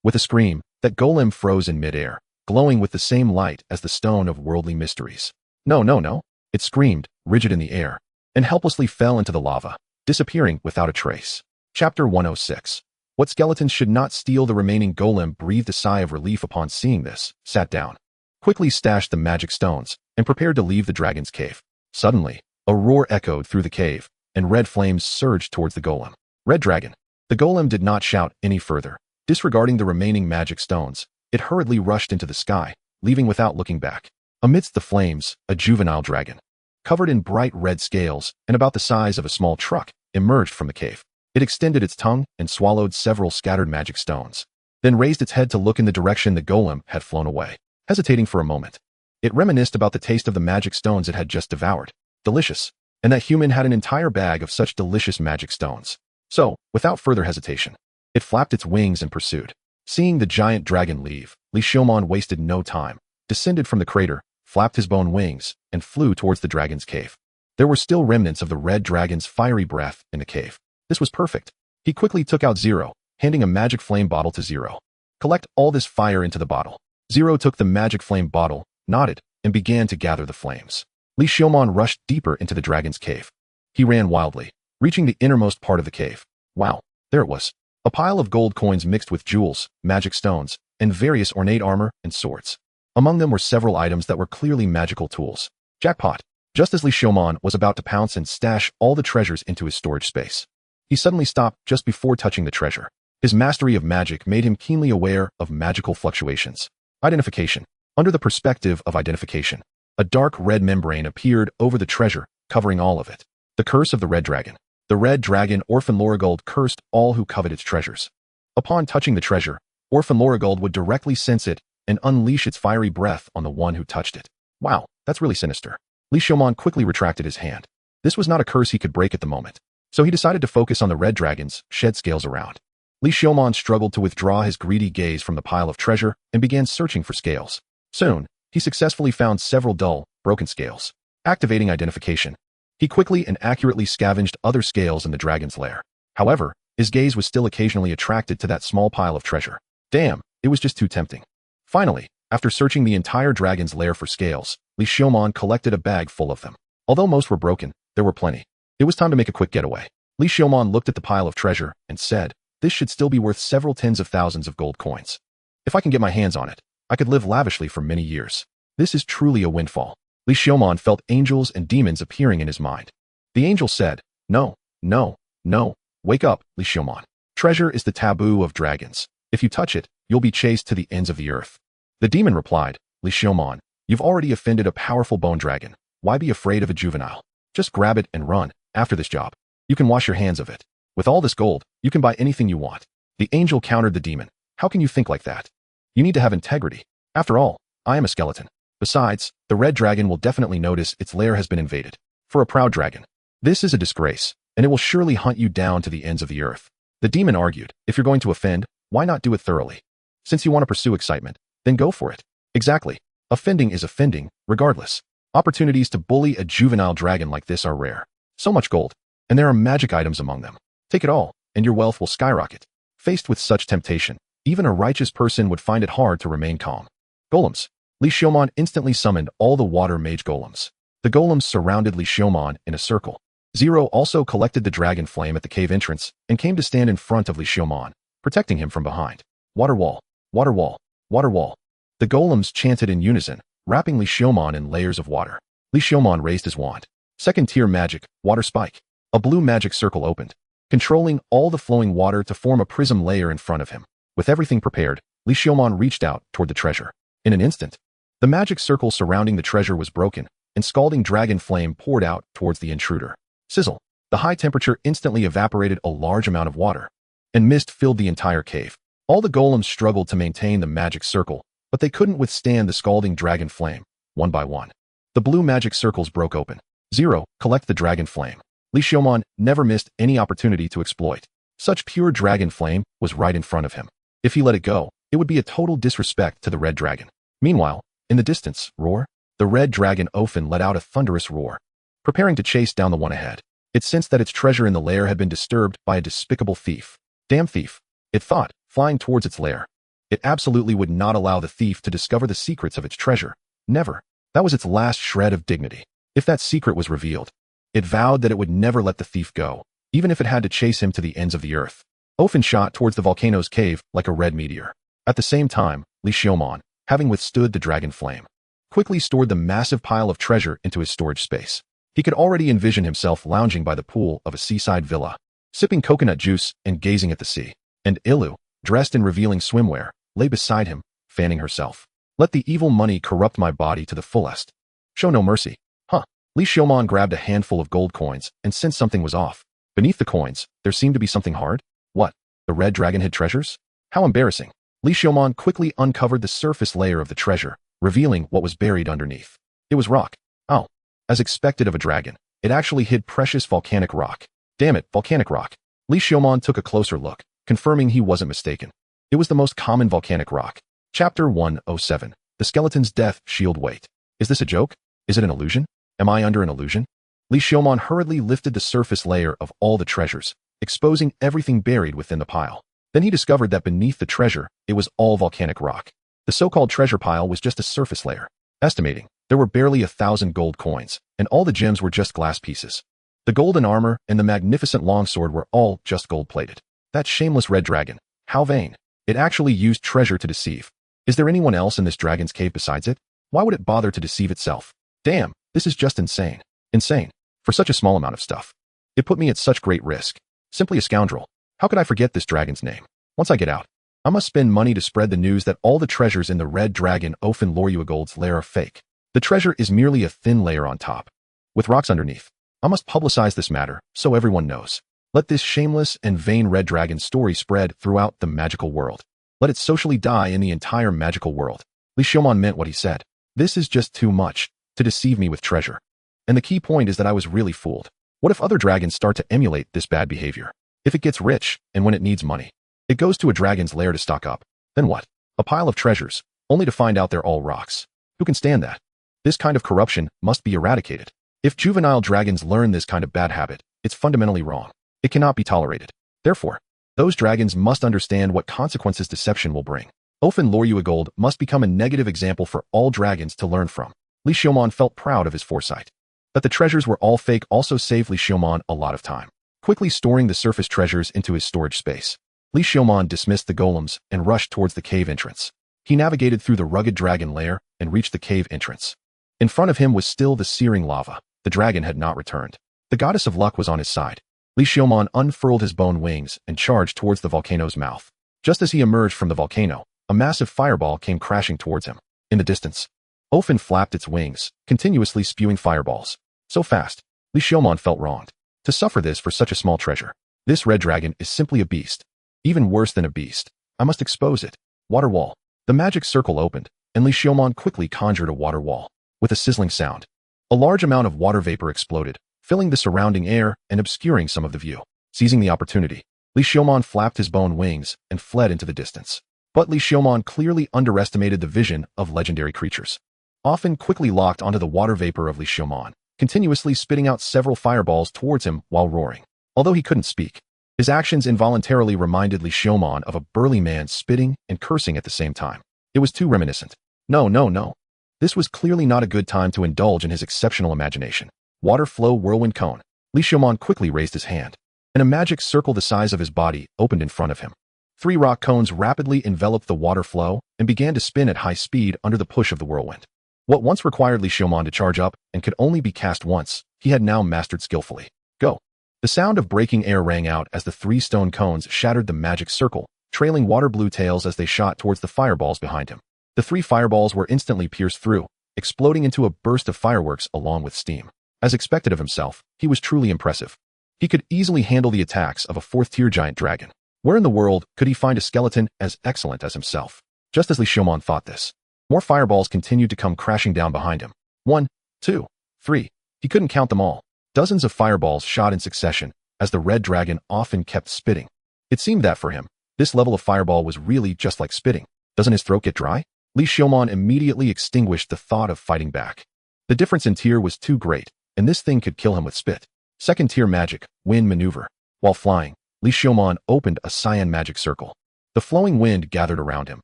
With a scream, that golem froze in midair, glowing with the same light as the stone of worldly mysteries. No. It screamed, rigid in the air, and helplessly fell into the lava, disappearing without a trace. Chapter 106. What skeletons should not steal? The remaining golem breathed a sigh of relief upon seeing this, sat down, quickly stashed the magic stones, and prepared to leave the dragon's cave. Suddenly, a roar echoed through the cave, and red flames surged towards the golem. Red dragon. The golem did not shout any further. Disregarding the remaining magic stones, it hurriedly rushed into the sky, leaving without looking back. Amidst the flames, a juvenile dragon, covered in bright red scales and about the size of a small truck, emerged from the cave. It extended its tongue and swallowed several scattered magic stones. then raised its head to look in the direction the golem had flown away, hesitating for a moment. It reminisced about the taste of the magic stones it had just devoured. Delicious. And that human had an entire bag of such delicious magic stones. So, without further hesitation, it flapped its wings and pursued. Seeing the giant dragon leave, Li Xiaomon wasted no time, descended from the crater, flapped his bone wings, and flew towards the dragon's cave. There were still remnants of the red dragon's fiery breath in the cave. This was perfect. He quickly took out Zero, handing a magic flame bottle to Zero. Collect all this fire into the bottle. Zero took the magic flame bottle, nodded, and began to gather the flames. Li Xiaomon rushed deeper into the dragon's cave. He ran wildly, reaching the innermost part of the cave. Wow, there it was. A pile of gold coins mixed with jewels, magic stones, and various ornate armor and swords. Among them were several items that were clearly magical tools. Jackpot! Just as Li Xiaomon was about to pounce and stash all the treasures into his storage space, he suddenly stopped just before touching the treasure. His mastery of magic made him keenly aware of magical fluctuations. Identification. Under the perspective of identification, a dark red membrane appeared over the treasure, covering all of it. The curse of the red dragon. The red dragon Orphan Lorigold cursed all who covet its treasures. Upon touching the treasure, Orphan Lorigold would directly sense it and unleash its fiery breath on the one who touched it. Wow, that's really sinister. Li Xiaomon quickly retracted his hand. This was not a curse he could break at the moment, so he decided to focus on the red dragon's shed scales around. Li Xiaomon struggled to withdraw his greedy gaze from the pile of treasure and began searching for scales. Soon, he successfully found several dull, broken scales. Activating identification, he quickly and accurately scavenged other scales in the dragon's lair. However, his gaze was still occasionally attracted to that small pile of treasure. Damn, it was just too tempting. Finally, after searching the entire dragon's lair for scales, Li Xiaomon collected a bag full of them. Although most were broken, there were plenty. It was time to make a quick getaway. Li Xiaomon looked at the pile of treasure and said, "This should still be worth several tens of thousands of gold coins. If I can get my hands on it, I could live lavishly for many years. This is truly a windfall." Li Xiaomon felt angels and demons appearing in his mind. The angel said, "No, no, no. Wake up, Li Xiaomon. Treasure is the taboo of dragons. If you touch it, you'll be chased to the ends of the earth." The demon replied, "Li Xiaomon, you've already offended a powerful bone dragon. Why be afraid of a juvenile? Just grab it and run. After this job, you can wash your hands of it. With all this gold, you can buy anything you want." The angel countered the demon. "How can you think like that? You need to have integrity. After all, I am a skeleton. Besides, the red dragon will definitely notice its lair has been invaded. For a proud dragon, this is a disgrace, and it will surely hunt you down to the ends of the earth." The demon argued, "If you're going to offend, why not do it thoroughly? Since you want to pursue excitement, then go for it." Exactly. Offending is offending, regardless. Opportunities to bully a juvenile dragon like this are rare. So much gold, and there are magic items among them. Take it all, and your wealth will skyrocket. Faced with such temptation, even a righteous person would find it hard to remain calm. Golems. Li Xiaomon instantly summoned all the water mage golems. The golems surrounded Li Xiaomon in a circle. Zero also collected the dragon flame at the cave entrance and came to stand in front of Li Xiaomon, protecting him from behind. Water wall, water wall, water wall. The golems chanted in unison, wrapping Li Xiaomon in layers of water. Li Xiaomon raised his wand. Second tier magic, water spike. A blue magic circle opened, controlling all the flowing water to form a prism layer in front of him. With everything prepared, Li Xiaomon reached out toward the treasure. In an instant, the magic circle surrounding the treasure was broken, and scalding dragon flame poured out towards the intruder. Sizzle. The high temperature instantly evaporated a large amount of water, and mist filled the entire cave. All the golems struggled to maintain the magic circle, but they couldn't withstand the scalding dragon flame. One by one, the blue magic circles broke open. Zero, collect the dragon flame. Li Xiaomon never missed any opportunity to exploit. Such pure dragon flame was right in front of him. If he let it go, it would be a total disrespect to the red dragon. Meanwhile, in the distance, roar. The red dragon Ophin let out a thunderous roar, preparing to chase down the one ahead. It sensed that its treasure in the lair had been disturbed by a despicable thief. Damn thief, it thought, flying towards its lair. It absolutely would not allow the thief to discover the secrets of its treasure. Never. That was its last shred of dignity. If that secret was revealed, it vowed that it would never let the thief go, even if it had to chase him to the ends of the earth. Ophin shot towards the volcano's cave like a red meteor. At the same time, Li Xiaomon, having withstood the dragon flame, quickly stored the massive pile of treasure into his storage space. He could already envision himself lounging by the pool of a seaside villa, sipping coconut juice and gazing at the sea. And Ilu, dressed in revealing swimwear, lay beside him, fanning herself. Let the evil money corrupt my body to the fullest. Show no mercy. Huh. Li Xiaomon grabbed a handful of gold coins and sensed something was off. Beneath the coins, there seemed to be something hard. What? The red dragon hid treasures? How embarrassing. Li Xiaomon quickly uncovered the surface layer of the treasure, revealing what was buried underneath. It was rock. Oh. As expected of a dragon, it actually hid precious volcanic rock. Damn it, volcanic rock. Li Xiaomon took a closer look, confirming he wasn't mistaken. It was the most common volcanic rock. Chapter 107. The Skeleton's Death Shield Weight. Is this a joke? Is it an illusion? Am I under an illusion? Li Xiaomon hurriedly lifted the surface layer of all the treasures, exposing everything buried within the pile. Then he discovered that beneath the treasure, it was all volcanic rock. The so-called treasure pile was just a surface layer. Estimating, there were barely 1,000 gold coins, and all the gems were just glass pieces. The golden armor and the magnificent longsword were all just gold-plated. That shameless red dragon. How vain. It actually used treasure to deceive. Is there anyone else in this dragon's cave besides it? Why would it bother to deceive itself? Damn, this is just insane. Insane. For such a small amount of stuff. It put me at such great risk. Simply a scoundrel. How could I forget this dragon's name? Once I get out, I must spend money to spread the news that all the treasures in the red dragon Ofen Loryuagold's lair are fake. The treasure is merely a thin layer on top, with rocks underneath. I must publicize this matter, so everyone knows. Let this shameless and vain red dragon story spread throughout the magical world. Let it socially die in the entire magical world. Li Xiaomon meant what he said. This is just too much, to deceive me with treasure. And the key point is that I was really fooled. What if other dragons start to emulate this bad behavior? If it gets rich, and when it needs money, it goes to a dragon's lair to stock up. Then what? A pile of treasures, only to find out they're all rocks. Who can stand that? This kind of corruption must be eradicated. If juvenile dragons learn this kind of bad habit, it's fundamentally wrong. It cannot be tolerated. Therefore, those dragons must understand what consequences deception will bring. Ofen Loryuagold must become a negative example for all dragons to learn from. Li Xiaomon felt proud of his foresight. That the treasures were all fake also saved Li Xiaomon a lot of time. Quickly storing the surface treasures into his storage space, Li Xiaomon dismissed the golems and rushed towards the cave entrance. He navigated through the rugged dragon lair and reached the cave entrance. In front of him was still the searing lava. The dragon had not returned. The goddess of luck was on his side. Li Xiaomon unfurled his bone wings and charged towards the volcano's mouth. Just as he emerged from the volcano, a massive fireball came crashing towards him. In the distance, Ofen flapped its wings, continuously spewing fireballs. So fast, Li Xiaomon felt wronged. To suffer this for such a small treasure. This red dragon is simply a beast. Even worse than a beast. I must expose it. Water wall. The magic circle opened, and Li Xiaomon quickly conjured a water wall. With a sizzling sound, a large amount of water vapor exploded, filling the surrounding air and obscuring some of the view. Seizing the opportunity, Li Xiaomon flapped his bone wings and fled into the distance. But Li Xiaomon clearly underestimated the vision of legendary creatures. Ofen quickly locked onto the water vapor of Li Xiaomon, continuously spitting out several fireballs towards him while roaring. Although he couldn't speak, his actions involuntarily reminded Li Xiaomon of a burly man spitting and cursing at the same time. It was too reminiscent. No. This was clearly not a good time to indulge in his exceptional imagination. Water flow whirlwind cone. Li Xiaomon quickly raised his hand, and a magic circle the size of his body opened in front of him. 3 rock cones rapidly enveloped the water flow and began to spin at high speed under the push of the whirlwind. What once required Li Xiaomon to charge up and could only be cast once, he had now mastered skillfully. Go! The sound of breaking air rang out as the 3 stone cones shattered the magic circle, trailing water blue tails as they shot towards the fireballs behind him. The 3 fireballs were instantly pierced through, exploding into a burst of fireworks along with steam. As expected of himself, he was truly impressive. He could easily handle the attacks of a 4th-tier giant dragon. Where in the world could he find a skeleton as excellent as himself? Just as Li Xiaomon thought this, more fireballs continued to come crashing down behind him. 1, 2, 3. He couldn't count them all. Dozens of fireballs shot in succession, as the red dragon often kept spitting. It seemed that for him, this level of fireball was really just like spitting. Doesn't his throat get dry? Li Xiaomon immediately extinguished the thought of fighting back. The difference in tier was too great, and this thing could kill him with spit. 2nd-tier magic, wind maneuver. While flying, Li Xiaomon opened a cyan magic circle. The flowing wind gathered around him,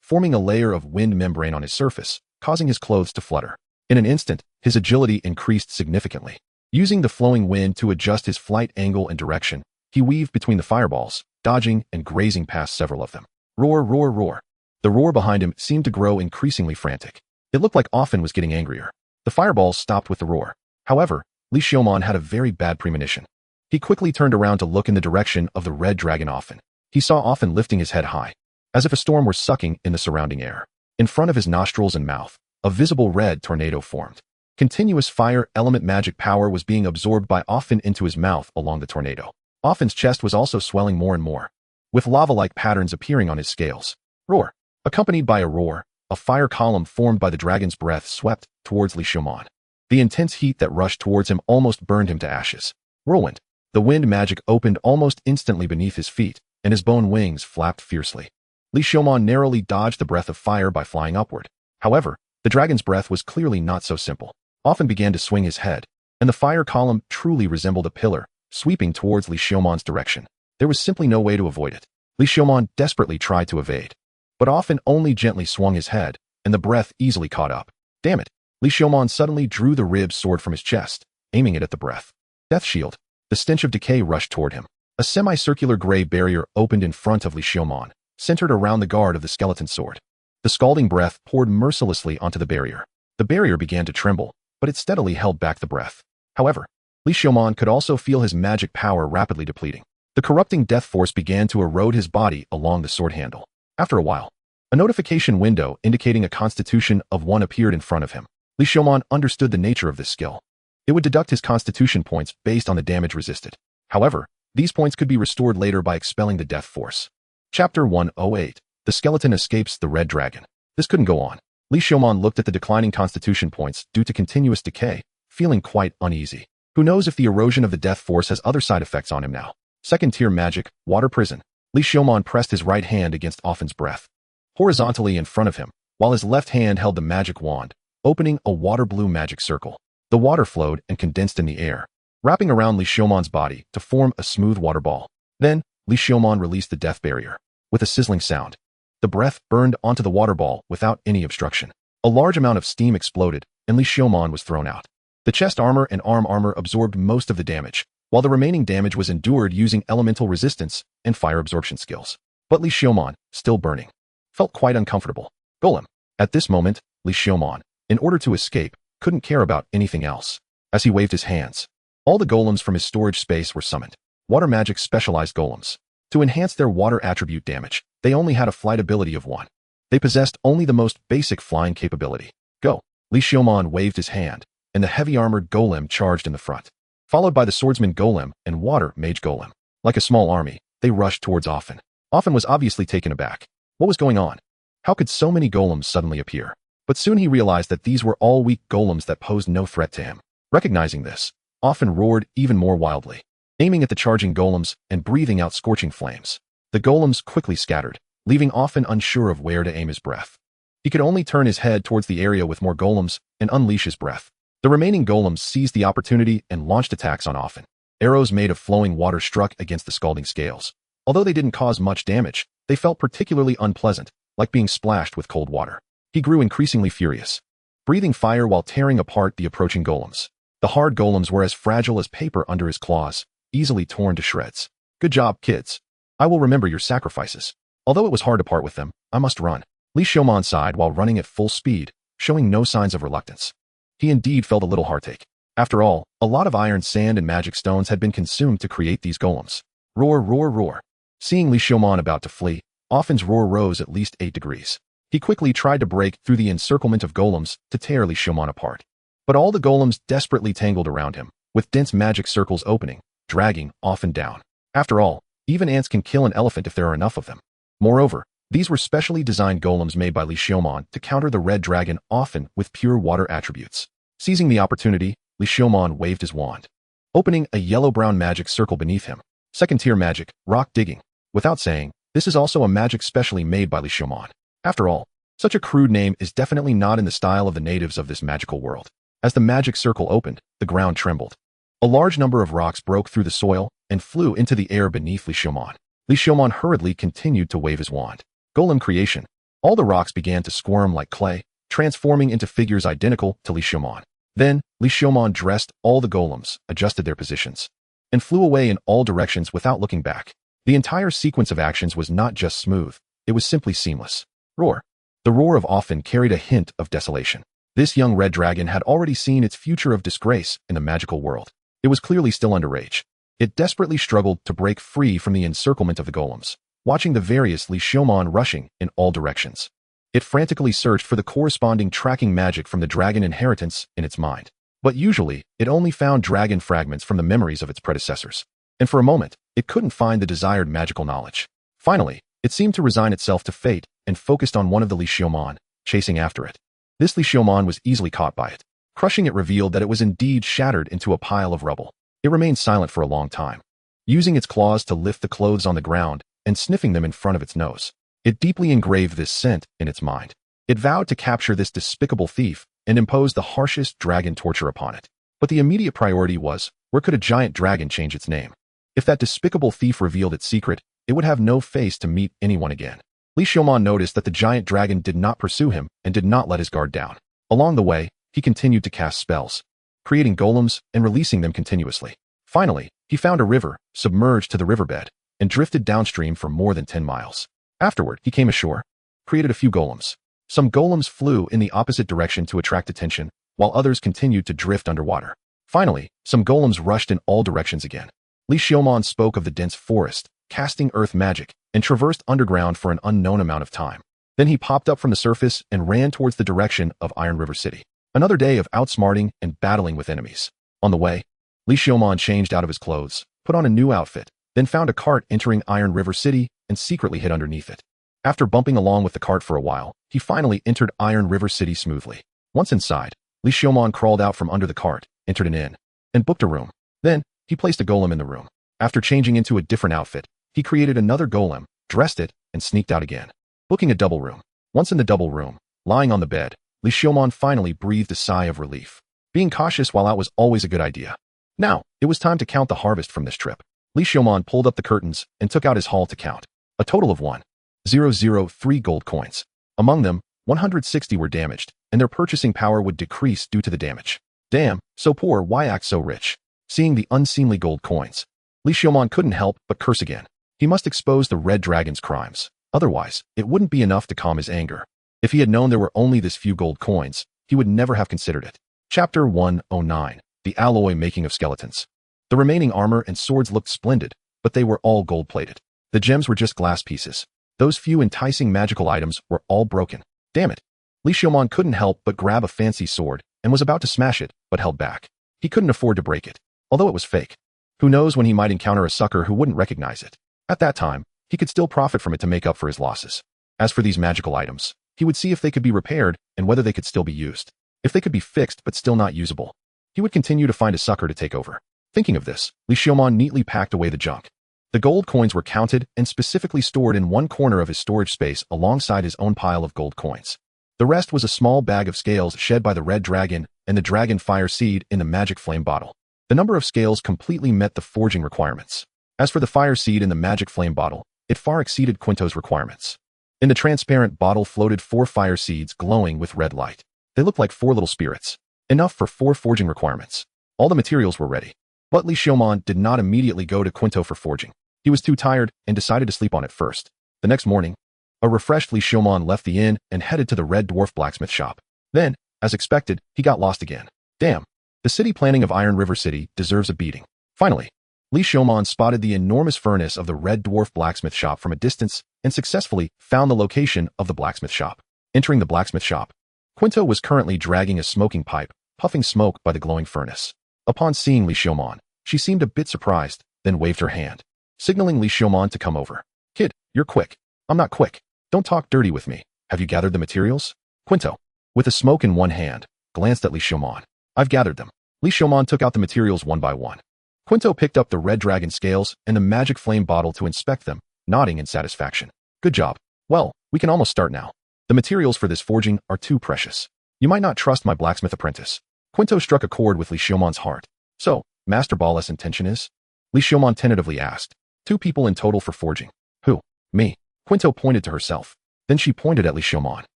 forming a layer of wind membrane on his surface, causing his clothes to flutter. In an instant, his agility increased significantly. Using the flowing wind to adjust his flight angle and direction, he weaved between the fireballs, dodging and grazing past several of them. Roar, roar, roar. The roar behind him seemed to grow increasingly frantic. It looked like Ofen was getting angrier. The fireballs stopped with the roar. However, Li Xiaomon had a very bad premonition. He quickly turned around to look in the direction of the red dragon Ofen. He saw Ofen lifting his head high, as if a storm were sucking in the surrounding air. In front of his nostrils and mouth, a visible red tornado formed. Continuous fire element magic power was being absorbed by Ofen into his mouth along the tornado. Ofen's chest was also swelling more and more, with lava-like patterns appearing on his scales. Roar! Accompanied by a roar, a fire column formed by the dragon's breath swept towards Li Xiaoman. The intense heat that rushed towards him almost burned him to ashes. Whirlwind. The wind magic opened almost instantly beneath his feet, and his bone wings flapped fiercely. Li Xiaoman narrowly dodged the breath of fire by flying upward. However, the dragon's breath was clearly not so simple. Often began to swing his head, and the fire column truly resembled a pillar, sweeping towards Li Xiaoman's direction. There was simply no way to avoid it. Li Xiaoman desperately tried to evade, but often only gently swung his head, and the breath easily caught up. Damn it! Li Xiaoman suddenly drew the ribbed sword from his chest, aiming it at the breath. Death shield. The stench of decay rushed toward him. A semicircular gray barrier opened in front of Li Xiaoman, centered around the guard of the skeleton sword. The scalding breath poured mercilessly onto the barrier. The barrier began to tremble, but it steadily held back the breath. However, Li Xiaoman could also feel his magic power rapidly depleting. The corrupting death force began to erode his body along the sword handle. After a while, a notification window indicating a constitution of 1 appeared in front of him. Li Xiaoman understood the nature of this skill. It would deduct his constitution points based on the damage resisted. However, these points could be restored later by expelling the death force. Chapter 108. The skeleton escapes the red dragon. This couldn't go on. Li Xiaoman looked at the declining constitution points due to continuous decay, feeling quite uneasy. Who knows if the erosion of the death force has other side effects on him now. Second-tier magic, water prison. Li Xiaoman pressed his right hand against Offen's breath, horizontally in front of him, while his left hand held the magic wand, opening a water-blue magic circle. The water flowed and condensed in the air, wrapping around Li Xiaoman's body to form a smooth water ball. Then, Li Xiaoman released the death barrier. With a sizzling sound, the breath burned onto the water ball without any obstruction. A large amount of steam exploded, and Li Xiaoman was thrown out. The chest armor and arm armor absorbed most of the damage, while the remaining damage was endured using elemental resistance and fire absorption skills. But Li Xiaoman, still burning, felt quite uncomfortable. Golem. At this moment, Li Xiaoman, in order to escape, couldn't care about anything else. As he waved his hands, all the golems from his storage space were summoned. Water magic specialized golems. To enhance their water attribute damage, they only had a flight ability of 1. They possessed only the most basic flying capability. Go. Li Xiaoman waved his hand, and the heavy-armored golem charged in the front, followed by the swordsman golem and water mage golem. Like a small army, they rushed towards Offen. Offen was obviously taken aback. What was going on? How could so many golems suddenly appear? But soon he realized that these were all weak golems that posed no threat to him. Recognizing this, Offen roared even more wildly, aiming at the charging golems and breathing out scorching flames. The golems quickly scattered, leaving Offen unsure of where to aim his breath. He could only turn his head towards the area with more golems and unleash his breath. The remaining golems seized the opportunity and launched attacks on Offen. Arrows made of flowing water struck against the scalding scales. Although they didn't cause much damage, they felt particularly unpleasant, like being splashed with cold water. He grew increasingly furious, breathing fire while tearing apart the approaching golems. The hard golems were as fragile as paper under his claws, easily torn to shreds. Good job, kids. I will remember your sacrifices. Although it was hard to part with them, I must run. Li Xiaoman sighed while running at full speed, showing no signs of reluctance. He indeed felt a little heartache. After all, a lot of iron, sand, and magic stones had been consumed to create these golems. Roar, roar, roar. Seeing Li Xiaoman about to flee, Offen's roar rose at least 8 degrees. He quickly tried to break through the encirclement of golems to tear Li Xiaoman apart. But all the golems desperately tangled around him, with dense magic circles opening, dragging Offen down. After all, even ants can kill an elephant if there are enough of them. Moreover, these were specially designed golems made by Li Xiaoman to counter the red dragon Offen with pure water attributes. Seizing the opportunity, Li Xiaoman waved his wand, opening a yellow-brown magic circle beneath him. Second-tier magic, rock digging. Without saying, this is also a magic specially made by Li Xiaoman. After all, such a crude name is definitely not in the style of the natives of this magical world. As the magic circle opened, the ground trembled. A large number of rocks broke through the soil and flew into the air beneath Li Xiaoman. Li Xiaoman hurriedly continued to wave his wand. Golem creation. All the rocks began to squirm like clay, transforming into figures identical to Li Xiaoman. Then, Li Xiaoman dressed all the golems, adjusted their positions, and flew away in all directions without looking back. The entire sequence of actions was not just smooth, it was simply seamless. Roar. The roar of Offen carried a hint of desolation. This young red dragon had already seen its future of disgrace in the magical world. It was clearly still underage. It desperately struggled to break free from the encirclement of the golems, watching the various Li Xiaoman rushing in all directions. It frantically searched for the corresponding tracking magic from the dragon inheritance in its mind. But usually, it only found dragon fragments from the memories of its predecessors. And for a moment, it couldn't find the desired magical knowledge. Finally, It seemed to resign itself to fate and focused on one of the Li Xiaomon, chasing after it. This Li Xiaomon was easily caught by it. Crushing it revealed that it was indeed shattered into a pile of rubble. It remained silent for a long time, using its claws to lift the clothes on the ground and sniffing them in front of its nose. It deeply engraved this scent in its mind. It vowed to capture this despicable thief and impose the harshest dragon torture upon it. But the immediate priority was, where could a giant dragon change its name? If that despicable thief revealed its secret, it would have no face to meet anyone again. Li Xiaomon noticed that the giant dragon did not pursue him and did not let his guard down. Along the way, he continued to cast spells, creating golems and releasing them continuously. Finally, he found a river, submerged to the riverbed, and drifted downstream for more than 10 miles. Afterward, he came ashore, created a few golems. Some golems flew in the opposite direction to attract attention, while others continued to drift underwater. Finally, some golems rushed in all directions again. Li Xiaomon spoke of the dense forest, casting earth magic, and traversed underground for an unknown amount of time. Then he popped up from the surface and ran towards the direction of Iron River City. Another day of outsmarting and battling with enemies. On the way, Li Xiaomon changed out of his clothes, put on a new outfit, then found a cart entering Iron River City and secretly hid underneath it. After bumping along with the cart for a while, he finally entered Iron River City smoothly. Once inside, Li Xiaomon crawled out from under the cart, entered an inn, and booked a room. Then, he placed a golem in the room. After changing into a different outfit, he created another golem, dressed it, and sneaked out again, booking a double room. Once in the double room, lying on the bed, Li Xiaomon finally breathed a sigh of relief. Being cautious while out was always a good idea. Now, it was time to count the harvest from this trip. Li Xiaomon pulled up the curtains and took out his haul to count. A total of 1,003 gold coins. Among them, 160 were damaged, and their purchasing power would decrease due to the damage. Damn, so poor, why act so rich? Seeing the unseemly gold coins, Li Xiaomon couldn't help but curse again. He must expose the Red Dragon's crimes. Otherwise, it wouldn't be enough to calm his anger. If he had known there were only this few gold coins, he would never have considered it. Chapter 109. The Alloy Making of Skeletons. The remaining armor and swords looked splendid, but they were all gold-plated. The gems were just glass pieces. Those few enticing magical items were all broken. Damn it. Li Xiaomon couldn't help but grab a fancy sword and was about to smash it, but held back. He couldn't afford to break it, although it was fake. Who knows when he might encounter a sucker who wouldn't recognize it. At that time, he could still profit from it to make up for his losses. As for these magical items, he would see if they could be repaired and whether they could still be used. If they could be fixed but still not usable, he would continue to find a sucker to take over. Thinking of this, Li Xiaomon neatly packed away the junk. The gold coins were counted and specifically stored in one corner of his storage space alongside his own pile of gold coins. The rest was a small bag of scales shed by the Red Dragon and the Dragon Fire Seed in the magic flame bottle. The number of scales completely met the forging requirements. As for the Fire Seed in the magic flame bottle, it far exceeded Quinto's requirements. In the transparent bottle floated 4 fire seeds glowing with red light. They looked like 4 little spirits. Enough for 4 forging requirements. All the materials were ready. But Li Xiaomon did not immediately go to Quinto for forging. He was too tired and decided to sleep on it first. The next morning, a refreshed Li Xiaomon left the inn and headed to the Red Dwarf blacksmith shop. Then, as expected, he got lost again. Damn, the city planning of Iron River City deserves a beating. Finally, Li Xiaomon spotted the enormous furnace of the Red Dwarf blacksmith shop from a distance and successfully found the location of the blacksmith shop. Entering the blacksmith shop, Quinto was currently dragging a smoking pipe, puffing smoke by the glowing furnace. Upon seeing Li Xiaomon, she seemed a bit surprised, then waved her hand, signaling Li Xiaomon to come over. Kid, you're quick. I'm not quick. Don't talk dirty with me. Have you gathered the materials? Quinto, with the smoke in one hand, glanced at Li Xiaomon. I've gathered them. Li Xiaomon took out the materials one by one. Quinto picked up the Red Dragon scales and the magic flame bottle to inspect them, nodding in satisfaction. Good job. Well, we can almost start now. The materials for this forging are too precious. You might not trust my blacksmith apprentice. Quinto struck a chord with Li Xiaomon's heart. So, Master Bala's intention is? Li Xiaomon tentatively asked. 2 people in total for forging. Who? Me. Quinto pointed to herself. Then she pointed at Li Xiaomon.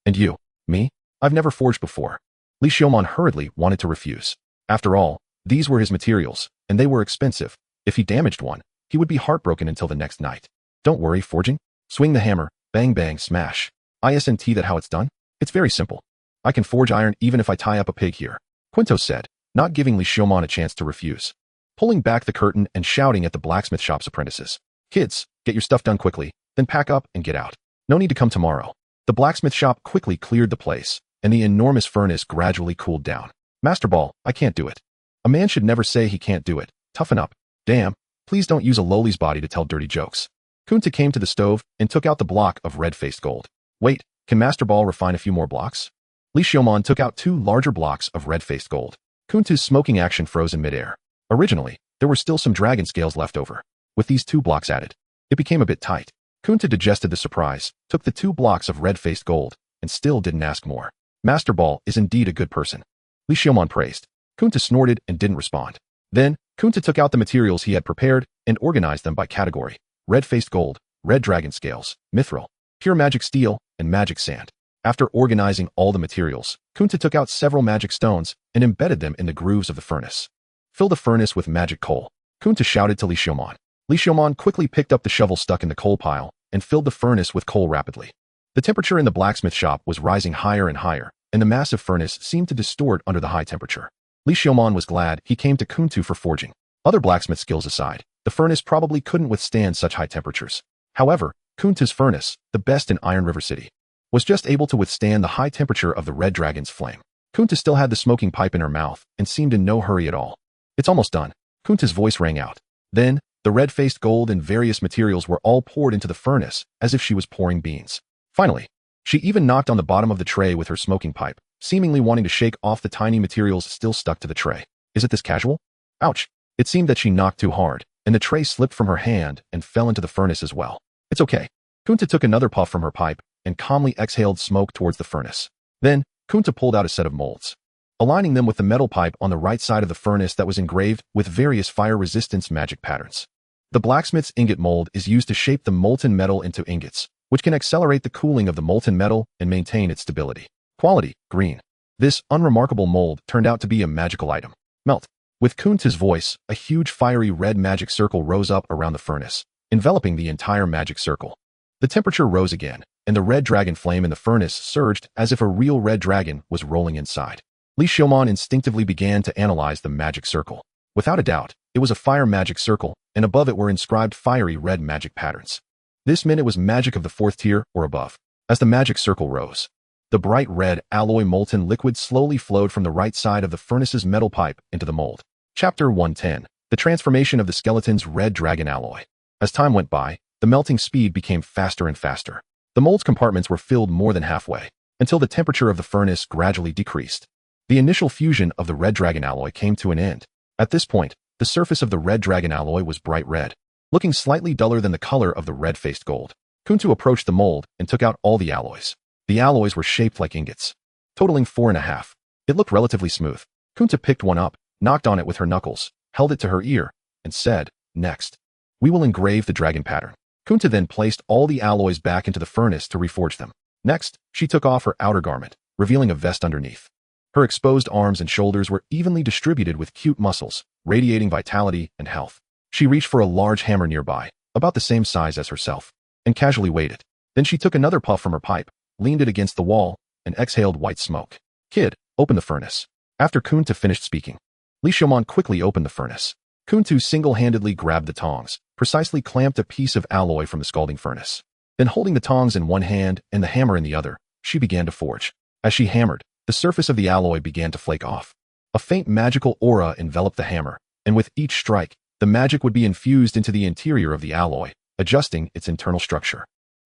And you? Me? I've never forged before. Li Xiaomon hurriedly wanted to refuse. After all, these were his materials, and they were expensive. If he damaged one, he would be heartbroken until the next night. Don't worry, forging. Swing the hammer, bang bang, smash. Isn't that how it's done? It's very simple. I can forge iron even if I tie up a pig here, Quinto said, not giving Li Xiaomon a chance to refuse. Pulling back the curtain and shouting at the blacksmith shop's apprentices. Kids, get your stuff done quickly, then pack up and get out. No need to come tomorrow. The blacksmith shop quickly cleared the place, and the enormous furnace gradually cooled down. Master Ball, I can't do it. A man should never say he can't do it. Toughen up. Damn, please don't use a lowly's body to tell dirty jokes. Kunta came to the stove and took out the block of red-faced gold. Wait, can Master Ball refine a few more blocks? Li Xiaomon took out 2 larger blocks of red-faced gold. Kunta's smoking action froze in midair. Originally, there were still some dragon scales left over. With these 2 blocks added, it became a bit tight. Kunta digested the surprise, took the 2 blocks of red-faced gold, and still didn't ask more. Master Ball is indeed a good person. Li Xiaomon praised. Kunta snorted and didn't respond. Then, Kunta took out the materials he had prepared and organized them by category. Red-faced gold, red dragon scales, mithril, pure magic steel, and magic sand. After organizing all the materials, Kunta took out several magic stones and embedded them in the grooves of the furnace. Fill the furnace with magic coal, Kunta shouted to Li Xiaomon. Li Xiaomon quickly picked up the shovel stuck in the coal pile and filled the furnace with coal rapidly. The temperature in the blacksmith shop was rising higher and higher, and the massive furnace seemed to distort under the high temperature. Li Xiaomon was glad he came to Kunta for forging. Other blacksmith skills aside, the furnace probably couldn't withstand such high temperatures. However, Kunta's furnace, the best in Iron River City, was just able to withstand the high temperature of the red dragon's flame. Kunta still had the smoking pipe in her mouth and seemed in no hurry at all. It's almost done. Kunta's voice rang out. Then, the red-faced gold and various materials were all poured into the furnace as if she was pouring beans. Finally, she even knocked on the bottom of the tray with her smoking pipe, seemingly wanting to shake off the tiny materials still stuck to the tray. Is it this casual? Ouch. It seemed that she knocked too hard, and the tray slipped from her hand and fell into the furnace as well. It's okay. Kunta took another puff from her pipe and calmly exhaled smoke towards the furnace. Then, Kunta pulled out a set of molds, aligning them with the metal pipe on the right side of the furnace that was engraved with various fire-resistance magic patterns. The blacksmith's ingot mold is used to shape the molten metal into ingots, which can accelerate the cooling of the molten metal and maintain its stability. Quality, green. This unremarkable mold turned out to be a magical item. Melt. With Kunta's voice, a huge fiery red magic circle rose up around the furnace, enveloping the entire magic circle. The temperature rose again, and the red dragon flame in the furnace surged as if a real red dragon was rolling inside. Li Xiaomon instinctively began to analyze the magic circle. Without a doubt, it was a fire magic circle, and above it were inscribed fiery red magic patterns. This meant it was magic of the 4th tier or above. As the magic circle rose, the bright red alloy molten liquid slowly flowed from the right side of the furnace's metal pipe into the mold. Chapter 110. The transformation of the skeleton's red dragon alloy. As time went by, the melting speed became faster and faster. The mold's compartments were filled more than halfway, until the temperature of the furnace gradually decreased. The initial fusion of the red dragon alloy came to an end. At this point, the surface of the red dragon alloy was bright red, looking slightly duller than the color of the red-faced gold. Kunta approached the mold and took out all the alloys. The alloys were shaped like ingots, totaling 4.5. It looked relatively smooth. Kunta picked one up, knocked on it with her knuckles, held it to her ear, and said, "Next, we will engrave the dragon pattern." Kunta then placed all the alloys back into the furnace to reforge them. Next, she took off her outer garment, revealing a vest underneath. Her exposed arms and shoulders were evenly distributed with cute muscles, radiating vitality and health. She reached for a large hammer nearby, about the same size as herself, and casually weighed it. Then she took another puff from her pipe, leaned it against the wall, and exhaled white smoke. "Kid, open the furnace." After Kunta finished speaking, Li Xiaomon quickly opened the furnace. Kunta single-handedly grabbed the tongs, precisely clamped a piece of alloy from the scalding furnace. Then holding the tongs in one hand and the hammer in the other, she began to forge. As she hammered, the surface of the alloy began to flake off. A faint magical aura enveloped the hammer, and with each strike, the magic would be infused into the interior of the alloy, adjusting its internal structure.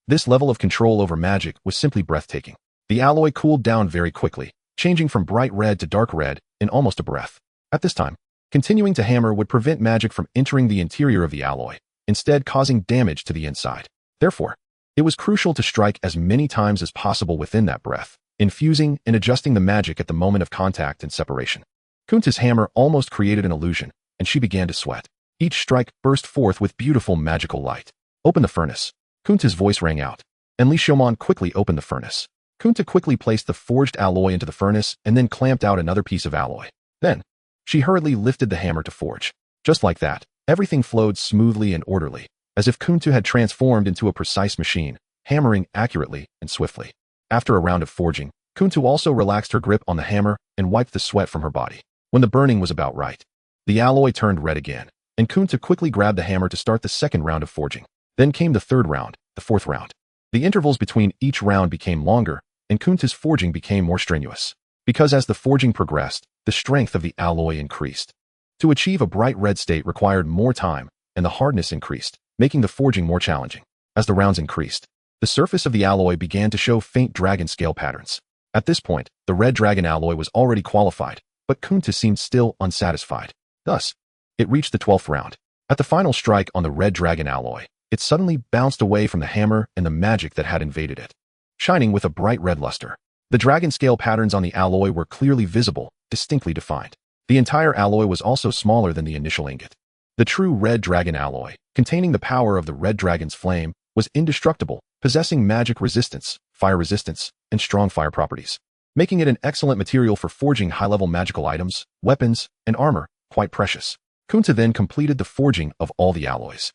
This level of control over magic was simply breathtaking. The alloy cooled down very quickly, changing from bright red to dark red in almost a breath. At this time, continuing to hammer would prevent magic from entering the interior of the alloy, instead causing damage to the inside. Therefore, it was crucial to strike as many times as possible within that breath, infusing and adjusting the magic at the moment of contact and separation. Kunta's hammer almost created an illusion, and she began to sweat. Each strike burst forth with beautiful magical light. "Open the furnace." Kunta's voice rang out, and Li Xiaomon quickly opened the furnace. Kunta quickly placed the forged alloy into the furnace and then clamped out another piece of alloy. Then, she hurriedly lifted the hammer to forge. Just like that, everything flowed smoothly and orderly, as if Kunta had transformed into a precise machine, hammering accurately and swiftly. After a round of forging, Kunta also relaxed her grip on the hammer and wiped the sweat from her body. When the burning was about right, the alloy turned red again, and Kunta quickly grabbed the hammer to start the second round of forging. Then came the third round, the fourth round. The intervals between each round became longer, and Kunta's forging became more strenuous. Because as the forging progressed, the strength of the alloy increased. To achieve a bright red state required more time, and the hardness increased, making the forging more challenging. As the rounds increased, the surface of the alloy began to show faint dragon scale patterns. At this point, the red dragon alloy was already qualified, but Kunta seemed still unsatisfied. Thus, it reached the 12th round. At the final strike on the red dragon alloy, it suddenly bounced away from the hammer and the magic that had invaded it, shining with a bright red luster. The dragon scale patterns on the alloy were clearly visible, distinctly defined. The entire alloy was also smaller than the initial ingot. The true red dragon alloy, containing the power of the red dragon's flame, was indestructible, possessing magic resistance, fire resistance, and strong fire properties, making it an excellent material for forging high-level magical items, weapons, and armor, quite precious. Kunta then completed the forging of all the alloys.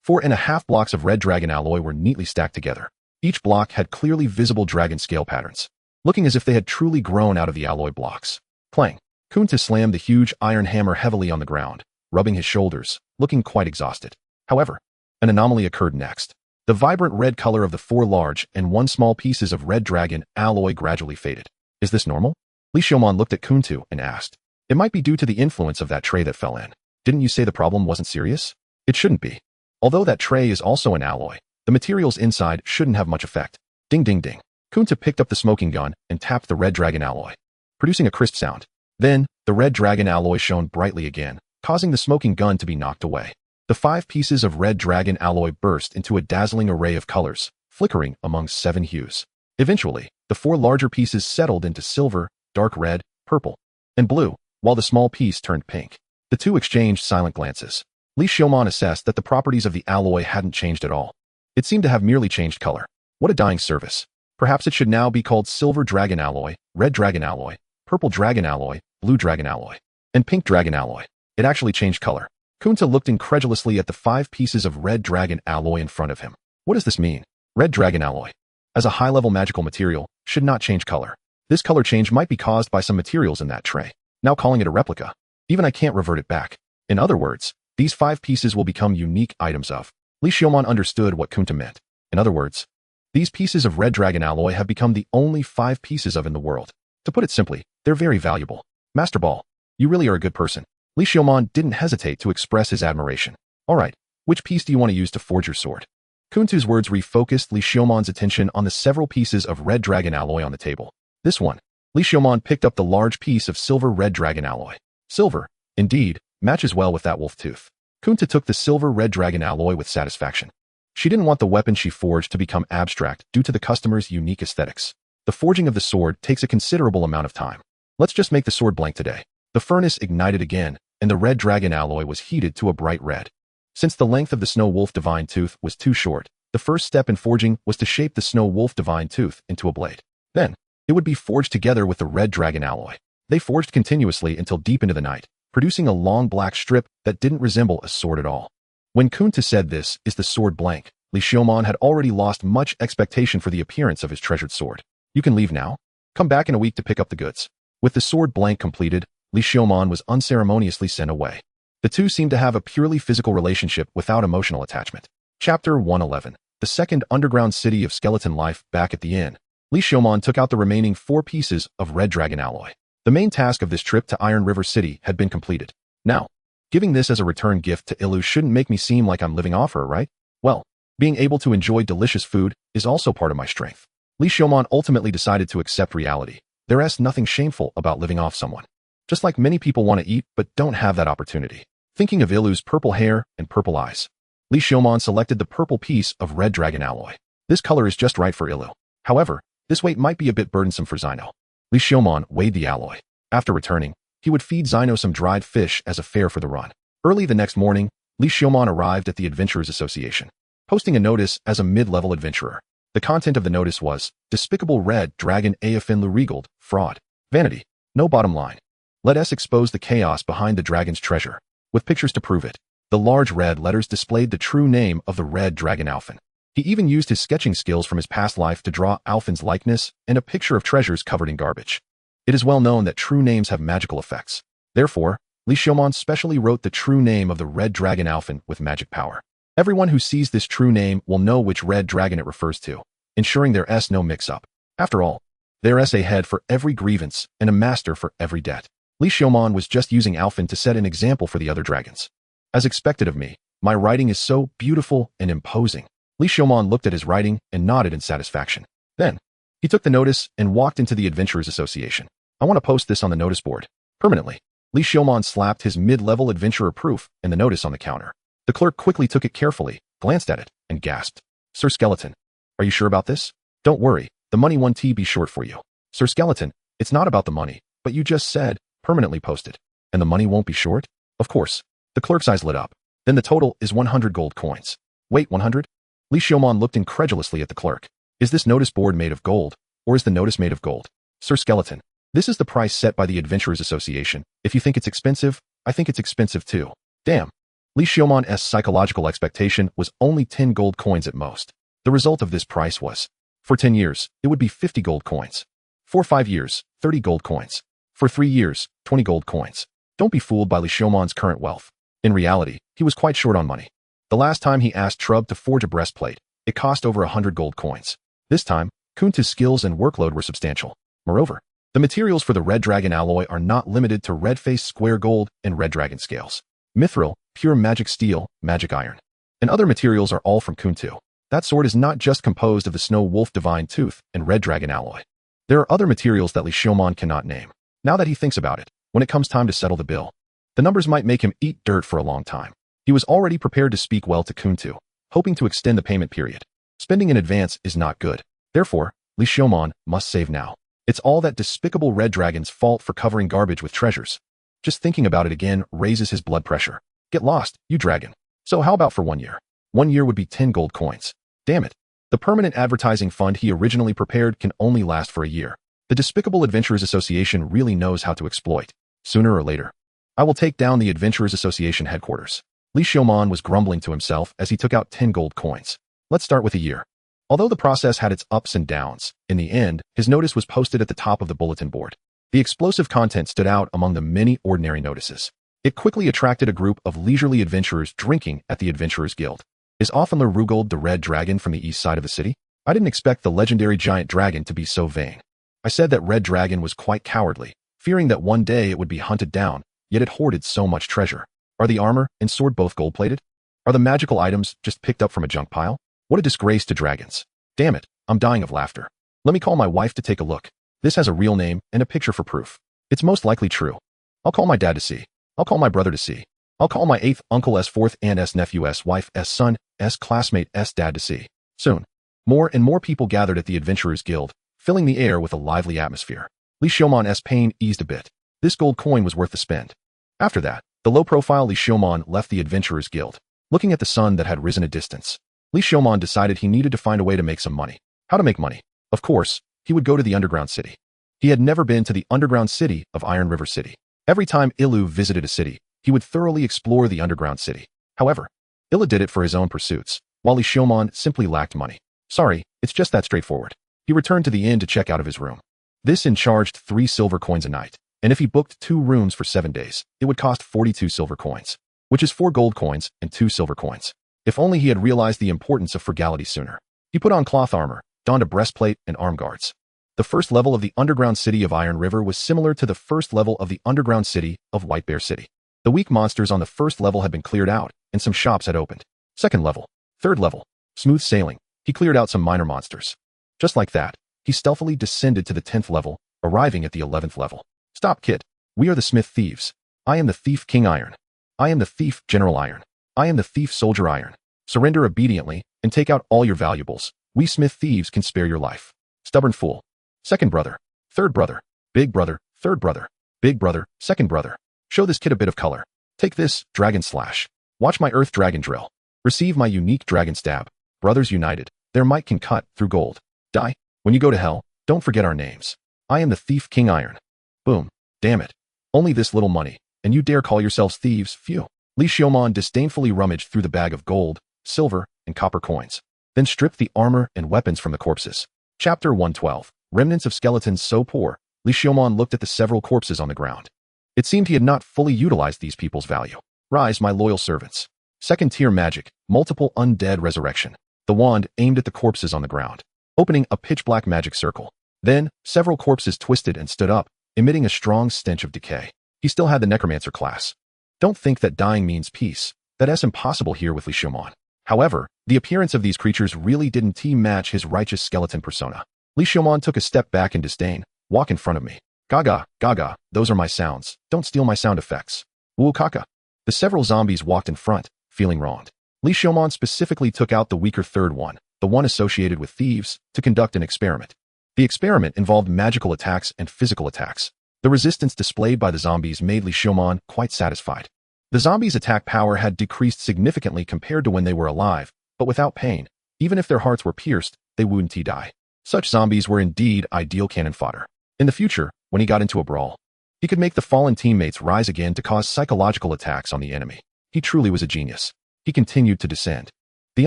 4.5 blocks of red dragon alloy were neatly stacked together. Each block had clearly visible dragon scale patterns, looking as if they had truly grown out of the alloy blocks. Clang! Kunta slammed the huge iron hammer heavily on the ground, rubbing his shoulders, looking quite exhausted. However, an anomaly occurred next. The vibrant red color of the 4 large and 1 small pieces of red dragon alloy gradually faded. Is this normal? Li Xiaomon looked at Kunta and asked. It might be due to the influence of that tray that fell in. Didn't you say the problem wasn't serious? It shouldn't be. Although that tray is also an alloy, the materials inside shouldn't have much effect. Ding ding ding. Kunta picked up the smoking gun and tapped the red dragon alloy, producing a crisp sound. Then, the red dragon alloy shone brightly again, causing the smoking gun to be knocked away. The 5 pieces of red dragon alloy burst into a dazzling array of colors, flickering among 7 hues. Eventually, the 4 larger pieces settled into silver, dark red, purple, and blue, while the small piece turned pink. The two exchanged silent glances. Li Xiaomon assessed that the properties of the alloy hadn't changed at all. It seemed to have merely changed color. What a dying service. Perhaps it should now be called silver dragon alloy, red dragon alloy, purple dragon alloy, blue dragon alloy, and pink dragon alloy. It actually changed color. Kunta looked incredulously at the 5 pieces of red dragon alloy in front of him. What does this mean? Red dragon alloy, as a high-level magical material, should not change color. This color change might be caused by some materials in that tray. Now calling it a replica. Even I can't revert it back. In other words, these 5 pieces will become unique items of. Li Xiaomon understood what Kunta meant. In other words, these pieces of red dragon alloy have become the only 5 pieces of in the world. To put it simply, they're very valuable. Master Ball, you really are a good person. Li Xiaomon didn't hesitate to express his admiration. Alright, which piece do you want to use to forge your sword? Kunta's words refocused Li Xiaomon's attention on the several pieces of red dragon alloy on the table. This one. Li Xiaomon picked up the large piece of silver red dragon alloy. Silver, indeed, matches well with that wolf tooth. Kunta took the silver red dragon alloy with satisfaction. She didn't want the weapon she forged to become abstract due to the customer's unique aesthetics. The forging of the sword takes a considerable amount of time. Let's just make the sword blank today. The furnace ignited again, and the red dragon alloy was heated to a bright red. Since the length of the snow wolf divine tooth was too short, the first step in forging was to shape the snow wolf divine tooth into a blade. Then, it would be forged together with the red dragon alloy. They forged continuously until deep into the night, producing a long black strip that didn't resemble a sword at all. When Kunta said this is the sword blank, Li Xiaomon had already lost much expectation for the appearance of his treasured sword. You can leave now. Come back in a week to pick up the goods. With the sword blank completed, Li Xiaomon was unceremoniously sent away. The two seemed to have a purely physical relationship without emotional attachment. Chapter 111. The second underground city of skeleton life. Back at the inn, Li Xiaomon took out the remaining 4 pieces of red dragon alloy. The main task of this trip to Iron River City had been completed. Now, giving this as a return gift to Ilu shouldn't make me seem like I'm living off her, right? Well, being able to enjoy delicious food is also part of my strength. Li Xiaomon ultimately decided to accept reality. There's nothing shameful about living off someone. Just like many people want to eat but don't have that opportunity. Thinking of Ilu's purple hair and purple eyes, Li Xiaomon selected the purple piece of red dragon alloy. This color is just right for Ilu. However, this weight might be a bit burdensome for Zino. Li Xiaomon weighed the alloy. After returning, he would feed Zino some dried fish as a fare for the run. Early the next morning, Li Xiaomon arrived at the Adventurers Association, posting a notice as a mid-level adventurer. The content of the notice was, Despicable Red Dragon Aafin Lurigald, Fraud, Vanity, No Bottom Line. Let us expose the chaos behind the dragon's treasure, with pictures to prove it. The large red letters displayed the true name of the red dragon Alfin. He even used his sketching skills from his past life to draw Alfin's likeness and a picture of treasures covered in garbage. It is well known that true names have magical effects. Therefore, Li Xiaomon specially wrote the true name of the red dragon Alfin with magic power. Everyone who sees this true name will know which red dragon it refers to, ensuring there's no mix-up. After all, there's a head for every grievance and a master for every debt. Li Xiaomon was just using Alfin to set an example for the other dragons. As expected of me, my writing is so beautiful and imposing. Li Xiaomon looked at his writing and nodded in satisfaction. Then, he took the notice and walked into the Adventurers Association. I want to post this on the notice board. Permanently. Li Xiaomon slapped his mid-level adventurer proof and the notice on the counter. The clerk quickly took it carefully, glanced at it, and gasped. Sir Skeleton, are you sure about this? Don't worry, the money won't be short for you. Sir Skeleton, it's not about the money, but you just said, permanently posted. And the money won't be short? Of course. The clerk's eyes lit up. Then the total is 100 gold coins. Wait, 100? Li Xiaomon looked incredulously at the clerk. Is this notice board made of gold, or is the notice made of gold? Sir Skeleton, this is the price set by the Adventurers Association. If you think it's expensive, I think it's expensive too. Damn. Li Xiaomon's psychological expectation was only 10 gold coins at most. The result of this price was, for 10 years, it would be 50 gold coins. For 5 years, 30 gold coins. For 3 years, 20 gold coins. Don't be fooled by Li Xiaomon's current wealth. In reality, he was quite short on money. The last time he asked Trub to forge a breastplate, it cost over 100 gold coins. This time, Kuntu's skills and workload were substantial. Moreover, the materials for the Red Dragon alloy are not limited to red face square gold and Red Dragon scales. Mithril, pure magic steel, magic iron, and other materials are all from Kuntu. That sword is not just composed of the Snow Wolf Divine Tooth and Red Dragon alloy. There are other materials that Li Xiaomon cannot name. Now that he thinks about it, when it comes time to settle the bill, the numbers might make him eat dirt for a long time. He was already prepared to speak well to Kuntu, hoping to extend the payment period. Spending in advance is not good. Therefore, Li Xiaomon must save now. It's all that despicable Red Dragon's fault for covering garbage with treasures. Just thinking about it again raises his blood pressure. Get lost, you dragon. So how about for 1 year? 1 year would be 10 gold coins. Damn it. The permanent advertising fund he originally prepared can only last for a year. The despicable Adventurers Association really knows how to exploit. Sooner or later, I will take down the Adventurers Association headquarters. Li Xiaomon was grumbling to himself as he took out 10 gold coins. Let's start with a year. Although the process had its ups and downs, in the end, his notice was posted at the top of the bulletin board. The explosive content stood out among the many ordinary notices. It quickly attracted a group of leisurely adventurers drinking at the Adventurers Guild. Is Offenler Rugold the Red Dragon from the east side of the city? I didn't expect the legendary giant dragon to be so vain. I said that Red Dragon was quite cowardly, fearing that one day it would be hunted down, yet it hoarded so much treasure. Are the armor and sword both gold-plated? Are the magical items just picked up from a junk pile? What a disgrace to dragons. Damn it, I'm dying of laughter. Let me call my wife to take a look. This has a real name and a picture for proof. It's most likely true. I'll call my dad to see. I'll call my brother to see. I'll call my 8th uncle S 4th aunt S nephew S wife S son S classmate S dad to see. Soon. More and more people gathered at the Adventurers Guild, filling the air with a lively atmosphere. Li Xiaomon's pain eased a bit. This gold coin was worth the spend. After that, the low-profile Li Xiaomon left the Adventurers Guild. Looking at the sun that had risen a distance, Li Xiaomon decided he needed to find a way to make some money. How to make money? Of course, he would go to the underground city. He had never been to the underground city of Iron River City. Every time Ilu visited a city, he would thoroughly explore the underground city. However, Ilu did it for his own pursuits, while Li Xiaomon simply lacked money. Sorry, it's just that straightforward. He returned to the inn to check out of his room. This inn charged 3 silver coins a night, and if he booked 2 rooms for 7 days, it would cost 42 silver coins, which is 4 gold coins and 2 silver coins. If only he had realized the importance of frugality sooner. He put on cloth armor, donned a breastplate and arm guards. The first level of the underground city of Iron River was similar to the first level of the underground city of White Bear City. The weak monsters on the first level had been cleared out, and some shops had opened. Second level, third level, smooth sailing. He cleared out some minor monsters. Just like that, he stealthily descended to the 10th level, arriving at the 11th level. Stop, kid. We are the Smith Thieves. I am the Thief King Iron. I am the Thief General Iron. I am the Thief Soldier Iron. Surrender obediently, and take out all your valuables. We Smith Thieves can spare your life. Stubborn fool. Second brother. Third brother. Big brother. Third brother. Big brother. Second brother. Show this kid a bit of color. Take this, Dragon Slash. Watch my Earth Dragon Drill. Receive my unique Dragon Stab. Brothers united. Their might can cut through gold. Die. When you go to hell, don't forget our names. I am the Thief King Iron. Boom. Damn it. Only this little money, and you dare call yourselves thieves? Phew. Li Xiaomon disdainfully rummaged through the bag of gold, silver, and copper coins, then stripped the armor and weapons from the corpses. Chapter 112. Remnants of skeletons so poor, Li Xiaomon looked at the several corpses on the ground. It seemed he had not fully utilized these people's value. Rise, my loyal servants. Second-tier magic, multiple undead resurrection. The wand aimed at the corpses on the ground, opening a pitch-black magic circle. Then, several corpses twisted and stood up, emitting a strong stench of decay. He still had the necromancer class. Don't think that dying means peace. That's impossible here with Li Xiaomon. However, the appearance of these creatures really didn't match his righteous skeleton persona. Li Xiaomon took a step back in disdain. Walk in front of me. Gaga, gaga, those are my sounds. Don't steal my sound effects. Wu kaka. The several zombies walked in front, feeling wronged. Li Xiaomon specifically took out the weaker third one, the one associated with thieves, to conduct an experiment. The experiment involved magical attacks and physical attacks. The resistance displayed by the zombies made Li Xiaomon quite satisfied. The zombies' attack power had decreased significantly compared to when they were alive, but without pain. Even if their hearts were pierced, they wouldn't die. Such zombies were indeed ideal cannon fodder. In the future, when he got into a brawl, he could make the fallen teammates rise again to cause psychological attacks on the enemy. He truly was a genius. He continued to descend. The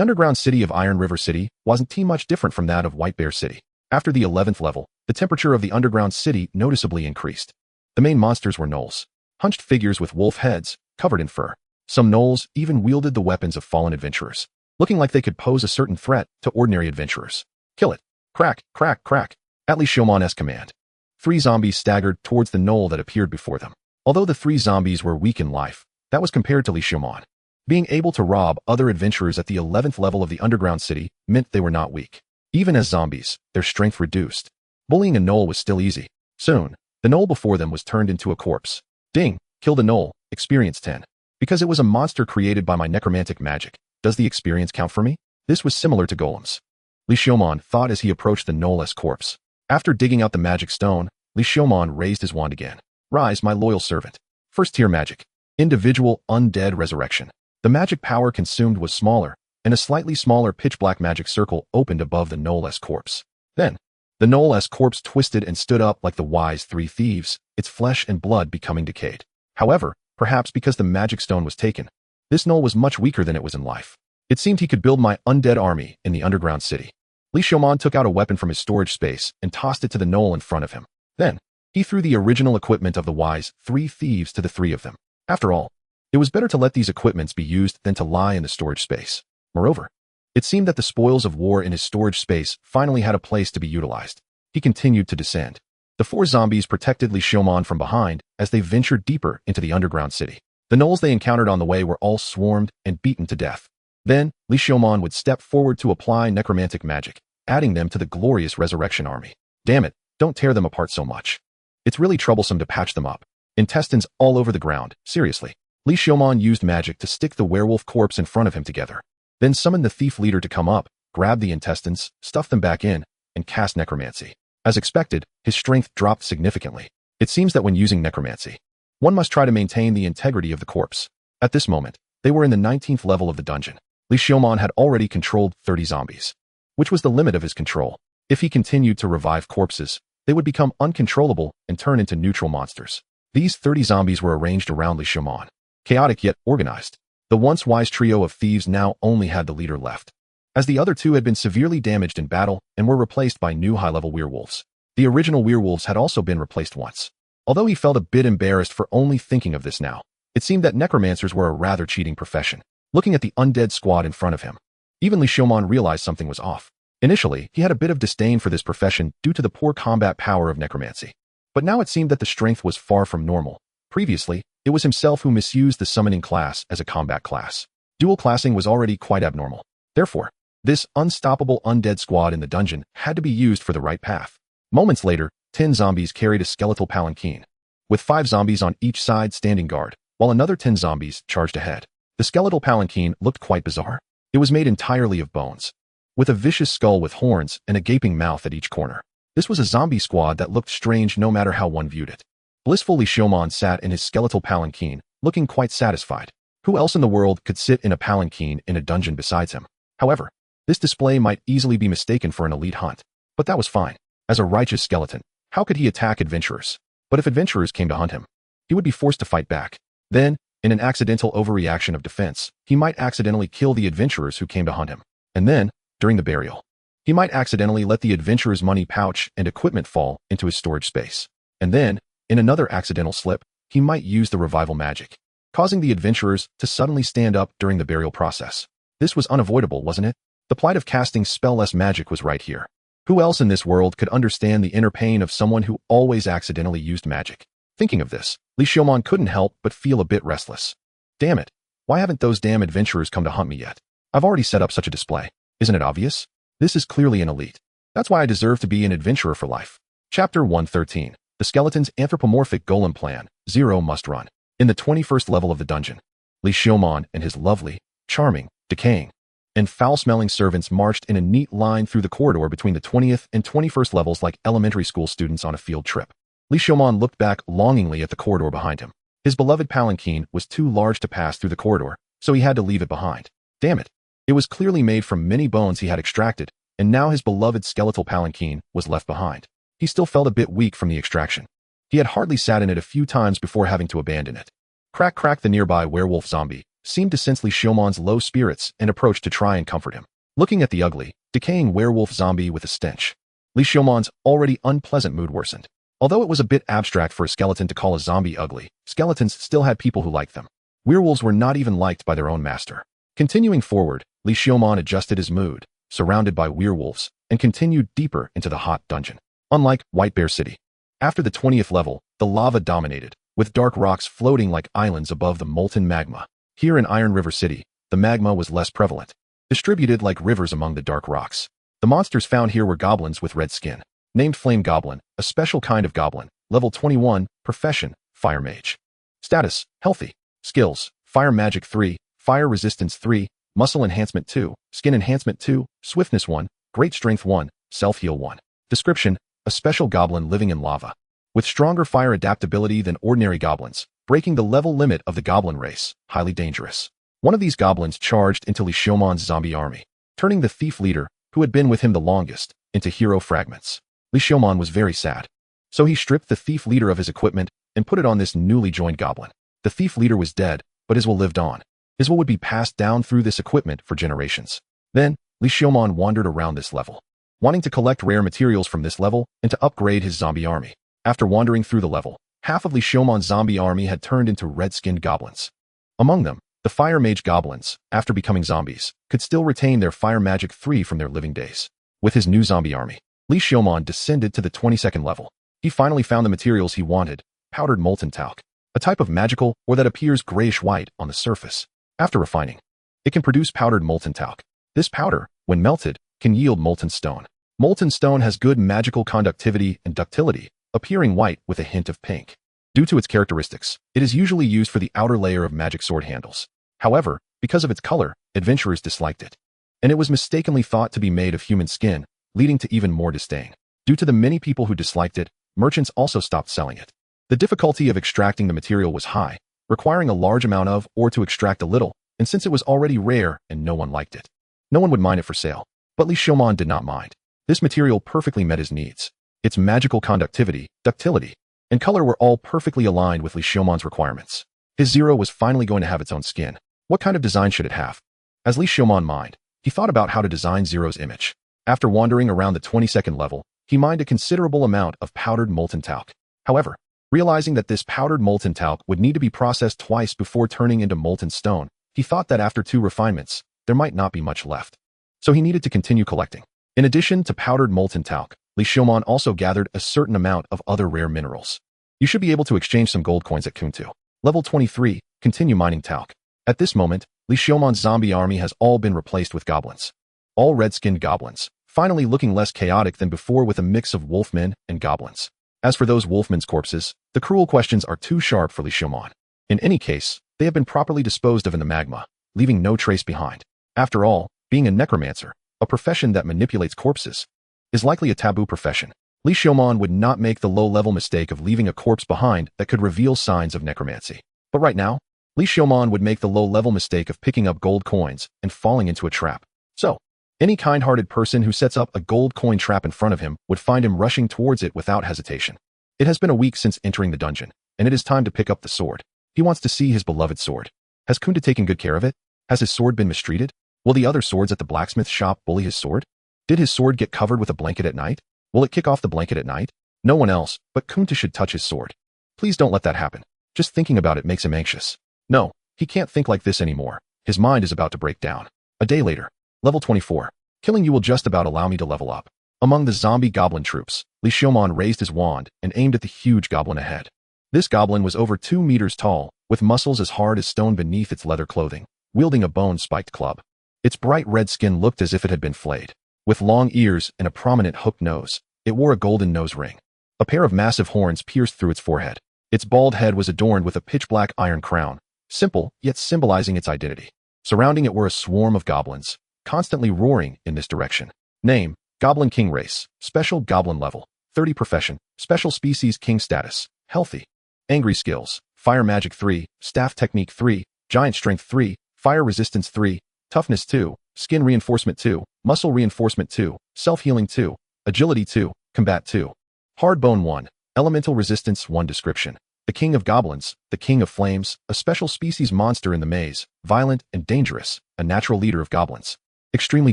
underground city of Iron River City wasn't too much different from that of White Bear City. After the 11th level, the temperature of the underground city noticeably increased. The main monsters were gnolls, hunched figures with wolf heads, covered in fur. Some gnolls even wielded the weapons of fallen adventurers, looking like they could pose a certain threat to ordinary adventurers. Kill it. Crack, crack, crack. At Li Xiaomon's command, 3 zombies staggered towards the gnoll that appeared before them. Although the 3 zombies were weak in life, that was compared to Li Xiaomon. Being able to rob other adventurers at the 11th level of the underground city meant they were not weak. Even as zombies, their strength reduced. Bullying a gnoll was still easy. Soon, the gnoll before them was turned into a corpse. Ding! Killed a gnoll. Experience 10. Because it was a monster created by my necromantic magic, does the experience count for me? This was similar to golems. Li Xiaomon thought as he approached the gnoll-less corpse. After digging out the magic stone, Li Xiaomon raised his wand again. Rise, my loyal servant. First tier magic. Individual undead resurrection. The magic power consumed was smaller, and a slightly smaller pitch-black magic circle opened above the gnoll-less corpse. Then, the gnoll-less corpse twisted and stood up like the wise 3 thieves, its flesh and blood becoming decayed. However, perhaps because the magic stone was taken, this gnoll was much weaker than it was in life. It seemed he could build my undead army in the underground city. Li Xiaomon took out a weapon from his storage space and tossed it to the gnoll in front of him. Then, he threw the original equipment of the wise 3 thieves to the 3 of them. After all, it was better to let these equipments be used than to lie in the storage space. Moreover, it seemed that the spoils of war in his storage space finally had a place to be utilized. He continued to descend. The 4 zombies protected Li Xiaomon from behind as they ventured deeper into the underground city. The gnolls they encountered on the way were all swarmed and beaten to death. Then, Li Xiaomon would step forward to apply necromantic magic, adding them to the glorious resurrection army. Damn it, don't tear them apart so much. It's really troublesome to patch them up. Intestines all over the ground, seriously. Li Xiaomon used magic to stick the werewolf corpse in front of him together. Then summoned the thief leader to come up, grab the intestines, stuff them back in, and cast necromancy. As expected, his strength dropped significantly. It seems that when using necromancy, one must try to maintain the integrity of the corpse. At this moment, they were in the 19th level of the dungeon. Li Xiaomon had already controlled 30 zombies, which was the limit of his control. If he continued to revive corpses, they would become uncontrollable and turn into neutral monsters. These 30 zombies were arranged around Li Xiaomon, chaotic yet organized. The once wise trio of thieves now only had the leader left, as the other 2 had been severely damaged in battle and were replaced by new high-level werewolves. The original werewolves had also been replaced once. Although he felt a bit embarrassed for only thinking of this now, it seemed that necromancers were a rather cheating profession. Looking at the undead squad in front of him, even Li Xiaomon realized something was off. Initially, he had a bit of disdain for this profession due to the poor combat power of necromancy. But now it seemed that the strength was far from normal. Previously, it was himself who misused the summoning class as a combat class. Dual classing was already quite abnormal. Therefore, this unstoppable undead squad in the dungeon had to be used for the right path. Moments later, 10 zombies carried a skeletal palanquin, with 5 zombies on each side standing guard, while another 10 zombies charged ahead. The skeletal palanquin looked quite bizarre. It was made entirely of bones, with a vicious skull with horns and a gaping mouth at each corner. This was a zombie squad that looked strange no matter how one viewed it. Blissful Li Xiaomon sat in his skeletal palanquin, looking quite satisfied. Who else in the world could sit in a palanquin in a dungeon besides him? However, this display might easily be mistaken for an elite hunt. But that was fine. As a righteous skeleton, how could he attack adventurers? But if adventurers came to hunt him, he would be forced to fight back. Then, in an accidental overreaction of defense, he might accidentally kill the adventurers who came to hunt him. And then, during the burial, he might accidentally let the adventurer's money pouch and equipment fall into his storage space. And then, in another accidental slip, he might use the revival magic, causing the adventurers to suddenly stand up during the burial process. This was unavoidable, wasn't it? The plight of casting spell-less magic was right here. Who else in this world could understand the inner pain of someone who always accidentally used magic? Thinking of this, Li Xiaomon couldn't help but feel a bit restless. Damn it, why haven't those damn adventurers come to hunt me yet? I've already set up such a display. Isn't it obvious? This is clearly an elite. That's why I deserve to be an adventurer for life. Chapter 113. The Skeleton's Anthropomorphic Golem Plan. Zero must run. In the 21st level of the dungeon, Li Xiaomon and his lovely, charming, decaying, and foul-smelling servants marched in a neat line through the corridor between the 20th and 21st levels like elementary school students on a field trip. Li Xiaomon looked back longingly at the corridor behind him. His beloved palanquin was too large to pass through the corridor, so he had to leave it behind. Damn it. It was clearly made from many bones he had extracted, and now his beloved skeletal palanquin was left behind. He still felt a bit weak from the extraction. He had hardly sat in it a few times before having to abandon it. Crack crack, the nearby werewolf zombie seemed to sense Li Xiaomon's low spirits and approached to try and comfort him. Looking at the ugly, decaying werewolf zombie with a stench, Li Xiaomon's already unpleasant mood worsened. Although it was a bit abstract for a skeleton to call a zombie ugly, skeletons still had people who liked them. Werewolves were not even liked by their own master. Continuing forward, Li Xiaomon adjusted his mood, surrounded by werewolves, and continued deeper into the hot dungeon. Unlike White Bear City, after the 20th level, the lava dominated, with dark rocks floating like islands above the molten magma. Here in Iron River City, the magma was less prevalent, distributed like rivers among the dark rocks. The monsters found here were goblins with red skin, named Flame Goblin, a special kind of goblin, level 21, profession, Fire Mage. Status, healthy. Skills, Fire Magic 3, Fire Resistance 3, Muscle Enhancement 2, Skin Enhancement 2, Swiftness 1, Great Strength 1, Self-Heal 1. Description, a special goblin living in lava, with stronger fire adaptability than ordinary goblins, breaking the level limit of the goblin race, highly dangerous. One of these goblins charged into Li Xiaomon's zombie army, turning the thief leader, who had been with him the longest, into hero fragments. Li Xiaomon was very sad. So he stripped the thief leader of his equipment and put it on this newly joined goblin. The thief leader was dead, but his will lived on. His will would be passed down through this equipment for generations. Then, Li Xiaomon wandered around this level, wanting to collect rare materials from this level and to upgrade his zombie army. After wandering through the level, half of Li Xiaomon's zombie army had turned into red-skinned goblins. Among them, the Fire Mage goblins, after becoming zombies, could still retain their Fire Magic 3 from their living days. With his new zombie army, Li Xiaomon descended to the 22nd level. He finally found the materials he wanted, powdered molten talc, a type of magical ore that appears grayish-white on the surface. After refining, it can produce powdered molten talc. This powder, when melted, can yield molten stone. Molten stone has good magical conductivity and ductility, appearing white with a hint of pink. Due to its characteristics, it is usually used for the outer layer of magic sword handles. However, because of its color, adventurers disliked it, and it was mistakenly thought to be made of human skin, leading to even more disdain. Due to the many people who disliked it, merchants also stopped selling it. The difficulty of extracting the material was high, requiring a large amount of or to extract a little, and since it was already rare and no one liked it, no one would mine it for sale. But Li Xiaomon did not mind. This material perfectly met his needs. Its magical conductivity, ductility, and color were all perfectly aligned with Li Xiaomon's requirements. His Zero was finally going to have its own skin. What kind of design should it have? As Li Xiaomon mined, he thought about how to design Zero's image. After wandering around the 22nd level, he mined a considerable amount of powdered molten talc. However, realizing that this powdered molten talc would need to be processed twice before turning into molten stone, he thought that after 2 refinements, there might not be much left. So he needed to continue collecting. In addition to powdered molten talc, Li Xiaomon also gathered a certain amount of other rare minerals. You should be able to exchange some gold coins at Kuntu. Level 23, continue mining talc. At this moment, Li Xiaomon's zombie army has all been replaced with goblins. All red-skinned goblins, finally looking less chaotic than before with a mix of wolfmen and goblins. As for those wolfmen's corpses, the cruel questions are too sharp for Li Xiaomon. In any case, they have been properly disposed of in the magma, leaving no trace behind. After all, being a necromancer, a profession that manipulates corpses, is likely a taboo profession. Li Xiaomon would not make the low-level mistake of leaving a corpse behind that could reveal signs of necromancy. But right now, Li Xiaomon would make the low-level mistake of picking up gold coins and falling into a trap. So, any kind-hearted person who sets up a gold coin trap in front of him would find him rushing towards it without hesitation. It has been a week since entering the dungeon, and it is time to pick up the sword. He wants to see his beloved sword. Has Kunta taken good care of it? Has his sword been mistreated? Will the other swords at the blacksmith shop bully his sword? Did his sword get covered with a blanket at night? Will it kick off the blanket at night? No one else, but Kunta should touch his sword. Please don't let that happen. Just thinking about it makes him anxious. No, he can't think like this anymore. His mind is about to break down. A day later, level 24. Killing you will just about allow me to level up. Among the zombie goblin troops, Li Xiaomon raised his wand and aimed at the huge goblin ahead. This goblin was over 2 meters tall, with muscles as hard as stone beneath its leather clothing, wielding a bone-spiked club. Its bright red skin looked as if it had been flayed. With long ears and a prominent hooked nose, it wore a golden nose ring. A pair of massive horns pierced through its forehead. Its bald head was adorned with a pitch-black iron crown, simple yet symbolizing its identity. Surrounding it were a swarm of goblins, constantly roaring in this direction. Name: Goblin King Race, Special Goblin Level, 30 Profession, Special Species King Status, Healthy. Angry Skills: Fire Magic 3, Staff Technique 3, Giant Strength 3, Fire Resistance 3, Toughness 2, Skin Reinforcement 2, Muscle Reinforcement 2, Self-Healing 2, Agility 2, Combat 2. Hard Bone 1, Elemental Resistance 1. Description: The King of Goblins, the King of Flames, a special species monster in the maze, violent and dangerous, a natural leader of goblins. Extremely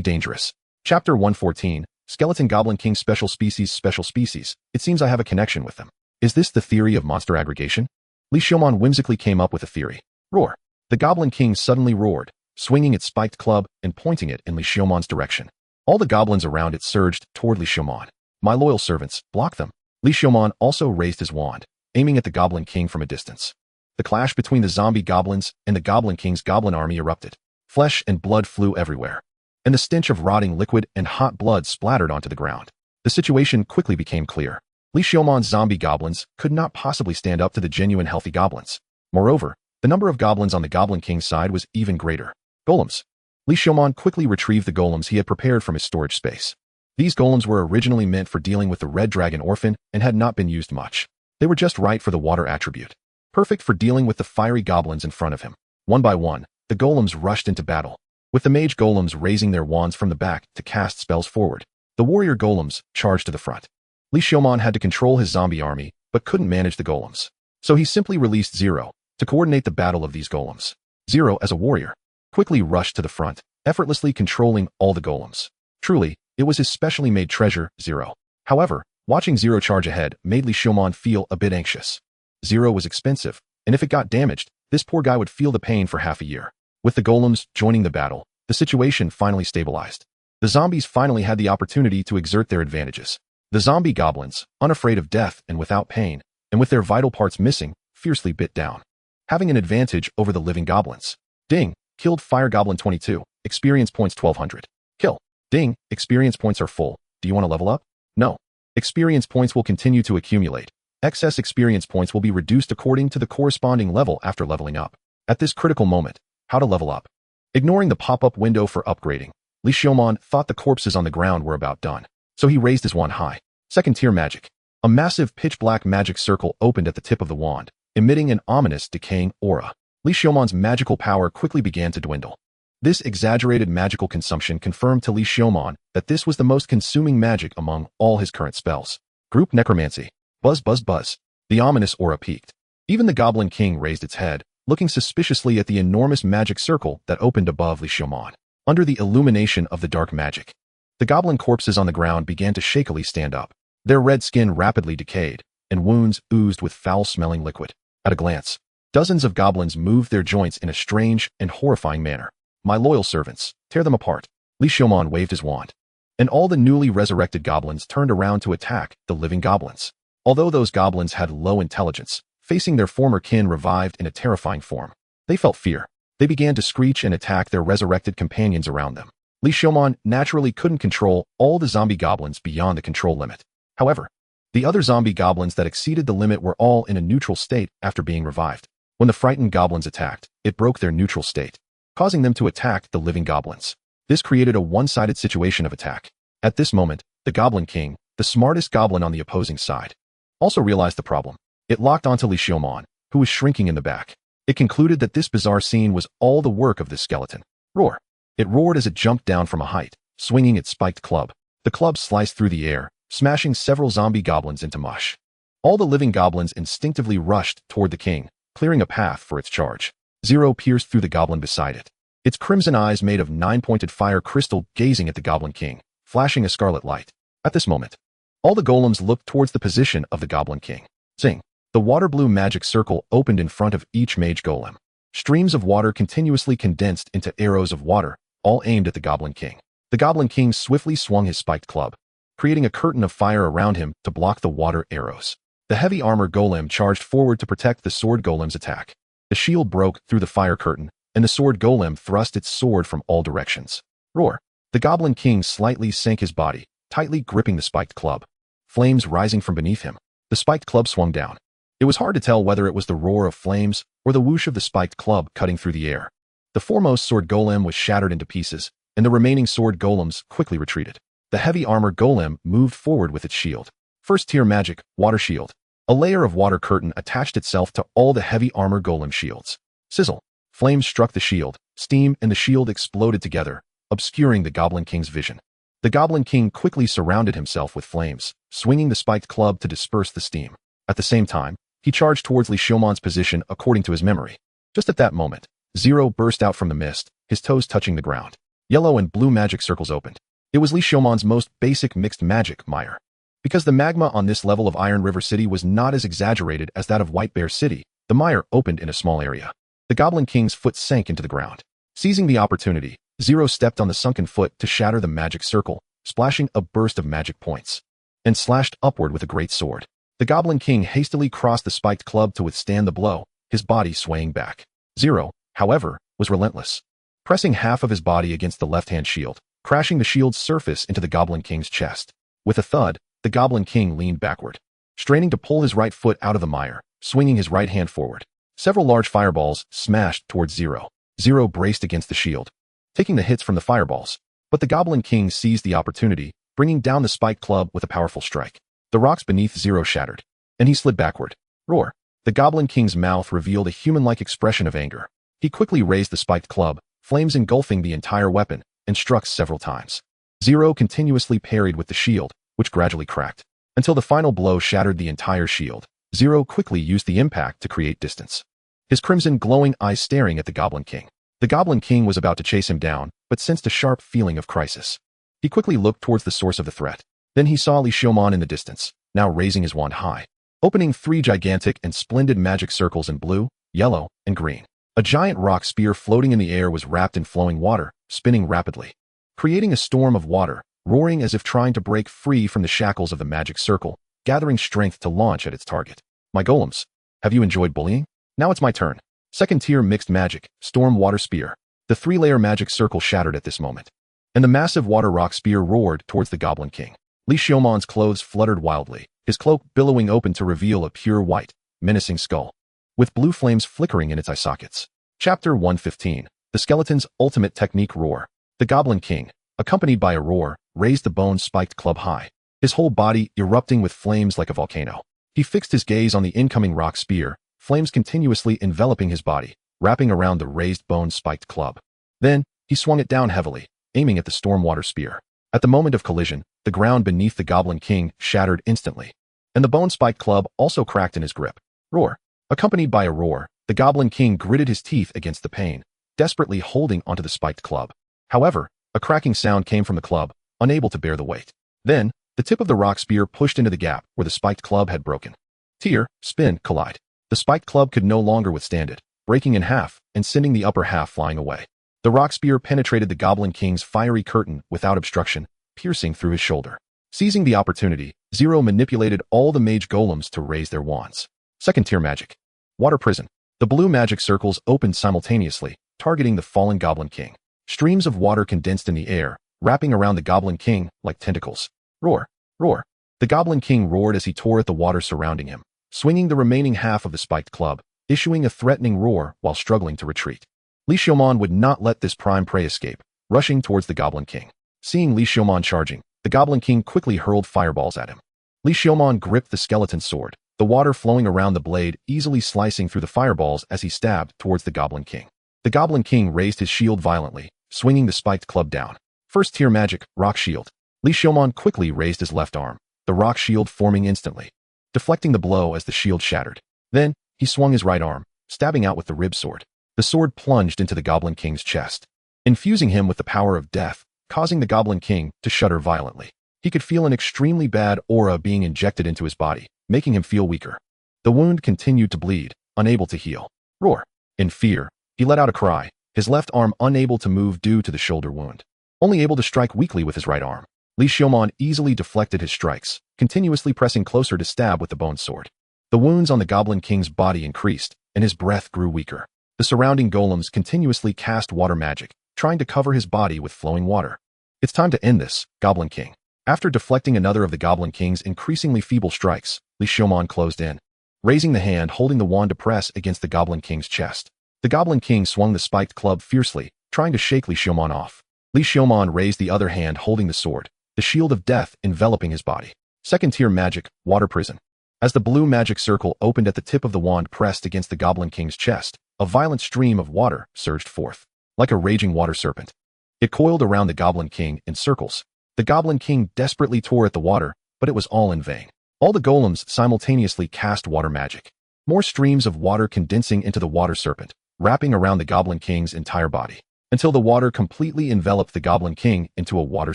dangerous. Chapter 114, Skeleton Goblin King Special Species. Special Species. It seems I have a connection with them. Is this the theory of monster aggregation? Li Xiaomon whimsically came up with a theory. Roar. The Goblin King suddenly roared, swinging its spiked club and pointing it in Li Xiaomon's direction. All the goblins around it surged toward Li Xiaomon. My loyal servants, block them. Li Xiaomon also raised his wand, aiming at the Goblin King from a distance. The clash between the zombie goblins and the Goblin King's goblin army erupted. Flesh and blood flew everywhere, and the stench of rotting liquid and hot blood splattered onto the ground. The situation quickly became clear. Li Xiaomon's zombie goblins could not possibly stand up to the genuine healthy goblins. Moreover, the number of goblins on the Goblin King's side was even greater. Golems. Li Xiaomon quickly retrieved the golems he had prepared from his storage space. These golems were originally meant for dealing with the Red Dragon Orphan and had not been used much. They were just right for the water attribute. Perfect for dealing with the fiery goblins in front of him. One by one, the golems rushed into battle, with the mage golems raising their wands from the back to cast spells forward. The warrior golems charged to the front. Li Xiaomon had to control his zombie army, but couldn't manage the golems. So he simply released Zero to coordinate the battle of these golems. Zero, as a warrior, quickly rushed to the front, effortlessly controlling all the golems. Truly, it was his specially made treasure, Zero. However, watching Zero charge ahead made Li Xiaomon feel a bit anxious. Zero was expensive, and if it got damaged, this poor guy would feel the pain for half a year. With the golems joining the battle, the situation finally stabilized. The zombies finally had the opportunity to exert their advantages. The zombie goblins, unafraid of death and without pain, and with their vital parts missing, fiercely bit down, having an advantage over the living goblins. Ding, killed Fire Goblin 22, experience points 1200. Kill. Ding, experience points are full. Do you want to level up? No. Experience points will continue to accumulate. Excess experience points will be reduced according to the corresponding level after leveling up. At this critical moment, how to level up? Ignoring the pop-up window for upgrading, Li Xiaomon thought the corpses on the ground were about done, so he raised his wand high. Second-tier magic. A massive pitch-black magic circle opened at the tip of the wand, emitting an ominous, decaying aura. Li Xiaomon's magical power quickly began to dwindle. This exaggerated magical consumption confirmed to Li Xiaomon that this was the most consuming magic among all his current spells. Group Necromancy. Buzz buzz buzz. The ominous aura peaked. Even the Goblin King raised its head, looking suspiciously at the enormous magic circle that opened above Li Xiaomon. Under the illumination of the dark magic, the goblin corpses on the ground began to shakily stand up. Their red skin rapidly decayed, and wounds oozed with foul-smelling liquid. At a glance, dozens of goblins moved their joints in a strange and horrifying manner. My loyal servants, tear them apart. Li Xiaomon waved his wand, and all the newly resurrected goblins turned around to attack the living goblins. Although those goblins had low intelligence, facing their former kin revived in a terrifying form, they felt fear. They began to screech and attack their resurrected companions around them. Li Xiaomon naturally couldn't control all the zombie goblins beyond the control limit. However, the other zombie goblins that exceeded the limit were all in a neutral state after being revived. When the frightened goblins attacked, it broke their neutral state, causing them to attack the living goblins. This created a one-sided situation of attack. At this moment, the Goblin King, the smartest goblin on the opposing side, also realized the problem. It locked onto Li Xiaomon, who was shrinking in the back. It concluded that this bizarre scene was all the work of this skeleton. Roar. It roared as it jumped down from a height, swinging its spiked club. The club sliced through the air, smashing several zombie goblins into mush. All the living goblins instinctively rushed toward the king, clearing a path for its charge. Zero pierced through the goblin beside it, its crimson eyes made of nine-pointed fire crystal gazing at the Goblin King, flashing a scarlet light. At this moment, all the golems looked towards the position of the Goblin King. Zing! The water blue magic circle opened in front of each mage golem. Streams of water continuously condensed into arrows of water, all aimed at the Goblin King. The Goblin King swiftly swung his spiked club, creating a curtain of fire around him to block the water arrows. The heavy armor golem charged forward to protect the sword golem's attack. The shield broke through the fire curtain, and the sword golem thrust its sword from all directions. Roar! The Goblin King slightly sank his body, tightly gripping the spiked club. Flames rising from beneath him. The spiked club swung down. It was hard to tell whether it was the roar of flames or the whoosh of the spiked club cutting through the air. The foremost sword golem was shattered into pieces, and the remaining sword golems quickly retreated. The heavy armor golem moved forward with its shield. First tier magic, water shield. A layer of water curtain attached itself to all the heavy armor golem shields. Sizzle. Flames struck the shield, steam and the shield exploded together, obscuring the Goblin King's vision. The Goblin King quickly surrounded himself with flames, swinging the spiked club to disperse the steam. At the same time, he charged towards Li Xiumon's position according to his memory. Just at that moment, Zero burst out from the mist, his toes touching the ground. Yellow and blue magic circles opened. It was Li Xiumon's most basic mixed magic, mire. Because the magma on this level of Iron River City was not as exaggerated as that of White Bear City, the mire opened in a small area. The Goblin King's foot sank into the ground. Seizing the opportunity, Zero stepped on the sunken foot to shatter the magic circle, splashing a burst of magic points, and slashed upward with a great sword. The Goblin King hastily crossed the spiked club to withstand the blow, his body swaying back. Zero, however, was relentless, pressing half of his body against the left-hand shield, crashing the shield's surface into the Goblin King's chest. With a thud, the Goblin King leaned backward, straining to pull his right foot out of the mire, swinging his right hand forward. Several large fireballs smashed towards Zero. Zero braced against the shield, taking the hits from the fireballs, but the Goblin King seized the opportunity, bringing down the spiked club with a powerful strike. The rocks beneath Zero shattered, and he slid backward. Roar! The Goblin King's mouth revealed a human-like expression of anger. He quickly raised the spiked club, flames engulfing the entire weapon, and struck several times. Zero continuously parried with the shield, which gradually cracked, until the final blow shattered the entire shield. Zero quickly used the impact to create distance, his crimson glowing eyes staring at the Goblin King. The Goblin King was about to chase him down, but sensed a sharp feeling of crisis. He quickly looked towards the source of the threat. Then he saw Li Xiumon in the distance, now raising his wand high, opening 3 gigantic and splendid magic circles in blue, yellow, and green. A giant rock spear floating in the air was wrapped in flowing water, spinning rapidly, creating a storm of water, roaring as if trying to break free from the shackles of the magic circle, gathering strength to launch at its target. My golems, have you enjoyed bullying? Now it's my turn. Second tier mixed magic, storm water spear. The 3-layer magic circle shattered at this moment, and the massive water rock spear roared towards the Goblin King. Li Xiumon's clothes fluttered wildly, his cloak billowing open to reveal a pure white, menacing skull, with blue flames flickering in its eye sockets. Chapter 115. The Skeleton's Ultimate Technique Roar. The Goblin King, accompanied by a roar, raised the bone-spiked club high, his whole body erupting with flames like a volcano. He fixed his gaze on the incoming rock spear, flames continuously enveloping his body, wrapping around the raised bone-spiked club. Then, he swung it down heavily, aiming at the stormwater spear. At the moment of collision, the ground beneath the Goblin King shattered instantly, and the bone-spiked club also cracked in his grip. Roar! Accompanied by a roar, the Goblin King gritted his teeth against the pain, desperately holding onto the spiked club. However, a cracking sound came from the club, unable to bear the weight. Then, the tip of the rock spear pushed into the gap where the spiked club had broken. Tear, spin, collide. The spiked club could no longer withstand it, breaking in half and sending the upper half flying away. The rock spear penetrated the Goblin King's fiery curtain without obstruction, piercing through his shoulder. Seizing the opportunity, Zero manipulated all the mage golems to raise their wands. Second tier magic. Water prison. The blue magic circles opened simultaneously, targeting the fallen Goblin King. Streams of water condensed in the air, wrapping around the Goblin King like tentacles. Roar! Roar! The Goblin King roared as he tore at the water surrounding him, swinging the remaining half of the spiked club, issuing a threatening roar while struggling to retreat. Li Xiumon would not let this prime prey escape, rushing towards the Goblin King. Seeing Li Xiumon charging, the Goblin King quickly hurled fireballs at him. Li Xiumon gripped the skeleton sword, the water flowing around the blade easily slicing through the fireballs as he stabbed towards the Goblin King. The Goblin King raised his shield violently, swinging the spiked club down. First tier magic, rock shield. Li Xiumon quickly raised his left arm, the rock shield forming instantly, deflecting the blow as the shield shattered. Then, he swung his right arm, stabbing out with the rib sword. The sword plunged into the Goblin King's chest, infusing him with the power of death, causing the Goblin King to shudder violently. He could feel an extremely bad aura being injected into his body, making him feel weaker. The wound continued to bleed, unable to heal. Roar! In fear, he let out a cry, his left arm unable to move due to the shoulder wound, only able to strike weakly with his right arm. Li Xiumon easily deflected his strikes, continuously pressing closer to stab with the bone sword. The wounds on the Goblin King's body increased, and his breath grew weaker. The surrounding golems continuously cast water magic, trying to cover his body with flowing water. It's time to end this, Goblin King. After deflecting another of the Goblin King's increasingly feeble strikes, Li Xiaomon closed in, raising the hand holding the wand to press against the Goblin King's chest. The Goblin King swung the spiked club fiercely, trying to shake Li Xiaomon off. Li Xiaomon raised the other hand holding the sword, the shield of death enveloping his body. Second-tier magic, water prison. As the blue magic circle opened at the tip of the wand pressed against the Goblin King's chest, a violent stream of water surged forth, like a raging water serpent. It coiled around the Goblin King in circles. The Goblin King desperately tore at the water, but it was all in vain. All the golems simultaneously cast water magic. More streams of water condensing into the water serpent, wrapping around the Goblin King's entire body, until the water completely enveloped the Goblin King into a water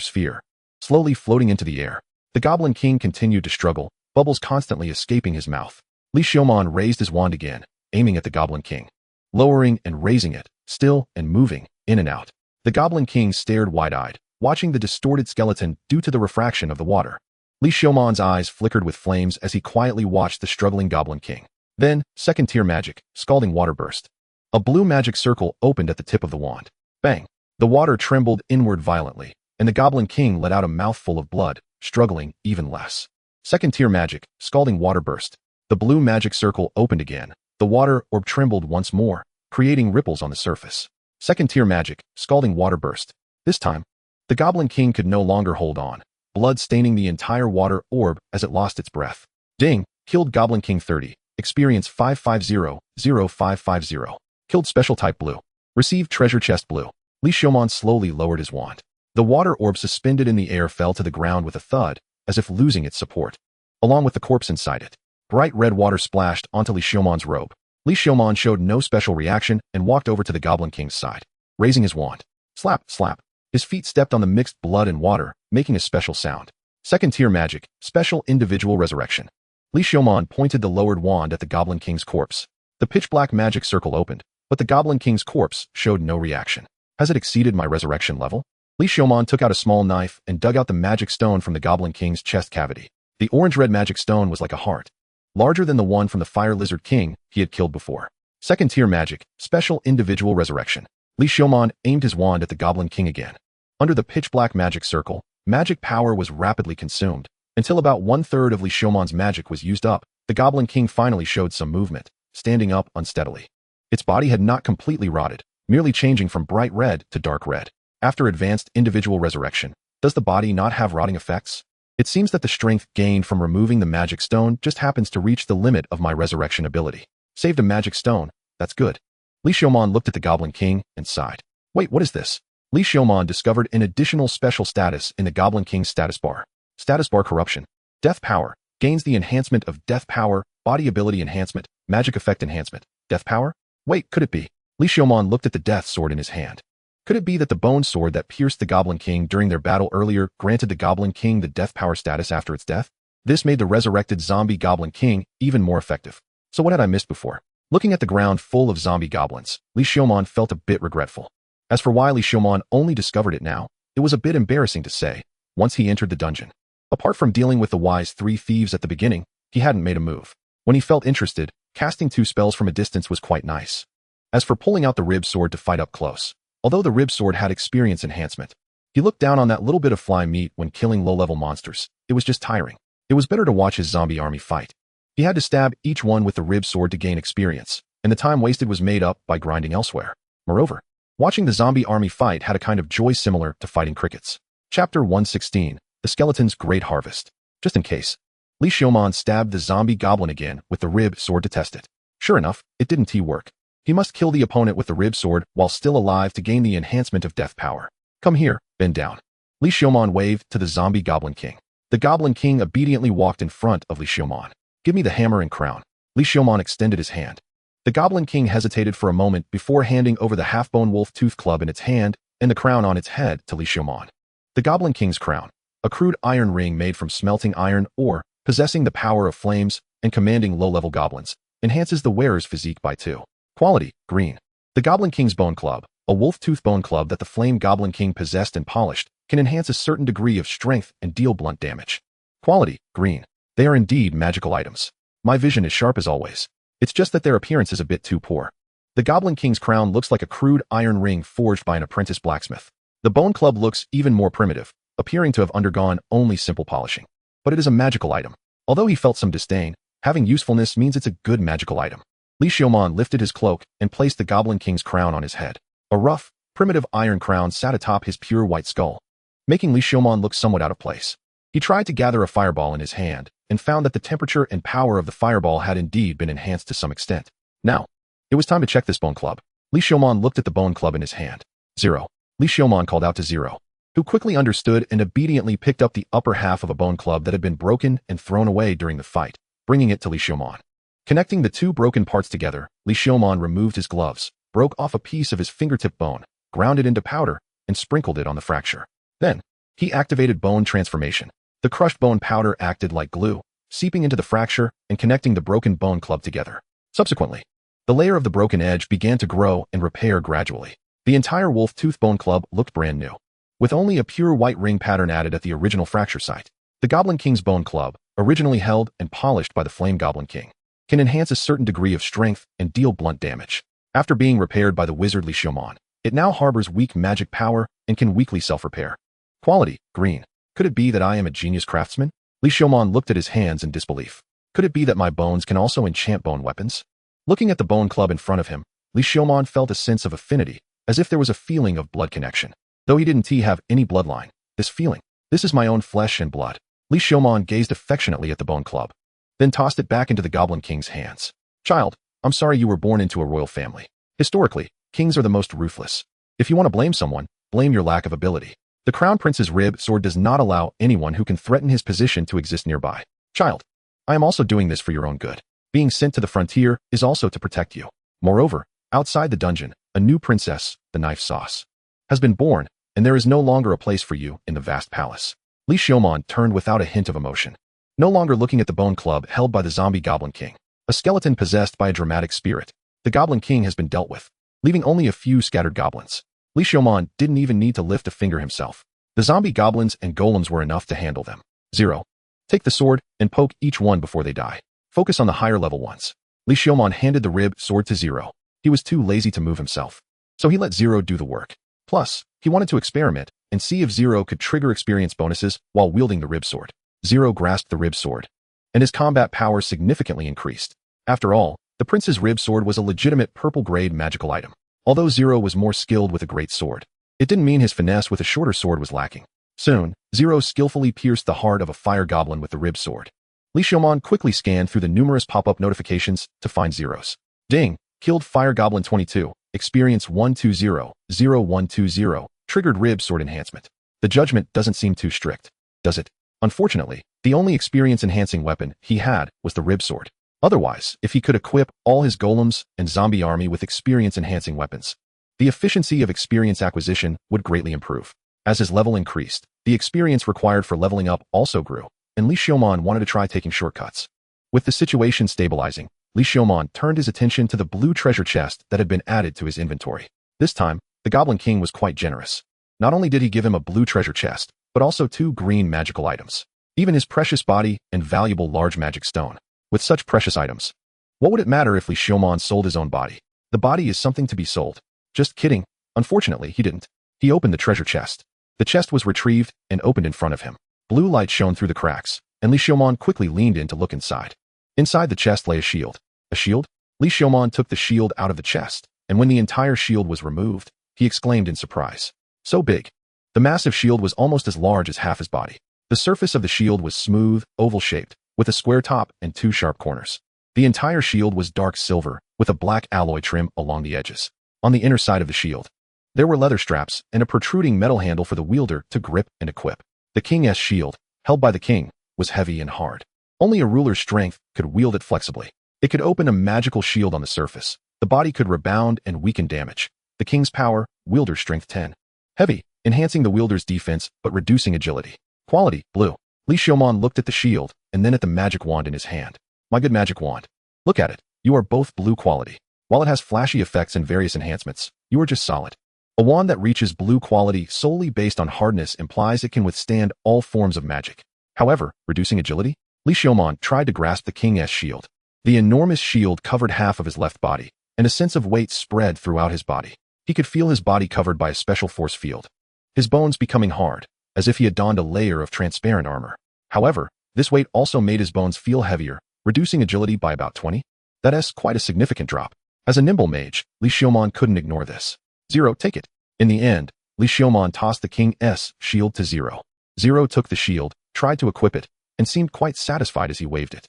sphere. Slowly floating into the air, the Goblin King continued to struggle, bubbles constantly escaping his mouth. Li Xiaomon raised his wand again, aiming at the Goblin King, lowering and raising it, still and moving, in and out. The Goblin King stared wide-eyed, watching the distorted skeleton due to the refraction of the water. Li Xiaomon's eyes flickered with flames as he quietly watched the struggling Goblin King. Then, second-tier magic, scalding water burst. A blue magic circle opened at the tip of the wand. Bang! The water trembled inward violently, and the Goblin King let out a mouthful of blood, struggling even less. Second-tier magic, scalding water burst. The blue magic circle opened again. The water orb trembled once more, creating ripples on the surface. Second-tier magic, scalding water burst. This time, the Goblin King could no longer hold on, blood staining the entire water orb as it lost its breath. Ding! Killed Goblin King 30. Experience 550-0550. Killed special type blue. Received treasure chest blue. Li Xiaomon slowly lowered his wand. The water orb suspended in the air fell to the ground with a thud, as if losing its support, along with the corpse inside it. Bright red water splashed onto Li Xiaomon's robe. Li Xiaomon showed no special reaction and walked over to the Goblin King's side, raising his wand. Slap, slap. His feet stepped on the mixed blood and water, making a special sound. Second-tier magic, special individual resurrection. Li Xiaomon pointed the lowered wand at the Goblin King's corpse. The pitch-black magic circle opened, but the Goblin King's corpse showed no reaction. Has it exceeded my resurrection level? Li Xiaomon took out a small knife and dug out the magic stone from the Goblin King's chest cavity. The orange-red magic stone was like a heart, larger than the one from the Fire Lizard King he had killed before. Second-tier magic, special individual resurrection. Li Xiaomon aimed his wand at the Goblin King again. Under the pitch-black magic circle, magic power was rapidly consumed. Until about one-third of Li Xiaomon's magic was used up, the Goblin King finally showed some movement, standing up unsteadily. Its body had not completely rotted, merely changing from bright red to dark red. After advanced individual resurrection, does the body not have rotting effects? It seems that the strength gained from removing the magic stone just happens to reach the limit of my resurrection ability. Saved a magic stone, that's good. Li Xiaomon looked at the Goblin King and sighed. Wait, what is this? Li Xiaomon discovered an additional special status in the Goblin King's status bar. Status bar corruption. Death power. Gains the enhancement of death power, body ability enhancement, magic effect enhancement. Death power? Wait, could it be? Li Xiaomon looked at the death sword in his hand. Could it be that the bone sword that pierced the Goblin King during their battle earlier granted the Goblin King the death power status after its death? This made the resurrected zombie Goblin King even more effective. So what had I missed before? Looking at the ground full of zombie goblins, Li Xiaomon felt a bit regretful. As for why Li Xiaomon only discovered it now, it was a bit embarrassing to say, once he entered the dungeon. Apart from dealing with the wise three thieves at the beginning, he hadn't made a move. When he felt interested, casting 2 spells from a distance was quite nice. As for pulling out the rib sword to fight up close, although the rib sword had experience enhancement, he looked down on that little bit of fly meat when killing low-level monsters. It was just tiring. It was better to watch his zombie army fight. He had to stab each one with the rib sword to gain experience, and the time wasted was made up by grinding elsewhere. Moreover, watching the zombie army fight had a kind of joy similar to fighting crickets. Chapter 116, The Skeleton's Great Harvest. Just in case, Li Xiaomon stabbed the zombie goblin again with the rib sword to test it. Sure enough, it didn't work. He must kill the opponent with the rib sword while still alive to gain the enhancement of death power. Come here, bend down. Li Xiaomon waved to the zombie Goblin King. The Goblin King obediently walked in front of Li Xiaomon. Give me the hammer and crown. Li Xiaomon extended his hand. The Goblin King hesitated for a moment before handing over the half-bone wolf tooth club in its hand and the crown on its head to Li Xiaomon. The Goblin King's crown, a crude iron ring made from smelting iron ore, possessing the power of flames and commanding low-level goblins, enhances the wearer's physique by 2. Quality, green. The Goblin King's bone club, a wolf tooth bone club that the Flame Goblin King possessed and polished, can enhance a certain degree of strength and deal blunt damage. Quality, green. They are indeed magical items. My vision is sharp as always. It's just that their appearance is a bit too poor. The Goblin King's crown looks like a crude iron ring forged by an apprentice blacksmith. The bone club looks even more primitive, appearing to have undergone only simple polishing. But it is a magical item. Although he felt some disdain, having usefulness means it's a good magical item. Li Xiaomon lifted his cloak and placed the Goblin King's crown on his head. A rough, primitive iron crown sat atop his pure white skull, making Li Xiaomon look somewhat out of place. He tried to gather a fireball in his hand and found that the temperature and power of the fireball had indeed been enhanced to some extent. Now, it was time to check this bone club. Li Xiaomon looked at the bone club in his hand. Zero. Li Xiaomon called out to Zero, who quickly understood and obediently picked up the upper half of a bone club that had been broken and thrown away during the fight, bringing it to Li Xiaomon. Connecting the two broken parts together, Li Xiaomon removed his gloves, broke off a piece of his fingertip bone, ground it into powder, and sprinkled it on the fracture. Then, he activated bone transformation. The crushed bone powder acted like glue, seeping into the fracture and connecting the broken bone club together. Subsequently, the layer of the broken edge began to grow and repair gradually. The entire wolf tooth bone club looked brand new, with only a pure white ring pattern added at the original fracture site. The Goblin King's bone club, originally held and polished by the Flame Goblin King, can enhance a certain degree of strength and deal blunt damage. After being repaired by the wizard Li Xiaomon, it now harbors weak magic power and can weakly self-repair. Quality, green. Could it be that I am a genius craftsman? Li Xiaomon looked at his hands in disbelief. Could it be that my bones can also enchant bone weapons? Looking at the bone club in front of him, Li Xiaomon felt a sense of affinity, as if there was a feeling of blood connection. Though he didn't have any bloodline, this is my own flesh and blood. Li Xiaomon gazed affectionately at the bone club, then tossed it back into the Goblin King's hands. Child, I'm sorry you were born into a royal family. Historically, kings are the most ruthless. If you want to blame someone, blame your lack of ability. The Crown Prince's rib sword does not allow anyone who can threaten his position to exist nearby. Child, I am also doing this for your own good. Being sent to the frontier is also to protect you. Moreover, outside the dungeon, a new princess, the Knife Sauce, has been born, and there is no longer a place for you in the vast palace. Li Xiaomon turned without a hint of emotion, no longer looking at the bone club held by the zombie Goblin King, a skeleton possessed by a dramatic spirit. The Goblin King has been dealt with, leaving only a few scattered goblins. Li Xiaomon didn't even need to lift a finger himself. The zombie goblins and golems were enough to handle them. Zero. Take the sword and poke each one before they die. Focus on the higher level ones. Li Xiaomon handed the rib sword to Zero. He was too lazy to move himself, so he let Zero do the work. Plus, he wanted to experiment and see if Zero could trigger experience bonuses while wielding the rib sword. Zero grasped the rib sword, and his combat power significantly increased. After all, the prince's rib sword was a legitimate purple-grade magical item. Although Zero was more skilled with a great sword, it didn't mean his finesse with a shorter sword was lacking. Soon, Zero skillfully pierced the heart of a fire goblin with the rib sword. Li Xiaomon quickly scanned through the numerous pop-up notifications to find Zero's. Ding! Killed Fire Goblin 22. Experience 120-0120. Triggered rib sword enhancement. The judgment doesn't seem too strict, does it? Unfortunately, the only experience-enhancing weapon he had was the rib sword. Otherwise, if he could equip all his golems and zombie army with experience-enhancing weapons, the efficiency of experience acquisition would greatly improve. As his level increased, the experience required for leveling up also grew, and Li Xiaomon wanted to try taking shortcuts. With the situation stabilizing, Li Xiaomon turned his attention to the blue treasure chest that had been added to his inventory. This time, the Goblin King was quite generous. Not only did he give him a blue treasure chest, but also 2 green magical items. Even his precious body and valuable large magic stone. With such precious items, what would it matter if Li Xiaomon sold his own body? The body is something to be sold. Just kidding. Unfortunately, he didn't. He opened the treasure chest. The chest was retrieved and opened in front of him. Blue light shone through the cracks, and Li Xiaomon quickly leaned in to look inside. Inside the chest lay a shield. A shield? Li Xiaomon took the shield out of the chest, and when the entire shield was removed, he exclaimed in surprise. So big. The massive shield was almost as large as half his body. The surface of the shield was smooth, oval-shaped, with a square top and 2 sharp corners. The entire shield was dark silver, with a black alloy trim along the edges. On the inner side of the shield, there were leather straps and a protruding metal handle for the wielder to grip and equip. The king's shield, held by the king, was heavy and hard. Only a ruler's strength could wield it flexibly. It could open a magical shield on the surface. The body could rebound and weaken damage. The king's power, wielder strength 10. Heavy, enhancing the wielder's defense but reducing agility. Quality, blue. Li Xiaomon looked at the shield and then at the magic wand in his hand. My good magic wand. Look at it. You are both blue quality. While it has flashy effects and various enhancements, you are just solid. A wand that reaches blue quality solely based on hardness implies it can withstand all forms of magic. However, reducing agility? Li Xiaomon tried to grasp the king's shield. The enormous shield covered half of his left body, and a sense of weight spread throughout his body. He could feel his body covered by a special force field, his bones becoming hard, as if he had donned a layer of transparent armor. However, this weight also made his bones feel heavier, reducing agility by about 20. That's quite a significant drop. As a nimble mage, Li Xiaomon couldn't ignore this. Zero, take it. In the end, Li Xiaomon tossed the king's shield to Zero. Zero took the shield, tried to equip it, and seemed quite satisfied as he waved it.